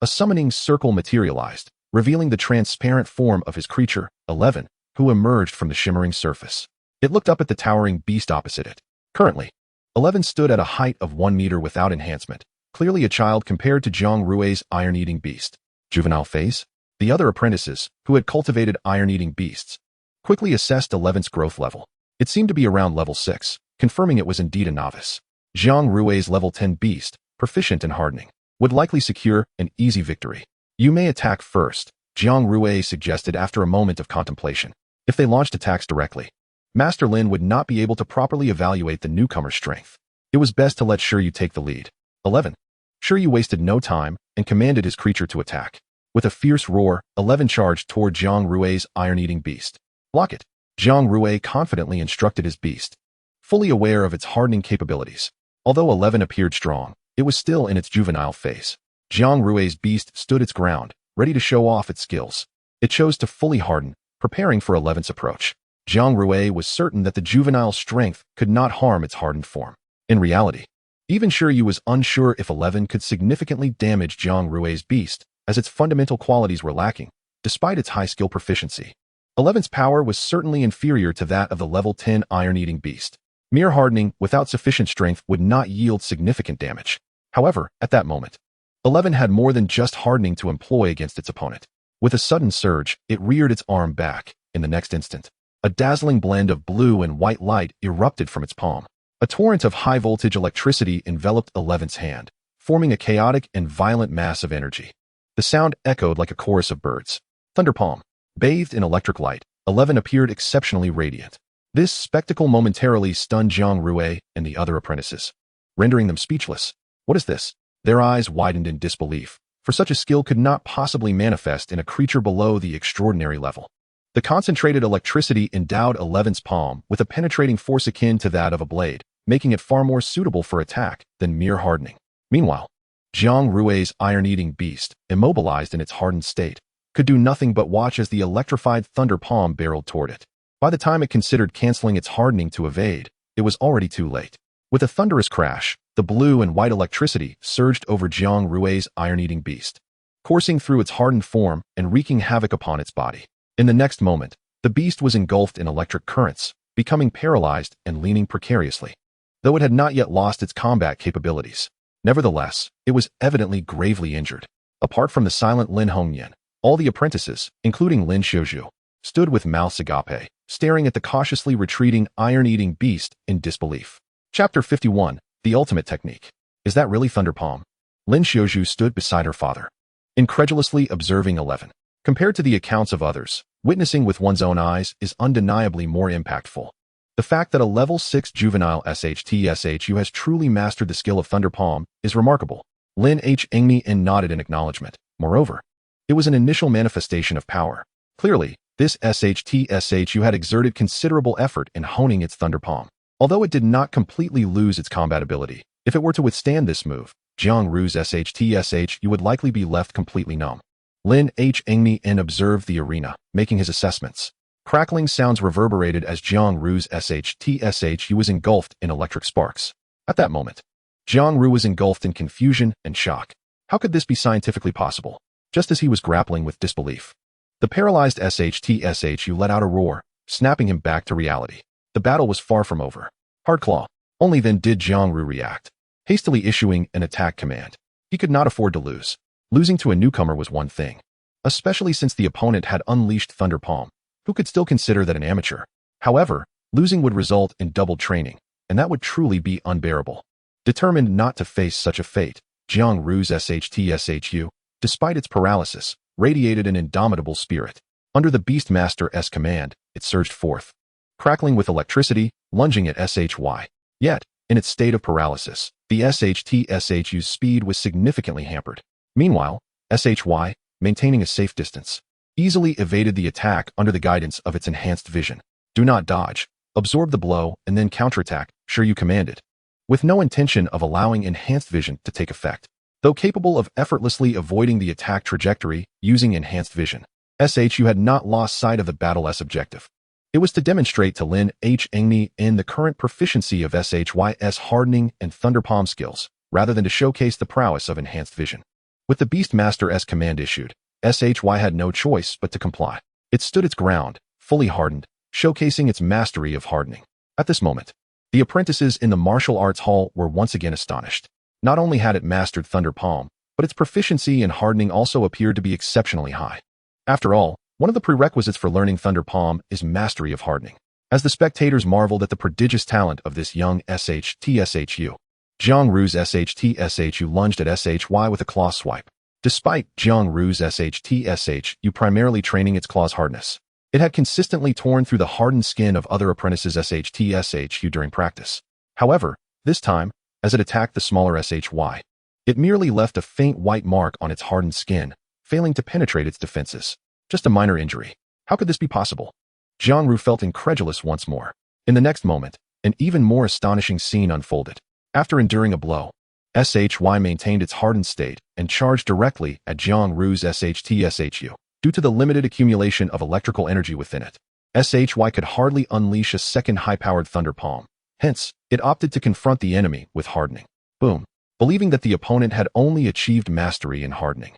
Speaker 1: a summoning circle materialized, revealing the transparent form of his creature, 11, who emerged from the shimmering surface. It looked up at the towering beast opposite it. Currently, 11 stood at a height of 1 meter without enhancement, clearly a child compared to Zhang Rui's iron-eating beast. Juvenile phase? The other apprentices, who had cultivated iron-eating beasts, quickly assessed 11's growth level. It seemed to be around level 6, confirming it was indeed a novice. Zhang Rui's level 10 beast, proficient in hardening, would likely secure an easy victory. You may attack first, Zhang Rui suggested after a moment of contemplation. If they launched attacks directly, Master Lin would not be able to properly evaluate the newcomer's strength. It was best to let Shi Yu take the lead. 11. Shi Yu wasted no time and commanded his creature to attack. With a fierce roar, 11 charged toward Zhang Rui's iron-eating beast. Block it. Zhang Rui confidently instructed his beast, fully aware of its hardening capabilities. Although 11 appeared strong, it was still in its juvenile phase. Zhang Rui's beast stood its ground, ready to show off its skills. It chose to fully harden, preparing for 11's approach. Zhang Rui was certain that the juvenile strength could not harm its hardened form. In reality, even Shi Yu was unsure if 11 could significantly damage Zhang Rui's beast, as its fundamental qualities were lacking, despite its high skill proficiency. 11's power was certainly inferior to that of the level 10 iron-eating beast. Mere hardening without sufficient strength would not yield significant damage. However, at that moment, 11 had more than just hardening to employ against its opponent. With a sudden surge, it reared its arm back. In the next instant, a dazzling blend of blue and white light erupted from its palm. A torrent of high-voltage electricity enveloped 11's hand, forming a chaotic and violent mass of energy. The sound echoed like a chorus of birds. Thunder palm. Bathed in electric light, 11 appeared exceptionally radiant. This spectacle momentarily stunned Zhang Rui and the other apprentices, rendering them speechless. What is this? Their eyes widened in disbelief, for such a skill could not possibly manifest in a creature below the extraordinary level. The concentrated electricity endowed 11's palm with a penetrating force akin to that of a blade, making it far more suitable for attack than mere hardening. Meanwhile, Zhang Rui's iron-eating beast, immobilized in its hardened state, could do nothing but watch as the electrified thunder palm barreled toward it. By the time it considered canceling its hardening to evade, it was already too late. With a thunderous crash, the blue and white electricity surged over Zhang Rui's iron-eating beast, coursing through its hardened form and wreaking havoc upon its body. In the next moment, the beast was engulfed in electric currents, becoming paralyzed and leaning precariously, though it had not yet lost its combat capabilities. Nevertheless, it was evidently gravely injured. Apart from the silent Lin Hongyan, all the apprentices, including Lin Xiuzhu, stood with mouths agape, staring at the cautiously retreating iron-eating beast in disbelief. Chapter 51, The Ultimate Technique. Is that really Thunder Palm? Lin Xiuzhu stood beside her father, incredulously observing 11. Compared to the accounts of others, witnessing with one's own eyes is undeniably more impactful. The fact that a level 6 juvenile SHTSHU has truly mastered the skill of Thunder Palm is remarkable. Lin Hongyan nodded in acknowledgement. Moreover, it was an initial manifestation of power. Clearly, this SHTSHU had exerted considerable effort in honing its Thunder Palm. Although it did not completely lose its combat ability, if it were to withstand this move, Jiang Ru's SHTSHU would likely be left completely numb. Lin Hongyan observed the arena, making his assessments. Crackling sounds reverberated as Jiang Ru's SHTSHU was engulfed in electric sparks. At that moment, Jiang Ru was engulfed in confusion and shock. How could this be scientifically possible? Just as he was grappling with disbelief, the paralyzed SHTSHU let out a roar, snapping him back to reality. The battle was far from over. Hard claw. Only then did Jiang Ru react, hastily issuing an attack command. He could not afford to lose. Losing to a newcomer was one thing, especially since the opponent had unleashed Thunder Palm, who could still consider that an amateur. However, losing would result in doubled training, and that would truly be unbearable. Determined not to face such a fate, Jiang Ru's SHTSHU, despite its paralysis, radiated an indomitable spirit. Under the Beastmaster's command, it surged forth, crackling with electricity, lunging at SHY. Yet, in its state of paralysis, the SHTSHU's speed was significantly hampered. Meanwhile, SHY, maintaining a safe distance, easily evaded the attack under the guidance of its enhanced vision. Do not dodge, absorb the blow, and then counterattack, Shi Yu commanded, with no intention of allowing enhanced vision to take effect. Though capable of effortlessly avoiding the attack trajectory using enhanced vision, SHU had not lost sight of the battle's objective. It was to demonstrate to Lin Hongyan the current proficiency of SHY's hardening and Thunder Palm skills, rather than to showcase the prowess of enhanced vision. With the Beastmaster's command issued, SHY had no choice but to comply. It stood its ground, fully hardened, showcasing its mastery of hardening. At this moment, the apprentices in the martial arts hall were once again astonished. Not only had it mastered Thunder Palm, but its proficiency in hardening also appeared to be exceptionally high. After all, one of the prerequisites for learning Thunder Palm is mastery of hardening. As the spectators marveled at the prodigious talent of this young SHTSHU, Jiang Ru's SHTSHU lunged at SHY with a claw swipe. Despite Jiang Ru's SHTSHU primarily training its claw's hardness, it had consistently torn through the hardened skin of other apprentices' SHTSHU during practice. However, this time, as it attacked the smaller SHY, it merely left a faint white mark on its hardened skin, failing to penetrate its defenses. Just a minor injury. How could this be possible? Jiang Ru felt incredulous once more. In the next moment, an even more astonishing scene unfolded. After enduring a blow, SHY maintained its hardened state and charged directly at Jiang Ru's SHTSHU. Due to the limited accumulation of electrical energy within it, SHY could hardly unleash a second high-powered Thunder Palm. Hence, it opted to confront the enemy with hardening. Boom. Believing that the opponent had only achieved mastery in hardening,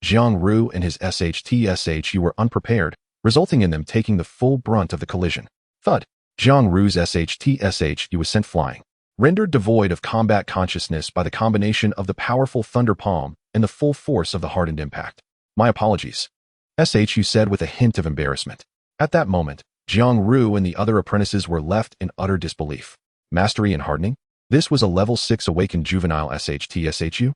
Speaker 1: Jiang Ru and his SHTSHU were unprepared, resulting in them taking the full brunt of the collision. Thud. Jiang Ru's SHTSHU was sent flying, rendered devoid of combat consciousness by the combination of the powerful Thunder Palm and the full force of the hardened impact. My apologies, SHU said with a hint of embarrassment. At that moment, Jiang Ru and the other apprentices were left in utter disbelief. Mastery in hardening? This was a level 6 awakened juvenile SHTSHU?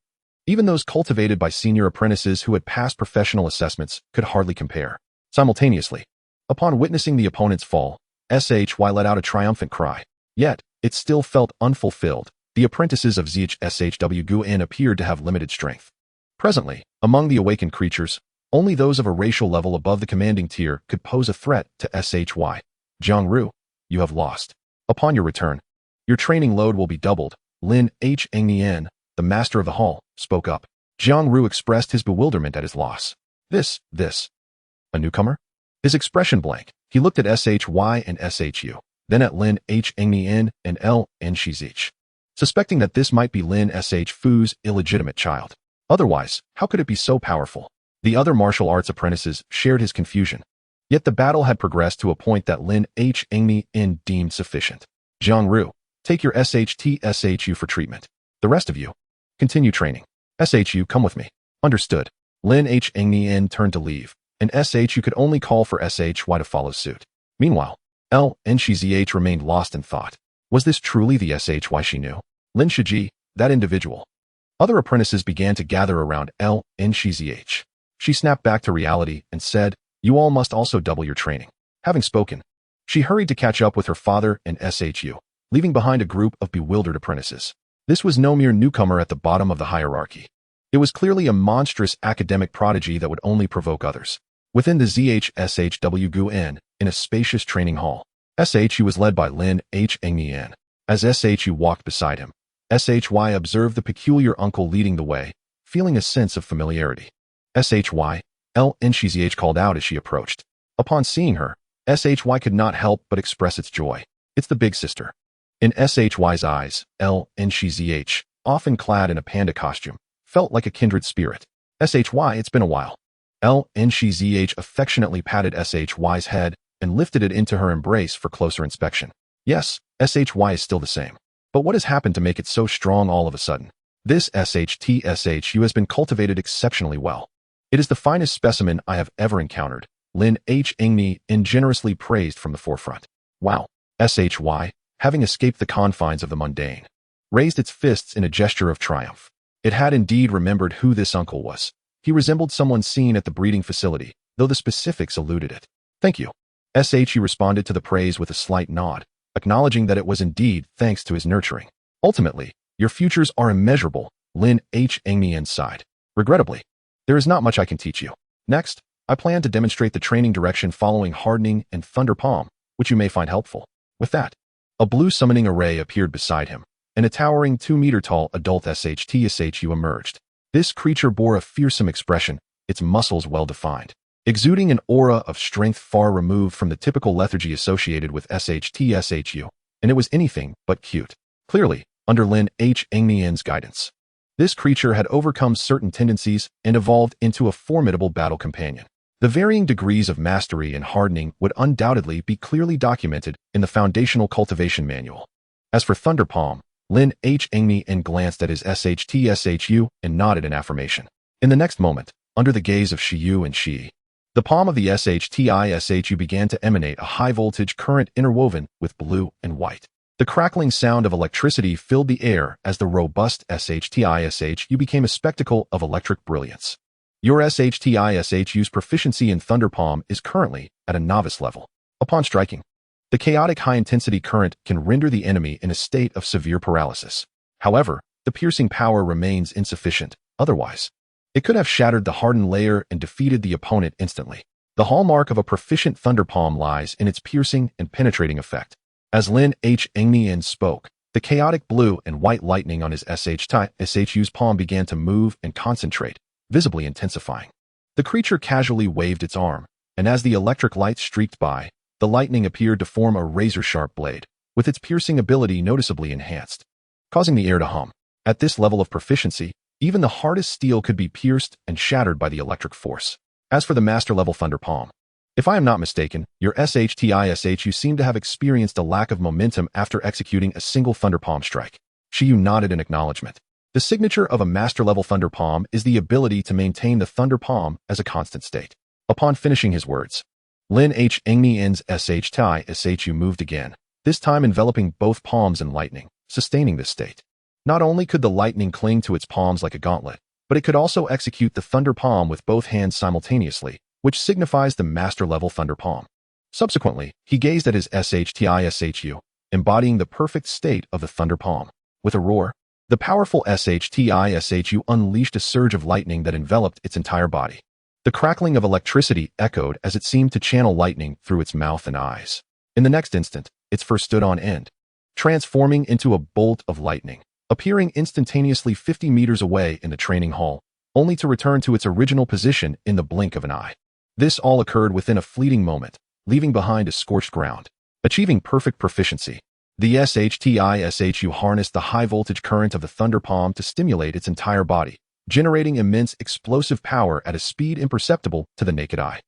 Speaker 1: Even those cultivated by senior apprentices who had passed professional assessments could hardly compare. Simultaneously, upon witnessing the opponent's fall, SHY let out a triumphant cry. Yet, it still felt unfulfilled. The apprentices of Zich SHW Guan appeared to have limited strength. Presently, among the awakened creatures, only those of a racial level above the commanding tier could pose a threat to SHY. Jiang Ru, you have lost. Upon your return, your training load will be doubled. Lin Hongyan, the master of the hall, spoke up. Jiang Ru expressed his bewilderment at his loss. This. A newcomer? His expression blank. He looked at SHY and SHU, then at Lin Hongyan and L. N. Shizich, suspecting that this might be Lin SH Fu's illegitimate child. Otherwise, how could it be so powerful? The other martial arts apprentices shared his confusion. Yet the battle had progressed to a point that Lin Hmi deemed sufficient. Jiang Ru, take your SHU for treatment. The rest of you, continue training. SHU, come with me. Understood. Lin Hmi turned to leave, and SHU could only call for SHY to follow suit. Meanwhile, Nshizh remained lost in thought. Was this truly the SHY she knew? Lin Shiji, that individual. Other apprentices began to gather around Nshizh. She snapped back to reality and said, you all must also double your training. Having spoken, she hurried to catch up with her father and SHU, leaving behind a group of bewildered apprentices. This was no mere newcomer at the bottom of the hierarchy. It was clearly a monstrous academic prodigy that would only provoke others. Within the ZHSHW Guan, in a spacious training hall, SHU was led by Lin Hmi. As SHU walked beside him, SHY observed the peculiar uncle leading the way, feeling a sense of familiarity. SHY, Nshizh called out as she approached. Upon seeing her, SHY could not help but express its joy. It's the big sister. In SHY's eyes, Nshizh, often clad in a panda costume, felt like a kindred spirit. SHY, it's been a while. Nshizh affectionately patted SHY's head and lifted it into her embrace for closer inspection. Yes, SHY is still the same. But what has happened to make it so strong all of a sudden? This SHU has been cultivated exceptionally well. It is the finest specimen I have ever encountered, Lin Hmi generously praised from the forefront. Wow. SHY, having escaped the confines of the mundane, raised its fists in a gesture of triumph. It had indeed remembered who this uncle was. He resembled someone seen at the breeding facility, though the specifics eluded it. Thank you. SHU responded to the praise with a slight nod, acknowledging that it was indeed thanks to his nurturing. Ultimately, your futures are immeasurable, Lin Hmi sighed. Regrettably, there is not much I can teach you. Next, I plan to demonstrate the training direction following hardening and thunder palm, which you may find helpful. With that, a blue summoning array appeared beside him, and a towering 2-meter-tall adult SHU emerged. This creature bore a fearsome expression, its muscles well-defined, exuding an aura of strength far removed from the typical lethargy associated with SHU, and it was anything but cute. Clearly, under Lin Hmi's guidance, this creature had overcome certain tendencies and evolved into a formidable battle companion. The varying degrees of mastery and hardening would undoubtedly be clearly documented in the Foundational Cultivation Manual. As for Thunder Palm, Lin Hmi glanced at his SHU and nodded in affirmation. In the next moment, under the gaze of Shi Yu and Shi, the palm of the SHU began to emanate a high-voltage current interwoven with blue and white. The crackling sound of electricity filled the air as the robust SHU became a spectacle of electric brilliance. Your SHU's proficiency in Thunder Palm is currently at a novice level. Upon striking, the chaotic high-intensity current can render the enemy in a state of severe paralysis. However, the piercing power remains insufficient. Otherwise, it could have shattered the hardened layer and defeated the opponent instantly. The hallmark of a proficient Thunder Palm lies in its piercing and penetrating effect. As Lin Hmi spoke, the chaotic blue and white lightning on his SHU's palm began to move and concentrate, visibly intensifying. The creature casually waved its arm, and as the electric light streaked by, the lightning appeared to form a razor-sharp blade, with its piercing ability noticeably enhanced, causing the air to hum. At this level of proficiency, even the hardest steel could be pierced and shattered by the electric force. As for the master-level Thunder Palm, if I am not mistaken, your SHU seem to have experienced a lack of momentum after executing a single Thunder Palm strike. Shi Yu nodded in acknowledgement. The signature of a master-level Thunder Palm is the ability to maintain the Thunder Palm as a constant state. Upon finishing his words, Lin Hmi's SHU moved again, this time enveloping both palms in lightning, sustaining this state. Not only could the lightning cling to its palms like a gauntlet, but it could also execute the Thunder Palm with both hands simultaneously, which signifies the master-level Thunder Palm. Subsequently, he gazed at his SHU, embodying the perfect state of the Thunder Palm. With a roar, the powerful SHU unleashed a surge of lightning that enveloped its entire body. The crackling of electricity echoed as it seemed to channel lightning through its mouth and eyes. In the next instant, its fur stood on end, transforming into a bolt of lightning, appearing instantaneously 50 meters away in the training hall, only to return to its original position in the blink of an eye. This all occurred within a fleeting moment, leaving behind a scorched ground. Achieving perfect proficiency, the SHU harnessed the high-voltage current of the Thunder Palm to stimulate its entire body, generating immense explosive power at a speed imperceptible to the naked eye.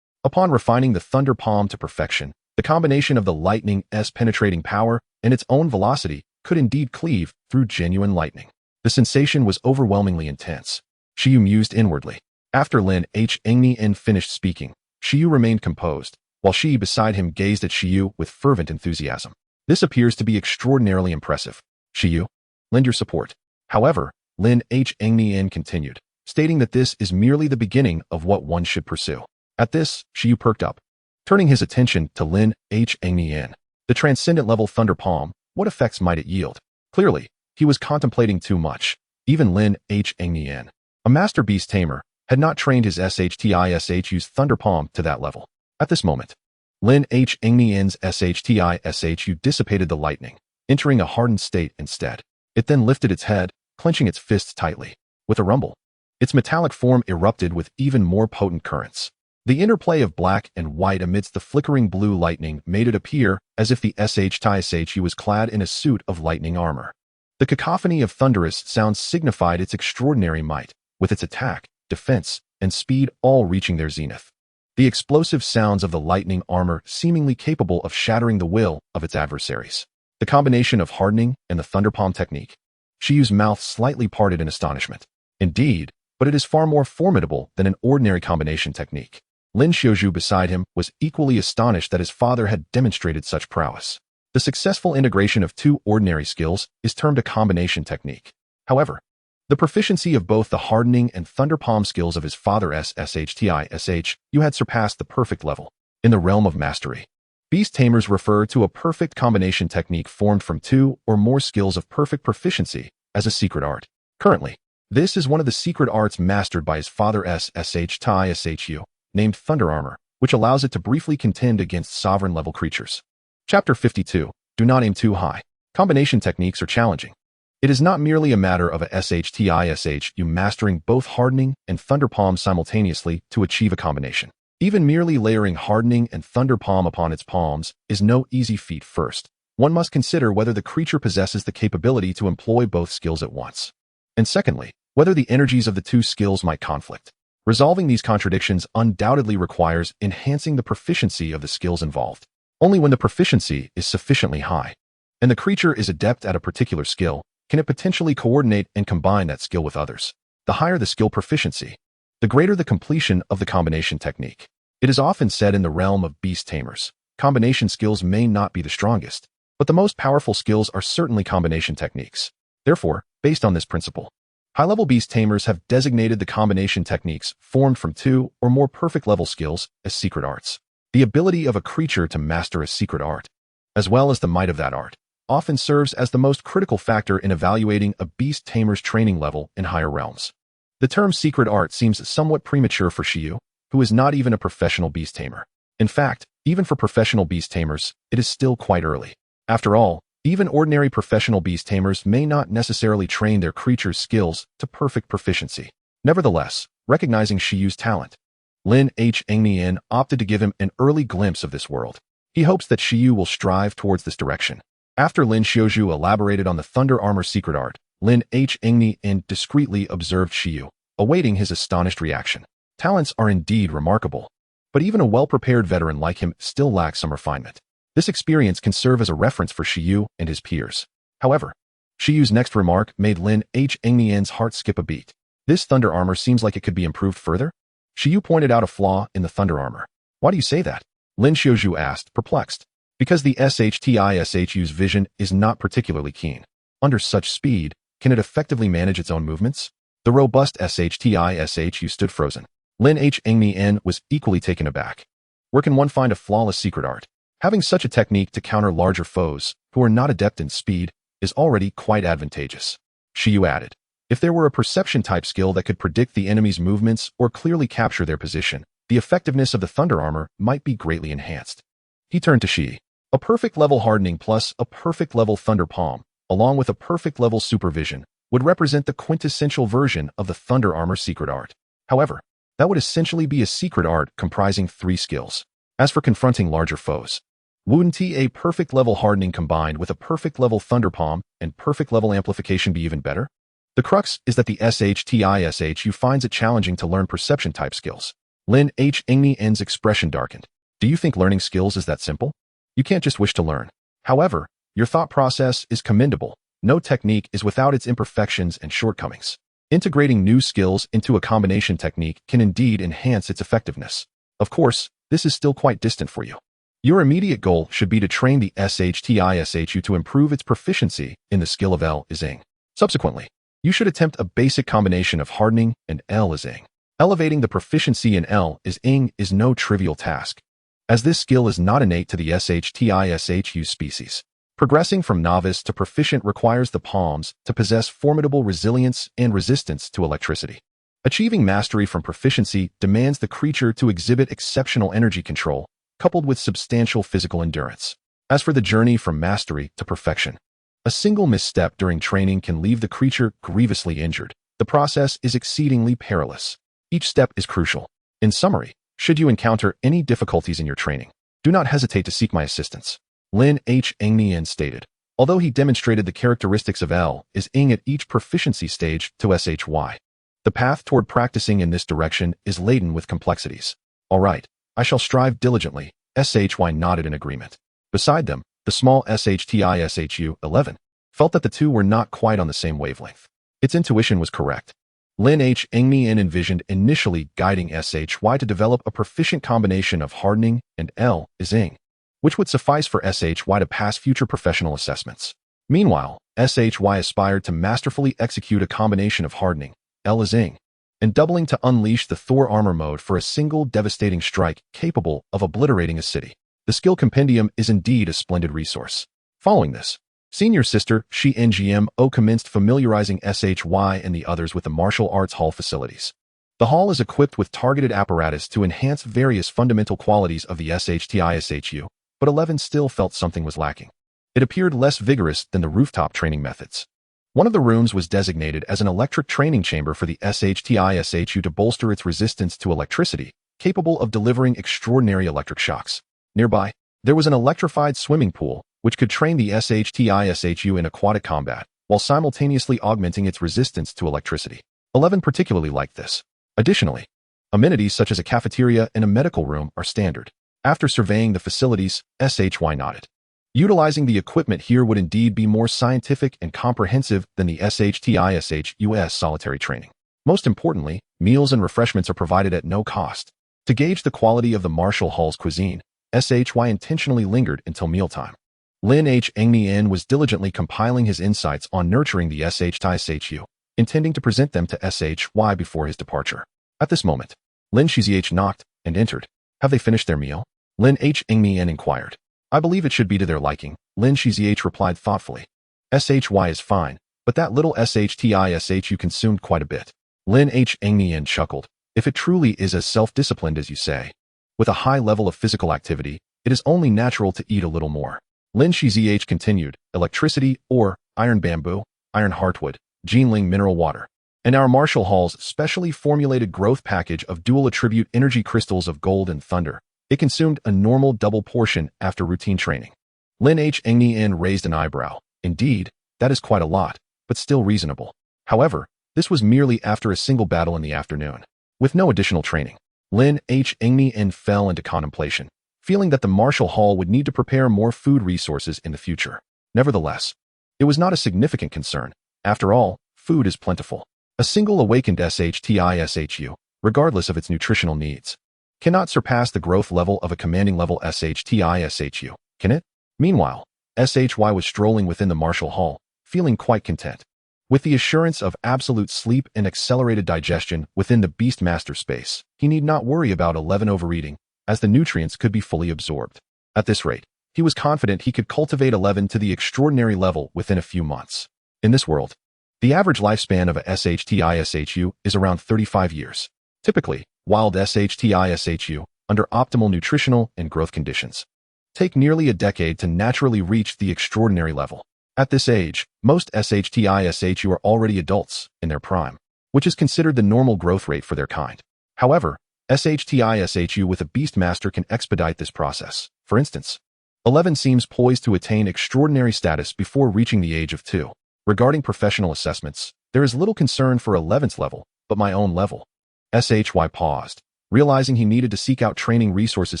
Speaker 1: Upon refining the Thunder Palm to perfection, the combination of the lightning's penetrating power and its own velocity could indeed cleave through genuine lightning. The sensation was overwhelmingly intense. Shi Yu mused inwardly. After Lin Hengnian finished speaking, Shi Yu remained composed, while Shi beside him gazed at Shi Yu with fervent enthusiasm. This appears to be extraordinarily impressive. Shi Yu, lend your support. However, Lin Hengnian continued, stating that this is merely the beginning of what one should pursue. At this, Shi Yu perked up, turning his attention to Lin Hengnian. The transcendent level Thunder Palm, what effects might it yield? Clearly, he was contemplating too much. Even Lin Hengnian, a master beast tamer, had not trained his SHTISHU's Thunder Palm to that level. At this moment, Lin Hengnian's SHTISHU dissipated the lightning, entering a hardened state instead. It then lifted its head, clenching its fists tightly. With a rumble, its metallic form erupted with even more potent currents. The interplay of black and white amidst the flickering blue lightning made it appear as if the SHTISHU was clad in a suit of lightning armor. The cacophony of thunderous sounds signified its extraordinary might, with its attack, defense, and speed all reaching their zenith. The explosive sounds of the lightning armor seemingly capable of shattering the will of its adversaries. The combination of hardening and the Thunder Palm technique. Shi Yu's mouth slightly parted in astonishment. Indeed, but it is far more formidable than an ordinary combination technique. Lin Xiaozhu beside him was equally astonished that his father had demonstrated such prowess. The successful integration of two ordinary skills is termed a combination technique. However, the proficiency of both the hardening and Thunder Palm skills of his father's SHTISHU had surpassed the perfect level. In the realm of mastery, beast tamers refer to a perfect combination technique formed from two or more skills of perfect proficiency as a secret art. Currently, this is one of the secret arts mastered by his father's SHTISHU, named Thunder Armor, which allows it to briefly contend against sovereign-level creatures. Chapter 52. Do not aim too high. Combination techniques are challenging. It is not merely a matter of a SHTISHU mastering both hardening and Thunder Palm simultaneously to achieve a combination. Even merely layering hardening and Thunder Palm upon its palms is no easy feat. First, one must consider whether the creature possesses the capability to employ both skills at once. And secondly, whether the energies of the two skills might conflict. Resolving these contradictions undoubtedly requires enhancing the proficiency of the skills involved. Only when the proficiency is sufficiently high, and the creature is adept at a particular skill, can it potentially coordinate and combine that skill with others. The higher the skill proficiency, the greater the completion of the combination technique. It is often said in the realm of beast tamers, combination skills may not be the strongest, but the most powerful skills are certainly combination techniques. Therefore, based on this principle, high-level beast tamers have designated the combination techniques formed from two or more perfect-level skills as secret arts. The ability of a creature to master a secret art, as well as the might of that art, often serves as the most critical factor in evaluating a beast tamer's training level in higher realms. The term secret art seems somewhat premature for Shi Yu, who is not even a professional beast tamer. In fact, even for professional beast tamers, it is still quite early. After all, even ordinary professional beast tamers may not necessarily train their creatures' skills to perfect proficiency. Nevertheless, recognizing Shi Yu's talent, Lin Hengnian opted to give him an early glimpse of this world. He hopes that Shi Yu will strive towards this direction. After Lin Xiaozhu elaborated on the Thunder Armor secret art, Lin Hengnian discreetly observed Shi Yu, awaiting his astonished reaction. Talents are indeed remarkable, but even a well-prepared veteran like him still lacks some refinement. This experience can serve as a reference for Shi Yu and his peers. However, Shi Yu's next remark made Lin Hengnian's heart skip a beat. This Thunder Armor seems like it could be improved further? Shi Yu pointed out a flaw in the Thunder Armor. Why do you say that? Lin Xiaozhu asked, perplexed. Because the SHTISHU's vision is not particularly keen. Under such speed, can it effectively manage its own movements? The robust SHTISHU stood frozen. Lin Hengnian was equally taken aback. Where can one find a flawless secret art? Having such a technique to counter larger foes, who are not adept in speed, is already quite advantageous. Shi Yu added, if there were a perception-type skill that could predict the enemy's movements or clearly capture their position, the effectiveness of the Thunder Armor might be greatly enhanced. He turned to Shi. A perfect level hardening plus a perfect level Thunder Palm, along with a perfect level supervision, would represent the quintessential version of the Thunder Armor secret art. However, that would essentially be a secret art comprising 3 skills. As for confronting larger foes, wouldn't a perfect level hardening combined with a perfect level Thunder Palm and perfect level amplification be even better? The crux is that the SHTISHU finds it challenging to learn perception type skills. Lin H. N's expression darkened. Do you think learning skills is that simple? You can't just wish to learn. However, your thought process is commendable. No technique is without its imperfections and shortcomings. Integrating new skills into a combination technique can indeed enhance its effectiveness. Of course, this is still quite distant for you. Your immediate goal should be to train the SHTISHU to improve its proficiency in the skill of L is ing. Subsequently, you should attempt a basic combination of hardening and L is ing. Elevating the proficiency in L is ing is no trivial task, as this skill is not innate to the SHTISHU species. Progressing from novice to proficient requires the palms to possess formidable resilience and resistance to electricity. Achieving mastery from proficiency demands the creature to exhibit exceptional energy control, coupled with substantial physical endurance. As for the journey from mastery to perfection, a single misstep during training can leave the creature grievously injured. The process is exceedingly perilous. Each step is crucial. In summary, should you encounter any difficulties in your training, do not hesitate to seek my assistance. Lin H. Ing stated. Although he demonstrated the characteristics of L is ing at each proficiency stage to SHY, the path toward practicing in this direction is laden with complexities. All right, I shall strive diligently. SHY nodded in agreement. Beside them, the small SHTISHU 11 felt that the two were not quite on the same wavelength. Its intuition was correct. Lin H. Ing envisioned initially guiding SHY to develop a proficient combination of hardening and L is ing, which would suffice for SHY to pass future professional assessments. Meanwhile, SHY aspired to masterfully execute a combination of hardening, L is ing, and doubling to unleash the Thor armor mode for a single devastating strike capable of obliterating a city. The skill compendium is indeed a splendid resource. Following this, senior sister Shi Ngmo commenced familiarizing SHY and the others with the martial arts hall facilities. The hall is equipped with targeted apparatus to enhance various fundamental qualities of the SHTISHU, but 11 still felt something was lacking. It appeared less vigorous than the rooftop training methods. One of the rooms was designated as an electric training chamber for the SHTISHU to bolster its resistance to electricity, capable of delivering extraordinary electric shocks. Nearby, there was an electrified swimming pool, which could train the SHTISHU in aquatic combat, while simultaneously augmenting its resistance to electricity. 11 particularly liked this. Additionally, amenities such as a cafeteria and a medical room are standard. After surveying the facilities, SHY nodded. Utilizing the equipment here would indeed be more scientific and comprehensive than the SHTISHU's solitary training. Most importantly, meals and refreshments are provided at no cost. To gauge the quality of the martial hall's cuisine, SHY intentionally lingered until mealtime. Lin H. Ing was diligently compiling his insights on nurturing the SHTISHU, intending to present them to SHY before his departure. At this moment, Lin Shizh knocked and entered. Have they finished their meal? Lin H. Ing inquired. I believe it should be to their liking, Lin Shizh replied thoughtfully. SHY is fine, but that little SHTISHU consumed quite a bit. Lin H. Ing chuckled. If it truly is as self-disciplined as you say, with a high level of physical activity, it is only natural to eat a little more. Lin Shizh continued, electricity, ore, iron bamboo, iron heartwood, Jinling mineral water, and our martial hall's specially formulated growth package of dual attribute energy crystals of gold and thunder. It consumed a normal double portion after routine training. Lin H. Ing raised an eyebrow. Indeed, that is quite a lot, but still reasonable. However, this was merely after a single battle in the afternoon. With no additional training, Lin H. Ing fell into contemplation, feeling that the martial hall would need to prepare more food resources in the future. Nevertheless, it was not a significant concern. After all, food is plentiful. A single awakened SHTISHU, regardless of its nutritional needs, cannot surpass the growth level of a commanding level SHTISHU, can it? Meanwhile, SHY was strolling within the martial hall, feeling quite content. With the assurance of absolute sleep and accelerated digestion within the Beastmaster space, he need not worry about 11 overeating, as the nutrients could be fully absorbed. At this rate, he was confident he could cultivate 11 to the extraordinary level within a few months. In this world, the average lifespan of a SHTISHU is around 35 years. Typically, wild SHTISHU, under optimal nutritional and growth conditions, take nearly a decade to naturally reach the extraordinary level. At this age, most SHTISHU are already adults in their prime, which is considered the normal growth rate for their kind. However, SHTISHU with a Beastmaster can expedite this process. For instance, 11 seems poised to attain extraordinary status before reaching the age of 2. Regarding professional assessments, there is little concern for 11's level, but my own level. SHY paused. realizing he needed to seek out training resources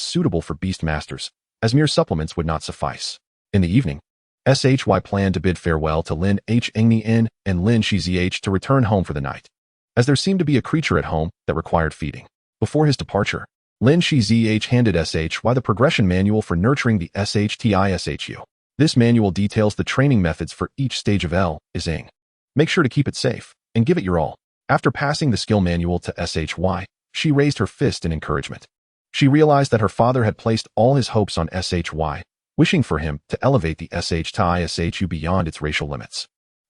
Speaker 1: suitable for Beastmasters, as mere supplements would not suffice. In the evening, SHY planned to bid farewell to Lin Hengni and Lin Shizh to return home for the night, as there seemed to be a creature at home that required feeding. Before his departure, Lin Shizh handed SHY the progression manual for nurturing the SHTISHU. This manual details the training methods for each stage of L-Ising. Make sure to keep it safe, and give it your all. After passing the skill manual to SHY, she raised her fist in encouragement. She realized that her father had placed all his hopes on SHY, wishing for him to elevate the SHTISHU beyond its racial limits.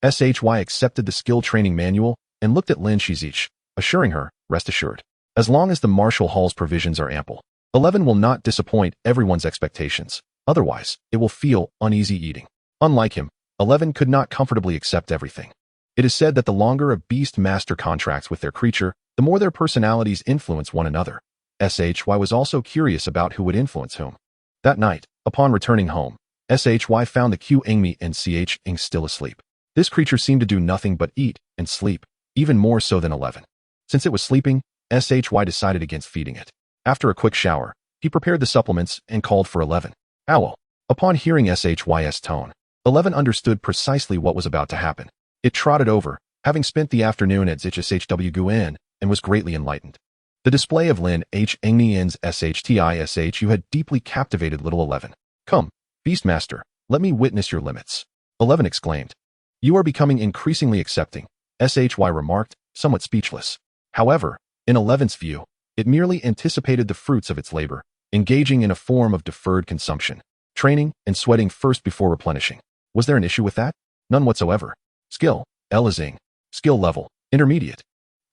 Speaker 1: SHY accepted the skill training manual and looked at Lin Shizh, assuring her, rest assured. As long as the Martial Hall's provisions are ample, 11 will not disappoint everyone's expectations. Otherwise, it will feel uneasy eating. Unlike him, 11 could not comfortably accept everything. It is said that the longer a Beastmaster contracts with their creature, the more their personalities influence one another. SHY was also curious about who would influence whom. That night, upon returning home, SHY found the Q Ingmi and CH Ing still asleep. This creature seemed to do nothing but eat and sleep, even more so than 11. Since it was sleeping, SHY decided against feeding it. After a quick shower, he prepared the supplements and called for 11. Owl. Upon hearing SHY's tone, 11 understood precisely what was about to happen. It trotted over, having spent the afternoon at ZHSHW Guan, and was greatly enlightened. The display of Lin Hengni's SHTISHU had deeply captivated little 11. Come, Beastmaster, let me witness your limits. 11 exclaimed. You are becoming increasingly accepting, SHY remarked, somewhat speechless. However, in 11's view, it merely anticipated the fruits of its labor, engaging in a form of deferred consumption, training and sweating first before replenishing. Was there an issue with that? None whatsoever. Skill, L-Ising. Skill level, intermediate.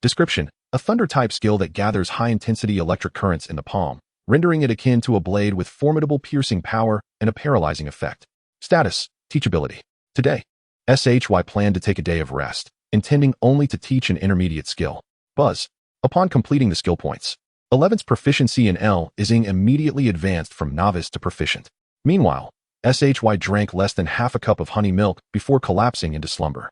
Speaker 1: Description, a thunder-type skill that gathers high-intensity electric currents in the palm, rendering it akin to a blade with formidable piercing power and a paralyzing effect. Status, teachability. Today, SHY planned to take a day of rest, intending only to teach an intermediate skill. Buzz. Upon completing the skill points, 11's proficiency in L-Ising immediately advanced from novice to proficient. Meanwhile, SHY drank less than half a cup of honey milk before collapsing into slumber.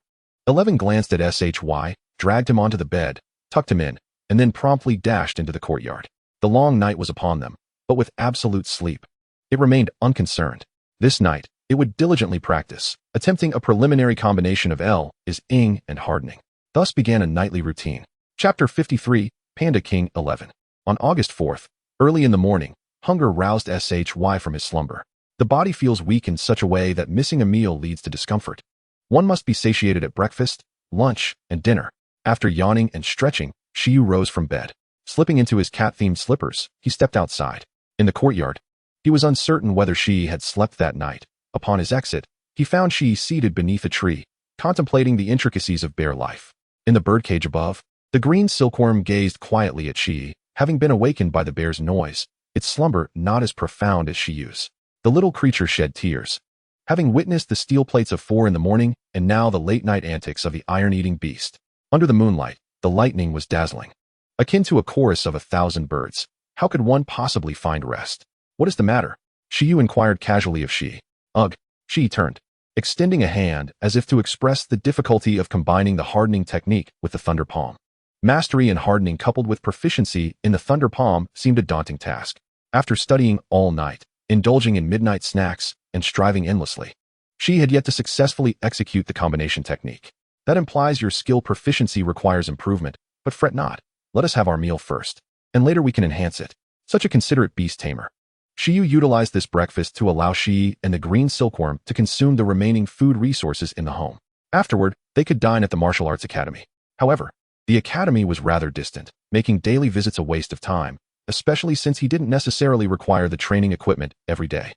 Speaker 1: 11 glanced at SHY, dragged him onto the bed, tucked him in, and then promptly dashed into the courtyard. The long night was upon them, but with absolute sleep. It remained unconcerned. This night, it would diligently practice, attempting a preliminary combination of L-Ising and hardening. Thus began a nightly routine. Chapter 53, Panda King 11. On August 4th, early in the morning, hunger roused SHY from his slumber. The body feels weak in such a way that missing a meal leads to discomfort. One must be satiated at breakfast, lunch, and dinner. After yawning and stretching, Shi Yu rose from bed. Slipping into his cat-themed slippers, he stepped outside. In the courtyard, he was uncertain whether Shi had slept that night. Upon his exit, he found Shi seated beneath a tree, contemplating the intricacies of bear life. In the birdcage above, the green silkworm gazed quietly at Shi, having been awakened by the bear's noise, its slumber not as profound as Shi Yu's. The little creature shed tears, having witnessed the steel plates of 4 in the morning and now the late-night antics of the iron-eating beast. Under the moonlight, the lightning was dazzling. Akin to a chorus of 1,000 birds, how could one possibly find rest? What is the matter? Shi Yu inquired casually of Shi. Ugh. Shi turned, extending a hand as if to express the difficulty of combining the hardening technique with the thunder palm. Mastery in hardening coupled with proficiency in the thunder palm seemed a daunting task. After studying all night, indulging in midnight snacks, and striving endlessly, Shi had yet to successfully execute the combination technique. That implies your skill proficiency requires improvement, but fret not. Let us have our meal first, and later we can enhance it. Such a considerate beast tamer. Shi Yu utilized this breakfast to allow Shi and the green silkworm to consume the remaining food resources in the home. Afterward, they could dine at the martial arts academy. However, the academy was rather distant, making daily visits a waste of time, especially since he didn't necessarily require the training equipment every day.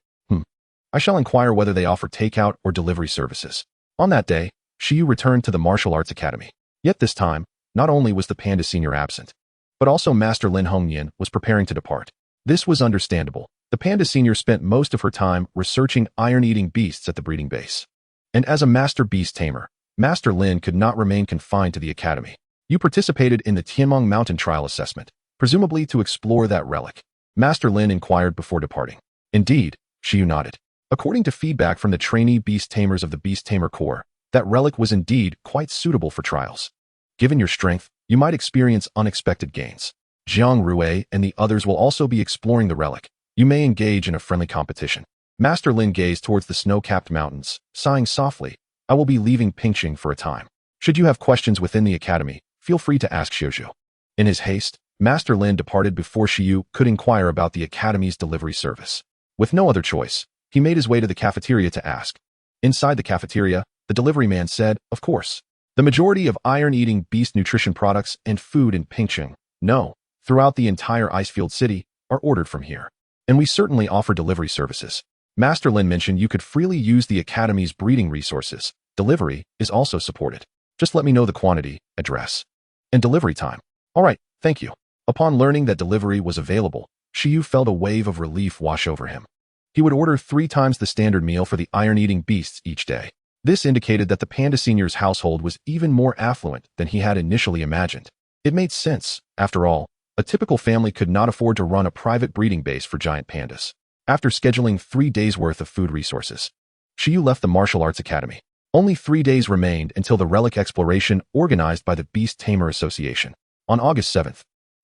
Speaker 1: I shall inquire whether they offer takeout or delivery services. On that day, Shi Yu returned to the martial arts academy. Yet this time, not only was the Panda Senior absent, but also Master Lin Hengnian was preparing to depart. This was understandable. The Panda Senior spent most of her time researching iron-eating beasts at the breeding base. And as a master beast tamer, Master Lin could not remain confined to the academy. You participated in the Taming mountain trial assessment, presumably to explore that relic. Master Lin inquired before departing. Indeed, Shi Yu nodded. According to feedback from the trainee beast tamers of the Beast Tamer Corps, that relic was indeed quite suitable for trials. Given your strength, you might experience unexpected gains. Jiang Rue and the others will also be exploring the relic. You may engage in a friendly competition. Master Lin gazed towards the snow-capped mountains, sighing softly. I will be leaving Pingqing for a time. Should you have questions within the academy, feel free to ask Xiuzhu. In his haste, Master Lin departed before Shi Yu could inquire about the academy's delivery service. With no other choice, he made his way to the cafeteria to ask. Inside the cafeteria, the delivery man said, of course. The majority of iron-eating beast nutrition products and food in Pingqing, no, throughout the entire Icefield City, are ordered from here. And we certainly offer delivery services. Master Lin mentioned you could freely use the academy's breeding resources. Delivery is also supported. Just let me know the quantity, address, and delivery time. All right, thank you. Upon learning that delivery was available, Shi Yu felt a wave of relief wash over him. He would order 3 times the standard meal for the iron-eating beasts each day. This indicated that the Panda Senior's household was even more affluent than he had initially imagined. It made sense. After all, a typical family could not afford to run a private breeding base for giant pandas. After scheduling 3 days' worth of food resources, Shi Yu left the martial arts academy. Only 3 days remained until the relic exploration organized by the Beast Tamer Association. On August 7th,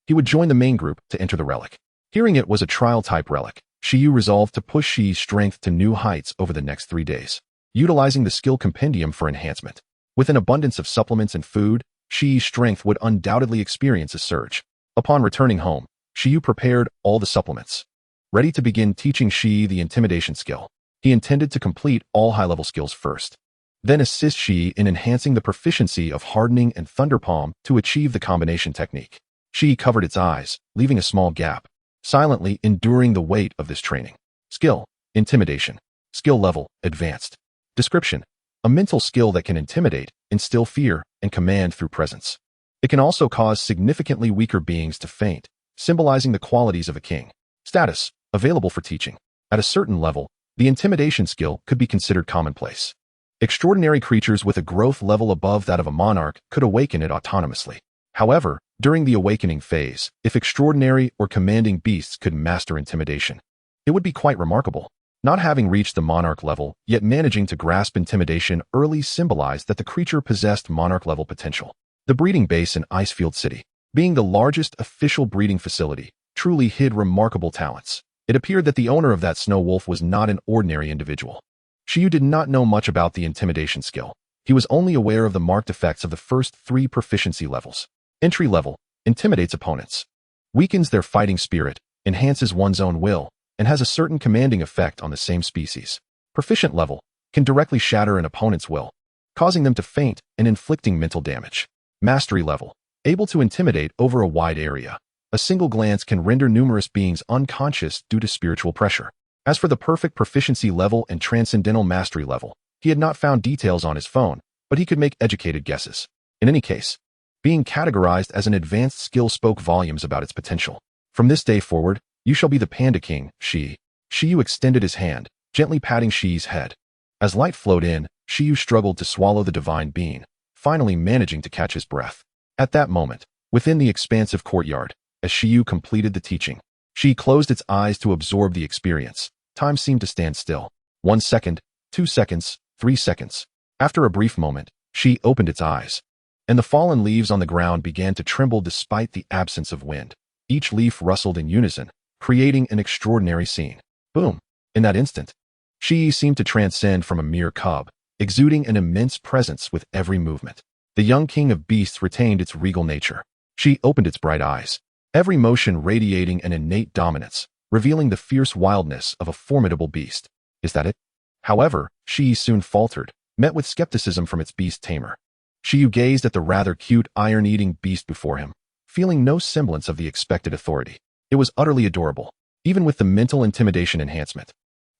Speaker 1: he would join the main group to enter the relic. Hearing it was a trial-type relic, Shi Yu resolved to push Shi's strength to new heights over the next 3 days, utilizing the skill compendium for enhancement. With an abundance of supplements and food, Shi's strength would undoubtedly experience a surge. Upon returning home, Shi Yu prepared all the supplements, ready to begin teaching Shi the intimidation skill. He intended to complete all high-level skills first, then assist Shi in enhancing the proficiency of hardening and thunderpalm to achieve the combination technique. Shi covered its eyes, leaving a small gap, silently enduring the weight of this training. Skill, Intimidation. Skill level, Advanced. Description, a mental skill that can intimidate, instill fear, and command through presence. It can also cause significantly weaker beings to faint, symbolizing the qualities of a king. Status, available for teaching. At a certain level, the intimidation skill could be considered commonplace. Extraordinary creatures with a growth level above that of a monarch could awaken it autonomously. However, during the awakening phase, if extraordinary or commanding beasts could master intimidation, it would be quite remarkable. Not having reached the monarch level, yet managing to grasp intimidation early symbolized that the creature possessed monarch-level potential. The breeding base in Icefield City, being the largest official breeding facility, truly hid remarkable talents. It appeared that the owner of that snow wolf was not an ordinary individual. Shi Yu did not know much about the intimidation skill. He was only aware of the marked effects of the first 3 proficiency levels. Entry level, intimidates opponents, weakens their fighting spirit, enhances one's own will, and has a certain commanding effect on the same species. Proficient level, can directly shatter an opponent's will, causing them to faint and inflicting mental damage. Mastery level, able to intimidate over a wide area. A single glance can render numerous beings unconscious due to spiritual pressure. As for the perfect proficiency level and transcendental mastery level, he had not found details on his phone, but he could make educated guesses. In any case, being categorized as an advanced skill spoke volumes about its potential. From this day forward, you shall be the Panda King, Shi. Shi Yu extended his hand, gently patting Shi's head. As light flowed in, Shi Yu struggled to swallow the divine being, finally managing to catch his breath. At that moment, within the expansive courtyard, as Shi Yu completed the teaching, Shi closed its eyes to absorb the experience. Time seemed to stand still. 1 second, 2 seconds, 3 seconds. After a brief moment, Shi opened its eyes, and the fallen leaves on the ground began to tremble despite the absence of wind. Each leaf rustled in unison, creating an extraordinary scene. Boom! In that instant, Shi seemed to transcend from a mere cub, exuding an immense presence with every movement. The young king of beasts retained its regal nature. Shi opened its bright eyes, every motion radiating an innate dominance, revealing the fierce wildness of a formidable beast. Is that it? However, Shi soon faltered, met with skepticism from its beast tamer. Shi Yu gazed at the rather cute iron-eating beast before him, feeling no semblance of the expected authority. It was utterly adorable, even with the mental intimidation enhancement.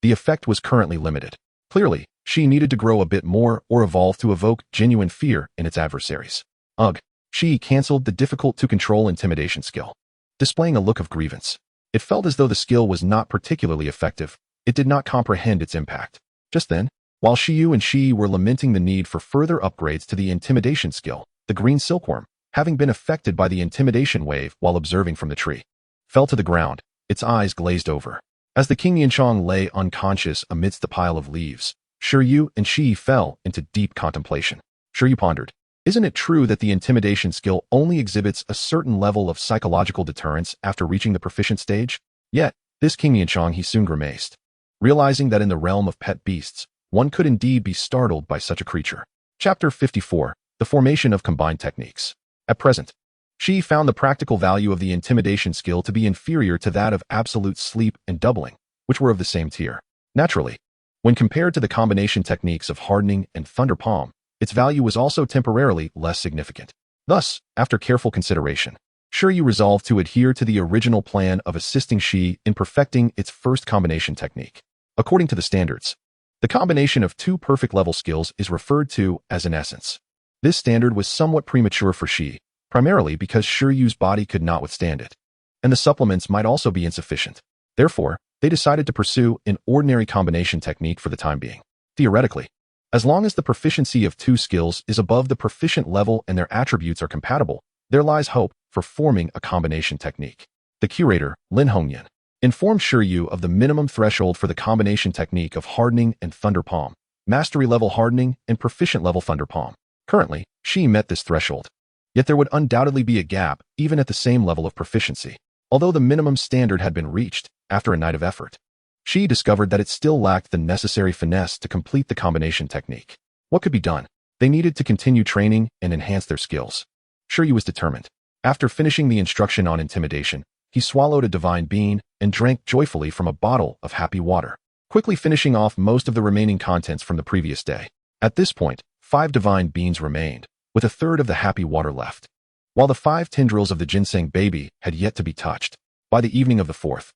Speaker 1: The effect was currently limited. Clearly, Shi needed to grow a bit more or evolve to evoke genuine fear in its adversaries. Ugh. Shi canceled the difficult-to-control intimidation skill, displaying a look of grievance. It felt as though the skill was not particularly effective. It did not comprehend its impact. Just then, while Shi Yu and Shi were lamenting the need for further upgrades to the intimidation skill, the green silkworm, having been affected by the intimidation wave while observing from the tree, fell to the ground, its eyes glazed over. As the King Yanchong lay unconscious amidst the pile of leaves, Shi Yu and Shi fell into deep contemplation. Shi Yu pondered, Isn't it true that the intimidation skill only exhibits a certain level of psychological deterrence after reaching the proficient stage? Yet, this King Yanchang he soon grimaced, realizing that in the realm of pet beasts, one could indeed be startled by such a creature. Chapter 54. The Formation of Combined Techniques. At present, Shi found the practical value of the intimidation skill to be inferior to that of absolute sleep and doubling, which were of the same tier. Naturally, when compared to the combination techniques of hardening and thunder palm, its value was also temporarily less significant. Thus, after careful consideration, Shi Yu resolved to adhere to the original plan of assisting Shi in perfecting its first combination technique. According to the standards, the combination of two perfect level skills is referred to as an essence. This standard was somewhat premature for Shi, primarily because Shi Yu's body could not withstand it, and the supplements might also be insufficient. Therefore, they decided to pursue an ordinary combination technique for the time being. Theoretically, as long as the proficiency of two skills is above the proficient level and their attributes are compatible, there lies hope for forming a combination technique. The curator, Lin Hongyan, informed Shi Yu of the minimum threshold for the combination technique of hardening and thunder palm, mastery level hardening and proficient level thunder palm. Currently, Shi met this threshold. Yet there would undoubtedly be a gap even at the same level of proficiency. Although the minimum standard had been reached after a night of effort, Shi discovered that it still lacked the necessary finesse to complete the combination technique. What could be done? They needed to continue training and enhance their skills. Shi Yu was determined. After finishing the instruction on intimidation, he swallowed a divine bean and drank joyfully from a bottle of happy water, quickly finishing off most of the remaining contents from the previous day. At this point, 5 divine beans remained, with a third of the happy water left, while the 5 tendrils of the ginseng baby had yet to be touched. By the evening of the 4th,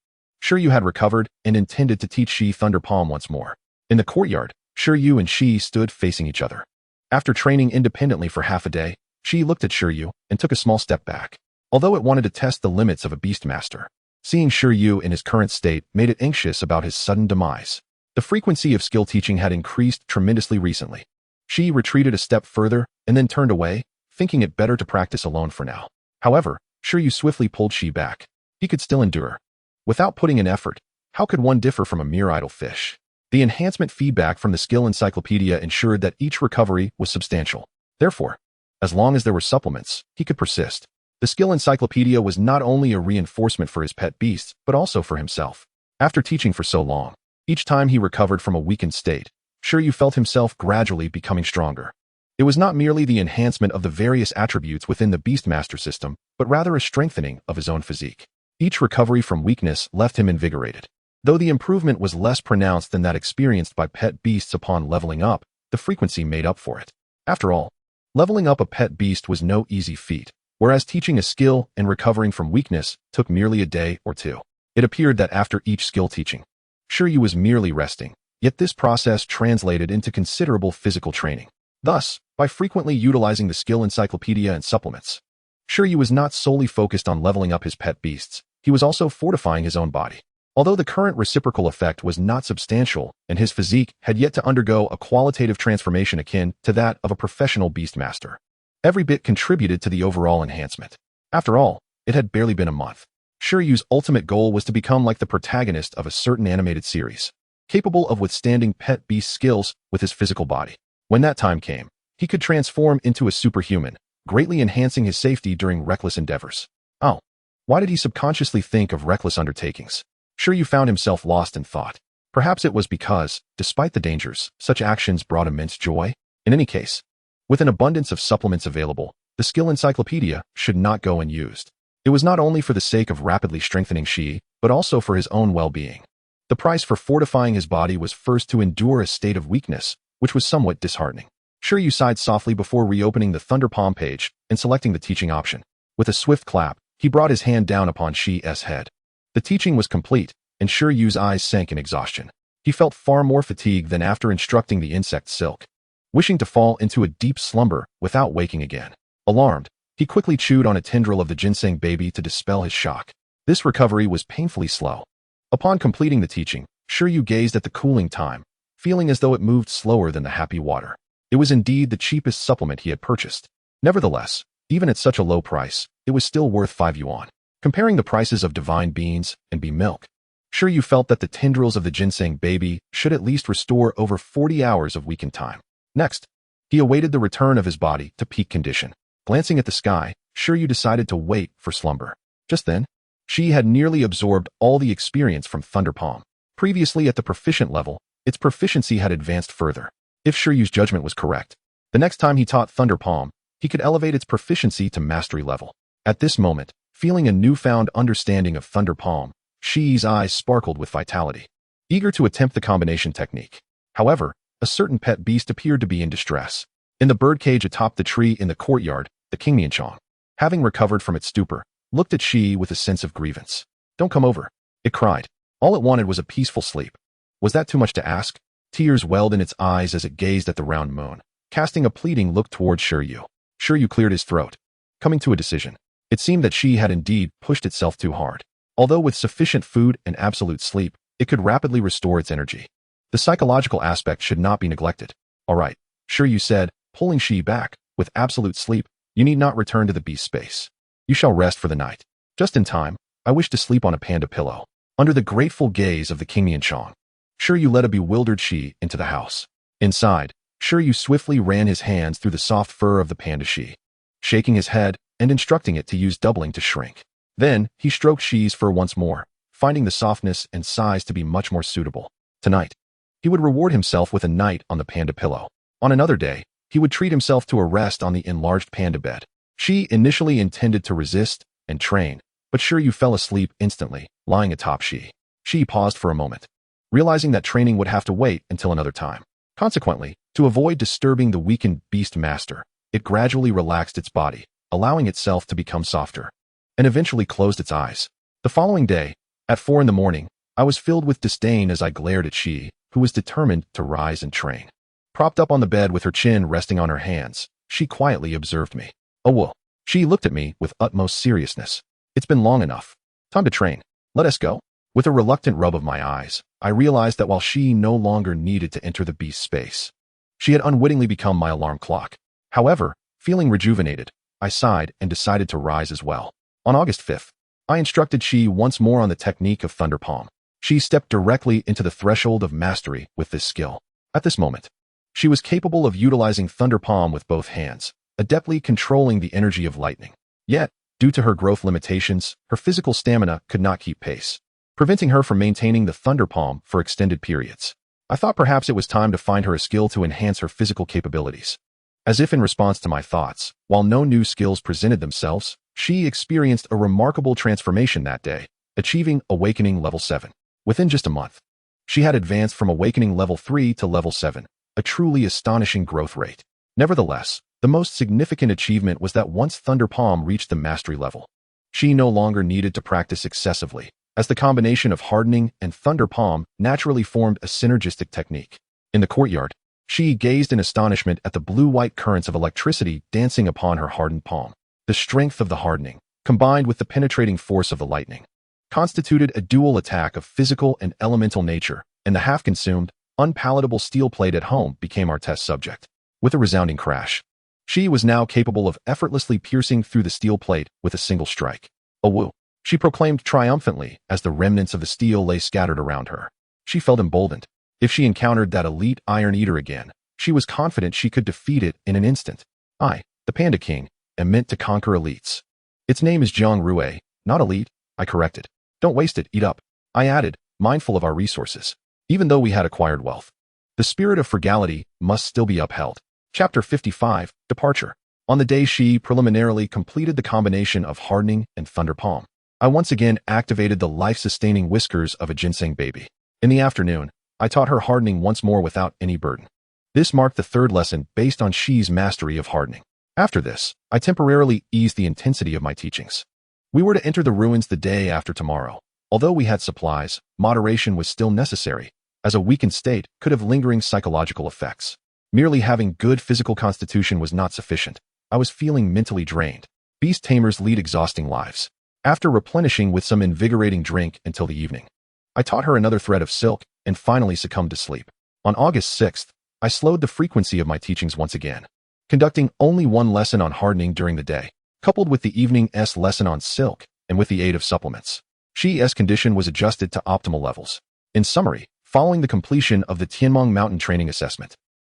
Speaker 1: Shi Yu had recovered and intended to teach Shi Thunder Palm once more. In the courtyard, Shi Yu and Shi stood facing each other. After training independently for half a day, Shi looked at Shi Yu and took a small step back, although it wanted to test the limits of a Beastmaster. Seeing Shi Yu in his current state made it anxious about his sudden demise. The frequency of skill teaching had increased tremendously recently. Shi retreated a step further and then turned away, thinking it better to practice alone for now. However, Shi Yu swiftly pulled Shi back. He could still endure. Without putting in effort, how could one differ from a mere idle fish? The enhancement feedback from the skill encyclopedia ensured that each recovery was substantial. Therefore, as long as there were supplements, he could persist. The skill encyclopedia was not only a reinforcement for his pet beasts, but also for himself. After teaching for so long, each time he recovered from a weakened state, Shi Yu felt himself gradually becoming stronger. It was not merely the enhancement of the various attributes within the Beastmaster system, but rather a strengthening of his own physique. Each recovery from weakness left him invigorated. Though the improvement was less pronounced than that experienced by pet beasts upon leveling up, the frequency made up for it. After all, leveling up a pet beast was no easy feat, whereas teaching a skill and recovering from weakness took merely a day or two. It appeared that after each skill teaching, Shi Yu was merely resting. Yet this process translated into considerable physical training. Thus, by frequently utilizing the skill encyclopedia and supplements, Shi Yu was not solely focused on leveling up his pet beasts, he was also fortifying his own body. Although the current reciprocal effect was not substantial and his physique had yet to undergo a qualitative transformation akin to that of a professional Beastmaster, every bit contributed to the overall enhancement. After all, it had barely been a month. Shi Yu's ultimate goal was to become like the protagonist of a certain animated series, capable of withstanding pet beast skills with his physical body. When that time came, he could transform into a superhuman, greatly enhancing his safety during reckless endeavors. Oh, why did he subconsciously think of reckless undertakings? Shi Yu found himself lost in thought. Perhaps it was because, despite the dangers, such actions brought immense joy. In any case, with an abundance of supplements available, the skill encyclopedia should not go unused. It was not only for the sake of rapidly strengthening Shi, but also for his own well-being. The price for fortifying his body was first to endure a state of weakness, which was somewhat disheartening. Shi Yu sighed softly before reopening the Thunder Palm page and selecting the teaching option. With a swift clap, he brought his hand down upon Shi's head. The teaching was complete, and Shi Yu's eyes sank in exhaustion. He felt far more fatigued than after instructing the insect silk, wishing to fall into a deep slumber without waking again. Alarmed, he quickly chewed on a tendril of the ginseng baby to dispel his shock. This recovery was painfully slow. Upon completing the teaching, Shi Yu gazed at the cooling time, feeling as though it moved slower than the happy water. It was indeed the cheapest supplement he had purchased. Nevertheless, even at such a low price, it was still worth 5 yuan. Comparing the prices of divine beans and bee milk, Shi Yu felt that the tendrils of the ginseng baby should at least restore over 40 hours of weakened time. Next, he He awaited the return of his body to peak condition. Glancing at the sky, Shi Yu decided to wait for slumber. Just then, Shi had nearly absorbed all the experience from Thunder Palm. Previously at the proficient level, its proficiency had advanced further. If Shi Yu's judgment was correct, the next time he taught Thunder Palm, he could elevate its proficiency to mastery level. At this moment, feeling a newfound understanding of Thunder Palm, Shi's eyes sparkled with vitality, eager to attempt the combination technique. However, a certain pet beast appeared to be in distress. In the birdcage atop the tree in the courtyard, the Kingmianchong, having recovered from its stupor, looked at Shi with a sense of grievance. "Don't come over," it cried. All it wanted was a peaceful sleep. Was that too much to ask? Tears welled in its eyes as it gazed at the round moon, casting a pleading look towards Shi Yu. Shi Yu cleared his throat, coming to a decision. It seemed that Shi had indeed pushed itself too hard. Although with sufficient food and absolute sleep, it could rapidly restore its energy. The psychological aspect should not be neglected. "All right," Shi Yu said, pulling Shi back. "With absolute sleep, you need not return to the beast space. You shall rest for the night. Just in time, I wish to sleep on a panda pillow." Under the grateful gaze of the Kingmianchong, Shi Yu led a bewildered Shi into the house. Inside, Shi Yu swiftly ran his hands through the soft fur of the panda Shi, shaking his head and instructing it to use doubling to shrink. Then, he stroked Shi's fur once more, finding the softness and size to be much more suitable. Tonight, he would reward himself with a night on the panda pillow. On another day, he would treat himself to a rest on the enlarged panda bed. Shi initially intended to resist and train, but Shi Yu fell asleep instantly, lying atop Shi. Shi paused for a moment, realizing that training would have to wait until another time. Consequently, to avoid disturbing the weakened Beastmaster, it gradually relaxed its body, allowing itself to become softer, and eventually closed its eyes. The following day, at 4 in the morning, I was filled with disdain as I glared at Shi, who was determined to rise and train. Propped up on the bed with her chin resting on her hands, Shi quietly observed me. "Oh well." She looked at me with utmost seriousness. "It's been long enough. Time to train. Let us go." With a reluctant rub of my eyes, I realized that while Shi no longer needed to enter the beast space, she had unwittingly become my alarm clock. However, feeling rejuvenated, I sighed and decided to rise as well. On August 5th, I instructed Shi once more on the technique of Thunder Palm. She stepped directly into the threshold of mastery with this skill. At this moment, she was capable of utilizing Thunder Palm with both hands, adeptly controlling the energy of lightning. Yet, due to her growth limitations, her physical stamina could not keep pace, preventing her from maintaining the Thunder Palm for extended periods. I thought perhaps it was time to find her a skill to enhance her physical capabilities. As if in response to my thoughts, while no new skills presented themselves, Shi experienced a remarkable transformation that day, achieving Awakening Level 7. Within just a month, she had advanced from Awakening Level 3 to Level 7, a truly astonishing growth rate. Nevertheless, the most significant achievement was that once Thunder Palm reached the mastery level, Shi no longer needed to practice excessively, as the combination of hardening and Thunder Palm naturally formed a synergistic technique. In the courtyard, Shi gazed in astonishment at the blue-white currents of electricity dancing upon her hardened palm. The strength of the hardening, combined with the penetrating force of the lightning, constituted a dual attack of physical and elemental nature, and the half-consumed, unpalatable steel plate at home became our test subject. With a resounding crash, Shi was now capable of effortlessly piercing through the steel plate with a single strike. "Oh woo," she proclaimed triumphantly as the remnants of the steel lay scattered around her. She felt emboldened. If she encountered that elite Iron Eater again, she was confident she could defeat it in an instant. I, the Panda King, am meant to conquer elites. Its name is Zhang Rue, not elite, I corrected. Don't waste it, eat up, I added, mindful of our resources. Even though we had acquired wealth, the spirit of frugality must still be upheld. Chapter 55, Departure. On the day Shi preliminarily completed the combination of hardening and Thunder Palm, I once again activated the life-sustaining whiskers of a ginseng baby. In the afternoon, I taught her hardening once more without any burden. This marked the third lesson based on Shi's mastery of hardening. After this, I temporarily eased the intensity of my teachings. We were to enter the ruins the day after tomorrow. Although we had supplies, moderation was still necessary, as a weakened state could have lingering psychological effects. Merely having good physical constitution was not sufficient. I was feeling mentally drained. Beast tamers lead exhausting lives. After replenishing with some invigorating drink until the evening, I taught her another thread of silk and finally succumbed to sleep. On August 6th, I slowed the frequency of my teachings once again, conducting only one lesson on hardening during the day, coupled with the evening's lesson on silk, and with the aid of supplements. Shi's condition was adjusted to optimal levels. In summary, following the completion of the Tianmong Mountain Training Assessment,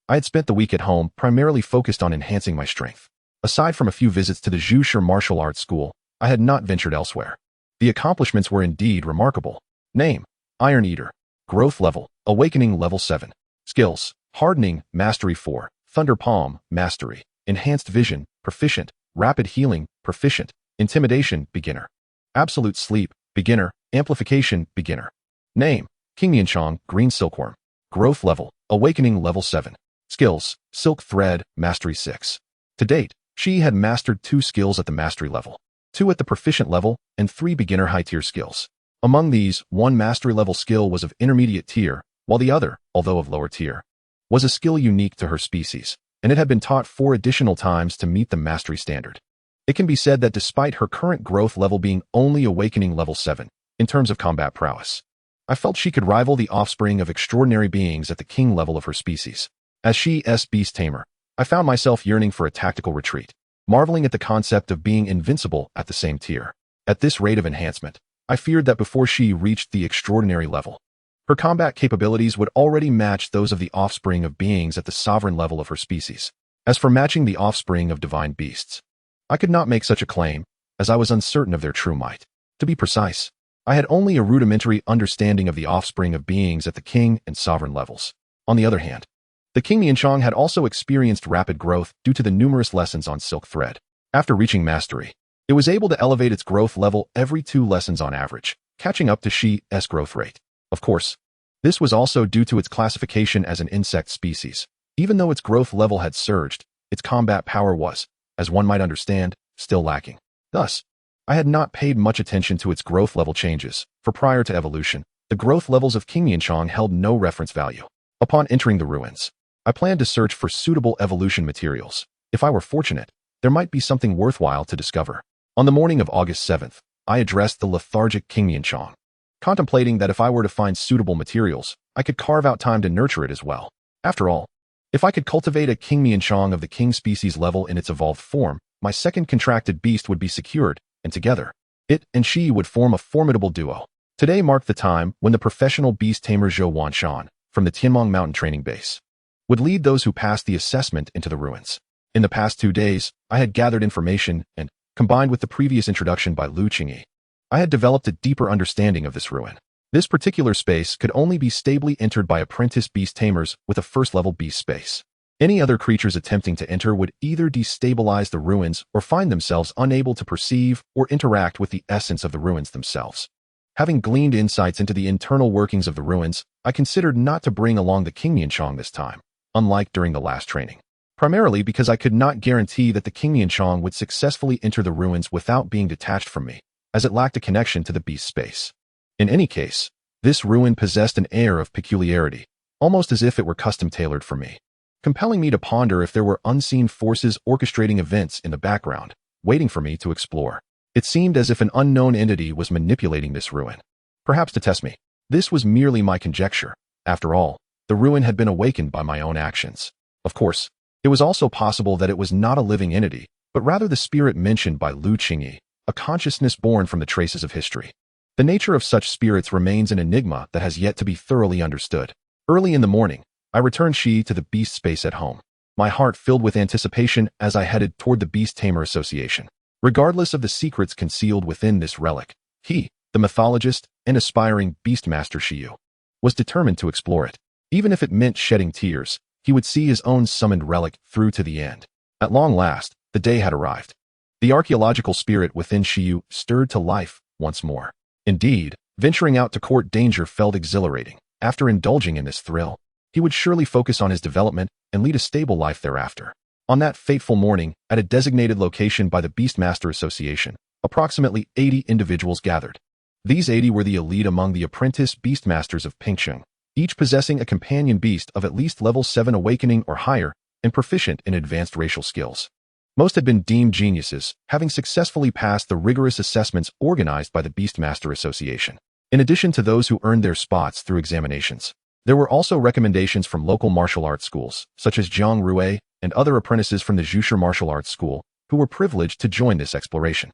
Speaker 1: I had spent the week at home primarily focused on enhancing my strength. Aside from a few visits to the Zhushi martial arts school, I had not ventured elsewhere. The accomplishments were indeed remarkable. Name: Iron Eater. Growth level: Awakening level 7. Skills: Hardening, Mastery 4. Thunder Palm, Mastery. Enhanced Vision, Proficient. Rapid Healing, Proficient. Intimidation, Beginner. Absolute Sleep, Beginner. Amplification, Beginner. Name: King Nianchong, Green Silkworm. Growth level: Awakening level 7. Skills: Silk Thread, Mastery 6. To date, she had mastered 2 skills at the Mastery level, 2 at the Proficient level, and 3 beginner high-tier skills. Among these, 1 Mastery level skill was of intermediate tier, while the other, although of lower tier, was a skill unique to her species, and it had been taught 4 additional times to meet the Mastery standard. It can be said that despite her current growth level being only Awakening level 7, in terms of combat prowess, I felt she could rival the offspring of extraordinary beings at the king level of her species. As Shi's beast tamer, I found myself yearning for a tactical retreat, marveling at the concept of being invincible at the same tier. At this rate of enhancement, I feared that before she reached the extraordinary level, her combat capabilities would already match those of the offspring of beings at the sovereign level of her species. As for matching the offspring of divine beasts, I could not make such a claim, as I was uncertain of their true might. To be precise, I had only a rudimentary understanding of the offspring of beings at the king and sovereign levels. On the other hand, the King Nianchong had also experienced rapid growth due to the numerous lessons on Silk Thread. After reaching mastery, it was able to elevate its growth level every 2 lessons on average, catching up to Shi's growth rate. Of course, this was also due to its classification as an insect species. Even though its growth level had surged, its combat power was, as one might understand, still lacking. Thus, I had not paid much attention to its growth level changes, for prior to evolution, the growth levels of King Nianchong held no reference value. Upon entering the ruins, I planned to search for suitable evolution materials. If I were fortunate, there might be something worthwhile to discover. On the morning of August 7th, I addressed the lethargic King Nianchong, contemplating that if I were to find suitable materials, I could carve out time to nurture it as well. After all, if I could cultivate a King Nianchong of the king species level in its evolved form, my second contracted beast would be secured, and together, it and she would form a formidable duo. Today marked the time when the professional beast tamer Zhou Wanshan, from the Tianmong Mountain Training Base, would lead those who passed the assessment into the ruins. In the past 2 days, I had gathered information and, combined with the previous introduction by Lu Qingyi, I had developed a deeper understanding of this ruin. This particular space could only be stably entered by apprentice beast tamers with a first-level beast space. Any other creatures attempting to enter would either destabilize the ruins or find themselves unable to perceive or interact with the essence of the ruins themselves. Having gleaned insights into the internal workings of the ruins, I considered not to bring along the King Nianchong this time, unlike during the last training. Primarily because I could not guarantee that the King Nianchong would successfully enter the ruins without being detached from me, as it lacked a connection to the beast space. In any case, this ruin possessed an air of peculiarity, almost as if it were custom-tailored for me, compelling me to ponder if there were unseen forces orchestrating events in the background, waiting for me to explore. It seemed as if an unknown entity was manipulating this ruin, perhaps to test me. This was merely my conjecture. After all, the ruin had been awakened by my own actions. Of course, it was also possible that it was not a living entity, but rather the spirit mentioned by Lu Qingyi, a consciousness born from the traces of history. The nature of such spirits remains an enigma that has yet to be thoroughly understood. Early in the morning, I returned Shi to the beast space at home, my heart filled with anticipation as I headed toward the Beast Tamer Association. Regardless of the secrets concealed within this relic, he, the mythologist and aspiring Beastmaster Shi Yu, was determined to explore it. Even if it meant shedding tears, he would see his own summoned relic through to the end. At long last, the day had arrived. The archaeological spirit within Shi Yu stirred to life once more. Indeed, venturing out to court danger felt exhilarating. After indulging in this thrill, he would surely focus on his development and lead a stable life thereafter. On that fateful morning, at a designated location by the Beastmaster Association, approximately 80 individuals gathered. These 80 were the elite among the apprentice Beastmasters of Pingcheng, each possessing a companion beast of at least level 7 awakening or higher and proficient in advanced racial skills. Most had been deemed geniuses, having successfully passed the rigorous assessments organized by the Beastmaster Association. In addition to those who earned their spots through examinations, there were also recommendations from local martial arts schools, such as Jiang Rue and other apprentices from the Zhushi Martial Arts School, who were privileged to join this exploration.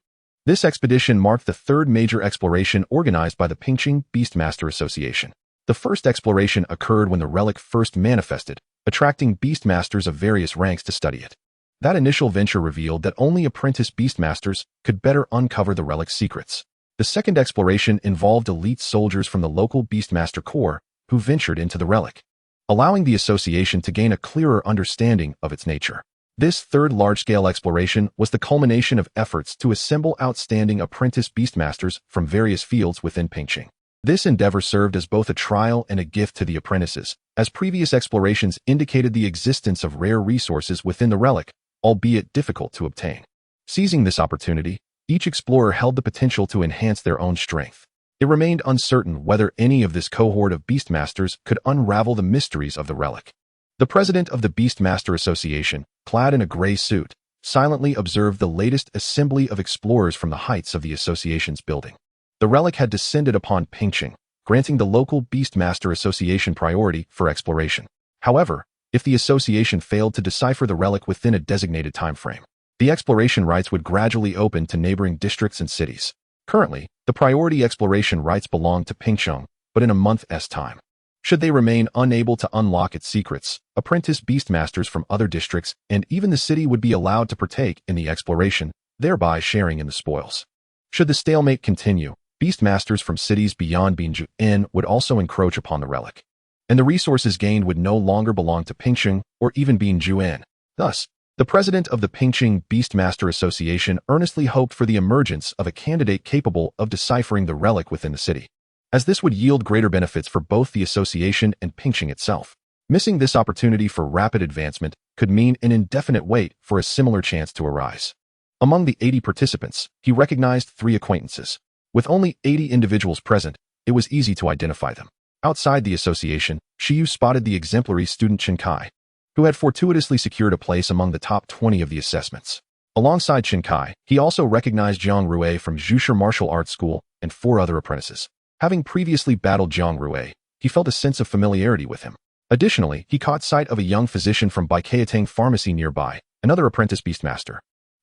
Speaker 1: This expedition marked the 3rd major exploration organized by the Pingcheng Beastmaster Association. The first exploration occurred when the relic first manifested, attracting Beastmasters of various ranks to study it. That initial venture revealed that only apprentice Beastmasters could better uncover the relic's secrets. The second exploration involved elite soldiers from the local Beastmaster Corps who ventured into the relic, allowing the association to gain a clearer understanding of its nature. This third large-scale exploration was the culmination of efforts to assemble outstanding apprentice Beastmasters from various fields within Pingqing. This endeavor served as both a trial and a gift to the apprentices, as previous explorations indicated the existence of rare resources within the relic, albeit difficult to obtain. Seizing this opportunity, each explorer held the potential to enhance their own strength. It remained uncertain whether any of this cohort of Beastmasters could unravel the mysteries of the relic. The president of the Beastmaster Association, clad in a gray suit, silently observed the latest assembly of explorers from the heights of the association's building. The relic had descended upon Pingqing, granting the local Beastmaster Association priority for exploration. However, if the association failed to decipher the relic within a designated time frame, the exploration rights would gradually open to neighboring districts and cities. Currently, the priority exploration rights belong to Pingqing, but in a month's time. Should they remain unable to unlock its secrets, apprentice Beastmasters from other districts and even the city would be allowed to partake in the exploration, thereby sharing in the spoils. Should the stalemate continue, Beastmasters from cities beyond Binju would also encroach upon the relic, and the resources gained would no longer belong to Pingqing or even Binju. Thus, the president of the Pingqing Beastmaster Association earnestly hoped for the emergence of a candidate capable of deciphering the relic within the city, as this would yield greater benefits for both the association and Pingqing itself. Missing this opportunity for rapid advancement could mean an indefinite wait for a similar chance to arise. Among the 80 participants, he recognized 3 acquaintances. With only 80 individuals present, it was easy to identify them. Outside the association, Shi Yu spotted the exemplary student Chen Kai, who had fortuitously secured a place among the top 20 of the assessments. Alongside Chen Kai, he also recognized Jiang Rui from Zhushi Martial Arts School and 4 other apprentices. Having previously battled Jiang Rui, he felt a sense of familiarity with him. Additionally, he caught sight of a young physician from Baikeatang Pharmacy nearby, another apprentice Beastmaster,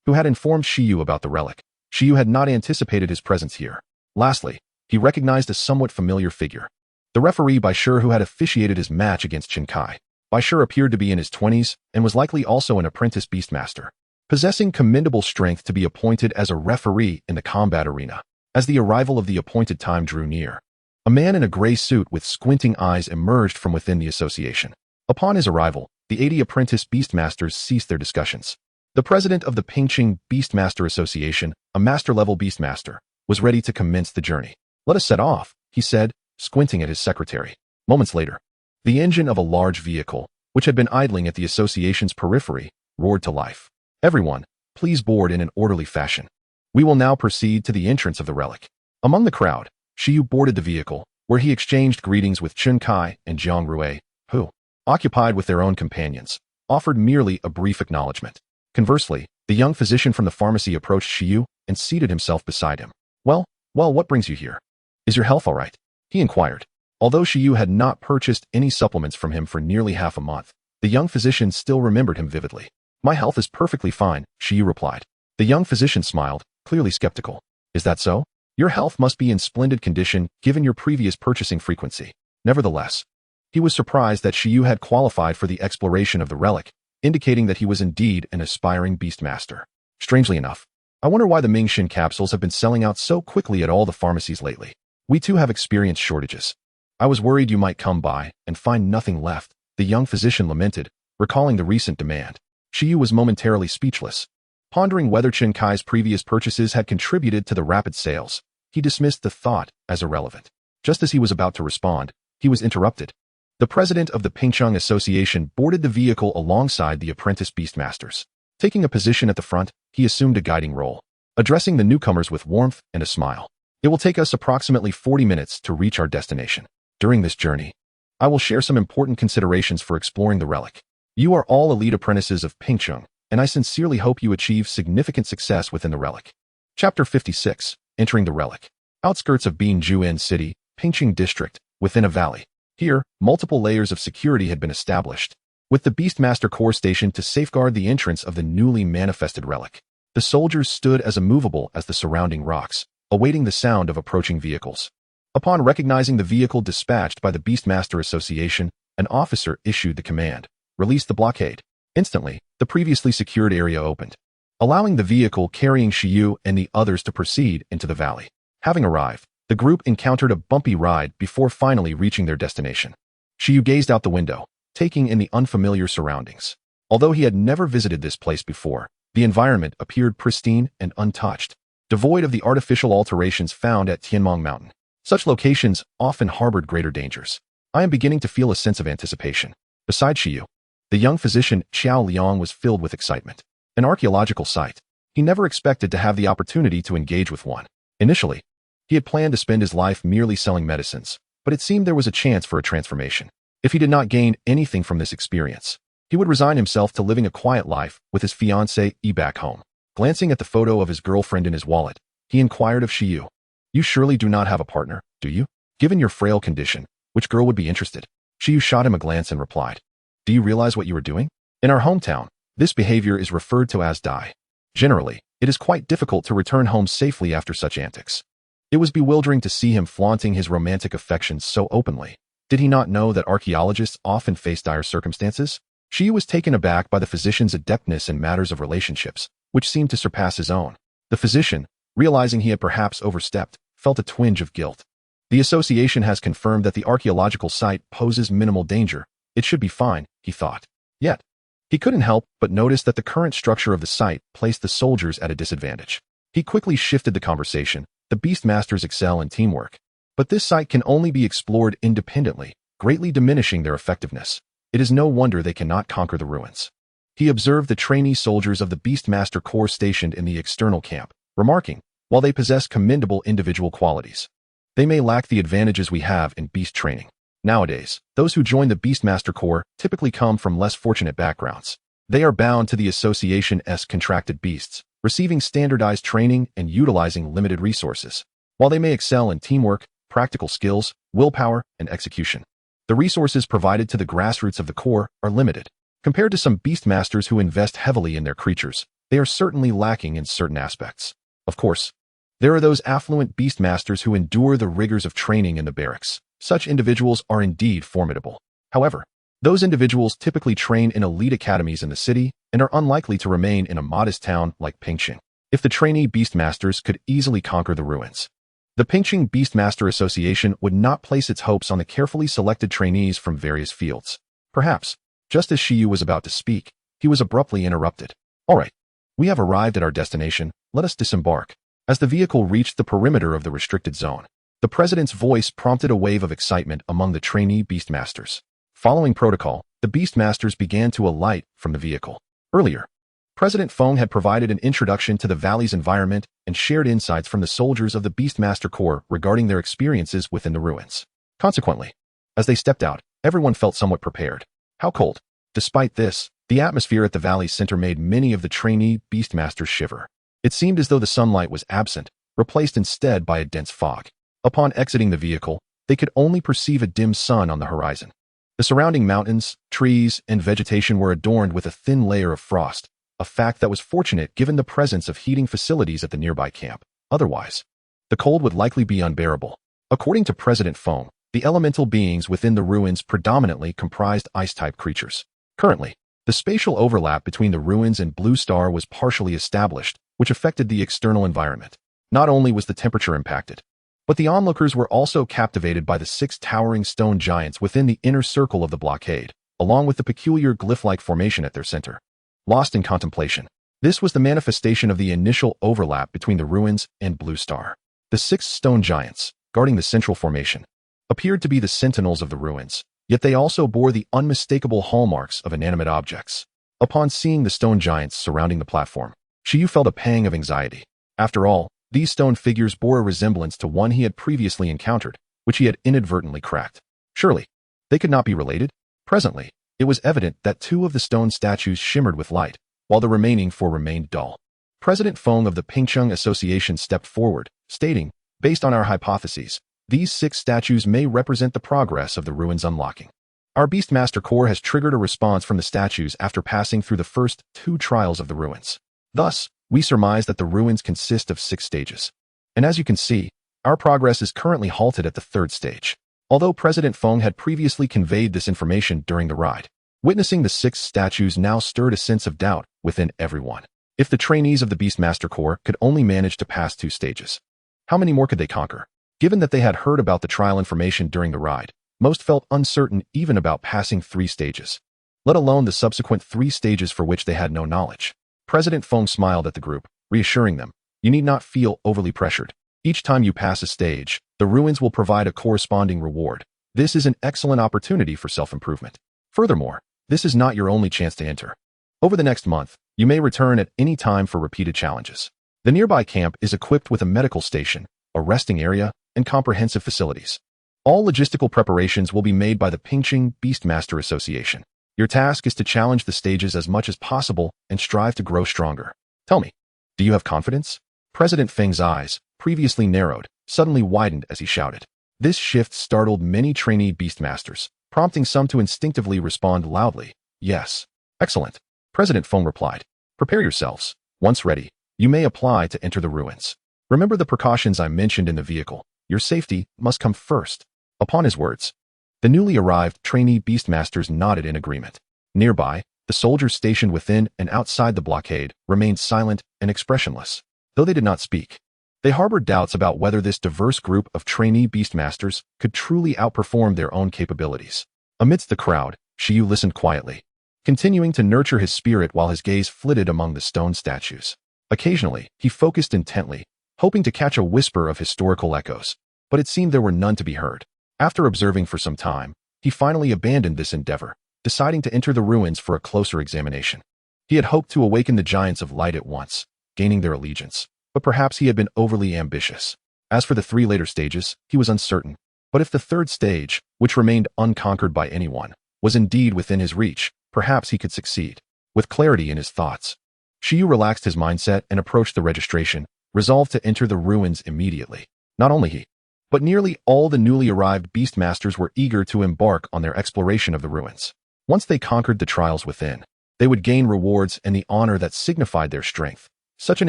Speaker 1: who had informed Shi Yu about the relic. Shi Yu had not anticipated his presence here. Lastly, he recognized a somewhat familiar figure. The referee Bai Shi, who had officiated his match against Chen Kai. Bai Shi appeared to be in his 20s and was likely also an apprentice Beastmaster, possessing commendable strength to be appointed as a referee in the combat arena. As the arrival of the appointed time drew near, a man in a gray suit with squinting eyes emerged from within the association. Upon his arrival, the 80 apprentice Beastmasters ceased their discussions. The president of the Pingqing Beastmaster Association, a master-level Beastmaster, was ready to commence the journey. "Let us set off," he said, squinting at his secretary. Moments later, the engine of a large vehicle, which had been idling at the association's periphery, roared to life. "Everyone, please board in an orderly fashion. We will now proceed to the entrance of the relic." Among the crowd, Shi Yu boarded the vehicle, where he exchanged greetings with Chen Kai and Jiang Rui, who, occupied with their own companions, offered merely a brief acknowledgement. Conversely, the young physician from the pharmacy approached Shi Yu and seated himself beside him. Well, what brings you here? Is your health all right?" he inquired. Although Shi Yu had not purchased any supplements from him for nearly half a month, the young physician still remembered him vividly. "My health is perfectly fine," Shi Yu replied. The young physician smiled, clearly skeptical. "Is that so? Your health must be in splendid condition given your previous purchasing frequency." Nevertheless, he was surprised that Shi Yu had qualified for the exploration of the relic, indicating that he was indeed an aspiring Beastmaster. "Strangely enough, I wonder why the Mingxin capsules have been selling out so quickly at all the pharmacies lately. We too have experienced shortages. I was worried you might come by and find nothing left," the young physician lamented, recalling the recent demand. Shi Yu was momentarily speechless. Pondering whether Chen Kai's previous purchases had contributed to the rapid sales, he dismissed the thought as irrelevant. Just as he was about to respond, he was interrupted. The president of the Pingqing Association boarded the vehicle alongside the apprentice Beastmasters. Taking a position at the front, he assumed a guiding role, addressing the newcomers with warmth and a smile. "It will take us approximately 40 minutes to reach our destination. During this journey, I will share some important considerations for exploring the relic. You are all elite apprentices of Pingqing, and I sincerely hope you achieve significant success within the relic." Chapter 56. Entering the relic. Outskirts of Binju City, Pingqing District, within a valley. Here, multiple layers of security had been established, with the Beastmaster Corps stationed to safeguard the entrance of the newly manifested relic. The soldiers stood as immovable as the surrounding rocks, awaiting the sound of approaching vehicles. Upon recognizing the vehicle dispatched by the Beastmaster Association, an officer issued the command, released the blockade. Instantly, the previously secured area opened, allowing the vehicle carrying Shi Yu and the others to proceed into the valley. Having arrived, the group encountered a bumpy ride before finally reaching their destination. Shi Yu gazed out the window, taking in the unfamiliar surroundings. Although he had never visited this place before, the environment appeared pristine and untouched, devoid of the artificial alterations found at Tianmong Mountain. Such locations often harbored greater dangers. I am beginning to feel a sense of anticipation. Beside Shi Yu, the young physician Xiao Liang was filled with excitement. An archaeological site. He never expected to have the opportunity to engage with one. Initially, he had planned to spend his life merely selling medicines, but it seemed there was a chance for a transformation. If he did not gain anything from this experience, he would resign himself to living a quiet life with his fiancée back home. Glancing at the photo of his girlfriend in his wallet, he inquired of Shi Yu, "You surely do not have a partner, do you? Given your frail condition, which girl would be interested?" Shi Yu shot him a glance and replied, "Do you realize what you are doing? In our hometown, this behavior is referred to as die. Generally, it is quite difficult to return home safely after such antics." It was bewildering to see him flaunting his romantic affections so openly. Did he not know that archaeologists often face dire circumstances? Shi Yu was taken aback by the physician's adeptness in matters of relationships, which seemed to surpass his own. The physician, realizing he had perhaps overstepped, felt a twinge of guilt. The association has confirmed that the archaeological site poses minimal danger. It should be fine, he thought. Yet, he couldn't help but notice that the current structure of the site placed the soldiers at a disadvantage. He quickly shifted the conversation. The Beastmasters excel in teamwork, but this site can only be explored independently, greatly diminishing their effectiveness. It is no wonder they cannot conquer the ruins. He observed the trainee soldiers of the Beastmaster Corps stationed in the external camp, remarking, while they possess commendable individual qualities, they may lack the advantages we have in beast training. Nowadays, those who join the Beastmaster Corps typically come from less fortunate backgrounds. They are bound to the association's contracted beasts, receiving standardized training and utilizing limited resources. While they may excel in teamwork, practical skills, willpower, and execution, the resources provided to the grassroots of the Corps are limited. Compared to some Beastmasters who invest heavily in their creatures, they are certainly lacking in certain aspects. Of course, there are those affluent Beastmasters who endure the rigors of training in the barracks. Such individuals are indeed formidable. However, those individuals typically train in elite academies in the city and are unlikely to remain in a modest town like Pingqing. If the trainee Beastmasters could easily conquer the ruins, the Pingqing Beastmaster Association would not place its hopes on the carefully selected trainees from various fields. Perhaps, just as Shi Yu was about to speak, he was abruptly interrupted. "All right, we have arrived at our destination. Let us disembark." As the vehicle reached the perimeter of the restricted zone, the president's voice prompted a wave of excitement among the trainee Beastmasters. Following protocol, the Beastmasters began to alight from the vehicle. Earlier, President Feng had provided an introduction to the valley's environment and shared insights from the soldiers of the Beastmaster Corps regarding their experiences within the ruins. Consequently, as they stepped out, everyone felt somewhat prepared. How cold! Despite this, the atmosphere at the valley's center made many of the trainee Beastmasters shiver. It seemed as though the sunlight was absent, replaced instead by a dense fog. Upon exiting the vehicle, they could only perceive a dim sun on the horizon. The surrounding mountains, trees, and vegetation were adorned with a thin layer of frost, a fact that was fortunate given the presence of heating facilities at the nearby camp. Otherwise, the cold would likely be unbearable. According to President Feng, the elemental beings within the ruins predominantly comprised ice-type creatures. Currently, the spatial overlap between the ruins and Blue Star was partially established, which affected the external environment. Not only was the temperature impacted, but the onlookers were also captivated by the 6 towering stone giants within the inner circle of the blockade, along with the peculiar glyph-like formation at their center. Lost in contemplation, this was the manifestation of the initial overlap between the ruins and Blue Star. The 6 stone giants, guarding the central formation, appeared to be the sentinels of the ruins, yet they also bore the unmistakable hallmarks of inanimate objects. Upon seeing the stone giants surrounding the platform, Shi Yu felt a pang of anxiety. After all, these stone figures bore a resemblance to one he had previously encountered, which he had inadvertently cracked. Surely, they could not be related? Presently, it was evident that 2 of the stone statues shimmered with light, while the remaining 4 remained dull. President Feng of the Pingqing Association stepped forward, stating, "Based on our hypotheses, these 6 statues may represent the progress of the ruins unlocking. Our Beastmaster Corps has triggered a response from the statues after passing through the first 2 trials of the ruins. Thus, we surmise that the ruins consist of 6 stages. And as you can see, our progress is currently halted at the 3rd stage." Although President Feng had previously conveyed this information during the ride, Witnessing the 6 statues now stirred a sense of doubt within everyone. If the trainees of the Beastmaster Corps could only manage to pass 2 stages, how many more could they conquer? Given that they had heard about the trial information during the ride, most felt uncertain even about passing 3 stages, let alone the subsequent 3 stages for which they had no knowledge. President Feng smiled at the group, reassuring them, "You need not feel overly pressured. Each time you pass a stage, the ruins will provide a corresponding reward. This is an excellent opportunity for self-improvement. Furthermore, this is not your only chance to enter. Over the next month, you may return at any time for repeated challenges." The nearby camp is equipped with a medical station, a resting area, and comprehensive facilities. All logistical preparations will be made by the Pingqing Beastmaster Association. Your task is to challenge the stages as much as possible and strive to grow stronger. Tell me, do you have confidence? President Feng's eyes, previously narrowed, suddenly widened as he shouted. This shift startled many trainee Beastmasters, prompting some to instinctively respond loudly, "Yes." "Excellent," President Feng replied. "Prepare yourselves. Once ready, you may apply to enter the ruins. Remember the precautions I mentioned in the vehicle. Your safety must come first." Upon his words, the newly arrived trainee Beastmasters nodded in agreement. Nearby, the soldiers stationed within and outside the blockade remained silent and expressionless. Though they did not speak, they harbored doubts about whether this diverse group of trainee Beastmasters could truly outperform their own capabilities. Amidst the crowd, Shi Yu listened quietly, continuing to nurture his spirit while his gaze flitted among the stone statues. Occasionally, he focused intently, hoping to catch a whisper of historical echoes, but it seemed there were none to be heard. After observing for some time, he finally abandoned this endeavor, deciding to enter the ruins for a closer examination. He had hoped to awaken the Giants of Light at once, gaining their allegiance, but perhaps he had been overly ambitious. As for the 3 later stages, he was uncertain. But if the 3rd stage, which remained unconquered by anyone, was indeed within his reach, perhaps he could succeed. With clarity in his thoughts, Shi Yu relaxed his mindset and approached the registration, resolved to enter the ruins immediately. Not only he, but nearly all the newly arrived Beastmasters were eager to embark on their exploration of the ruins. Once they conquered the trials within, they would gain rewards and the honor that signified their strength. Such an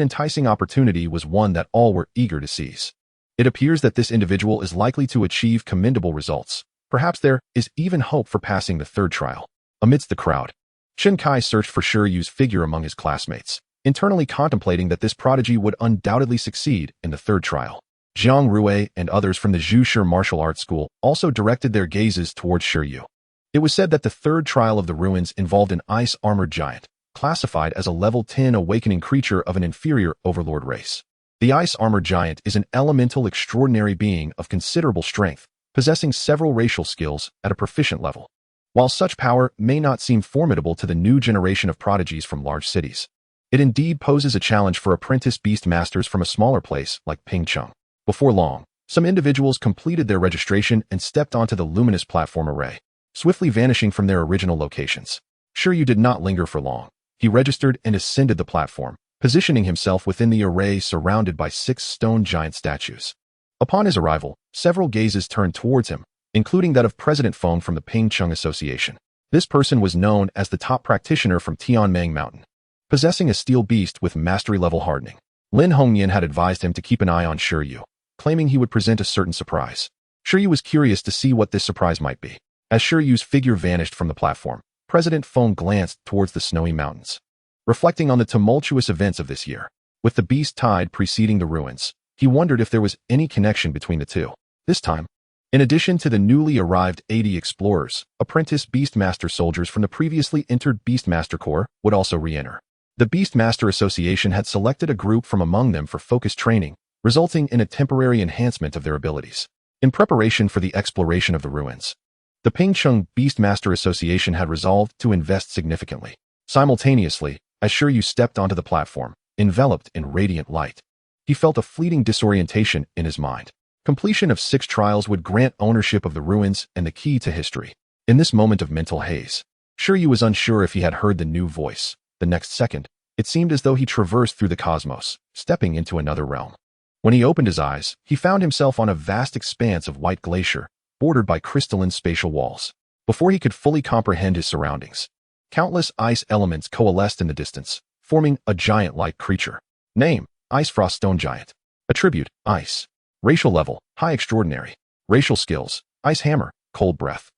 Speaker 1: enticing opportunity was one that all were eager to seize. It appears that this individual is likely to achieve commendable results. Perhaps there is even hope for passing the 3rd trial. Amidst the crowd, Chen Kai searched for Shi Yu's figure among his classmates, internally contemplating that this prodigy would undoubtedly succeed in the 3rd trial. Jiang Rui and others from the Zhushi martial arts school also directed their gazes towards Shi Yu. It was said that the 3rd trial of the ruins involved an ice-armored giant, classified as a level 10 awakening creature of an inferior overlord race. The ice-armored giant is an elemental extraordinary being of considerable strength, possessing several racial skills at a proficient level. While such power may not seem formidable to the new generation of prodigies from large cities, it indeed poses a challenge for apprentice Beastmasters from a smaller place like Pingcheng. Before long, some individuals completed their registration and stepped onto the luminous platform array, swiftly vanishing from their original locations. Shi Yu did not linger for long. He registered and ascended the platform, positioning himself within the array surrounded by 6 stone giant statues. Upon his arrival, several gazes turned towards him, including that of President Feng from the Pingcheng Association. This person was known as the top practitioner from Tianming Mountain, possessing a steel beast with mastery-level hardening. Lin Hongyan had advised him to keep an eye on Shi Yu, claiming he would present a certain surprise. Shi Yu was curious to see what this surprise might be. As Shi Yu's figure vanished from the platform, President Feng glanced towards the snowy mountains. Reflecting on the tumultuous events of this year, with the beast tide preceding the ruins, he wondered if there was any connection between the two. This time, in addition to the newly arrived 80 explorers, apprentice Beastmaster soldiers from the previously entered Beastmaster Corps would also re-enter. The Beastmaster Association had selected a group from among them for focused training, resulting in a temporary enhancement of their abilities. In preparation for the exploration of the ruins, the Pingcheng Beastmaster Association had resolved to invest significantly. Simultaneously, as Shi Yu stepped onto the platform, enveloped in radiant light, he felt a fleeting disorientation in his mind. Completion of 6 trials would grant ownership of the ruins and the key to history. In this moment of mental haze, Shi Yu was unsure if he had heard the new voice. The next second, it seemed as though he traversed through the cosmos, stepping into another realm. When he opened his eyes, he found himself on a vast expanse of white glacier, bordered by crystalline spatial walls. Before he could fully comprehend his surroundings, countless ice elements coalesced in the distance, forming a giant-like creature. Name: Ice Frost Stone Giant. Attribute: Ice. Racial level: High Extraordinary. Racial skills: Ice Hammer, Cold Breath.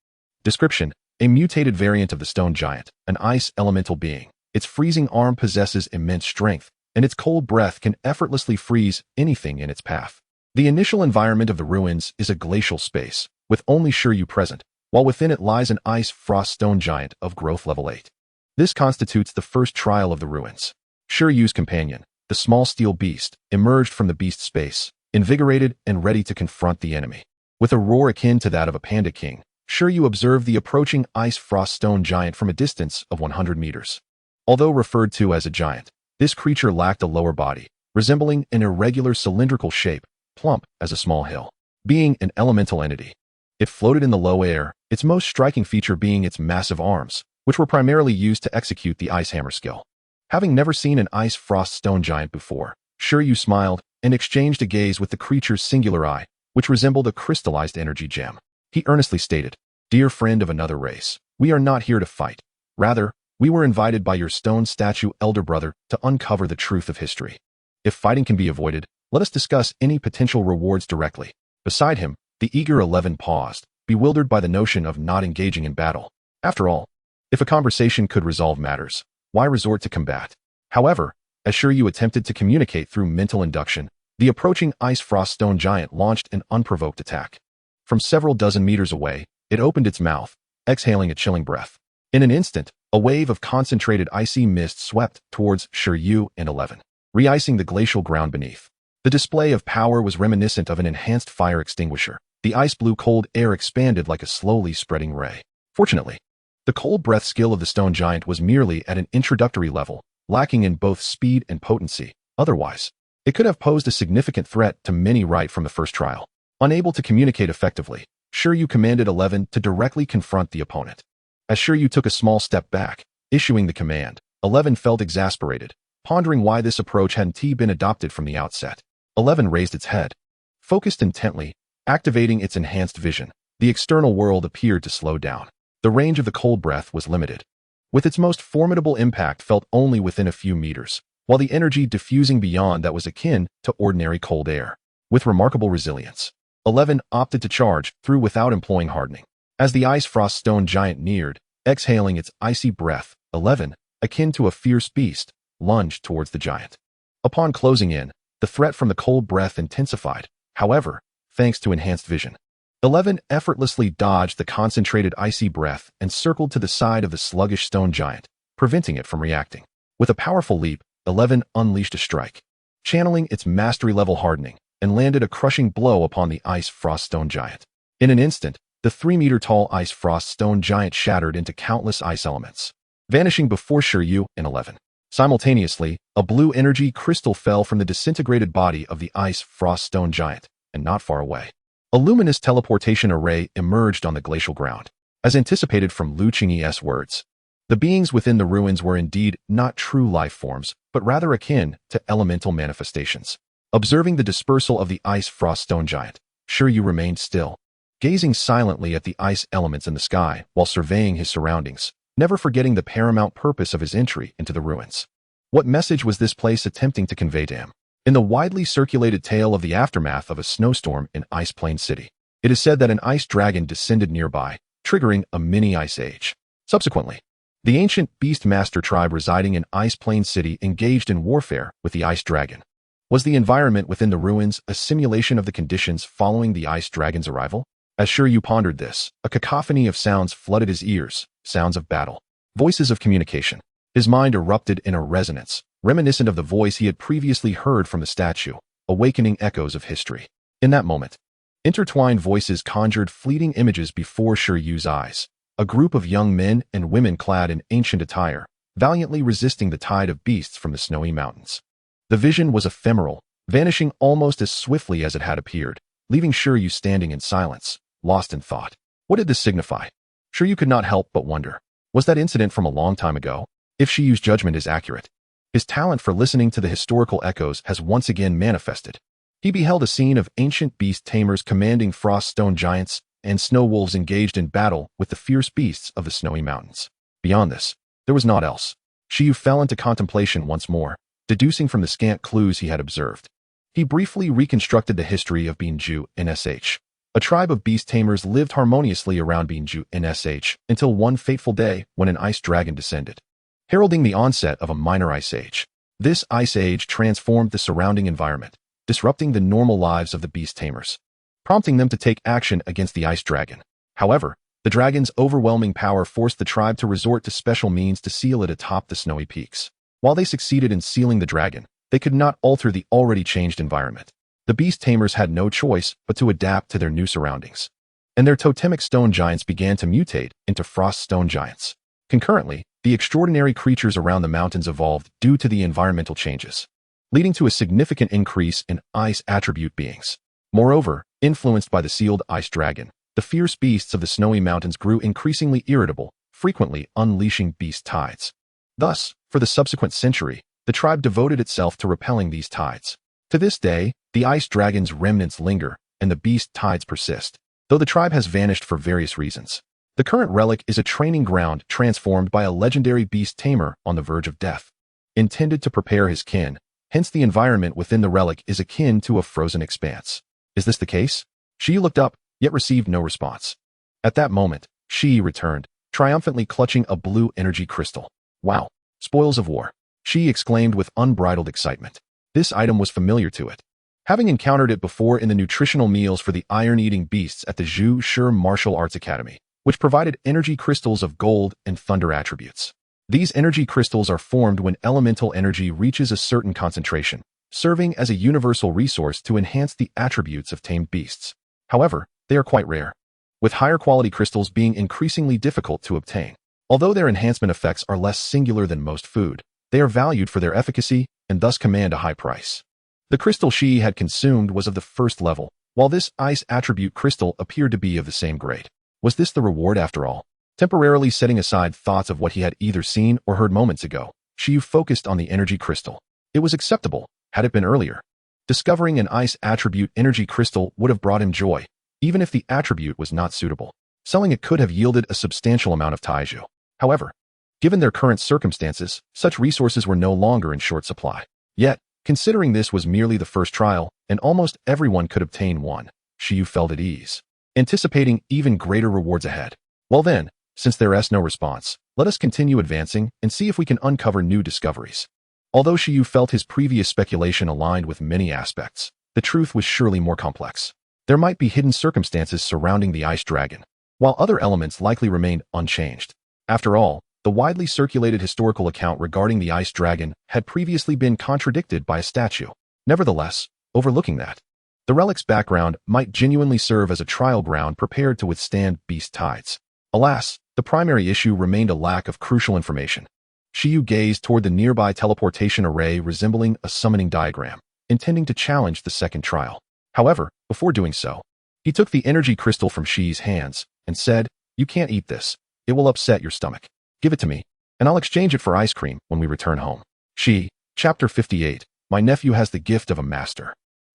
Speaker 1: Description: a mutated variant of the stone giant, an ice elemental being. Its freezing arm possesses immense strength, and its cold breath can effortlessly freeze anything in its path. The initial environment of the ruins is a glacial space, with only Shi Yu present, while within it lies an ice frost stone giant of growth level 8. This constitutes the first trial of the ruins. Shi Yu's companion, the small steel beast, emerged from the beast space, invigorated and ready to confront the enemy. With a roar akin to that of a Panda King, Shi Yu observed the approaching ice frost stone giant from a distance of 100 meters. Although referred to as a giant, this creature lacked a lower body, resembling an irregular cylindrical shape, plump as a small hill. Being an elemental entity, it floated in the low air, its most striking feature being its massive arms, which were primarily used to execute the ice hammer skill. Having never seen an ice frost stone giant before, Shi Yu smiled and exchanged a gaze with the creature's singular eye, which resembled a crystallized energy gem. He earnestly stated, "Dear friend of another race, we are not here to fight. Rather, we were invited by your stone statue elder brother to uncover the truth of history. If fighting can be avoided, let us discuss any potential rewards directly." Beside him, the eager 11 paused, bewildered by the notion of not engaging in battle. After all, if a conversation could resolve matters, why resort to combat? However, as Shi Yu attempted to communicate through mental induction, the approaching ice frost stone giant launched an unprovoked attack. From several dozen meters away, it opened its mouth, exhaling a chilling breath. In an instant, a wave of concentrated icy mist swept towards Shi Yu and 11, re-icing the glacial ground beneath. The display of power was reminiscent of an enhanced fire extinguisher. The ice-blue cold air expanded like a slowly spreading ray. Fortunately, the cold breath skill of the stone giant was merely at an introductory level, lacking in both speed and potency. Otherwise, it could have posed a significant threat to many right from the first trial. Unable to communicate effectively, Shi Yu commanded 11 to directly confront the opponent. As Shi Yu took a small step back, issuing the command, 11 felt exasperated, pondering why this approach hadn't been adopted from the outset. 11 raised its head. Focused intently, activating its enhanced vision, the external world appeared to slow down. The range of the cold breath was limited, with its most formidable impact felt only within a few meters, while the energy diffusing beyond that was akin to ordinary cold air. With remarkable resilience, 11 opted to charge through without employing hardening. As the ice frost stone giant neared, exhaling its icy breath, 11, akin to a fierce beast, lunged towards the giant. Upon closing in, the threat from the cold breath intensified. However, thanks to enhanced vision, 11 effortlessly dodged the concentrated icy breath and circled to the side of the sluggish stone giant, preventing it from reacting. With a powerful leap, 11 unleashed a strike, channeling its mastery-level hardening, and landed a crushing blow upon the ice frost stone giant. In an instant, the 3-meter-tall ice frost stone giant shattered into countless ice elements, vanishing before Shi Yu and 11. Simultaneously, a blue energy crystal fell from the disintegrated body of the ice frost stone giant, and not far away, a luminous teleportation array emerged on the glacial ground. As anticipated from Lu Qingyi's words, the beings within the ruins were indeed not true life forms, but rather akin to elemental manifestations. Observing the dispersal of the ice frost stone giant, Shi Yu remained still, gazing silently at the ice elements in the sky while surveying his surroundings, never forgetting the paramount purpose of his entry into the ruins. What message was this place attempting to convey to him? In the widely circulated tale of the aftermath of a snowstorm in Ice Plain City, it is said that an ice dragon descended nearby, triggering a mini ice age. Subsequently, the ancient Beastmaster tribe residing in Ice Plain City engaged in warfare with the ice dragon. Was the environment within the ruins a simulation of the conditions following the ice dragon's arrival? As Shi Yu pondered this, a cacophony of sounds flooded his ears, sounds of battle, voices of communication. His mind erupted in a resonance, reminiscent of the voice he had previously heard from the statue, awakening echoes of history. In that moment, intertwined voices conjured fleeting images before Shi Yu's eyes. A group of young men and women clad in ancient attire, valiantly resisting the tide of beasts from the snowy mountains. The vision was ephemeral, vanishing almost as swiftly as it had appeared, leaving Shi Yu standing in silence, lost in thought. What did this signify? Shi Yu could not help but wonder. Was that incident from a long time ago? If Shi Yu's judgment is accurate, his talent for listening to the historical echoes has once again manifested. He beheld a scene of ancient beast tamers commanding frost stone giants and snow wolves engaged in battle with the fierce beasts of the snowy mountains. Beyond this, there was naught else. Shi Yu fell into contemplation once more, deducing from the scant clues he had observed. He briefly reconstructed the history of Binju NSH, A tribe of beast tamers lived harmoniously around Binju NSH until one fateful day when an ice dragon descended, heralding the onset of a minor ice age. This ice age transformed the surrounding environment, disrupting the normal lives of the beast tamers, prompting them to take action against the ice dragon. However, the dragon's overwhelming power forced the tribe to resort to special means to seal it atop the snowy peaks. While they succeeded in sealing the dragon, they could not alter the already changed environment. The beast tamers had no choice but to adapt to their new surroundings, and their totemic stone giants began to mutate into frost stone giants. Concurrently, the extraordinary creatures around the mountains evolved due to the environmental changes, leading to a significant increase in ice attribute beings. Moreover, influenced by the sealed ice dragon, the fierce beasts of the snowy mountains grew increasingly irritable, frequently unleashing beast tides. Thus, for the subsequent century, the tribe devoted itself to repelling these tides. To this day, the ice dragon's remnants linger, and the beast tides persist, though the tribe has vanished for various reasons. The current relic is a training ground transformed by a legendary beast tamer on the verge of death, intended to prepare his kin. Hence the environment within the relic is akin to a frozen expanse. Is this the case? Shi Yu looked up, yet received no response. At that moment, Shi Yu returned, triumphantly clutching a blue energy crystal. Wow! Spoils of war! Shi Yu exclaimed with unbridled excitement. This item was familiar to it, having encountered it before in the nutritional meals for the iron-eating beasts at the Zhu Shi Martial Arts Academy, which provided energy crystals of gold and thunder attributes. These energy crystals are formed when elemental energy reaches a certain concentration, serving as a universal resource to enhance the attributes of tamed beasts. However, they are quite rare, with higher quality crystals being increasingly difficult to obtain. Although their enhancement effects are less singular than most food, they are valued for their efficacy and thus command a high price. The crystal Shi had consumed was of the first level, while this ice attribute crystal appeared to be of the same grade. Was this the reward after all? Temporarily setting aside thoughts of what he had either seen or heard moments ago, Shi Yu focused on the energy crystal. It was acceptable, had it been earlier. Discovering an ice attribute energy crystal would have brought him joy, even if the attribute was not suitable. Selling it could have yielded a substantial amount of taiju. However, given their current circumstances, such resources were no longer in short supply. Yet, considering this was merely the first trial, and almost everyone could obtain one, Shi Yu felt at ease, anticipating even greater rewards ahead. Well then, since there is no response, let us continue advancing and see if we can uncover new discoveries. Although Shi Yu felt his previous speculation aligned with many aspects, the truth was surely more complex. There might be hidden circumstances surrounding the ice dragon, while other elements likely remained unchanged. After all, the widely circulated historical account regarding the ice dragon had previously been contradicted by a statue. Nevertheless, overlooking that, the relic's background might genuinely serve as a trial ground prepared to withstand beast tides. Alas, the primary issue remained a lack of crucial information. Shi Yu gazed toward the nearby teleportation array resembling a summoning diagram, intending to challenge the second trial. However, before doing so, he took the energy crystal from Shi's hands and said, "You can't eat this. It will upset your stomach. Give it to me, and I'll exchange it for ice cream when we return home." Chapter 58. My nephew has the gift of a master.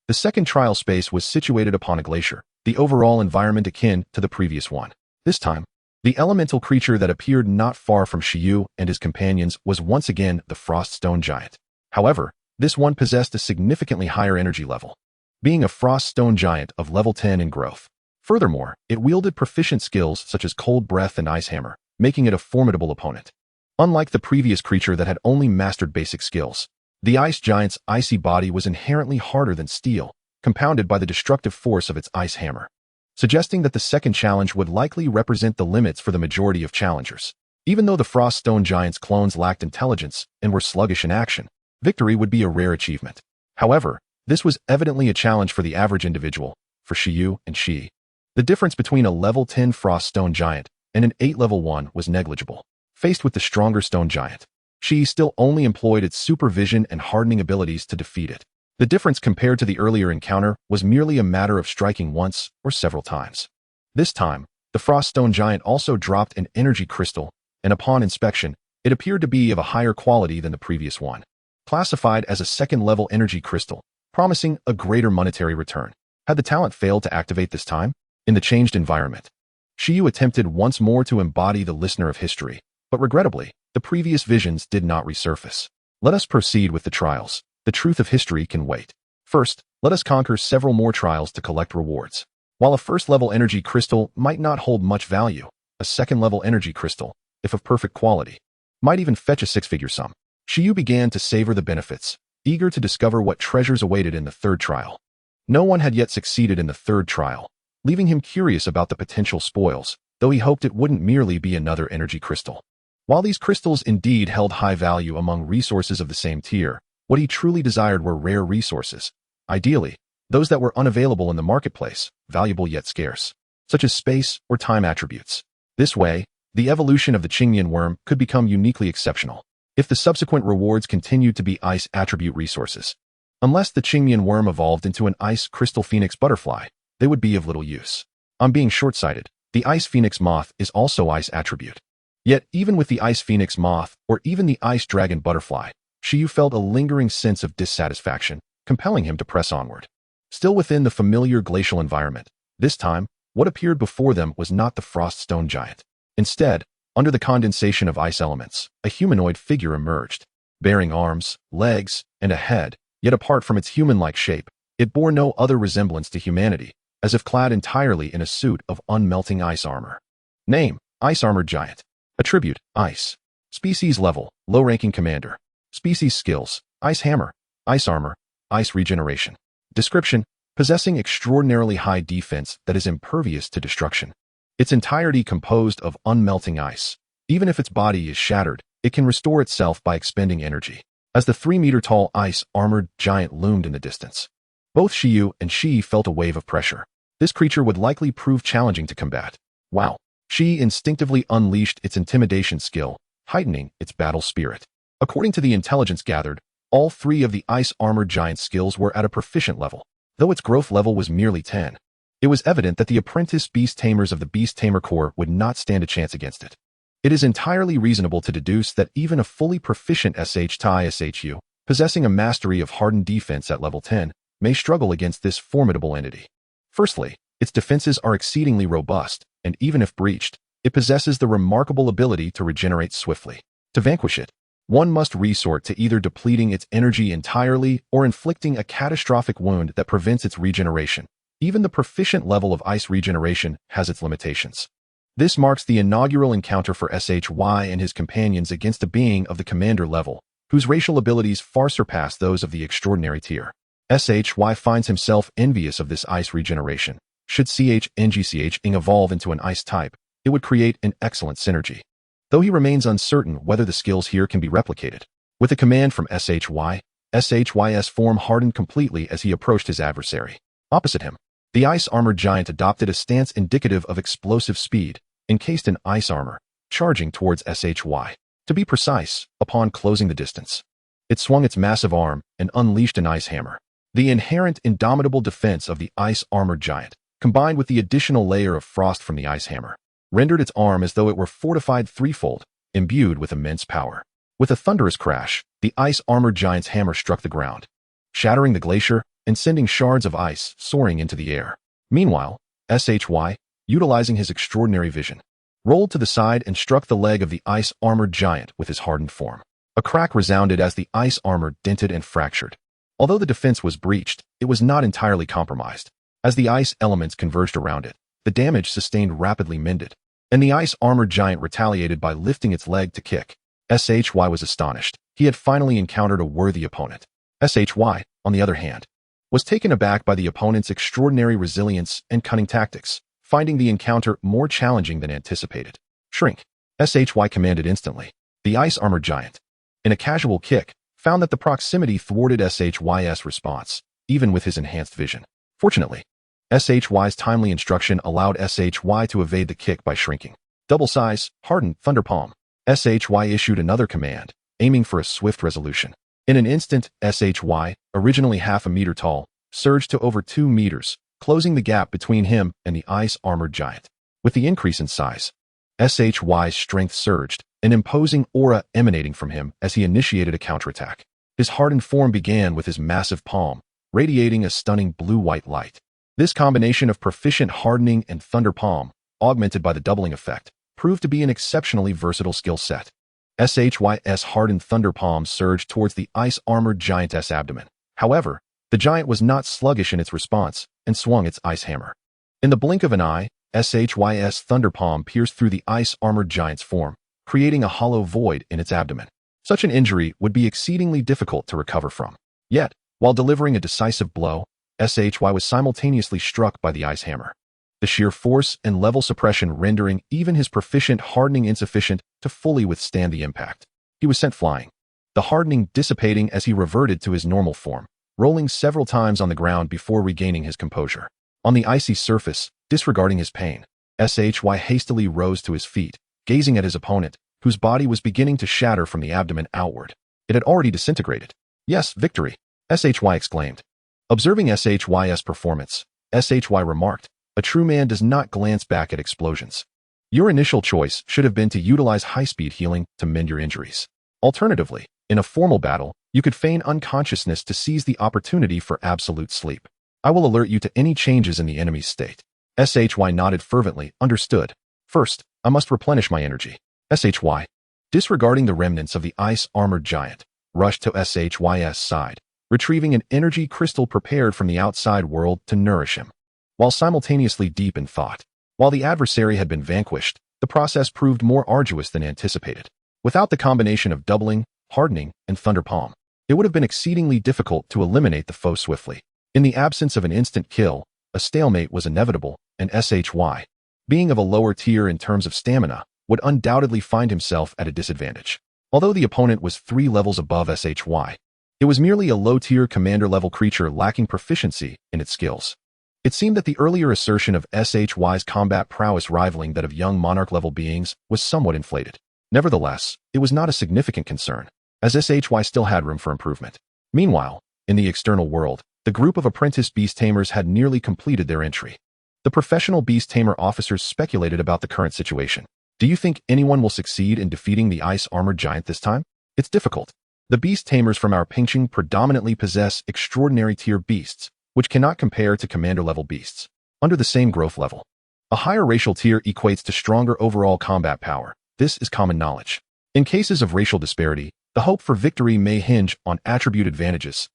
Speaker 1: The second trial space was situated upon a glacier, the overall environment akin to the previous one. This time, the elemental creature that appeared not far from Shi Yu and his companions was once again the Frost Stone Giant. However, this one possessed a significantly higher energy level, being a Frost Stone Giant of level 10 in growth. Furthermore, it wielded proficient skills such as Cold Breath and Ice Hammer, making it a formidable opponent. Unlike the previous creature that had only mastered basic skills, the ice giant's icy body was inherently harder than steel, compounded by the destructive force of its ice hammer, suggesting that the second challenge would likely represent the limits for the majority of challengers. Even though the Frost Stone Giant's clones lacked intelligence and were sluggish in action, victory would be a rare achievement. However, this was evidently a challenge for the average individual, for Shi Yu and Shi. The difference between a level 10 Frost Stone Giant and an 8 level 1 was negligible. Faced with the stronger Stone Giant, Shi still only employed its supervision and hardening abilities to defeat it. The difference compared to the earlier encounter was merely a matter of striking once or several times. This time, the Frost Stone Giant also dropped an energy crystal, and upon inspection, it appeared to be of a higher quality than the previous one, classified as a second-level energy crystal, promising a greater monetary return. Had the talent failed to activate this time? In the changed environment, Shi Yu attempted once more to embody the listener of history, but regrettably, the previous visions did not resurface. Let us proceed with the trials. The truth of history can wait. First, let us conquer several more trials to collect rewards. While a first-level energy crystal might not hold much value, a second-level energy crystal, if of perfect quality, might even fetch a six-figure sum. Shi Yu began to savor the benefits, eager to discover what treasures awaited in the third trial. No one had yet succeeded in the third trial, leaving him curious about the potential spoils, though he hoped it wouldn't merely be another energy crystal. While these crystals indeed held high value among resources of the same tier, what he truly desired were rare resources, ideally, those that were unavailable in the marketplace, valuable yet scarce, such as space or time attributes. This way, the evolution of the Qingmian worm could become uniquely exceptional, if the subsequent rewards continued to be ice attribute resources. Unless the Qingmian worm evolved into an ice crystal phoenix butterfly, they would be of little use. On being short-sighted, the ice phoenix moth is also ice attribute. Yet, even with the ice phoenix moth or even the ice dragon butterfly, Shi Yu felt a lingering sense of dissatisfaction, compelling him to press onward. Still within the familiar glacial environment, this time, what appeared before them was not the froststone giant. Instead, under the condensation of ice elements, a humanoid figure emerged. Bearing arms, legs, and a head, yet apart from its human-like shape, it bore no other resemblance to humanity, as if clad entirely in a suit of unmelting ice armor. Name: Ice Armored Giant. Attribute: Ice. Species level: low-ranking commander. Species skills: Ice Hammer, Ice Armor, Ice Regeneration. Description: possessing extraordinarily high defense that is impervious to destruction. Its entirety composed of unmelting ice. Even if its body is shattered, it can restore itself by expending energy. As the 3-meter-tall ice-armored giant loomed in the distance, both Shi Yu and Shi felt a wave of pressure. This creature would likely prove challenging to combat. Wow! Shi instinctively unleashed its intimidation skill, heightening its battle spirit. According to the intelligence gathered, all 3 of the ice-armored giant's skills were at a proficient level, though its growth level was merely 10. It was evident that the apprentice beast tamers of the Beast Tamer Corps would not stand a chance against it. It is entirely reasonable to deduce that even a fully proficient SHU, possessing a mastery of hardened defense at level 10, may struggle against this formidable entity. Firstly, its defenses are exceedingly robust, and even if breached, it possesses the remarkable ability to regenerate swiftly. To vanquish it, one must resort to either depleting its energy entirely or inflicting a catastrophic wound that prevents its regeneration. Even the proficient level of ice regeneration has its limitations. This marks the inaugural encounter for SHY and his companions against a being of the commander level, whose racial abilities far surpass those of the extraordinary tier. SHY finds himself envious of this ice regeneration. Should CHNGCHing evolve into an ice type, it would create an excellent synergy. Though he remains uncertain whether the skills here can be replicated. With a command from SHY's form hardened completely as he approached his adversary. Opposite him, the ice-armored giant adopted a stance indicative of explosive speed, encased in ice armor, charging towards SHY. To be precise, upon closing the distance, it swung its massive arm and unleashed an ice hammer. The inherent indomitable defense of the ice-armored giant, combined with the additional layer of frost from the ice hammer, rendered its arm as though it were fortified threefold, imbued with immense power. With a thunderous crash, the ice-armored giant's hammer struck the ground, shattering the glacier and sending shards of ice soaring into the air. Meanwhile, SHY, utilizing his extraordinary vision, rolled to the side and struck the leg of the ice-armored giant with his hardened form. A crack resounded as the ice armor dented and fractured. Although the defense was breached, it was not entirely compromised. As the ice elements converged around it, the damage sustained rapidly mended, and the ice-armored giant retaliated by lifting its leg to kick. SHY was astonished. He had finally encountered a worthy opponent. SHY, on the other hand, was taken aback by the opponent's extraordinary resilience and cunning tactics, finding the encounter more challenging than anticipated. Shrink, SHY commanded instantly. The ice-armored giant, in a casual kick, found that the proximity thwarted SHY's response, even with his enhanced vision. Fortunately, SHY's timely instruction allowed SHY to evade the kick by shrinking. Double size, hardened, thunder palm. SHY issued another command, aiming for a swift resolution. In an instant, SHY, originally half a meter tall, surged to over 2 meters, closing the gap between him and the ice-armored giant. With the increase in size, SHY's strength surged, an imposing aura emanating from him as he initiated a counterattack. His hardened form began with his massive palm, radiating a stunning blue-white light. This combination of proficient hardening and thunder palm, augmented by the doubling effect, proved to be an exceptionally versatile skill set. SHY's hardened thunder palm surged towards the ice-armored giant's abdomen. However, the giant was not sluggish in its response and swung its ice hammer. In the blink of an eye, SHY's thunder palm pierced through the ice-armored giant's form, creating a hollow void in its abdomen. Such an injury would be exceedingly difficult to recover from. Yet, while delivering a decisive blow, SHY was simultaneously struck by the ice hammer. The sheer force and level suppression rendering even his proficient hardening insufficient to fully withstand the impact. He was sent flying, the hardening dissipating as he reverted to his normal form, rolling several times on the ground before regaining his composure. On the icy surface, disregarding his pain, SHY hastily rose to his feet, gazing at his opponent, whose body was beginning to shatter from the abdomen outward. It had already disintegrated. Yes, victory, SHY exclaimed. Observing SHY's performance, SHY remarked, a true man does not glance back at explosions. Your initial choice should have been to utilize high-speed healing to mend your injuries. Alternatively, in a formal battle, you could feign unconsciousness to seize the opportunity for absolute sleep. I will alert you to any changes in the enemy's state. SHY nodded fervently, understood. First, I must replenish my energy. SHY, disregarding the remnants of the ice-armored giant, rushed to SHY's side, retrieving an energy crystal prepared from the outside world to nourish him. While simultaneously deep in thought, while the adversary had been vanquished, the process proved more arduous than anticipated. Without the combination of doubling, hardening, and thunder palm, it would have been exceedingly difficult to eliminate the foe swiftly. In the absence of an instant kill, a stalemate was inevitable, and SHY, being of a lower tier in terms of stamina, would undoubtedly find himself at a disadvantage. Although the opponent was 3 levels above SHY, it was merely a low-tier commander-level creature lacking proficiency in its skills. It seemed that the earlier assertion of SHY's combat prowess rivaling that of young monarch-level beings was somewhat inflated. Nevertheless, it was not a significant concern, as SHY still had room for improvement. Meanwhile, in the external world, the group of apprentice beast tamers had nearly completed their entry. The professional beast tamer officers speculated about the current situation. Do you think anyone will succeed in defeating the ice-armored giant this time? It's difficult. The beast tamers from our Pingqing predominantly possess extraordinary tier beasts, which cannot compare to commander-level beasts. Under the same growth level, a higher racial tier equates to stronger overall combat power. This is common knowledge. In cases of racial disparity, the hope for victory may hinge on attribute advantages,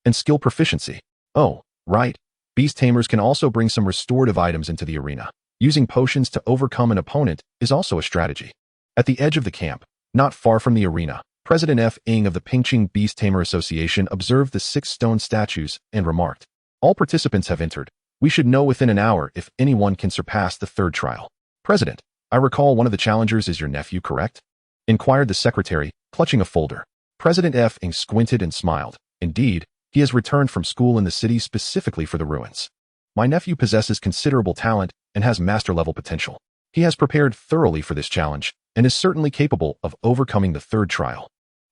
Speaker 1: and skill proficiency. Oh, right. Beast tamers can also bring some restorative items into the arena. Using potions to overcome an opponent is also a strategy. At the edge of the camp, not far from the arena, President F. Ng of the Pingqing Beast Tamer Association observed the 6 stone statues and remarked, all participants have entered. We should know within an hour if anyone can surpass the 3rd trial. President, I recall one of the challengers is your nephew, correct? Inquired the secretary, clutching a folder. President F. Ng squinted and smiled. Indeed, he has returned from school in the city specifically for the ruins. My nephew possesses considerable talent and has master-level potential. He has prepared thoroughly for this challenge and is certainly capable of overcoming the 3rd trial.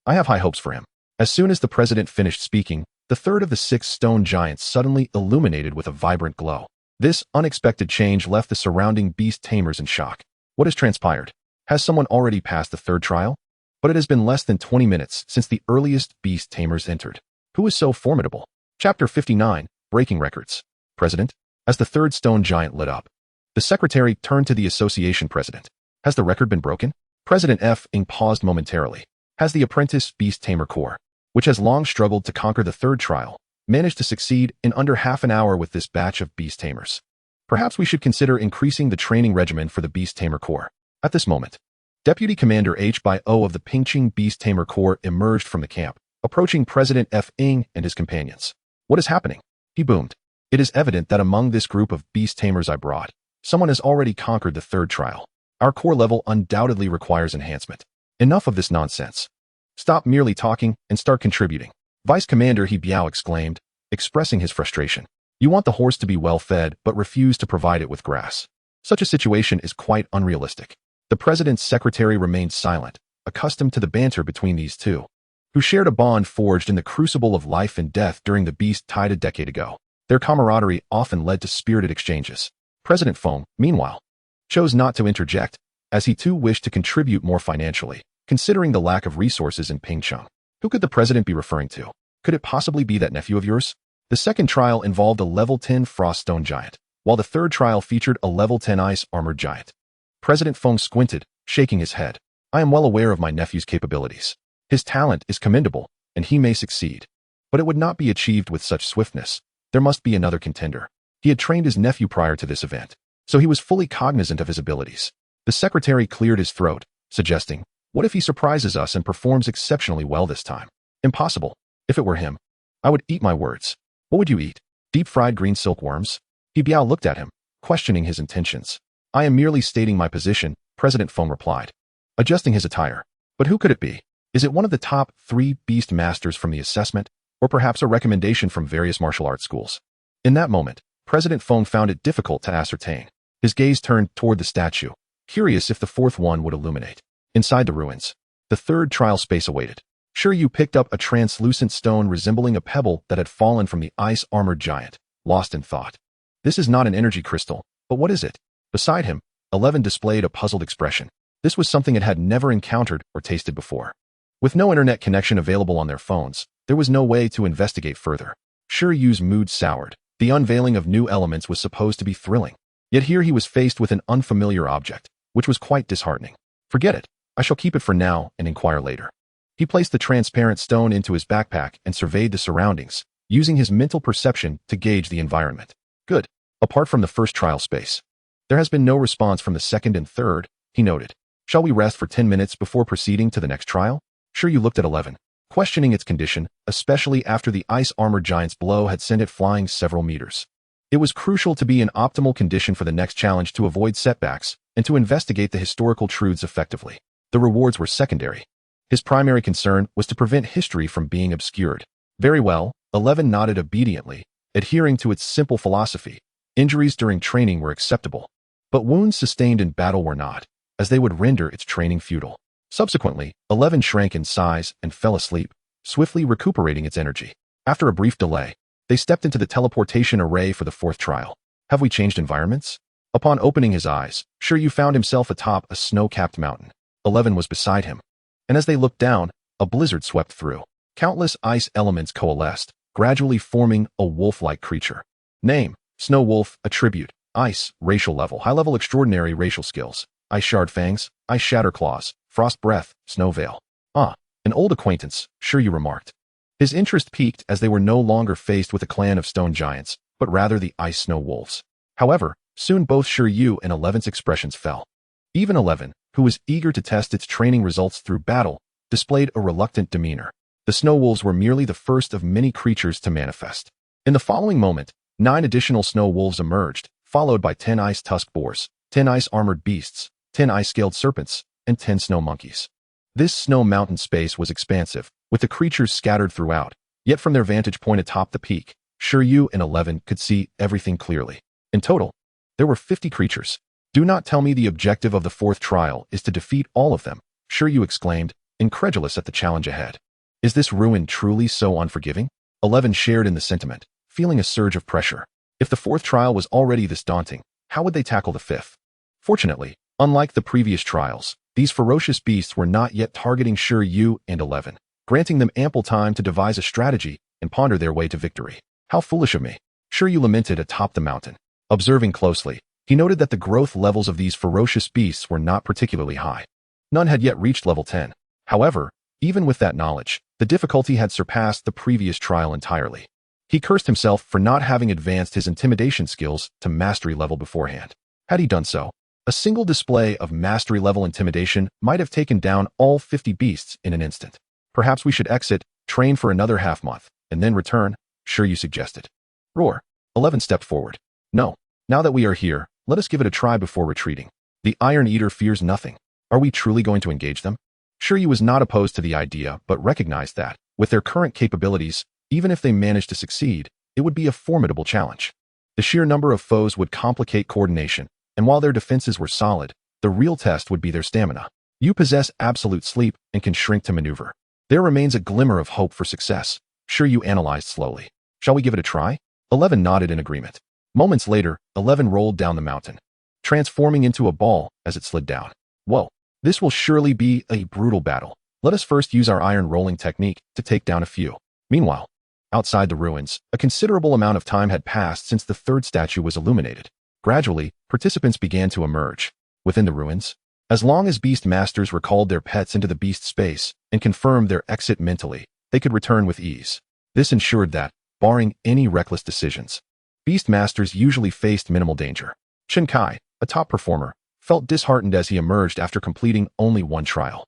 Speaker 1: I have high hopes for him. As soon as the president finished speaking, the 3rd of the 6 stone giants suddenly illuminated with a vibrant glow. This unexpected change left the surrounding beast tamers in shock. What has transpired? Has someone already passed the 3rd trial? But it has been less than 20 minutes since the earliest beast tamers entered. Who is so formidable? Chapter 59, Breaking Records. President, as the 3rd stone giant lit up, the secretary turned to the association president. Has the record been broken? President F. Ng paused momentarily. Has the apprentice beast tamer corps, which has long struggled to conquer the 3rd trial, managed to succeed in under half an hour with this batch of beast tamers? Perhaps we should consider increasing the training regimen for the beast tamer corps. At this moment, Deputy Commander H.O. of the Pingqing Beast Tamer Corps emerged from the camp, approaching President F. Ng and his companions. What is happening? He boomed. It is evident that among this group of beast tamers I brought, someone has already conquered the 3rd trial. Our core level undoubtedly requires enhancement. Enough of this nonsense. Stop merely talking and start contributing. Vice Commander He Biao exclaimed, expressing his frustration. You want the horse to be well fed but refuse to provide it with grass. Such a situation is quite unrealistic. The president's secretary remained silent, accustomed to the banter between these two, who shared a bond forged in the crucible of life and death during the beast tide a decade ago. Their camaraderie often led to spirited exchanges. President Feng, meanwhile, chose not to interject, as he too wished to contribute more financially, considering the lack of resources in Pingqing. Who could the president be referring to? Could it possibly be that nephew of yours? The 2nd trial involved a level 10 frost stone giant, while the 3rd trial featured a level 10 ice armored giant. President Feng squinted, shaking his head. I am well aware of my nephew's capabilities. His talent is commendable, and he may succeed. But it would not be achieved with such swiftness. There must be another contender. He had trained his nephew prior to this event, so he was fully cognizant of his abilities. The secretary cleared his throat, suggesting, "What if he surprises us and performs exceptionally well this time?" "Impossible. If it were him, I would eat my words." "What would you eat? Deep-fried green silkworms?" Biao looked at him, questioning his intentions. "I am merely stating my position," President Feng replied, adjusting his attire. "But who could it be? Is it one of the top 3 Beastmasters from the assessment, or perhaps a recommendation from various martial arts schools?" In that moment, President Feng found it difficult to ascertain. His gaze turned toward the statue, curious if the fourth one would illuminate. Inside the ruins, the third trial space awaited. Shi Yu picked up a translucent stone resembling a pebble that had fallen from the ice-armored giant, lost in thought. "This is not an energy crystal, but what is it?" Beside him, 11 displayed a puzzled expression. This was something it had never encountered or tasted before. With no internet connection available on their phones, there was no way to investigate further. Shi Yu's mood soured. The unveiling of new elements was supposed to be thrilling. Yet here he was faced with an unfamiliar object, which was quite disheartening. "Forget it. I shall keep it for now and inquire later." He placed the transparent stone into his backpack and surveyed the surroundings, using his mental perception to gauge the environment. Good. Apart from the first trial space, there has been no response from the second and third, he noted. "Shall we rest for 10 minutes before proceeding to the next trial?" Shi Yu looked at 11, questioning its condition, especially after the ice-armored giant's blow had sent it flying several meters. It was crucial to be in optimal condition for the next challenge to avoid setbacks and to investigate the historical truths effectively. The rewards were secondary. His primary concern was to prevent history from being obscured. Very well, 11 nodded obediently, adhering to its simple philosophy. Injuries during training were acceptable, but wounds sustained in battle were not, as they would render its training futile. Subsequently, 11 shrank in size and fell asleep, swiftly recuperating its energy. After a brief delay, they stepped into the teleportation array for the fourth trial. "Have we changed environments?" Upon opening his eyes, Shi Yu found himself atop a snow-capped mountain. 11 was beside him, and as they looked down, a blizzard swept through. Countless ice elements coalesced, gradually forming a wolf-like creature. Name: Snow Wolf. Attribute: Ice. Racial level: High level. Extraordinary racial skills: Ice Shard Fangs, Ice Shatter Claws, Frost Breath, Snow Veil. "Ah, an old acquaintance," Shi Yu remarked. His interest peaked as they were no longer faced with a clan of stone giants, but rather the ice snow wolves. However, soon both Shi Yu and 11's expressions fell. Even 11, who was eager to test its training results through battle, displayed a reluctant demeanor. The snow wolves were merely the first of many creatures to manifest. In the following moment, 9 additional snow wolves emerged, followed by 10 ice tusk boars, 10 ice-armored beasts, 10 ice-scaled serpents, and 10 snow monkeys. This snow mountain space was expansive, with the creatures scattered throughout, yet from their vantage point atop the peak, Shi Yu and 11 could see everything clearly. In total, there were 50 creatures. "Do not tell me the objective of the fourth trial is to defeat all of them," Shi Yu exclaimed, incredulous at the challenge ahead. "Is this ruin truly so unforgiving?" 11 shared in the sentiment, feeling a surge of pressure. If the fourth trial was already this daunting, how would they tackle the fifth? Fortunately, unlike the previous trials, these ferocious beasts were not yet targeting Shi Yu and 11, granting them ample time to devise a strategy and ponder their way to victory. "How foolish of me," Shi Yu lamented atop the mountain. Observing closely, he noted that the growth levels of these ferocious beasts were not particularly high. None had yet reached level 10. However, even with that knowledge, the difficulty had surpassed the previous trial entirely. He cursed himself for not having advanced his intimidation skills to mastery level beforehand. Had he done so, a single display of mastery level intimidation might have taken down all 50 beasts in an instant. "Perhaps we should exit, train for another half-month, and then return," Shi Yu suggested. Roar. 11 stepped forward. "No. Now that we are here, let us give it a try before retreating. The Iron Eater fears nothing. Are we truly going to engage them?" Shi Yu was not opposed to the idea, but recognized that, with their current capabilities, even if they managed to succeed, it would be a formidable challenge. The sheer number of foes would complicate coordination, and while their defenses were solid, the real test would be their stamina. You possess absolute sleep and can shrink to maneuver. There remains a glimmer of hope for success, Shi Yu analyzed slowly. "Shall we give it a try?" 11 nodded in agreement. Moments later, 11 rolled down the mountain, transforming into a ball as it slid down. "Whoa, this will surely be a brutal battle. Let us first use our iron rolling technique to take down a few." Meanwhile, outside the ruins, a considerable amount of time had passed since the third statue was illuminated. Gradually, participants began to emerge. Within the ruins, as long as Beastmasters recalled their pets into the beast space and confirmed their exit mentally, they could return with ease. This ensured that, barring any reckless decisions, Beastmasters usually faced minimal danger. Chen Kai, a top performer, felt disheartened as he emerged after completing only one trial.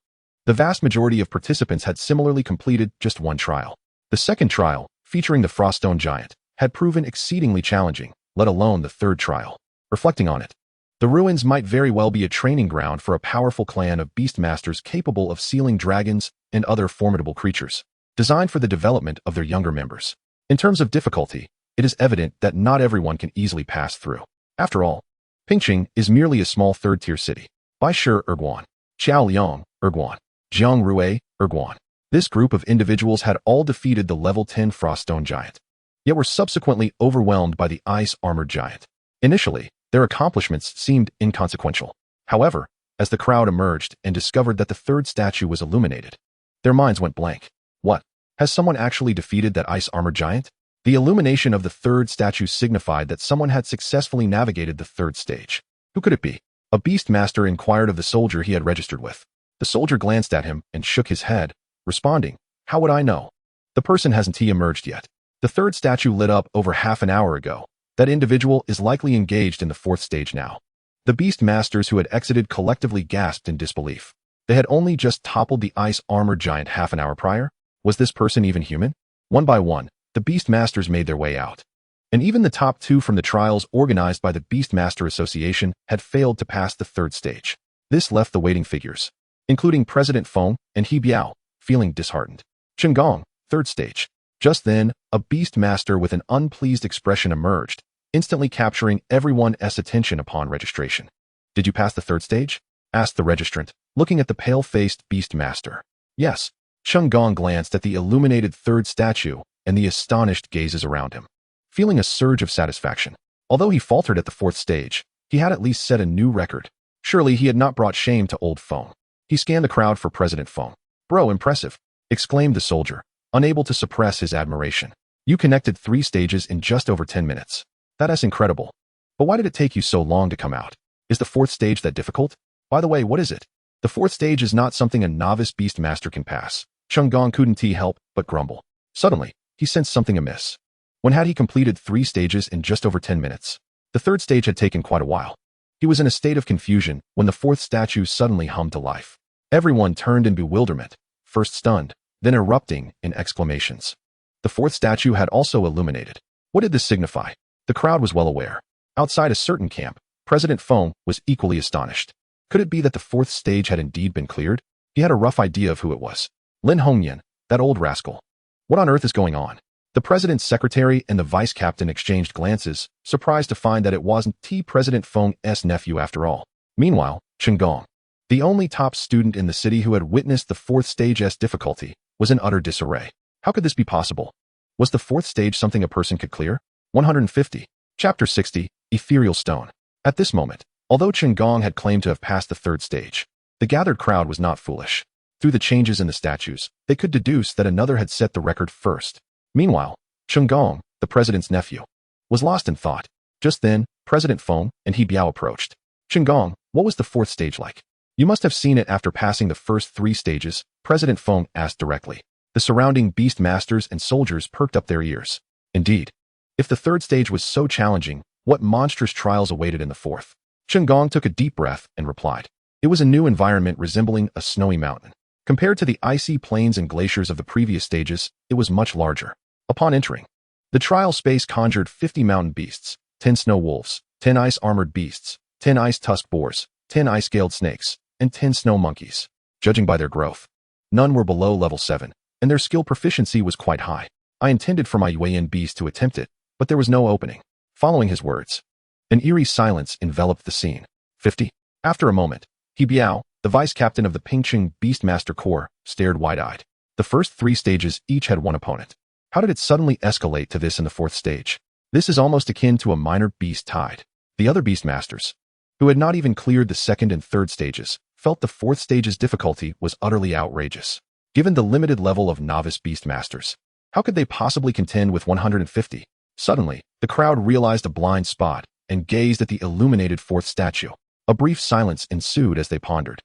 Speaker 1: The vast majority of participants had similarly completed just one trial. The second trial, featuring the Froststone Giant, had proven exceedingly challenging, let alone the third trial. Reflecting on it, the ruins might very well be a training ground for a powerful clan of beastmasters capable of sealing dragons and other formidable creatures, designed for the development of their younger members. In terms of difficulty, it is evident that not everyone can easily pass through. After all, Pingqing is merely a small third-tier city. Bai Shi Erguan, Xiao Liang Erguan, Jiang Rue Erguan. This group of individuals had all defeated the level 10 Froststone Giant, yet were subsequently overwhelmed by the Ice-Armored Giant. Initially, their accomplishments seemed inconsequential. However, as the crowd emerged and discovered that the third statue was illuminated, their minds went blank. What? Has someone actually defeated that Ice-Armored Giant? The illumination of the third statue signified that someone had successfully navigated the third stage. Who could it be? A Beastmaster inquired of the soldier he had registered with. The soldier glanced at him and shook his head, responding, "How would I know? The person hasn't emerged yet. The third statue lit up over half an hour ago. That individual is likely engaged in the fourth stage now." The Beastmasters who had exited collectively gasped in disbelief. They had only just toppled the Ice-Armored Giant half an hour prior. Was this person even human? One by one, the Beastmasters made their way out. And even the top two from the trials organized by the Beastmaster Association had failed to pass the third stage. This left the waiting figures, including President Feng and He Biao, feeling disheartened. Gong, third stage. Just then, a Beastmaster with an unpleased expression emerged, instantly capturing everyone's attention upon registration. "Did you pass the third stage?" asked the registrant, looking at the pale-faced Beastmaster. "Yes." Gong glanced at the illuminated third statue and the astonished gazes around him, feeling a surge of satisfaction. Although he faltered at the fourth stage, he had at least set a new record. Surely he had not brought shame to old Feng. He scanned the crowd for President Feng. "Bro, impressive," exclaimed the soldier, unable to suppress his admiration. "You connected 3 stages in just over 10 minutes. That is incredible. But why did it take you so long to come out? Is the fourth stage that difficult? By the way, what is it?" The fourth stage is not something a novice Beastmaster can pass. Gong couldn't help but grumble. Suddenly, he sensed something amiss. When had he completed 3 stages in just over 10 minutes? The third stage had taken quite a while. He was in a state of confusion when the fourth statue suddenly hummed to life. Everyone turned in bewilderment, first stunned, then erupting in exclamations. The fourth statue had also illuminated. What did this signify? The crowd was well aware. Outside a certain camp, President Feng was equally astonished. Could it be that the fourth stage had indeed been cleared? He had a rough idea of who it was. Lin Hongyan, that old rascal. What on earth is going on? The president's secretary and the vice captain exchanged glances, surprised to find that it wasn't President Feng's nephew after all. Meanwhile, Gong, the only top student in the city who had witnessed the fourth stage's difficulty, was in utter disarray. How could this be possible? Was the fourth stage something a person could clear? 150. Chapter 60, Ethereal Stone. At this moment, although Gong had claimed to have passed the third stage, the gathered crowd was not foolish. Through the changes in the statues, they could deduce that another had set the record first. Meanwhile, Gong, the president's nephew, was lost in thought. Just then, President Feng and He Biao approached. "Gong, what was the fourth stage like?" "You must have seen it after passing the first 3 stages," President Feng asked directly. The surrounding Beastmasters and soldiers perked up their ears. Indeed, if the third stage was so challenging, what monstrous trials awaited in the fourth? Gong took a deep breath and replied. It was a new environment resembling a snowy mountain. Compared to the icy plains and glaciers of the previous stages, it was much larger. Upon entering, the trial space conjured 50 mountain beasts, 10 snow wolves, 10 ice-armored beasts, 10 ice-tusked boars, 10 ice-scaled snakes, and 10 snow monkeys. Judging by their growth, none were below level 7, and their skill proficiency was quite high. I intended for my Yuan beast to attempt it, but there was no opening. Following his words, an eerie silence enveloped the scene. 50. After a moment, He Biao, the vice captain of the Pingqing Beastmaster Corps, stared wide-eyed. The first 3 stages each had one opponent. How did it suddenly escalate to this in the fourth stage? This is almost akin to a minor beast tide. The other Beastmasters, who had not even cleared the second and third stages, felt the fourth stage's difficulty was utterly outrageous. Given the limited level of novice Beastmasters, how could they possibly contend with 150? Suddenly, the crowd realized a blind spot and gazed at the illuminated fourth statue. A brief silence ensued as they pondered.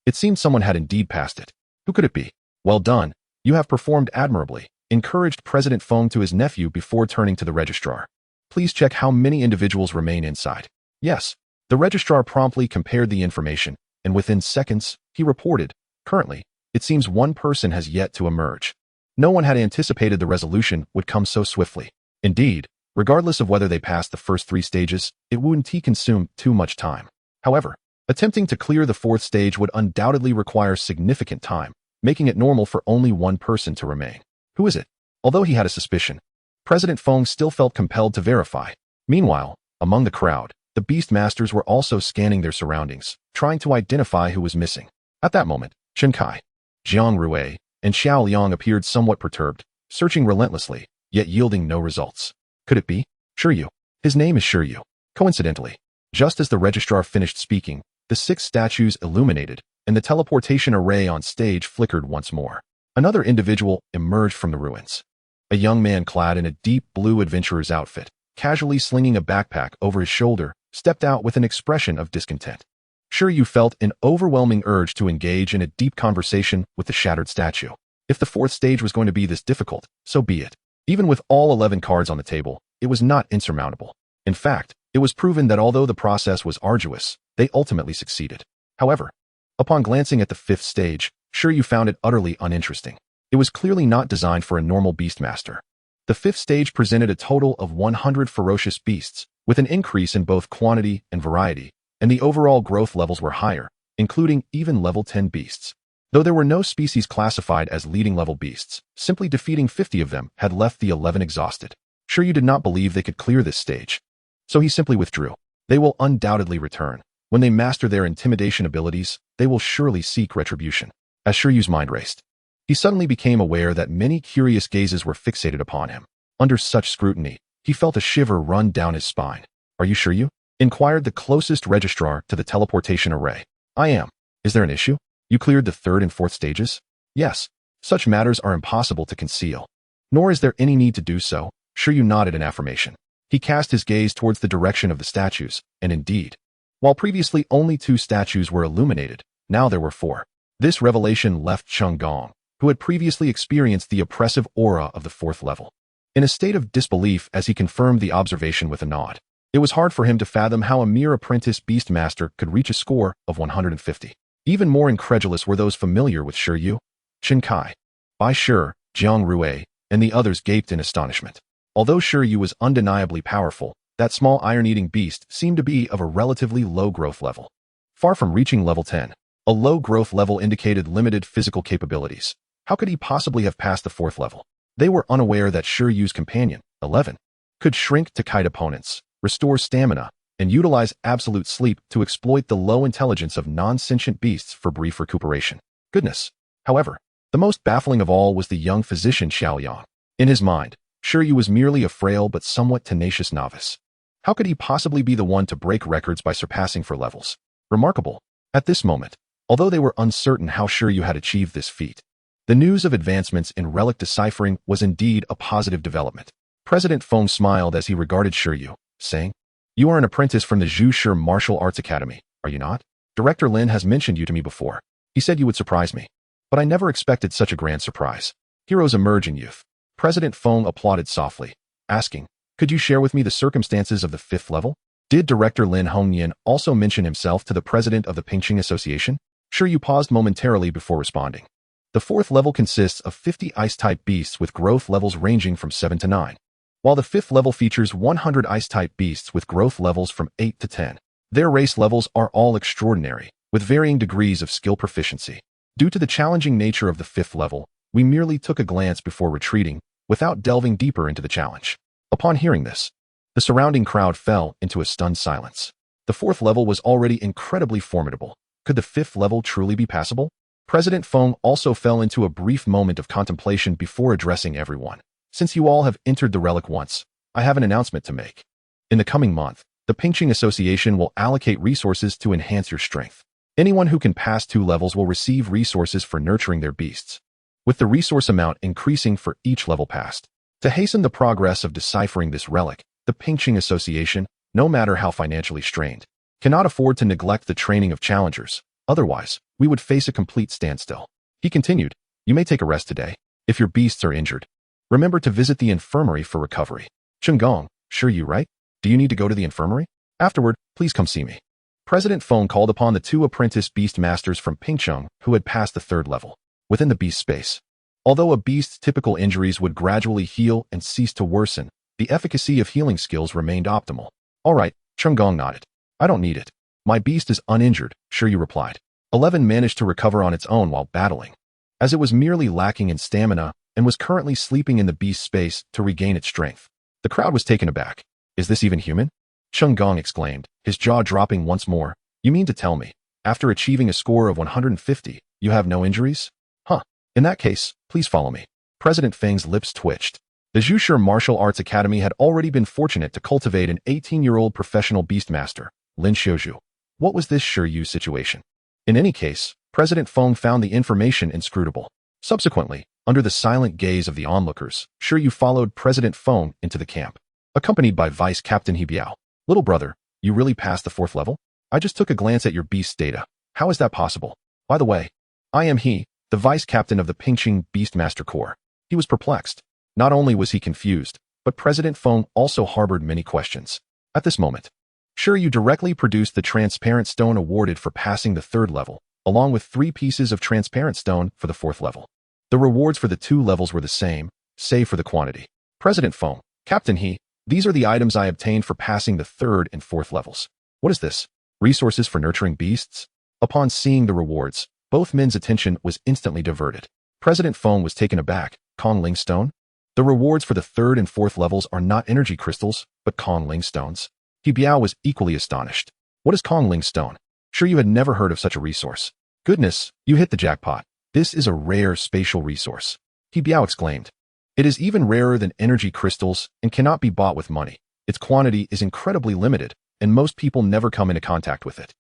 Speaker 1: It seemed someone had indeed passed it. Who could it be? "Well done. You have performed admirably," encouraged President Feng to his nephew before turning to the registrar. Please check how many individuals remain inside. Yes. The registrar promptly compared the information, and within seconds, he reported, currently, it seems one person has yet to emerge. No one had anticipated the resolution would come so swiftly. Indeed, regardless of whether they passed the first 3 stages, it wouldn't consume too much time. However, attempting to clear the 4th stage would undoubtedly require significant time, making it normal for only one person to remain. Who is it? Although he had a suspicion, President Feng still felt compelled to verify. Meanwhile, among the crowd, the Beastmasters were also scanning their surroundings, trying to identify who was missing. At that moment, Chen Kai, Jiang Rui, and Xiao Liang appeared somewhat perturbed, searching relentlessly, yet yielding no results. Could it be? Shi Yu. His name is Shi Yu. Coincidentally, just as the registrar finished speaking, the 6 statues illuminated, and the teleportation array on stage flickered once more. Another individual emerged from the ruins. A young man clad in a deep blue adventurer's outfit, casually slinging a backpack over his shoulder, stepped out with an expression of discontent. Shi Yu felt an overwhelming urge to engage in a deep conversation with the shattered statue. If the 4th stage was going to be this difficult, so be it. Even with all 11 cards on the table, it was not insurmountable. In fact, it was proven that although the process was arduous, they ultimately succeeded. However, upon glancing at the 5th stage, Shi Yu found it utterly uninteresting. It was clearly not designed for a normal Beastmaster. The 5th stage presented a total of 100 ferocious beasts, with an increase in both quantity and variety, and the overall growth levels were higher, including even level 10 beasts. Though there were no species classified as leading level beasts, simply defeating 50 of them had left the 11 exhausted. Shi Yu did not believe they could clear this stage, so he simply withdrew. They will undoubtedly return. When they master their intimidation abilities, they will surely seek retribution. As Shi Yu's mind raced, he suddenly became aware that many curious gazes were fixated upon him. Under such scrutiny, he felt a shiver run down his spine. Are you Shi Yu? Inquired the closest registrar to the teleportation array. I am. Is there an issue? You cleared the 3rd and 4th stages? Yes. Such matters are impossible to conceal. Nor is there any need to do so. Shi Yu nodded in affirmation. He cast his gaze towards the direction of the statues, and indeed, while previously only 2 statues were illuminated, now there were 4. This revelation left Cheng Gong, who had previously experienced the oppressive aura of the 4th level, in a state of disbelief as he confirmed the observation with a nod. It was hard for him to fathom how a mere apprentice Beastmaster could reach a score of 150. Even more incredulous were those familiar with Shi Yu. Chen Kai, Bai Shi, Jiang Rui, and the others gaped in astonishment. Although Shi Yu was undeniably powerful, that small iron-eating beast seemed to be of a relatively low growth level. Far from reaching level 10, a low growth level indicated limited physical capabilities. How could he possibly have passed the 4th level? They were unaware that Shi Yu's companion, 11, could shrink to kite opponents, restore stamina, and utilize absolute sleep to exploit the low intelligence of non-sentient beasts for brief recuperation. Goodness. However, the most baffling of all was the young physician Xiao Liang. In his mind, Shi Yu was merely a frail but somewhat tenacious novice. How could he possibly be the one to break records by surpassing 4 levels? Remarkable. At this moment, although they were uncertain how Shi Yu had achieved this feat, the news of advancements in relic deciphering was indeed a positive development. President Feng smiled as he regarded Shi Yu, saying, You are an apprentice from the Zhu Martial Arts Academy, are you not? Director Lin has mentioned you to me before. He said you would surprise me. But I never expected such a grand surprise. Heroes emerge in youth. President Feng applauded softly, asking, Could you share with me the circumstances of the 5th level? Did Director Lin Hongyan also mention himself to the president of the Pingqing Association? Shi Yu paused momentarily before responding. The 4th level consists of 50 ice-type beasts with growth levels ranging from 7 to 9, while the 5th level features 100 ice-type beasts with growth levels from 8 to 10. Their race levels are all extraordinary, with varying degrees of skill proficiency. Due to the challenging nature of the 5th level, we merely took a glance before retreating, without delving deeper into the challenge. Upon hearing this, the surrounding crowd fell into a stunned silence. The 4th level was already incredibly formidable. Could the 5th level truly be passable? President Feng also fell into a brief moment of contemplation before addressing everyone. Since you all have entered the relic once, I have an announcement to make. In the coming month, the Pingqing Association will allocate resources to enhance your strength. Anyone who can pass 2 levels will receive resources for nurturing their beasts, with the resource amount increasing for each level passed. To hasten the progress of deciphering this relic, the Pingqing Association, no matter how financially strained, cannot afford to neglect the training of challengers. Otherwise, we would face a complete standstill. He continued, You may take a rest today. If your beasts are injured, remember to visit the infirmary for recovery. Cheng Gong, Shi Yu, right? Do you need to go to the infirmary? Afterward, please come see me. President Feng called upon the two apprentice Beastmasters from Pingcheng who had passed the third level, within the beast space. Although a beast's typical injuries would gradually heal and cease to worsen, the efficacy of healing skills remained optimal. All right, Chunggong nodded. I don't need it. My beast is uninjured, Shi Yu replied. 11 managed to recover on its own while battling, as it was merely lacking in stamina and was currently sleeping in the beast space to regain its strength. The crowd was taken aback. Is this even human? Chunggong exclaimed, his jaw dropping once more. You mean to tell me, after achieving a score of 150, you have no injuries? Huh. In that case, please follow me. President Feng's lips twitched. The Zhushi Martial Arts Academy had already been fortunate to cultivate an 18-year-old professional beastmaster, Lin Xiuzhu. What was this Shi Yu situation? In any case, President Feng found the information inscrutable. Subsequently, under the silent gaze of the onlookers, Shi Yu followed President Feng into the camp, accompanied by Vice Captain He Biao. Little brother, you really passed the 4th level? I just took a glance at your beast's data. How is that possible? By the way, I am he, the Vice Captain of the Pingcheng Beastmaster Corps. He was perplexed. Not only was he confused, but President Feng also harbored many questions. At this moment, Shi Yu directly produced the transparent stone awarded for passing the 3rd level, along with 3 pieces of transparent stone for the 4th level. The rewards for the 2 levels were the same, save for the quantity. President Feng, Captain He, these are the items I obtained for passing the 3rd and 4th levels. What is this? Resources for nurturing beasts? Upon seeing the rewards, both men's attention was instantly diverted. President Feng was taken aback. Kong Ling Stone? The rewards for the 3rd and 4th levels are not energy crystals, but Kong Ling Stones. He Biao was equally astonished. What is Kong Ling Stone? Sure, you had never heard of such a resource. Goodness, you hit the jackpot. This is a rare spatial resource. He Biao exclaimed. It is even rarer than energy crystals and cannot be bought with money. Its quantity is incredibly limited, and most people never come into contact with it.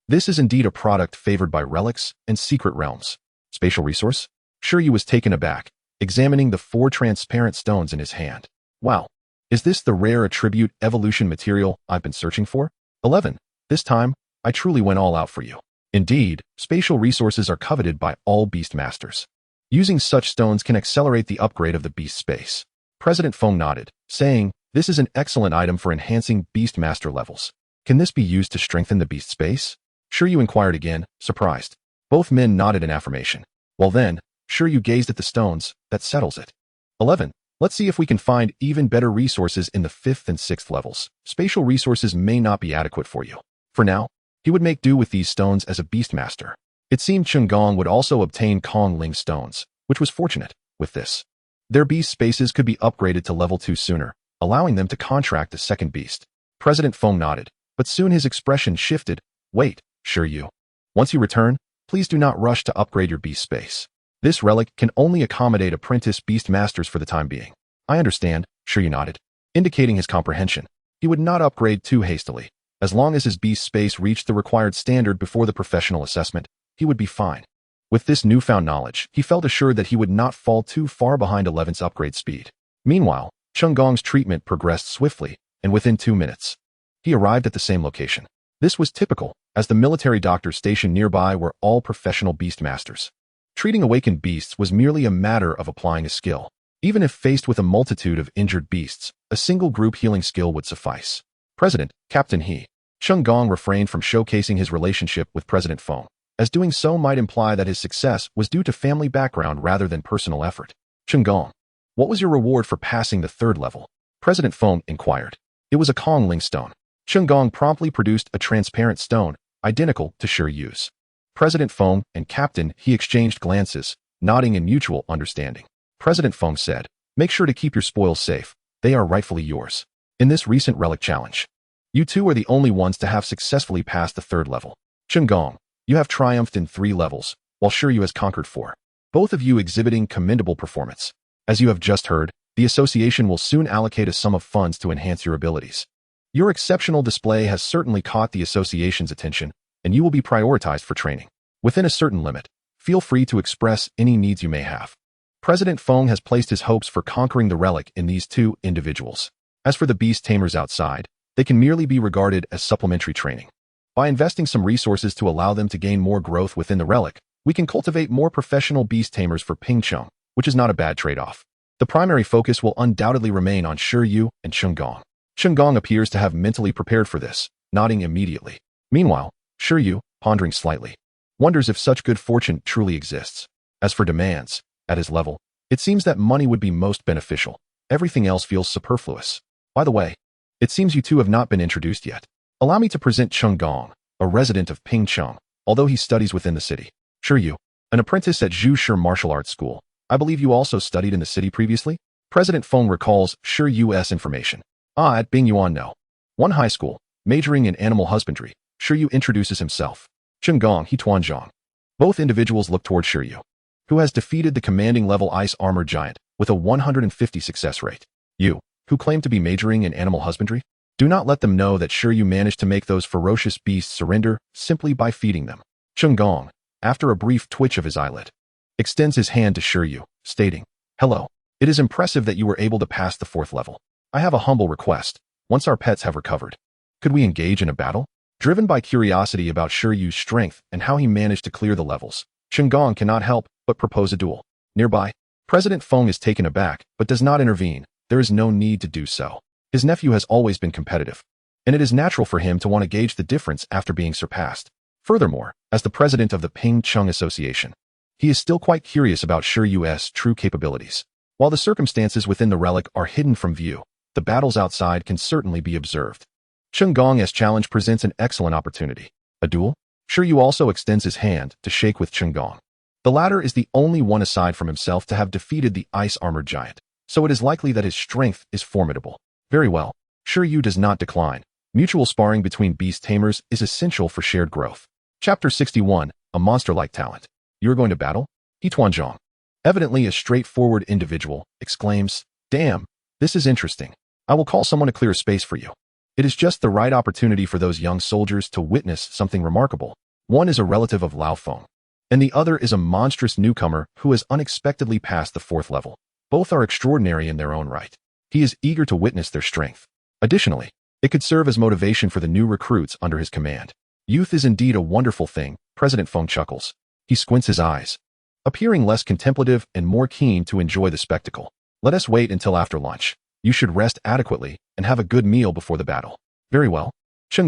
Speaker 1: This is indeed a product favored by relics and secret realms. Spatial resource? Shi Yu was taken aback, examining the 4 transparent stones in his hand. Wow. Is this the rare attribute evolution material I've been searching for? 11. This time, I truly went all out for you. Indeed, spatial resources are coveted by all Beastmasters. Using such stones can accelerate the upgrade of the beast space. President Feng nodded, saying, this is an excellent item for enhancing Beastmaster levels. Can this be used to strengthen the beast space? Shi Yu inquired again, surprised. Both men nodded in affirmation. Well then, Shi Yu gazed at the stones. That settles it. 11. Let's see if we can find even better resources in the 5th and 6th levels. Spatial resources may not be adequate for you. For now, he would make do with these stones as a Beastmaster. It seemed Chunggong would also obtain Kong Ling stones, which was fortunate. With this, their beast spaces could be upgraded to level 2 sooner, allowing them to contract a second beast. President Feng nodded, but soon his expression shifted. Wait, Shi Yu. Once you return, please do not rush to upgrade your beast space. This relic can only accommodate apprentice Beastmasters for the time being. I understand, Shi Yu nodded, indicating his comprehension. He would not upgrade too hastily. As long as his beast space reached the required standard before the professional assessment, he would be fine. With this newfound knowledge, he felt assured that he would not fall too far behind 11's upgrade speed. Meanwhile, Chunggong's treatment progressed swiftly, and within 2 minutes, he arrived at the same location. This was typical, as the military doctors stationed nearby were all professional Beastmasters. Treating awakened beasts was merely a matter of applying a skill. Even if faced with a multitude of injured beasts, a single group healing skill would suffice. President, Captain He. Chunggong refrained from showcasing his relationship with President Feng, as doing so might imply that his success was due to family background rather than personal effort. Chunggong, what was your reward for passing the 3rd level? President Feng inquired. It was a Kong Ling stone. Chunggong promptly produced a transparent stone, identical to Shi Yu's. President Feng and Captain He exchanged glances, nodding in mutual understanding. President Feng said, make sure to keep your spoils safe. They are rightfully yours. In this recent relic challenge, you two are the only ones to have successfully passed the 3rd level. Chunggong, you have triumphed in 3 levels, while Shi Yu has conquered 4. Both of you exhibiting commendable performance. As you have just heard, the association will soon allocate a sum of funds to enhance your abilities. Your exceptional display has certainly caught the association's attention, and you will be prioritized for training. Within a certain limit, feel free to express any needs you may have. President Feng has placed his hopes for conquering the relic in these 2 individuals. As for the beast tamers outside, they can merely be regarded as supplementary training. By investing some resources to allow them to gain more growth within the relic, we can cultivate more professional beast tamers for Pingcheng, which is not a bad trade-off. The primary focus will undoubtedly remain on Shi Yu and Chunggong. Gong appears to have mentally prepared for this, nodding immediately. Meanwhile, Shi Yu, pondering slightly, wonders if such good fortune truly exists. As for demands, at his level, it seems that money would be most beneficial. Everything else feels superfluous. By the way, it seems you two have not been introduced yet. Allow me to present Gong, a resident of Pingcheng, although he studies within the city. Shi Yu, an apprentice at Zhu Martial Arts School. I believe you also studied in the city previously? President Feng recalls Shi Yu's information. At Bingyuan no. One high school, majoring in animal husbandry. Shi Yu introduces himself. Gong He Tuanzhang. Both individuals look toward Shi Yu, who has defeated the commanding level ice armor giant with a 150 success rate. You, who claim to be majoring in animal husbandry? Do not let them know that Shi Yu managed to make those ferocious beasts surrender simply by feeding them. Gong, after a brief twitch of his eyelid, extends his hand to Shi Yu, stating, Hello. It is impressive that you were able to pass the 4th level. I have a humble request. Once our pets have recovered, could we engage in a battle? Driven by curiosity about Shi Yu's strength and how he managed to clear the levels, Gong cannot help but propose a duel. Nearby, President Feng is taken aback but does not intervene. There is no need to do so. His nephew has always been competitive, and it is natural for him to want to gauge the difference after being surpassed. Furthermore, as the president of the Pingcheng Association, he is still quite curious about Shi Yu's true capabilities. While the circumstances within the relic are hidden from view, the battles outside can certainly be observed. Gong's challenge presents an excellent opportunity. A duel? Shi Yu also extends his hand to shake with Gong. The latter is the only one aside from himself to have defeated the ice armor giant, so it is likely that his strength is formidable. Very well. Shi Yu does not decline. Mutual sparring between beast tamers is essential for shared growth. Chapter 61, A Monster-like Talent. You're going to battle? He Tuanzhang, evidently a straightforward individual, exclaims, Damn, this is interesting. I will call someone to clear a space for you. It is just the right opportunity for those young soldiers to witness something remarkable. One is a relative of Lao Feng, and the other is a monstrous newcomer who has unexpectedly passed the 4th level. Both are extraordinary in their own right. He is eager to witness their strength. Additionally, it could serve as motivation for the new recruits under his command. Youth is indeed a wonderful thing, President Feng chuckles. He squints his eyes, appearing less contemplative and more keen to enjoy the spectacle. Let us wait until after lunch. You should rest adequately and have a good meal before the battle. Very well.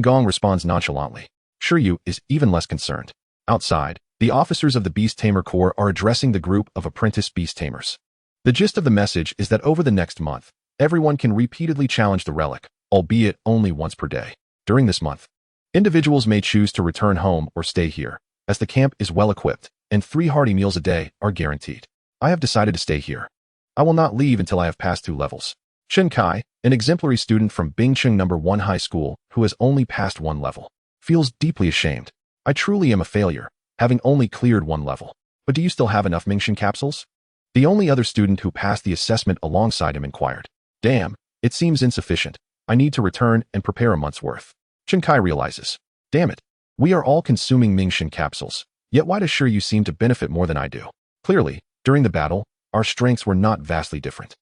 Speaker 1: Gong responds nonchalantly. Shi Yu is even less concerned. Outside, the officers of the Beast Tamer Corps are addressing the group of apprentice beast tamers. The gist of the message is that over the next month, everyone can repeatedly challenge the relic, albeit only once per day. During this month, individuals may choose to return home or stay here, as the camp is well equipped, and 3 hearty meals a day are guaranteed. I have decided to stay here. I will not leave until I have passed 2 levels. Chen Kai, an exemplary student from Bingcheng No. 1 High School who has only passed 1 level, feels deeply ashamed. I truly am a failure, having only cleared 1 level. But do you still have enough Mingshin capsules? The only other student who passed the assessment alongside him inquired. Damn, it seems insufficient. I need to return and prepare a month's worth. Chen Kai realizes. Damn it. We are all consuming Mingshin capsules. Yet why does Shi Yu seem to benefit more than I do? Clearly, during the battle, our strengths were not vastly different.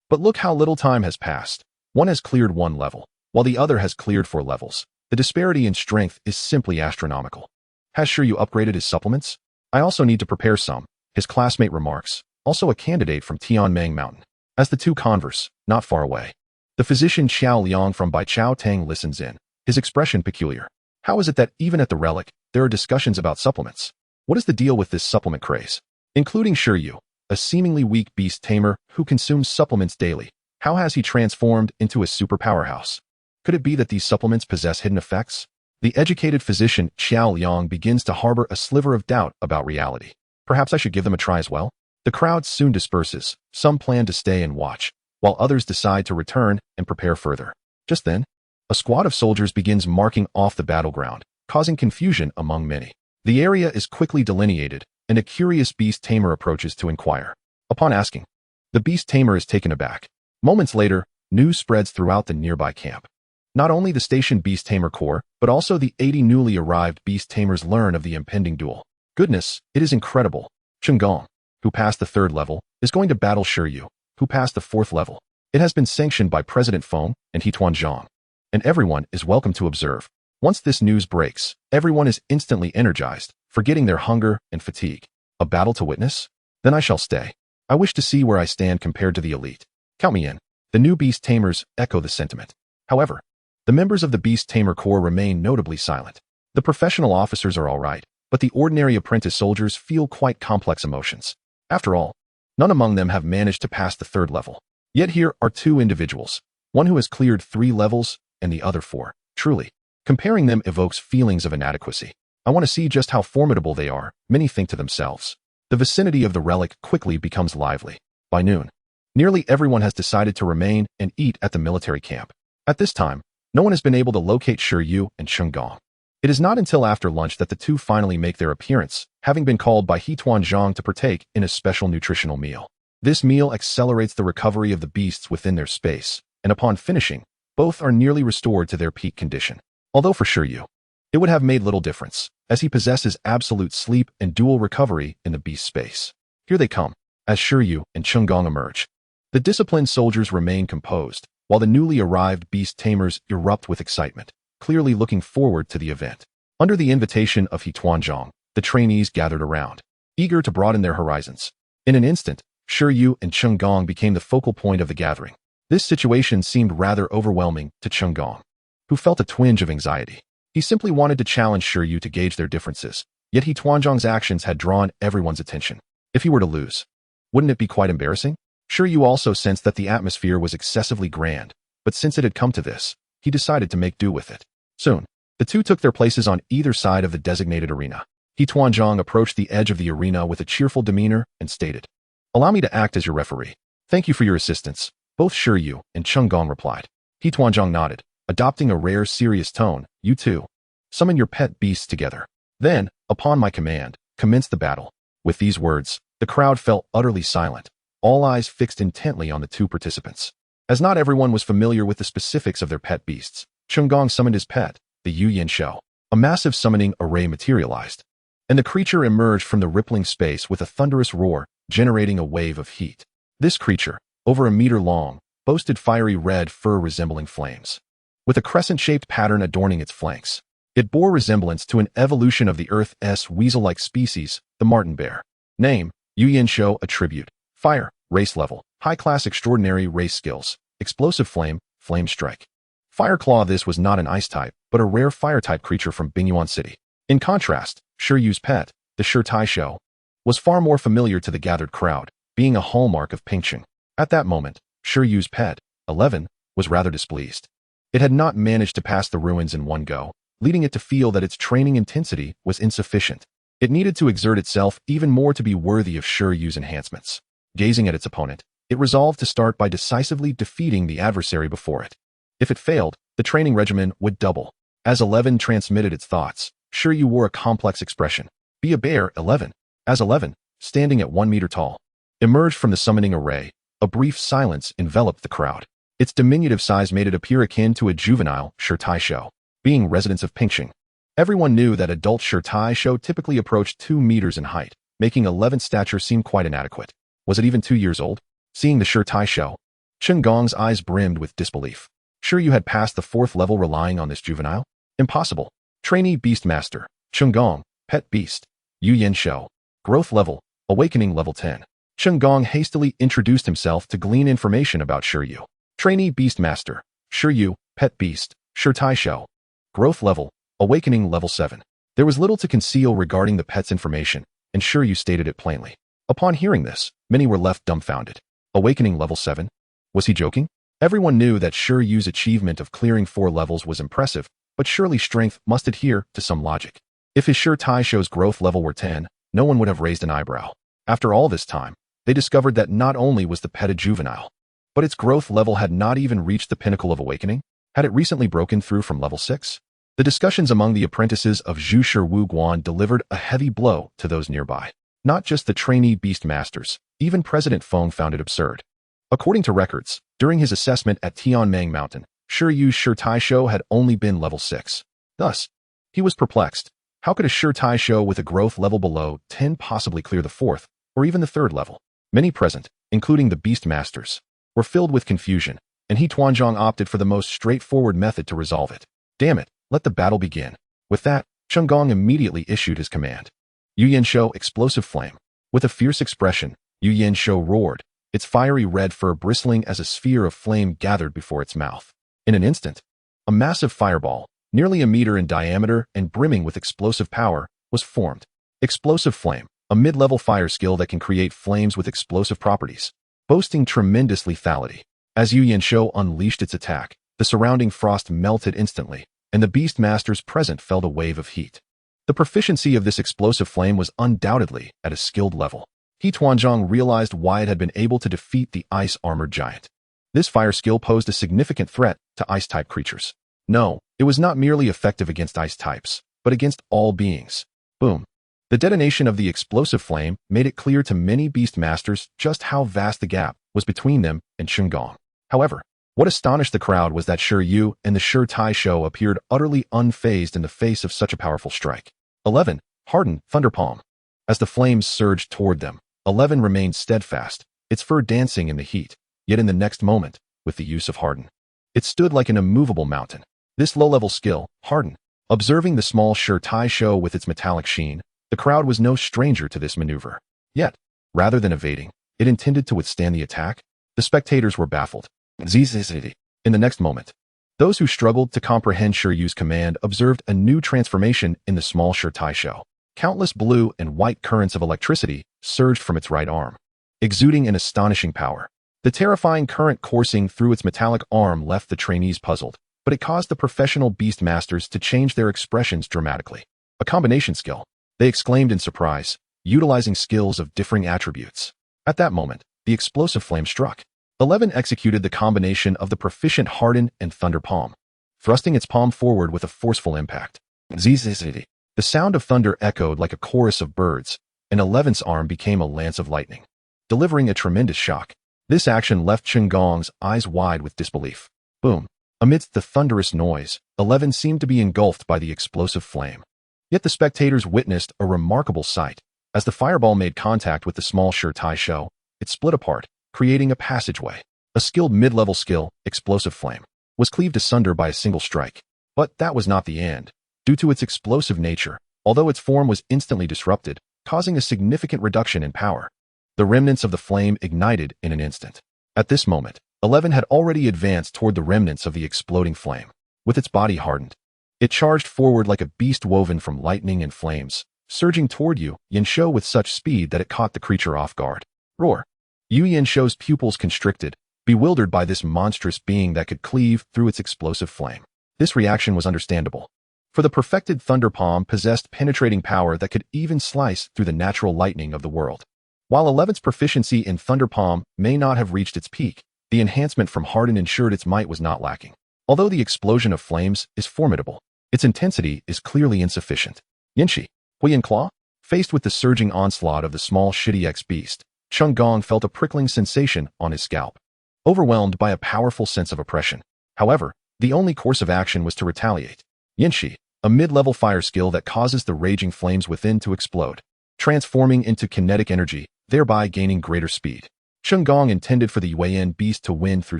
Speaker 1: But look how little time has passed. One has cleared 1 level, while the other has cleared 4 levels. The disparity in strength is simply astronomical. Has Shi Yu upgraded his supplements? I also need to prepare some, his classmate remarks, also a candidate from Tianmeng Mountain. As the two converse, not far away, the physician Xiao Liang from Baichao Tang listens in, his expression peculiar. How is it that even at the relic, there are discussions about supplements? What is the deal with this supplement craze? Including Shi Yu, a seemingly weak beast tamer who consumes supplements daily. How has he transformed into a super powerhouse? Could it be that these supplements possess hidden effects? The educated physician Xiao Liang begins to harbor a sliver of doubt about reality. Perhaps I should give them a try as well? The crowd soon disperses. Some plan to stay and watch, while others decide to return and prepare further. Just then, a squad of soldiers begins marking off the battleground, causing confusion among many. The area is quickly delineated, and a curious beast tamer approaches to inquire. Upon asking, the beast tamer is taken aback. Moments later, news spreads throughout the nearby camp. Not only the stationed Beast Tamer Corps, but also the 80 newly arrived Beast Tamers learn of the impending duel. Goodness, it is incredible. Gong, who passed the 3rd level, is going to battle Shi Yu, who passed the 4th level. It has been sanctioned by President Feng and He Tuanzhang, and everyone is welcome to observe. Once this news breaks, everyone is instantly energized, forgetting their hunger and fatigue. A battle to witness? Then I shall stay. I wish to see where I stand compared to the elite. Count me in. The new Beast Tamers echo the sentiment. However, the members of the Beast Tamer Corps remain notably silent. The professional officers are all right, but the ordinary apprentice soldiers feel quite complex emotions. After all, none among them have managed to pass the 3rd level. Yet here are 2 individuals, one who has cleared 3 levels and the other 4. Truly, comparing them evokes feelings of inadequacy. I want to see just how formidable they are, many think to themselves. The vicinity of the relic quickly becomes lively. By noon, nearly everyone has decided to remain and eat at the military camp. At this time, no one has been able to locate Shi Yu and Chunggong. It is not until after lunch that the 2 finally make their appearance, having been called by He Tuanzhang to partake in a special nutritional meal. This meal accelerates the recovery of the beasts within their space, and upon finishing, both are nearly restored to their peak condition. Although for Shi Yu, it would have made little difference, as he possesses absolute sleep and dual recovery in the beast space. Here they come, as Shi Yu and Chunggong emerge. The disciplined soldiers remain composed, while the newly arrived beast tamers erupt with excitement, clearly looking forward to the event. Under the invitation of He Tuanzhang, the trainees gathered around, eager to broaden their horizons. In an instant, Shi Yu and Chunggong became the focal point of the gathering. This situation seemed rather overwhelming to Chunggong, who felt a twinge of anxiety. He simply wanted to challenge Shi Yu to gauge their differences, yet He Tuanzhang's actions had drawn everyone's attention. If he were to lose, wouldn't it be quite embarrassing? Shi Yu also sensed that the atmosphere was excessively grand, but since it had come to this, he decided to make do with it. Soon, the 2 took their places on either side of the designated arena. He Tuanzhang approached the edge of the arena with a cheerful demeanor and stated, "Allow me to act as your referee. Thank you for your assistance." Both Shi Yu and Chunggong replied. He Tuanzhang nodded, adopting a rare serious tone. "You 2, summon your pet beasts together. Then, upon my command, commence the battle." With these words, the crowd fell utterly silent, all eyes fixed intently on the 2 participants. As not everyone was familiar with the specifics of their pet beasts, Chunggong summoned his pet, the Yu Yin Shou. A massive summoning array materialized, and the creature emerged from the rippling space with a thunderous roar, generating a wave of heat. This creature, over a meter long, boasted fiery red fur resembling flames, with a crescent-shaped pattern adorning its flanks. It bore resemblance to an evolution of the Earth's weasel-like species, the marten bear. Name, Yu Yin Shou. Attribute, fire. Race level, high-class extraordinary race skills, explosive flame, flame strike. Fire Claw. This was not an ice type, but a rare fire-type creature from Bingyuan City. In contrast, Shi Yu's pet, the Shi Tai Shou, was far more familiar to the gathered crowd, being a hallmark of Pingqing. At that moment, Shi Yu's pet, 11, was rather displeased. It had not managed to pass the ruins in one go, leading it to feel that its training intensity was insufficient. It needed to exert itself even more to be worthy of Shi Yu's enhancements. Gazing at its opponent, it resolved to start by decisively defeating the adversary before it. If it failed, the training regimen would double. As 11 transmitted its thoughts, Shi Yu wore a complex expression. Be a bear, 11. As 11, standing at 1 meter tall, emerged from the summoning array, a brief silence enveloped the crowd. Its diminutive size made it appear akin to a juvenile Shi Tai Shou. Being residents of Pingqing, everyone knew that adult Shi Tai Shou typically approached 2 meters in height, making 11's stature seem quite inadequate. Was it even 2 years old? Seeing the Shi Tai Shou, Chunggong's eyes brimmed with disbelief. Shi Yu had passed the 4th level relying on this juvenile? Impossible. Trainee Beastmaster, Chunggong, Pet Beast, Yu Yin Shou. Growth level, Awakening level 10. Chunggong hastily introduced himself to glean information about Shi Yu. Trainee Beastmaster, Shi Yu, Pet Beast, Shi Tai Shou. Growth level, Awakening level 7. There was little to conceal regarding the pet's information, and Shi Yu stated it plainly. Upon hearing this, many were left dumbfounded. Awakening level 7? Was he joking? Everyone knew that Shi Yu's achievement of clearing 4 levels was impressive, but surely strength must adhere to some logic. If his Shi Tai Shou's growth level were 10, no one would have raised an eyebrow. After all this time, they discovered that not only was the pet a juvenile, but its growth level had not even reached the pinnacle of awakening. Had it recently broken through from level 6? The discussions among the apprentices of Zhu Shi Wu Guan delivered a heavy blow to those nearby. Not just the trainee Beastmasters, even President Feng found it absurd. According to records, during his assessment at Tianming Mountain, Shi Yu's Shi Tai Shou had only been level 6. Thus, he was perplexed. How could a Shi Tai Shou with a growth level below 10 possibly clear the 4th, or even the 3rd level? Many present, including the Beastmasters, were filled with confusion, and He Tuanzhang opted for the most straightforward method to resolve it. Damn it, let the battle begin. With that, Chunggong immediately issued his command. Yu Yin Shou, Explosive Flame. With a fierce expression, Yu Yin Shou roared, its fiery red fur bristling as a sphere of flame gathered before its mouth. In an instant, a massive fireball, nearly a meter in diameter and brimming with explosive power, was formed. Explosive Flame, a mid-level fire skill that can create flames with explosive properties, boasting tremendous lethality. As Yu Yanshou unleashed its attack, the surrounding frost melted instantly, and the Beastmasters present felt a wave of heat. The proficiency of this explosive flame was undoubtedly at a skilled level. He Tuanzhang realized why it had been able to defeat the ice-armored giant. This fire skill posed a significant threat to ice-type creatures. No, it was not merely effective against ice types, but against all beings. Boom. The detonation of the explosive flame made it clear to many Beastmasters just how vast the gap was between them and Changong. However, what astonished the crowd was that Shi Yu and the Shi Taisho appeared utterly unfazed in the face of such a powerful strike. 11. Hardened Thunderpalm. As the flames surged toward them, 11 remained steadfast, its fur dancing in the heat, yet in the next moment, with the use of Harden, it stood like an immovable mountain. This low-level skill, Harden, observing the small Shi Taisho with its metallic sheen, the crowd was no stranger to this maneuver. Yet, rather than evading, it intended to withstand the attack. The spectators were baffled. In the next moment, those who struggled to comprehend Shi Yu's command observed a new transformation in the small Shi Taisho. Countless blue and white currents of electricity surged from its right arm, exuding an astonishing power. The terrifying current coursing through its metallic arm left the trainees puzzled, but it caused the professional Beastmasters to change their expressions dramatically. A combination skill, they exclaimed in surprise, utilizing skills of differing attributes. At that moment, the explosive flame struck. 11 executed the combination of the proficient Harden and Thunder Palm, thrusting its palm forward with a forceful impact. The sound of thunder echoed like a chorus of birds, and 11's arm became a lance of lightning, delivering a tremendous shock. This action left Changong's eyes wide with disbelief. Boom. Amidst the thunderous noise, 11 seemed to be engulfed by the explosive flame. Yet the spectators witnessed a remarkable sight. As the fireball made contact with the small Shi Taisho, it split apart, creating a passageway. A skilled mid-level skill, Explosive Flame, was cleaved asunder by a single strike. But that was not the end. Due to its explosive nature, although its form was instantly disrupted, causing a significant reduction in power, the remnants of the flame ignited in an instant. At this moment, 11 had already advanced toward the remnants of the exploding flame. With its body hardened, it charged forward like a beast woven from lightning and flames, surging toward Yu Yanshou with such speed that it caught the creature off guard. Roar! Yu Yanshou's pupils constricted, bewildered by this monstrous being that could cleave through its explosive flame. This reaction was understandable, for the perfected Thunder Palm possessed penetrating power that could even slice through the natural lightning of the world. While 11's proficiency in Thunder Palm may not have reached its peak, the enhancement from Harden ensured its might was not lacking. Although the explosion of flames is formidable, its intensity is clearly insufficient. Yanshi, Huiyan Claw? Faced with the surging onslaught of the small Shitty beast, Changong felt a prickling sensation on his scalp, overwhelmed by a powerful sense of oppression. However, the only course of action was to retaliate. Yanshi, a mid-level fire skill that causes the raging flames within to explode, transforming into kinetic energy, thereby gaining greater speed. Changong intended for the Yuan beast to win through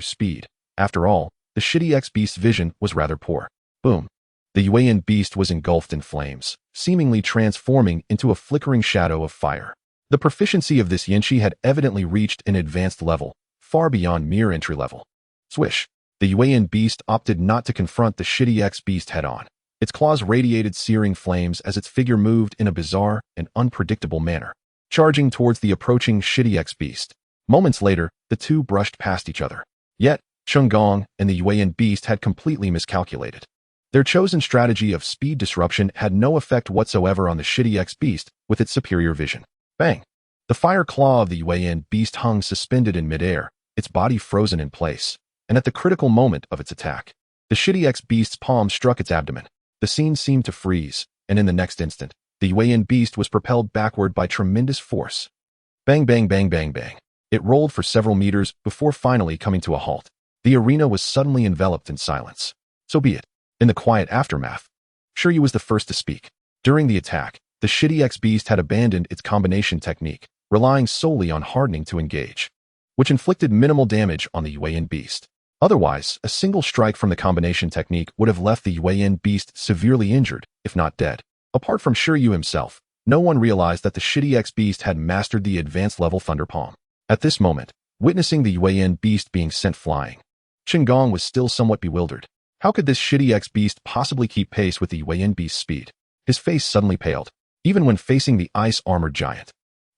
Speaker 1: speed. After all, the Shitty beast's vision was rather poor. Boom. The Yuan beast was engulfed in flames, seemingly transforming into a flickering shadow of fire. The proficiency of this Yanshi had evidently reached an advanced level, far beyond mere entry level. Swish. The Yuan beast opted not to confront the Shitty beast head-on. Its claws radiated searing flames as its figure moved in a bizarre and unpredictable manner, charging towards the approaching Shitty beast. Moments later, the two brushed past each other. Yet, Changong and the Yuan beast had completely miscalculated. Their chosen strategy of speed disruption had no effect whatsoever on the Shitty beast with its superior vision. Bang! The fire claw of the Yuan beast hung suspended in midair, its body frozen in place, and at the critical moment of its attack, the Shitty beast's palm struck its abdomen. The scene seemed to freeze, and in the next instant, the Yuan beast was propelled backward by tremendous force. Bang bang bang bang bang. It rolled for several meters before finally coming to a halt. The arena was suddenly enveloped in silence. So be it. In the quiet aftermath, Shi Yu was the first to speak. During the attack, the Shitty beast had abandoned its combination technique, relying solely on hardening to engage, which inflicted minimal damage on the Yuan beast. Otherwise, a single strike from the combination technique would have left the Yuan beast severely injured, if not dead. Apart from Shi Yu himself, no one realized that the Shitty beast had mastered the advanced level Thunder Palm. At this moment, witnessing the Yuan beast being sent flying, Gong was still somewhat bewildered. How could this shitty ex-beast possibly keep pace with the Yuan beast's speed? His face suddenly paled, even when facing the ice-armored giant.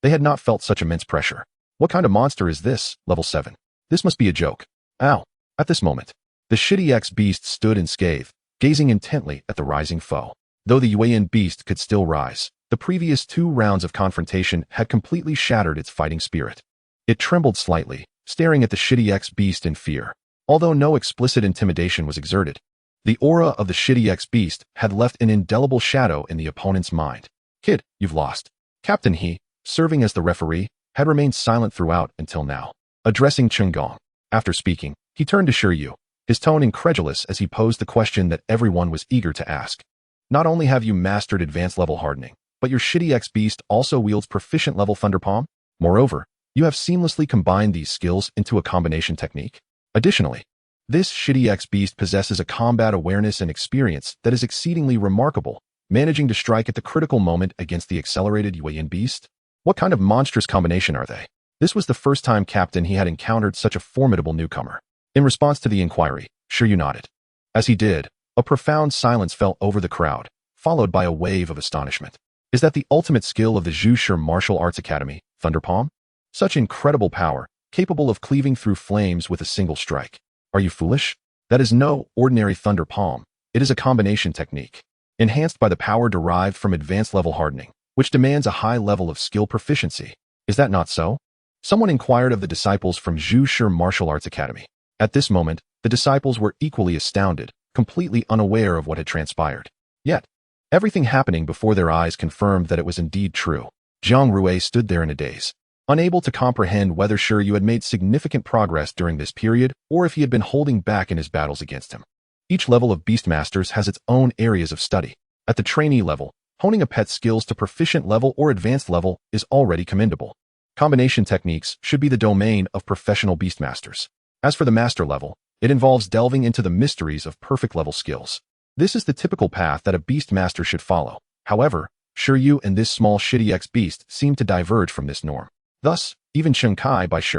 Speaker 1: They had not felt such immense pressure. What kind of monster is this, level 7? This must be a joke. Ow. At this moment, the shitty ex-beast stood in scathe, gazing intently at the rising foe. Though the Yuan beast could still rise, the previous 2 rounds of confrontation had completely shattered its fighting spirit. It trembled slightly, staring at the shitty ex-beast in fear. Although no explicit intimidation was exerted, the aura of the shitty ex-beast had left an indelible shadow in the opponent's mind. Kid, you've lost. Captain He, serving as the referee, had remained silent throughout until now. Addressing Gong. After speaking, he turned to Shi Yu, his tone incredulous as he posed the question that everyone was eager to ask. Not only have you mastered advanced level hardening, but your shitty ex-beast also wields proficient level Thunder Palm? Moreover, you have seamlessly combined these skills into a combination technique. Additionally, this shitty ex-beast possesses a combat awareness and experience that is exceedingly remarkable, managing to strike at the critical moment against the accelerated Yuan beast. What kind of monstrous combination are they? This was the first time Captain He had encountered such a formidable newcomer. In response to the inquiry, Shi Yu nodded. As he did, a profound silence fell over the crowd, followed by a wave of astonishment. Is that the ultimate skill of the Zhu Martial Arts Academy, Thunder Palm? Such incredible power, capable of cleaving through flames with a single strike. Are you foolish? That is no ordinary Thunder Palm. It is a combination technique, enhanced by the power derived from advanced level hardening, which demands a high level of skill proficiency. Is that not so? Someone inquired of the disciples from Zhu Martial Arts Academy. At this moment, the disciples were equally astounded, completely unaware of what had transpired. Yet, everything happening before their eyes confirmed that it was indeed true. Zhang Rui stood there in a daze, unable to comprehend whether Shi Yu had made significant progress during this period or if he had been holding back in his battles against him. Each level of Beastmasters has its own areas of study. At the trainee level, honing a pet's skills to proficient level or advanced level is already commendable. Combination techniques should be the domain of professional Beastmasters. As for the master level, it involves delving into the mysteries of perfect level skills. This is the typical path that a Beastmaster should follow. However, Shi Yu and this small shitty ex-beast seem to diverge from this norm. Thus, even Chen Kai by Shi,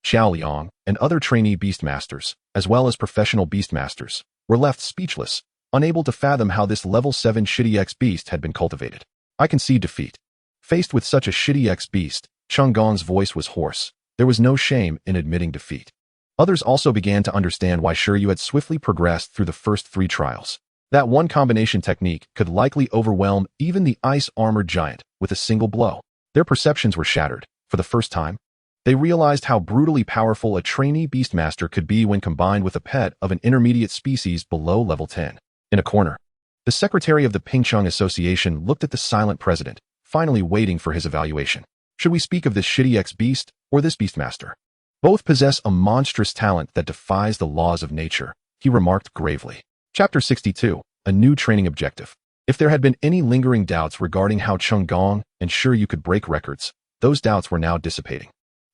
Speaker 1: Xiao Liang, and other trainee Beastmasters, as well as professional Beastmasters, were left speechless, unable to fathom how this level 7 shitty ex-beast had been cultivated. I concede defeat. Faced with such a shitty ex-beast, Gong's voice was hoarse. There was no shame in admitting defeat. Others also began to understand why Shi Yu had swiftly progressed through the first 3 trials. That one combination technique could likely overwhelm even the ice-armored giant with a single blow. Their perceptions were shattered. For the first time, they realized how brutally powerful a trainee Beastmaster could be when combined with a pet of an intermediate species below level 10. In a corner, the secretary of the Pingcheng Association looked at the silent president, finally waiting for his evaluation. Should we speak of this shitty ex-beast or this Beastmaster? Both possess a monstrous talent that defies the laws of nature, he remarked gravely. Chapter 62, A New Training Objective. If there had been any lingering doubts regarding how Gong and Shi Yu could break records, those doubts were now dissipating.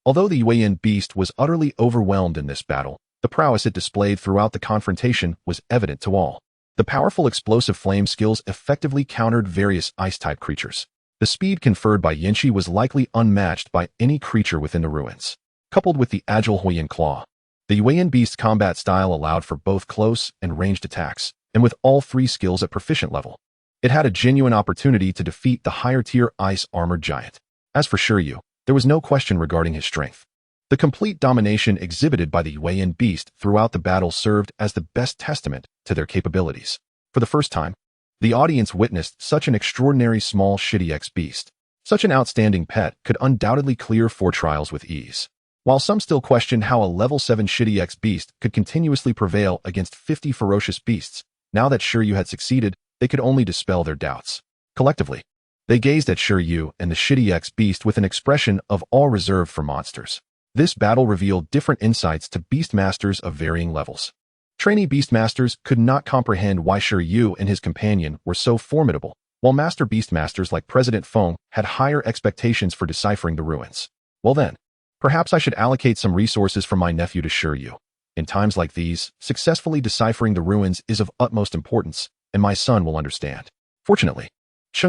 Speaker 1: Although the Yuan beast was utterly overwhelmed in this battle, the prowess it displayed throughout the confrontation was evident to all. The powerful explosive flame skills effectively countered various ice-type creatures. The speed conferred by Yanqi was likely unmatched by any creature within the ruins. Coupled with the agile Huiyan claw, the Yuan beast's combat style allowed for both close and ranged attacks, and with all 3 skills at proficient level, it had a genuine opportunity to defeat the higher-tier ice-armored giant. As for Shi Yu, there was no question regarding his strength. The complete domination exhibited by the Yuan beast throughout the battle served as the best testament to their capabilities. For the first time, the audience witnessed such an extraordinary small shitty ex-beast. Such an outstanding pet could undoubtedly clear 4 trials with ease. While some still questioned how a level 7 shitty ex-beast could continuously prevail against 50 ferocious beasts, now that Shi Yu had succeeded, they could only dispel their doubts. Collectively, they gazed at Shi Yu and the shitty ex-beast with an expression of awe reserved for monsters. This battle revealed different insights to Beastmasters of varying levels. Trainee Beastmasters could not comprehend why Shi Yu and his companion were so formidable, while Master Beastmasters like President Feng had higher expectations for deciphering the ruins. Well then, perhaps I should allocate some resources from my nephew to Shi Yu. In times like these, successfully deciphering the ruins is of utmost importance, and my son will understand. Fortunately,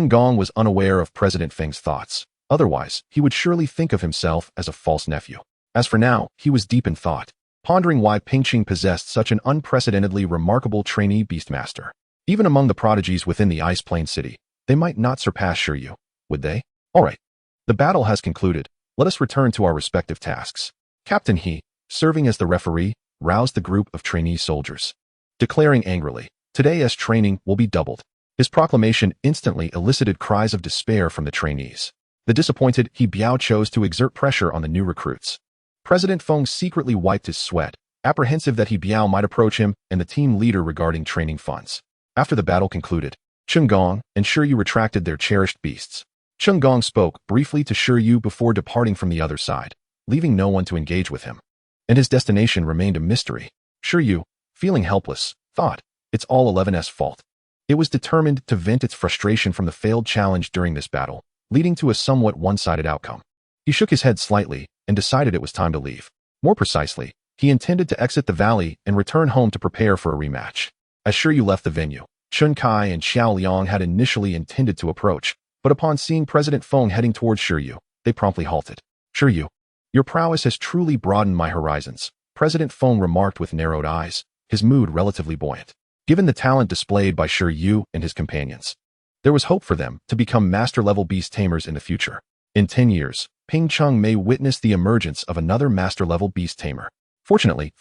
Speaker 1: Gong was unaware of President Feng's thoughts. Otherwise, he would surely think of himself as a false nephew. As for now, he was deep in thought. pondering why Pingqing possessed such an unprecedentedly remarkable trainee Beastmaster. Even among the prodigies within the Ice Plain City, they might not surpass Shi Yu, would they? Alright. The battle has concluded. Let us return to our respective tasks. Captain He, serving as the referee, roused the group of trainee soldiers, declaring angrily, "Today's training will be doubled." His proclamation instantly elicited cries of despair from the trainees. The disappointed He Biao chose to exert pressure on the new recruits. President Feng secretly wiped his sweat, apprehensive that He Biao might approach him and the team leader regarding training funds. After the battle concluded, Cheng Gong and Shi Yu retracted their cherished beasts. Cheng Gong spoke briefly to Shi Yu before departing from the other side, leaving no one to engage with him. And his destination remained a mystery. Shi Yu, feeling helpless, thought, "It's all 11's fault." It was determined to vent its frustration from the failed challenge during this battle, leading to a somewhat one-sided outcome. He shook his head slightly and decided it was time to leave. More precisely, he intended to exit the valley and return home to prepare for a rematch. As Shi Yu left the venue, Chun Kai and Xiao Liang had initially intended to approach, but upon seeing President Feng heading towards Shi Yu, they promptly halted. "Shi Yu, your prowess has truly broadened my horizons," President Feng remarked with narrowed eyes, his mood relatively buoyant. Given the talent displayed by Shi Yu and his companions, there was hope for them to become master-level beast tamers in the future. In 10 years, Pingcheng may witness the emergence of another master-level beast tamer. Fortunately,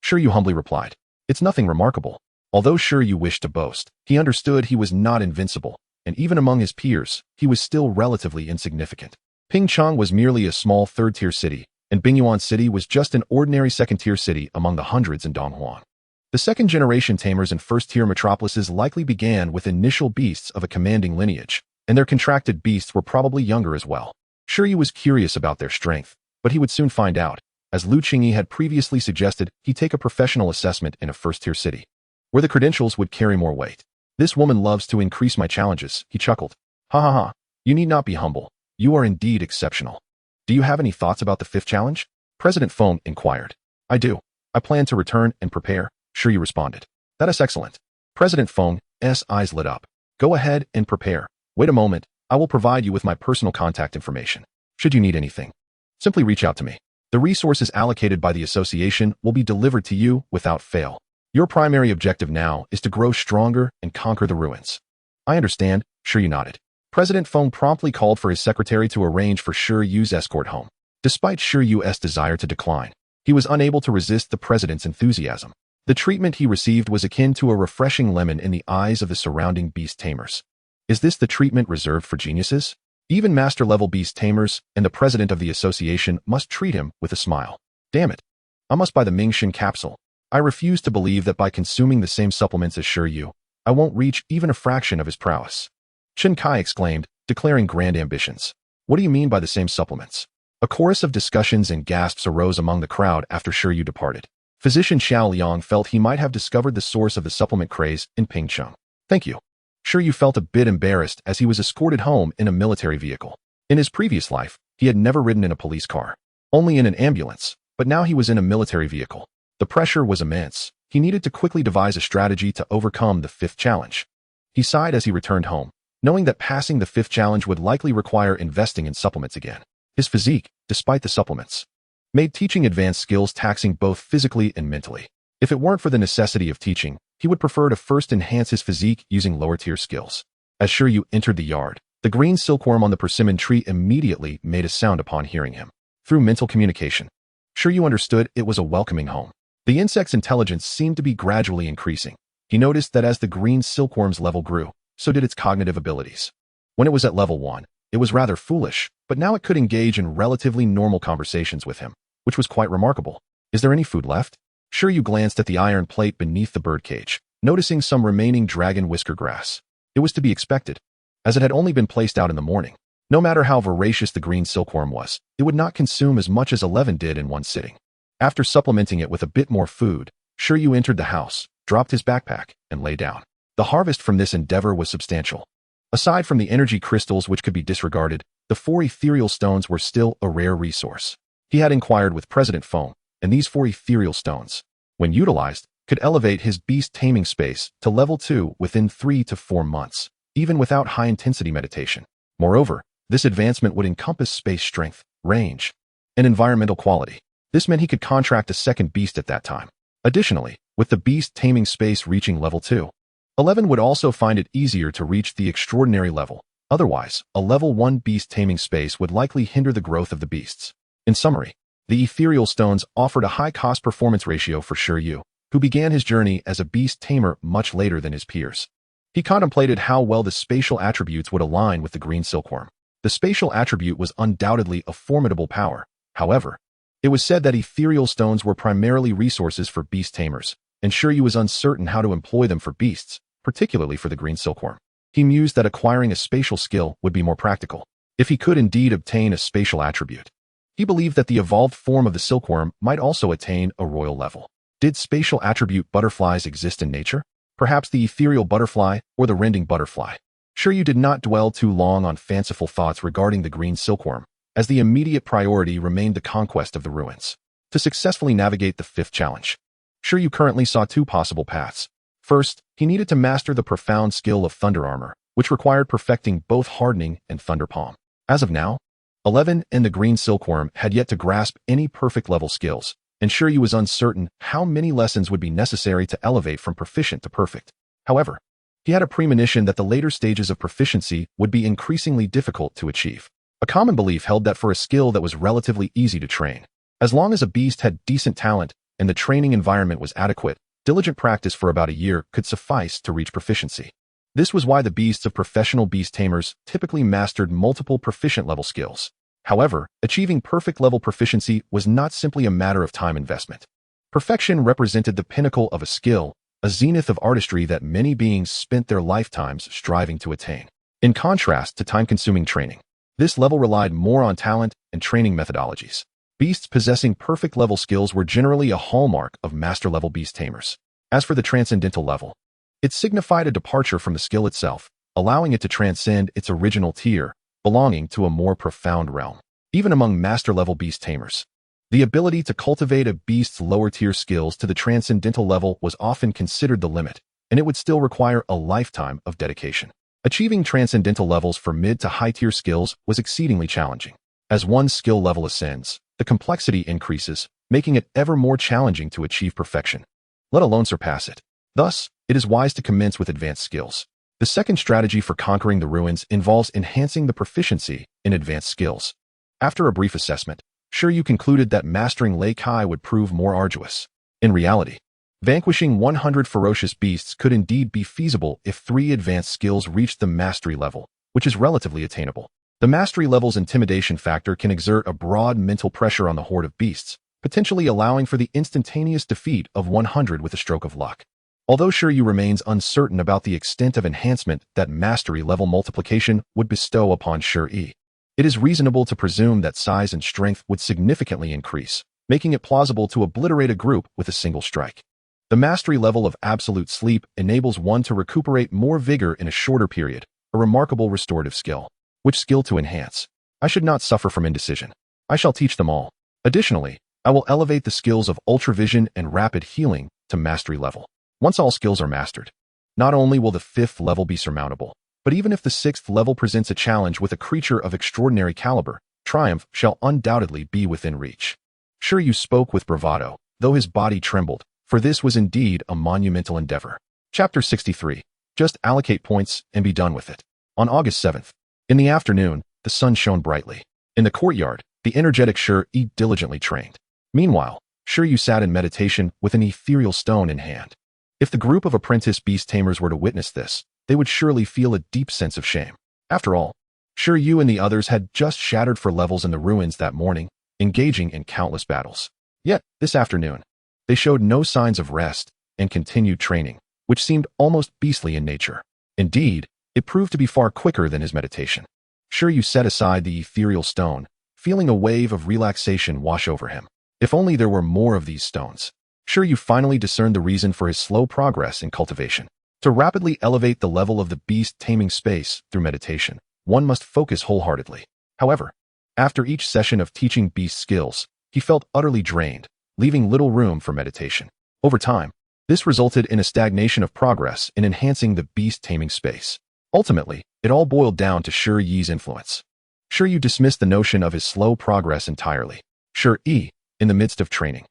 Speaker 1: Shi Yu humbly replied, "It's nothing remarkable." Although Shi Yu wished to boast, he understood he was not invincible, and even among his peers, he was still relatively insignificant. Pingcheng was merely a small third-tier city, and Bingyuan City was just an ordinary second-tier city among the hundreds in Donghuang. The second-generation tamers in first-tier metropolises likely began with initial beasts of a commanding lineage, and their contracted beasts were probably younger as well. Shi Yu was curious about their strength, but he would soon find out. As Lu Qingyi had previously suggested, he take a professional assessment in a first-tier city, where the credentials would carry more weight. "This woman loves to increase my challenges," he chuckled. "Ha ha ha, you need not be humble. You are indeed exceptional." "Do you have any thoughts about the fifth challenge?" President Feng inquired. "I do. I plan to return and prepare," Shi Yu responded. "That is excellent." President Feng's eyes lit up. "Go ahead and prepare. Wait a moment, I will provide you with my personal contact information. Should you need anything, simply reach out to me. The resources allocated by the association will be delivered to you without fail. Your primary objective now is to grow stronger and conquer the ruins." "I understand," Shi Yu nodded. President Feng promptly called for his secretary to arrange for Shi Yu's escort home. Despite Shi Yu's desire to decline, he was unable to resist the president's enthusiasm. The treatment he received was akin to a refreshing lemon in the eyes of the surrounding beast tamers. Is this the treatment reserved for geniuses? Even master-level beast tamers and the president of the association must treat him with a smile. Damn it. I must buy the Mingxin capsule. I refuse to believe that by consuming the same supplements as Shi Yu, I won't reach even a fraction of his prowess. Chen Kai exclaimed, declaring grand ambitions. "What do you mean by the same supplements?" A chorus of discussions and gasps arose among the crowd after Shi Yu departed. Physician Xiao Liang felt he might have discovered the source of the supplement craze in Pingcheng. "Thank you." Shi Yu felt a bit embarrassed as he was escorted home in a military vehicle. In his previous life, he had never ridden in a police car, only in an ambulance, but now he was in a military vehicle. The pressure was immense. He needed to quickly devise a strategy to overcome the fifth challenge. He sighed as he returned home, knowing that passing the fifth challenge would likely require investing in supplements again. His physique, despite the supplements, made teaching advanced skills taxing both physically and mentally. If it weren't for the necessity of teaching, he would prefer to first enhance his physique using lower-tier skills. As Shi Yu entered the yard, the green silkworm on the persimmon tree immediately made a sound upon hearing him. Through mental communication, Shi Yu understood it was a welcoming home. The insect's intelligence seemed to be gradually increasing. He noticed that as the green silkworm's level grew, so did its cognitive abilities. When it was at level 1, it was rather foolish, but now it could engage in relatively normal conversations with him, which was quite remarkable. "Is there any food left?" Shi Yu glanced at the iron plate beneath the birdcage, noticing some remaining dragon whisker grass. It was to be expected, as it had only been placed out in the morning. No matter how voracious the green silkworm was, it would not consume as much as 11 did in one sitting. After supplementing it with a bit more food, Shi Yu entered the house, dropped his backpack, and lay down. The harvest from this endeavor was substantial. Aside from the energy crystals which could be disregarded, the 4 ethereal stones were still a rare resource. He had inquired with President Feng, and these 4 ethereal stones, when utilized, could elevate his beast taming space to level 2 within 3 to 4 months, even without high-intensity meditation. Moreover, this advancement would encompass space strength, range, and environmental quality. This meant he could contract a second beast at that time. Additionally, with the beast taming space reaching level 2, 11 would also find it easier to reach the extraordinary level. Otherwise, a level 1 beast taming space would likely hinder the growth of the beasts. In summary, the ethereal stones offered a high cost-performance ratio for Shi Yu, who began his journey as a beast tamer much later than his peers. He contemplated how well the spatial attributes would align with the green silkworm. The spatial attribute was undoubtedly a formidable power. However, it was said that ethereal stones were primarily resources for beast tamers, and Shi Yu was uncertain how to employ them for beasts, particularly for the green silkworm. He mused that acquiring a spatial skill would be more practical, if he could indeed obtain a spatial attribute. He believed that the evolved form of the silkworm might also attain a royal level. Did spatial attribute butterflies exist in nature? Perhaps the ethereal butterfly or the rending butterfly. Shi Yu did not dwell too long on fanciful thoughts regarding the green silkworm, as the immediate priority remained the conquest of the ruins. To successfully navigate the fifth challenge, Shi Yu currently saw two possible paths. First, he needed to master the profound skill of Thunder Armor, which required perfecting both Hardening and Thunder Palm. As of now, 11 and the green silkworm had yet to grasp any perfect level skills, and Shi Yu was uncertain how many lessons would be necessary to elevate from proficient to perfect. However, he had a premonition that the later stages of proficiency would be increasingly difficult to achieve. A common belief held that for a skill that was relatively easy to train, as long as a beast had decent talent and the training environment was adequate, diligent practice for about a year could suffice to reach proficiency. This was why the beasts of professional beast tamers typically mastered multiple proficient level skills. However, achieving perfect level proficiency was not simply a matter of time investment. Perfection represented the pinnacle of a skill, a zenith of artistry that many beings spent their lifetimes striving to attain. In contrast to time-consuming training, this level relied more on talent and training methodologies. Beasts possessing perfect level skills were generally a hallmark of master-level beast tamers. As for the transcendental level, it signified a departure from the skill itself, allowing it to transcend its original tier, belonging to a more profound realm. Even among master-level beast tamers, the ability to cultivate a beast's lower-tier skills to the transcendental level was often considered the limit, and it would still require a lifetime of dedication. Achieving transcendental levels for mid to high-tier skills was exceedingly challenging. As one's skill level ascends, the complexity increases, making it ever more challenging to achieve perfection, let alone surpass it. Thus, it is wise to commence with advanced skills. The second strategy for conquering the ruins involves enhancing the proficiency in advanced skills. After a brief assessment, Shi Yu concluded that mastering Lei Kai would prove more arduous. In reality, vanquishing 100 ferocious beasts could indeed be feasible if 3 advanced skills reached the mastery level, which is relatively attainable. The mastery level's intimidation factor can exert a broad mental pressure on the horde of beasts, potentially allowing for the instantaneous defeat of 100 with a stroke of luck. Although Shi Yu remains uncertain about the extent of enhancement that mastery level multiplication would bestow upon Shi Yu, it is reasonable to presume that size and strength would significantly increase, making it plausible to obliterate a group with a single strike. The mastery level of absolute sleep enables one to recuperate more vigor in a shorter period, a remarkable restorative skill. Which skill to enhance? I should not suffer from indecision. I shall teach them all. Additionally, I will elevate the skills of ultravision and rapid healing to mastery level. Once all skills are mastered, not only will the 5th level be surmountable, but even if the 6th level presents a challenge with a creature of extraordinary caliber, triumph shall undoubtedly be within reach. Shi Yu spoke with bravado, though his body trembled, for this was indeed a monumental endeavor. Chapter 63. Just allocate points and be done with it. On August 7th, in the afternoon, the sun shone brightly. In the courtyard, the energetic Shi Yu diligently trained. Meanwhile, Shi Yu sat in meditation with an ethereal stone in hand. If the group of apprentice beast tamers were to witness this, they would surely feel a deep sense of shame. After all, Shi Yu and the others had just shattered for levels in the ruins that morning, engaging in countless battles. Yet, this afternoon, they showed no signs of rest and continued training, which seemed almost beastly in nature. Indeed, it proved to be far quicker than his meditation. Shi Yu set aside the ethereal stone, feeling a wave of relaxation wash over him. If only there were more of these stones. Shi Yu finally discerned the reason for his slow progress in cultivation. To rapidly elevate the level of the beast taming space through meditation, one must focus wholeheartedly. However, after each session of teaching beast skills, he felt utterly drained, leaving little room for meditation. Over time, this resulted in a stagnation of progress in enhancing the beast taming space. Ultimately, it all boiled down to Shi Yu's influence. Shi Yu dismissed the notion of his slow progress entirely. Shi Yu, in the midst of training.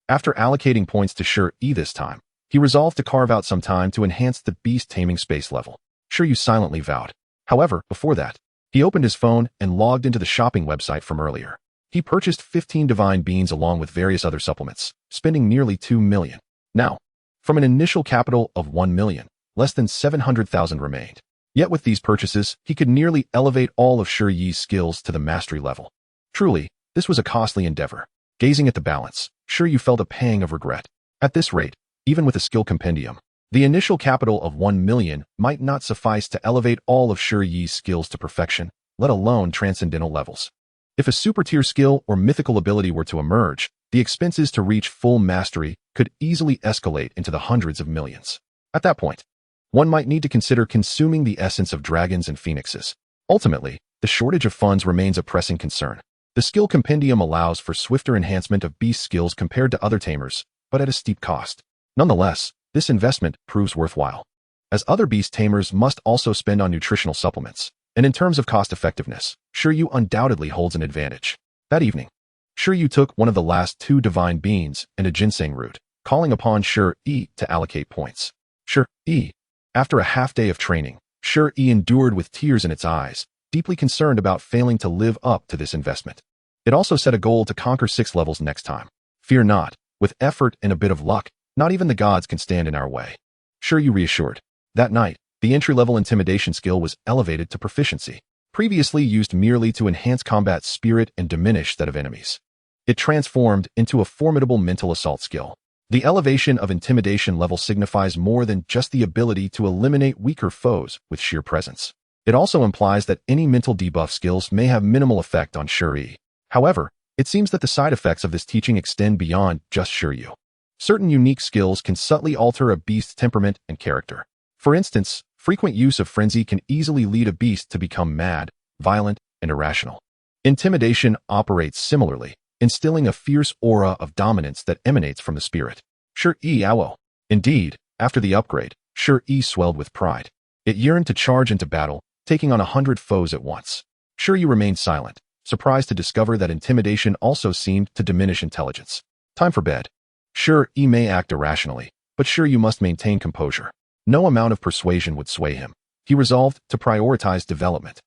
Speaker 1: After allocating points to Shi Yu this time, he resolved to carve out some time to enhance the beast taming space level. Shi Yu silently vowed. However, before that, he opened his phone and logged into the shopping website from earlier. He purchased 15 divine beans along with various other supplements, spending nearly 2 million. Now, from an initial capital of 1 million, less than 700,000 remained. Yet with these purchases, he could nearly elevate all of Shi Yu's skills to the mastery level. Truly, this was a costly endeavor. Gazing at the balance, Shi Yu felt a pang of regret. At this rate, even with a skill compendium, the initial capital of 1 million might not suffice to elevate all of Shi Yu's skills to perfection, let alone transcendental levels. If a super-tier skill or mythical ability were to emerge, the expenses to reach full mastery could easily escalate into the hundreds of millions. At that point, one might need to consider consuming the essence of dragons and phoenixes. Ultimately, the shortage of funds remains a pressing concern. The skill compendium allows for swifter enhancement of beast skills compared to other tamers, but at a steep cost. Nonetheless, this investment proves worthwhile, as other beast tamers must also spend on nutritional supplements. And in terms of cost-effectiveness, Shi Yu undoubtedly holds an advantage. That evening, Shi Yu took one of the last 2 divine beans and a ginseng root, calling upon Shi Yu to allocate points. Shi Yu. After a half-day of training, Shi Yu endured with tears in its eyes, deeply concerned about failing to live up to this investment. It also set a goal to conquer 6 levels next time. Fear not, with effort and a bit of luck, not even the gods can stand in our way. Shi Yu reassured. That night, the entry-level intimidation skill was elevated to proficiency. Previously used merely to enhance combat spirit and diminish that of enemies, it transformed into a formidable mental assault skill. The elevation of intimidation level signifies more than just the ability to eliminate weaker foes with sheer presence. It also implies that any mental debuff skills may have minimal effect on Shi Yu. However, it seems that the side effects of this teaching extend beyond just Shi Yu. Certain unique skills can subtly alter a beast's temperament and character. For instance, frequent use of frenzy can easily lead a beast to become mad, violent, and irrational. Intimidation operates similarly, instilling a fierce aura of dominance that emanates from the spirit. Shi Yu. Indeed, after the upgrade, Shi Yu swelled with pride. It yearned to charge into battle, taking on 100 foes at once. Shi Yu remained silent, surprised to discover that intimidation also seemed to diminish intelligence. Time for bed. Shi Yu may act irrationally, but Shi Yu must maintain composure. No amount of persuasion would sway him. He resolved to prioritize development.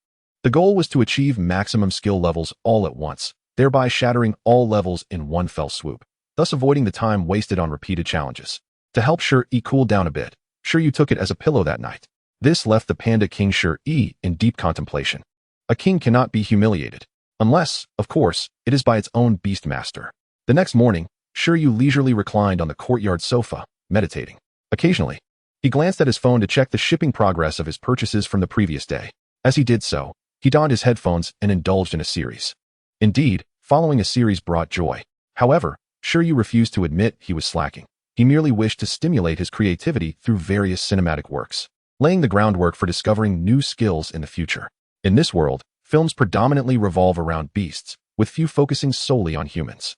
Speaker 1: The goal was to achieve maximum skill levels all at once, thereby shattering all levels in one fell swoop, thus avoiding the time wasted on repeated challenges. To help Shi Yu cool down a bit, Shi Yu took it as a pillow that night. This left the Panda King Shi Yu in deep contemplation. A king cannot be humiliated, unless, of course, it is by its own Beastmaster. The next morning, Shi Yu leisurely reclined on the courtyard sofa, meditating. Occasionally, he glanced at his phone to check the shipping progress of his purchases from the previous day. As he did so, he donned his headphones and indulged in a series. Indeed, following a series brought joy. However, Shi Yu refused to admit he was slacking. He merely wished to stimulate his creativity through various cinematic works, laying the groundwork for discovering new skills in the future. In this world, films predominantly revolve around beasts, with few focusing solely on humans.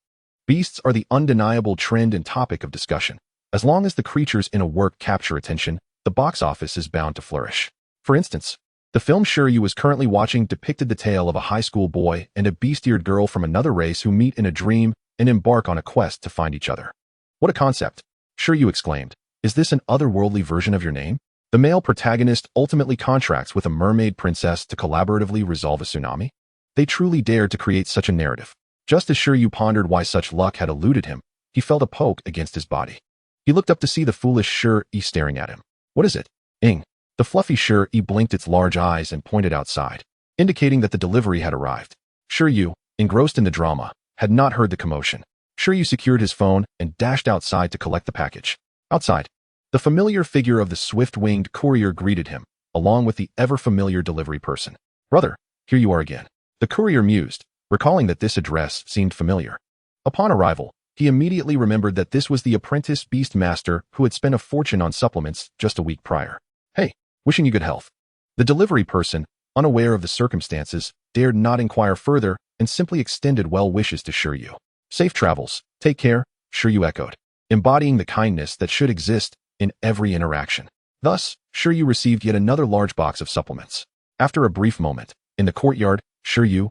Speaker 1: Beasts are the undeniable trend and topic of discussion. As long as the creatures in a work capture attention, the box office is bound to flourish. For instance, the film Shi Yu is currently watching depicted the tale of a high school boy and a beast-eared girl from another race who meet in a dream and embark on a quest to find each other. What a concept! Shi Yu exclaimed. Is this an otherworldly version of your name? The male protagonist ultimately contracts with a mermaid princess to collaboratively resolve a tsunami? They truly dared to create such a narrative. Just as Shi Yu pondered why such luck had eluded him, he felt a poke against his body. He looked up to see the foolish Shi Yu staring at him. What is it? Ing. The fluffy Shi Yu blinked its large eyes and pointed outside, indicating that the delivery had arrived. Shi Yu, engrossed in the drama, had not heard the commotion. Shi Yu secured his phone and dashed outside to collect the package. Outside, the familiar figure of the swift-winged courier greeted him, along with the ever-familiar delivery person. Brother, here you are again. The courier mused, recalling that this address seemed familiar. Upon arrival, he immediately remembered that this was the apprentice Beastmaster who had spent a fortune on supplements just a week prior. Hey, wishing you good health. The delivery person, unaware of the circumstances, dared not inquire further and simply extended well wishes to Shi Yu. Safe travels, take care, Shi Yu echoed, embodying the kindness that should exist in every interaction. Thus, Shi Yu received yet another large box of supplements. After a brief moment, in the courtyard, Shi Yu,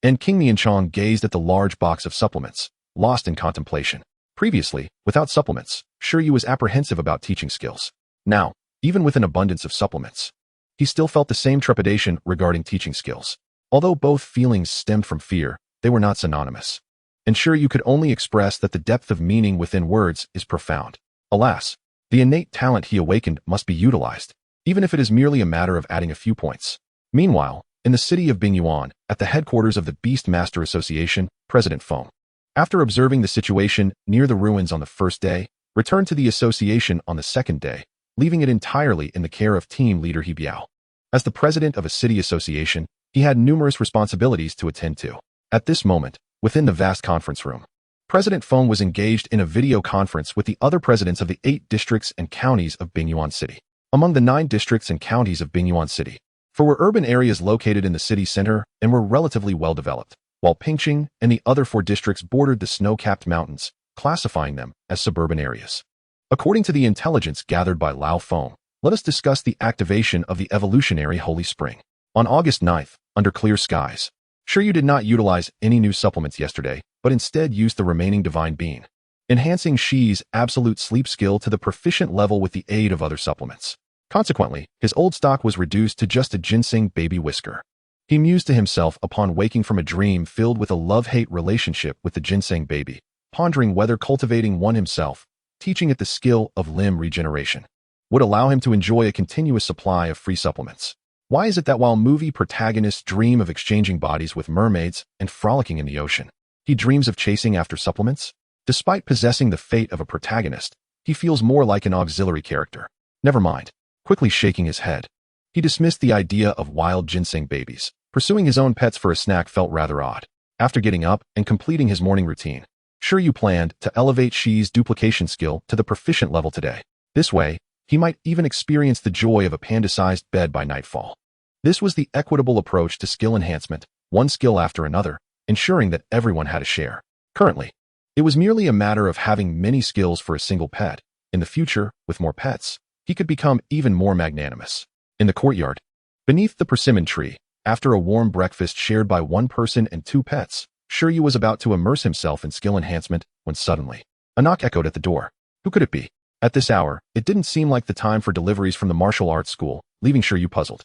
Speaker 1: and King Nianchong gazed at the large box of supplements, lost in contemplation. Previously, without supplements, Shi Yu was apprehensive about teaching skills. Now, even with an abundance of supplements, he still felt the same trepidation regarding teaching skills. Although both feelings stemmed from fear, they were not synonymous. And Shi Yu could only express that the depth of meaning within words is profound. Alas, the innate talent he awakened must be utilized, even if it is merely a matter of adding a few points. Meanwhile, in the city of Bingyuan, at the headquarters of the Beastmaster Association, President Feng, after observing the situation near the ruins on the first day, returned to the association on the second day, leaving it entirely in the care of team leader He Biao. As the president of a city association, he had numerous responsibilities to attend to. At this moment, within the vast conference room, President Feng was engaged in a video conference with the other presidents of the 8 districts and counties of Bingyuan City. Among the 9 districts and counties of Bingyuan City, 4 were urban areas located in the city center and were relatively well developed, while Pingqing and the other 4 districts bordered the snow-capped mountains, classifying them as suburban areas. According to the intelligence gathered by Lao Feng, let us discuss the activation of the evolutionary Holy Spring. On August 9th, under clear skies, Shi Yu did not utilize any new supplements yesterday, but instead used the remaining Divine Bean, enhancing Shi's absolute sleep skill to the proficient level with the aid of other supplements. Consequently, his old stock was reduced to just a ginseng baby whisker. He mused to himself upon waking from a dream filled with a love-hate relationship with the ginseng baby, pondering whether cultivating one himself, teaching it the skill of limb regeneration, would allow him to enjoy a continuous supply of free supplements. Why is it that while movie protagonists dream of exchanging bodies with mermaids and frolicking in the ocean, he dreams of chasing after supplements? Despite possessing the fate of a protagonist, he feels more like an auxiliary character. Never mind. Quickly shaking his head, he dismissed the idea of wild ginseng babies. Pursuing his own pets for a snack felt rather odd. After getting up and completing his morning routine, Shi Yu planned to elevate Shi's duplication skill to the proficient level today. This way, he might even experience the joy of a panda-sized bed by nightfall. This was the equitable approach to skill enhancement, one skill after another, ensuring that everyone had a share. Currently, it was merely a matter of having many skills for a single pet. In the future, with more pets, he could become even more magnanimous. In the courtyard, beneath the persimmon tree, after a warm breakfast shared by one person and 2 pets, Shi Yu was about to immerse himself in skill enhancement when suddenly, a knock echoed at the door. Who could it be? At this hour, it didn't seem like the time for deliveries from the martial arts school, leaving Shi Yu puzzled.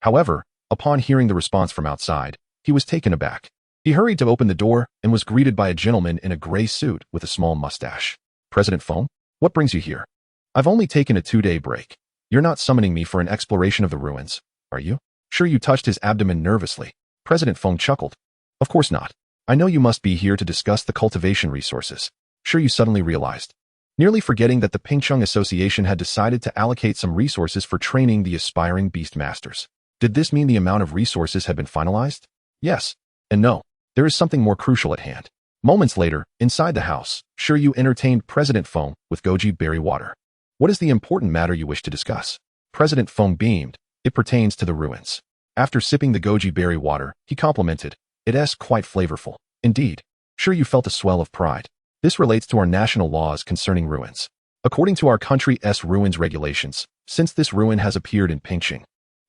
Speaker 1: However, upon hearing the response from outside, he was taken aback. He hurried to open the door and was greeted by a gentleman in a gray suit with a small mustache. President Feng, what brings you here? I've only taken a 2-day break. You're not summoning me for an exploration of the ruins, are you? Shi Yu touched his abdomen nervously. President Feng chuckled. Of course not. I know you must be here to discuss the cultivation resources. Shi Yu suddenly realized, nearly forgetting that the Pingqing Association had decided to allocate some resources for training the aspiring Beastmasters. Did this mean the amount of resources had been finalized? Yes, and no. There is something more crucial at hand. Moments later, inside the house, Shi Yu entertained President Feng with goji berry water. What is the important matter you wish to discuss? President Feng beamed. It pertains to the ruins. After sipping the goji berry water, he complimented, "It's quite flavorful." Indeed, Shi Yu felt a swell of pride. This relates to our national laws concerning ruins. According to our country's ruins regulations, since this ruin has appeared in Pingqing,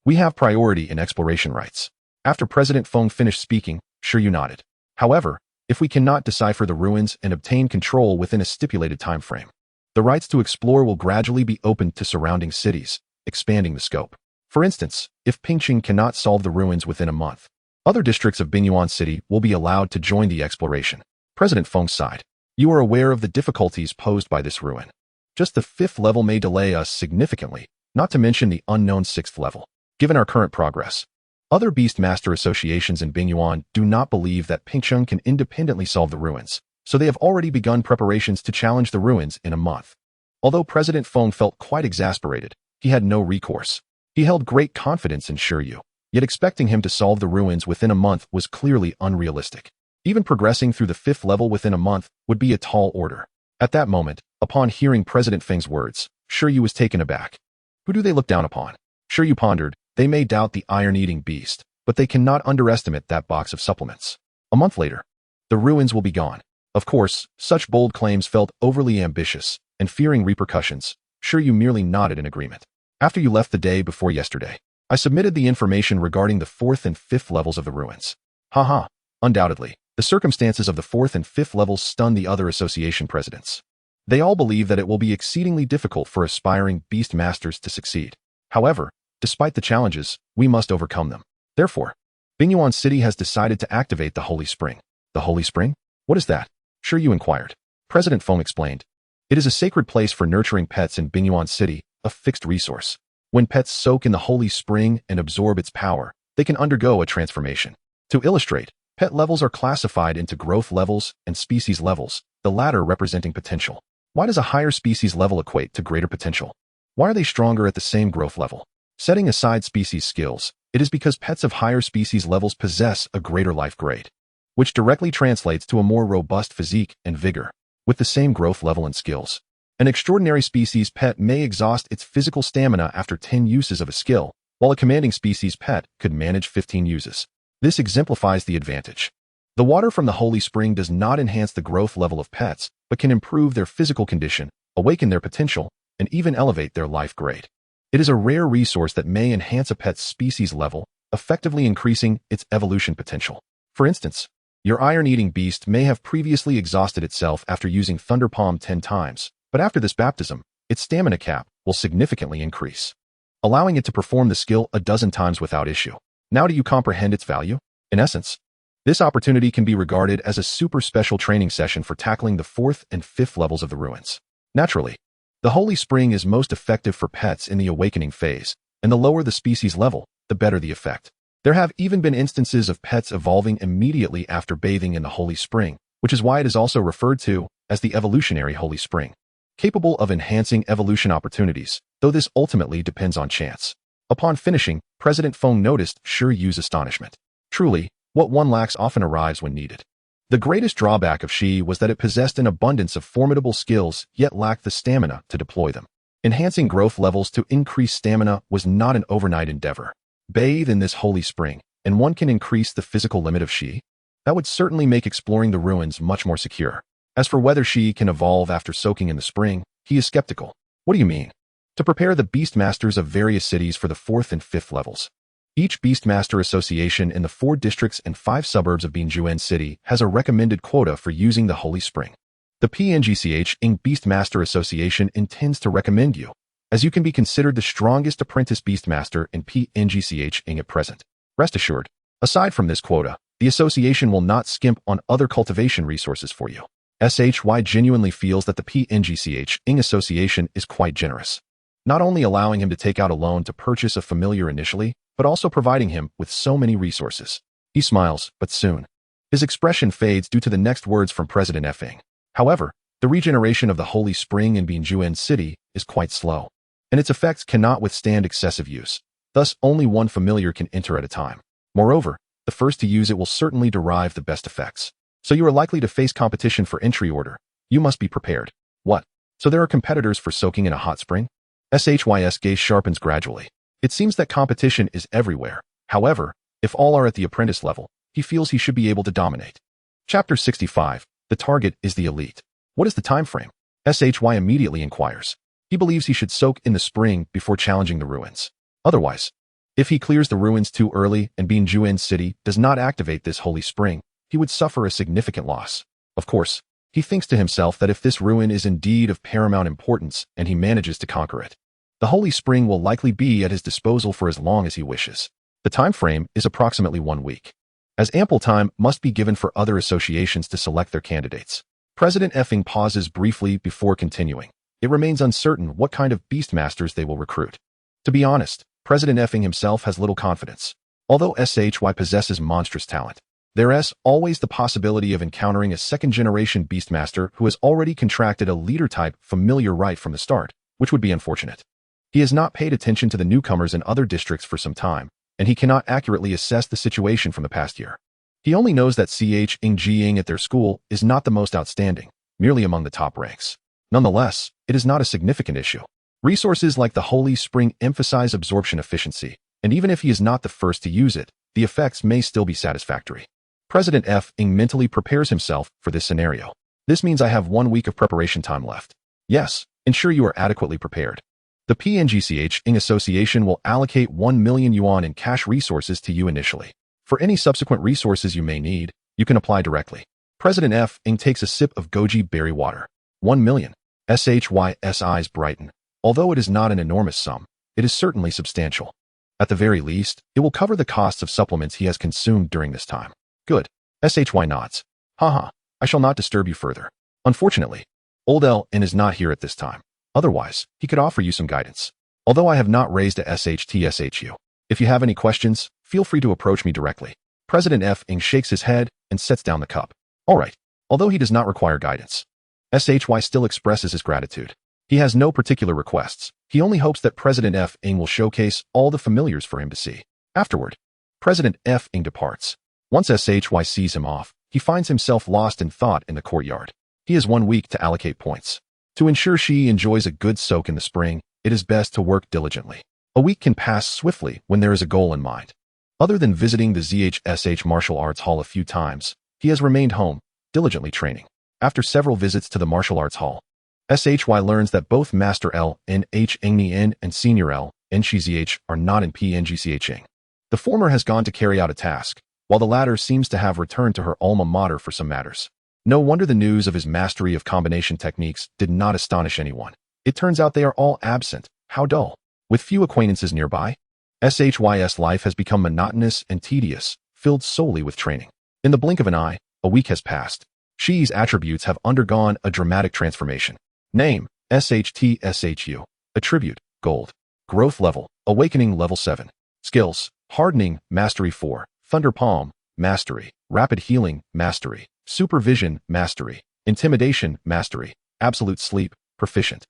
Speaker 1: we have priority in exploration rights. After President Feng finished speaking, Shi Yu nodded. However, if we cannot decipher the ruins and obtain control within a stipulated time frame, the rights to explore will gradually be opened to surrounding cities, expanding the scope. For instance, if Pingqing cannot solve the ruins within a month, other districts of Bingyuan City will be allowed to join the exploration. President Feng sighed. You are aware of the difficulties posed by this ruin. Just the 5th level may delay us significantly, not to mention the unknown 6th level. Given our current progress, other Beastmaster associations in Bingyuan do not believe that Pingqing can independently solve the ruins, so they have already begun preparations to challenge the ruins in a month. Although President Feng felt quite exasperated, he had no recourse. He held great confidence in Shi Yu, yet expecting him to solve the ruins within a month was clearly unrealistic. Even progressing through the 5th level within a month would be a tall order. At that moment, upon hearing President Feng's words, Shi Yu was taken aback. Who do they look down upon? Shi Yu pondered. They may doubt the iron-eating beast, but they cannot underestimate that box of supplements. A month later, the ruins will be gone. Of course, such bold claims felt overly ambitious, and fearing repercussions, Shi Yu merely nodded in agreement. After you left the day before yesterday, I submitted the information regarding the 4th and 5th levels of the ruins. Haha, Undoubtedly, the circumstances of the 4th and 5th levels stun the other association presidents. They all believe that it will be exceedingly difficult for aspiring Beastmasters to succeed. However, despite the challenges, we must overcome them. Therefore, Bingyuan City has decided to activate the Holy Spring. The Holy Spring? What is that? Shi Yu inquired. President Feng explained. It is a sacred place for nurturing pets in Bingyuan City, a fixed resource. When pets soak in the Holy Spring and absorb its power, they can undergo a transformation. To illustrate, pet levels are classified into growth levels and species levels, the latter representing potential. Why does a higher species level equate to greater potential? Why are they stronger at the same growth level? Setting aside species skills, it is because pets of higher species levels possess a greater life grade, which directly translates to a more robust physique and vigor, with the same growth level and skills. An extraordinary species pet may exhaust its physical stamina after 10 uses of a skill, while a commanding species pet could manage 15 uses. This exemplifies the advantage. The water from the Holy Spring does not enhance the growth level of pets, but can improve their physical condition, awaken their potential, and even elevate their life grade. It is a rare resource that may enhance a pet's species level, effectively increasing its evolution potential. For instance, your iron-eating beast may have previously exhausted itself after using Thunder Palm 10 times, but after this baptism, its stamina cap will significantly increase, allowing it to perform the skill a dozen times without issue. Now do you comprehend its value? In essence, this opportunity can be regarded as a super special training session for tackling the 4th and 5th levels of the ruins. Naturally, the Holy Spring is most effective for pets in the awakening phase, and the lower the species level, the better the effect. There have even been instances of pets evolving immediately after bathing in the Holy Spring, which is why it is also referred to as the evolutionary Holy Spring, capable of enhancing evolution opportunities, though this ultimately depends on chance. Upon finishing, President Feng noticed Shi Yu's astonishment. Truly, what one lacks often arrives when needed. The greatest drawback of Shi was that it possessed an abundance of formidable skills, yet lacked the stamina to deploy them. Enhancing growth levels to increase stamina was not an overnight endeavor. Bathe in this Holy Spring, and one can increase the physical limit of Shi. That would certainly make exploring the ruins much more secure. As for whether Shi can evolve after soaking in the spring, he is skeptical. What do you mean? To prepare the Beastmasters of various cities for the 4th and 5th levels. Each Beastmaster Association in the 4 districts and 5 suburbs of Bingyuan City has a recommended quota for using the Holy Spring. The PNGCH-ing Beastmaster Association intends to recommend you, as you can be considered the strongest apprentice Beastmaster in PNGCH-ing at present. Rest assured, aside from this quota, the association will not skimp on other cultivation resources for you. SHY genuinely feels that the PNGCH-ing Association is quite generous, not only allowing him to take out a loan to purchase a familiar initially, but also providing him with so many resources. He smiles, but soon, his expression fades due to the next words from President Feng. However, the regeneration of the Holy Spring in Bingyuan City is quite slow, and its effects cannot withstand excessive use. Thus, only one familiar can enter at a time. Moreover, the first to use it will certainly derive the best effects. So you are likely to face competition for entry order. You must be prepared. What? So there are competitors for soaking in a hot spring? SHY's gaze sharpens gradually. It seems that competition is everywhere. However, if all are at the apprentice level, he feels he should be able to dominate. Chapter 65. The target is the elite. What is the time frame? SHY immediately inquires. He believes he should soak in the spring before challenging the ruins. Otherwise, if he clears the ruins too early and Bingyuan City does not activate this Holy Spring, he would suffer a significant loss. Of course, he thinks to himself that if this ruin is indeed of paramount importance and he manages to conquer it, the Holy Spring will likely be at his disposal for as long as he wishes. The time frame is approximately 1 week, as ample time must be given for other associations to select their candidates. President Feng pauses briefly before continuing. It remains uncertain what kind of Beastmasters they will recruit. To be honest, President Feng himself has little confidence. Although SHY possesses monstrous talent, there is always the possibility of encountering a second-generation Beastmaster who has already contracted a leader-type familiar right from the start, which would be unfortunate. He has not paid attention to the newcomers in other districts for some time, and he cannot accurately assess the situation from the past year. He only knows that Ing at their school is not the most outstanding, merely among the top ranks. Nonetheless, it is not a significant issue. Resources like the Holy Spring emphasize absorption efficiency, and even if he is not the first to use it, the effects may still be satisfactory. President Ing mentally prepares himself for this scenario. This means I have 1 week of preparation time left. Yes, ensure you are adequately prepared. The PNGCH-ing Association will allocate 1 million yuan in cash resources to you initially. For any subsequent resources you may need, You can apply directly. President F. Ing takes a sip of goji berry water. 1 million. SHY's eyes brighten. Although it is not an enormous sum, it is certainly substantial. At the very least, it will cover the costs of supplements he has consumed during this time. Good. SHY nods. Haha, I shall not disturb you further. Unfortunately, Old L.N. is not here at this time. Otherwise, he could offer you some guidance. Although I have not raised a SHTSHU. If you have any questions, feel free to approach me directly. President F. Ing shakes his head and sets down the cup. All right. Although he does not require guidance, SHY still expresses his gratitude. He has no particular requests. He only hopes that President F. Ing will showcase all the familiars for him to see. Afterward, President F. Ing departs. Once SHY sees him off, he finds himself lost in thought in the courtyard. He has 1 week to allocate points. To ensure she enjoys a good soak in the spring, it is best to work diligently. A week can pass swiftly when there is a goal in mind. Other than visiting the ZHSH Martial Arts Hall a few times, he has remained home, diligently training. After several visits to the Martial Arts Hall, SHY learns that both Master L, N.H. Ingni N and Senior L, N.Shi.ZH are not in PNGCHing. The former has gone to carry out a task, while the latter seems to have returned to her alma mater for some matters. No wonder the news of his mastery of combination techniques did not astonish anyone. It turns out they are all absent. How dull. With few acquaintances nearby, SHY's life has become monotonous and tedious, filled solely with training. In the blink of an eye, a week has passed. Shi's attributes have undergone a dramatic transformation. Name, SHTSHU. Attribute, Gold. Growth level, Awakening level 7. Skills, Hardening, Mastery 4. Thunder Palm, Mastery. Rapid Healing, Mastery. Supervision, Mastery. Intimidation, Mastery. Absolute Sleep, Proficient.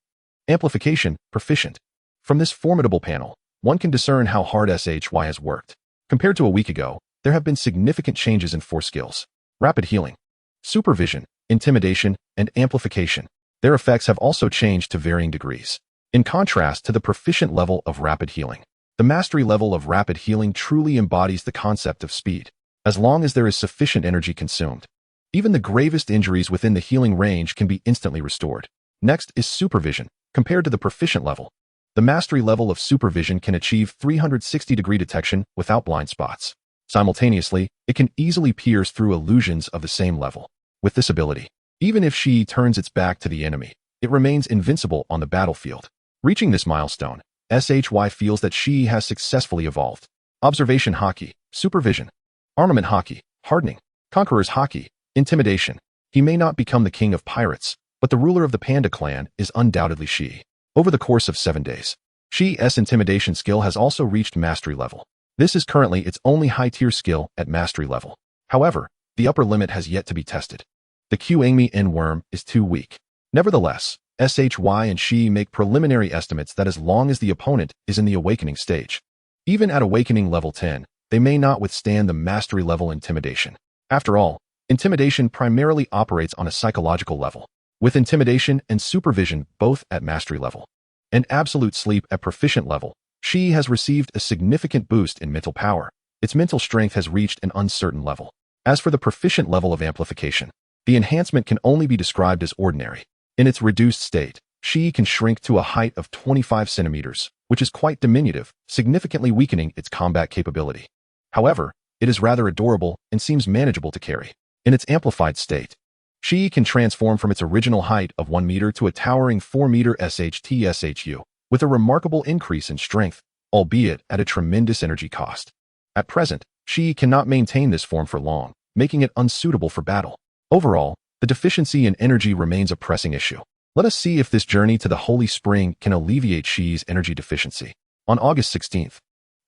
Speaker 1: Amplification, Proficient. From this formidable panel, one can discern how hard SHY has worked. Compared to a week ago, there have been significant changes in 4 skills. Rapid Healing, Supervision, Intimidation, and Amplification. Their effects have also changed to varying degrees. In contrast to the proficient level of Rapid Healing, the mastery level of Rapid Healing truly embodies the concept of speed, as long as there is sufficient energy consumed. Even the gravest injuries within the healing range can be instantly restored. Next is Supervision. Compared to the proficient level, the mastery level of Supervision can achieve 360-degree detection without blind spots. Simultaneously, it can easily pierce through illusions of the same level. With this ability, even if Shi turns its back to the enemy, it remains invincible on the battlefield. Reaching this milestone, SHY feels that Shi has successfully evolved. Observation Haki, Supervision. Armament Haki, Hardening. Conqueror's Haki, Intimidation. He may not become the king of pirates, but the ruler of the Panda clan is undoubtedly Shi. Over the course of 7 days, Shi's Intimidation skill has also reached mastery level. This is currently its only high-tier skill at mastery level. However, the upper limit has yet to be tested. The Qingmi N worm is too weak. Nevertheless, SHY and Shi make preliminary estimates that as long as the opponent is in the awakening stage, even at awakening level 10, they may not withstand the mastery level Intimidation. After all, Intimidation primarily operates on a psychological level, with Intimidation and Supervision both at mastery level, and Absolute Sleep at proficient level. Shi has received a significant boost in mental power. Its mental strength has reached an uncertain level. As for the proficient level of Amplification, the enhancement can only be described as ordinary. In its reduced state, Shi can shrink to a height of 25 centimeters, which is quite diminutive, significantly weakening its combat capability. However, it is rather adorable and seems manageable to carry. In its amplified state, Shi can transform from its original height of 1 meter to a towering 4 meter SHTSHU, with a remarkable increase in strength, albeit at a tremendous energy cost. At present, Shi cannot maintain this form for long, making it unsuitable for battle. Overall, the deficiency in energy remains a pressing issue. Let us see if this journey to the Holy Spring can alleviate Shi's energy deficiency. On August 16th,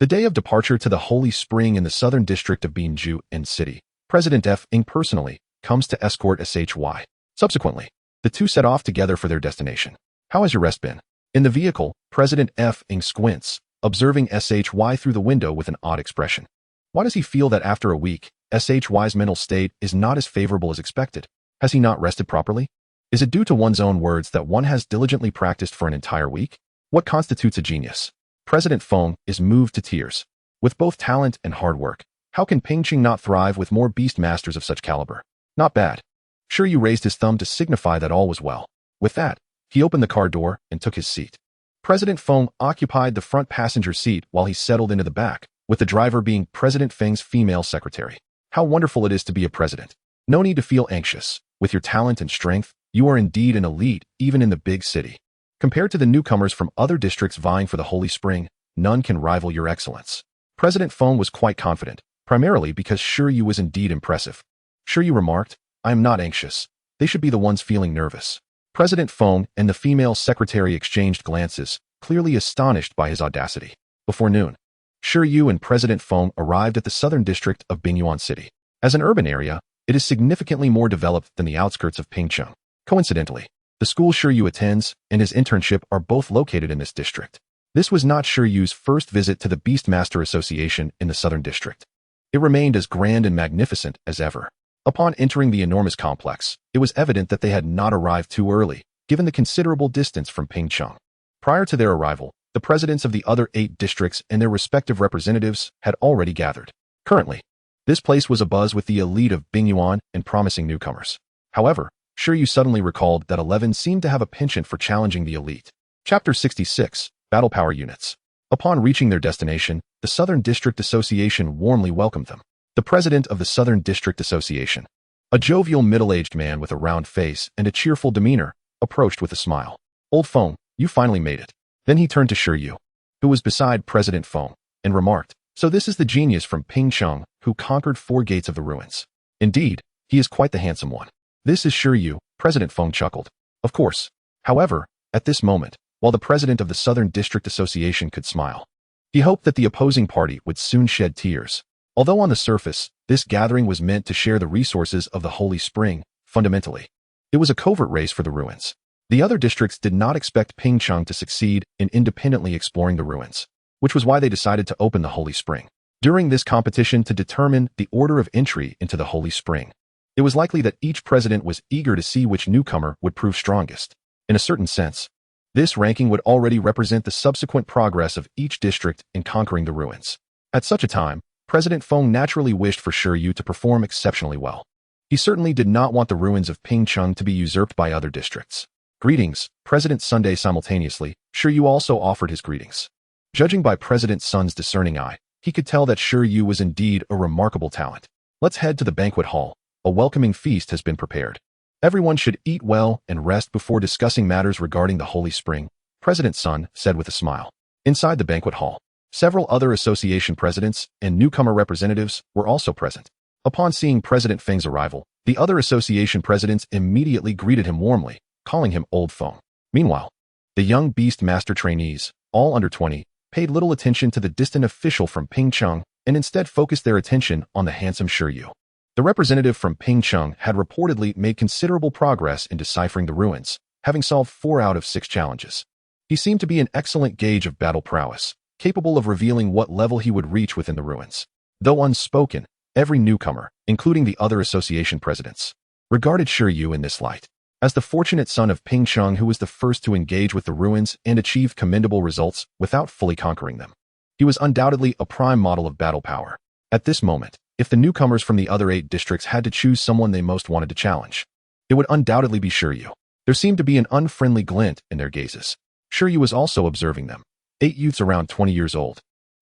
Speaker 1: the day of departure to the Holy Spring in the southern district of Binju and City, President F. Ing personally comes to escort SHY. Subsequently, the two set off together for their destination. How has your rest been? In the vehicle, President F. Ing squints, observing SHY through the window with an odd expression. Why does he feel that after a week, SHY's mental state is not as favorable as expected? Has he not rested properly? Is it due to one's own words that one has diligently practiced for an entire week? What constitutes a genius? President Feng is moved to tears. With both talent and hard work, how can Pingqing not thrive with more Beastmasters of such caliber? Not bad. Shi Yu raised his thumb to signify that all was well. With that, he opened the car door and took his seat. President Feng occupied the front passenger seat while he settled into the back, with the driver being President Feng's female secretary. How wonderful it is to be a president. No need to feel anxious. With your talent and strength, you are indeed an elite, even in the big city. Compared to the newcomers from other districts vying for the Holy Spring, none can rival your excellence. President Feng was quite confident, primarily because Shi Yu was indeed impressive. Shi Yu remarked, "I am not anxious. They should be the ones feeling nervous." President Feng and the female secretary exchanged glances, clearly astonished by his audacity. Before noon, Shi Yu and President Feng arrived at the southern district of Bingyuan City. As an urban area, it is significantly more developed than the outskirts of Pingcheng. Coincidentally, the school Shi Yu attends and his internship are both located in this district. This was not Shi Yu's first visit to the Beastmaster Association in the southern district. It remained as grand and magnificent as ever. Upon entering the enormous complex, it was evident that they had not arrived too early, given the considerable distance from Pingcheng. Prior to their arrival, the presidents of the other 8 districts and their respective representatives had already gathered. Currently, this place was abuzz with the elite of Bingyuan and promising newcomers. However, Shi Yu suddenly recalled that 11 seemed to have a penchant for challenging the elite. Chapter 66, Battle Power Units. Upon reaching their destination, the Southern District Association warmly welcomed them. The president of the Southern District Association, a jovial middle-aged man with a round face and a cheerful demeanor, approached with a smile. "Old Feng, you finally made it." Then he turned to Shi Yu, who was beside President Feng, and remarked, "So this is the genius from Pingcheng who conquered 4 gates of the ruins. Indeed, he is quite the handsome one." "This is Shi Yu," President Feng chuckled. "Of course." However, at this moment, while the president of the Southern District Association could smile, he hoped that the opposing party would soon shed tears. Although on the surface, this gathering was meant to share the resources of the Holy Spring, fundamentally, it was a covert race for the ruins. The other districts did not expect Pingcheng to succeed in independently exploring the ruins, which was why they decided to open the Holy Spring. During this competition to determine the order of entry into the Holy Spring, it was likely that each president was eager to see which newcomer would prove strongest. In a certain sense, this ranking would already represent the subsequent progress of each district in conquering the ruins. At such a time, President Feng naturally wished for Shi Yu to perform exceptionally well. He certainly did not want the ruins of Pingcheng to be usurped by other districts. "Greetings, President Sunday." Simultaneously, Shi Yu also offered his greetings. Judging by President Sun's discerning eye, he could tell that Shi Yu was indeed a remarkable talent. "Let's head to the banquet hall. A welcoming feast has been prepared. Everyone should eat well and rest before discussing matters regarding the Holy Spring," President Sun said with a smile. Inside the banquet hall, several other association presidents and newcomer representatives were also present. Upon seeing President Feng's arrival, the other association presidents immediately greeted him warmly, calling him Old Feng. Meanwhile, the young Beastmaster trainees, all under 20, paid little attention to the distant official from Pingcheng and instead focused their attention on the handsome Shi Yu. The representative from Pingcheng had reportedly made considerable progress in deciphering the ruins, having solved 4 out of 6 challenges. He seemed to be an excellent gauge of battle prowess, capable of revealing what level he would reach within the ruins. Though unspoken, every newcomer, including the other association presidents, regarded Shi Yu in this light. As the fortunate son of Pingcheng who was the first to engage with the ruins and achieve commendable results without fully conquering them, he was undoubtedly a prime model of battle power. At this moment, if the newcomers from the other 8 districts had to choose someone they most wanted to challenge, it would undoubtedly be Shi Yu. There seemed to be an unfriendly glint in their gazes. Shi Yu was also observing them. 8 youths around 20 years old.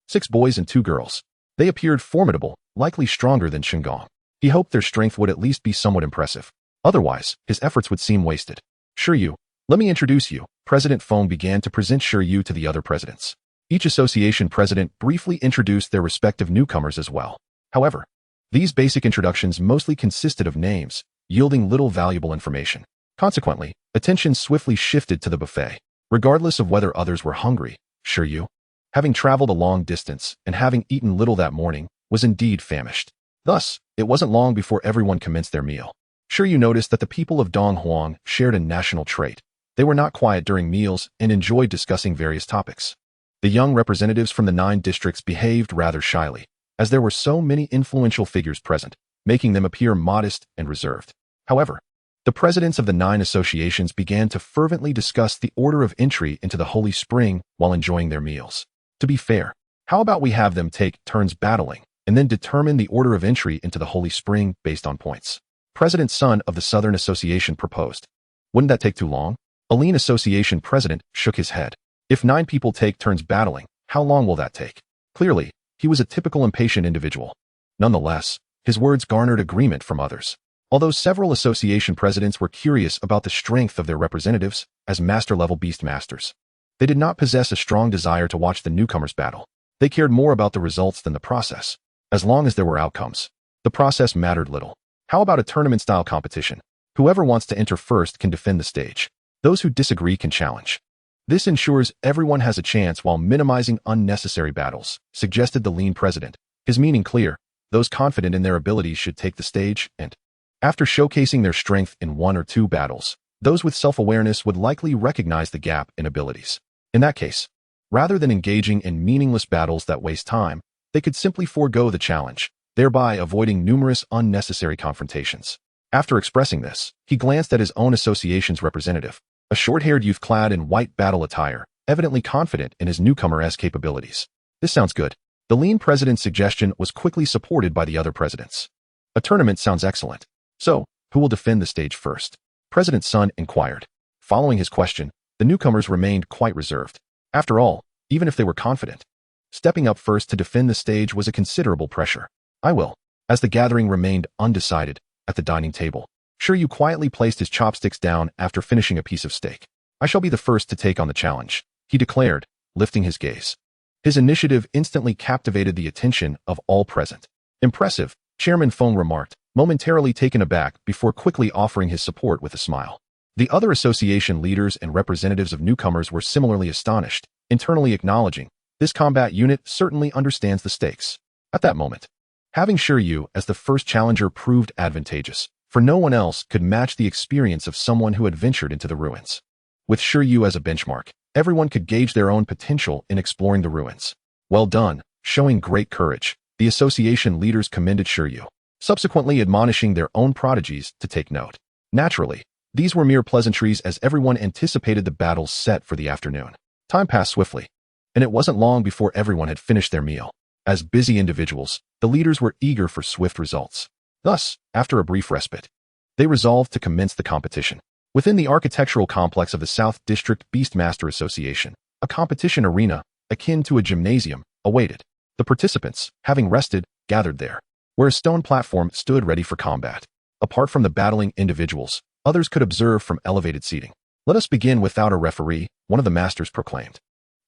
Speaker 1: 6 boys and 2 girls. They appeared formidable, likely stronger than Shinggong. He hoped their strength would at least be somewhat impressive. Otherwise, his efforts would seem wasted. "Shi Yu, let me introduce you." President Feng began to present Shi Yu to the other presidents. Each association president briefly introduced their respective newcomers as well. However, these basic introductions mostly consisted of names, yielding little valuable information. Consequently, attention swiftly shifted to the buffet. Regardless of whether others were hungry, Shi Yu, having traveled a long distance and having eaten little that morning, was indeed famished. Thus, it wasn't long before everyone commenced their meal. Shi Yu noticed that the people of Donghuang shared a national trait. They were not quiet during meals and enjoyed discussing various topics. The young representatives from the 9 districts behaved rather shyly, as there were so many influential figures present, making them appear modest and reserved. However, the presidents of the 9 associations began to fervently discuss the order of entry into the Holy Spring while enjoying their meals. To be fair, how about we have them take turns battling and then determine the order of entry into the Holy Spring based on points? President Sun of the Southern Association proposed. Wouldn't that take too long? A lean association president shook his head. If 9 people take turns battling, how long will that take? Clearly, he was a typical impatient individual. Nonetheless, His words garnered agreement from others. Although several association presidents were curious about the strength of their representatives as master-level Beastmasters, they did not possess a strong desire to watch the newcomers battle. They cared more about the results than the process. As long as there were outcomes, the process mattered little. How about a tournament-style competition? Whoever wants to enter first can defend the stage. Those who disagree can challenge. This ensures everyone has a chance while minimizing unnecessary battles, suggested the lean president, his meaning clear. Those confident in their abilities should take the stage, and after showcasing their strength in 1 or 2 battles, those with self-awareness would likely recognize the gap in abilities. In that case, rather than engaging in meaningless battles that waste time, they could simply forego the challenge, thereby avoiding numerous unnecessary confrontations. After expressing this, he glanced at his own association's representative, a short-haired youth clad in white battle attire, evidently confident in his newcomer's capabilities. This sounds good. The lean president's suggestion was quickly supported by the other presidents. A tournament sounds excellent. So, who will defend the stage first? President Sun inquired. Following his question, the newcomers remained quite reserved. After all, even if they were confident, stepping up first to defend the stage was a considerable pressure. I will. As the gathering remained undecided, at the dining table, Shi Yu quietly placed his chopsticks down after finishing a piece of steak. I shall be the first to take on the challenge, he declared, lifting his gaze. His initiative instantly captivated the attention of all present. Impressive, Chairman Feng remarked, momentarily taken aback before quickly offering his support with a smile. The other association leaders and representatives of newcomers were similarly astonished, internally acknowledging, this combat unit certainly understands the stakes. At that moment, having Shi Yu as the first challenger proved advantageous, for no one else could match the experience of someone who had ventured into the ruins. With Shi Yu as a benchmark, everyone could gauge their own potential in exploring the ruins. Well done, showing great courage, the association leaders commended Shi Yu, subsequently admonishing their own prodigies to take note. Naturally, these were mere pleasantries as everyone anticipated the battles set for the afternoon. Time passed swiftly, and it wasn't long before everyone had finished their meal. As busy individuals, the leaders were eager for swift results. Thus, after a brief respite, they resolved to commence the competition. Within the architectural complex of the South District Beastmaster Association, a competition arena, akin to a gymnasium, awaited. The participants, having rested, gathered there, where a stone platform stood ready for combat. Apart from the battling individuals, others could observe from elevated seating. Let us begin without a referee, one of the masters proclaimed.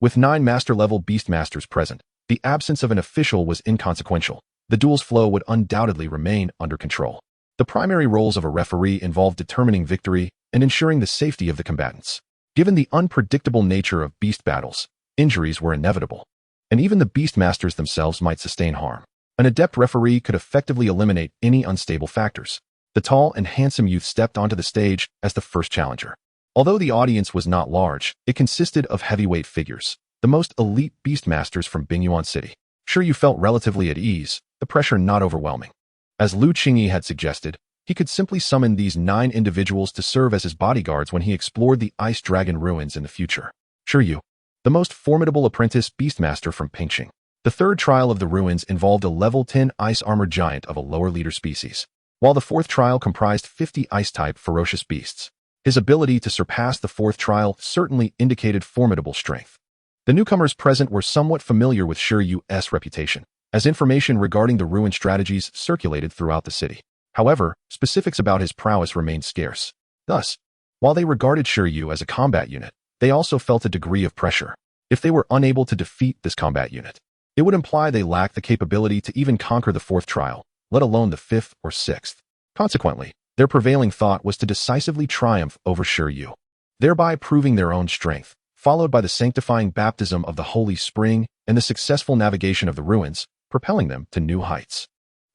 Speaker 1: With 9 master-level Beastmasters present, the absence of an official was inconsequential. The duel's flow would undoubtedly remain under control. The primary roles of a referee involved determining victory and ensuring the safety of the combatants. Given the unpredictable nature of beast battles, injuries were inevitable, and even the Beastmasters themselves might sustain harm. An adept referee could effectively eliminate any unstable factors. The tall and handsome youth stepped onto the stage as the first challenger. Although the audience was not large, it consisted of heavyweight figures, the most elite Beastmasters from Bingyuan City. Shi Yu felt relatively at ease, the pressure not overwhelming. As Lu Qingyi had suggested, he could simply summon these 9 individuals to serve as his bodyguards when he explored the Ice Dragon ruins in the future. Shi Yu, the most formidable apprentice Beastmaster from Pingqing. The third trial of the ruins involved a level 10 ice-armored giant of a lower leader species, while the fourth trial comprised 50 ice-type ferocious beasts. His ability to surpass the fourth trial certainly indicated formidable strength. The newcomers present were somewhat familiar with Shi Yu's reputation, as information regarding the ruin strategies circulated throughout the city. However, specifics about his prowess remained scarce. Thus, while they regarded Shi Yu as a combat unit, they also felt a degree of pressure. If they were unable to defeat this combat unit, it would imply they lacked the capability to even conquer the fourth trial, let alone the fifth or sixth. Consequently, their prevailing thought was to decisively triumph over Shi Yu, thereby proving their own strength, followed by the sanctifying baptism of the Holy Spring and the successful navigation of the ruins, propelling them to new heights.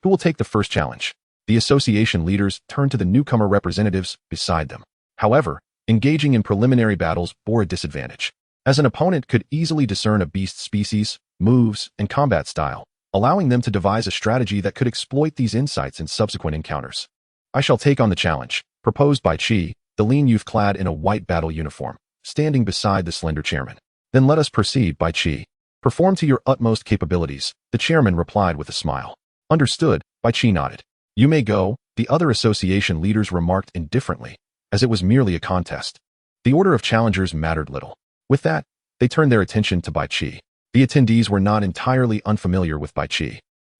Speaker 1: Who will take the first challenge? The association leaders turned to the newcomer representatives beside them. However, engaging in preliminary battles bore a disadvantage, as an opponent could easily discern a beast's species, moves, and combat style, allowing them to devise a strategy that could exploit these insights in subsequent encounters. I shall take on the challenge, proposed by Qi, the lean youth clad in a white battle uniform, standing beside the slender chairman. Then let us proceed, by Qi. Perform to your utmost capabilities, the chairman replied with a smile. Understood, by Qi nodded. You may go, the other association leaders remarked indifferently, as it was merely a contest. The order of challengers mattered little. With that, they turned their attention to Bai Qi. The attendees were not entirely unfamiliar with Bai Qi.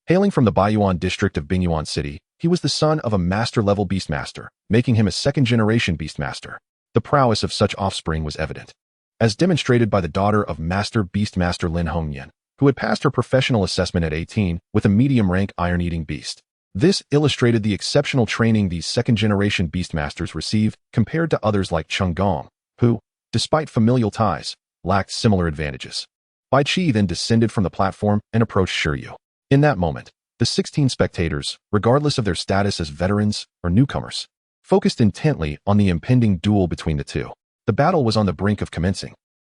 Speaker 1: Hailing from the Baiyuan district of Bingyuan City, he was the son of a master-level Beastmaster, making him a second-generation Beastmaster. The prowess of such offspring was evident, as demonstrated by the daughter of Master Beastmaster Lin Hongyan, who had passed her professional assessment at 18 with a medium-rank iron-eating beast. This illustrated the exceptional training these second-generation Beastmasters received compared to others like Cheng Gong, who, despite familial ties, lacked similar advantages. Bai Qi then descended from the platform and approached Shi Yu. In that moment, the 16 spectators, regardless of their status as veterans or newcomers, focused intently on the impending duel between the two. The battle was on the brink of commencing,